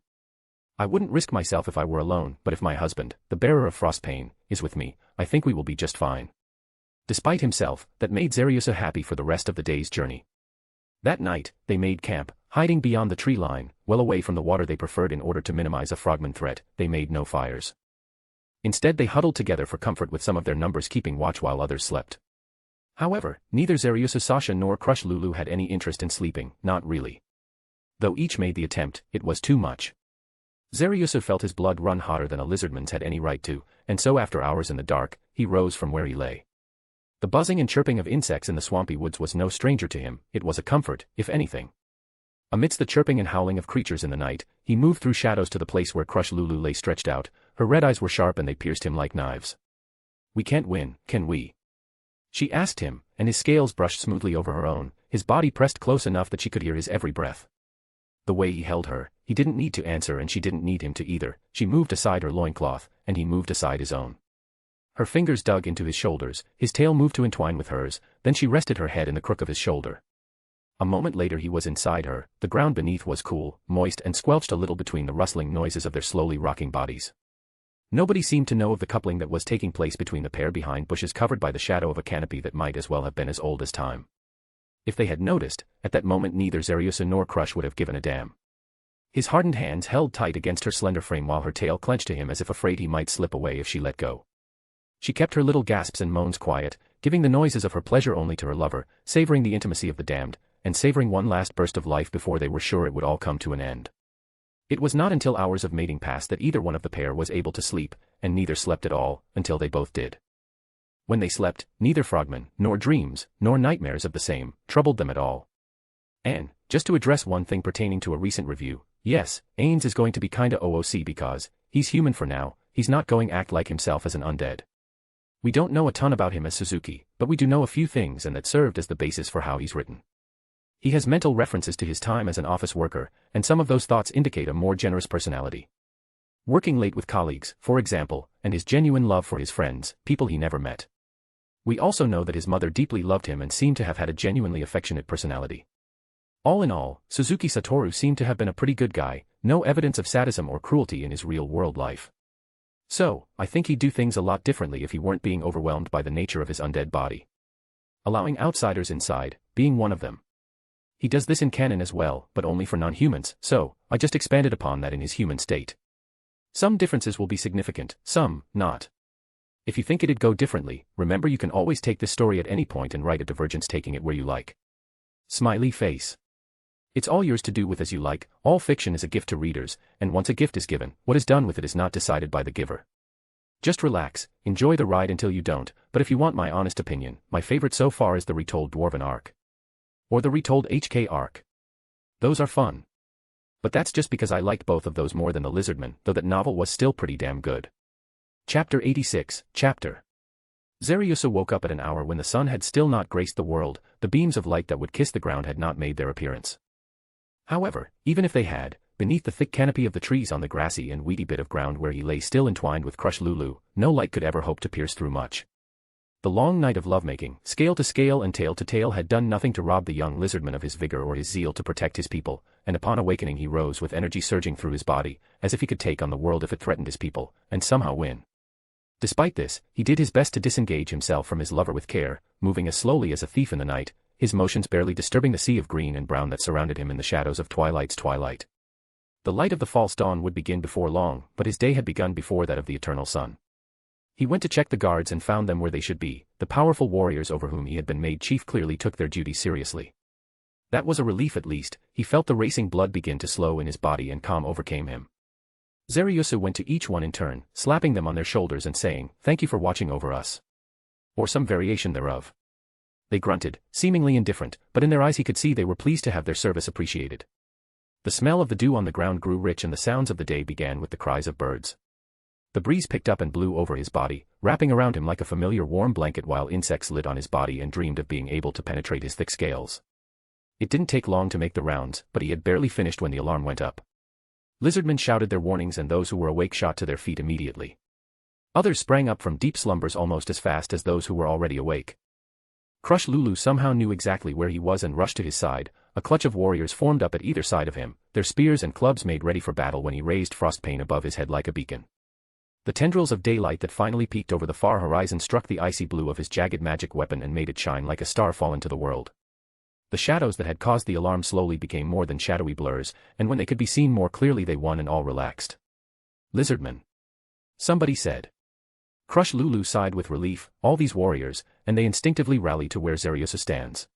I wouldn't risk myself if I were alone, but if my husband, the bearer of Frostpain, is with me, I think we will be just fine. Despite himself, that made Zaryusu happy for the rest of the day's journey. That night, they made camp, hiding beyond the tree line, well away from the water they preferred in order to minimize a frogman threat. They made no fires. Instead they huddled together for comfort with some of their numbers keeping watch while others slept. However, neither Zaryusu Sasha nor Crush Lulu had any interest in sleeping, not really. Though each made the attempt, it was too much. Zaryusu felt his blood run hotter than a lizardman's had any right to, and so after hours in the dark, he rose from where he lay. The buzzing and chirping of insects in the swampy woods was no stranger to him, it was a comfort, if anything. Amidst the chirping and howling of creatures in the night, he moved through shadows to the place where Crush Lulu lay stretched out, her red eyes were sharp and they pierced him like knives. We can't win, can we? She asked him, and his scales brushed smoothly over her own, his body pressed close enough that she could hear his every breath. The way he held her, he didn't need to answer and she didn't need him to either, she moved aside her loincloth, and he moved aside his own. Her fingers dug into his shoulders, his tail moved to entwine with hers, then she rested her head in the crook of his shoulder. A moment later he was inside her, the ground beneath was cool, moist and squelched a little between the rustling noises of their slowly rocking bodies. Nobody seemed to know of the coupling that was taking place between the pair behind bushes covered by the shadow of a canopy that might as well have been as old as time. If they had noticed, at that moment neither Zaryusu nor Crush would have given a damn. His hardened hands held tight against her slender frame while her tail clenched to him as if afraid he might slip away if she let go. She kept her little gasps and moans quiet, giving the noises of her pleasure only to her lover, savoring the intimacy of the damned, and savoring one last burst of life before they were sure it would all come to an end. It was not until hours of mating passed that either one of the pair was able to sleep, and neither slept at all, until they both did. When they slept, neither frogmen, nor dreams, nor nightmares of the same, troubled them at all. And, just to address one thing pertaining to a recent review, yes, Ainz is going to be kinda OOC because, he's human for now, he's not going act like himself as an undead. We don't know a ton about him as Suzuki, but we do know a few things and that served as the basis for how he's written. He has mental references to his time as an office worker, and some of those thoughts indicate a more generous personality. Working late with colleagues, for example, and his genuine love for his friends, people he never met. We also know that his mother deeply loved him and seemed to have had a genuinely affectionate personality. All in all, Suzuki Satoru seemed to have been a pretty good guy, no evidence of sadism or cruelty in his real-world life. So, I think he'd do things a lot differently if he weren't being overwhelmed by the nature of his undead body. Allowing outsiders inside, being one of them. He does this in canon as well, but only for non-humans, so, I just expanded upon that in his human state. Some differences will be significant, some, not. If you think it'd go differently, remember you can always take this story at any point and write a divergence taking it where you like. Smiley face. It's all yours to do with as you like, all fiction is a gift to readers, and once a gift is given, what is done with it is not decided by the giver. Just relax, enjoy the ride until you don't, but if you want my honest opinion, my favorite so far is the retold Dwarven arc. Or the retold HK arc. Those are fun. But that's just because I liked both of those more than the Lizardman, though that novel was still pretty damn good. Chapter 86, Chapter. Zariusa woke up at an hour when the sun had still not graced the world, the beams of light that would kiss the ground had not made their appearance. However, even if they had, beneath the thick canopy of the trees on the grassy and weedy bit of ground where he lay still entwined with crushed Lulu, no light could ever hope to pierce through much. The long night of lovemaking, scale to scale and tail to tail had done nothing to rob the young lizardman of his vigor or his zeal to protect his people, and upon awakening he rose with energy surging through his body, as if he could take on the world if it threatened his people, and somehow win. Despite this, he did his best to disengage himself from his lover with care, moving as slowly as a thief in the night, his motions barely disturbing the sea of green and brown that surrounded him in the shadows of twilight's twilight. The light of the false dawn would begin before long, but his day had begun before that of the eternal sun. He went to check the guards and found them where they should be. The powerful warriors over whom he had been made chief clearly took their duty seriously. That was a relief at least. He felt the racing blood begin to slow in his body and calm overcame him. Zariusa went to each one in turn, slapping them on their shoulders and saying, "Thank you for watching over us." Or some variation thereof. They grunted, seemingly indifferent, but in their eyes he could see they were pleased to have their service appreciated. The smell of the dew on the ground grew rich and the sounds of the day began with the cries of birds. The breeze picked up and blew over his body, wrapping around him like a familiar warm blanket while insects lit on his body and dreamed of being able to penetrate his thick scales. It didn't take long to make the rounds, but he had barely finished when the alarm went up. Lizardmen shouted their warnings and those who were awake shot to their feet immediately. Others sprang up from deep slumbers almost as fast as those who were already awake. Crush Lulu somehow knew exactly where he was and rushed to his side. A clutch of warriors formed up at either side of him, their spears and clubs made ready for battle when he raised Frostpain above his head like a beacon. The tendrils of daylight that finally peeked over the far horizon struck the icy blue of his jagged magic weapon and made it shine like a star fallen to the world. The shadows that had caused the alarm slowly became more than shadowy blurs, and when they could be seen more clearly they won and all relaxed. "Lizardman," somebody said. Crush Lulu sighed with relief, all these warriors, and they instinctively rallied to where Zariusa stands.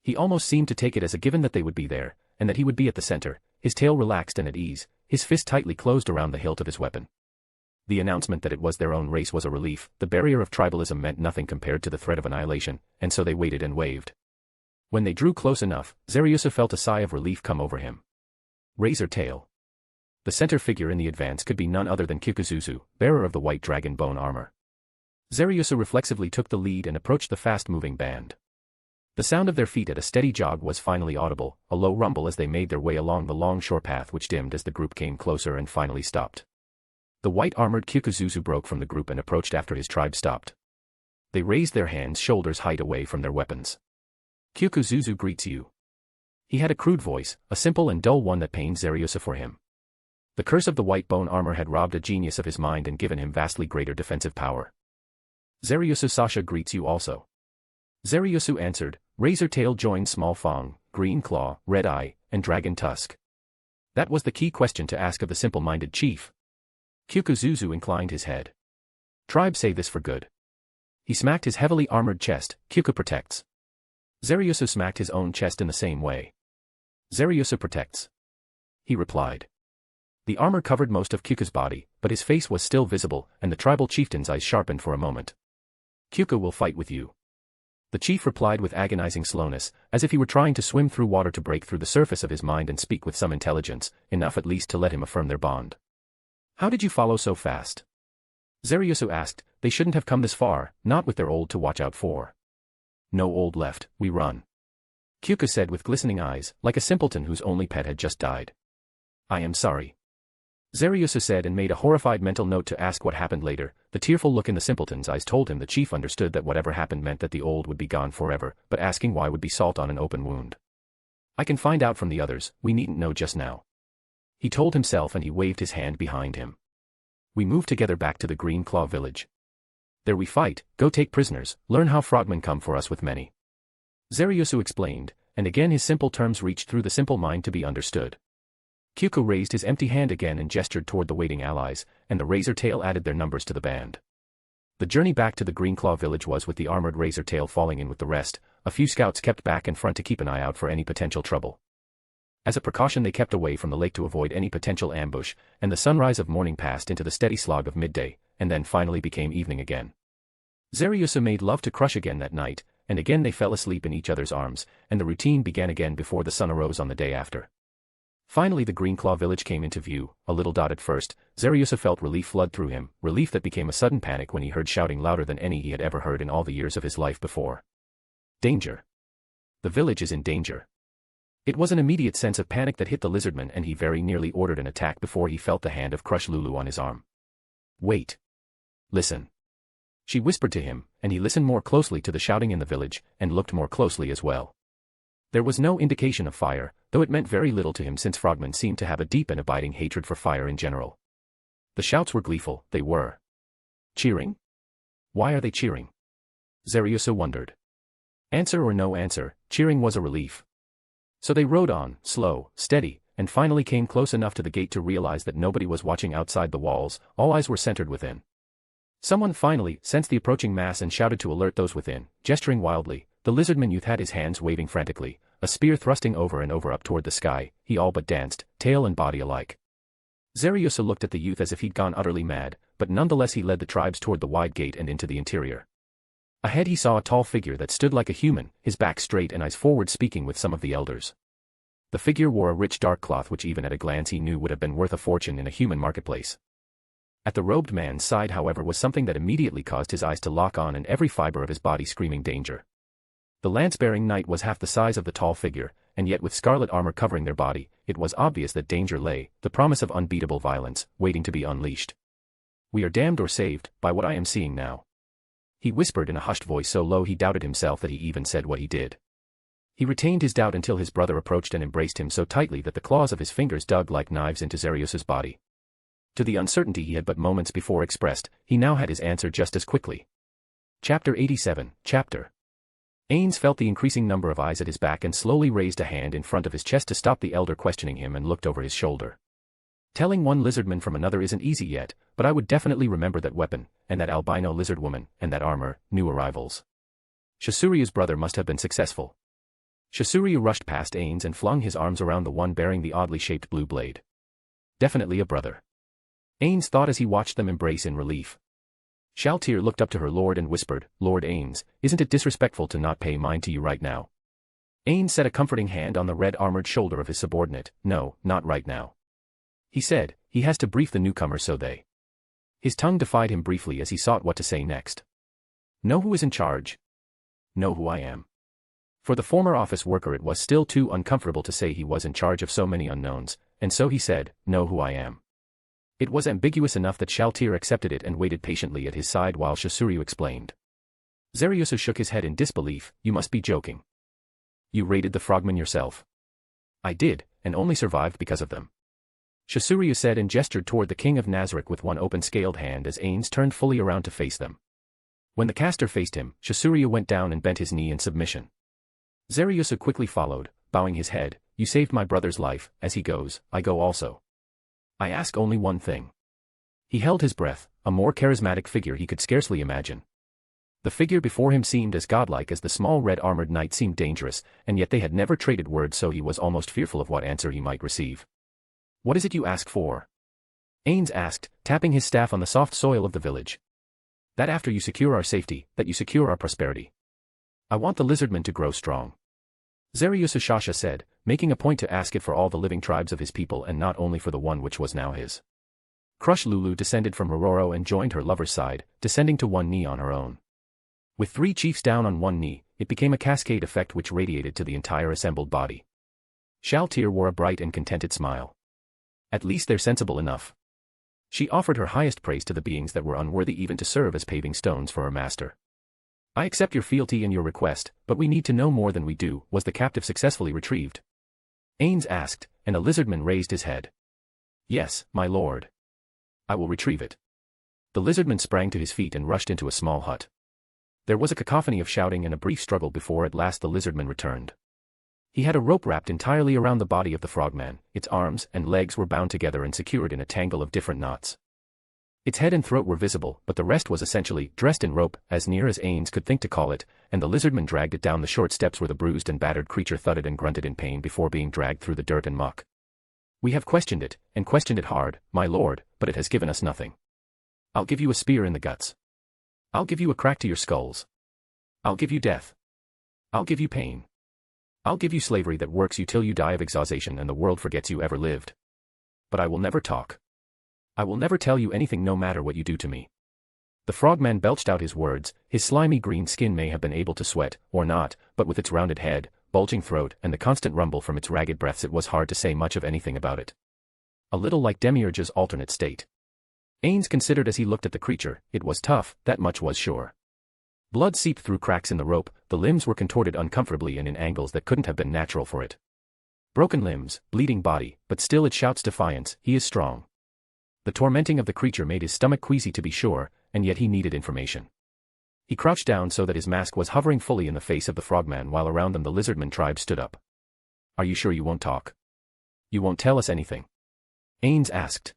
He almost seemed to take it as a given that they would be there, and that he would be at the center, his tail relaxed and at ease, his fist tightly closed around the hilt of his weapon. The announcement that it was their own race was a relief. The barrier of tribalism meant nothing compared to the threat of annihilation, and so they waited and waved. When they drew close enough, Zariusa felt a sigh of relief come over him. Razor Tail. The center figure in the advance could be none other than Kikuzuzu, bearer of the white dragon bone armor. Zariusa reflexively took the lead and approached the fast-moving band. The sound of their feet at a steady jog was finally audible, a low rumble as they made their way along the long shore path which dimmed as the group came closer and finally stopped. The white-armored Kikuzuzu broke from the group and approached after his tribe stopped. They raised their hands shoulders height away from their weapons. "Kikuzuzu greets you." He had a crude voice, a simple and dull one that pained Zariusa for him. The curse of the white bone armor had robbed a genius of his mind and given him vastly greater defensive power. "Zariusu Sasha greets you also." Zariusu answered, Razor Tail joined Small Fong, Green Claw, Red Eye, and Dragon Tusk. That was the key question to ask of the simple-minded chief. Kikuzuzu inclined his head. "Tribe say this for good." He smacked his heavily armored chest. "Kiku protects." Zariusu smacked his own chest in the same way. "Zariusu protects," he replied. The armor covered most of Kiku's body, but his face was still visible, and the tribal chieftain's eyes sharpened for a moment. "Kiku will fight with you," the chief replied with agonizing slowness, as if he were trying to swim through water to break through the surface of his mind and speak with some intelligence, enough at least to let him affirm their bond. "How did you follow so fast?" Zariusu asked. "They shouldn't have come this far, not with their old to watch out for." "No old left, we run." Kyuka said with glistening eyes, like a simpleton whose only pet had just died. I am sorry. Zaryusa said and made a horrified mental note to ask what happened later. The tearful look in the simpleton's eyes told him the chief understood that whatever happened meant that the old would be gone forever, but asking why would be salt on an open wound. I can find out from the others, we needn't know just now. He told himself and he waved his hand behind him. We move together back to the Green Claw village. There we fight, go take prisoners, learn how frogmen come for us with many. Zaryusa explained, and again his simple terms reached through the simple mind to be understood. Kyuka raised his empty hand again and gestured toward the waiting allies, and the Razor Tail added their numbers to the band. The journey back to the Green Claw village was with the armored Razor Tail falling in with the rest. A few scouts kept back in front to keep an eye out for any potential trouble. As a precaution they kept away from the lake to avoid any potential ambush, and the sunrise of morning passed into the steady slog of midday, and then finally became evening again. Zaryusa made love to Crush again that night, and again they fell asleep in each other's arms, and the routine began again before the sun arose on the day after. Finally the Green Claw village came into view, a little dot at first. Zaryusa felt relief flood through him, relief that became a sudden panic when he heard shouting louder than any he had ever heard in all the years of his life before. Danger! The village is in danger. It was an immediate sense of panic that hit the lizardman and he very nearly ordered an attack before he felt the hand of Crush Lulu on his arm. Wait. Listen. She whispered to him, and he listened more closely to the shouting in the village, and looked more closely as well. There was no indication of fire, though it meant very little to him since frogmen seemed to have a deep and abiding hatred for fire in general. The shouts were gleeful, they were. Cheering? Why are they cheering? Zaryusa wondered. Answer or no answer, cheering was a relief. So they rode on, slow, steady, and finally came close enough to the gate to realize that nobody was watching outside the walls, all eyes were centered within. Someone finally sensed the approaching mass and shouted to alert those within, gesturing wildly. The lizardman youth had his hands waving frantically, a spear thrusting over and over up toward the sky. He all but danced, tail and body alike. Zaryusa looked at the youth as if he'd gone utterly mad, but nonetheless he led the tribes toward the wide gate and into the interior. Ahead he saw a tall figure that stood like a human, his back straight and eyes forward speaking with some of the elders. The figure wore a rich dark cloth which even at a glance he knew would have been worth a fortune in a human marketplace. At the robed man's side however was something that immediately caused his eyes to lock on and every fiber of his body screaming danger. The lance-bearing knight was half the size of the tall figure, and yet with scarlet armor covering their body, it was obvious that danger lay, the promise of unbeatable violence, waiting to be unleashed. We are damned or saved, by what I am seeing now. He whispered in a hushed voice so low he doubted himself that he even said what he did. He retained his doubt until his brother approached and embraced him so tightly that the claws of his fingers dug like knives into Zaryusa's body. To the uncertainty he had but moments before expressed, he now had his answer just as quickly. Chapter 87, Chapter. Ainz felt the increasing number of eyes at his back and slowly raised a hand in front of his chest to stop the elder questioning him and looked over his shoulder. Telling one lizardman from another isn't easy yet, but I would definitely remember that weapon, and that albino lizard woman, and that armor, new arrivals. Shasuryu's brother must have been successful. Shasuryu rushed past Ainz and flung his arms around the one bearing the oddly shaped blue blade. Definitely a brother. Ainz thought as he watched them embrace in relief. Shaltir looked up to her lord and whispered, Lord Ainz, isn't it disrespectful to not pay mind to you right now? Ainz set a comforting hand on the red-armored shoulder of his subordinate. No, not right now. He said, he has to brief the newcomer so they. His tongue defied him briefly as he sought what to say next. Know who is in charge? Know who I am. For the former office worker it was still too uncomfortable to say he was in charge of so many unknowns, and so he said, know who I am. It was ambiguous enough that Shaltir accepted it and waited patiently at his side while Shasuryu explained. Zaryusa shook his head in disbelief, you must be joking. You raided the frogmen yourself. I did, and only survived because of them. Shasuryu said and gestured toward the king of Nazarick with one open scaled hand as Ainz turned fully around to face them. When the caster faced him, Shasuryu went down and bent his knee in submission. Zaryusa quickly followed, bowing his head, you saved my brother's life, as he goes, I go also. I ask only one thing. He held his breath, a more charismatic figure he could scarcely imagine. The figure before him seemed as godlike as the small red-armored knight seemed dangerous, and yet they had never traded words so he was almost fearful of what answer he might receive. What is it you ask for? Ainz asked, tapping his staff on the soft soil of the village. That after you secure our safety, that you secure our prosperity. I want the lizardman to grow strong. Zaryusa Shasha said, making a point to ask it for all the living tribes of his people and not only for the one which was now his. Crush Lulu descended from Rororo and joined her lover's side, descending to one knee on her own. With three chiefs down on one knee, it became a cascade effect which radiated to the entire assembled body. Shaltir wore a bright and contented smile. At least they're sensible enough. She offered her highest praise to the beings that were unworthy even to serve as paving stones for her master. I accept your fealty and your request, but we need to know more than we do. Was the captive successfully retrieved? Ainz asked, and a lizardman raised his head. Yes, my lord. I will retrieve it. The lizardman sprang to his feet and rushed into a small hut. There was a cacophony of shouting and a brief struggle before at last the lizardman returned. He had a rope wrapped entirely around the body of the frogman, its arms and legs were bound together and secured in a tangle of different knots. Its head and throat were visible, but the rest was essentially dressed in rope, as near as Ainz could think to call it, and the lizardman dragged it down the short steps where the bruised and battered creature thudded and grunted in pain before being dragged through the dirt and muck. We have questioned it, and questioned it hard, my lord, but it has given us nothing. I'll give you a spear in the guts. I'll give you a crack to your skulls. I'll give you death. I'll give you pain. I'll give you slavery that works you till you die of exhaustion and the world forgets you ever lived. But I will never talk. I will never tell you anything no matter what you do to me. The frogman belched out his words, his slimy green skin may have been able to sweat, or not, but with its rounded head, bulging throat and the constant rumble from its ragged breaths it was hard to say much of anything about it. A little like Demiurge's alternate state. Ainz considered as he looked at the creature, it was tough, that much was sure. Blood seeped through cracks in the rope, the limbs were contorted uncomfortably and in angles that couldn't have been natural for it. Broken limbs, bleeding body, but still it shouts defiance, he is strong. The tormenting of the creature made his stomach queasy to be sure, and yet he needed information. He crouched down so that his mask was hovering fully in the face of the frogman while around them the lizardman tribe stood up. Are you sure you won't talk? You won't tell us anything? Ainz asked.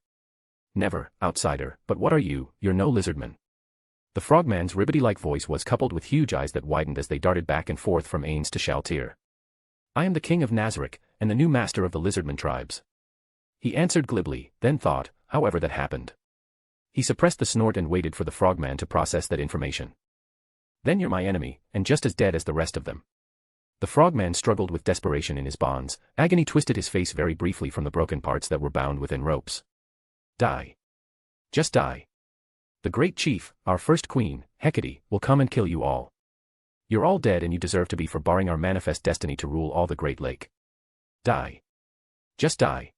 Never, outsider, but what are you? You're no lizardman. The frogman's ribbity-like voice was coupled with huge eyes that widened as they darted back and forth from Ainz to Shaltir. I am the king of Nazarick, and the new master of the lizardman tribes. He answered glibly, then thought, however that happened. He suppressed the snort and waited for the frogman to process that information. Then you're my enemy, and just as dead as the rest of them. The frogman struggled with desperation in his bonds, agony twisted his face very briefly from the broken parts that were bound within ropes. Die. Just die. The great chief, our first queen, Hecate, will come and kill you all. You're all dead and you deserve to be for barring our manifest destiny to rule all the Great Lake. Die. Just die.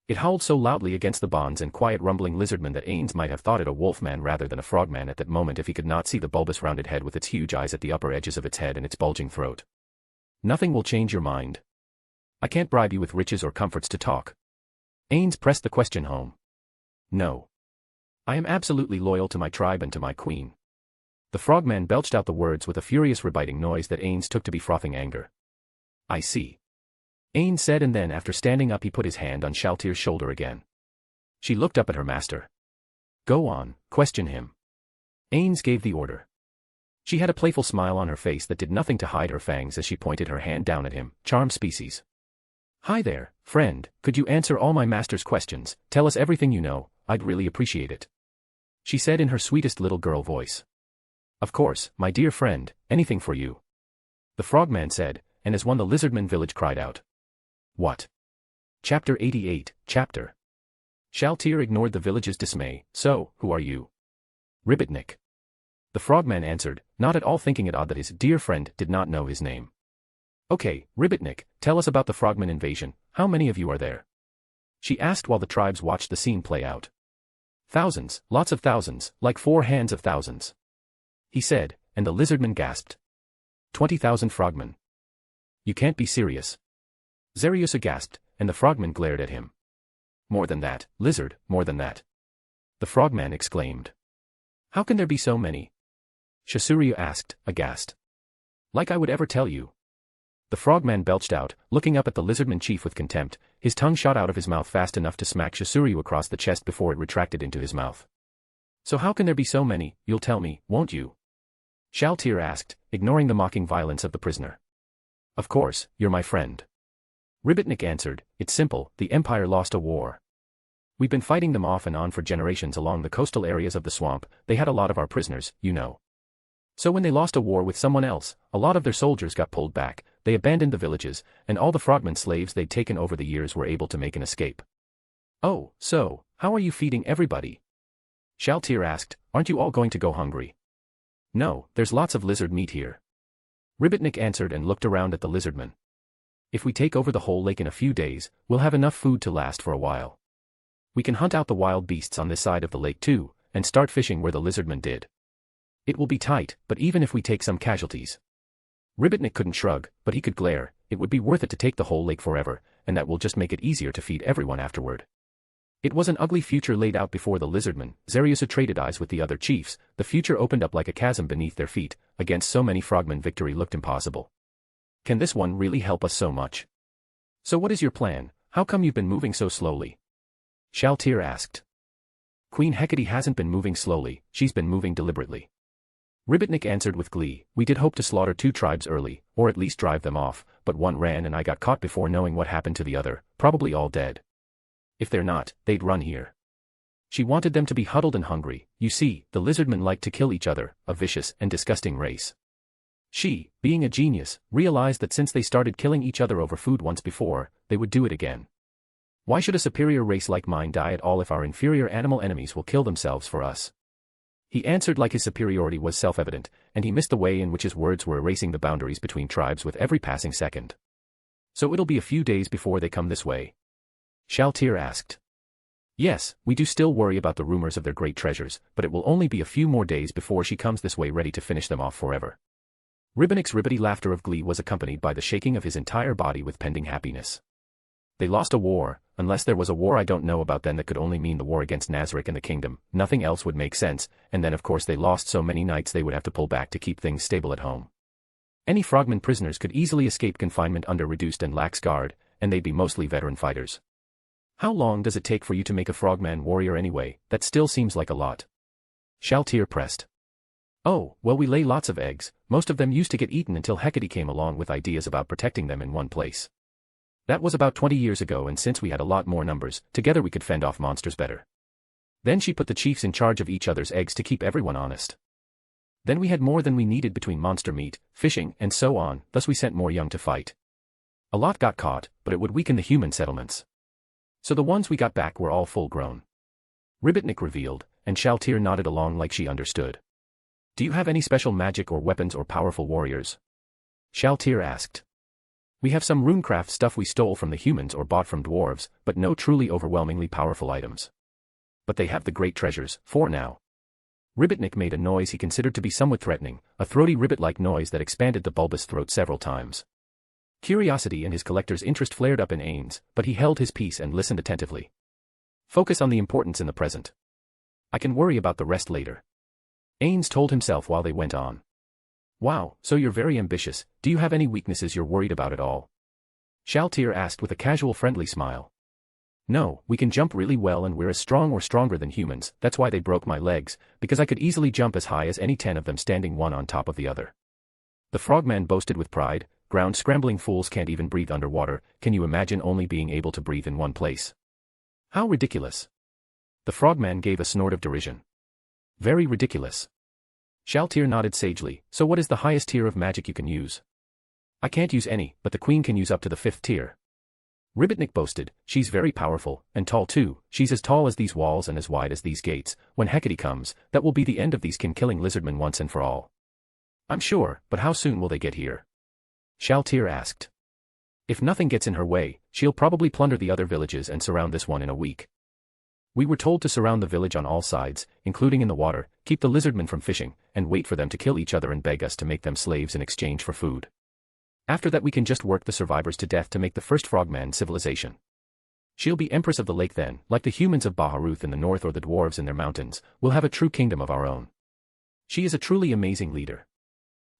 It howled so loudly against the bonds and quiet rumbling lizardman that Ainz might have thought it a wolfman rather than a frogman at that moment if he could not see the bulbous rounded head with its huge eyes at the upper edges of its head and its bulging throat. Nothing will change your mind. I can't bribe you with riches or comforts to talk. Ainz pressed the question home. No. I am absolutely loyal to my tribe and to my queen. The frogman belched out the words with a furious rebiting noise that Ainz took to be frothing anger. I see. Ainz said, and then after standing up he put his hand on Shaltir's shoulder again. She looked up at her master. Go on, question him. Ainz gave the order. She had a playful smile on her face that did nothing to hide her fangs as she pointed her hand down at him, charm species. Hi there, friend, could you answer all my master's questions, tell us everything you know, I'd really appreciate it. She said in her sweetest little girl voice. Of course, my dear friend, anything for you. The frogman said, and as one the lizardman village cried out. What? Chapter 88, Chapter. Shaltir ignored the village's dismay, so, who are you? Ribbitnik. The frogman answered, not at all thinking it odd that his dear friend did not know his name. Okay, Ribbitnik, tell us about the frogman invasion, how many of you are there? She asked while the tribes watched the scene play out. Thousands, lots of thousands, like 4 hands of thousands. He said, and the lizardman gasped. 20,000 frogmen. You can't be serious. Zariusa gasped, and the frogman glared at him. More than that, lizard, more than that. The frogman exclaimed. How can there be so many? Shasuria asked, aghast. Like I would ever tell you. The frogman belched out, looking up at the lizardman chief with contempt, his tongue shot out of his mouth fast enough to smack Shasuria across the chest before it retracted into his mouth. So how can there be so many, you'll tell me, won't you? Shaltir asked, ignoring the mocking violence of the prisoner. Of course, you're my friend. Ribbitnik answered, it's simple, the Empire lost a war. We've been fighting them off and on for generations along the coastal areas of the swamp, they had a lot of our prisoners, you know. So when they lost a war with someone else, a lot of their soldiers got pulled back, they abandoned the villages, and all the frogman slaves they'd taken over the years were able to make an escape. Oh, so, how are you feeding everybody? Shaltir asked, aren't you all going to go hungry? No, there's lots of lizard meat here. Ribbitnik answered and looked around at the lizardmen. If we take over the whole lake in a few days, we'll have enough food to last for a while. We can hunt out the wild beasts on this side of the lake too, and start fishing where the lizardmen did. It will be tight, but even if we take some casualties. Ribbitnik couldn't shrug, but he could glare. It would be worth it to take the whole lake forever, and that will just make it easier to feed everyone afterward. It was an ugly future laid out before the lizardmen. Zariusa traded eyes with the other chiefs. The future opened up like a chasm beneath their feet. Against so many frogmen, victory looked impossible. Can this one really help us so much? So what is your plan? How come you've been moving so slowly? Shaltir asked. Queen Hecate hasn't been moving slowly, she's been moving deliberately. Ribbitnik answered with glee. We did hope to slaughter 2 tribes early, or at least drive them off, but one ran and I got caught before knowing what happened to the other, probably all dead. If they're not, they'd run here. She wanted them to be huddled and hungry. You see, the lizardmen like to kill each other, a vicious and disgusting race. She, being a genius, realized that since they started killing each other over food once before, they would do it again. Why should a superior race like mine die at all if our inferior animal enemies will kill themselves for us? He answered like his superiority was self-evident, and he missed the way in which his words were erasing the boundaries between tribes with every passing second. So it'll be a few days before they come this way? Shaltir asked. Yes, we do still worry about the rumors of their great treasures, but it will only be a few more days before she comes this way ready to finish them off forever. Ribbitnik's ribbity laughter of glee was accompanied by the shaking of his entire body with pending happiness. They lost a war, unless there was a war I don't know about then that could only mean the war against Nazarick and the kingdom, nothing else would make sense, and then of course they lost so many knights they would have to pull back to keep things stable at home. Any frogman prisoners could easily escape confinement under reduced and lax guard, and they'd be mostly veteran fighters. How long does it take for you to make a frogman warrior anyway? That still seems like a lot. Shaltir pressed. Oh, well we lay lots of eggs, most of them used to get eaten until Hecate came along with ideas about protecting them in one place. That was about 20 years ago and since we had a lot more numbers, together we could fend off monsters better. Then she put the chiefs in charge of each other's eggs to keep everyone honest. Then we had more than we needed between monster meat, fishing, and so on, thus we sent more young to fight. A lot got caught, but it would weaken the human settlements. So the ones we got back were all full-grown. Ribbitnik revealed, and Shaltir nodded along like she understood. Do you have any special magic or weapons or powerful warriors? Shaltir asked. We have some runecraft stuff we stole from the humans or bought from dwarves, but no truly overwhelmingly powerful items. But they have the great treasures, for now. Ribbitnik made a noise he considered to be somewhat threatening, a throaty ribbit-like noise that expanded the bulbous throat several times. Curiosity and his collector's interest flared up in Ainz, but he held his peace and listened attentively. Focus on the importance in the present. I can worry about the rest later. Ainz told himself while they went on. Wow, so you're very ambitious. Do you have any weaknesses you're worried about at all? Shaltir asked with a casual friendly smile. No, we can jump really well and we're as strong or stronger than humans, that's why they broke my legs, because I could easily jump as high as any 10 of them standing one on top of the other. The frogman boasted with pride. Ground-scrambling fools can't even breathe underwater, can you imagine only being able to breathe in one place? How ridiculous. The frogman gave a snort of derision. Very ridiculous. Shaltir nodded sagely. So what is the highest tier of magic you can use? I can't use any, but the queen can use up to the 5th tier. Ribbitnik boasted. She's very powerful, and tall too. She's as tall as these walls and as wide as these gates. When Hecate comes, that will be the end of these kin-killing lizardmen once and for all. I'm sure, but how soon will they get here? Shaltir asked. If nothing gets in her way, she'll probably plunder the other villages and surround this one in a week. We were told to surround the village on all sides, including in the water, keep the lizardmen from fishing, and wait for them to kill each other and beg us to make them slaves in exchange for food. After that we can just work the survivors to death to make the first frogman civilization. She'll be empress of the lake then, like the humans of Baharuth in the north or the dwarves in their mountains, we'll have a true kingdom of our own. She is a truly amazing leader.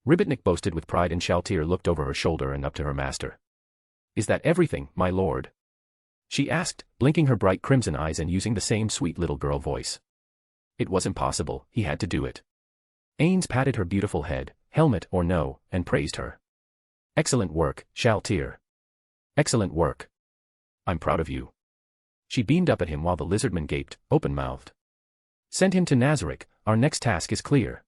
Ribbitnik boasted with pride and Shaltir looked over her shoulder and up to her master. Is that everything, my lord? She asked, blinking her bright crimson eyes and using the same sweet little girl voice. It was impossible, he had to do it. Ainz patted her beautiful head, helmet or no, and praised her. Excellent work, Shaltir. Excellent work. I'm proud of you. She beamed up at him while the lizardman gaped, open-mouthed. Send him to Nazarick, our next task is clear.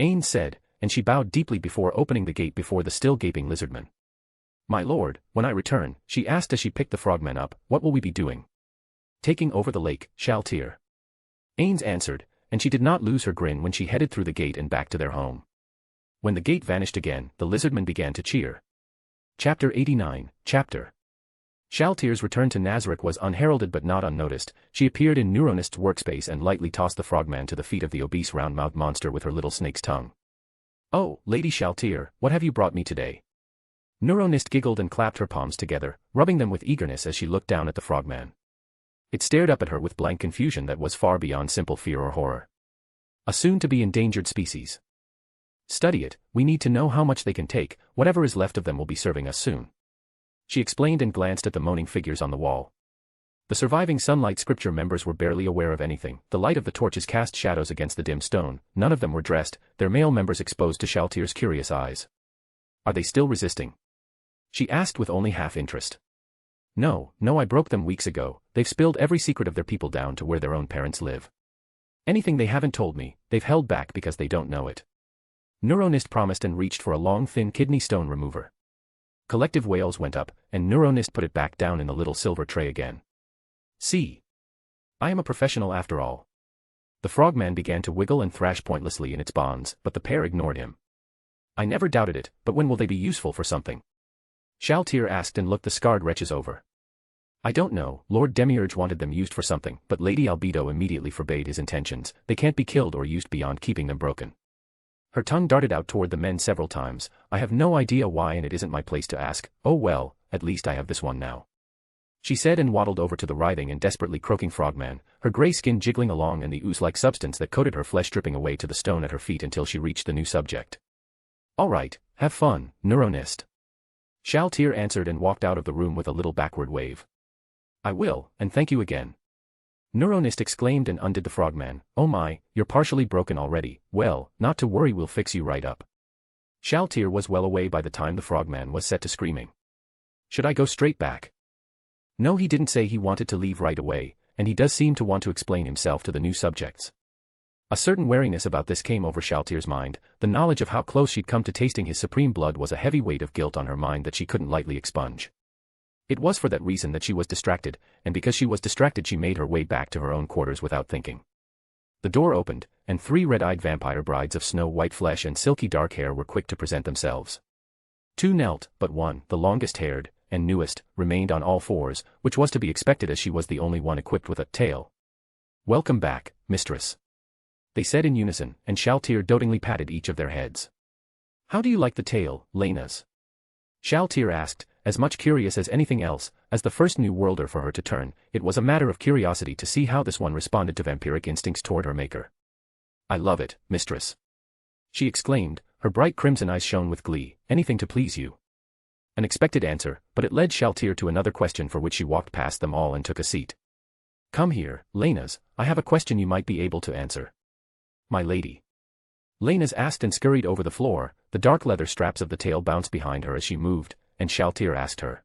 Ainz said, and she bowed deeply before opening the gate before the still gaping lizardman. My lord, when I return, she asked as she picked the frogmen up, what will we be doing? Taking over the lake, Shaltir. Ainz answered, and she did not lose her grin when she headed through the gate and back to their home. When the gate vanished again, the lizardmen began to cheer. Chapter 89, Chapter. Shaltier's return to Nazarick was unheralded but not unnoticed. She appeared in Neuronist's workspace and lightly tossed the frogman to the feet of the obese round-mouthed monster with her little snake's tongue. "Oh, Lady Shaltier, what have you brought me today?" Neuronist giggled and clapped her palms together, rubbing them with eagerness as she looked down at the frogman. It stared up at her with blank confusion that was far beyond simple fear or horror. "A soon-to-be endangered species. Study it, we need to know how much they can take, whatever is left of them will be serving us soon," she explained and glanced at the moaning figures on the wall. The surviving Sunlight Scripture members were barely aware of anything. The light of the torches cast shadows against the dim stone. None of them were dressed, their male members exposed to Shaltier's curious eyes. "Are they still resisting?" she asked with only half interest. No, I broke them weeks ago. They've spilled every secret of their people down to where their own parents live. Anything they haven't told me, they've held back because they don't know it." Neuronist promised and reached for a long thin kidney stone remover. Collective wails went up, and Neuronist put it back down in the little silver tray again. "See? I am a professional after all." The frogman began to wiggle and thrash pointlessly in its bonds, but the pair ignored him. "I never doubted it, but when will they be useful for something?" Shaltier asked and looked the scarred wretches over. "I don't know, Lord Demiurge wanted them used for something, but Lady Albedo immediately forbade his intentions. They can't be killed or used beyond keeping them broken." Her tongue darted out toward the men several times. "I have no idea why and it isn't my place to ask. Oh well, at least I have this one now," she said and waddled over to the writhing and desperately croaking frogman, her gray skin jiggling along and the ooze-like substance that coated her flesh dripping away to the stone at her feet until she reached the new subject. "All right, have fun, Neuronist." Shaltier answered and walked out of the room with a little backward wave. "I will, and thank you again." Neuronist exclaimed and undid the frogman. "Oh my, you're partially broken already. Well, not to worry, we'll fix you right up." Shaltier was well away by the time the frogman was set to screaming. "Should I go straight back?" No, he didn't say he wanted to leave right away, and he does seem to want to explain himself to the new subjects. A certain wariness about this came over Shaltier's mind. The knowledge of how close she'd come to tasting his supreme blood was a heavy weight of guilt on her mind that she couldn't lightly expunge. It was for that reason that she was distracted, and because she was distracted she made her way back to her own quarters without thinking. The door opened, and 3 red-eyed vampire brides of snow-white flesh and silky dark hair were quick to present themselves. 2 knelt, but 1, the longest-haired, and newest, remained on all fours, which was to be expected as she was the only one equipped with a tail. "Welcome back, mistress," they said in unison, and Shaltier dotingly patted each of their heads. "How do you like the tail, Lena's?" Shaltier asked, as much curious as anything else. As the first New Worlder for her to turn, it was a matter of curiosity to see how this one responded to vampiric instincts toward her maker. "I love it, mistress," she exclaimed, her bright crimson eyes shone with glee. "Anything to please you." An expected answer, but it led Shaltier to another question for which she walked past them all and took a seat. "Come here, Lena's, I have a question you might be able to answer." "My lady." Lena's asked and scurried over the floor. The dark leather straps of the tail bounced behind her as she moved, and Shaltier asked her.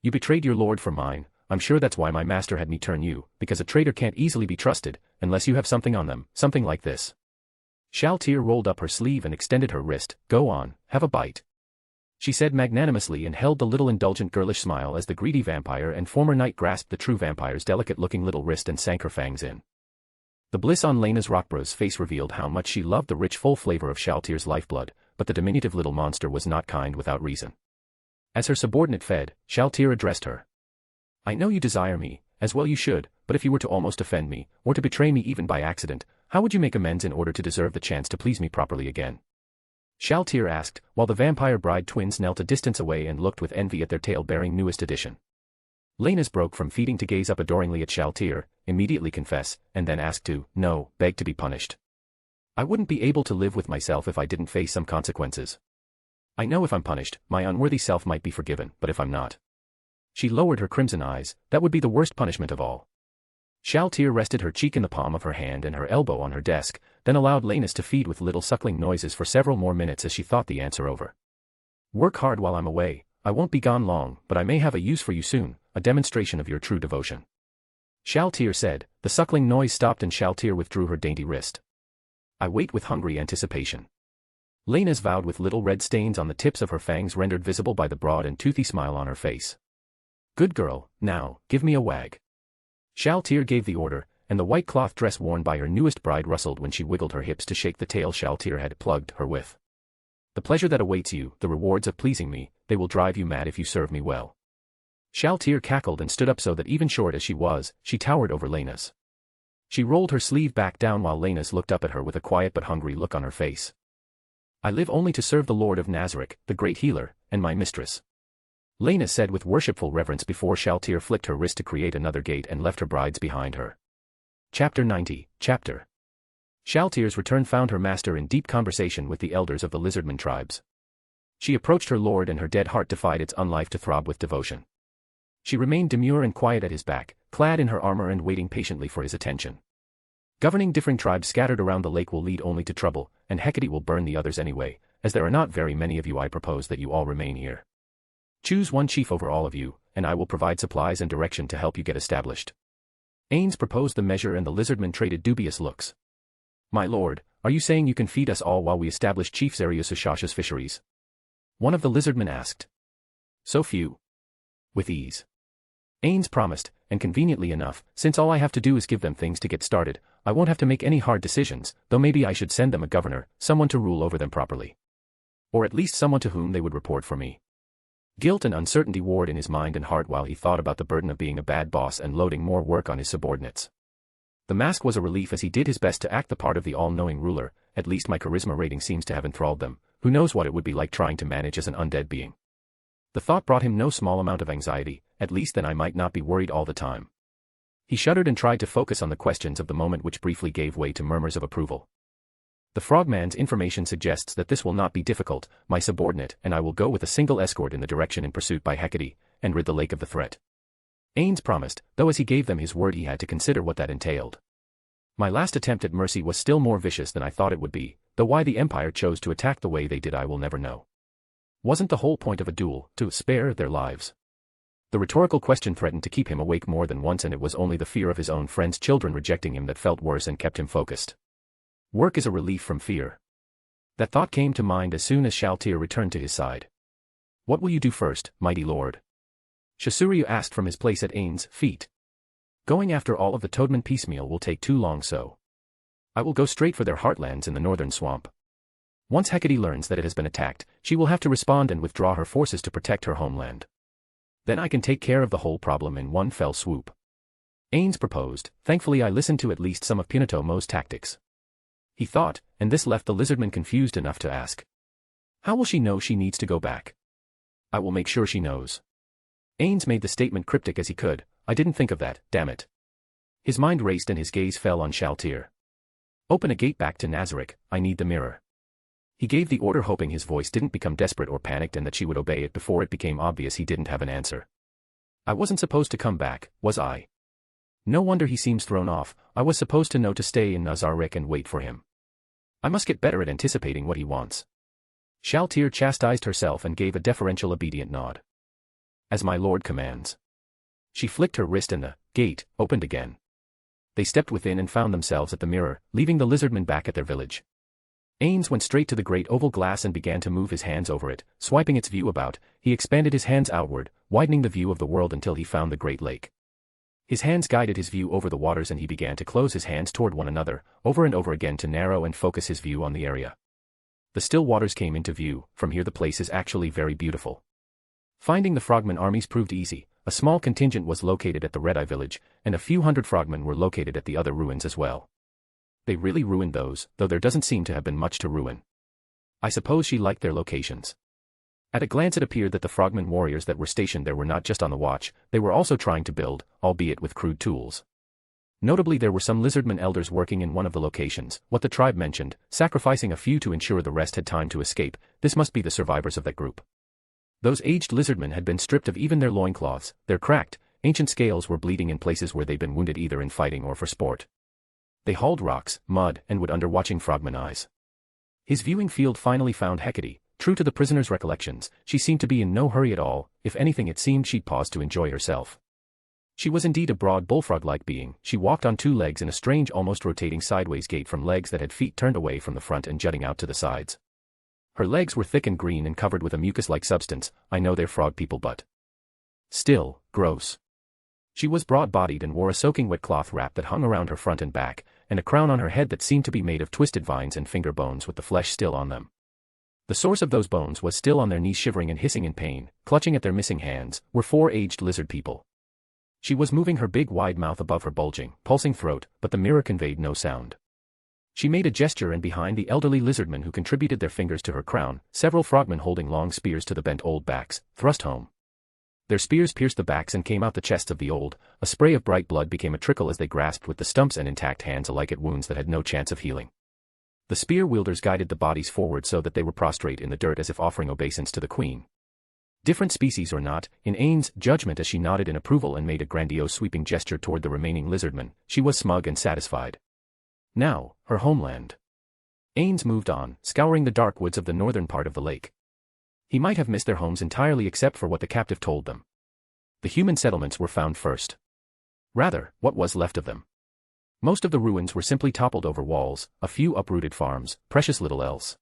"You betrayed your lord for mine. I'm sure that's why my master had me turn you, because a traitor can't easily be trusted, unless you have something on them, something like this." Shaltier rolled up her sleeve and extended her wrist. "Go on, have a bite," she said magnanimously and held the little indulgent girlish smile as the greedy vampire and former knight grasped the true vampire's delicate-looking little wrist and sank her fangs in. The bliss on Lena's Rockbro's face revealed how much she loved the rich full flavor of Shaltier's lifeblood, but the diminutive little monster was not kind without reason. As her subordinate fed, Shaltier addressed her. "I know you desire me, as well you should, but if you were to almost offend me, or to betray me even by accident, how would you make amends in order to deserve the chance to please me properly again?" Shaltier asked, while the vampire bride twins knelt a distance away and looked with envy at their tale-bearing newest addition. Lena's broke from feeding to gaze up adoringly at Shaltier, immediately confess, and then ask to, no, beg to be punished. "I wouldn't be able to live with myself if I didn't face some consequences. I know if I'm punished, my unworthy self might be forgiven, but if I'm not." She lowered her crimson eyes. "That would be the worst punishment of all." Shaltier rested her cheek in the palm of her hand and her elbow on her desk, then allowed Lena's to feed with little suckling noises for several more minutes as she thought the answer over. "Work hard while I'm away. I won't be gone long, but I may have a use for you soon, a demonstration of your true devotion," Shaltier said. The suckling noise stopped and Shaltier withdrew her dainty wrist. "I wait with hungry anticipation." Lena's vowed with little red stains on the tips of her fangs rendered visible by the broad and toothy smile on her face. "Good girl, now, give me a wag." Shaltier gave the order, and the white cloth dress worn by her newest bride rustled when she wiggled her hips to shake the tail Shaltier had plugged her with. The pleasure that awaits you, the rewards of pleasing me, they will drive you mad if you serve me well. Shaltir cackled and stood up so that even short as she was, she towered over Lena's. She rolled her sleeve back down while Lena's looked up at her with a quiet but hungry look on her face. I live only to serve the Lord of Nazarick, the great healer, and my mistress. Lena said with worshipful reverence before Shaltir flicked her wrist to create another gate and left her brides behind her. Chapter 90, Chapter. Shaltir's return found her master in deep conversation with the elders of the lizardman tribes. She approached her lord and her dead heart defied its unlife to throb with devotion. She remained demure and quiet at his back, clad in her armor and waiting patiently for his attention. Governing different tribes scattered around the lake will lead only to trouble, and Hecate will burn the others anyway, as there are not very many of you. I propose that you all remain here. Choose one chief over all of you, and I will provide supplies and direction to help you get established. Ainz proposed the measure and the lizardman traded dubious looks. My lord, are you saying you can feed us all while we establish Chief Zariusushash's fisheries? One of the lizardmen asked. So few. With ease. Ainz promised, and conveniently enough, since all I have to do is give them things to get started, I won't have to make any hard decisions, though maybe I should send them a governor, someone to rule over them properly. Or at least someone to whom they would report for me. Guilt and uncertainty warred in his mind and heart while he thought about the burden of being a bad boss and loading more work on his subordinates. The mask was a relief as he did his best to act the part of the all-knowing ruler. At least my charisma rating seems to have enthralled them. Who knows what it would be like trying to manage as an undead being. The thought brought him no small amount of anxiety, at least then I might not be worried all the time. He shuddered and tried to focus on the questions of the moment which briefly gave way to murmurs of approval. The frogman's information suggests that this will not be difficult, my subordinate, and I will go with a single escort in the direction in pursuit by Hecate, and rid the lake of the threat. Ainz promised, though as he gave them his word he had to consider what that entailed. My last attempt at mercy was still more vicious than I thought it would be, though why the Empire chose to attack the way they did I will never know. Wasn't the whole point of a duel to spare their lives? The rhetorical question threatened to keep him awake more than once, and it was only the fear of his own friends' children rejecting him that felt worse and kept him focused. Work is a relief from fear. That thought came to mind as soon as Shaltir returned to his side. What will you do first, mighty lord? Shasuriu asked from his place at Ainz' feet. Going after all of the Toadmen piecemeal will take too long, so I will go straight for their heartlands in the northern swamp. Once Hecate learns that it has been attacked, she will have to respond and withdraw her forces to protect her homeland. Then I can take care of the whole problem in one fell swoop. Ainz proposed. Thankfully I listened to at least some of Pinatomo's tactics. He thought, and this left the lizardman confused enough to ask. How will she know she needs to go back? I will make sure she knows. Ainz made the statement cryptic as he could. I didn't think of that, damn it. His mind raced and his gaze fell on Shaltir. Open a gate back to Nazarick, I need the mirror. He gave the order hoping his voice didn't become desperate or panicked and that she would obey it before it became obvious he didn't have an answer. I wasn't supposed to come back, was I? No wonder he seems thrown off. I was supposed to know to stay in Nazarick and wait for him. I must get better at anticipating what he wants. Shaltir chastised herself and gave a deferential obedient nod. As my lord commands. She flicked her wrist and the gate opened again. They stepped within and found themselves at the mirror, leaving the lizardmen back at their village. Ainz went straight to the great oval glass and began to move his hands over it, swiping its view about. He expanded his hands outward, widening the view of the world until he found the great lake. His hands guided his view over the waters and he began to close his hands toward one another, over and over again to narrow and focus his view on the area. The still waters came into view. From here the place is actually very beautiful. Finding the frogman armies proved easy. A small contingent was located at the Red Eye village, and a few hundred frogmen were located at the other ruins as well. They really ruined those, though there doesn't seem to have been much to ruin. I suppose she liked their locations. At a glance it appeared that the frogman warriors that were stationed there were not just on the watch, they were also trying to build, albeit with crude tools. Notably there were some lizardman elders working in one of the locations, what the tribe mentioned, sacrificing a few to ensure the rest had time to escape. This must be the survivors of that group. Those aged lizardmen had been stripped of even their loincloths, their cracked, ancient scales were bleeding in places where they'd been wounded either in fighting or for sport. They hauled rocks, mud, and wood under watching frogman eyes. His viewing field finally found Hecate. True to the prisoner's recollections, she seemed to be in no hurry at all. If anything it seemed she'd paused to enjoy herself. She was indeed a broad bullfrog-like being. She walked on two legs in a strange almost rotating sideways gait from legs that had feet turned away from the front and jutting out to the sides. Her legs were thick and green and covered with a mucus-like substance. I know they're frog people but still, gross. She was broad-bodied and wore a soaking wet cloth wrap that hung around her front and back, and a crown on her head that seemed to be made of twisted vines and finger bones with the flesh still on them. The source of those bones was still on their knees, shivering and hissing in pain, clutching at their missing hands, were 4 aged lizard people. She was moving her big wide mouth above her bulging, pulsing throat, but the mirror conveyed no sound. She made a gesture, and behind the elderly lizardmen who contributed their fingers to her crown, several frogmen holding long spears to the bent old backs, thrust home. Their spears pierced the backs and came out the chests of the old. A spray of bright blood became a trickle as they grasped with the stumps and intact hands alike at wounds that had no chance of healing. The spear wielders guided the bodies forward so that they were prostrate in the dirt as if offering obeisance to the queen. Different species or not, in Ainz' judgment as she nodded in approval and made a grandiose sweeping gesture toward the remaining lizardmen, she was smug and satisfied. Now, her homeland. Ainz moved on, scouring the dark woods of the northern part of the lake. He might have missed their homes entirely except for what the captive told them. The human settlements were found first. Rather, what was left of them. Most of the ruins were simply toppled over walls, a few uprooted farms, precious little else.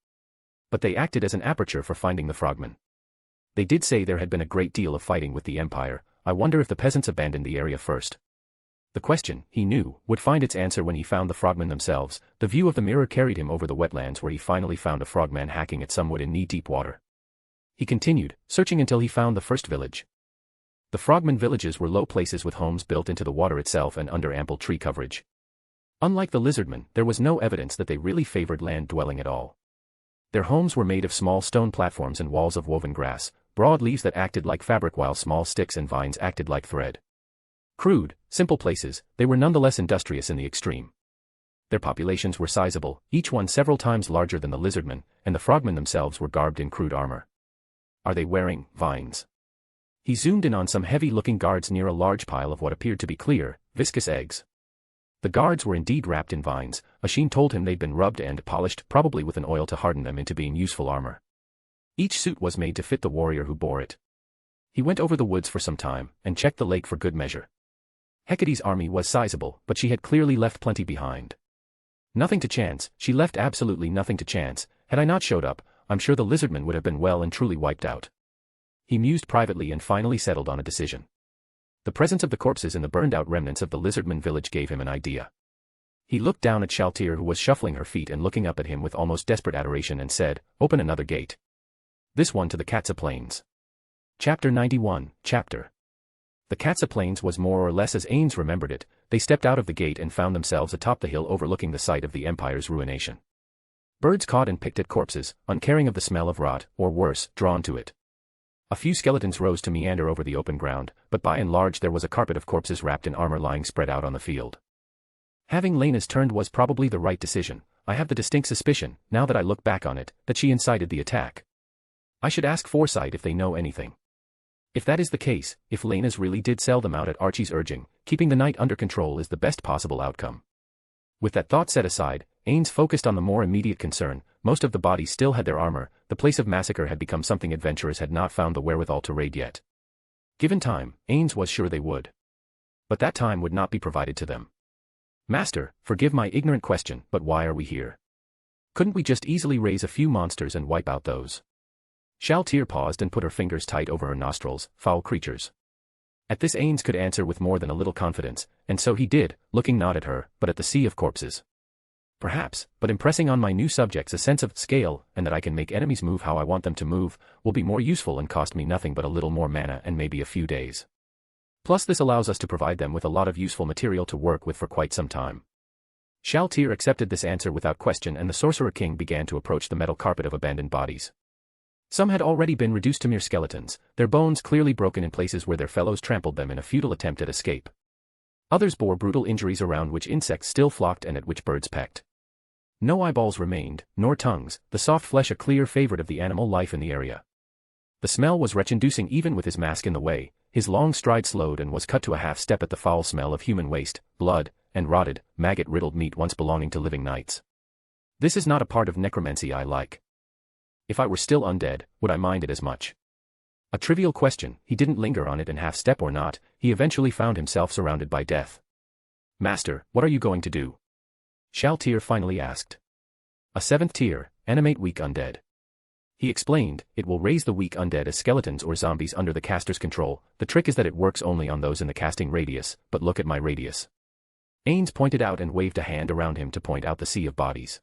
But they acted as an aperture for finding the frogmen. They did say there had been a great deal of fighting with the Empire. I wonder if the peasants abandoned the area first. The question, he knew, would find its answer when he found the frogmen themselves. The view of the mirror carried him over the wetlands where he finally found a frogman hacking at some wood in knee-deep water. He continued, searching until he found the first village. The frogmen villages were low places with homes built into the water itself and under ample tree coverage. Unlike the lizardmen, there was no evidence that they really favored land dwelling at all. Their homes were made of small stone platforms and walls of woven grass, broad leaves that acted like fabric while small sticks and vines acted like thread. Crude, simple places, they were nonetheless industrious in the extreme. Their populations were sizable, each one several times larger than the lizardmen, and the frogmen themselves were garbed in crude armor. Are they wearing vines? He zoomed in on some heavy-looking guards near a large pile of what appeared to be clear, viscous eggs. The guards were indeed wrapped in vines. Asheen told him they'd been rubbed and polished, probably with an oil to harden them into being useful armor. Each suit was made to fit the warrior who bore it. He went over the woods for some time, and checked the lake for good measure. Hecate's army was sizable, but she had clearly left plenty behind. Nothing to chance, she left absolutely nothing to chance. Had I not showed up, I'm sure the lizardmen would have been well and truly wiped out. He mused privately and finally settled on a decision. The presence of the corpses in the burned-out remnants of the lizardman village gave him an idea. He looked down at Shaltir, who was shuffling her feet and looking up at him with almost desperate adoration, and said, "Open another gate. This one to the Katsa Plains." Chapter 91, Chapter. The Katsa Plains was more or less as Ainz remembered it. They stepped out of the gate and found themselves atop the hill overlooking the site of the Empire's ruination. Birds caught and picked at corpses, uncaring of the smell of rot, or worse, drawn to it. A few skeletons rose to meander over the open ground, but by and large there was a carpet of corpses wrapped in armor lying spread out on the field. Having Lena's turned was probably the right decision. I have the distinct suspicion, now that I look back on it, that she incited the attack. I should ask Foresight if they know anything. If that is the case, if Lena's really did sell them out at Archie's urging, keeping the night under control is the best possible outcome. With that thought set aside, Ainz focused on the more immediate concern. Most of the bodies still had their armor. The place of massacre had become something adventurers had not found the wherewithal to raid yet. Given time, Ainz was sure they would. But that time would not be provided to them. "Master, forgive my ignorant question, but why are we here? Couldn't we just easily raise a few monsters and wipe out those?" Shaltir paused and put her fingers tight over her nostrils. Foul creatures. At this Ainz could answer with more than a little confidence, and so he did, looking not at her, but at the sea of corpses. "Perhaps, but impressing on my new subjects a sense of scale, and that I can make enemies move how I want them to move, will be more useful and cost me nothing but a little more mana and maybe a few days. Plus this allows us to provide them with a lot of useful material to work with for quite some time." Shaltir accepted this answer without question, and the Sorcerer King began to approach the metal carpet of abandoned bodies. Some had already been reduced to mere skeletons, their bones clearly broken in places where their fellows trampled them in a futile attempt at escape. Others bore brutal injuries around which insects still flocked and at which birds pecked. No eyeballs remained, nor tongues, the soft flesh a clear favorite of the animal life in the area. The smell was retch-inducing even with his mask in the way. His long stride slowed and was cut to a half-step at the foul smell of human waste, blood, and rotted, maggot-riddled meat once belonging to living knights. This is not a part of necromancy I like. If I were still undead, would I mind it as much? A trivial question, he didn't linger on it, and half-step or not, he eventually found himself surrounded by death. "Master, what are you going to do?" Shaltir finally asked. "A 7th tier, animate weak undead." He explained, "It will raise the weak undead as skeletons or zombies under the caster's control. The trick is that it works only on those in the casting radius, but look at my radius." Ainz pointed out and waved a hand around him to point out the sea of bodies.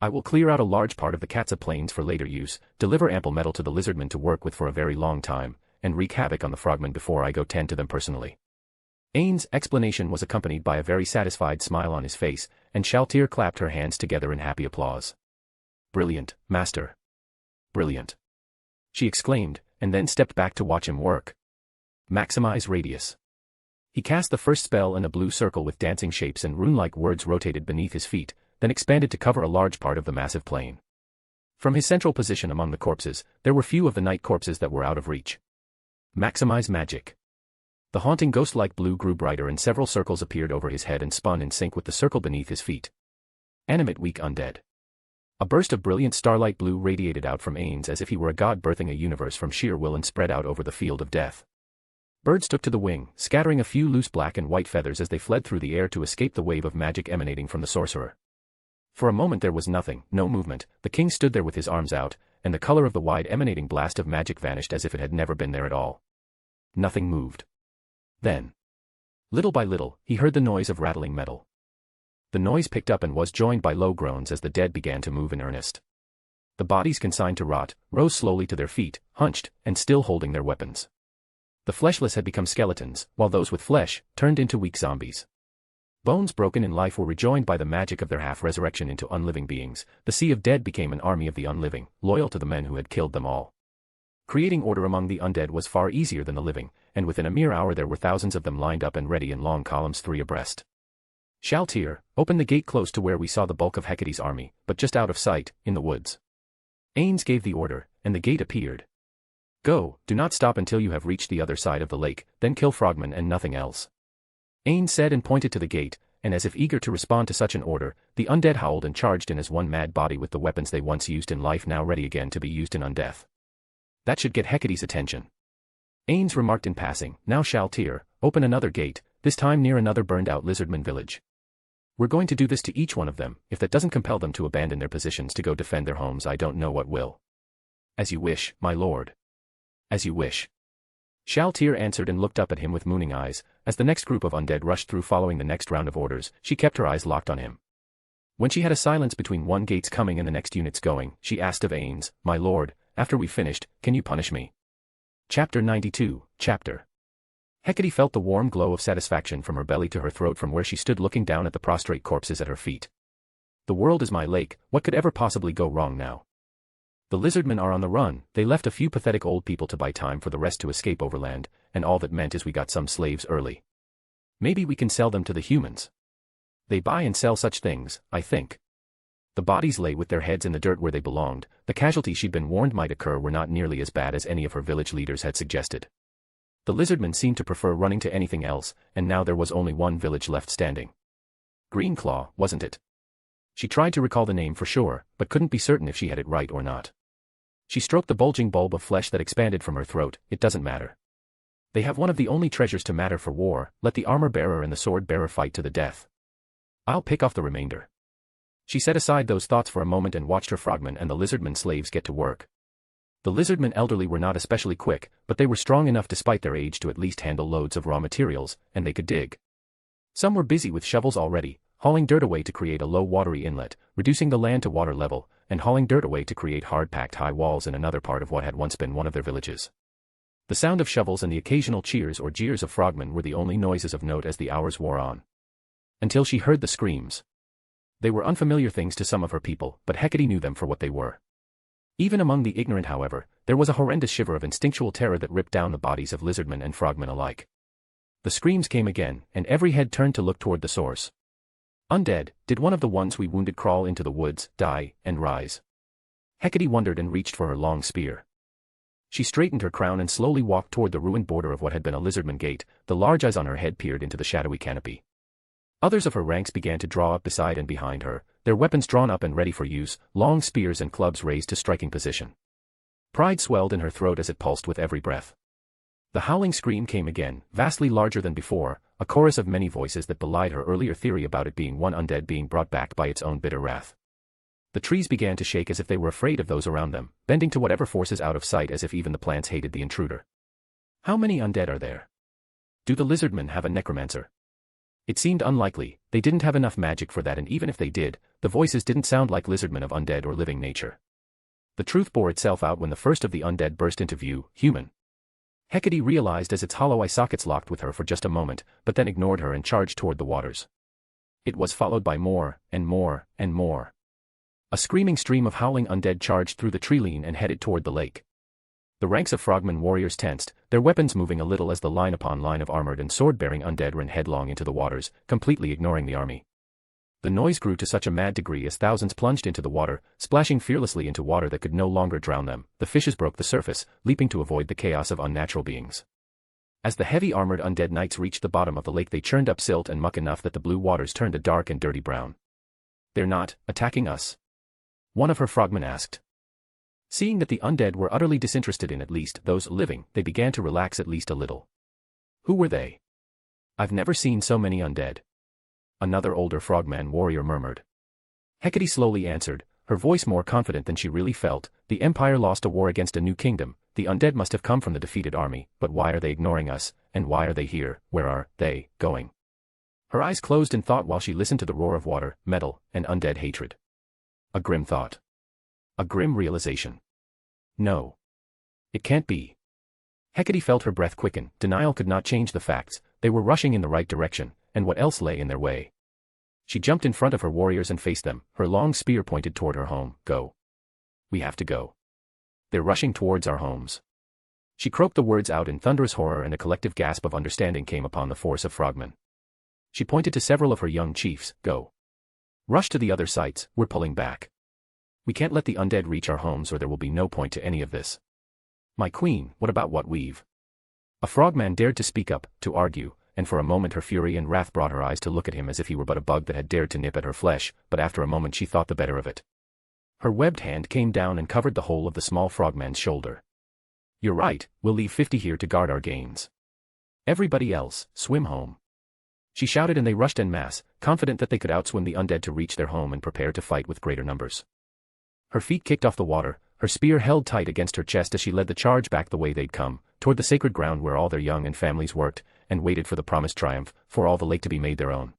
I will clear out a large part of the Katsa plains for later use, deliver ample metal to the lizardmen to work with for a very long time, and wreak havoc on the frogmen before I go tend to them personally. Ainz' explanation was accompanied by a very satisfied smile on his face, and Shaltir clapped her hands together in happy applause. Brilliant, Master. Brilliant. She exclaimed, and then stepped back to watch him work. Maximize radius. He cast the first spell and a blue circle with dancing shapes and rune-like words rotated beneath his feet, then expanded to cover a large part of the massive plain. From his central position among the corpses, there were few of the night corpses that were out of reach. Maximize magic. The haunting ghost-like blue grew brighter and several circles appeared over his head and spun in sync with the circle beneath his feet. Animate weak undead. A burst of brilliant starlight blue radiated out from Ainz as if he were a god birthing a universe from sheer will and spread out over the field of death. Birds took to the wing, scattering a few loose black and white feathers as they fled through the air to escape the wave of magic emanating from the sorcerer. For a moment there was nothing, no movement. The king stood there with his arms out, and the color of the wide emanating blast of magic vanished as if it had never been there at all. Nothing moved. Then, little by little, he heard the noise of rattling metal. The noise picked up and was joined by low groans as the dead began to move in earnest. The bodies consigned to rot rose slowly to their feet, hunched, and still holding their weapons. The fleshless had become skeletons, while those with flesh turned into weak zombies. Bones broken in life were rejoined by the magic of their half-resurrection into unliving beings. The sea of dead became an army of the unliving, loyal to the men who had killed them all. Creating order among the undead was far easier than the living, and within a mere hour there were thousands of them lined up and ready in long columns 3 abreast. Shaltir, open the gate close to where we saw the bulk of Hecate's army, but just out of sight, in the woods. Ainz gave the order, and the gate appeared. Go, do not stop until you have reached the other side of the lake, then kill frogmen and nothing else. Ainz said and pointed to the gate, and as if eager to respond to such an order, the undead howled and charged in as one mad body with the weapons they once used in life now ready again to be used in undeath. That should get Hecate's attention. Ainz remarked in passing, now Shaltir, open another gate, this time near another burned-out lizardman village. We're going to do this to each one of them. If that doesn't compel them to abandon their positions to go defend their homes, I don't know what will. As you wish, my lord. As you wish. Shaltir answered and looked up at him with mooning eyes. As the next group of undead rushed through following the next round of orders, she kept her eyes locked on him. When she had a silence between one gate's coming and the next unit's going, she asked of Ainz, my lord, after we've finished, can you punish me? Chapter 92, Chapter. Hecate felt the warm glow of satisfaction from her belly to her throat from where she stood looking down at the prostrate corpses at her feet. The world is my lake, what could ever possibly go wrong now? The lizardmen are on the run, they left a few pathetic old people to buy time for the rest to escape overland, and all that meant is we got some slaves early. Maybe we can sell them to the humans. They buy and sell such things, I think. The bodies lay with their heads in the dirt where they belonged. The casualties she'd been warned might occur were not nearly as bad as any of her village leaders had suggested. The lizardmen seemed to prefer running to anything else, and now there was only one village left standing. Greenclaw, wasn't it? She tried to recall the name for sure, but couldn't be certain if she had it right or not. She stroked the bulging bulb of flesh that expanded from her throat. It doesn't matter. They have one of the only treasures to matter for war. Let the armor-bearer and the sword-bearer fight to the death. I'll pick off the remainder. She set aside those thoughts for a moment and watched her frogmen and the lizardmen slaves get to work. The lizardmen elderly were not especially quick, but they were strong enough despite their age to at least handle loads of raw materials, and they could dig. Some were busy with shovels already, hauling dirt away to create a low watery inlet, reducing the land to water level, and hauling dirt away to create hard-packed high walls in another part of what had once been one of their villages. The sound of shovels and the occasional cheers or jeers of frogmen were the only noises of note as the hours wore on. Until she heard the screams. They were unfamiliar things to some of her people, but Hecate knew them for what they were. Even among the ignorant, however, there was a horrendous shiver of instinctual terror that ripped down the bodies of lizardmen and frogmen alike. The screams came again, and every head turned to look toward the source. Undead, did one of the ones we wounded crawl into the woods, die, and rise? Hecate wondered and reached for her long spear. She straightened her crown and slowly walked toward the ruined border of what had been a lizardman gate. The large eyes on her head peered into the shadowy canopy. Others of her ranks began to draw up beside and behind her, their weapons drawn up and ready for use, long spears and clubs raised to striking position. Pride swelled in her throat as it pulsed with every breath. The howling scream came again, vastly larger than before, a chorus of many voices that belied her earlier theory about it being one undead being brought back by its own bitter wrath. The trees began to shake as if they were afraid of those around them, bending to whatever forces out of sight as if even the plants hated the intruder. How many undead are there? Do the lizardmen have a necromancer? It seemed unlikely, they didn't have enough magic for that, and even if they did, the voices didn't sound like lizardmen of undead or living nature. The truth bore itself out when the first of the undead burst into view, human. Hecate realized as its hollow eye sockets locked with her for just a moment, but then ignored her and charged toward the waters. It was followed by more, and more, and more. A screaming stream of howling undead charged through the tree-line and headed toward the lake. The ranks of frogmen warriors tensed, their weapons moving a little as the line upon line of armored and sword-bearing undead ran headlong into the waters, completely ignoring the army. The noise grew to such a mad degree as thousands plunged into the water, splashing fearlessly into water that could no longer drown them. The fishes broke the surface, leaping to avoid the chaos of unnatural beings. As the heavy armored undead knights reached the bottom of the lake, they churned up silt and muck enough that the blue waters turned a dark and dirty brown. "They're not attacking us?" one of her frogmen asked. Seeing that the undead were utterly disinterested in at least those living, they began to relax at least a little. "Who were they? I've never seen so many undead," another older frogman warrior murmured. Hecate slowly answered, her voice more confident than she really felt. "The Empire lost a war against a new kingdom. The undead must have come from the defeated army, but why are they ignoring us, and why are they here? Where are they going?" Her eyes closed in thought while she listened to the roar of water, metal, and undead hatred. A grim thought. A grim realization. No. It can't be. Hecate felt her breath quicken. Denial could not change the facts. They were rushing in the right direction, and what else lay in their way? She jumped in front of her warriors and faced them, her long spear pointed toward her home. "Go. We have to go. They're rushing towards our homes." She croaked the words out in thunderous horror, and a collective gasp of understanding came upon the force of frogmen. She pointed to several of her young chiefs. "Go. Rush to the other sites, we're pulling back. We can't let the undead reach our homes or there will be no point to any of this." "My queen, what about what we've?" A frogman dared to speak up, to argue, and for a moment her fury and wrath brought her eyes to look at him as if he were but a bug that had dared to nip at her flesh, but after a moment she thought the better of it. Her webbed hand came down and covered the whole of the small frogman's shoulder. "You're right, we'll leave 50 here to guard our gains. Everybody else, swim home." She shouted and they rushed en masse, confident that they could outswim the undead to reach their home and prepare to fight with greater numbers. Her feet kicked off the water, her spear held tight against her chest as she led the charge back the way they'd come, toward the sacred ground where all their young and families worked, and waited for the promised triumph, for all the lake to be made their own.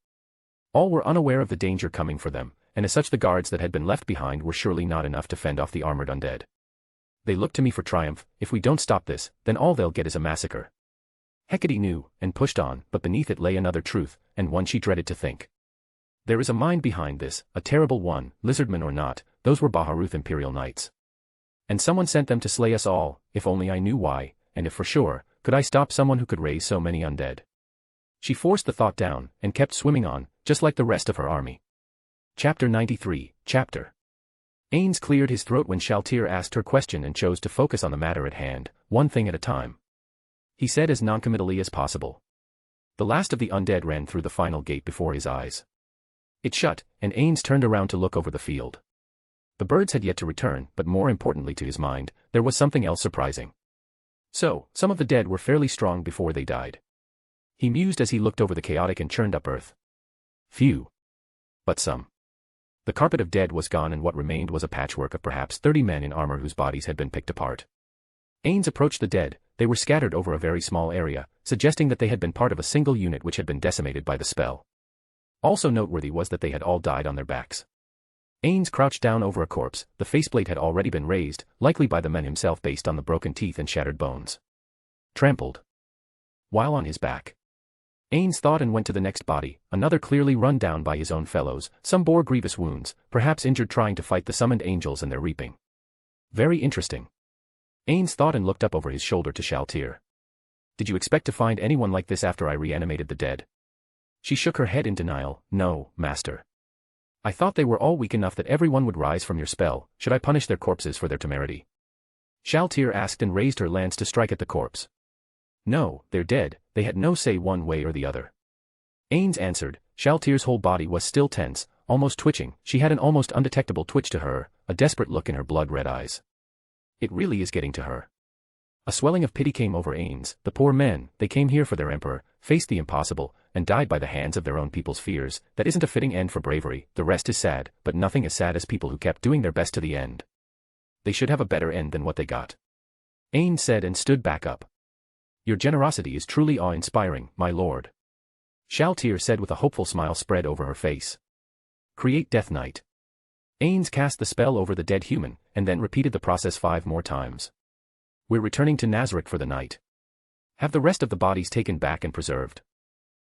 All were unaware of the danger coming for them, and as such the guards that had been left behind were surely not enough to fend off the armored undead. "They look to me for triumph. If we don't stop this, then all they'll get is a massacre." Hecate knew, and pushed on, but beneath it lay another truth, and one she dreaded to think. There is a mind behind this, a terrible one, lizardmen or not, those were Baharuth Imperial Knights. And someone sent them to slay us all. If only I knew why, and if for sure, could I stop someone who could raise so many undead. She forced the thought down, and kept swimming on, just like the rest of her army. Chapter 93, Chapter. Ainz cleared his throat when Shaltir asked her question and chose to focus on the matter at hand, one thing at a time. He said as noncommittally as possible. The last of the undead ran through the final gate before his eyes. It shut, and Ainz turned around to look over the field. The birds had yet to return, but more importantly to his mind, there was something else surprising. So, some of the dead were fairly strong before they died. He mused as he looked over the chaotic and churned up earth. Few. But some. The carpet of dead was gone and what remained was a patchwork of perhaps 30 men in armor whose bodies had been picked apart. Ainz approached the dead. They were scattered over a very small area, suggesting that they had been part of a single unit which had been decimated by the spell. Also noteworthy was that they had all died on their backs. Ainz crouched down over a corpse. The faceplate had already been raised, likely by the man himself based on the broken teeth and shattered bones. Trampled. While on his back. Ainz thought and went to the next body, another clearly run down by his own fellows. Some bore grievous wounds, perhaps injured trying to fight the summoned angels and their reaping. Very interesting. Ainz thought and looked up over his shoulder to Shaltir. Did you expect to find anyone like this after I reanimated the dead? She shook her head in denial. No, master. I thought they were all weak enough that everyone would rise from your spell. Should I punish their corpses for their temerity? Shaltir asked and raised her lance to strike at the corpse. No, they're dead, they had no say one way or the other. Ainz answered. Shaltir's whole body was still tense, almost twitching. She had an almost undetectable twitch to her, a desperate look in her blood-red eyes. It really is getting to her. A swelling of pity came over Ainz. The poor men, they came here for their emperor, faced the impossible, and died by the hands of their own people's fears. That isn't a fitting end for bravery. The rest is sad, but nothing as sad as people who kept doing their best to the end. They should have a better end than what they got. Ainz said and stood back up. Your generosity is truly awe-inspiring, my lord. Shaltir said with a hopeful smile spread over her face. Create Death Knight. Ainz cast the spell over the dead human, and then repeated the process 5 more times. We're returning to Nazarick for the night. Have the rest of the bodies taken back and preserved.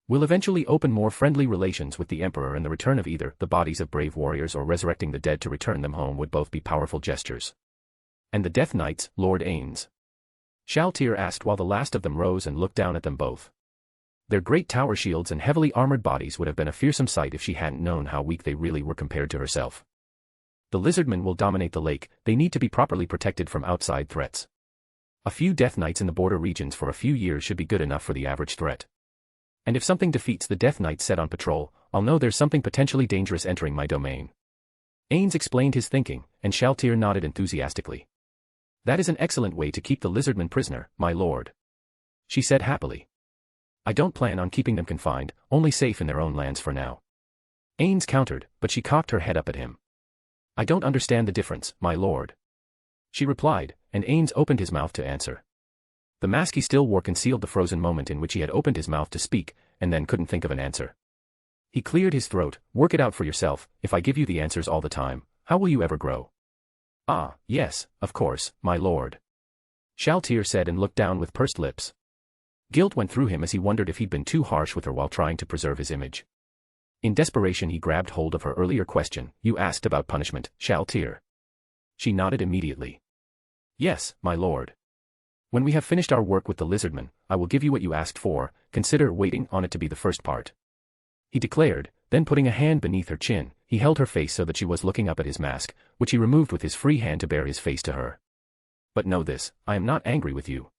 We'll eventually open more friendly relations with the Emperor, and the return of either the bodies of brave warriors or resurrecting the dead to return them home would both be powerful gestures. And the Death Knights, Lord Ainz? Shaltir asked while the last of them rose and looked down at them both. Their great tower shields and heavily armored bodies would have been a fearsome sight if she hadn't known how weak they really were compared to herself. The lizardmen will dominate the lake, they need to be properly protected from outside threats. A few Death Knights in the border regions for a few years should be good enough for the average threat. And if something defeats the Death Knights set on patrol, I'll know there's something potentially dangerous entering my domain. Ainz explained his thinking, and Shaltir nodded enthusiastically. That is an excellent way to keep the lizardmen prisoner, my lord. She said happily. I don't plan on keeping them confined, only safe in their own lands for now. Ainz countered, but she cocked her head up at him. I don't understand the difference, my lord. She replied, and Ainz opened his mouth to answer. The mask he still wore concealed the frozen moment in which he had opened his mouth to speak, and then couldn't think of an answer. He cleared his throat. Work it out for yourself. If I give you the answers all the time, how will you ever grow? Ah, yes, of course, my lord. Shaltir said and looked down with pursed lips. Guilt went through him as he wondered if he'd been too harsh with her while trying to preserve his image. In desperation he grabbed hold of her earlier question. You asked about punishment, Shaltir. She nodded immediately. Yes, my lord. When we have finished our work with the lizardmen, I will give you what you asked for, consider waiting on it to be the first part. He declared, then putting a hand beneath her chin, he held her face so that she was looking up at his mask, which he removed with his free hand to bear his face to her. But know this, I am not angry with you.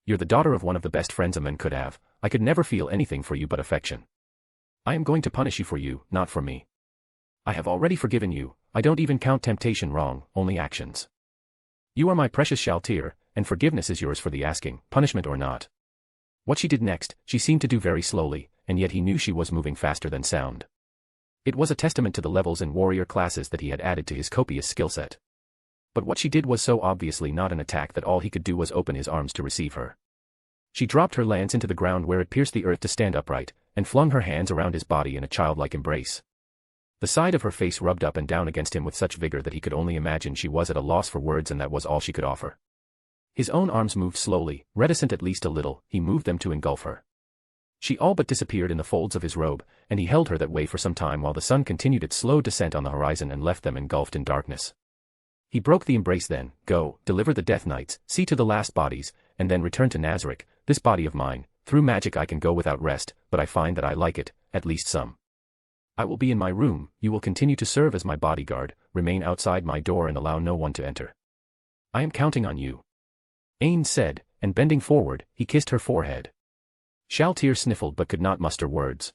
You're the daughter of one of the best friends a man could have, I could never feel anything for you but affection. I am going to punish you for you, not for me. I have already forgiven you, I don't even count temptation wrong, only actions. You are my precious Shaltir, and forgiveness is yours for the asking, punishment or not. What she did next, she seemed to do very slowly, and yet he knew she was moving faster than sound. It was a testament to the levels and warrior classes that he had added to his copious skill set. But what she did was so obviously not an attack that all he could do was open his arms to receive her. She dropped her lance into the ground where it pierced the earth to stand upright, and flung her hands around his body in a childlike embrace. The side of her face rubbed up and down against him with such vigor that he could only imagine she was at a loss for words, and that was all she could offer. His own arms moved slowly, reticent at least a little, he moved them to engulf her. She all but disappeared in the folds of his robe, and he held her that way for some time while the sun continued its slow descent on the horizon and left them engulfed in darkness. He broke the embrace then. Go, deliver the Death Knights, see to the last bodies, and then return to Nazarick. This body of mine, through magic I can go without rest, but I find that I like it, at least some. I will be in my room, you will continue to serve as my bodyguard, remain outside my door and allow no one to enter. I am counting on you. Ainz said, and bending forward, he kissed her forehead. Shaltir sniffled but could not muster words.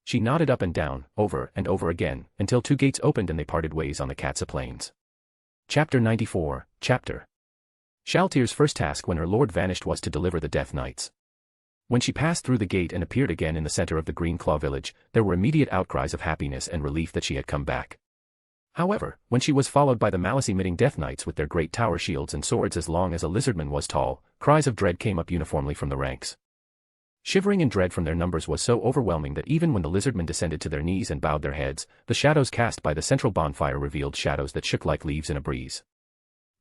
She nodded up and down, over and over again, until 2 gates opened and they parted ways on the Katsa Plains. Chapter 94, Chapter. Shaltir's first task when her lord vanished was to deliver the Death Knights. When she passed through the gate and appeared again in the center of the Green Claw village, there were immediate outcries of happiness and relief that she had come back. However, when she was followed by the malice-emitting Death Knights with their great tower shields and swords as long as a lizardman was tall, cries of dread came up uniformly from the ranks. Shivering in dread from their numbers was so overwhelming that even when the lizardmen descended to their knees and bowed their heads, the shadows cast by the central bonfire revealed shadows that shook like leaves in a breeze.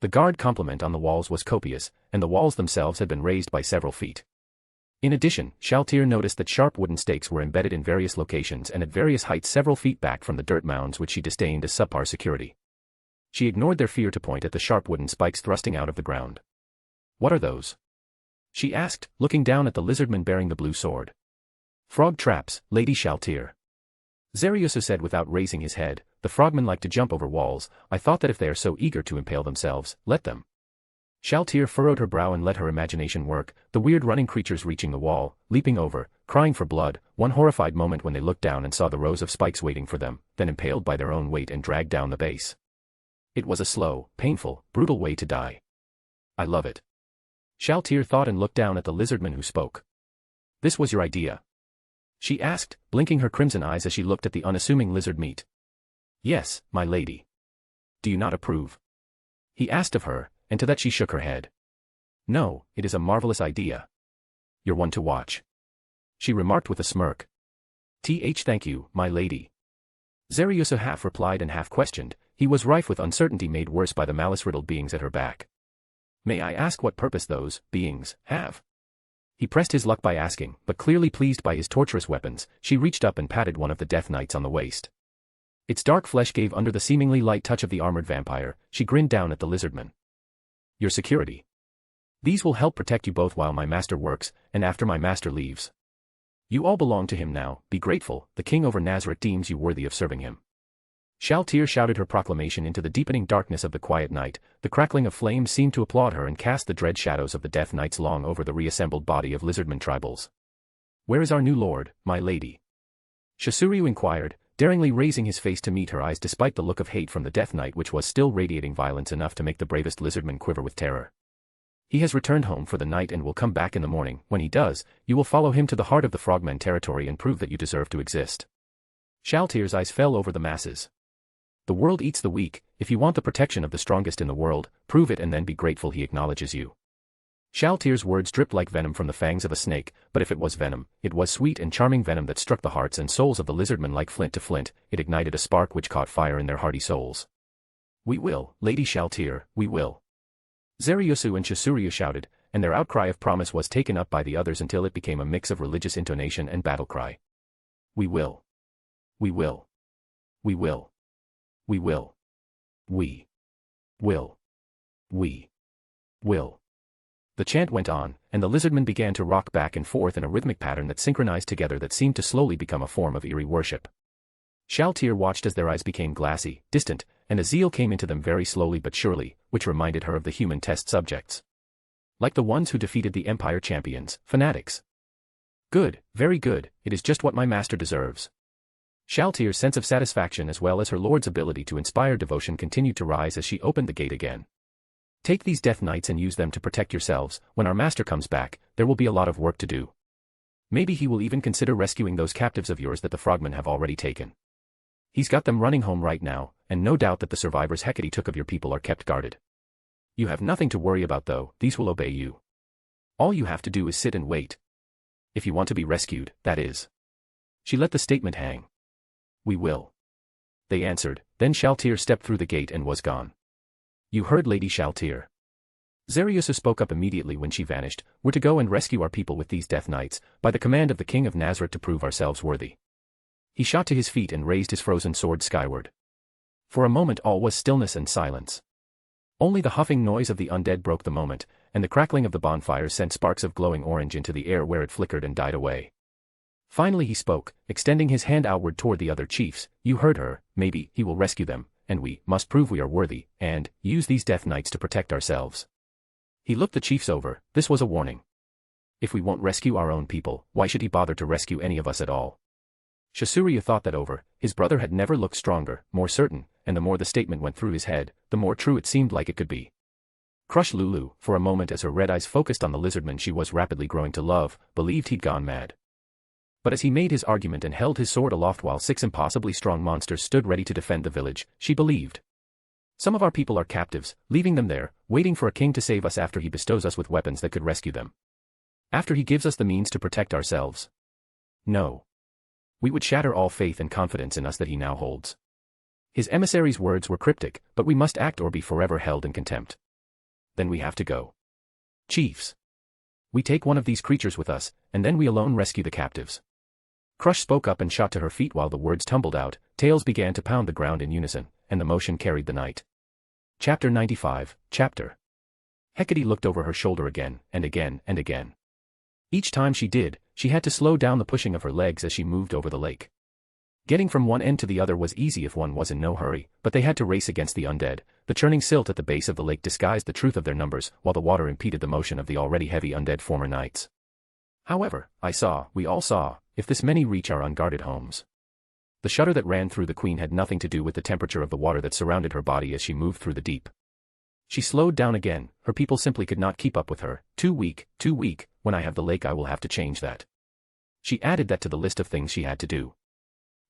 The guard complement on the walls was copious, and the walls themselves had been raised by several feet. In addition, Shaltir noticed that sharp wooden stakes were embedded in various locations and at various heights several feet back from the dirt mounds which she disdained as subpar security. She ignored their fear to point at the sharp wooden spikes thrusting out of the ground. What are those? She asked, looking down at the lizardman bearing the blue sword. Frog traps, Lady Shaltir. Zariusa said without raising his head, the frogmen like to jump over walls, I thought that if they are so eager to impale themselves, let them. Shaltir furrowed her brow and let her imagination work, the weird running creatures reaching the wall, leaping over, crying for blood, one horrified moment when they looked down and saw the rows of spikes waiting for them, then impaled by their own weight and dragged down the base. It was a slow, painful, brutal way to die. I love it. Shaltir thought and looked down at the lizardman who spoke. This was your idea? She asked, blinking her crimson eyes as she looked at the unassuming lizard meat. Yes, my lady. Do you not approve? He asked of her, and to that she shook her head. No, it is a marvelous idea. You're one to watch. She remarked with a smirk. Thank you, my lady. Zariusa half replied and half questioned. He was rife with uncertainty made worse by the malice-riddled beings at her back. May I ask what purpose those beings have? He pressed his luck by asking, but clearly pleased by his torturous weapons, she reached up and patted one of the Death Knights on the waist. Its dark flesh gave under the seemingly light touch of the armored vampire. She grinned down at the lizardman. Your security. These will help protect you both while my master works, and after my master leaves. You all belong to him now, be grateful, the king over Nazarick deems you worthy of serving him. Shaltir shouted her proclamation into the deepening darkness of the quiet night. The crackling of flames seemed to applaud her and cast the dread shadows of the Death Knights long over the reassembled body of lizardman tribals. Where is our new lord, my lady? Shasuriu inquired, daringly raising his face to meet her eyes despite the look of hate from the Death Knight which was still radiating violence enough to make the bravest lizardman quiver with terror. He has returned home for the night and will come back in the morning. When he does, you will follow him to the heart of the frogmen territory and prove that you deserve to exist. Shaltir's eyes fell over the masses. The world eats the weak. If you want the protection of the strongest in the world, prove it and then be grateful he acknowledges you. Shaltir's words dripped like venom from the fangs of a snake, but if it was venom, it was sweet and charming venom that struck the hearts and souls of the lizardmen like flint to flint. It ignited a spark which caught fire in their hardy souls. We will, Lady Shaltir, we will. Zariusu and Shasuriu shouted, and their outcry of promise was taken up by the others until it became a mix of religious intonation and battle cry. We will. We will. We will. We will. We will. We will. The chant went on, and the lizardmen began to rock back and forth in a rhythmic pattern that synchronized together that seemed to slowly become a form of eerie worship. Shaltir watched as their eyes became glassy, distant, and a zeal came into them very slowly but surely, which reminded her of the human test subjects. Like the ones who defeated the Empire champions, fanatics. Good, very good, it is just what my master deserves. Shaltir's sense of satisfaction as well as her lord's ability to inspire devotion continued to rise as she opened the gate again. Take these Death Knights and use them to protect yourselves. When our master comes back, there will be a lot of work to do. Maybe he will even consider rescuing those captives of yours that the frogmen have already taken. He's got them running home right now, and no doubt that the survivors Hecate took of your people are kept guarded. You have nothing to worry about though, these will obey you. All you have to do is sit and wait. If you want to be rescued, that is. She let the statement hang. We will. They answered, then Shaltir stepped through the gate and was gone. You heard Lady Shaltir. Zariusa spoke up immediately when she vanished. We're to go and rescue our people with these Death Knights, by the command of the King of Nazarick to prove ourselves worthy. He shot to his feet and raised his frozen sword skyward. For a moment all was stillness and silence. Only the huffing noise of the undead broke the moment, and the crackling of the bonfires sent sparks of glowing orange into the air where it flickered and died away. Finally he spoke, extending his hand outward toward the other chiefs. You heard her, maybe he will rescue them, and we must prove we are worthy, and use these Death Knights to protect ourselves. He looked the chiefs over. This was a warning. If we won't rescue our own people, why should he bother to rescue any of us at all? Shasuriu thought that over. His brother had never looked stronger, more certain, and the more the statement went through his head, the more true it seemed like it could be. Crush Lulu, for a moment as her red eyes focused on the lizardman she was rapidly growing to love, believed he'd gone mad. But as he made his argument and held his sword aloft while 6 impossibly strong monsters stood ready to defend the village, she believed. Some of our people are captives, leaving them there, waiting for a king to save us after he bestows us with weapons that could rescue them. After he gives us the means to protect ourselves. No. We would shatter all faith and confidence in us that he now holds. His emissary's words were cryptic, but we must act or be forever held in contempt. Then we have to go. Chiefs. We take one of these creatures with us, and then we alone rescue the captives. Crush spoke up and shot to her feet while the words tumbled out, tails began to pound the ground in unison, and the motion carried the night. Chapter 95, Chapter. Hecate looked over her shoulder again, and again, and again. Each time she did, she had to slow down the pushing of her legs as she moved over the lake. Getting from one end to the other was easy if one was in no hurry, but they had to race against the undead. The churning silt at the base of the lake disguised the truth of their numbers, while the water impeded the motion of the already heavy undead former knights. However, we all saw, if this many reach our unguarded homes. The shudder that ran through the queen had nothing to do with the temperature of the water that surrounded her body as she moved through the deep. She slowed down again, her people simply could not keep up with her. Too weak, when I have the lake I will have to change that. She added that to the list of things she had to do.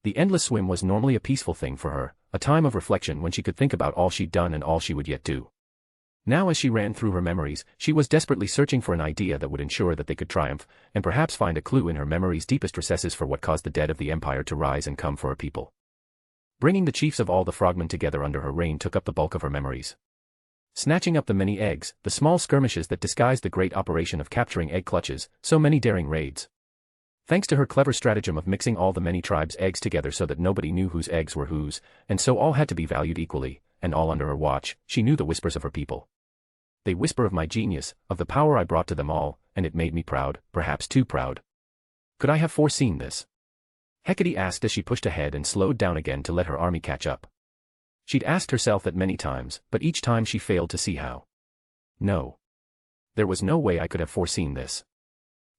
The endless swim was normally a peaceful thing for her, a time of reflection when she could think about all she'd done and all she would yet do. Now as she ran through her memories, she was desperately searching for an idea that would ensure that they could triumph, and perhaps find a clue in her memory's deepest recesses for what caused the dead of the Empire to rise and come for her people. Bringing the chiefs of all the frogmen together under her reign took up the bulk of her memories. Snatching up the many eggs, the small skirmishes that disguised the great operation of capturing egg clutches, so many daring raids. Thanks to her clever stratagem of mixing all the many tribes' eggs together so that nobody knew whose eggs were whose, and so all had to be valued equally, and all under her watch, she knew the whispers of her people. They whisper of my genius, of the power I brought to them all, and it made me proud, perhaps too proud. Could I have foreseen this? Hecate asked as she pushed ahead and slowed down again to let her army catch up. She'd asked herself that many times, but each time she failed to see how. No. There was no way I could have foreseen this.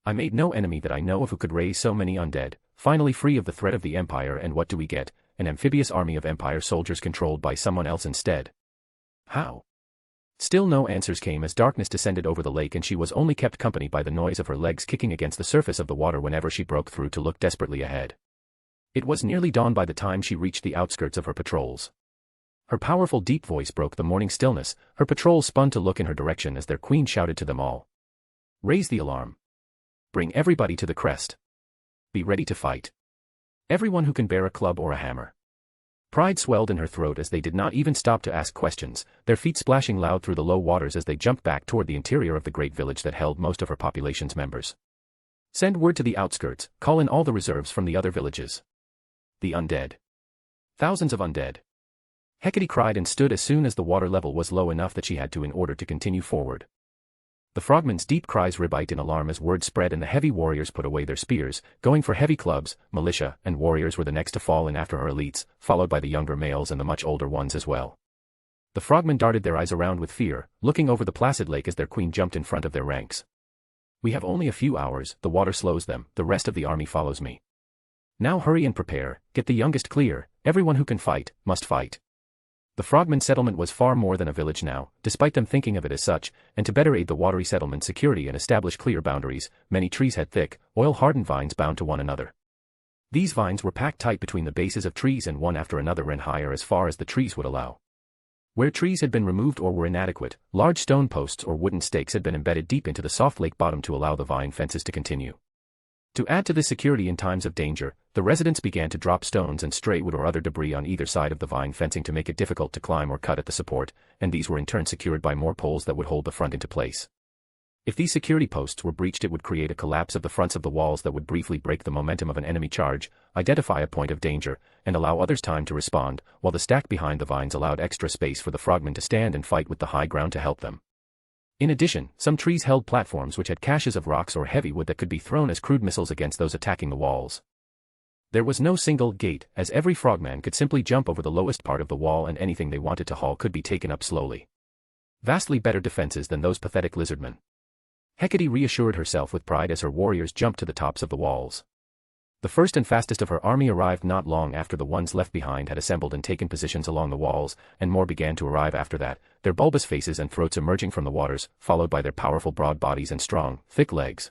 I made no enemy that I know of who could raise so many undead, finally free of the threat of the Empire, and what do we get? An amphibious army of Empire soldiers controlled by someone else instead. How? Still no answers came as darkness descended over the lake and she was only kept company by the noise of her legs kicking against the surface of the water whenever she broke through to look desperately ahead. It was nearly dawn by the time she reached the outskirts of her patrols. Her powerful deep voice broke the morning stillness, her patrol spun to look in her direction as their queen shouted to them all. Raise the alarm. Bring everybody to the crest. Be ready to fight. Everyone who can bear a club or a hammer. Pride swelled in her throat as they did not even stop to ask questions, their feet splashing loud through the low waters as they jumped back toward the interior of the great village that held most of her population's members. Send word to the outskirts, call in all the reserves from the other villages. The undead. Thousands of undead. Hecate cried and stood as soon as the water level was low enough that she had to in order to continue forward. The frogmen's deep cries ribite in alarm as word spread and the heavy warriors put away their spears, going for heavy clubs. Militia and warriors were the next to fall in after her elites, followed by the younger males and the much older ones as well. The frogmen darted their eyes around with fear, looking over the placid lake as their queen jumped in front of their ranks. We have only a few hours, the water slows them, the rest of the army follows me. Now hurry and prepare, get the youngest clear, everyone who can fight, must fight. The frogman settlement was far more than a village now, despite them thinking of it as such, and to better aid the watery settlement's security and establish clear boundaries, many trees had thick, oil-hardened vines bound to one another. These vines were packed tight between the bases of trees and one after another ran higher as far as the trees would allow. Where trees had been removed or were inadequate, large stone posts or wooden stakes had been embedded deep into the soft lake bottom to allow the vine fences to continue. To add to this security in times of danger, the residents began to drop stones and stray wood or other debris on either side of the vine fencing to make it difficult to climb or cut at the support, and these were in turn secured by more poles that would hold the front into place. If these security posts were breached, it would create a collapse of the fronts of the walls that would briefly break the momentum of an enemy charge, identify a point of danger, and allow others time to respond, while the stack behind the vines allowed extra space for the frogmen to stand and fight with the high ground to help them. In addition, some trees held platforms which had caches of rocks or heavy wood that could be thrown as crude missiles against those attacking the walls. There was no single gate, as every frogman could simply jump over the lowest part of the wall and anything they wanted to haul could be taken up slowly. Vastly better defenses than those pathetic lizardmen. Hecate reassured herself with pride as her warriors jumped to the tops of the walls. The first and fastest of her army arrived not long after the ones left behind had assembled and taken positions along the walls, and more began to arrive after that, their bulbous faces and throats emerging from the waters, followed by their powerful broad bodies and strong, thick legs.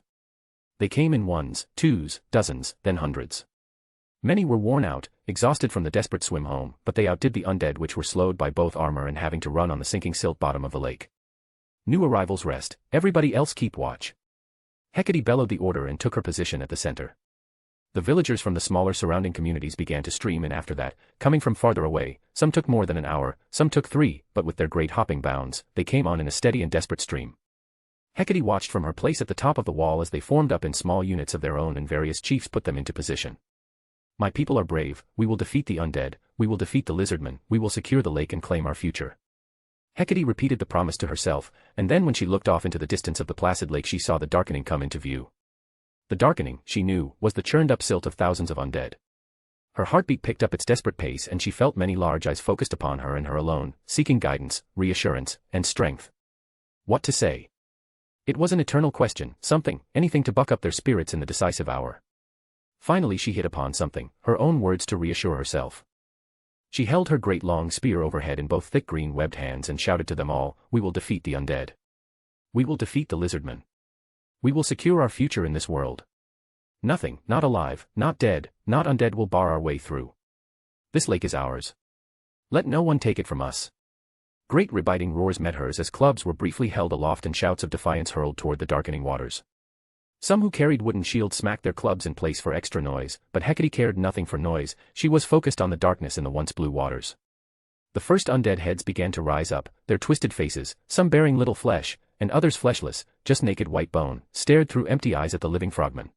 They came in ones, twos, dozens, then hundreds. Many were worn out, exhausted from the desperate swim home, but they outdid the undead which were slowed by both armor and having to run on the sinking silt bottom of the lake. New arrivals rest, everybody else keep watch. Hecate bellowed the order and took her position at the center. The villagers from the smaller surrounding communities began to stream in after that, coming from farther away. Some took more than an hour, some took 3, but with their great hopping bounds, they came on in a steady and desperate stream. Hecate watched from her place at the top of the wall as they formed up in small units of their own and various chiefs put them into position. My people are brave, we will defeat the undead, we will defeat the lizardmen, we will secure the lake and claim our future. Hecate repeated the promise to herself, and then when she looked off into the distance of the placid lake she saw the darkening come into view. The darkening, she knew, was the churned-up silt of thousands of undead. Her heartbeat picked up its desperate pace and she felt many large eyes focused upon her and her alone, seeking guidance, reassurance, and strength. What to say? It was an eternal question, something, anything to buck up their spirits in the decisive hour. Finally she hit upon something, her own words to reassure herself. She held her great long spear overhead in both thick green webbed hands and shouted to them all, we will defeat the undead. We will defeat the lizardmen. We will secure our future in this world. Nothing, not alive, not dead, not undead will bar our way through. This lake is ours. Let no one take it from us. Great rebiting roars met hers as clubs were briefly held aloft and shouts of defiance hurled toward the darkening waters. Some who carried wooden shields smacked their clubs in place for extra noise, but Hecate cared nothing for noise. She was focused on the darkness in the once blue waters. The first undead heads began to rise up, their twisted faces, some bearing little flesh, and others fleshless, just naked white bone, stared through empty eyes at the living frogmen.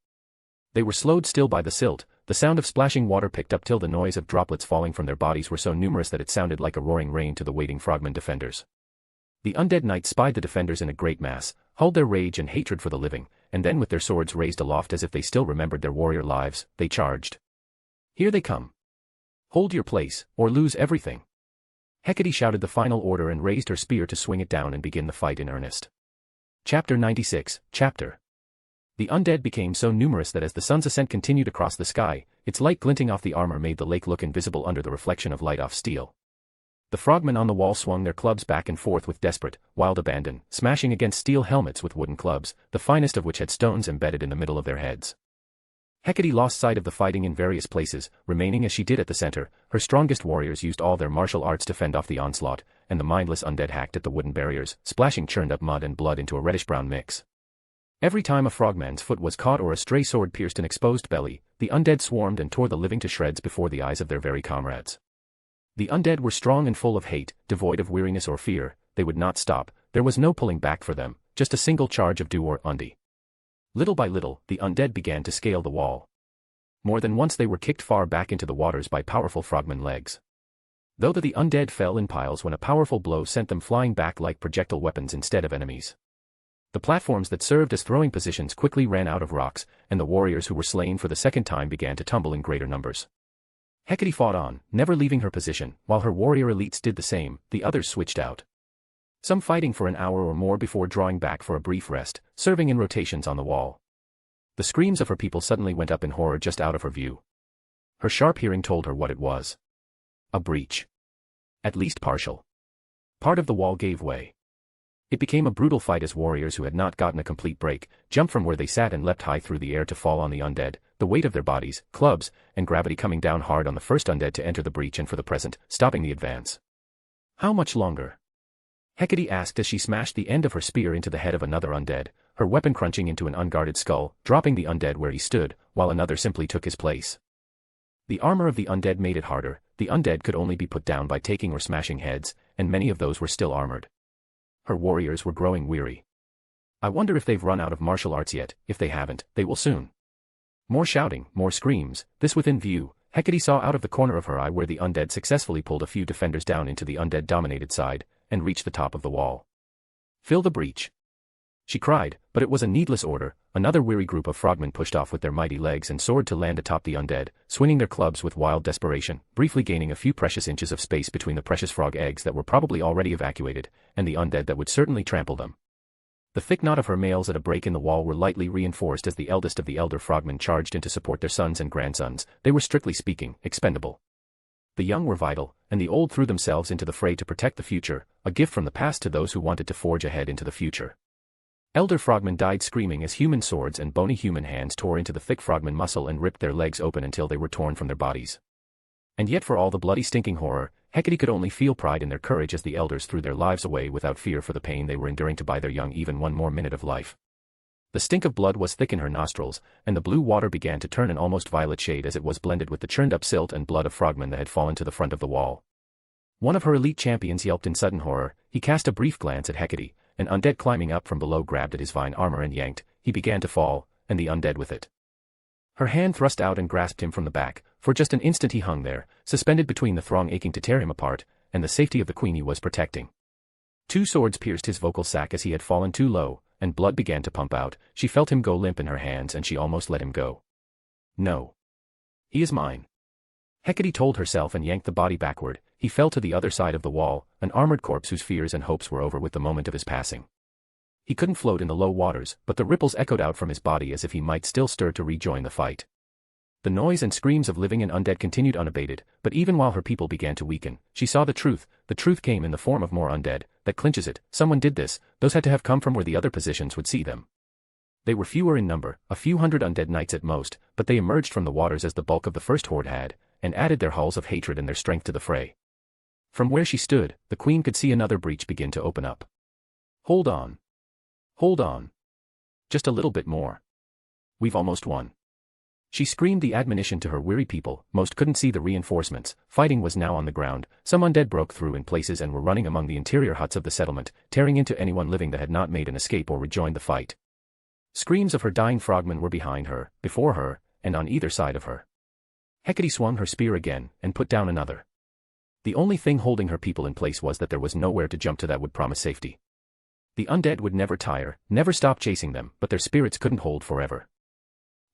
They were slowed still by the silt, the sound of splashing water picked up till the noise of droplets falling from their bodies were so numerous that it sounded like a roaring rain to the waiting frogmen defenders. The undead knights spied the defenders in a great mass, hulled their rage and hatred for the living, and then with their swords raised aloft as if they still remembered their warrior lives, they charged. Here they come. Hold your place, or lose everything. Hecate shouted the final order and raised her spear to swing it down and begin the fight in earnest. Chapter 96, Chapter. The undead became so numerous that as the sun's ascent continued across the sky, its light glinting off the armor made the lake look invisible under the reflection of light off steel. The frogmen on the wall swung their clubs back and forth with desperate, wild abandon, smashing against steel helmets with wooden clubs, the finest of which had stones embedded in the middle of their heads. Hecate lost sight of the fighting in various places, remaining as she did at the center. Her strongest warriors used all their martial arts to fend off the onslaught, and the mindless undead hacked at the wooden barriers, splashing churned-up mud and blood into a reddish-brown mix. Every time a frogman's foot was caught or a stray sword pierced an exposed belly, the undead swarmed and tore the living to shreds before the eyes of their very comrades. The undead were strong and full of hate, devoid of weariness or fear. They would not stop, there was no pulling back for them, just a single charge of do or undi. Little by little, the undead began to scale the wall. More than once they were kicked far back into the waters by powerful frogman legs. Though the undead fell in piles when a powerful blow sent them flying back like projectile weapons instead of enemies. The platforms that served as throwing positions quickly ran out of rocks, and the warriors who were slain for the second time began to tumble in greater numbers. Hecate fought on, never leaving her position, while her warrior elites did the same. The others switched out. Some fighting for an hour or more before drawing back for a brief rest, serving in rotations on the wall. The screams of her people suddenly went up in horror just out of her view. Her sharp hearing told her what it was. A breach. At least partial. Part of the wall gave way. It became a brutal fight as warriors who had not gotten a complete break, jumped from where they sat and leapt high through the air to fall on the undead, the weight of their bodies, clubs, and gravity coming down hard on the first undead to enter the breach and for the present, stopping the advance. How much longer? Hecate asked as she smashed the end of her spear into the head of another undead, her weapon crunching into an unguarded skull, dropping the undead where he stood, while another simply took his place. The armor of the undead made it harder. The undead could only be put down by taking or smashing heads, and many of those were still armored. Her warriors were growing weary. I wonder if they've run out of martial arts yet. If they haven't, they will soon. More shouting, more screams, this within view. Hecate saw out of the corner of her eye where the undead successfully pulled a few defenders down into the undead-dominated side, and reached the top of the wall. Fill the breach. She cried, but it was a needless order. Another weary group of frogmen pushed off with their mighty legs and soared to land atop the undead, swinging their clubs with wild desperation, briefly gaining a few precious inches of space between the precious frog eggs that were probably already evacuated, and the undead that would certainly trample them. The thick knot of her males at a break in the wall were lightly reinforced as the eldest of the elder frogmen charged in to support their sons and grandsons. They were strictly speaking, expendable. The young were vital, and the old threw themselves into the fray to protect the future, a gift from the past to those who wanted to forge ahead into the future. Elder frogmen died screaming as human swords and bony human hands tore into the thick frogman muscle and ripped their legs open until they were torn from their bodies. And yet for all the bloody stinking horror, Hecate could only feel pride in their courage as the elders threw their lives away without fear for the pain they were enduring to buy their young even one more minute of life. The stink of blood was thick in her nostrils, and the blue water began to turn an almost violet shade as it was blended with the churned-up silt and blood of frogmen that had fallen to the front of the wall. One of her elite champions yelped in sudden horror. He cast a brief glance at Hecate. An undead climbing up from below grabbed at his vine armor and yanked. He began to fall, and the undead with it. Her hand thrust out and grasped him from the back. For just an instant he hung there, suspended between the throng aching to tear him apart, and the safety of the queen he was protecting. Two swords pierced his vocal sac as he had fallen too low, and blood began to pump out. She felt him go limp in her hands and she almost let him go. No. He is mine. Hecate told herself and yanked the body backward. He fell to the other side of the wall, an armored corpse whose fears and hopes were over with the moment of his passing. He couldn't float in the low waters, but the ripples echoed out from his body as if he might still stir to rejoin the fight. The noise and screams of living and undead continued unabated, but even while her people began to weaken, she saw the truth. The truth came in the form of more undead. That clinches it. Someone did this. Those had to have come from where the other positions would see them. They were fewer in number, a few hundred undead knights at most, but they emerged from the waters as the bulk of the first horde had, and added their hulls of hatred and their strength to the fray. From where she stood, the queen could see another breach begin to open up. Hold on. Hold on. Just a little bit more. We've almost won. She screamed the admonition to her weary people. Most couldn't see the reinforcements. Fighting was now on the ground. Some undead broke through in places and were running among the interior huts of the settlement, tearing into anyone living that had not made an escape or rejoined the fight. Screams of her dying frogmen were behind her, before her, and on either side of her. Hecate swung her spear again, and put down another. The only thing holding her people in place was that there was nowhere to jump to that would promise safety. The undead would never tire, never stop chasing them, but their spirits couldn't hold forever.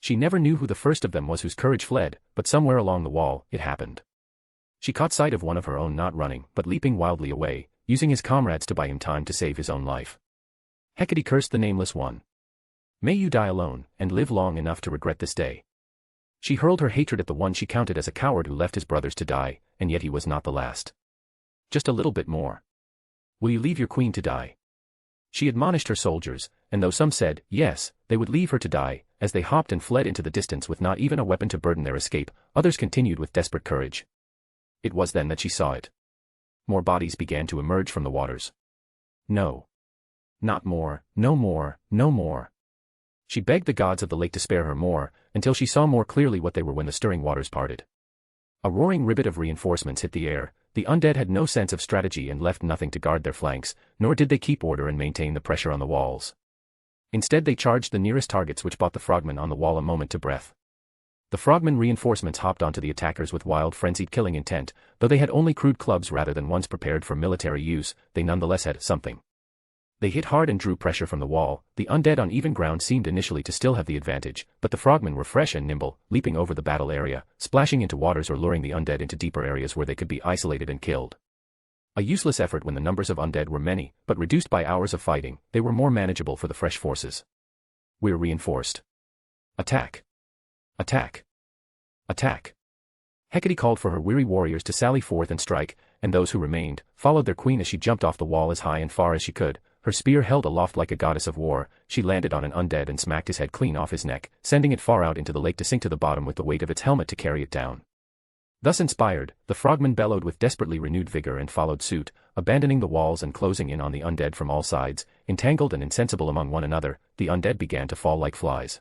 She never knew who the first of them was whose courage fled, but somewhere along the wall, it happened. She caught sight of one of her own not running, but leaping wildly away, using his comrades to buy him time to save his own life. Hecate cursed the nameless one. May you die alone, and live long enough to regret this day. She hurled her hatred at the one she counted as a coward who left his brothers to die, and yet he was not the last. Just a little bit more. Will you leave your queen to die? She admonished her soldiers, and though some said, yes, they would leave her to die, as they hopped and fled into the distance with not even a weapon to burden their escape, others continued with desperate courage. It was then that she saw it. More bodies began to emerge from the waters. No. Not more, no more, no more. She begged the gods of the lake to spare her more, until she saw more clearly what they were when the stirring waters parted. A roaring ribbit of reinforcements hit the air. The undead had no sense of strategy and left nothing to guard their flanks, nor did they keep order and maintain the pressure on the walls. Instead they charged the nearest targets, which bought the frogmen on the wall a moment to breath. The frogmen reinforcements hopped onto the attackers with wild frenzied killing intent. Though they had only crude clubs rather than ones prepared for military use, they nonetheless had something. They hit hard and drew pressure from the wall. The undead on even ground seemed initially to still have the advantage, but the frogmen were fresh and nimble, leaping over the battle area, splashing into waters or luring the undead into deeper areas where they could be isolated and killed. A useless effort when the numbers of undead were many, but reduced by hours of fighting, they were more manageable for the fresh forces. We're reinforced. Attack. Attack. Attack. Hecate called for her weary warriors to sally forth and strike, and those who remained followed their queen as she jumped off the wall as high and far as she could. Her spear held aloft like a goddess of war. She landed on an undead and smacked his head clean off his neck, sending it far out into the lake to sink to the bottom with the weight of its helmet to carry it down. Thus inspired, the frogmen bellowed with desperately renewed vigor and followed suit, abandoning the walls and closing in on the undead from all sides. Entangled and insensible among one another, the undead began to fall like flies.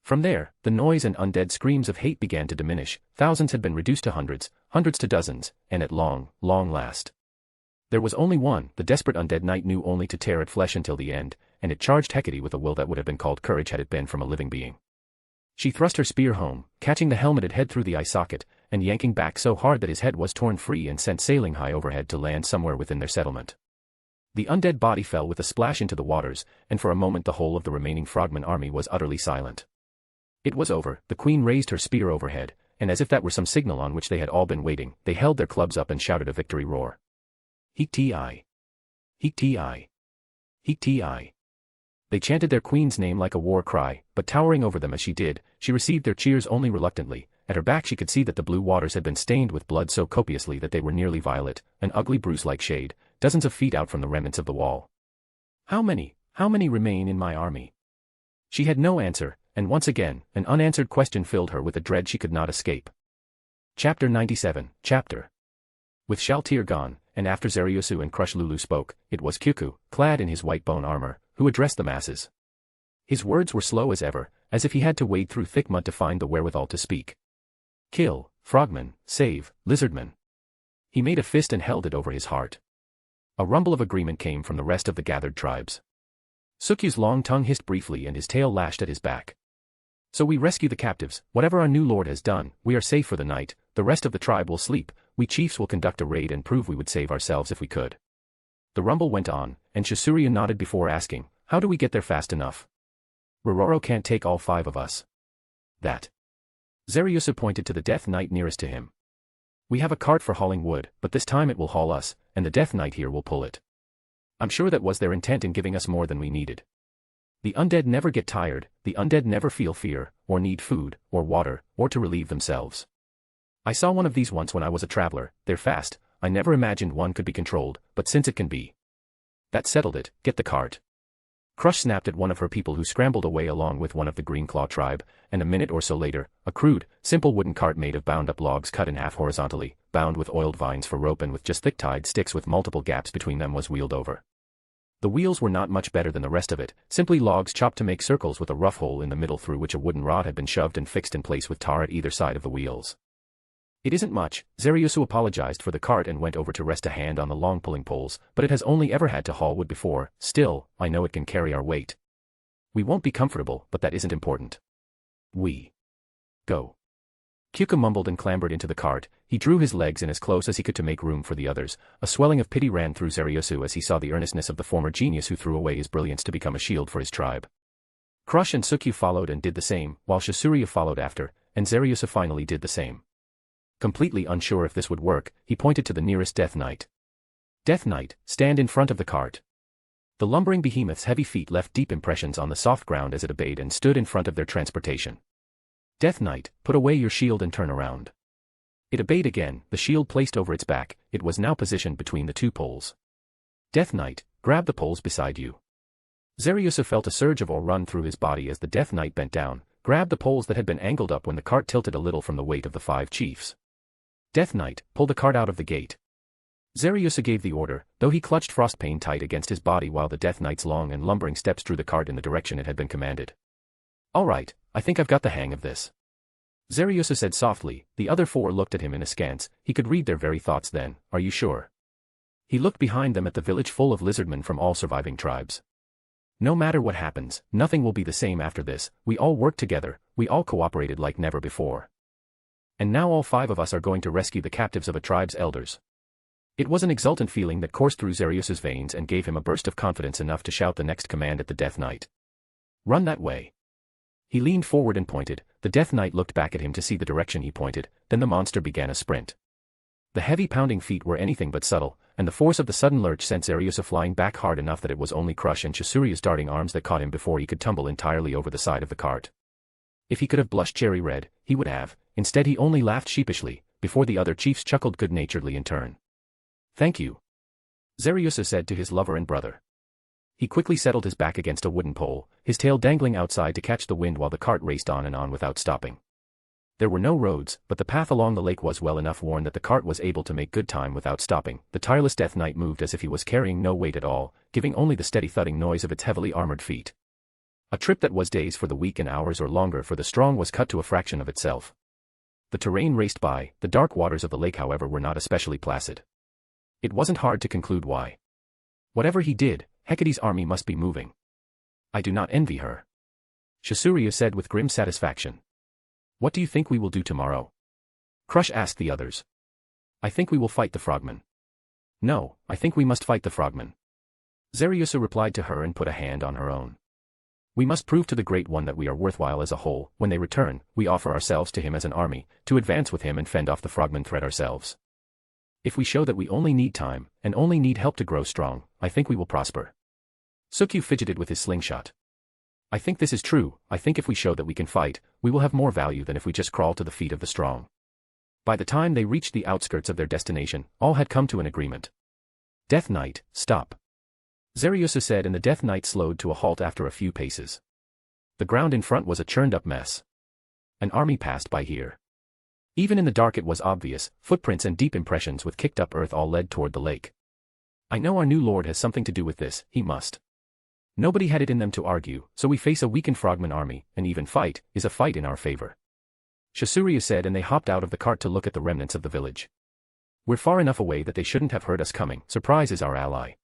From there, the noise and undead screams of hate began to diminish. Thousands had been reduced to hundreds, hundreds to dozens, and at long, long last. There was only one. The desperate undead knight knew only to tear at flesh until the end, and it charged Hecate with a will that would have been called courage had it been from a living being. She thrust her spear home, catching the helmeted head through the eye socket, and yanking back so hard that his head was torn free and sent sailing high overhead to land somewhere within their settlement. The undead body fell with a splash into the waters, and for a moment the whole of the remaining frogman army was utterly silent. It was over. The queen raised her spear overhead, and as if that were some signal on which they had all been waiting, they held their clubs up and shouted a victory roar. Heek-ti. Heek-ti. Heek-ti. They chanted their queen's name like a war cry, but towering over them as she did, she received their cheers only reluctantly. At her back she could see that the blue waters had been stained with blood so copiously that they were nearly violet, an ugly bruise-like shade, dozens of feet out from the remnants of the wall. How many remain in my army? She had no answer, and once again, an unanswered question filled her with a dread she could not escape. Chapter 97, Chapter. With Shaltir gone, and after Zeryosu and Crush Lulu spoke, it was Kyuku, clad in his white bone armor, who addressed the masses. His words were slow as ever, as if he had to wade through thick mud to find the wherewithal to speak. Kill, frogman, save, lizardman. He made a fist and held it over his heart. A rumble of agreement came from the rest of the gathered tribes. Sukyu's long tongue hissed briefly and his tail lashed at his back. So we rescue the captives. Whatever our new lord has done, we are safe for the night. The rest of the tribe will sleep. We chiefs will conduct a raid and prove we would save ourselves if we could. The rumble went on, and Shisuria nodded before asking, how do we get there fast enough? Rororo can't take all 5 of us. That. Zeryosu pointed to the Death Knight nearest to him. We have a cart for hauling wood, but this time it will haul us, and the Death Knight here will pull it. I'm sure that was their intent in giving us more than we needed. The undead never get tired, the undead never feel fear, or need food, or water, or to relieve themselves. I saw one of these once when I was a traveler. They're fast. I never imagined one could be controlled, but since it can be. That settled it. Get the cart. Crush snapped at one of her people who scrambled away along with one of the Greenclaw tribe, and a minute or so later, a crude, simple wooden cart made of bound-up logs cut in half horizontally, bound with oiled vines for rope and with just thick-tied sticks with multiple gaps between them was wheeled over. The wheels were not much better than the rest of it, simply logs chopped to make circles with a rough hole in the middle through which a wooden rod had been shoved and fixed in place with tar at either side of the wheels. It isn't much, Zariusu apologized for the cart and went over to rest a hand on the long pulling poles, but it has only ever had to haul wood before. Still, I know it can carry our weight. We won't be comfortable, but that isn't important. We go. Kyuka mumbled and clambered into the cart. He drew his legs in as close as he could to make room for the others. A swelling of pity ran through Zariusu as he saw the earnestness of the former genius who threw away his brilliance to become a shield for his tribe. Crush and Sukyu followed and did the same, while Shasuria followed after, and Zariusu finally did the same. Completely unsure if this would work, he pointed to the nearest Death Knight. Death Knight, stand in front of the cart. The lumbering behemoth's heavy feet left deep impressions on the soft ground as it obeyed and stood in front of their transportation. Death Knight, put away your shield and turn around. It obeyed again, the shield placed over its back. It was now positioned between the two poles. Death Knight, grab the poles beside you. Zariusu felt a surge of awe run through his body as the Death Knight bent down, grabbed the poles that had been angled up when the cart tilted a little from the weight of the 5 chiefs. Death Knight, pull the cart out of the gate. Zariusu gave the order, though he clutched Frostpain tight against his body while the Death Knight's long and lumbering steps drew the cart in the direction it had been commanded. All right, I think I've got the hang of this. Zariusu said softly. The other 4 looked at him in askance. He could read their very thoughts then. Are you sure? He looked behind them at the village full of lizardmen from all surviving tribes. No matter what happens, nothing will be the same after this. We all worked together, we all cooperated like never before. And now all 5 of us are going to rescue the captives of a tribe's elders. It was an exultant feeling that coursed through Zariusu's veins and gave him a burst of confidence enough to shout the next command at the Death Knight. Run that way. He leaned forward and pointed. The Death Knight looked back at him to see the direction he pointed, then the monster began a sprint. The heavy pounding feet were anything but subtle, and the force of the sudden lurch sent Zariusu flying back hard enough that it was only Crush and Chasuria's darting arms that caught him before he could tumble entirely over the side of the cart. If he could have blushed cherry red, he would have. Instead he only laughed sheepishly, before the other chiefs chuckled good-naturedly in turn. Thank you, Zariusu said to his lover and brother. He quickly settled his back against a wooden pole, his tail dangling outside to catch the wind while the cart raced on and on without stopping. There were no roads, but the path along the lake was well enough worn that the cart was able to make good time without stopping. The tireless Death Knight moved as if he was carrying no weight at all, giving only the steady thudding noise of its heavily armored feet. A trip that was days for the weak and hours or longer for the strong was cut to a fraction of itself. The terrain raced by. The dark waters of the lake however were not especially placid. It wasn't hard to conclude why. Whatever he did, Hecate's army must be moving. I do not envy her, Chasuria said with grim satisfaction. What do you think we will do tomorrow? Crush asked the others. I think we will fight the frogmen. No, I think we must fight the frogmen. Zariusu replied to her and put a hand on her own. We must prove to the Great One that we are worthwhile as a whole. When they return, we offer ourselves to him as an army, to advance with him and fend off the frogman threat ourselves. If we show that we only need time, and only need help to grow strong, I think we will prosper. Sukyu fidgeted with his slingshot. I think this is true. I think if we show that we can fight, we will have more value than if we just crawl to the feet of the strong. By the time they reached the outskirts of their destination, all had come to an agreement. Death Knight, stop, Zariusu said, and the Death Knight slowed to a halt after a few paces. The ground in front was a churned-up mess. An army passed by here. Even in the dark it was obvious, footprints and deep impressions with kicked-up earth all led toward the lake. I know our new lord has something to do with this, he must. Nobody had it in them to argue, so we face a weakened frogman army, and even fight, is a fight in our favor. Chasuria said, and they hopped out of the cart to look at the remnants of the village. We're far enough away that they shouldn't have heard us coming. Surprise is our ally,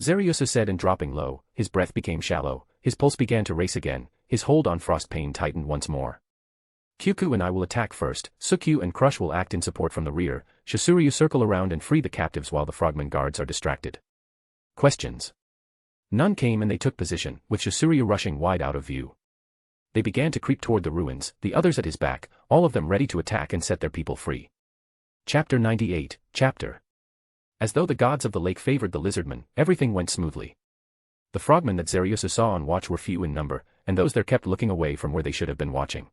Zariusu said, and dropping low, his breath became shallow, his pulse began to race again, his hold on Frostpain tightened once more. Kyuku and I will attack first, Sukyu and Crush will act in support from the rear, Chasuria circle around and free the captives while the frogman guards are distracted. Questions? None came, and they took position, with Chasuria rushing wide out of view. They began to creep toward the ruins, the others at his back, all of them ready to attack and set their people free. Chapter 98, Chapter. As though the gods of the lake favored the lizardmen, everything went smoothly. The frogmen that Zariusu saw on watch were few in number, and those there kept looking away from where they should have been watching.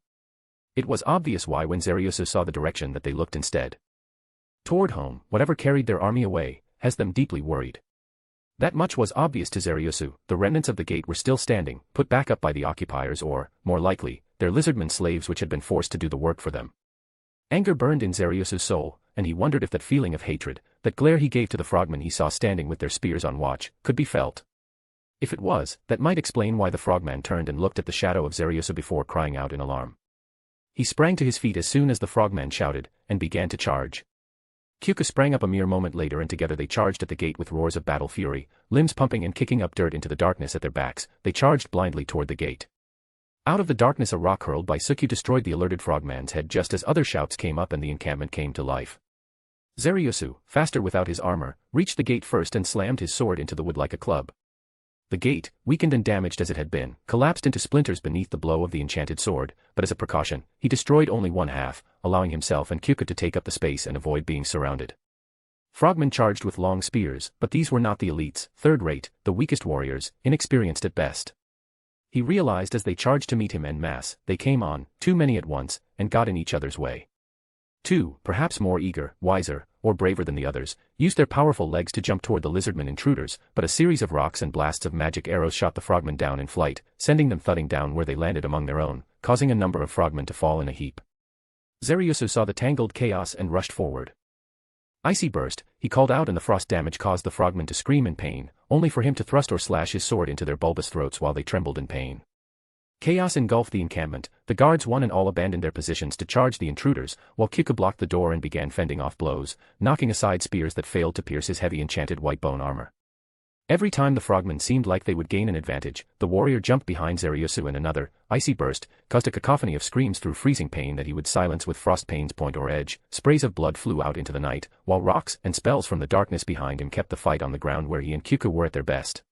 It was obvious why when Zariusu saw the direction that they looked instead toward home. Whatever carried their army away has them deeply worried. That much was obvious to Zariusu. The remnants of the gate were still standing, put back up by the occupiers or, more likely, their lizardmen slaves which had been forced to do the work for them. Anger burned in Zariusu's soul, and he wondered if that feeling of hatred, that glare he gave to the frogmen he saw standing with their spears on watch, could be felt. If it was, that might explain why the frogman turned and looked at the shadow of Zariusu before crying out in alarm. He sprang to his feet as soon as the frogman shouted, and began to charge. Kyuka sprang up a mere moment later and together they charged at the gate with roars of battle fury, limbs pumping and kicking up dirt into the darkness at their backs. They charged blindly toward the gate. Out of the darkness a rock hurled by Suku destroyed the alerted frogman's head just as other shouts came up and the encampment came to life. Zariusu, faster without his armor, reached the gate first and slammed his sword into the wood like a club. The gate, weakened and damaged as it had been, collapsed into splinters beneath the blow of the enchanted sword, but as a precaution, he destroyed only one half, allowing himself and Kyuka to take up the space and avoid being surrounded. Frogmen charged with long spears, but these were not the elites, third-rate, the weakest warriors, inexperienced at best. He realized as they charged to meet him en masse, they came on, too many at once, and got in each other's way. Two, perhaps more eager, wiser, or braver than the others, used their powerful legs to jump toward the lizardmen intruders, but a series of rocks and blasts of magic arrows shot the frogmen down in flight, sending them thudding down where they landed among their own, causing a number of frogmen to fall in a heap. Zariusu saw the tangled chaos and rushed forward. Icy burst, he called out and the frost damage caused the frogmen to scream in pain, only for him to thrust or slash his sword into their bulbous throats while they trembled in pain. Chaos engulfed the encampment, the guards one and all abandoned their positions to charge the intruders, while Kyuka blocked the door and began fending off blows, knocking aside spears that failed to pierce his heavy enchanted white bone armor. Every time the frogmen seemed like they would gain an advantage, the warrior jumped behind Zariusu and another, icy burst, caused a cacophony of screams through freezing pain that he would silence with frost pain's point or edge. Sprays of blood flew out into the night, while rocks and spells from the darkness behind him kept the fight on the ground where he and Kyuka were at their best.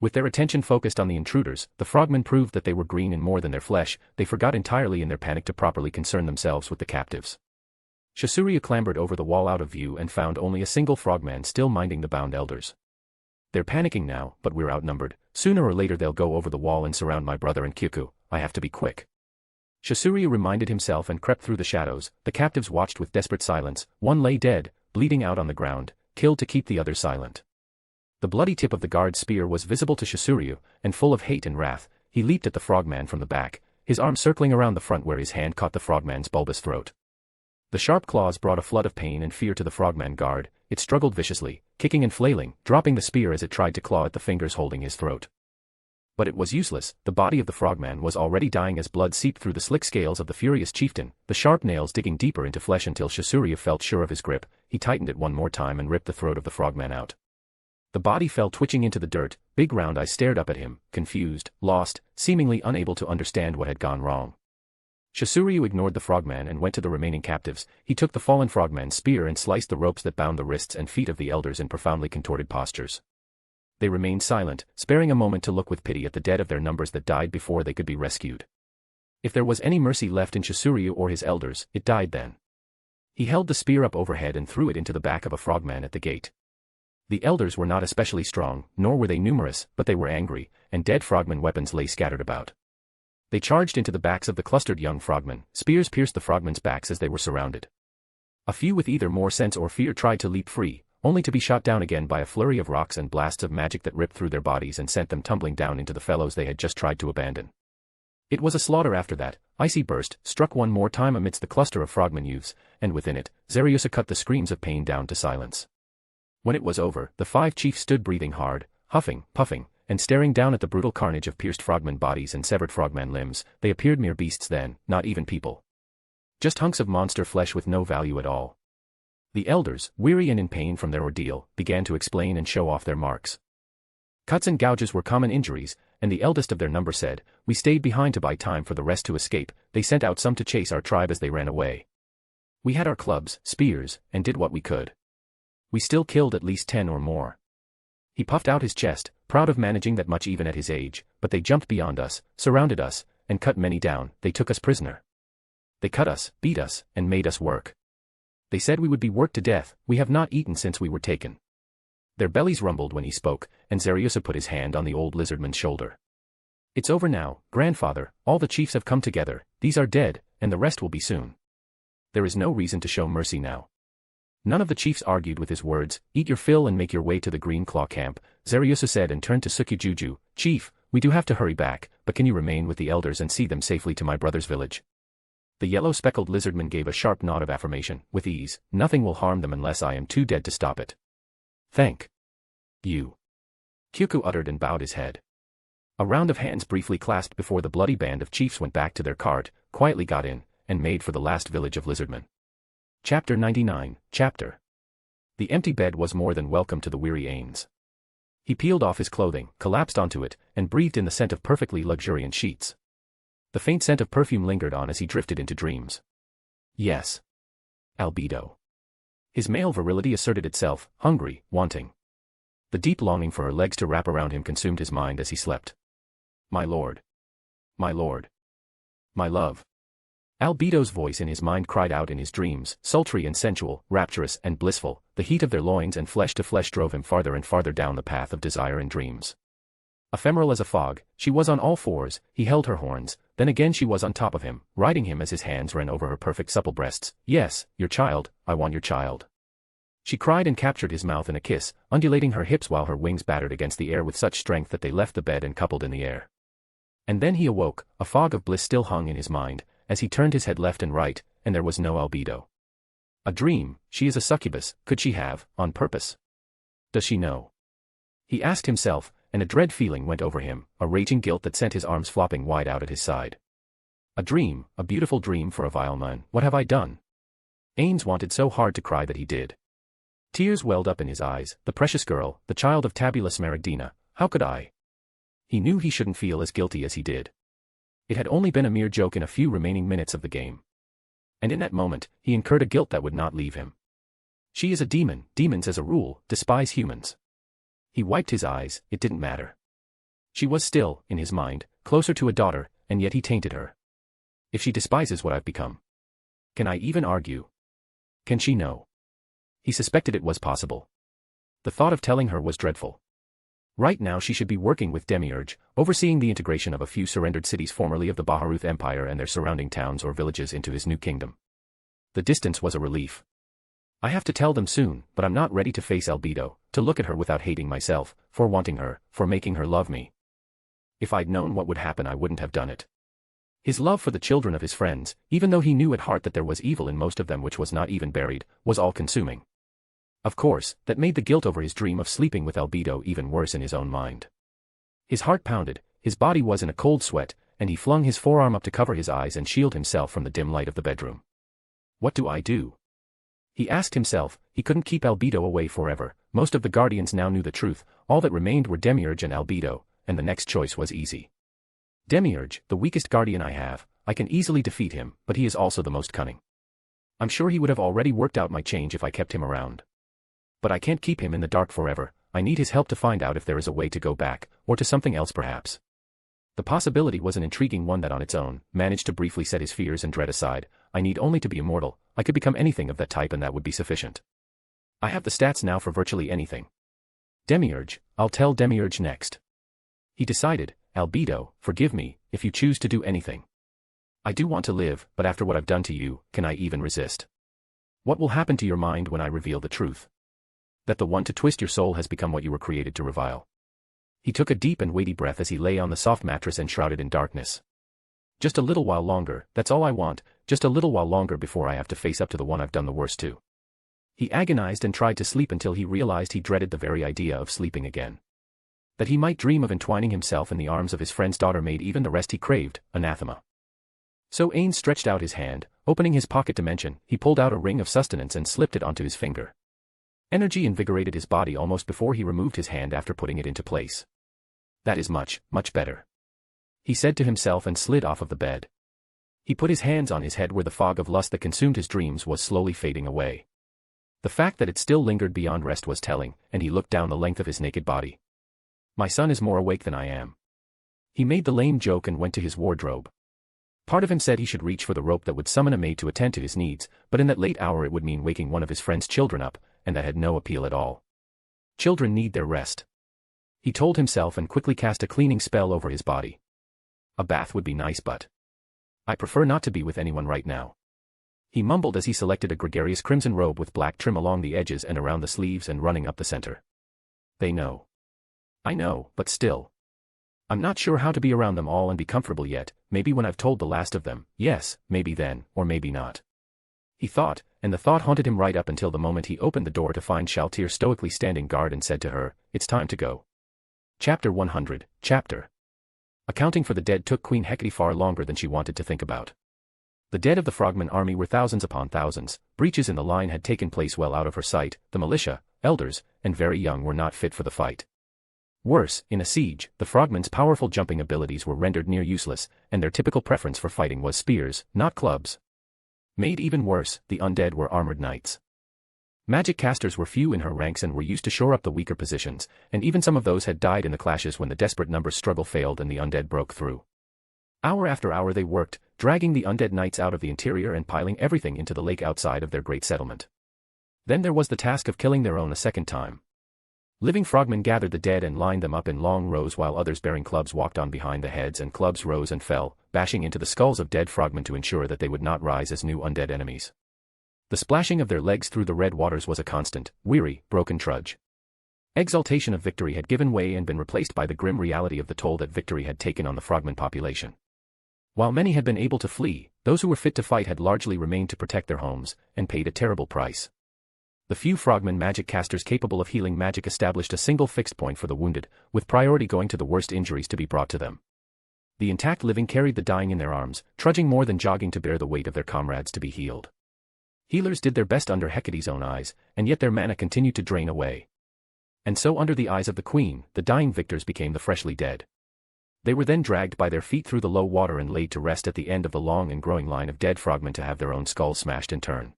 With their attention focused on the intruders, the frogmen proved that they were green in more than their flesh. They forgot entirely in their panic to properly concern themselves with the captives. Shisuryu clambered over the wall out of view and found only a single frogman still minding the bound elders. They're panicking now, but we're outnumbered. Sooner or later they'll go over the wall and surround my brother and Kyuku. I have to be quick. Shisuryu reminded himself and crept through the shadows. The captives watched with desperate silence. One lay dead, bleeding out on the ground, killed to keep the others silent. The bloody tip of the guard's spear was visible to Shisuryu, and full of hate and wrath, he leaped at the frogman from the back, his arm circling around the front where his hand caught the frogman's bulbous throat. The sharp claws brought a flood of pain and fear to the frogman guard. It struggled viciously, kicking and flailing, dropping the spear as it tried to claw at the fingers holding his throat. But it was useless. The body of the frogman was already dying as blood seeped through the slick scales of the furious chieftain, the sharp nails digging deeper into flesh until Shisuryu felt sure of his grip. He tightened it one more time and ripped the throat of the frogman out. The body fell twitching into the dirt. Big round eyes stared up at him, confused, lost, seemingly unable to understand what had gone wrong. Shisuryu ignored the frogman and went to the remaining captives. He took the fallen frogman's spear and sliced the ropes that bound the wrists and feet of the elders in profoundly contorted postures. They remained silent, sparing a moment to look with pity at the dead of their numbers that died before they could be rescued. If there was any mercy left in Shisuryu or his elders, it died then. He held the spear up overhead and threw it into the back of a frogman at the gate. The elders were not especially strong, nor were they numerous, but they were angry, and dead frogman weapons lay scattered about. They charged into the backs of the clustered young frogmen. Spears pierced the frogmen's backs as they were surrounded. A few with either more sense or fear tried to leap free, only to be shot down again by a flurry of rocks and blasts of magic that ripped through their bodies and sent them tumbling down into the fellows they had just tried to abandon. It was a slaughter after that. Icy burst, struck one more time amidst the cluster of frogmen youths, and within it, Zariusu cut the screams of pain down to silence. When it was over, the 5 chiefs stood breathing hard, huffing, puffing, and staring down at the brutal carnage of pierced frogman bodies and severed frogman limbs. They appeared mere beasts then, not even people. Just hunks of monster flesh with no value at all. The elders, weary and in pain from their ordeal, began to explain and show off their marks. Cuts and gouges were common injuries, and the eldest of their number said, "We stayed behind to buy time for the rest to escape. They sent out some to chase our tribe as they ran away. We had our clubs, spears, and did what we could. We still killed at least 10 or more." He puffed out his chest, proud of managing that much even at his age, but they jumped beyond us, surrounded us, and cut many down. They took us prisoner. They cut us, beat us, and made us work. They said we would be worked to death. We have not eaten since we were taken. Their bellies rumbled when he spoke, and Zariusu put his hand on the old lizardman's shoulder. "It's over now, grandfather. All the chiefs have come together. These are dead, and the rest will be soon. There is no reason to show mercy now. None of the chiefs argued with his words. Eat your fill and make your way to the Green Claw camp, Zaryusa said and turned to Sukijuju. Chief, we do have to hurry back, but can you remain with the elders and see them safely to my brother's village? The yellow-speckled lizardman gave a sharp nod of affirmation. With ease, nothing will harm them unless I am too dead to stop it. Thank you. Kyuku uttered and bowed his head. A round of hands briefly clasped before the bloody band of chiefs went back to their cart, quietly got in, and made for the last village of lizardmen. Chapter 99, Chapter. The empty bed was more than welcome to the weary Ainz. He peeled off his clothing, collapsed onto it, and breathed in the scent of perfectly luxuriant sheets. The faint scent of perfume lingered on as he drifted into dreams. Yes. Albedo. His male virility asserted itself, hungry, wanting. The deep longing for her legs to wrap around him consumed his mind as he slept. My lord. My lord. My love. Albedo's voice in his mind cried out in his dreams, sultry and sensual, rapturous and blissful. The heat of their loins and flesh to flesh drove him farther and farther down the path of desire and dreams. Ephemeral as a fog, she was on all fours. He held her horns, then again she was on top of him, riding him as his hands ran over her perfect supple breasts. Yes, your child, I want your child. She cried and captured his mouth in a kiss, undulating her hips while her wings battered against the air with such strength that they left the bed and coupled in the air. And then he awoke, a fog of bliss still hung in his mind, as he turned his head left and right, and there was no Albedo. A dream. She is a succubus. Could she have, on purpose? Does she know? He asked himself, and a dread feeling went over him, a raging guilt that sent his arms flopping wide out at his side. A dream, a beautiful dream for a vile man. What have I done? Ainz wanted so hard to cry that he did. Tears welled up in his eyes. The precious girl, the child of Tabula Smaragdina. How could I? He knew he shouldn't feel as guilty as he did. It had only been a mere joke in a few remaining minutes of the game. And in that moment, he incurred a guilt that would not leave him. She is a demon. Demons as a rule, despise humans. He wiped his eyes. It didn't matter. She was still, in his mind, closer to a daughter, and yet he tainted her. If she despises what I've become. Can I even argue? Can she know? He suspected it was possible. The thought of telling her was dreadful. Right now she should be working with Demiurge, overseeing the integration of a few surrendered cities formerly of the Baharuth Empire and their surrounding towns or villages into his new kingdom. The distance was a relief. I have to tell them soon, but I'm not ready to face Albedo, to look at her without hating myself, for wanting her, for making her love me. If I'd known what would happen I wouldn't have done it. His love for the children of his friends, even though he knew at heart that there was evil in most of them which was not even buried, was all-consuming. Of course, that made the guilt over his dream of sleeping with Albedo even worse in his own mind. His heart pounded, his body was in a cold sweat, and he flung his forearm up to cover his eyes and shield himself from the dim light of the bedroom. What do I do? He asked himself. He couldn't keep Albedo away forever. Most of the Guardians now knew the truth. All that remained were Demiurge and Albedo, and the next choice was easy. Demiurge, the weakest Guardian I have, I can easily defeat him, but he is also the most cunning. I'm sure he would have already worked out my change if I kept him around. But I can't keep him in the dark forever. I need his help to find out if there is a way to go back, or to something else perhaps. The possibility was an intriguing one that on its own managed to briefly set his fears and dread aside. I need only to be immortal. I could become anything of that type and that would be sufficient. I have the stats now for virtually anything. Demiurge, I'll tell Demiurge next. He decided. Albedo, forgive me, if you choose to do anything. I do want to live, but after what I've done to you, can I even resist? What will happen to your mind when I reveal the truth? That the one to twist your soul has become what you were created to revile. He took a deep and weighty breath as he lay on the soft mattress enshrouded in darkness. Just a little while longer, that's all I want, just a little while longer before I have to face up to the one I've done the worst to. He agonized and tried to sleep until he realized he dreaded the very idea of sleeping again. That he might dream of entwining himself in the arms of his friend's daughter made even the rest he craved, anathema. So Ainz stretched out his hand, opening his pocket dimension. He pulled out a ring of sustenance and slipped it onto his finger. Energy invigorated his body almost before he removed his hand after putting it into place. That is much, much better. He said to himself and slid off of the bed. He put his hands on his head where the fog of lust that consumed his dreams was slowly fading away. The fact that it still lingered beyond rest was telling, and he looked down the length of his naked body. My son is more awake than I am. He made the lame joke and went to his wardrobe. Part of him said he should reach for the rope that would summon a maid to attend to his needs, but in that late hour it would mean waking one of his friend's children up, and that had no appeal at all. Children need their rest. He told himself and quickly cast a cleaning spell over his body. A bath would be nice, but I prefer not to be with anyone right now. He mumbled as he selected a gregarious crimson robe with black trim along the edges and around the sleeves and running up the center. They know. I know, but still. I'm not sure how to be around them all and be comfortable yet, maybe when I've told the last of them, yes, maybe then, or maybe not. He thought, and the thought haunted him right up until the moment he opened the door to find Shaltir stoically standing guard and said to her, "It's time to go." Chapter 100, Chapter. Accounting for the dead took Queen Hecate far longer than she wanted to think about. The dead of the Frogman army were thousands upon thousands, breaches in the line had taken place well out of her sight, the militia, elders, and very young were not fit for the fight. Worse, in a siege, the Frogmen's powerful jumping abilities were rendered near useless, and their typical preference for fighting was spears, not clubs. Made even worse, the undead were armored knights. Magic casters were few in her ranks and were used to shore up the weaker positions, and even some of those had died in the clashes when the desperate numbers struggle failed and the undead broke through. Hour after hour they worked, dragging the undead knights out of the interior and piling everything into the lake outside of their great settlement. Then there was the task of killing their own a second time. Living frogmen gathered the dead and lined them up in long rows while others bearing clubs walked on behind the heads and clubs rose and fell, bashing into the skulls of dead frogmen to ensure that they would not rise as new undead enemies. The splashing of their legs through the red waters was a constant, weary, broken trudge. Exaltation of victory had given way and been replaced by the grim reality of the toll that victory had taken on the frogman population. While many had been able to flee, those who were fit to fight had largely remained to protect their homes, and paid a terrible price. The few frogman magic casters capable of healing magic established a single fixed point for the wounded, with priority going to the worst injuries to be brought to them. The intact living carried the dying in their arms, trudging more than jogging to bear the weight of their comrades to be healed. Healers did their best under Hecate's own eyes, and yet their mana continued to drain away. And so under the eyes of the queen, the dying victors became the freshly dead. They were then dragged by their feet through the low water and laid to rest at the end of the long and growing line of dead frogmen to have their own skulls smashed in turn.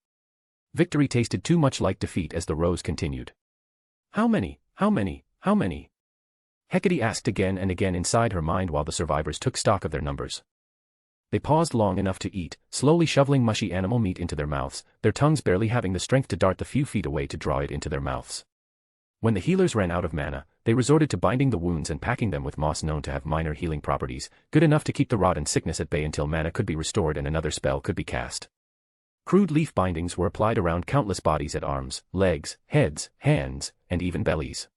Victory tasted too much like defeat as the rows continued. How many, how many, how many? Hecate asked again and again inside her mind while the survivors took stock of their numbers. They paused long enough to eat, slowly shoveling mushy animal meat into their mouths, their tongues barely having the strength to dart the few feet away to draw it into their mouths. When the healers ran out of mana, they resorted to binding the wounds and packing them with moss known to have minor healing properties, good enough to keep the rot and sickness at bay until mana could be restored and another spell could be cast. Crude leaf bindings were applied around countless bodies at arms, legs, heads, hands, and even bellies.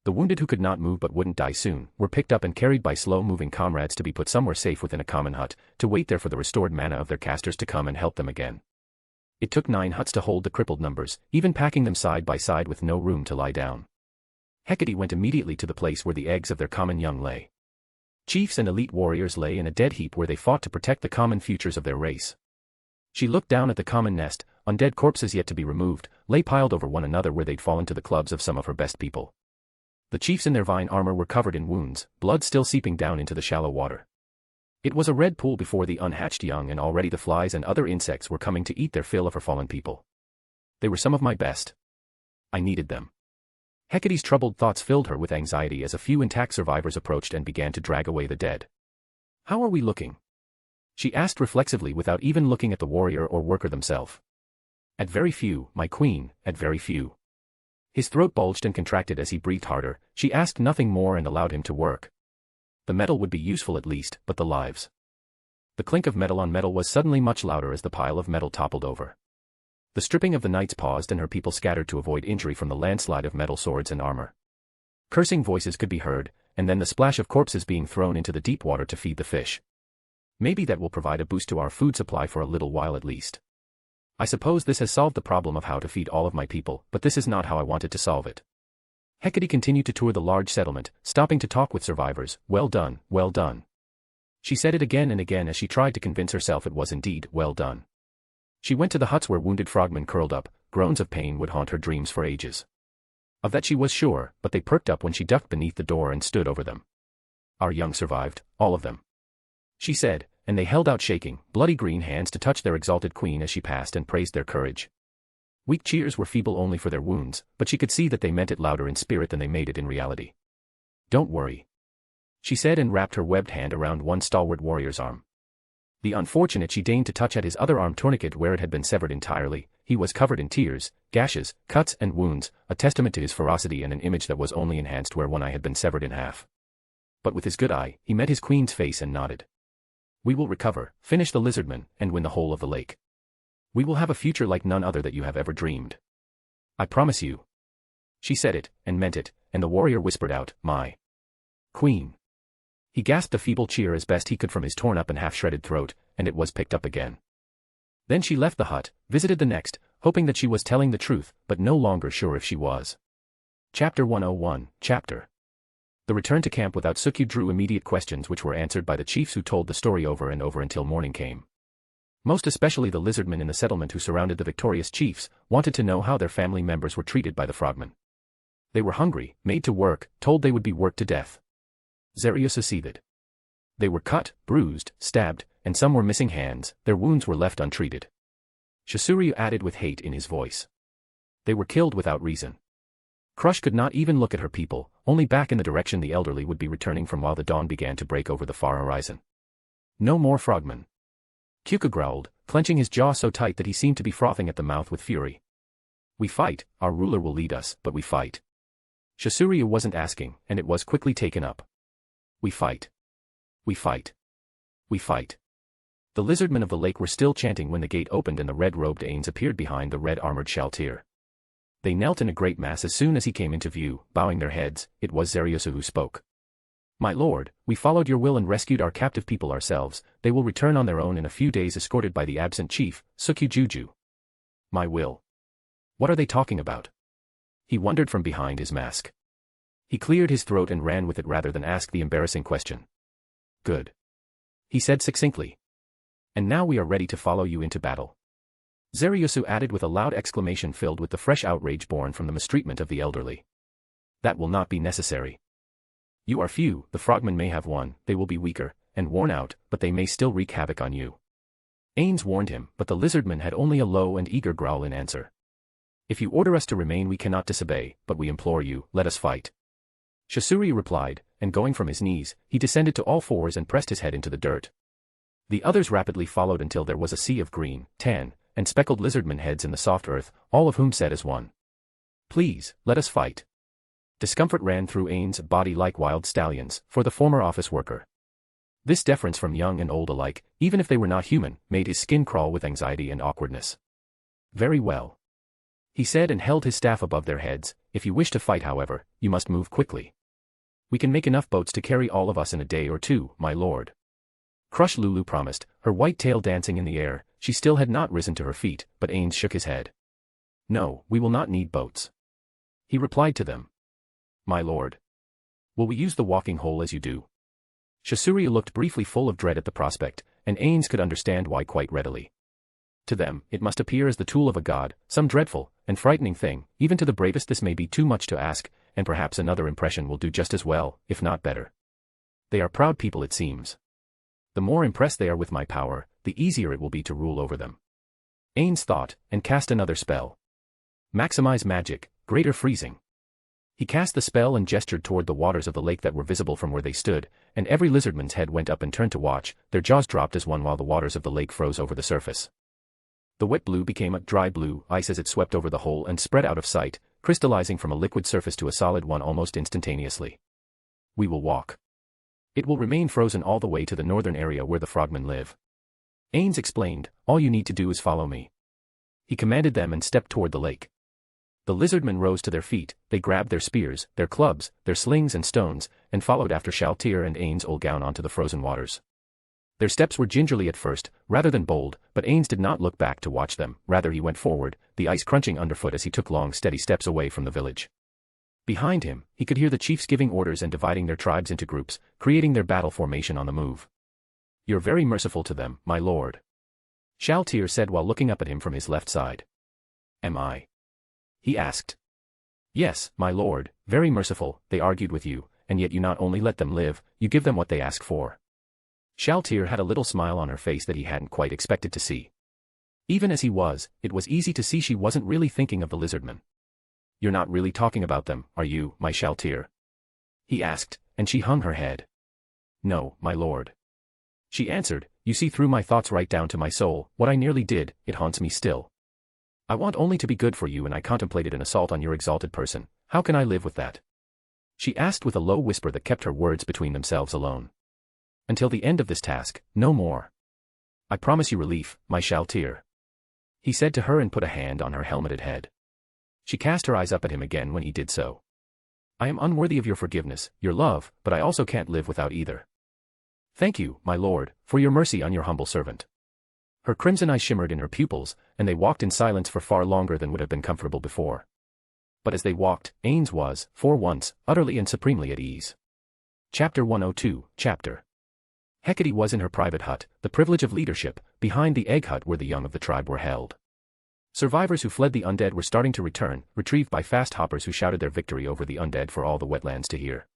The wounded who could not move but wouldn't die soon, were picked up and carried by slow-moving comrades to be put somewhere safe within a common hut, to wait there for the restored mana of their casters to come and help them again. It took 9 huts to hold the crippled numbers, even packing them side by side with no room to lie down. Hecate went immediately to the place where the eggs of their common young lay. Chiefs and elite warriors lay in a dead heap where they fought to protect the common futures of their race. She looked down at the common nest, undead corpses yet to be removed, lay piled over one another where they'd fallen to the clubs of some of her best people. The chiefs in their vine armor were covered in wounds, blood still seeping down into the shallow water. It was a red pool before the unhatched young and already the flies and other insects were coming to eat their fill of her fallen people. They were some of my best. I needed them. Hecate's troubled thoughts filled her with anxiety as a few intact survivors approached and began to drag away the dead. How are we looking? She asked reflexively without even looking at the warrior or worker themselves. At very few, my queen, at very few. His throat bulged and contracted as he breathed harder. She asked nothing more and allowed him to work. The metal would be useful at least, but the lives. The clink of metal on metal was suddenly much louder as the pile of metal toppled over. The stripping of the knights paused and her people scattered to avoid injury from the landslide of metal swords and armor. Cursing voices could be heard, and then the splash of corpses being thrown into the deep water to feed the fish. Maybe that will provide a boost to our food supply for a little while at least. I suppose this has solved the problem of how to feed all of my people, but this is not how I wanted to solve it. Hecate continued to tour the large settlement, stopping to talk with survivors. Well done, well done. She said it again and again as she tried to convince herself it was indeed well done. She went to the huts where wounded frogmen curled up, groans of pain would haunt her dreams for ages. Of that she was sure, but they perked up when she ducked beneath the door and stood over them. Our young survived, all of them. She said, and they held out shaking, bloody green hands to touch their exalted queen as she passed and praised their courage. Weak cheers were feeble only for their wounds, but she could see that they meant it louder in spirit than they made it in reality. Don't worry, she said and wrapped her webbed hand around one stalwart warrior's arm. The unfortunate she deigned to touch at his other arm tourniquet where it had been severed entirely. He was covered in tears, gashes, cuts and wounds, a testament to his ferocity and an image that was only enhanced where one eye had been severed in half. But with his good eye, he met his queen's face and nodded. We will recover, finish the lizardman, and win the whole of the lake. We will have a future like none other that you have ever dreamed. I promise you. She said it, and meant it, and the warrior whispered out, my queen. He gasped a feeble cheer as best he could from his torn up and half-shredded throat, and it was picked up again. Then she left the hut, visited the next, hoping that she was telling the truth, but no longer sure if she was. Chapter 101, Chapter. The return to camp without Sukyu drew immediate questions which were answered by the chiefs who told the story over and over until morning came. Most especially the lizardmen in the settlement who surrounded the victorious chiefs, wanted to know how their family members were treated by the frogmen. They were hungry, made to work, told they would be worked to death. Zarius seethed. They were cut, bruised, stabbed, and some were missing hands, their wounds were left untreated. Shisuryu added with hate in his voice. They were killed without reason. Crush could not even look at her people, only back in the direction the elderly would be returning from while the dawn began to break over the far horizon. No more frogmen. Kyuka growled, clenching his jaw so tight that he seemed to be frothing at the mouth with fury. We fight, our ruler will lead us, but we fight. Shisuryu wasn't asking, and it was quickly taken up. We fight. We fight. We fight. The lizardmen of the lake were still chanting when the gate opened and the red-robed Ainz appeared behind the red-armored Shaltir. They knelt in a great mass as soon as he came into view, bowing their heads. It was Zariusu who spoke. My lord, we followed your will and rescued our captive people ourselves. They will return on their own in a few days escorted by the absent chief, Sukyu Juju. My will. What are they talking about? He wondered from behind his mask. He cleared his throat and ran with it rather than ask the embarrassing question. Good. He said succinctly. And now we are ready to follow you into battle. Zariusu added with a loud exclamation filled with the fresh outrage born from the mistreatment of the elderly. That will not be necessary. You are few, the frogmen may have won, they will be weaker, and worn out, but they may still wreak havoc on you. Ainz warned him, but the lizardman had only a low and eager growl in answer. If you order us to remain we cannot disobey, but we implore you, let us fight. Shisuryu replied, and going from his knees, he descended to all fours and pressed his head into the dirt. The others rapidly followed until there was a sea of green, tan, and speckled lizardman heads in the soft earth, all of whom said as one. Please, let us fight. Discomfort ran through Ain's body like wild stallions, for the former office worker. This deference from young and old alike, even if they were not human, made his skin crawl with anxiety and awkwardness. Very well. He said and held his staff above their heads. If you wish to fight however, you must move quickly. We can make enough boats to carry all of us in a day or two, my lord. Crush Lulu promised, her white tail dancing in the air. She still had not risen to her feet, but Ainz shook his head. No, we will not need boats. He replied to them. My lord. Will we use the walking hole as you do? Shisuryu looked briefly full of dread at the prospect, and Ainz could understand why quite readily. To them, it must appear as the tool of a god, some dreadful and frightening thing. Even to the bravest this may be too much to ask, and perhaps another impression will do just as well, if not better. They are proud people it seems. The more impressed they are with my power, the easier it will be to rule over them. Ainz thought, and cast another spell. Maximize magic, greater freezing. He cast the spell and gestured toward the waters of the lake that were visible from where they stood, and every lizardman's head went up and turned to watch, their jaws dropped as one while the waters of the lake froze over the surface. The wet blue became a dry blue ice as it swept over the hole and spread out of sight, crystallizing from a liquid surface to a solid one almost instantaneously. We will walk. It will remain frozen all the way to the northern area where the frogmen live. Ainz explained, all you need to do is follow me. He commanded them and stepped toward the lake. The lizardmen rose to their feet, they grabbed their spears, their clubs, their slings and stones, and followed after Shaltir and Ainz Olgown onto the frozen waters. Their steps were gingerly at first, rather than bold, but Ainz did not look back to watch them, rather he went forward, the ice crunching underfoot as he took long steady steps away from the village. Behind him, he could hear the chiefs giving orders and dividing their tribes into groups, creating their battle formation on the move. You're very merciful to them, my lord. Shaltir said while looking up at him from his left side. Am I? He asked. Yes, my lord, very merciful. They argued with you, and yet you not only let them live, you give them what they ask for. Shaltir had a little smile on her face that he hadn't quite expected to see. Even as he was, it was easy to see she wasn't really thinking of the lizardmen. You're not really talking about them, are you, my Shaltir? He asked, and she hung her head. No, my lord. She answered, you see through my thoughts right down to my soul, what I nearly did, it haunts me still. I want only to be good for you and I contemplated an assault on your exalted person, how can I live with that? She asked with a low whisper that kept her words between themselves alone. Until the end of this task, no more. I promise you relief, my Shaltir. he said to her and put a hand on her helmeted head. She cast her eyes up at him again when he did so. I am unworthy of your forgiveness, your love, but I also can't live without either. Thank you, my lord, for your mercy on your humble servant. Her crimson eyes shimmered in her pupils, and they walked in silence for far longer than would have been comfortable before. But as they walked, Ainz was, for once, utterly and supremely at ease. Chapter 102, Chapter. Hecate was in her private hut, the privilege of leadership, behind the egg hut where the young of the tribe were held. Survivors who fled the undead were starting to return, retrieved by fast hoppers who shouted their victory over the undead for all the wetlands to hear.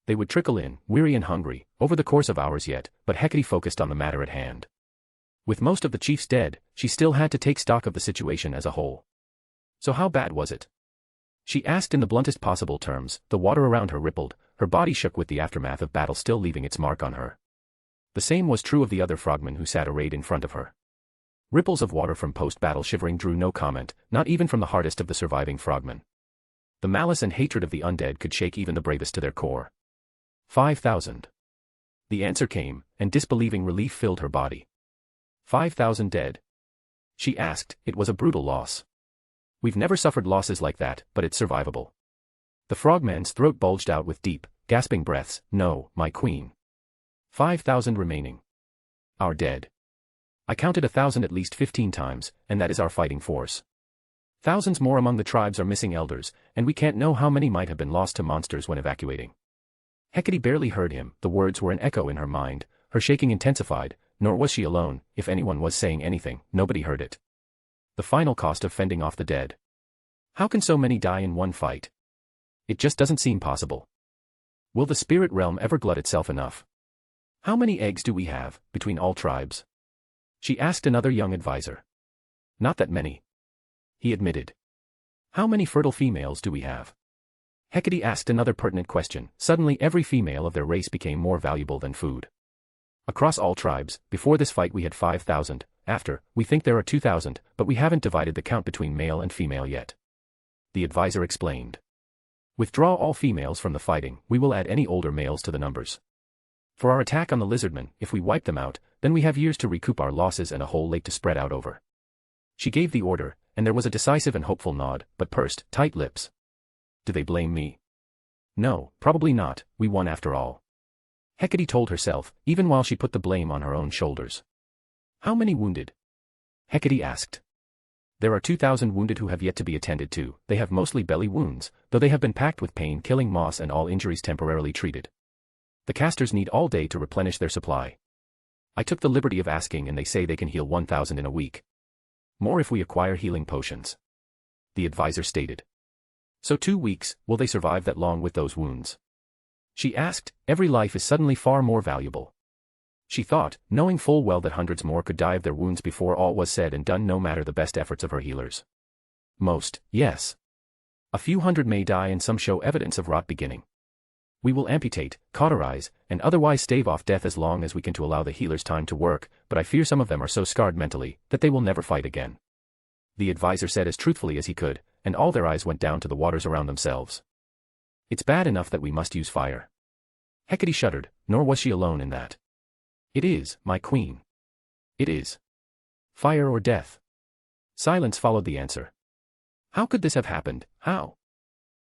They would trickle in, weary and hungry, over the course of hours yet, but Hecate focused on the matter at hand. With most of the chiefs dead, she still had to take stock of the situation as a whole. So how bad was it? She asked in the bluntest possible terms. The water around her rippled, her body shook with the aftermath of battle still leaving its mark on her. The same was true of the other frogmen who sat arrayed in front of her. Ripples of water from post-battle shivering drew no comment, not even from the hardest of the surviving frogmen. The malice and hatred of the undead could shake even the bravest to their core. 5,000. The answer came, and disbelieving relief filled her body. 5,000 dead. She asked. It was a brutal loss. We've never suffered losses like that, but it's survivable. The frogman's throat bulged out with deep, gasping breaths. No, my queen. 5,000 remaining. Our dead. I counted 1,000 at least 15 times, and that is our fighting force. Thousands more among the tribes are missing elders, and we can't know how many might have been lost to monsters when evacuating. Hecate barely heard him, the words were an echo in her mind, her shaking intensified, nor was she alone. If anyone was saying anything, nobody heard it. The final cost of fending off the dead. How can so many die in one fight? It just doesn't seem possible. Will the spirit realm ever glut itself enough? How many eggs do we have, between all tribes? She asked another young advisor. Not that many. He admitted. How many fertile females do we have? Hecate asked another pertinent question. Suddenly every female of their race became more valuable than food. Across all tribes, before this fight we had 5,000, after, we think there are 2,000, but we haven't divided the count between male and female yet. The advisor explained. Withdraw all females from the fighting, we will add any older males to the numbers. For our attack on the lizardmen, if we wipe them out, then we have years to recoup our losses and a whole lake to spread out over. She gave the order, and there was a decisive and hopeful nod, but pursed, tight lips. Do they blame me? No, probably not, we won after all. Hecate told herself, even while she put the blame on her own shoulders. How many wounded? Hecate asked. There are 2,000 wounded who have yet to be attended to. They have mostly belly wounds, though they have been packed with pain-killing moss and all injuries temporarily treated. The casters need all day to replenish their supply. I took the liberty of asking and they say they can heal 1,000 in a week. More if we acquire healing potions. The advisor stated. So 2 weeks, will they survive that long with those wounds? She asked. Every life is suddenly far more valuable. She thought, knowing full well that hundreds more could die of their wounds before all was said and done no matter the best efforts of her healers. Most, yes. A few hundred may die and some show evidence of rot beginning. We will amputate, cauterize, and otherwise stave off death as long as we can to allow the healers time to work, but I fear some of them are so scarred mentally that they will never fight again. The advisor said as truthfully as he could, and all their eyes went down to the waters around themselves. It's bad enough that we must use fire. Hecate shuddered, nor was she alone in that. It is, my queen. It is. Fire or death. Silence followed the answer. How could this have happened? How?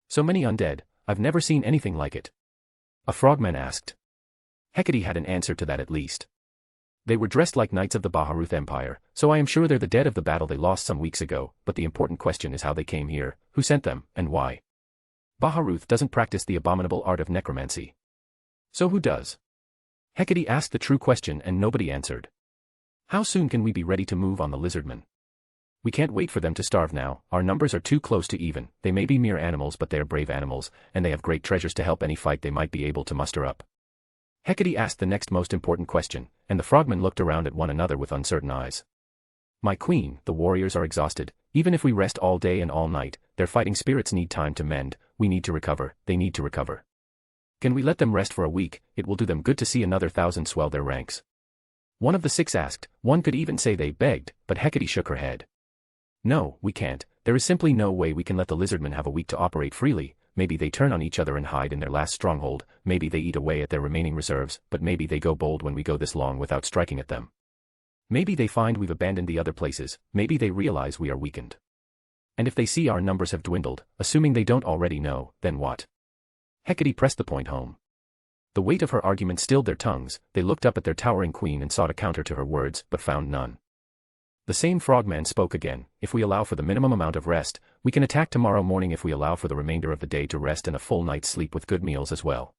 So many undead, I've never seen anything like it. A frogman asked. Hecate had an answer to that at least. They were dressed like knights of the Baharuth Empire, so I am sure they're the dead of the battle they lost some weeks ago, but the important question is how they came here, who sent them, and why. Baharuth doesn't practice the abominable art of necromancy. So who does? Hecate asked the true question and nobody answered. How soon can we be ready to move on the lizardmen? We can't wait for them to starve now, our numbers are too close to even, they may be mere animals but they are brave animals, and they have great treasures to help any fight they might be able to muster up. Hecate asked the next most important question, and the frogmen looked around at one another with uncertain eyes. My queen, the warriors are exhausted, even if we rest all day and all night, their fighting spirits need time to mend, we need to recover, they need to recover. Can we let them rest for a week? It will do them good to see another 1,000 swell their ranks. One of the 6 asked, one could even say they begged, but Hecate shook her head. No, we can't, there is simply no way we can let the lizardmen have a week to operate freely. Maybe they turn on each other and hide in their last stronghold, maybe they eat away at their remaining reserves, but maybe they go bold when we go this long without striking at them. Maybe they find we've abandoned the other places, maybe they realize we are weakened. And if they see our numbers have dwindled, assuming they don't already know, then what? Hecate pressed the point home. The weight of her argument stilled their tongues, they looked up at their towering queen and sought a counter to her words, but found none. The same frogman spoke again. If we allow for the minimum amount of rest, we can attack tomorrow morning if we allow for the remainder of the day to rest and a full night's sleep with good meals as well.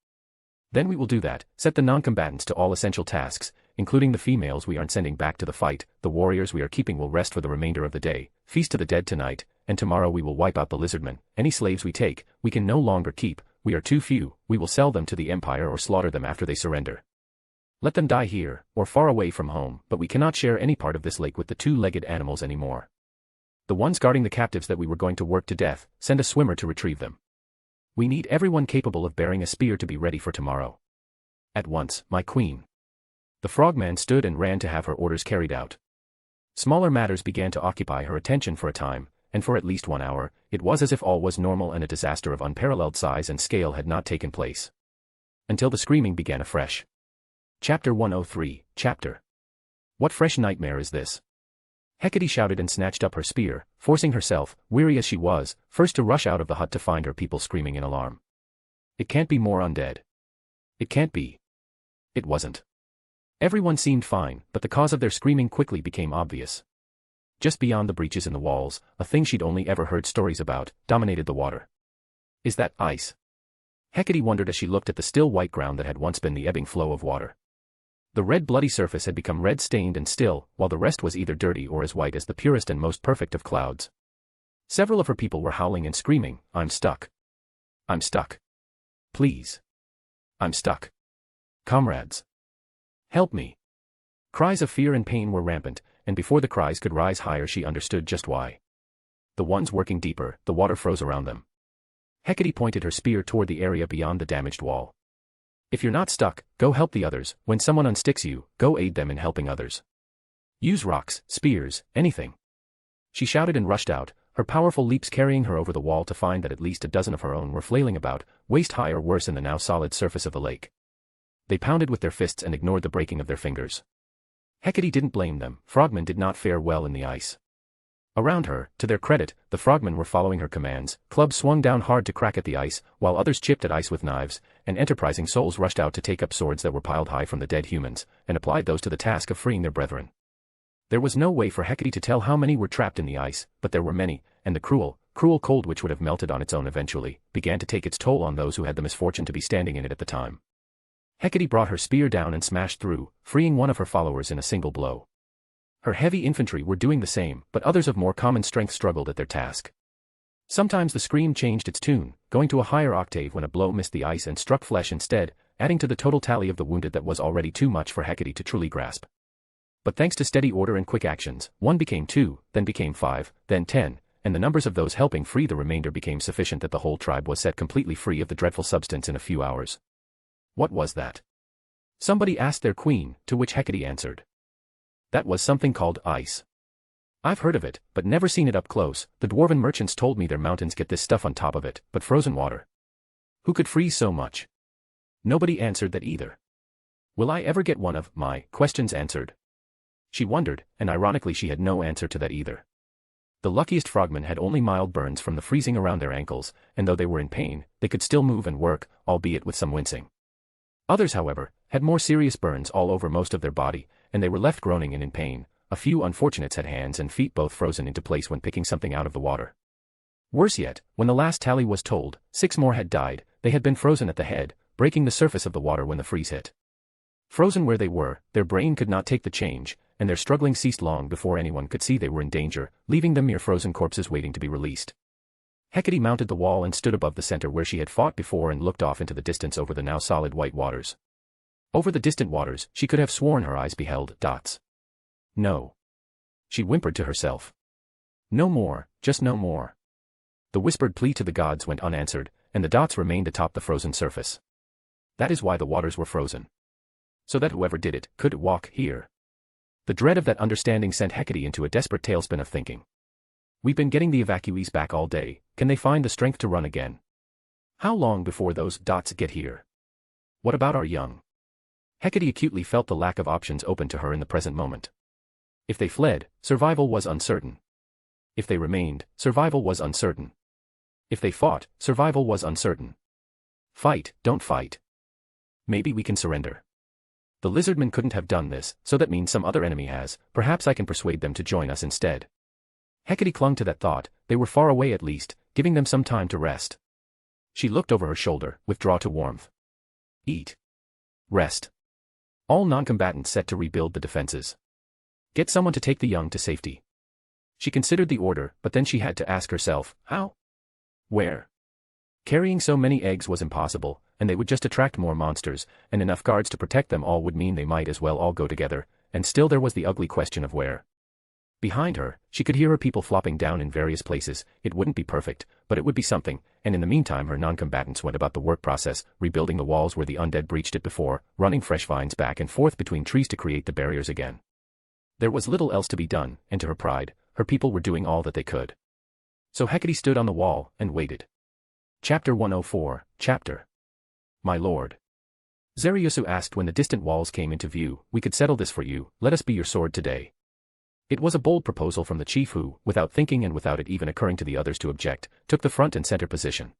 Then we will do that, set the non-combatants to all essential tasks, including the females we aren't sending back to the fight, the warriors we are keeping will rest for the remainder of the day, feast to the dead tonight, and tomorrow we will wipe out the lizardmen. Any slaves we take, we can no longer keep, we are too few, we will sell them to the Empire or slaughter them after they surrender. Let them die here, or far away from home, but we cannot share any part of this lake with the two-legged animals anymore. The ones guarding the captives that we were going to work to death, send a swimmer to retrieve them. We need everyone capable of bearing a spear to be ready for tomorrow. At once, my queen. The frogman stood and ran to have her orders carried out. Smaller matters began to occupy her attention for a time, and for at least 1 hour, it was as if all was normal and a disaster of unparalleled size and scale had not taken place. Until the screaming began afresh. Chapter 103, Chapter. What fresh nightmare is this? Hecate shouted and snatched up her spear, forcing herself, weary as she was, first to rush out of the hut to find her people screaming in alarm. It can't be more undead. It can't be. It wasn't. Everyone seemed fine, but the cause of their screaming quickly became obvious. Just beyond the breaches in the walls, a thing she'd only ever heard stories about, dominated the water. Is that ice? Hecate wondered as she looked at the still white ground that had once been the ebbing flow of water. The red bloody surface had become red-stained and still, while the rest was either dirty or as white as the purest and most perfect of clouds. Several of her people were howling and screaming, "I'm stuck. I'm stuck. Please. I'm stuck. Comrades. Help me." Cries of fear and pain were rampant, and before the cries could rise higher she understood just why. The ones working deeper, the water froze around them. Hecate pointed her spear toward the area beyond the damaged wall. If you're not stuck, go help the others. When someone unsticks you, go aid them in helping others. Use rocks, spears, anything. She shouted and rushed out, her powerful leaps carrying her over the wall to find that at least a dozen of her own were flailing about, waist-high or worse in the now solid surface of the lake. They pounded with their fists and ignored the breaking of their fingers. Hecate didn't blame them, frogmen did not fare well in the ice. Around her, to their credit, the frogmen were following her commands, clubs swung down hard to crack at the ice, while others chipped at ice with knives, and enterprising souls rushed out to take up swords that were piled high from the dead humans, and applied those to the task of freeing their brethren. There was no way for Hecate to tell how many were trapped in the ice, but there were many, and the cruel cold which would have melted on its own eventually, began to take its toll on those who had the misfortune to be standing in it at the time. Hecate brought her spear down and smashed through, freeing one of her followers in a single blow. Her heavy infantry were doing the same, but others of more common strength struggled at their task. Sometimes the scream changed its tune, going to a higher octave when a blow missed the ice and struck flesh instead, adding to the total tally of the wounded that was already too much for Hecate to truly grasp. But thanks to steady order and quick actions, 1 became 2, then became 5, then 10, and the numbers of those helping free the remainder became sufficient that the whole tribe was set completely free of the dreadful substance in a few hours. What was that? Somebody asked their queen, to which Hecate answered. That was something called ice. I've heard of it, but never seen it up close. The dwarven merchants told me their mountains get this stuff on top of it, but frozen water. Who could freeze so much? Nobody answered that either. Will I ever get one of my questions answered? She wondered, and ironically she had no answer to that either. The luckiest frogmen had only mild burns from the freezing around their ankles, and though they were in pain, they could still move and work, albeit with some wincing. Others, however, had more serious burns all over most of their body, and they were left groaning and in pain. A few unfortunates had hands and feet both frozen into place when picking something out of the water. Worse yet, when the last tally was told, 6 more had died. They had been frozen at the head, breaking the surface of the water when the freeze hit. Frozen where they were, their brain could not take the change, and their struggling ceased long before anyone could see they were in danger, leaving them mere frozen corpses waiting to be released. Hecate mounted the wall and stood above the center where she had fought before and looked off into the distance over the now solid white waters. Over the distant waters, she could have sworn her eyes beheld dots. No. She whimpered to herself. No more, just no more. The whispered plea to the gods went unanswered, and the dots remained atop the frozen surface. That is why the waters were frozen. So that whoever did it could walk here. The dread of that understanding sent Hecate into a desperate tailspin of thinking. We've been getting the evacuees back all day, can they find the strength to run again? How long before those dots get here? What about our young? Hecate acutely felt the lack of options open to her in the present moment. If they fled, survival was uncertain. If they remained, survival was uncertain. If they fought, survival was uncertain. Fight, don't fight. Maybe we can surrender. The lizardmen couldn't have done this, so that means some other enemy has. Perhaps I can persuade them to join us instead. Hecate clung to that thought. They were far away at least, giving them some time to rest. She looked over her shoulder, withdraw to warmth. Eat. Rest. All non-combatants set to rebuild the defenses. Get someone to take the young to safety. She considered the order, but then she had to ask herself, how? Where? Carrying so many eggs was impossible, and they would just attract more monsters, and enough guards to protect them all would mean they might as well all go together, and still there was the ugly question of where. Behind her, she could hear her people flopping down in various places. It wouldn't be perfect, but it would be something, and in the meantime her non-combatants went about the work process, rebuilding the walls where the undead breached it before, running fresh vines back and forth between trees to create the barriers again. There was little else to be done, and to her pride, her people were doing all that they could. So Hecate stood on the wall, and waited. Chapter 104, Chapter. My lord. Zariusu asked when the distant walls came into view, we could settle this for you, let us be your sword today. It was a bold proposal from the chief who, without thinking and without it even occurring to the others to object, took the front and center position.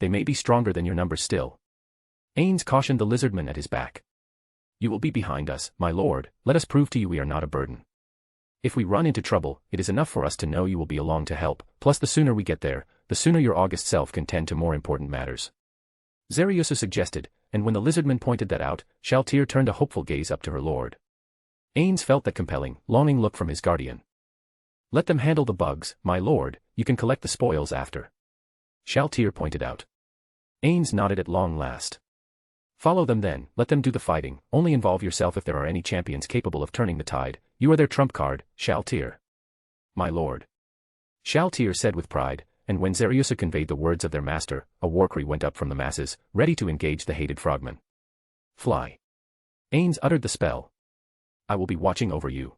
They may be stronger than your numbers still. Ainz cautioned the lizardman at his back. You will be behind us, my lord, let us prove to you we are not a burden. If we run into trouble, it is enough for us to know you will be along to help, plus the sooner we get there, the sooner your august self can tend to more important matters. Zariusu suggested, and when the lizardman pointed that out, Shaltir turned a hopeful gaze up to her lord. Ainz felt that compelling, longing look from his guardian. Let them handle the bugs, my lord, you can collect the spoils after. Shaltir pointed out. Ainz nodded at long last. Follow them then, let them do the fighting, only involve yourself if there are any champions capable of turning the tide, you are their trump card, Shaltir. My lord. Shaltir said with pride, and when Zariusu conveyed the words of their master, a warcry went up from the masses, ready to engage the hated frogmen. Fly. Ainz uttered the spell. I will be watching over you.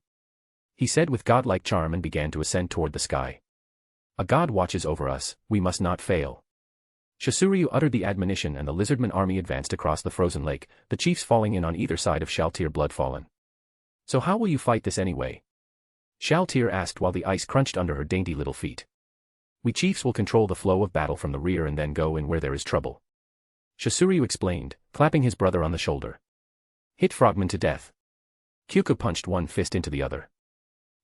He said with godlike charm and began to ascend toward the sky. A god watches over us, we must not fail. Shasuryu uttered the admonition and the lizardman army advanced across the frozen lake, the chiefs falling in on either side of Shaltir blood-fallen. So how will you fight this anyway? Shaltir asked while the ice crunched under her dainty little feet. We chiefs will control the flow of battle from the rear and then go in where there is trouble. Shasuryu explained, clapping his brother on the shoulder. Hit frogmen to death. Kyuko punched one fist into the other.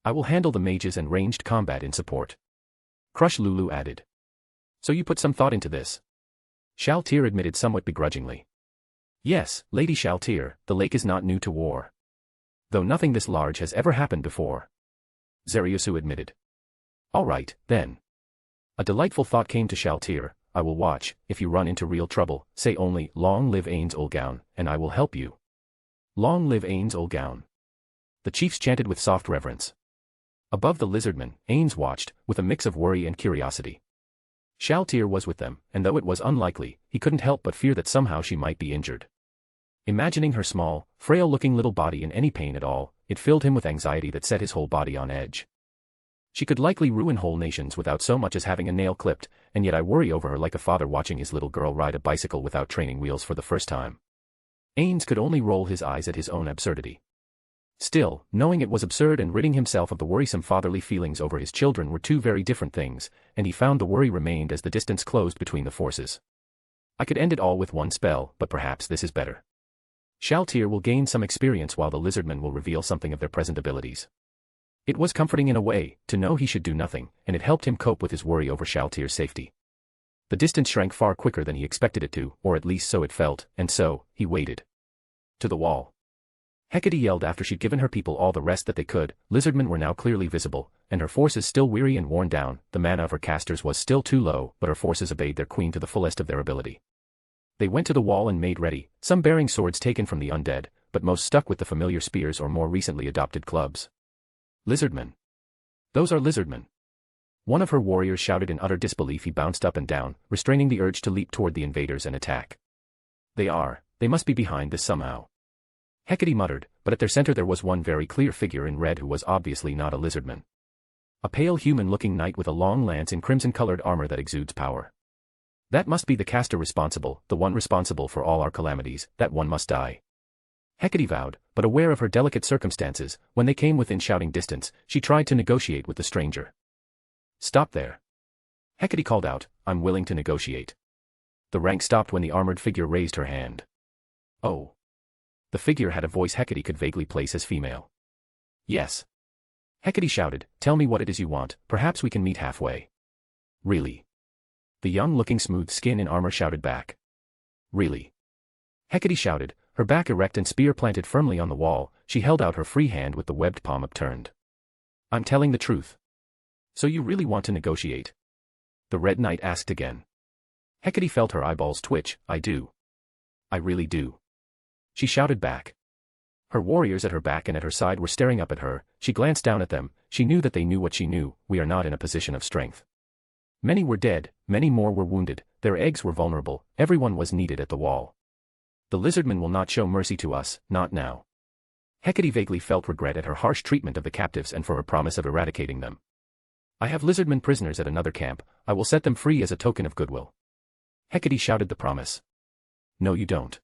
I will handle the mages and ranged combat in support. Crush Lulu added. So you put some thought into this? Shaltir admitted somewhat begrudgingly. Yes, Lady Shaltir, the lake is not new to war. Though nothing this large has ever happened before. Zariusu admitted. All right, then. A delightful thought came to Shaltir, I will watch, if you run into real trouble, say only, long live Ainz Olgaun, and I will help you. Long live Ainz Olgaun. The chiefs chanted with soft reverence. Above the lizardmen, Ainz watched, with a mix of worry and curiosity. Shaltir was with them, and though it was unlikely, he couldn't help but fear that somehow she might be injured. Imagining her small, frail-looking little body in any pain at all, it filled him with anxiety that set his whole body on edge. She could likely ruin whole nations without so much as having a nail clipped, and yet I worry over her like a father watching his little girl ride a bicycle without training wheels for the first time. Ainz could only roll his eyes at his own absurdity. Still, knowing it was absurd and ridding himself of the worrisome fatherly feelings over his children were two very different things, and he found the worry remained as the distance closed between the forces. I could end it all with one spell, but perhaps this is better. Shaltir will gain some experience while the lizardmen will reveal something of their present abilities. It was comforting in a way, to know he should do nothing, and it helped him cope with his worry over Shaltir's safety. The distance shrank far quicker than he expected it to, or at least so it felt, and so, he waited. To the wall. Hecate yelled after she'd given her people all the rest that they could. Lizardmen were now clearly visible, and her forces still weary and worn down. The mana of her casters was still too low, but her forces obeyed their queen to the fullest of their ability. They went to the wall and made ready, some bearing swords taken from the undead, but most stuck with the familiar spears or more recently adopted clubs. Lizardmen. Those are lizardmen. One of her warriors shouted in utter disbelief. He bounced up and down, restraining the urge to leap toward the invaders and attack. They must be behind this somehow. Hecate muttered, but at their center there was one very clear figure in red who was obviously not a lizardman. A pale human-looking knight with a long lance in crimson-colored armor that exudes power. That must be the caster responsible, the one responsible for all our calamities, that one must die. Hecate vowed, but aware of her delicate circumstances, when they came within shouting distance, she tried to negotiate with the stranger. "Stop there." Hecate called out, "I'm willing to negotiate." The rank stopped when the armored figure raised her hand. "Oh." The figure had a voice Hecate could vaguely place as female. "Yes." Hecate shouted, "Tell me what it is you want, perhaps we can meet halfway." "Really?" The young-looking smooth skin in armor shouted back. "Really?" Hecate shouted, her back erect and spear planted firmly on the wall. She held out her free hand with the webbed palm upturned. "I'm telling the truth." "So you really want to negotiate?" The Red Knight asked again. Hecate felt her eyeballs twitch. "I do. I really do." She shouted back. Her warriors at her back and at her side were staring up at her. She glanced down at them. She knew that they knew what she knew. "We are not in a position of strength." Many were dead, many more were wounded, their eggs were vulnerable, everyone was needed at the wall. "The lizardmen will not show mercy to us, not now." Hecate vaguely felt regret at her harsh treatment of the captives and for her promise of eradicating them. "I have lizardmen prisoners at another camp, I will set them free as a token of goodwill." Hecate shouted the promise. "No you don't.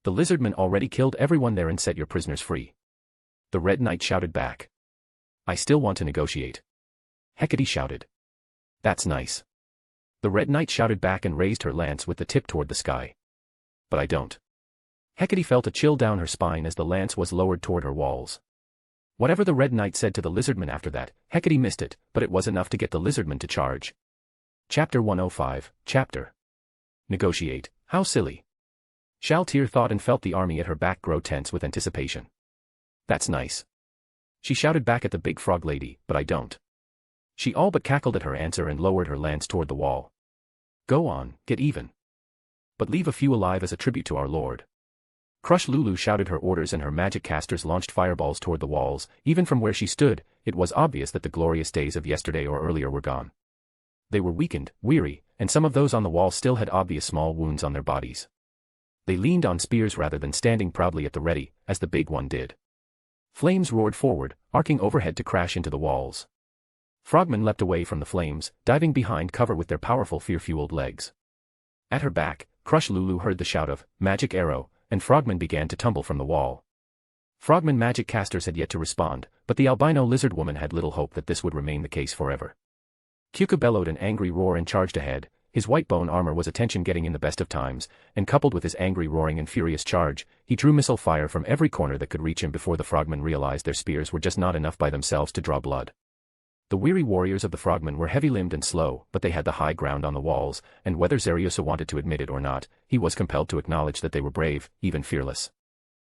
The lizardmen already killed everyone there and set your prisoners free." The Red Knight shouted back. "I still want to negotiate." Hecate shouted. "That's nice." The Red Knight shouted back and raised her lance with the tip toward the sky. "But I don't." Hecate felt a chill down her spine as the lance was lowered toward her walls. Whatever the Red Knight said to the lizardmen after that, Hecate missed it, but it was enough to get the lizardmen to charge. Chapter 105, Chapter. Negotiate, how silly. Shaltir thought and felt the army at her back grow tense with anticipation. "That's nice." She shouted back at the big frog lady, "But I don't." She all but cackled at her answer and lowered her lance toward the wall. "Go on, get even. But leave a few alive as a tribute to our lord." Crush Lulu shouted her orders and her magic casters launched fireballs toward the walls. Even from where she stood, it was obvious that the glorious days of yesterday or earlier were gone. They were weakened, weary, and some of those on the wall still had obvious small wounds on their bodies. They leaned on spears rather than standing proudly at the ready, as the big one did. Flames roared forward, arcing overhead to crash into the walls. Frogmen leapt away from the flames, diving behind cover with their powerful fear-fueled legs. At her back, Crush Lulu heard the shout of, "Magic arrow," and frogmen began to tumble from the wall. Frogmen magic casters had yet to respond, but the albino lizard woman had little hope that this would remain the case forever. Kuka bellowed an angry roar and charged ahead. His white bone armor was attention getting in the best of times, and coupled with his angry roaring and furious charge, he drew missile fire from every corner that could reach him before the frogmen realized their spears were just not enough by themselves to draw blood. The weary warriors of the frogmen were heavy-limbed and slow, but they had the high ground on the walls, and whether Xeriosa wanted to admit it or not, he was compelled to acknowledge that they were brave, even fearless.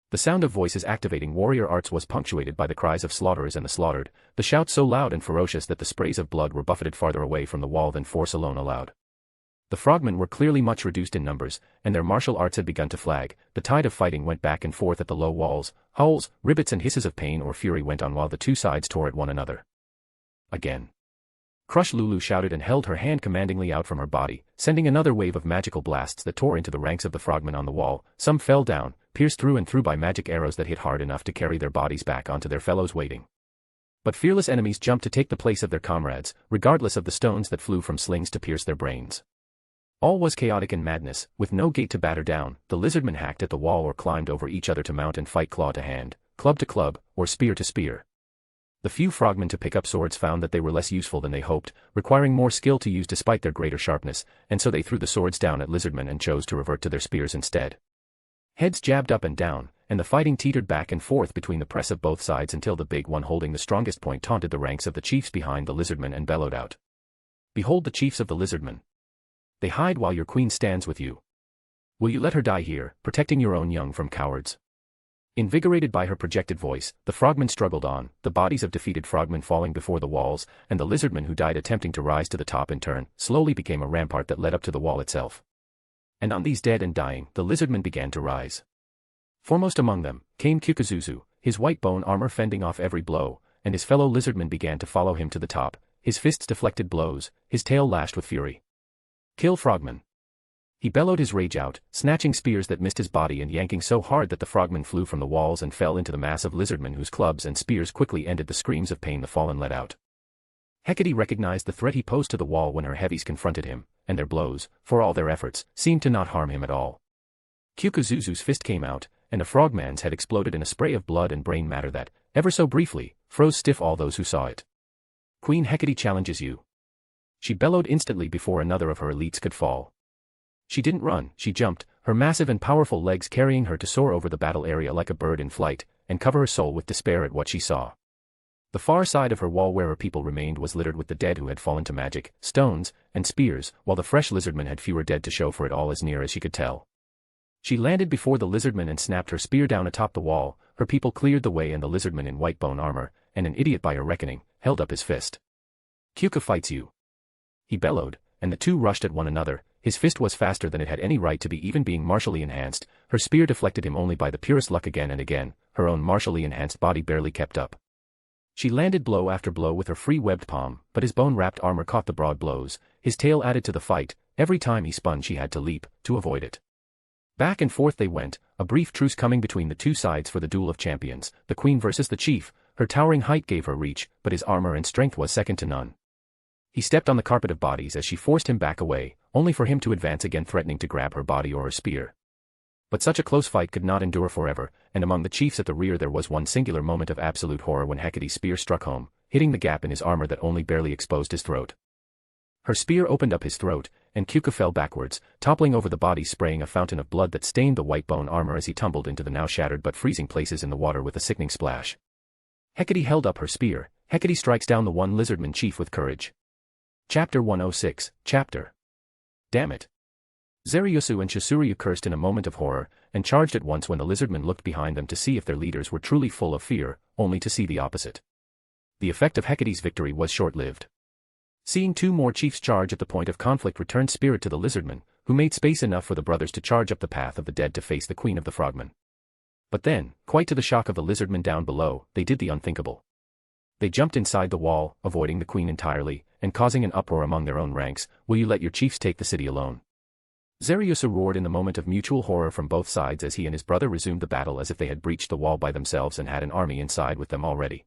The sound of voices activating warrior arts was punctuated by the cries of slaughterers and the slaughtered, the shouts so loud and ferocious that the sprays of blood were buffeted farther away from the wall than force alone allowed. The frogmen were clearly much reduced in numbers, and their martial arts had begun to flag. The tide of fighting went back and forth at the low walls. Howls, ribbots and hisses of pain or fury went on while the two sides tore at one another. Again. Crush Lulu shouted and held her hand commandingly out from her body, sending another wave of magical blasts that tore into the ranks of the frogmen on the wall. Some fell down, pierced through and through by magic arrows that hit hard enough to carry their bodies back onto their fellows waiting. But fearless enemies jumped to take the place of their comrades, regardless of the stones that flew from slings to pierce their brains. All was chaotic and madness, with no gate to batter down. The lizardmen hacked at the wall or climbed over each other to mount and fight claw to hand, club to club, or spear to spear. The few frogmen to pick up swords found that they were less useful than they hoped, requiring more skill to use despite their greater sharpness, and so they threw the swords down at lizardmen and chose to revert to their spears instead. Heads jabbed up and down, and the fighting teetered back and forth between the press of both sides until the big one holding the strongest point taunted the ranks of the chiefs behind the lizardmen and bellowed out. "Behold the chiefs of the lizardmen. They hide while your queen stands with you. Will you let her die here, protecting your own young from cowards?" Invigorated by her projected voice, the frogmen struggled on, the bodies of defeated frogmen falling before the walls, and the lizardmen who died attempting to rise to the top in turn, slowly became a rampart that led up to the wall itself. And on these dead and dying, the lizardmen began to rise. Foremost among them came Kukazuzu, his white bone armor fending off every blow, and his fellow lizardmen began to follow him to the top, his fists deflected blows, his tail lashed with fury. "Kill frogmen!" He bellowed his rage out, snatching spears that missed his body and yanking so hard that the frogmen flew from the walls and fell into the mass of lizardmen whose clubs and spears quickly ended the screams of pain the fallen let out. Hecate recognized the threat he posed to the wall when her heavies confronted him, and their blows, for all their efforts, seemed to not harm him at all. Kukazuzu's fist came out, and the frogman's head exploded in a spray of blood and brain matter that, ever so briefly, froze stiff all those who saw it. Queen Hecate challenges you. She bellowed instantly before another of her elites could fall. She didn't run, she jumped, her massive and powerful legs carrying her to soar over the battle area like a bird in flight, and cover her soul with despair at what she saw. The far side of her wall where her people remained was littered with the dead who had fallen to magic, stones, and spears, while the fresh lizardman had fewer dead to show for it all as near as she could tell. She landed before the lizardman and snapped her spear down atop the wall. Her people cleared the way and the lizardman in white bone armor, and an idiot by her reckoning, held up his fist. Kuka fights you. He bellowed, and the two rushed at one another. His fist was faster than it had any right to be, even being martially enhanced. Her spear deflected him only by the purest luck again and again. Her own martially enhanced body barely kept up. She landed blow after blow with her free-webbed palm, but his bone-wrapped armor caught the broad blows. His tail added to the fight. Every time he spun she had to leap, to avoid it. Back and forth they went, a brief truce coming between the two sides for the duel of champions, the queen versus the chief. Her towering height gave her reach, but his armor and strength was second to none. He stepped on the carpet of bodies as she forced him back away, only for him to advance again, threatening to grab her body or her spear. But such a close fight could not endure forever, and among the chiefs at the rear there was one singular moment of absolute horror when Hecate's spear struck home, hitting the gap in his armor that only barely exposed his throat. Her spear opened up his throat, and Kuka fell backwards, toppling over the body, spraying a fountain of blood that stained the white bone armor as he tumbled into the now shattered but freezing places in the water with a sickening splash. Hecate held up her spear. Hecate strikes down the one lizardman chief with courage. Chapter 106, Chapter. Damn it. Zaryusu and Shisuryu cursed in a moment of horror, and charged at once when the lizardmen looked behind them to see if their leaders were truly full of fear, only to see the opposite. The effect of Hecate's victory was short-lived. Seeing two more chiefs charge at the point of conflict returned spirit to the lizardmen, who made space enough for the brothers to charge up the path of the dead to face the queen of the frogmen. But then, quite to the shock of the lizardmen down below, they did the unthinkable. They jumped inside the wall, avoiding the queen entirely, and causing an uproar among their own ranks. Will you let your chiefs take the city alone? Zaryusu roared in the moment of mutual horror from both sides as he and his brother resumed the battle as if they had breached the wall by themselves and had an army inside with them already.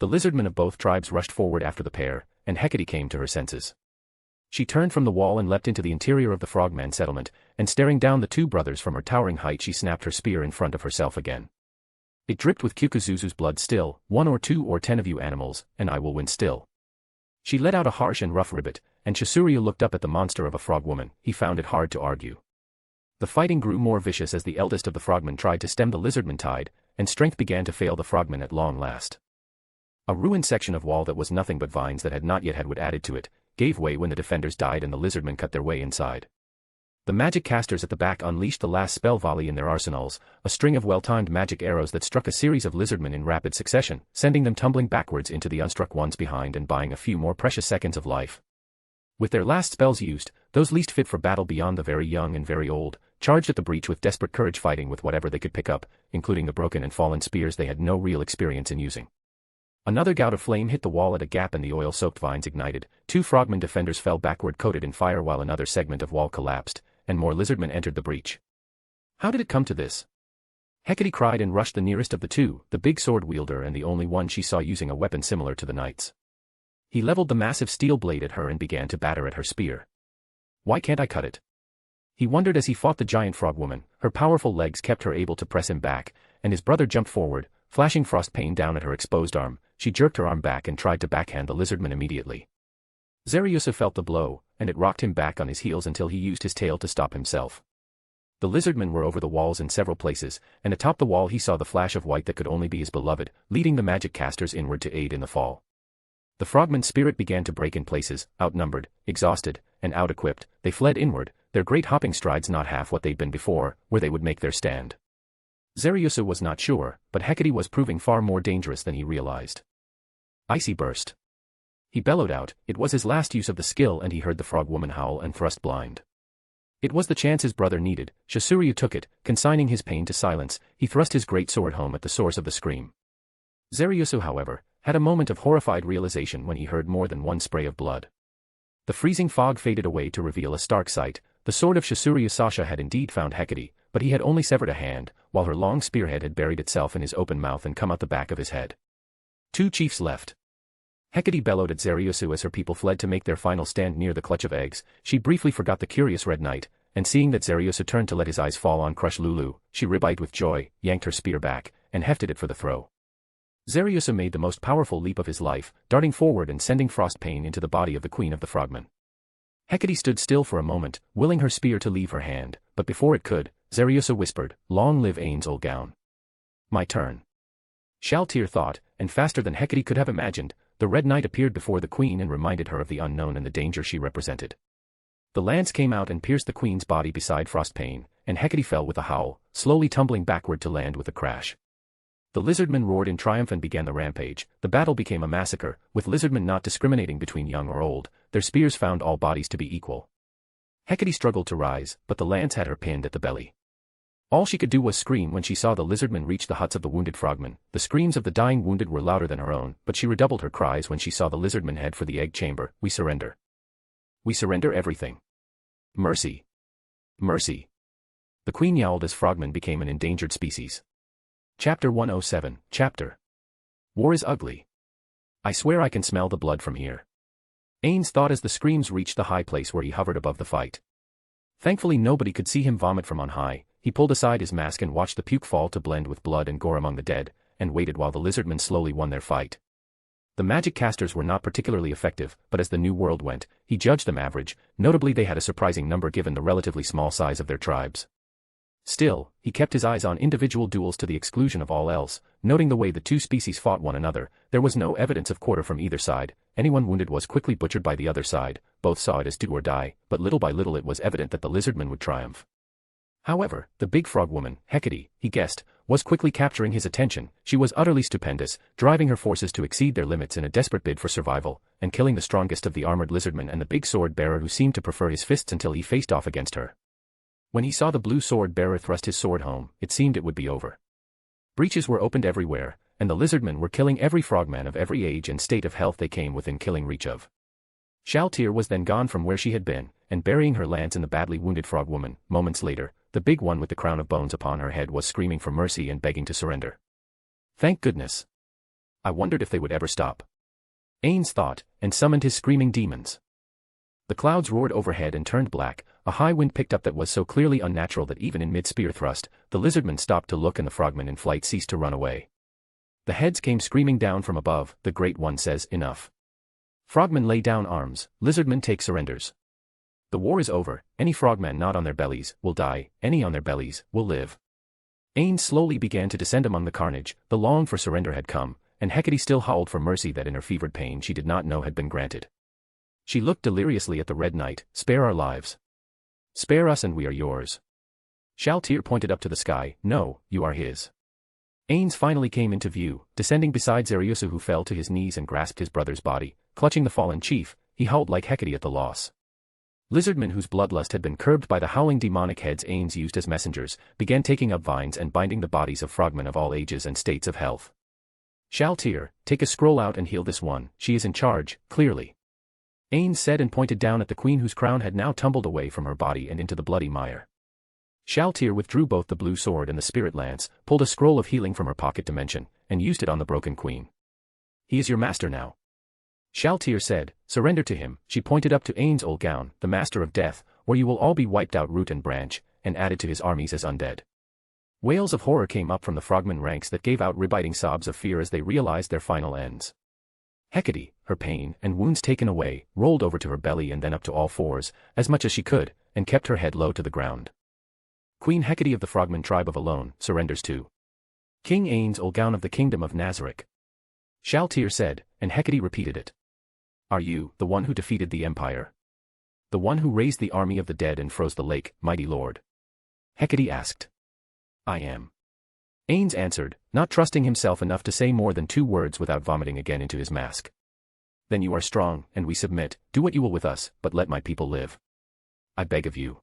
The lizardmen of both tribes rushed forward after the pair, and Hecate came to her senses. She turned from the wall and leapt into the interior of the frogman settlement, and staring down the two brothers from her towering height she snapped her spear in front of herself again. It dripped with Kukuzuzu's blood still. 1 or 2 or 10 of you animals, and I will win still. She let out a harsh and rough ribbit, and Shisuryu looked up at the monster of a frogwoman. He found it hard to argue. The fighting grew more vicious as the eldest of the frogmen tried to stem the lizardman tide, and strength began to fail the frogmen at long last. A ruined section of wall that was nothing but vines that had not yet had wood added to it, gave way when the defenders died and the lizardmen cut their way inside. The magic casters at the back unleashed the last spell volley in their arsenals, a string of well-timed magic arrows that struck a series of lizardmen in rapid succession, sending them tumbling backwards into the unstruck ones behind and buying a few more precious seconds of life. With their last spells used, those least fit for battle beyond the very young and very old, charged at the breach with desperate courage, fighting with whatever they could pick up, including the broken and fallen spears they had no real experience in using. Another gout of flame hit the wall at a gap and the oil-soaked vines ignited. 2 frogman defenders fell backward coated in fire while another segment of wall collapsed, and more lizardmen entered the breach. How did it come to this? Hecate cried and rushed the nearest of the two, the big sword wielder and the only one she saw using a weapon similar to the knight's. He leveled the massive steel blade at her and began to batter at her spear. Why can't I cut it? He wondered as he fought the giant frogwoman. Her powerful legs kept her able to press him back, and his brother jumped forward, flashing frost pain down at her exposed arm. She jerked her arm back and tried to backhand the lizardman immediately. Zaryusu felt the blow, and it rocked him back on his heels until he used his tail to stop himself. The lizardmen were over the walls in several places, and atop the wall he saw the flash of white that could only be his beloved, leading the magic casters inward to aid in the fall. The frogman's spirit began to break in places. Outnumbered, exhausted, and out-equipped, they fled inward, their great hopping strides not half what they'd been before, where they would make their stand. Zaryusu was not sure, but Hecate was proving far more dangerous than he realized. Icy burst. He bellowed out. It was his last use of the skill, and he heard the frogwoman howl and thrust blind. It was the chance his brother needed. Shisuryu took it, consigning his pain to silence. He thrust his great sword home at the source of the scream. Zaryusu, however, had a moment of horrified realization when he heard more than one spray of blood. The freezing fog faded away to reveal a stark sight. The sword of Shisuryu Sasha had indeed found Hecate, but he had only severed a hand, while her long spearhead had buried itself in his open mouth and come out the back of his head. 2 chiefs left. Hecate bellowed at Zaryusu as her people fled to make their final stand near the clutch of eggs. She briefly forgot the curious red knight, and seeing that Zariosa turned to let his eyes fall on Crush Lulu, she rib-eyed with joy, yanked her spear back, and hefted it for the throw. Zariosa made the most powerful leap of his life, darting forward and sending frost pain into the body of the Queen of the Frogmen. Hecate stood still for a moment, willing her spear to leave her hand, but before it could, Zariosa whispered, "Long live Ainz, old gown." "My turn." Shaltir thought, and faster than Hecate could have imagined, the Red Knight appeared before the Queen and reminded her of the unknown and the danger she represented. The lance came out and pierced the Queen's body beside Frostpain, and Hecate fell with a howl, slowly tumbling backward to land with a crash. The lizardmen roared in triumph and began the rampage. The battle became a massacre, with lizardmen not discriminating between young or old. Their spears found all bodies to be equal. Hecate struggled to rise, but the lance had her pinned at the belly. All she could do was scream when she saw the lizardmen reach the huts of the wounded frogmen. The screams of the dying wounded were louder than her own, but she redoubled her cries when she saw the lizardmen head for the egg chamber. "We surrender. We surrender everything. Mercy. Mercy." The Queen yowled as frogmen became an endangered species. Chapter 107, Chapter. War is ugly. I swear I can smell the blood from here. Ainz thought as the screams reached the high place where he hovered above the fight. Thankfully nobody could see him vomit from on high. He pulled aside his mask and watched the puke fall to blend with blood and gore among the dead, and waited while the lizardmen slowly won their fight. The magic casters were not particularly effective, but as the new world went, he judged them average. Notably they had a surprising number given the relatively small size of their tribes. Still, he kept his eyes on individual duels to the exclusion of all else, noting the way the two species fought one another. There was no evidence of quarter from either side. Anyone wounded was quickly butchered by the other side. Both saw it as do or die, but little by little it was evident that the lizardmen would triumph. However, the big frog woman, Hecate, he guessed, was quickly capturing his attention. She was utterly stupendous, driving her forces to exceed their limits in a desperate bid for survival, and killing the strongest of the armored lizardmen and the big sword bearer who seemed to prefer his fists until he faced off against her. When he saw the blue sword bearer thrust his sword home, it seemed it would be over. Breaches were opened everywhere, and the lizardmen were killing every frogman of every age and state of health they came within killing reach of. Shaltir was then gone from where she had been, and burying her lance in the badly wounded frog woman. Moments later, the big one with the crown of bones upon her head was screaming for mercy and begging to surrender. Thank goodness. I wondered if they would ever stop. Ainz thought, and summoned his screaming demons. The clouds roared overhead and turned black. A high wind picked up that was so clearly unnatural that even in mid-spear thrust, the lizardmen stopped to look and the frogmen in flight ceased to run away. The heads came screaming down from above. The Great One says, "Enough. Frogmen lay down arms, lizardmen take surrenders. The war is over. Any frogman not on their bellies will die, any on their bellies will live." Ainz slowly began to descend among the carnage. The long for surrender had come, and Hecate still howled for mercy that in her fevered pain she did not know had been granted. She looked deliriously at the Red Knight. "Spare our lives. Spare us and we are yours." Shaltir pointed up to the sky. "No, you are his." Ainz finally came into view, descending beside Zariosa who fell to his knees and grasped his brother's body. Clutching the fallen chief, he howled like Hecate at the loss. Lizardmen whose bloodlust had been curbed by the howling demonic heads Ainz used as messengers, began taking up vines and binding the bodies of frogmen of all ages and states of health. "Shaltir, take a scroll out and heal this one, she is in charge, clearly." Ainz said and pointed down at the queen whose crown had now tumbled away from her body and into the bloody mire. Shaltir withdrew both the blue sword and the spirit lance, pulled a scroll of healing from her pocket dimension, and used it on the broken queen. "He is your master now." Shaltir said, "Surrender to him." She pointed up to Ainz, old gown, the master of death, or you will all be wiped out root and branch, and added to his armies as undead. Wails of horror came up from the frogmen ranks that gave out rib-biting sobs of fear as they realized their final ends. Hecate, her pain and wounds taken away, rolled over to her belly and then up to all fours, as much as she could, and kept her head low to the ground. Queen Hecate of the Frogman tribe of Alone surrenders to King Ainz, old gown of the kingdom of Nazarick. Shaltir said, and Hecate repeated it. "Are you the one who defeated the empire? The one who raised the army of the dead and froze the lake, mighty lord?" Hecate asked. "I am." Ainz answered, not trusting himself enough to say more than 2 words without vomiting again into his mask. "Then you are strong, and we submit. Do what you will with us, but let my people live. I beg of you."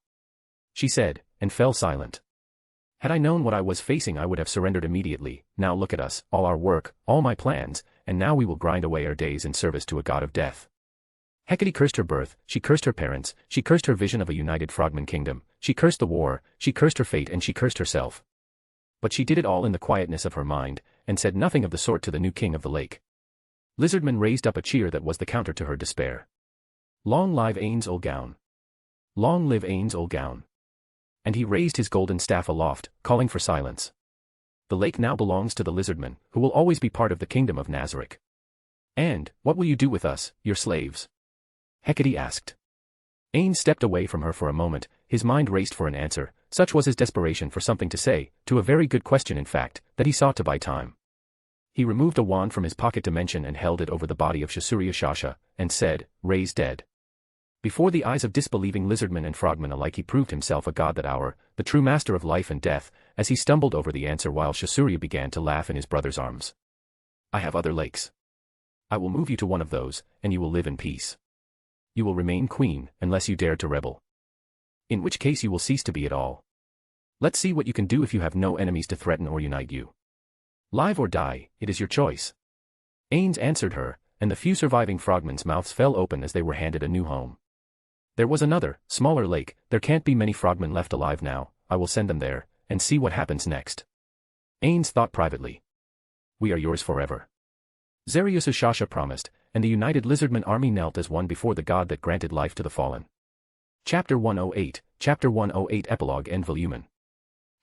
She said, and fell silent. "Had I known what I was facing I would have surrendered immediately. Now look at us, all our work, all my plans, and now we will grind away our days in service to a god of death." Hecate cursed her birth, she cursed her parents, she cursed her vision of a united frogman kingdom, she cursed the war, she cursed her fate and she cursed herself. But she did it all in the quietness of her mind, and said nothing of the sort to the new king of the lake. Lizardmen raised up a cheer that was the counter to her despair. "Long live Ainz, old gown. Long live Ainz, old gown." And he raised his golden staff aloft, calling for silence. The lake now belongs to the lizardmen, who will always be part of the kingdom of Nazarick. And, what will you do with us, your slaves? Hecate asked. Ainz stepped away from her for a moment, his mind raced for an answer, such was his desperation for something to say, to a very good question in fact, that he sought to buy time. He removed a wand from his pocket dimension and held it over the body of Shasuria Shasha, and said, "Raise dead." Before the eyes of disbelieving lizardmen and frogmen alike he proved himself a god that hour, the true master of life and death, as he stumbled over the answer while Shasuria began to laugh in his brother's arms. "I have other lakes. I will move you to one of those, and you will live in peace. You will remain queen, unless you dare to rebel. In which case you will cease to be at all. Let's see what you can do if you have no enemies to threaten or unite you. Live or die, it is your choice." Ainz answered her, and the few surviving frogmen's mouths fell open as they were handed a new home. "There was another, smaller lake, there can't be many frogmen left alive now, I will send them there, and see what happens next." Ainz thought privately. "We are yours forever." Zarius Shasha promised, and the united lizardman army knelt as one before the god that granted life to the fallen. Chapter 108, Chapter 108 Epilogue End Volumen.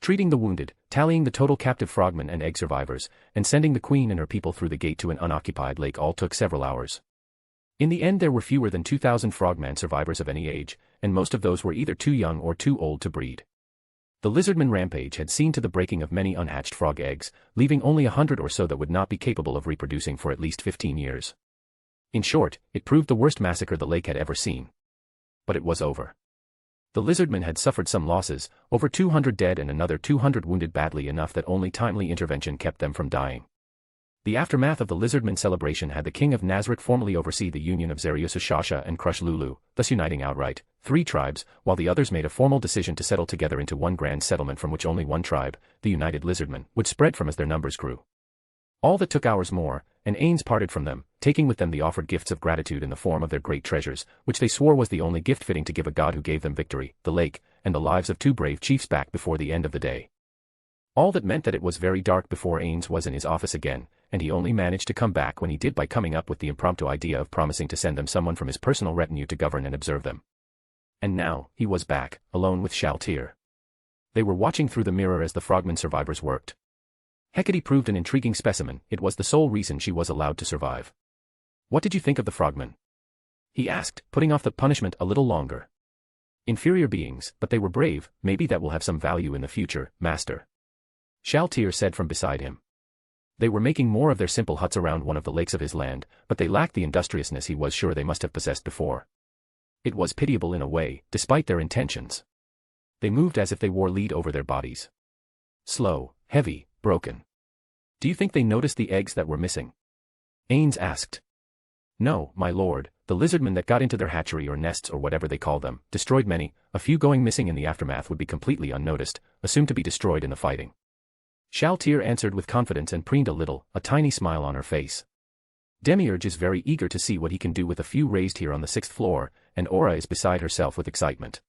Treating the wounded, tallying the total captive frogmen and egg survivors, and sending the queen and her people through the gate to an unoccupied lake all took several hours. In the end there were fewer than 2,000 frogman survivors of any age, and most of those were either too young or too old to breed. The lizardman rampage had seen to the breaking of many unhatched frog eggs, leaving only 100 or so that would not be capable of reproducing for at least 15 years. In short, it proved the worst massacre the lake had ever seen. But it was over. The lizardmen had suffered some losses, over 200 dead and another 200 wounded badly enough that only timely intervention kept them from dying. The aftermath of the lizardmen celebration had the king of Nazarick formally oversee the union of Zarius Shasha and Crush Lulu, thus uniting outright 3 tribes, while the others made a formal decision to settle together into one grand settlement from which only one tribe, the united lizardmen, would spread from as their numbers grew. All that took hours more, and Ainz parted from them, taking with them the offered gifts of gratitude in the form of their great treasures, which they swore was the only gift fitting to give a god who gave them victory, the lake, and the lives of 2 brave chiefs back before the end of the day. All that meant that it was very dark before Ainz was in his office again, and he only managed to come back when he did by coming up with the impromptu idea of promising to send them someone from his personal retinue to govern and observe them. And now, he was back, alone with Shaltir. They were watching through the mirror as the frogman survivors worked. Hecate proved an intriguing specimen, it was the sole reason she was allowed to survive. "What did you think of the frogmen?" he asked, putting off the punishment a little longer. "Inferior beings, but they were brave, maybe that will have some value in the future, master," Shaltir said from beside him. They were making more of their simple huts around one of the lakes of his land, but they lacked the industriousness he was sure they must have possessed before. It was pitiable in a way, despite their intentions. They moved as if they wore lead over their bodies. Slow, heavy, broken. "Do you think they noticed the eggs that were missing?" Ainz asked. "No, my lord, the lizardmen that got into their hatchery or nests or whatever they call them, destroyed many, a few going missing in the aftermath would be completely unnoticed, assumed to be destroyed in the fighting." Shaltir answered with confidence and preened a little, a tiny smile on her face. "Demiurge is very eager to see what he can do with a few raised here on the 6th floor, and Aura is beside herself with excitement."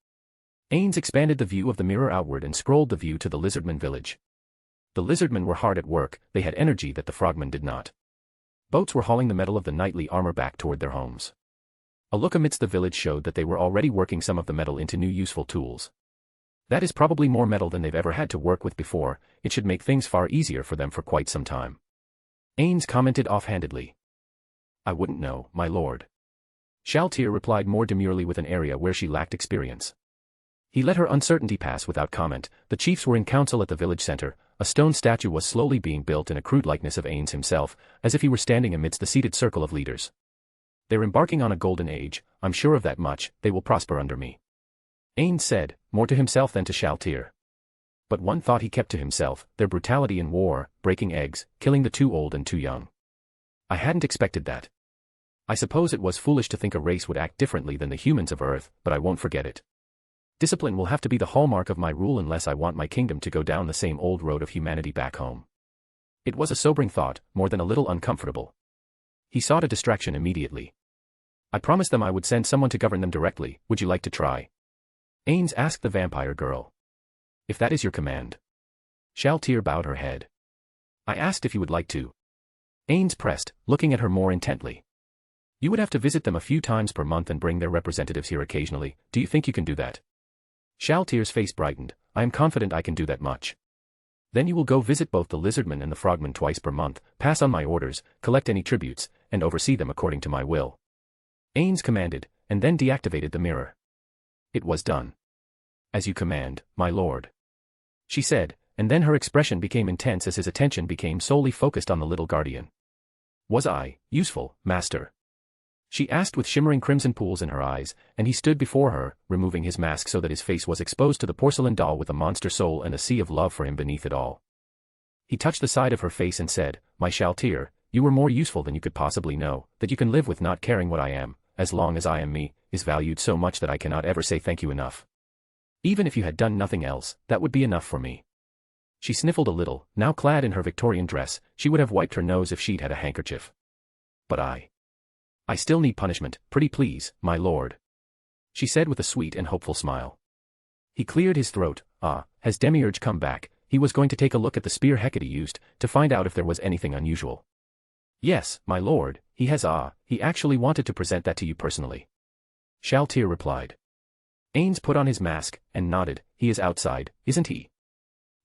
Ainz expanded the view of the mirror outward and scrolled the view to the lizardman village. The lizardmen were hard at work, they had energy that the frogmen did not. Boats were hauling the metal of the knightly armor back toward their homes. A look amidst the village showed that they were already working some of the metal into new useful tools. That is probably more metal than they've ever had to work with before, it should make things far easier for them for quite some time. Ainz commented offhandedly. "I wouldn't know, my lord." Shaltir replied more demurely with an area where she lacked experience. He let her uncertainty pass without comment. The chiefs were in council at the village center. A stone statue was slowly being built in a crude likeness of Ainz himself, as if he were standing amidst the seated circle of leaders. "They're embarking on a golden age, I'm sure of that much, they will prosper under me," Ainz said, more to himself than to Shaltir. But one thought he kept to himself, their brutality in war, breaking eggs, killing the too old and too young. "I hadn't expected that. I suppose it was foolish to think a race would act differently than the humans of Earth, but I won't forget it. Discipline will have to be the hallmark of my rule unless I want my kingdom to go down the same old road of humanity back home." It was a sobering thought, more than a little uncomfortable. He sought a distraction immediately. "I promised them I would send someone to govern them directly, would you like to try?" Ainz asked the vampire girl. "If that is your command." Shaltir bowed her head. "I asked if you would like to." Ainz pressed, looking at her more intently. "You would have to visit them a few times per month and bring their representatives here occasionally, do you think you can do that?" Shaltyr's face brightened. I am confident I can do that much. Then you will go visit both the lizardman and the frogman twice per month, pass on my orders, collect any tributes, and oversee them according to my will. Ainz commanded, and then deactivated the mirror. It was done. As you command, my lord. She said, and then her expression became intense as his attention became solely focused on the little guardian. Was I useful, master? She asked with shimmering crimson pools in her eyes, and he stood before her, removing his mask so that his face was exposed to the porcelain doll with a monster soul and a sea of love for him beneath it all. He touched the side of her face and said, My Shaltyr, you were more useful than you could possibly know, that you can live with not caring what I am, as long as I am me, is valued so much that I cannot ever say thank you enough. Even if you had done nothing else, that would be enough for me. She sniffled a little, now clad in her Victorian dress, she would have wiped her nose if she'd had a handkerchief. But I still need punishment, pretty please, my lord. She said with a sweet and hopeful smile. He cleared his throat. Has Demiurge come back? He was going to take a look at the spear Hecate used, to find out if there was anything unusual. Yes, my lord, he has. He actually wanted to present that to you personally. Shaltyr replied. Ainz put on his mask, and nodded. He is outside, isn't he?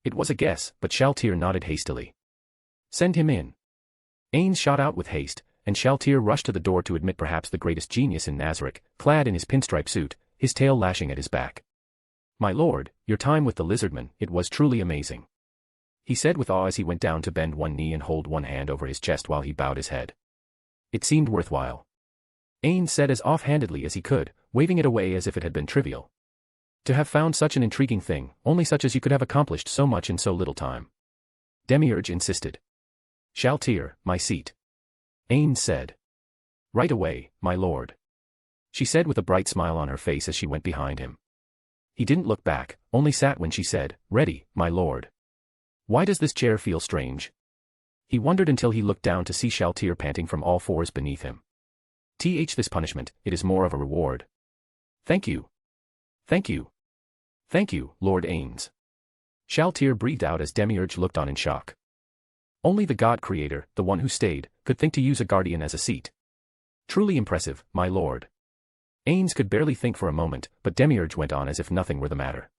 It was a guess, but Shaltyr nodded hastily. Send him in. Ainz shot out with haste, and Shaltyr rushed to the door to admit perhaps the greatest genius in Nazarick, clad in his pinstripe suit, his tail lashing at his back. My lord, your time with the lizardman, it was truly amazing. He said with awe as he went down to bend one knee and hold one hand over his chest while he bowed his head. It seemed worthwhile. Ainz said as offhandedly as he could, waving it away as if it had been trivial. To have found such an intriguing thing, only such as you could have accomplished so much in so little time. Demiurge insisted. Shaltyr, my seat. Ainz said. Right away, my lord. She said with a bright smile on her face as she went behind him. He didn't look back, only sat when she said, Ready, my lord. Why does this chair feel strange? He wondered until he looked down to see Shaltyr panting from all fours beneath him. This punishment, it is more of a reward. Thank you. Thank you. Thank you, Lord Ainz. Shaltyr breathed out as Demiurge looked on in shock. Only the god creator, the one who stayed, could think to use a guardian as a seat. Truly impressive, my lord. Ainz could barely think for a moment, but Demiurge went on as if nothing were the matter.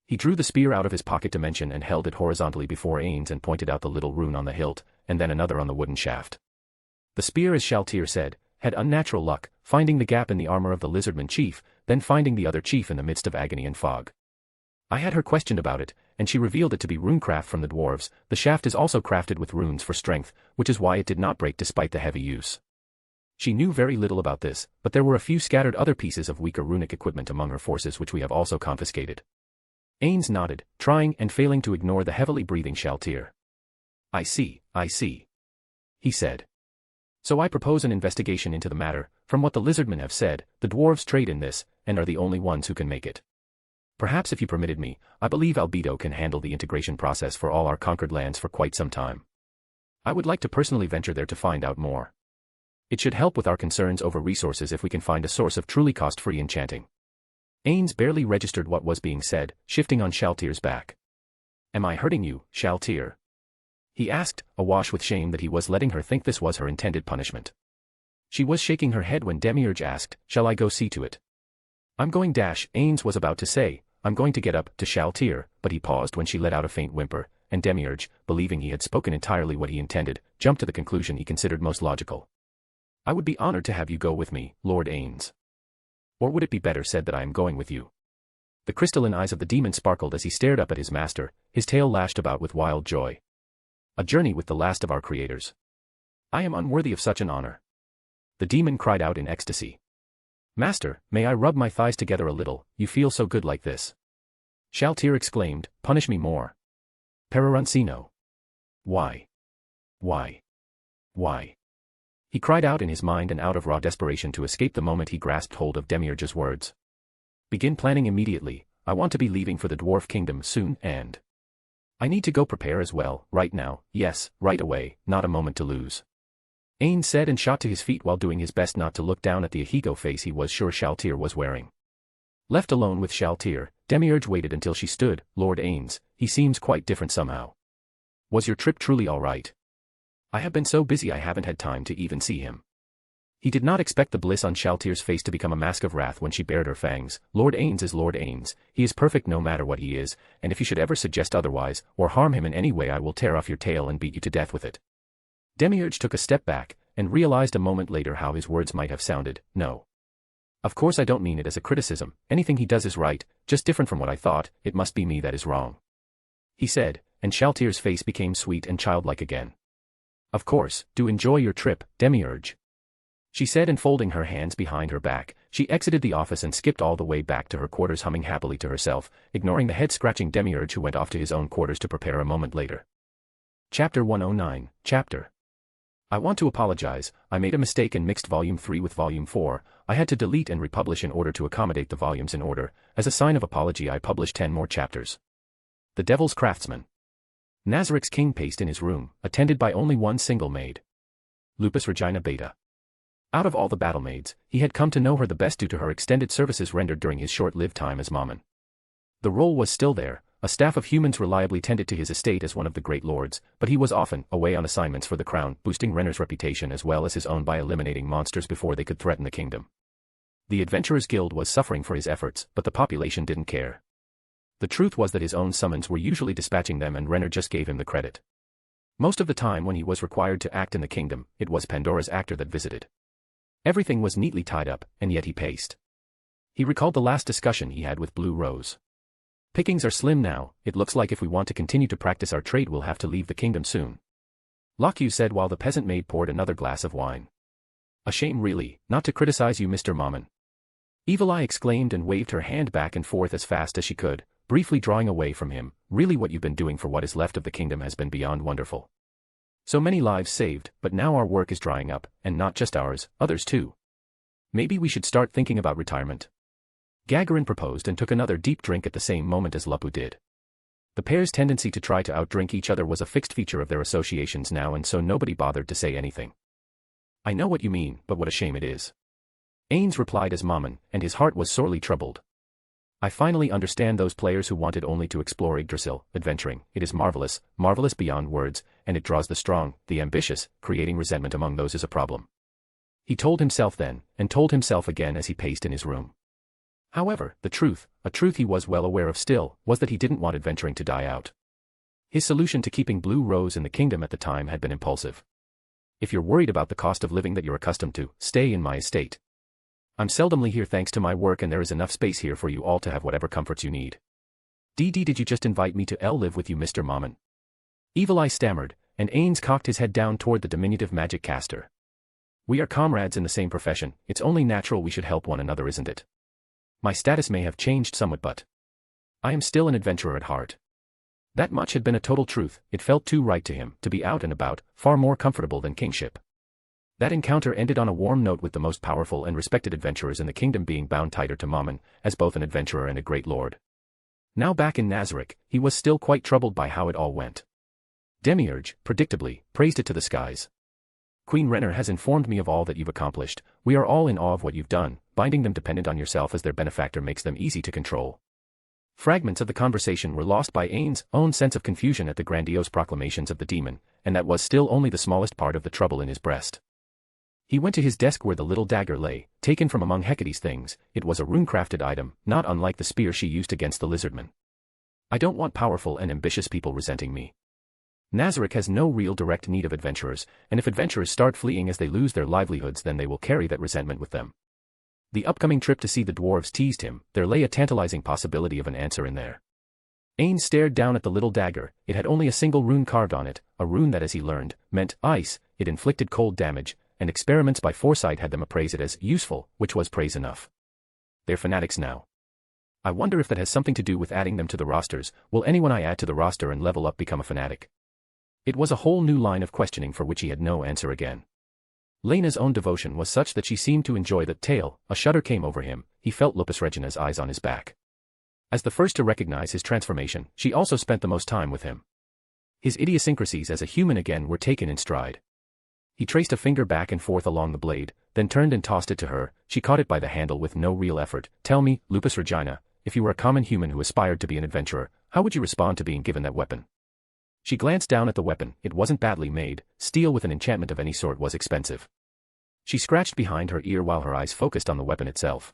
He drew the spear out of his pocket dimension and held it horizontally before Ainz and pointed out the little rune on the hilt, and then another on the wooden shaft. The spear, as Shaltyr said, had unnatural luck, finding the gap in the armor of the lizardman chief, then finding the other chief in the midst of agony and fog. I had her questioned about it, and she revealed it to be runecraft from the dwarves. The shaft is also crafted with runes for strength, which is why it did not break despite the heavy use. She knew very little about this, but there were a few scattered other pieces of weaker runic equipment among her forces which we have also confiscated. Ainz nodded, trying and failing to ignore the heavily breathing Shaltyr. I see, he said. So I propose an investigation into the matter. From what the lizardmen have said, the dwarves trade in this, and are the only ones who can make it. Perhaps if you permitted me, I believe Albedo can handle the integration process for all our conquered lands for quite some time. I would like to personally venture there to find out more. It should help with our concerns over resources if we can find a source of truly cost-free enchanting. Ainz barely registered what was being said, shifting on Shaltyr's back. Am I hurting you, Shaltyr? He asked, awash with shame that he was letting her think this was her intended punishment. She was shaking her head when Demiurge asked, Shall I go see to it? I'm going. Ainz was about to say, I'm going to get up, to Shaltyr, but he paused when she let out a faint whimper, and Demiurge, believing he had spoken entirely what he intended, jumped to the conclusion he considered most logical. I would be honored to have you go with me, Lord Ainz. Or would it be better said that I am going with you? The crystalline eyes of the demon sparkled as he stared up at his master, his tail lashed about with wild joy. A journey with the last of our creators. I am unworthy of such an honor. The demon cried out in ecstasy. Master, may I rub my thighs together a little, you feel so good like this. Shaltyr exclaimed, Punish me more. Perarancino. Why? He cried out in his mind and out of raw desperation to escape the moment he grasped hold of Demiurge's words. Begin planning immediately. I want to be leaving for the dwarf kingdom soon, and I need to go prepare as well, right now, yes, right away, not a moment to lose. Ainz said and shot to his feet while doing his best not to look down at the Ahiko face he was sure Shaltyr was wearing. Left alone with Shaltyr, Demiurge waited until she stood. Lord Ainz, he seems quite different somehow. Was your trip truly all right? I have been so busy I haven't had time to even see him. He did not expect the bliss on Shaltyr's face to become a mask of wrath when she bared her fangs. Lord Ainz is Lord Ainz. He is perfect no matter what he is, and if you should ever suggest otherwise, or harm him in any way, I will tear off your tail and beat you to death with it. Demiurge took a step back, and realized a moment later how his words might have sounded. No. Of course I don't mean it as a criticism, anything he does is right, just different from what I thought, it must be me that is wrong. He said, and Shaltyr's face became sweet and childlike again. Of course, do enjoy your trip, Demiurge. She said, and folding her hands behind her back, she exited the office and skipped all the way back to her quarters, humming happily to herself, ignoring the head-scratching Demiurge who went off to his own quarters to prepare a moment later. Chapter 109, Chapter. I want to apologize, I made a mistake and mixed Volume 3 with Volume 4, I had to delete and republish in order to accommodate the volumes in order, as a sign of apology I published 10 more chapters. The Devil's Craftsman. Nazarick's king paced in his room, attended by only one single maid. Lupus Regina Beta. Out of all the battle maids, he had come to know her the best due to her extended services rendered during his short-lived time as Mammon. The role was still there, a staff of humans reliably tended to his estate as one of the great lords, but he was often away on assignments for the crown, boosting Renner's reputation as well as his own by eliminating monsters before they could threaten the kingdom. The Adventurers Guild was suffering for his efforts, but the population didn't care. The truth was that his own summons were usually dispatching them, and Renner just gave him the credit. Most of the time when he was required to act in the kingdom, it was Pandora's actor that visited. Everything was neatly tied up, and yet he paced. He recalled the last discussion he had with Blue Rose. Pickings are slim now, it looks like if we want to continue to practice our trade we'll have to leave the kingdom soon. Locke said while the peasant maid poured another glass of wine. A shame really, not to criticize you, Mr. Mammon. Evil Eye exclaimed and waved her hand back and forth as fast as she could, briefly drawing away from him. Really what you've been doing for what is left of the kingdom has been beyond wonderful. So many lives saved, but now our work is drying up, and not just ours, others too. Maybe we should start thinking about retirement. Gagarin proposed and took another deep drink at the same moment as Lupus did. The pair's tendency to try to outdrink each other was a fixed feature of their associations now, and so nobody bothered to say anything. I know what you mean, but what a shame it is. Ainz replied as Mammon, and his heart was sorely troubled. I finally understand those players who wanted only to explore Yggdrasil, adventuring. It is marvelous, marvelous beyond words, and it draws the strong, the ambitious, creating resentment among those is a problem. He told himself then, and told himself again as he paced in his room. However, the truth, a truth he was well aware of still, was that he didn't want adventuring to die out. His solution to keeping Blue Rose in the kingdom at the time had been impulsive. If you're worried about the cost of living that you're accustomed to, stay in my estate. I'm seldomly here thanks to my work, and there is enough space here for you all to have whatever comforts you need. Did you just invite me to live with you, Mr. Mammon? Evil Eye stammered, and Ainz cocked his head down toward the diminutive magic caster. We are comrades in the same profession, it's only natural we should help one another, isn't it? My status may have changed somewhat, but I am still an adventurer at heart. That much had been a total truth, it felt too right to him, to be out and about, far more comfortable than kingship. That encounter ended on a warm note, with the most powerful and respected adventurers in the kingdom being bound tighter to Mammon, as both an adventurer and a great lord. Now back in Nazarick, he was still quite troubled by how it all went. Demiurge, predictably, praised it to the skies. Queen Renner has informed me of all that you've accomplished, we are all in awe of what you've done, binding them dependent on yourself as their benefactor makes them easy to control. Fragments of the conversation were lost by Ain's own sense of confusion at the grandiose proclamations of the demon, and that was still only the smallest part of the trouble in his breast. He went to his desk where the little dagger lay, taken from among Hecate's things. It was a rune-crafted item, not unlike the spear she used against the lizardman. I don't want powerful and ambitious people resenting me. Nazarick has no real direct need of adventurers, and if adventurers start fleeing as they lose their livelihoods, then they will carry that resentment with them. The upcoming trip to see the dwarves teased him, there lay a tantalizing possibility of an answer in there. Ainz stared down at the little dagger, it had only a single rune carved on it, a rune that, as he learned, meant ice, it inflicted cold damage, and experiments by Foresight had them appraise it as useful, which was praise enough. They're fanatics now. I wonder if that has something to do with adding them to the rosters. Will anyone I add to the roster and level up become a fanatic? It was a whole new line of questioning for which he had no answer again. Lena's own devotion was such that she seemed to enjoy the tale. A shudder came over him, he felt Lupus Regina's eyes on his back. As the first to recognize his transformation, she also spent the most time with him. His idiosyncrasies as a human again were taken in stride. He traced a finger back and forth along the blade, then turned and tossed it to her. She caught it by the handle with no real effort. Tell me, Lupus Regina, if you were a common human who aspired to be an adventurer, how would you respond to being given that weapon? She glanced down at the weapon. It wasn't badly made. Steel with an enchantment of any sort was expensive. She scratched behind her ear while her eyes focused on the weapon itself.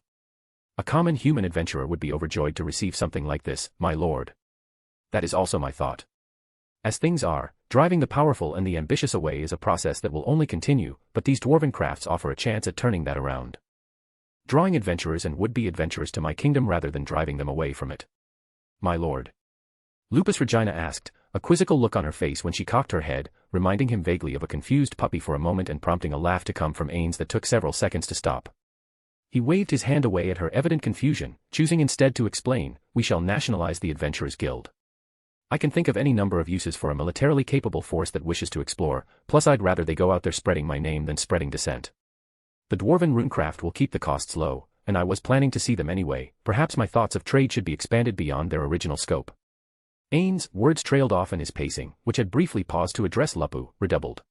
A common human adventurer would be overjoyed to receive something like this, my lord. That is also my thought. As things are, driving the powerful and the ambitious away is a process that will only continue, but these dwarven crafts offer a chance at turning that around. Drawing adventurers and would-be adventurers to my kingdom rather than driving them away from it. My lord. Lupus Regina asked, a quizzical look on her face when she cocked her head, reminding him vaguely of a confused puppy for a moment and prompting a laugh to come from Ainz that took several seconds to stop. He waved his hand away at her evident confusion, choosing instead to explain, we shall nationalize the Adventurers Guild. I can think of any number of uses for a militarily capable force that wishes to explore, plus I'd rather they go out there spreading my name than spreading dissent. The dwarven runecraft will keep the costs low, and I was planning to see them anyway, perhaps my thoughts of trade should be expanded beyond their original scope. Ainz' words trailed off and his pacing, which had briefly paused to address Lupus, redoubled.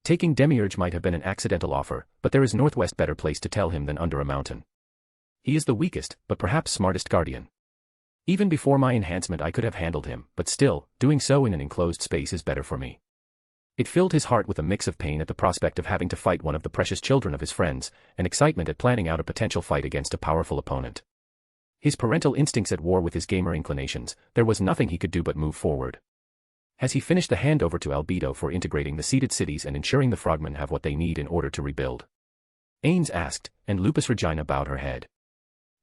Taking Demiurge might have been an accidental offer, but there is northwest better place to tell him than under a mountain. He is the weakest, but perhaps smartest guardian. Even before my enhancement I could have handled him, but still, doing so in an enclosed space is better for me. It filled his heart with a mix of pain at the prospect of having to fight one of the precious children of his friends, and excitement at planning out a potential fight against a powerful opponent. His parental instincts at war with his gamer inclinations, there was nothing he could do but move forward. Has he finished the handover to Albedo for integrating the ceded cities and ensuring the frogmen have what they need in order to rebuild? Ainz asked, and Lupus Regina bowed her head.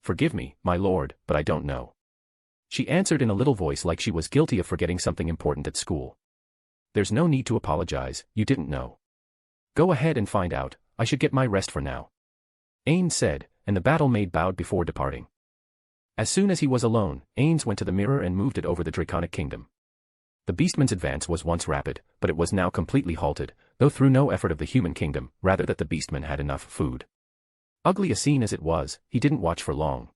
Forgive me, my lord, but I don't know. She answered in a little voice like she was guilty of forgetting something important at school. There's no need to apologize, you didn't know. Go ahead and find out, I should get my rest for now. Ainz said, and the battle maid bowed before departing. As soon as he was alone, Ainz went to the mirror and moved it over the Draconic Kingdom. The beastman's advance was once rapid, but it was now completely halted, though through no effort of the human kingdom, rather that the beastman had enough food. Ugly a scene as it was, he didn't watch for long.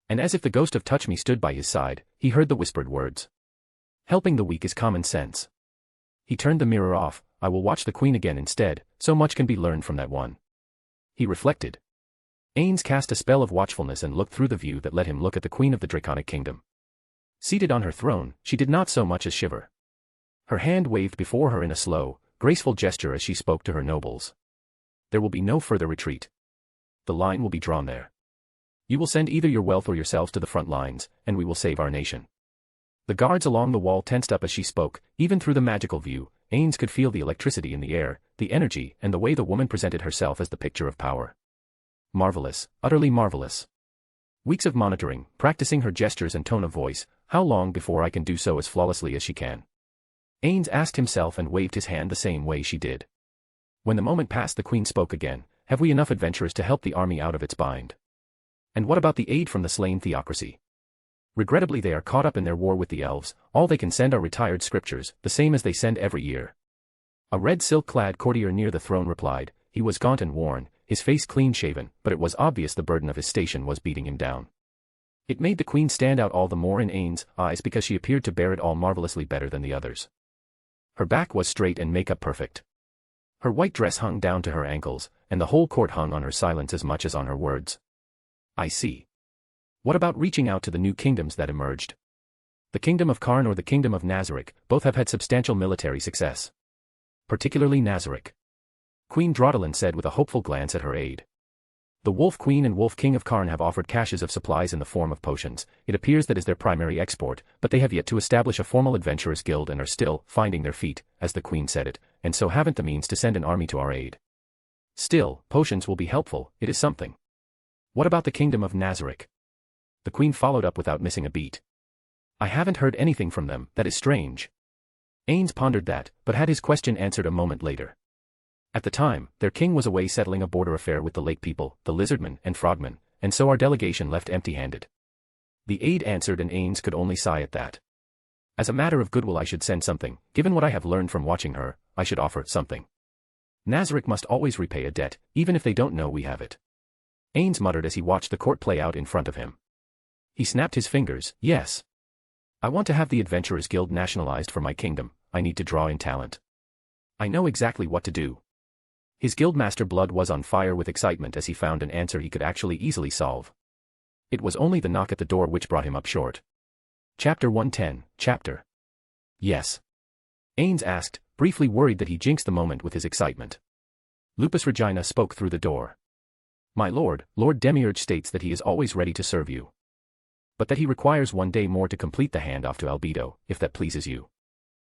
And as if the ghost of Touch Me stood by his side, he heard the whispered words. Helping the weak is common sense. He turned the mirror off, I will watch the queen again instead, so much can be learned from that one. He reflected. Ainz cast a spell of watchfulness and looked through the view that let him look at the queen of the Draconic Kingdom. Seated on her throne, she did not so much as shiver. Her hand waved before her in a slow, graceful gesture as she spoke to her nobles. There will be no further retreat. The line will be drawn there. You will send either your wealth or yourselves to the front lines, and we will save our nation. The guards along the wall tensed up as she spoke, even through the magical view. Ainz could feel the electricity in the air, the energy, and the way the woman presented herself as the picture of power. Marvelous, utterly marvelous. Weeks of monitoring, practicing her gestures and tone of voice, how long before I can do so as flawlessly as she can? Ainz asked himself and waved his hand the same way she did. When the moment passed the queen spoke again, have we enough adventurers to help the army out of its bind? And what about the aid from the slain theocracy? Regrettably they are caught up in their war with the elves, all they can send are retired scriptures, the same as they send every year. A red silk-clad courtier near the throne replied, he was gaunt and worn, his face clean-shaven, but it was obvious the burden of his station was beating him down. It made the queen stand out all the more in Ainz' eyes because she appeared to bear it all marvelously better than the others. Her back was straight and makeup perfect. Her white dress hung down to her ankles, and the whole court hung on her silence as much as on her words. I see. What about reaching out to the new kingdoms that emerged? The kingdom of Karn or the kingdom of Nazarick, both have had substantial military success. Particularly Nazarick. Queen Draudelin said with a hopeful glance at her aide. The Wolf Queen and Wolf King of Karn have offered caches of supplies in the form of potions, it appears that is their primary export, but they have yet to establish a formal adventurers guild and are still finding their feet, as the Queen said it, and so haven't the means to send an army to our aid. Still, potions will be helpful, it is something. What about the kingdom of Nazarick? The Queen followed up without missing a beat. I haven't heard anything from them, that is strange. Ainz pondered that, but had his question answered a moment later. At the time, their king was away settling a border affair with the lake people, the lizardmen and frogmen, and so our delegation left empty-handed. The aide answered and Ainz could only sigh at that. As a matter of goodwill I should send something, given what I have learned from watching her, I should offer something. Nazarick must always repay a debt, even if they don't know we have it. Ainz muttered as he watched the court play out in front of him. He snapped his fingers, yes. I want to have the Adventurers Guild nationalized for my kingdom, I need to draw in talent. I know exactly what to do. His guildmaster blood was on fire with excitement as he found an answer he could actually easily solve. It was only the knock at the door which brought him up short. Chapter 110, Chapter. Yes. Ainz asked, briefly worried that he jinxed the moment with his excitement. Lupus Regina spoke through the door. My lord, Lord Demiurge states that he is always ready to serve you. But that he requires 1 day more to complete the handoff to Albedo, if that pleases you.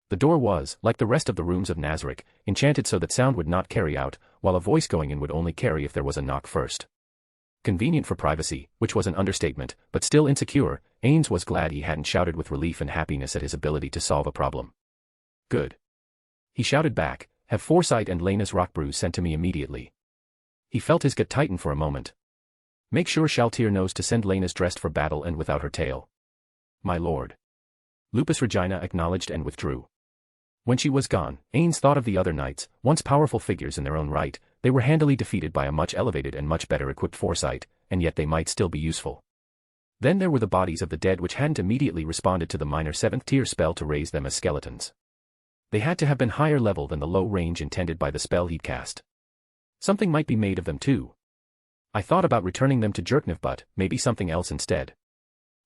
The door was, like the rest of the rooms of Nazarick, enchanted so that sound would not carry out, while a voice going in would only carry if there was a knock first. Convenient for privacy, which was an understatement, but still insecure, Ainz was glad he hadn't shouted with relief and happiness at his ability to solve a problem. Good. He shouted back, have Foresight and Lena's rock brews sent to me immediately. He felt his gut tighten for a moment. Make sure Shaltir knows to send Lena's dressed for battle and without her tail. My lord. Lupus Regina acknowledged and withdrew. When she was gone, Ainz thought of the other knights, once powerful figures in their own right. They were handily defeated by a much elevated and much better equipped Foresight, and yet they might still be useful. Then there were the bodies of the dead which hadn't immediately responded to the minor 7th tier spell to raise them as skeletons. They had to have been higher level than the low range intended by the spell he'd cast. Something might be made of them too. I thought about returning them to Jerkniv, but maybe something else instead.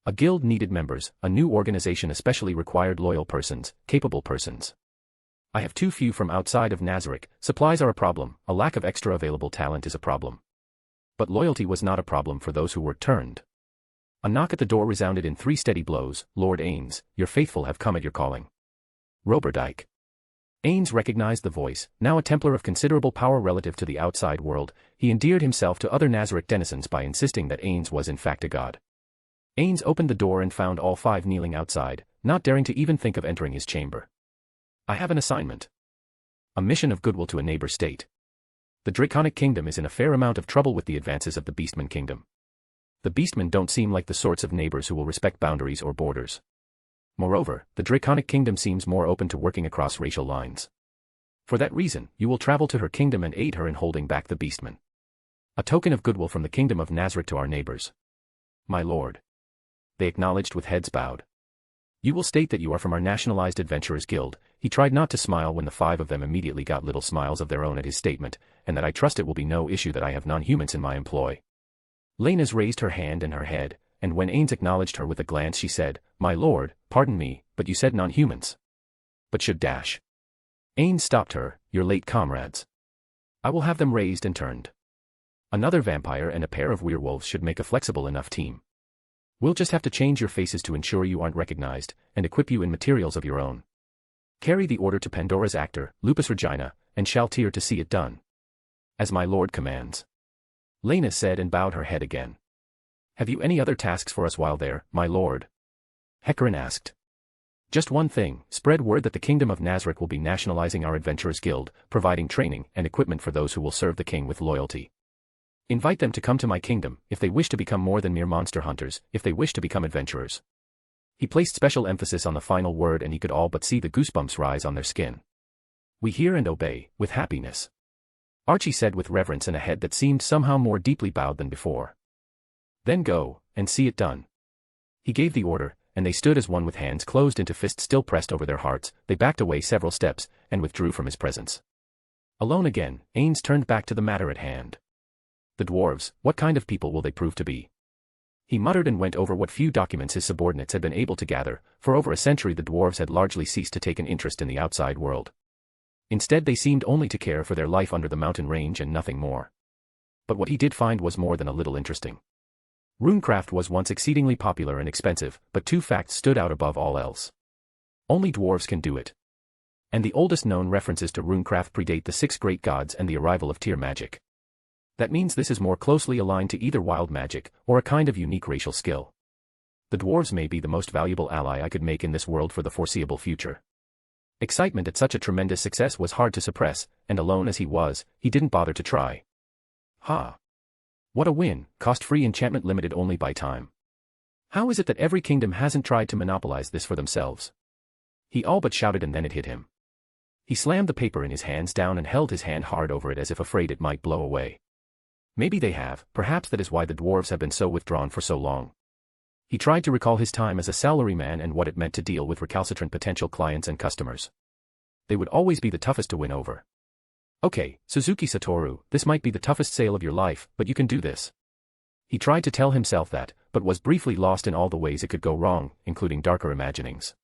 A guild needed members, a new organization especially required loyal persons, capable persons. I have too few from outside of Nazarick. Supplies are a problem, a lack of extra available talent is a problem. But loyalty was not a problem for those who were turned. A knock at the door resounded in 3 steady blows. Lord Ainz, your faithful have come at your calling. Roberdike. Ainz recognized the voice, now a Templar of considerable power relative to the outside world. He endeared himself to other Nazarick denizens by insisting that Ainz was in fact a god. Ainz opened the door and found all 5 kneeling outside, not daring to even think of entering his chamber. I have an assignment. A mission of goodwill to a neighbor state. The Draconic Kingdom is in a fair amount of trouble with the advances of the Beastman Kingdom. The Beastmen don't seem like the sorts of neighbors who will respect boundaries or borders. Moreover, the Draconic Kingdom seems more open to working across racial lines. For that reason, you will travel to her kingdom and aid her in holding back the Beastmen. A token of goodwill from the Kingdom of Nazarick to our neighbors. My lord. They acknowledged with heads bowed. You will state that you are from our Nationalized Adventurers Guild. He tried not to smile when the 5 of them immediately got little smiles of their own at his statement, and that I trust it will be no issue that I have non-humans in my employ. Lena's raised her hand and her head, and when Ainz acknowledged her with a glance she said, My lord, pardon me, but you said non-humans. But should dash. Ainz stopped her, your late comrades. I will have them raised and turned. Another vampire and a pair of werewolves should make a flexible enough team. We'll just have to change your faces to ensure you aren't recognized, and equip you in materials of your own. Carry the order to Pandora's actor, Lupus Regina, and Shaltir to see it done. As my lord commands. Lena said and bowed her head again. Have you any other tasks for us while there, my lord? Hecarin asked. Just one thing, spread word that the Kingdom of Nazarick will be nationalizing our Adventurers Guild, providing training and equipment for those who will serve the king with loyalty. Invite them to come to my kingdom, if they wish to become more than mere monster hunters, if they wish to become adventurers. He placed special emphasis on the final word and he could all but see the goosebumps rise on their skin. We hear and obey, with happiness. Archie said with reverence and a head that seemed somehow more deeply bowed than before. Then go, and see it done. He gave the order, and they stood as one with hands closed into fists still pressed over their hearts. They backed away several steps, and withdrew from his presence. Alone again, Ainz turned back to the matter at hand. The dwarves, what kind of people will they prove to be? He muttered and went over what few documents his subordinates had been able to gather. For over a century the dwarves had largely ceased to take an interest in the outside world. Instead they seemed only to care for their life under the mountain range and nothing more. But what he did find was more than a little interesting. Runecraft was once exceedingly popular and expensive, but 2 facts stood out above all else. Only dwarves can do it. And the oldest known references to runecraft predate the 6 great gods and the arrival of tier magic. That means this is more closely aligned to either wild magic, or a kind of unique racial skill. The dwarves may be the most valuable ally I could make in this world for the foreseeable future. Excitement at such a tremendous success was hard to suppress, and alone as he was, he didn't bother to try. Ha! What a win, cost-free enchantment limited only by time. How is it that every kingdom hasn't tried to monopolize this for themselves? He all but shouted and then it hit him. He slammed the paper in his hands down and held his hand hard over it as if afraid it might blow away. Maybe they have, perhaps that is why the dwarves have been so withdrawn for so long. He tried to recall his time as a salaryman and what it meant to deal with recalcitrant potential clients and customers. They would always be the toughest to win over. Okay, Suzuki Satoru, this might be the toughest sale of your life, but you can do this. He tried to tell himself that, but was briefly lost in all the ways it could go wrong, including darker imaginings.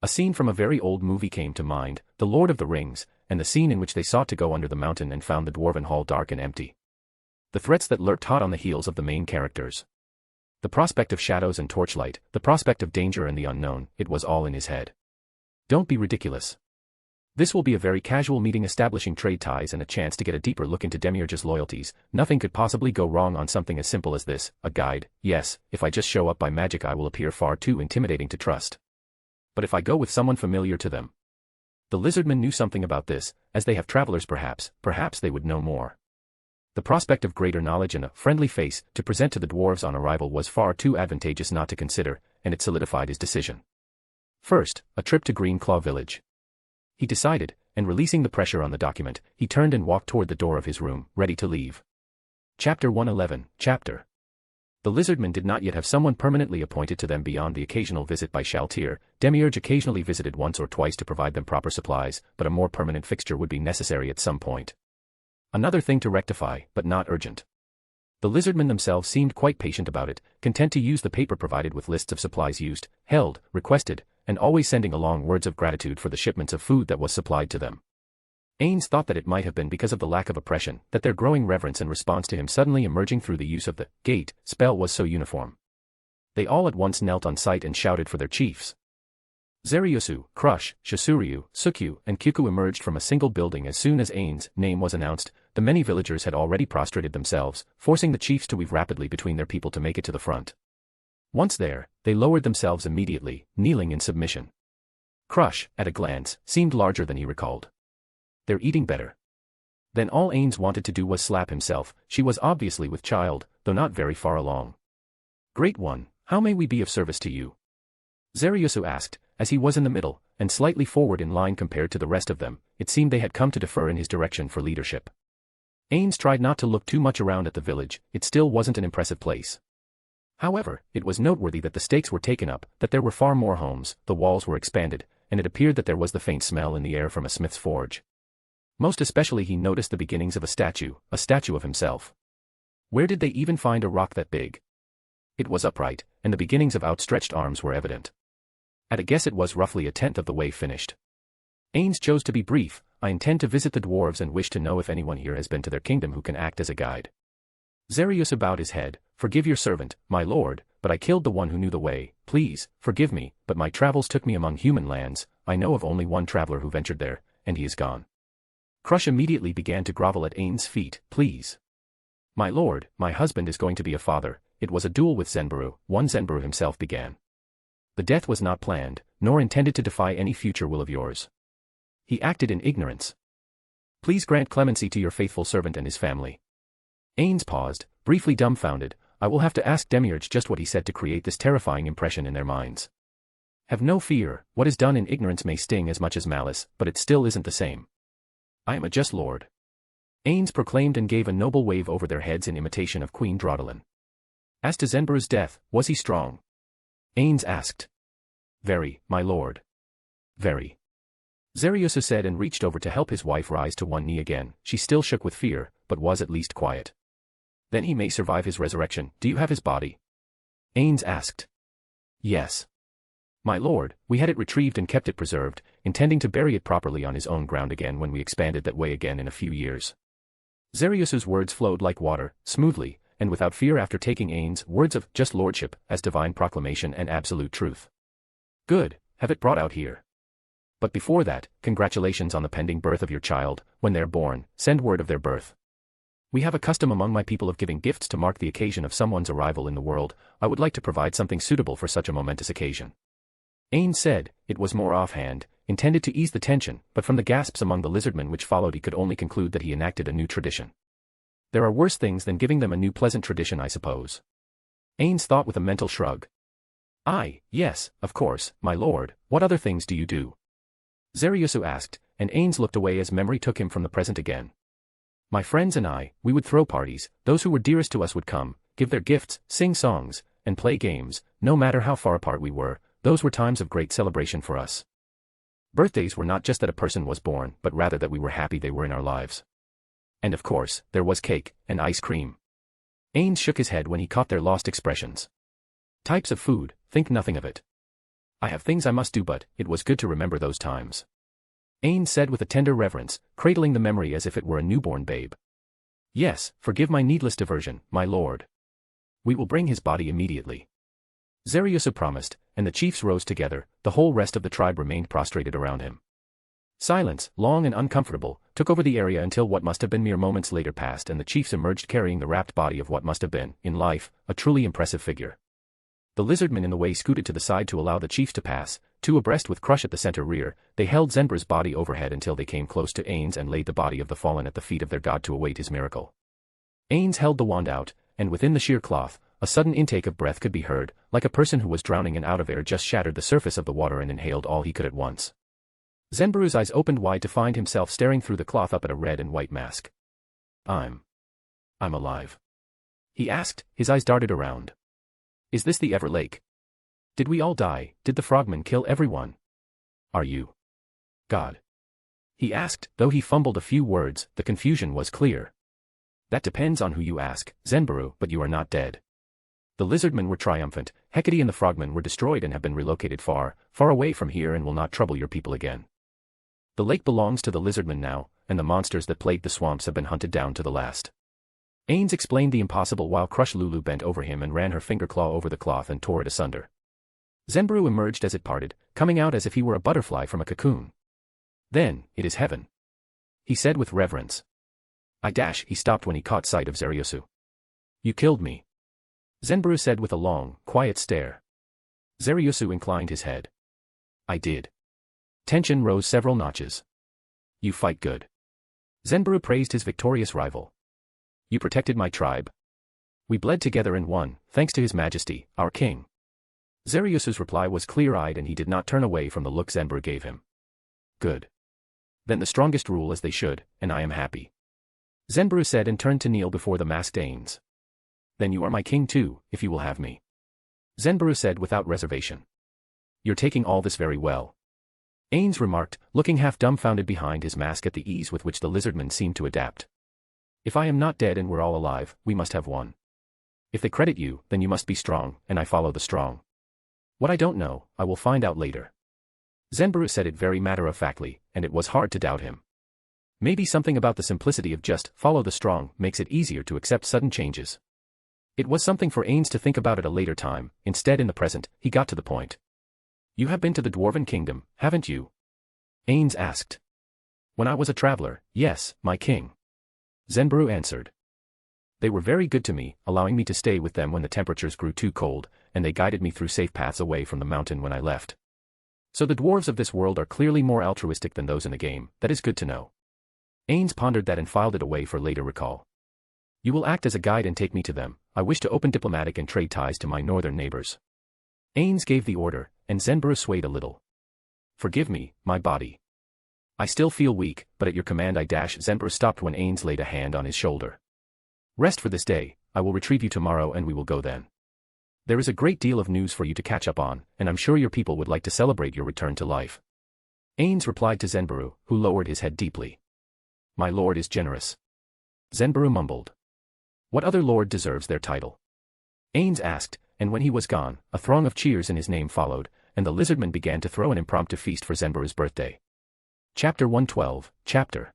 A scene from a very old movie came to mind, The Lord of the Rings, and the scene in which they sought to go under the mountain and found the dwarven hall dark and empty. The threats that lurked hot on the heels of the main characters. The prospect of shadows and torchlight, the prospect of danger and the unknown, it was all in his head. Don't be ridiculous. This will be a very casual meeting establishing trade ties and a chance to get a deeper look into Demiurge's loyalties. Nothing could possibly go wrong on something as simple as this, a guide. Yes, if I just show up by magic I will appear far too intimidating to trust. But if I go with someone familiar to them? The lizardmen knew something about this, as they have travelers perhaps they would know more. The prospect of greater knowledge and a friendly face to present to the dwarves on arrival was far too advantageous not to consider, and it solidified his decision. First, a trip to Green Claw Village. He decided, and releasing the pressure on the document, he turned and walked toward the door of his room, ready to leave. Chapter 111, Chapter. The lizardmen did not yet have someone permanently appointed to them beyond the occasional visit by Shaltir. Demiurge occasionally visited once or twice to provide them proper supplies, but a more permanent fixture would be necessary at some point. Another thing to rectify, but not urgent. The lizardmen themselves seemed quite patient about it, content to use the paper provided with lists of supplies used, held, requested, and always sending along words of gratitude for the shipments of food that was supplied to them. Ainz thought that it might have been because of the lack of oppression, that their growing reverence and response to him suddenly emerging through the use of the gate spell was so uniform. They all at once knelt on sight and shouted for their chiefs. Zariusu, Crush, Shasuryu, Sukyu, and Kyuku emerged from a single building as soon as Ain's name was announced. The many villagers had already prostrated themselves, forcing the chiefs to weave rapidly between their people to make it to the front. Once there, they lowered themselves immediately, kneeling in submission. Crush, at a glance, seemed larger than he recalled. They're eating better. Then all Ainz wanted to do was slap himself. She was obviously with child, though not very far along. Great One, how may we be of service to you? Zariusu asked, as he was in the middle, and slightly forward in line compared to the rest of them. It seemed they had come to defer in his direction for leadership. Ainz tried not to look too much around at the village. It still wasn't an impressive place. However, it was noteworthy that the stakes were taken up, that there were far more homes, the walls were expanded, and it appeared that there was the faint smell in the air from a smith's forge. Most especially he noticed the beginnings of a statue of himself. Where did they even find a rock that big? It was upright, and the beginnings of outstretched arms were evident. At a guess it was roughly a tenth of the way finished. Ainz chose to be brief. I intend to visit the dwarves and wish to know if anyone here has been to their kingdom who can act as a guide. Zariusu bowed his head. Forgive your servant, my lord, but I killed the one who knew the way. Please, forgive me, but my travels took me among human lands. I know of only one traveler who ventured there, and he is gone. Crush immediately began to grovel at Ain's feet. Please. My lord, my husband is going to be a father. It was a duel with Zenbaru. One Zenbaru himself began. The death was not planned, nor intended to defy any future will of yours. He acted in ignorance. Please grant clemency to your faithful servant and his family. Ainz paused, briefly dumbfounded. I will have to ask Demiurge just what he said to create this terrifying impression in their minds. Have no fear, what is done in ignorance may sting as much as malice, but it still isn't the same. I am a just lord. Ainz proclaimed and gave a noble wave over their heads in imitation of Queen Draudalin. As to Zenbaru's death, was he strong? Ainz asked. Very, my lord. Very. Zariusu said and reached over to help his wife rise to one knee again. She still shook with fear, but was at least quiet. Then he may survive his resurrection. Do you have his body? Ainz asked. Yes. My lord, we had it retrieved and kept it preserved, intending to bury it properly on his own ground again when we expanded that way again in a few years. Zariusu's words flowed like water, smoothly, and without fear after taking Ain's words of just lordship as divine proclamation and absolute truth. Good, have it brought out here. But before that, congratulations on the pending birth of your child. When they're born, send word of their birth. We have a custom among my people of giving gifts to mark the occasion of someone's arrival in the world. I would like to provide something suitable for such a momentous occasion. Ainz said. It was more offhand, intended to ease the tension, but from the gasps among the lizardmen which followed he could only conclude that he enacted a new tradition. There are worse things than giving them a new pleasant tradition, I suppose. Ainz thought with a mental shrug. Yes, of course, my lord. What other things do you do? Zariusu asked, and Ainz looked away as memory took him from the present again. My friends and I, we would throw parties. Those who were dearest to us would come, give their gifts, sing songs, and play games. No matter how far apart we were, those were times of great celebration for us. Birthdays were not just that a person was born, but rather that we were happy they were in our lives. And of course, there was cake and ice cream. Ainz shook his head when he caught their lost expressions. Types of food, think nothing of it. I have things I must do, but it was good to remember those times. Ainz said with a tender reverence, cradling the memory as if it were a newborn babe. Yes, forgive my needless diversion, my lord. We will bring his body immediately. Zariusu promised, and the chiefs rose together. The whole rest of the tribe remained prostrated around him. Silence, long and uncomfortable, took over the area until what must have been mere moments later passed and the chiefs emerged carrying the wrapped body of what must have been, in life, a truly impressive figure. The lizardmen in the way scooted to the side to allow the chiefs to pass, two abreast with Crush at the center rear. They held Zenbra's body overhead until they came close to Ainz and laid the body of the fallen at the feet of their god to await his miracle. Ainz held the wand out, and within the sheer cloth, a sudden intake of breath could be heard, like a person who was drowning and out of air just shattered the surface of the water and inhaled all he could at once. Zenbaru's eyes opened wide to find himself staring through the cloth up at a red and white mask. I'm alive. He asked, his eyes darted around. Is this the Ever Lake? Did we all die? Did the frogmen kill everyone? Are you God? He asked, though he fumbled a few words, the confusion was clear. That depends on who you ask, Zenbaru, but you are not dead. The lizardmen were triumphant. Hecate and the frogmen were destroyed and have been relocated far, far away from here and will not trouble your people again. The lake belongs to the lizardmen now, and the monsters that plagued the swamps have been hunted down to the last. Ainz explained the impossible while Crush Lulu bent over him and ran her finger claw over the cloth and tore it asunder. Zenbaru emerged as it parted, coming out as if he were a butterfly from a cocoon. Then, it is heaven, he said with reverence. He stopped when he caught sight of Zariusu. You killed me, Zenbaru said with a long, quiet stare. Zariusu inclined his head. I did. Tension rose several notches. You fight good. Zenbaru praised his victorious rival. You protected my tribe. We bled together and won, thanks to his majesty, our king. Zariusu's reply was clear-eyed and he did not turn away from the look Zenbaru gave him. Good. Then the strongest rule as they should, and I am happy. Zenbaru said and turned to kneel before the masked Ainz. Then you are my king too, if you will have me. Zenbaru said without reservation. You're taking all this very well. Ainz remarked, looking half dumbfounded behind his mask at the ease with which the lizardmen seemed to adapt. If I am not dead and we're all alive, we must have won. If they credit you, then you must be strong, and I follow the strong. What I don't know, I will find out later. Zenbaru said it very matter-of-factly, and it was hard to doubt him. Maybe something about the simplicity of just follow the strong makes it easier to accept sudden changes. It was something for Ainz to think about at a later time. Instead, in the present, he got to the point. You have been to the Dwarven Kingdom, haven't you? Ainz asked. When I was a traveler, yes, my king. Zenbaru answered. They were very good to me, allowing me to stay with them when the temperatures grew too cold, and they guided me through safe paths away from the mountain when I left. So the dwarves of this world are clearly more altruistic than those in the game. That is good to know. Ainz pondered that and filed it away for later recall. You will act as a guide and take me to them. I wish to open diplomatic and trade ties to my northern neighbors. Ainz gave the order, and Zenbaru swayed a little. Forgive me, my body. I still feel weak, but at your command Zenbaru stopped when Ainz laid a hand on his shoulder. Rest for this day, I will retrieve you tomorrow and we will go then. There is a great deal of news for you to catch up on, and I'm sure your people would like to celebrate your return to life. Ainz replied to Zenbaru, who lowered his head deeply. My lord is generous. Zenbaru mumbled. What other lord deserves their title? Ainz asked, and when he was gone, a throng of cheers in his name followed, and the lizardmen began to throw an impromptu feast for Zenbaru's birthday. Chapter 112, Chapter.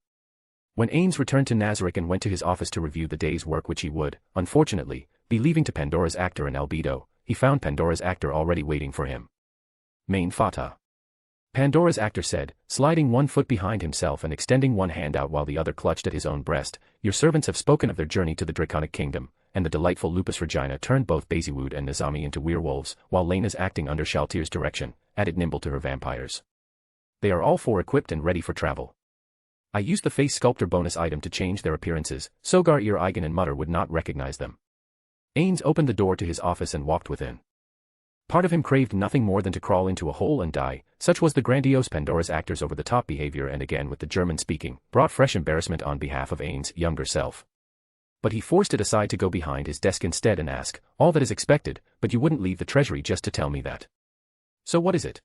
When Ainz returned to Nazarick and went to his office to review the day's work which he would, unfortunately, be leaving to Pandora's actor in Albedo, he found Pandora's actor already waiting for him. Main Fata. Pandora's actor said, sliding one foot behind himself and extending one hand out while the other clutched at his own breast, your servants have spoken of their journey to the Draconic Kingdom, and the delightful Lupus Regina turned both Bazywood and Nazami into werewolves, while Lena's acting under Shaltir's direction, added Nimble to her vampires. They are all four equipped and ready for travel. I used the face sculptor bonus item to change their appearances, so Gar-Ir Eigen and Mutter would not recognize them. Ainz opened the door to his office and walked within. Part of him craved nothing more than to crawl into a hole and die, such was the grandiose Pandora's actor's over-the-top behavior, and again with the German-speaking, brought fresh embarrassment on behalf of Ain's younger self. But he forced it aside to go behind his desk instead and ask, all that is expected, but you wouldn't leave the treasury just to tell me that. So what is it?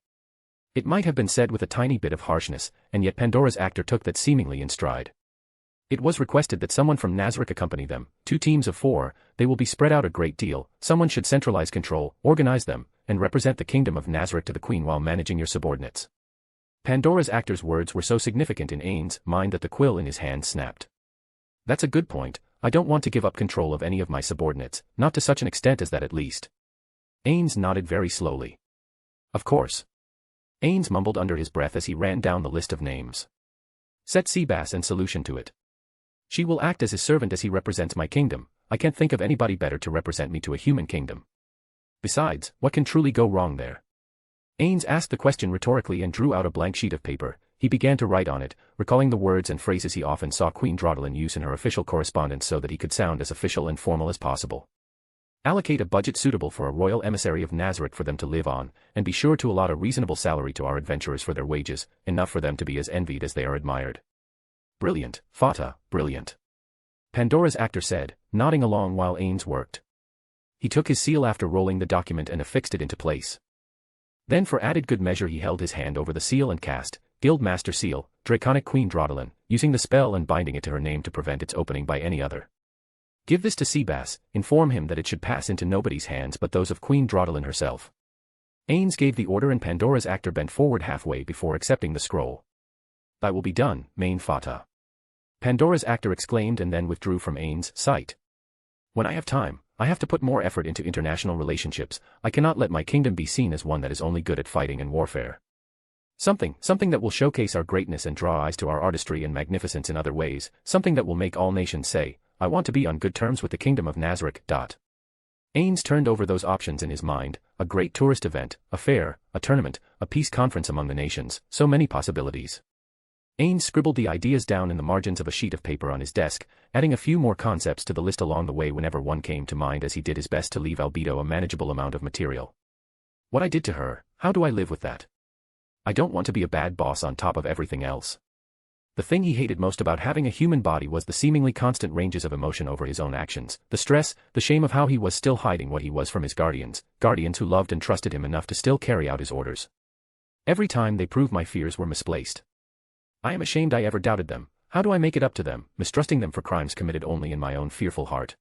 It might have been said with a tiny bit of harshness, and yet Pandora's actor took that seemingly in stride. It was requested that someone from Nazarick accompany them, 2 teams of 4, they will be spread out a great deal, someone should centralize control, organize them, and represent the kingdom of Nazarick to the queen while managing your subordinates. Pandora's actor's words were so significant in Ainz' mind that the quill in his hand snapped. That's a good point. I don't want to give up control of any of my subordinates, not to such an extent as that at least. Ainz nodded very slowly. Of course. Ainz mumbled under his breath as he ran down the list of names. Set Sebas and solution to it. She will act as his servant as he represents my kingdom. I can't think of anybody better to represent me to a human kingdom. Besides, what can truly go wrong there? Ainz asked the question rhetorically and drew out a blank sheet of paper. He began to write on it, recalling the words and phrases he often saw Queen Draudalin use in her official correspondence so that he could sound as official and formal as possible. Allocate a budget suitable for a royal emissary of Nazarick for them to live on, and be sure to allot a reasonable salary to our adventurers for their wages, enough for them to be as envied as they are admired. Brilliant, Fata, brilliant. Pandora's actor said, nodding along while Ainz worked. He took his seal after rolling the document and affixed it into place. Then for added good measure he held his hand over the seal and cast, Guildmaster Seal, Draconic Queen Draudalin, using the spell and binding it to her name to prevent its opening by any other. Give this to Sebas, inform him that it should pass into nobody's hands but those of Queen Draudalin herself. Ainz gave the order and Pandora's actor bent forward halfway before accepting the scroll. That will be done, main Fata. Pandora's actor exclaimed and then withdrew from Ainz' sight. When I have time, I have to put more effort into international relationships. I cannot let my kingdom be seen as one that is only good at fighting and warfare. Something that will showcase our greatness and draw eyes to our artistry and magnificence in other ways, something that will make all nations say, I want to be on good terms with the kingdom of Nazarick. Ainz turned over those options in his mind, a great tourist event, a fair, a tournament, a peace conference among the nations, so many possibilities. Ainz scribbled the ideas down in the margins of a sheet of paper on his desk, adding a few more concepts to the list along the way whenever one came to mind as he did his best to leave Albedo a manageable amount of material. What I did to her, how do I live with that? I don't want to be a bad boss on top of everything else. The thing he hated most about having a human body was the seemingly constant ranges of emotion over his own actions, the stress, the shame of how he was still hiding what he was from his guardians who loved and trusted him enough to still carry out his orders. Every time they proved my fears were misplaced. I am ashamed I ever doubted them. How do I make it up to them, mistrusting them for crimes committed only in my own fearful heart?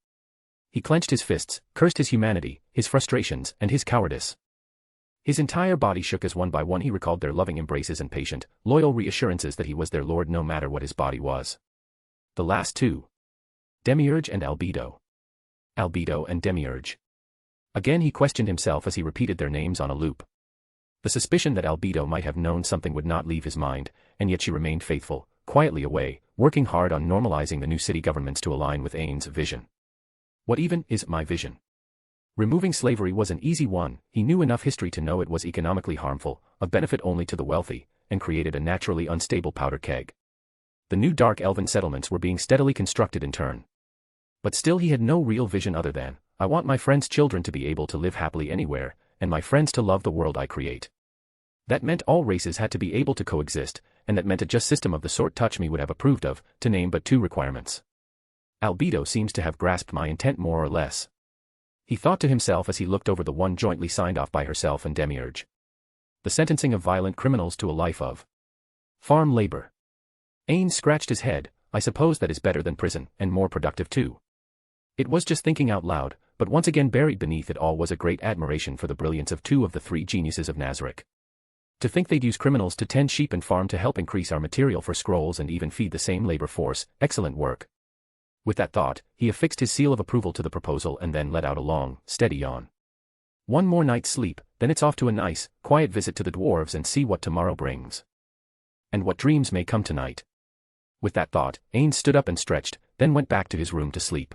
He clenched his fists, cursed his humanity, his frustrations, and his cowardice. His entire body shook as one by one he recalled their loving embraces and patient, loyal reassurances that he was their lord no matter what his body was. The last two. Demiurge and Albedo. Albedo and Demiurge. Again he questioned himself as he repeated their names on a loop. The suspicion that Albedo might have known something would not leave his mind, and yet she remained faithful, quietly away, working hard on normalizing the new city governments to align with Ainz' vision. What even is my vision? Removing slavery was an easy one. He knew enough history to know it was economically harmful, of benefit only to the wealthy, and created a naturally unstable powder keg. The new dark elven settlements were being steadily constructed in turn. But still he had no real vision other than, I want my friends' children to be able to live happily anywhere, and my friends to love the world I create. That meant all races had to be able to coexist, and that meant a just system of the sort Touch Me would have approved of, to name but two requirements. Albedo seems to have grasped my intent more or less. He thought to himself as he looked over the one jointly signed off by herself and Demiurge. The sentencing of violent criminals to a life of farm labor. Ainz scratched his head. I suppose that is better than prison, and more productive too. It was just thinking out loud, but once again buried beneath it all was a great admiration for the brilliance of two of the three geniuses of Nazarick. To think they'd use criminals to tend sheep and farm to help increase our material for scrolls and even feed the same labor force, excellent work. With that thought, he affixed his seal of approval to the proposal and then let out a long, steady yawn. One more night's sleep, then it's off to a nice, quiet visit to the dwarves and see what tomorrow brings. And what dreams may come tonight. With that thought, Ainz stood up and stretched, then went back to his room to sleep.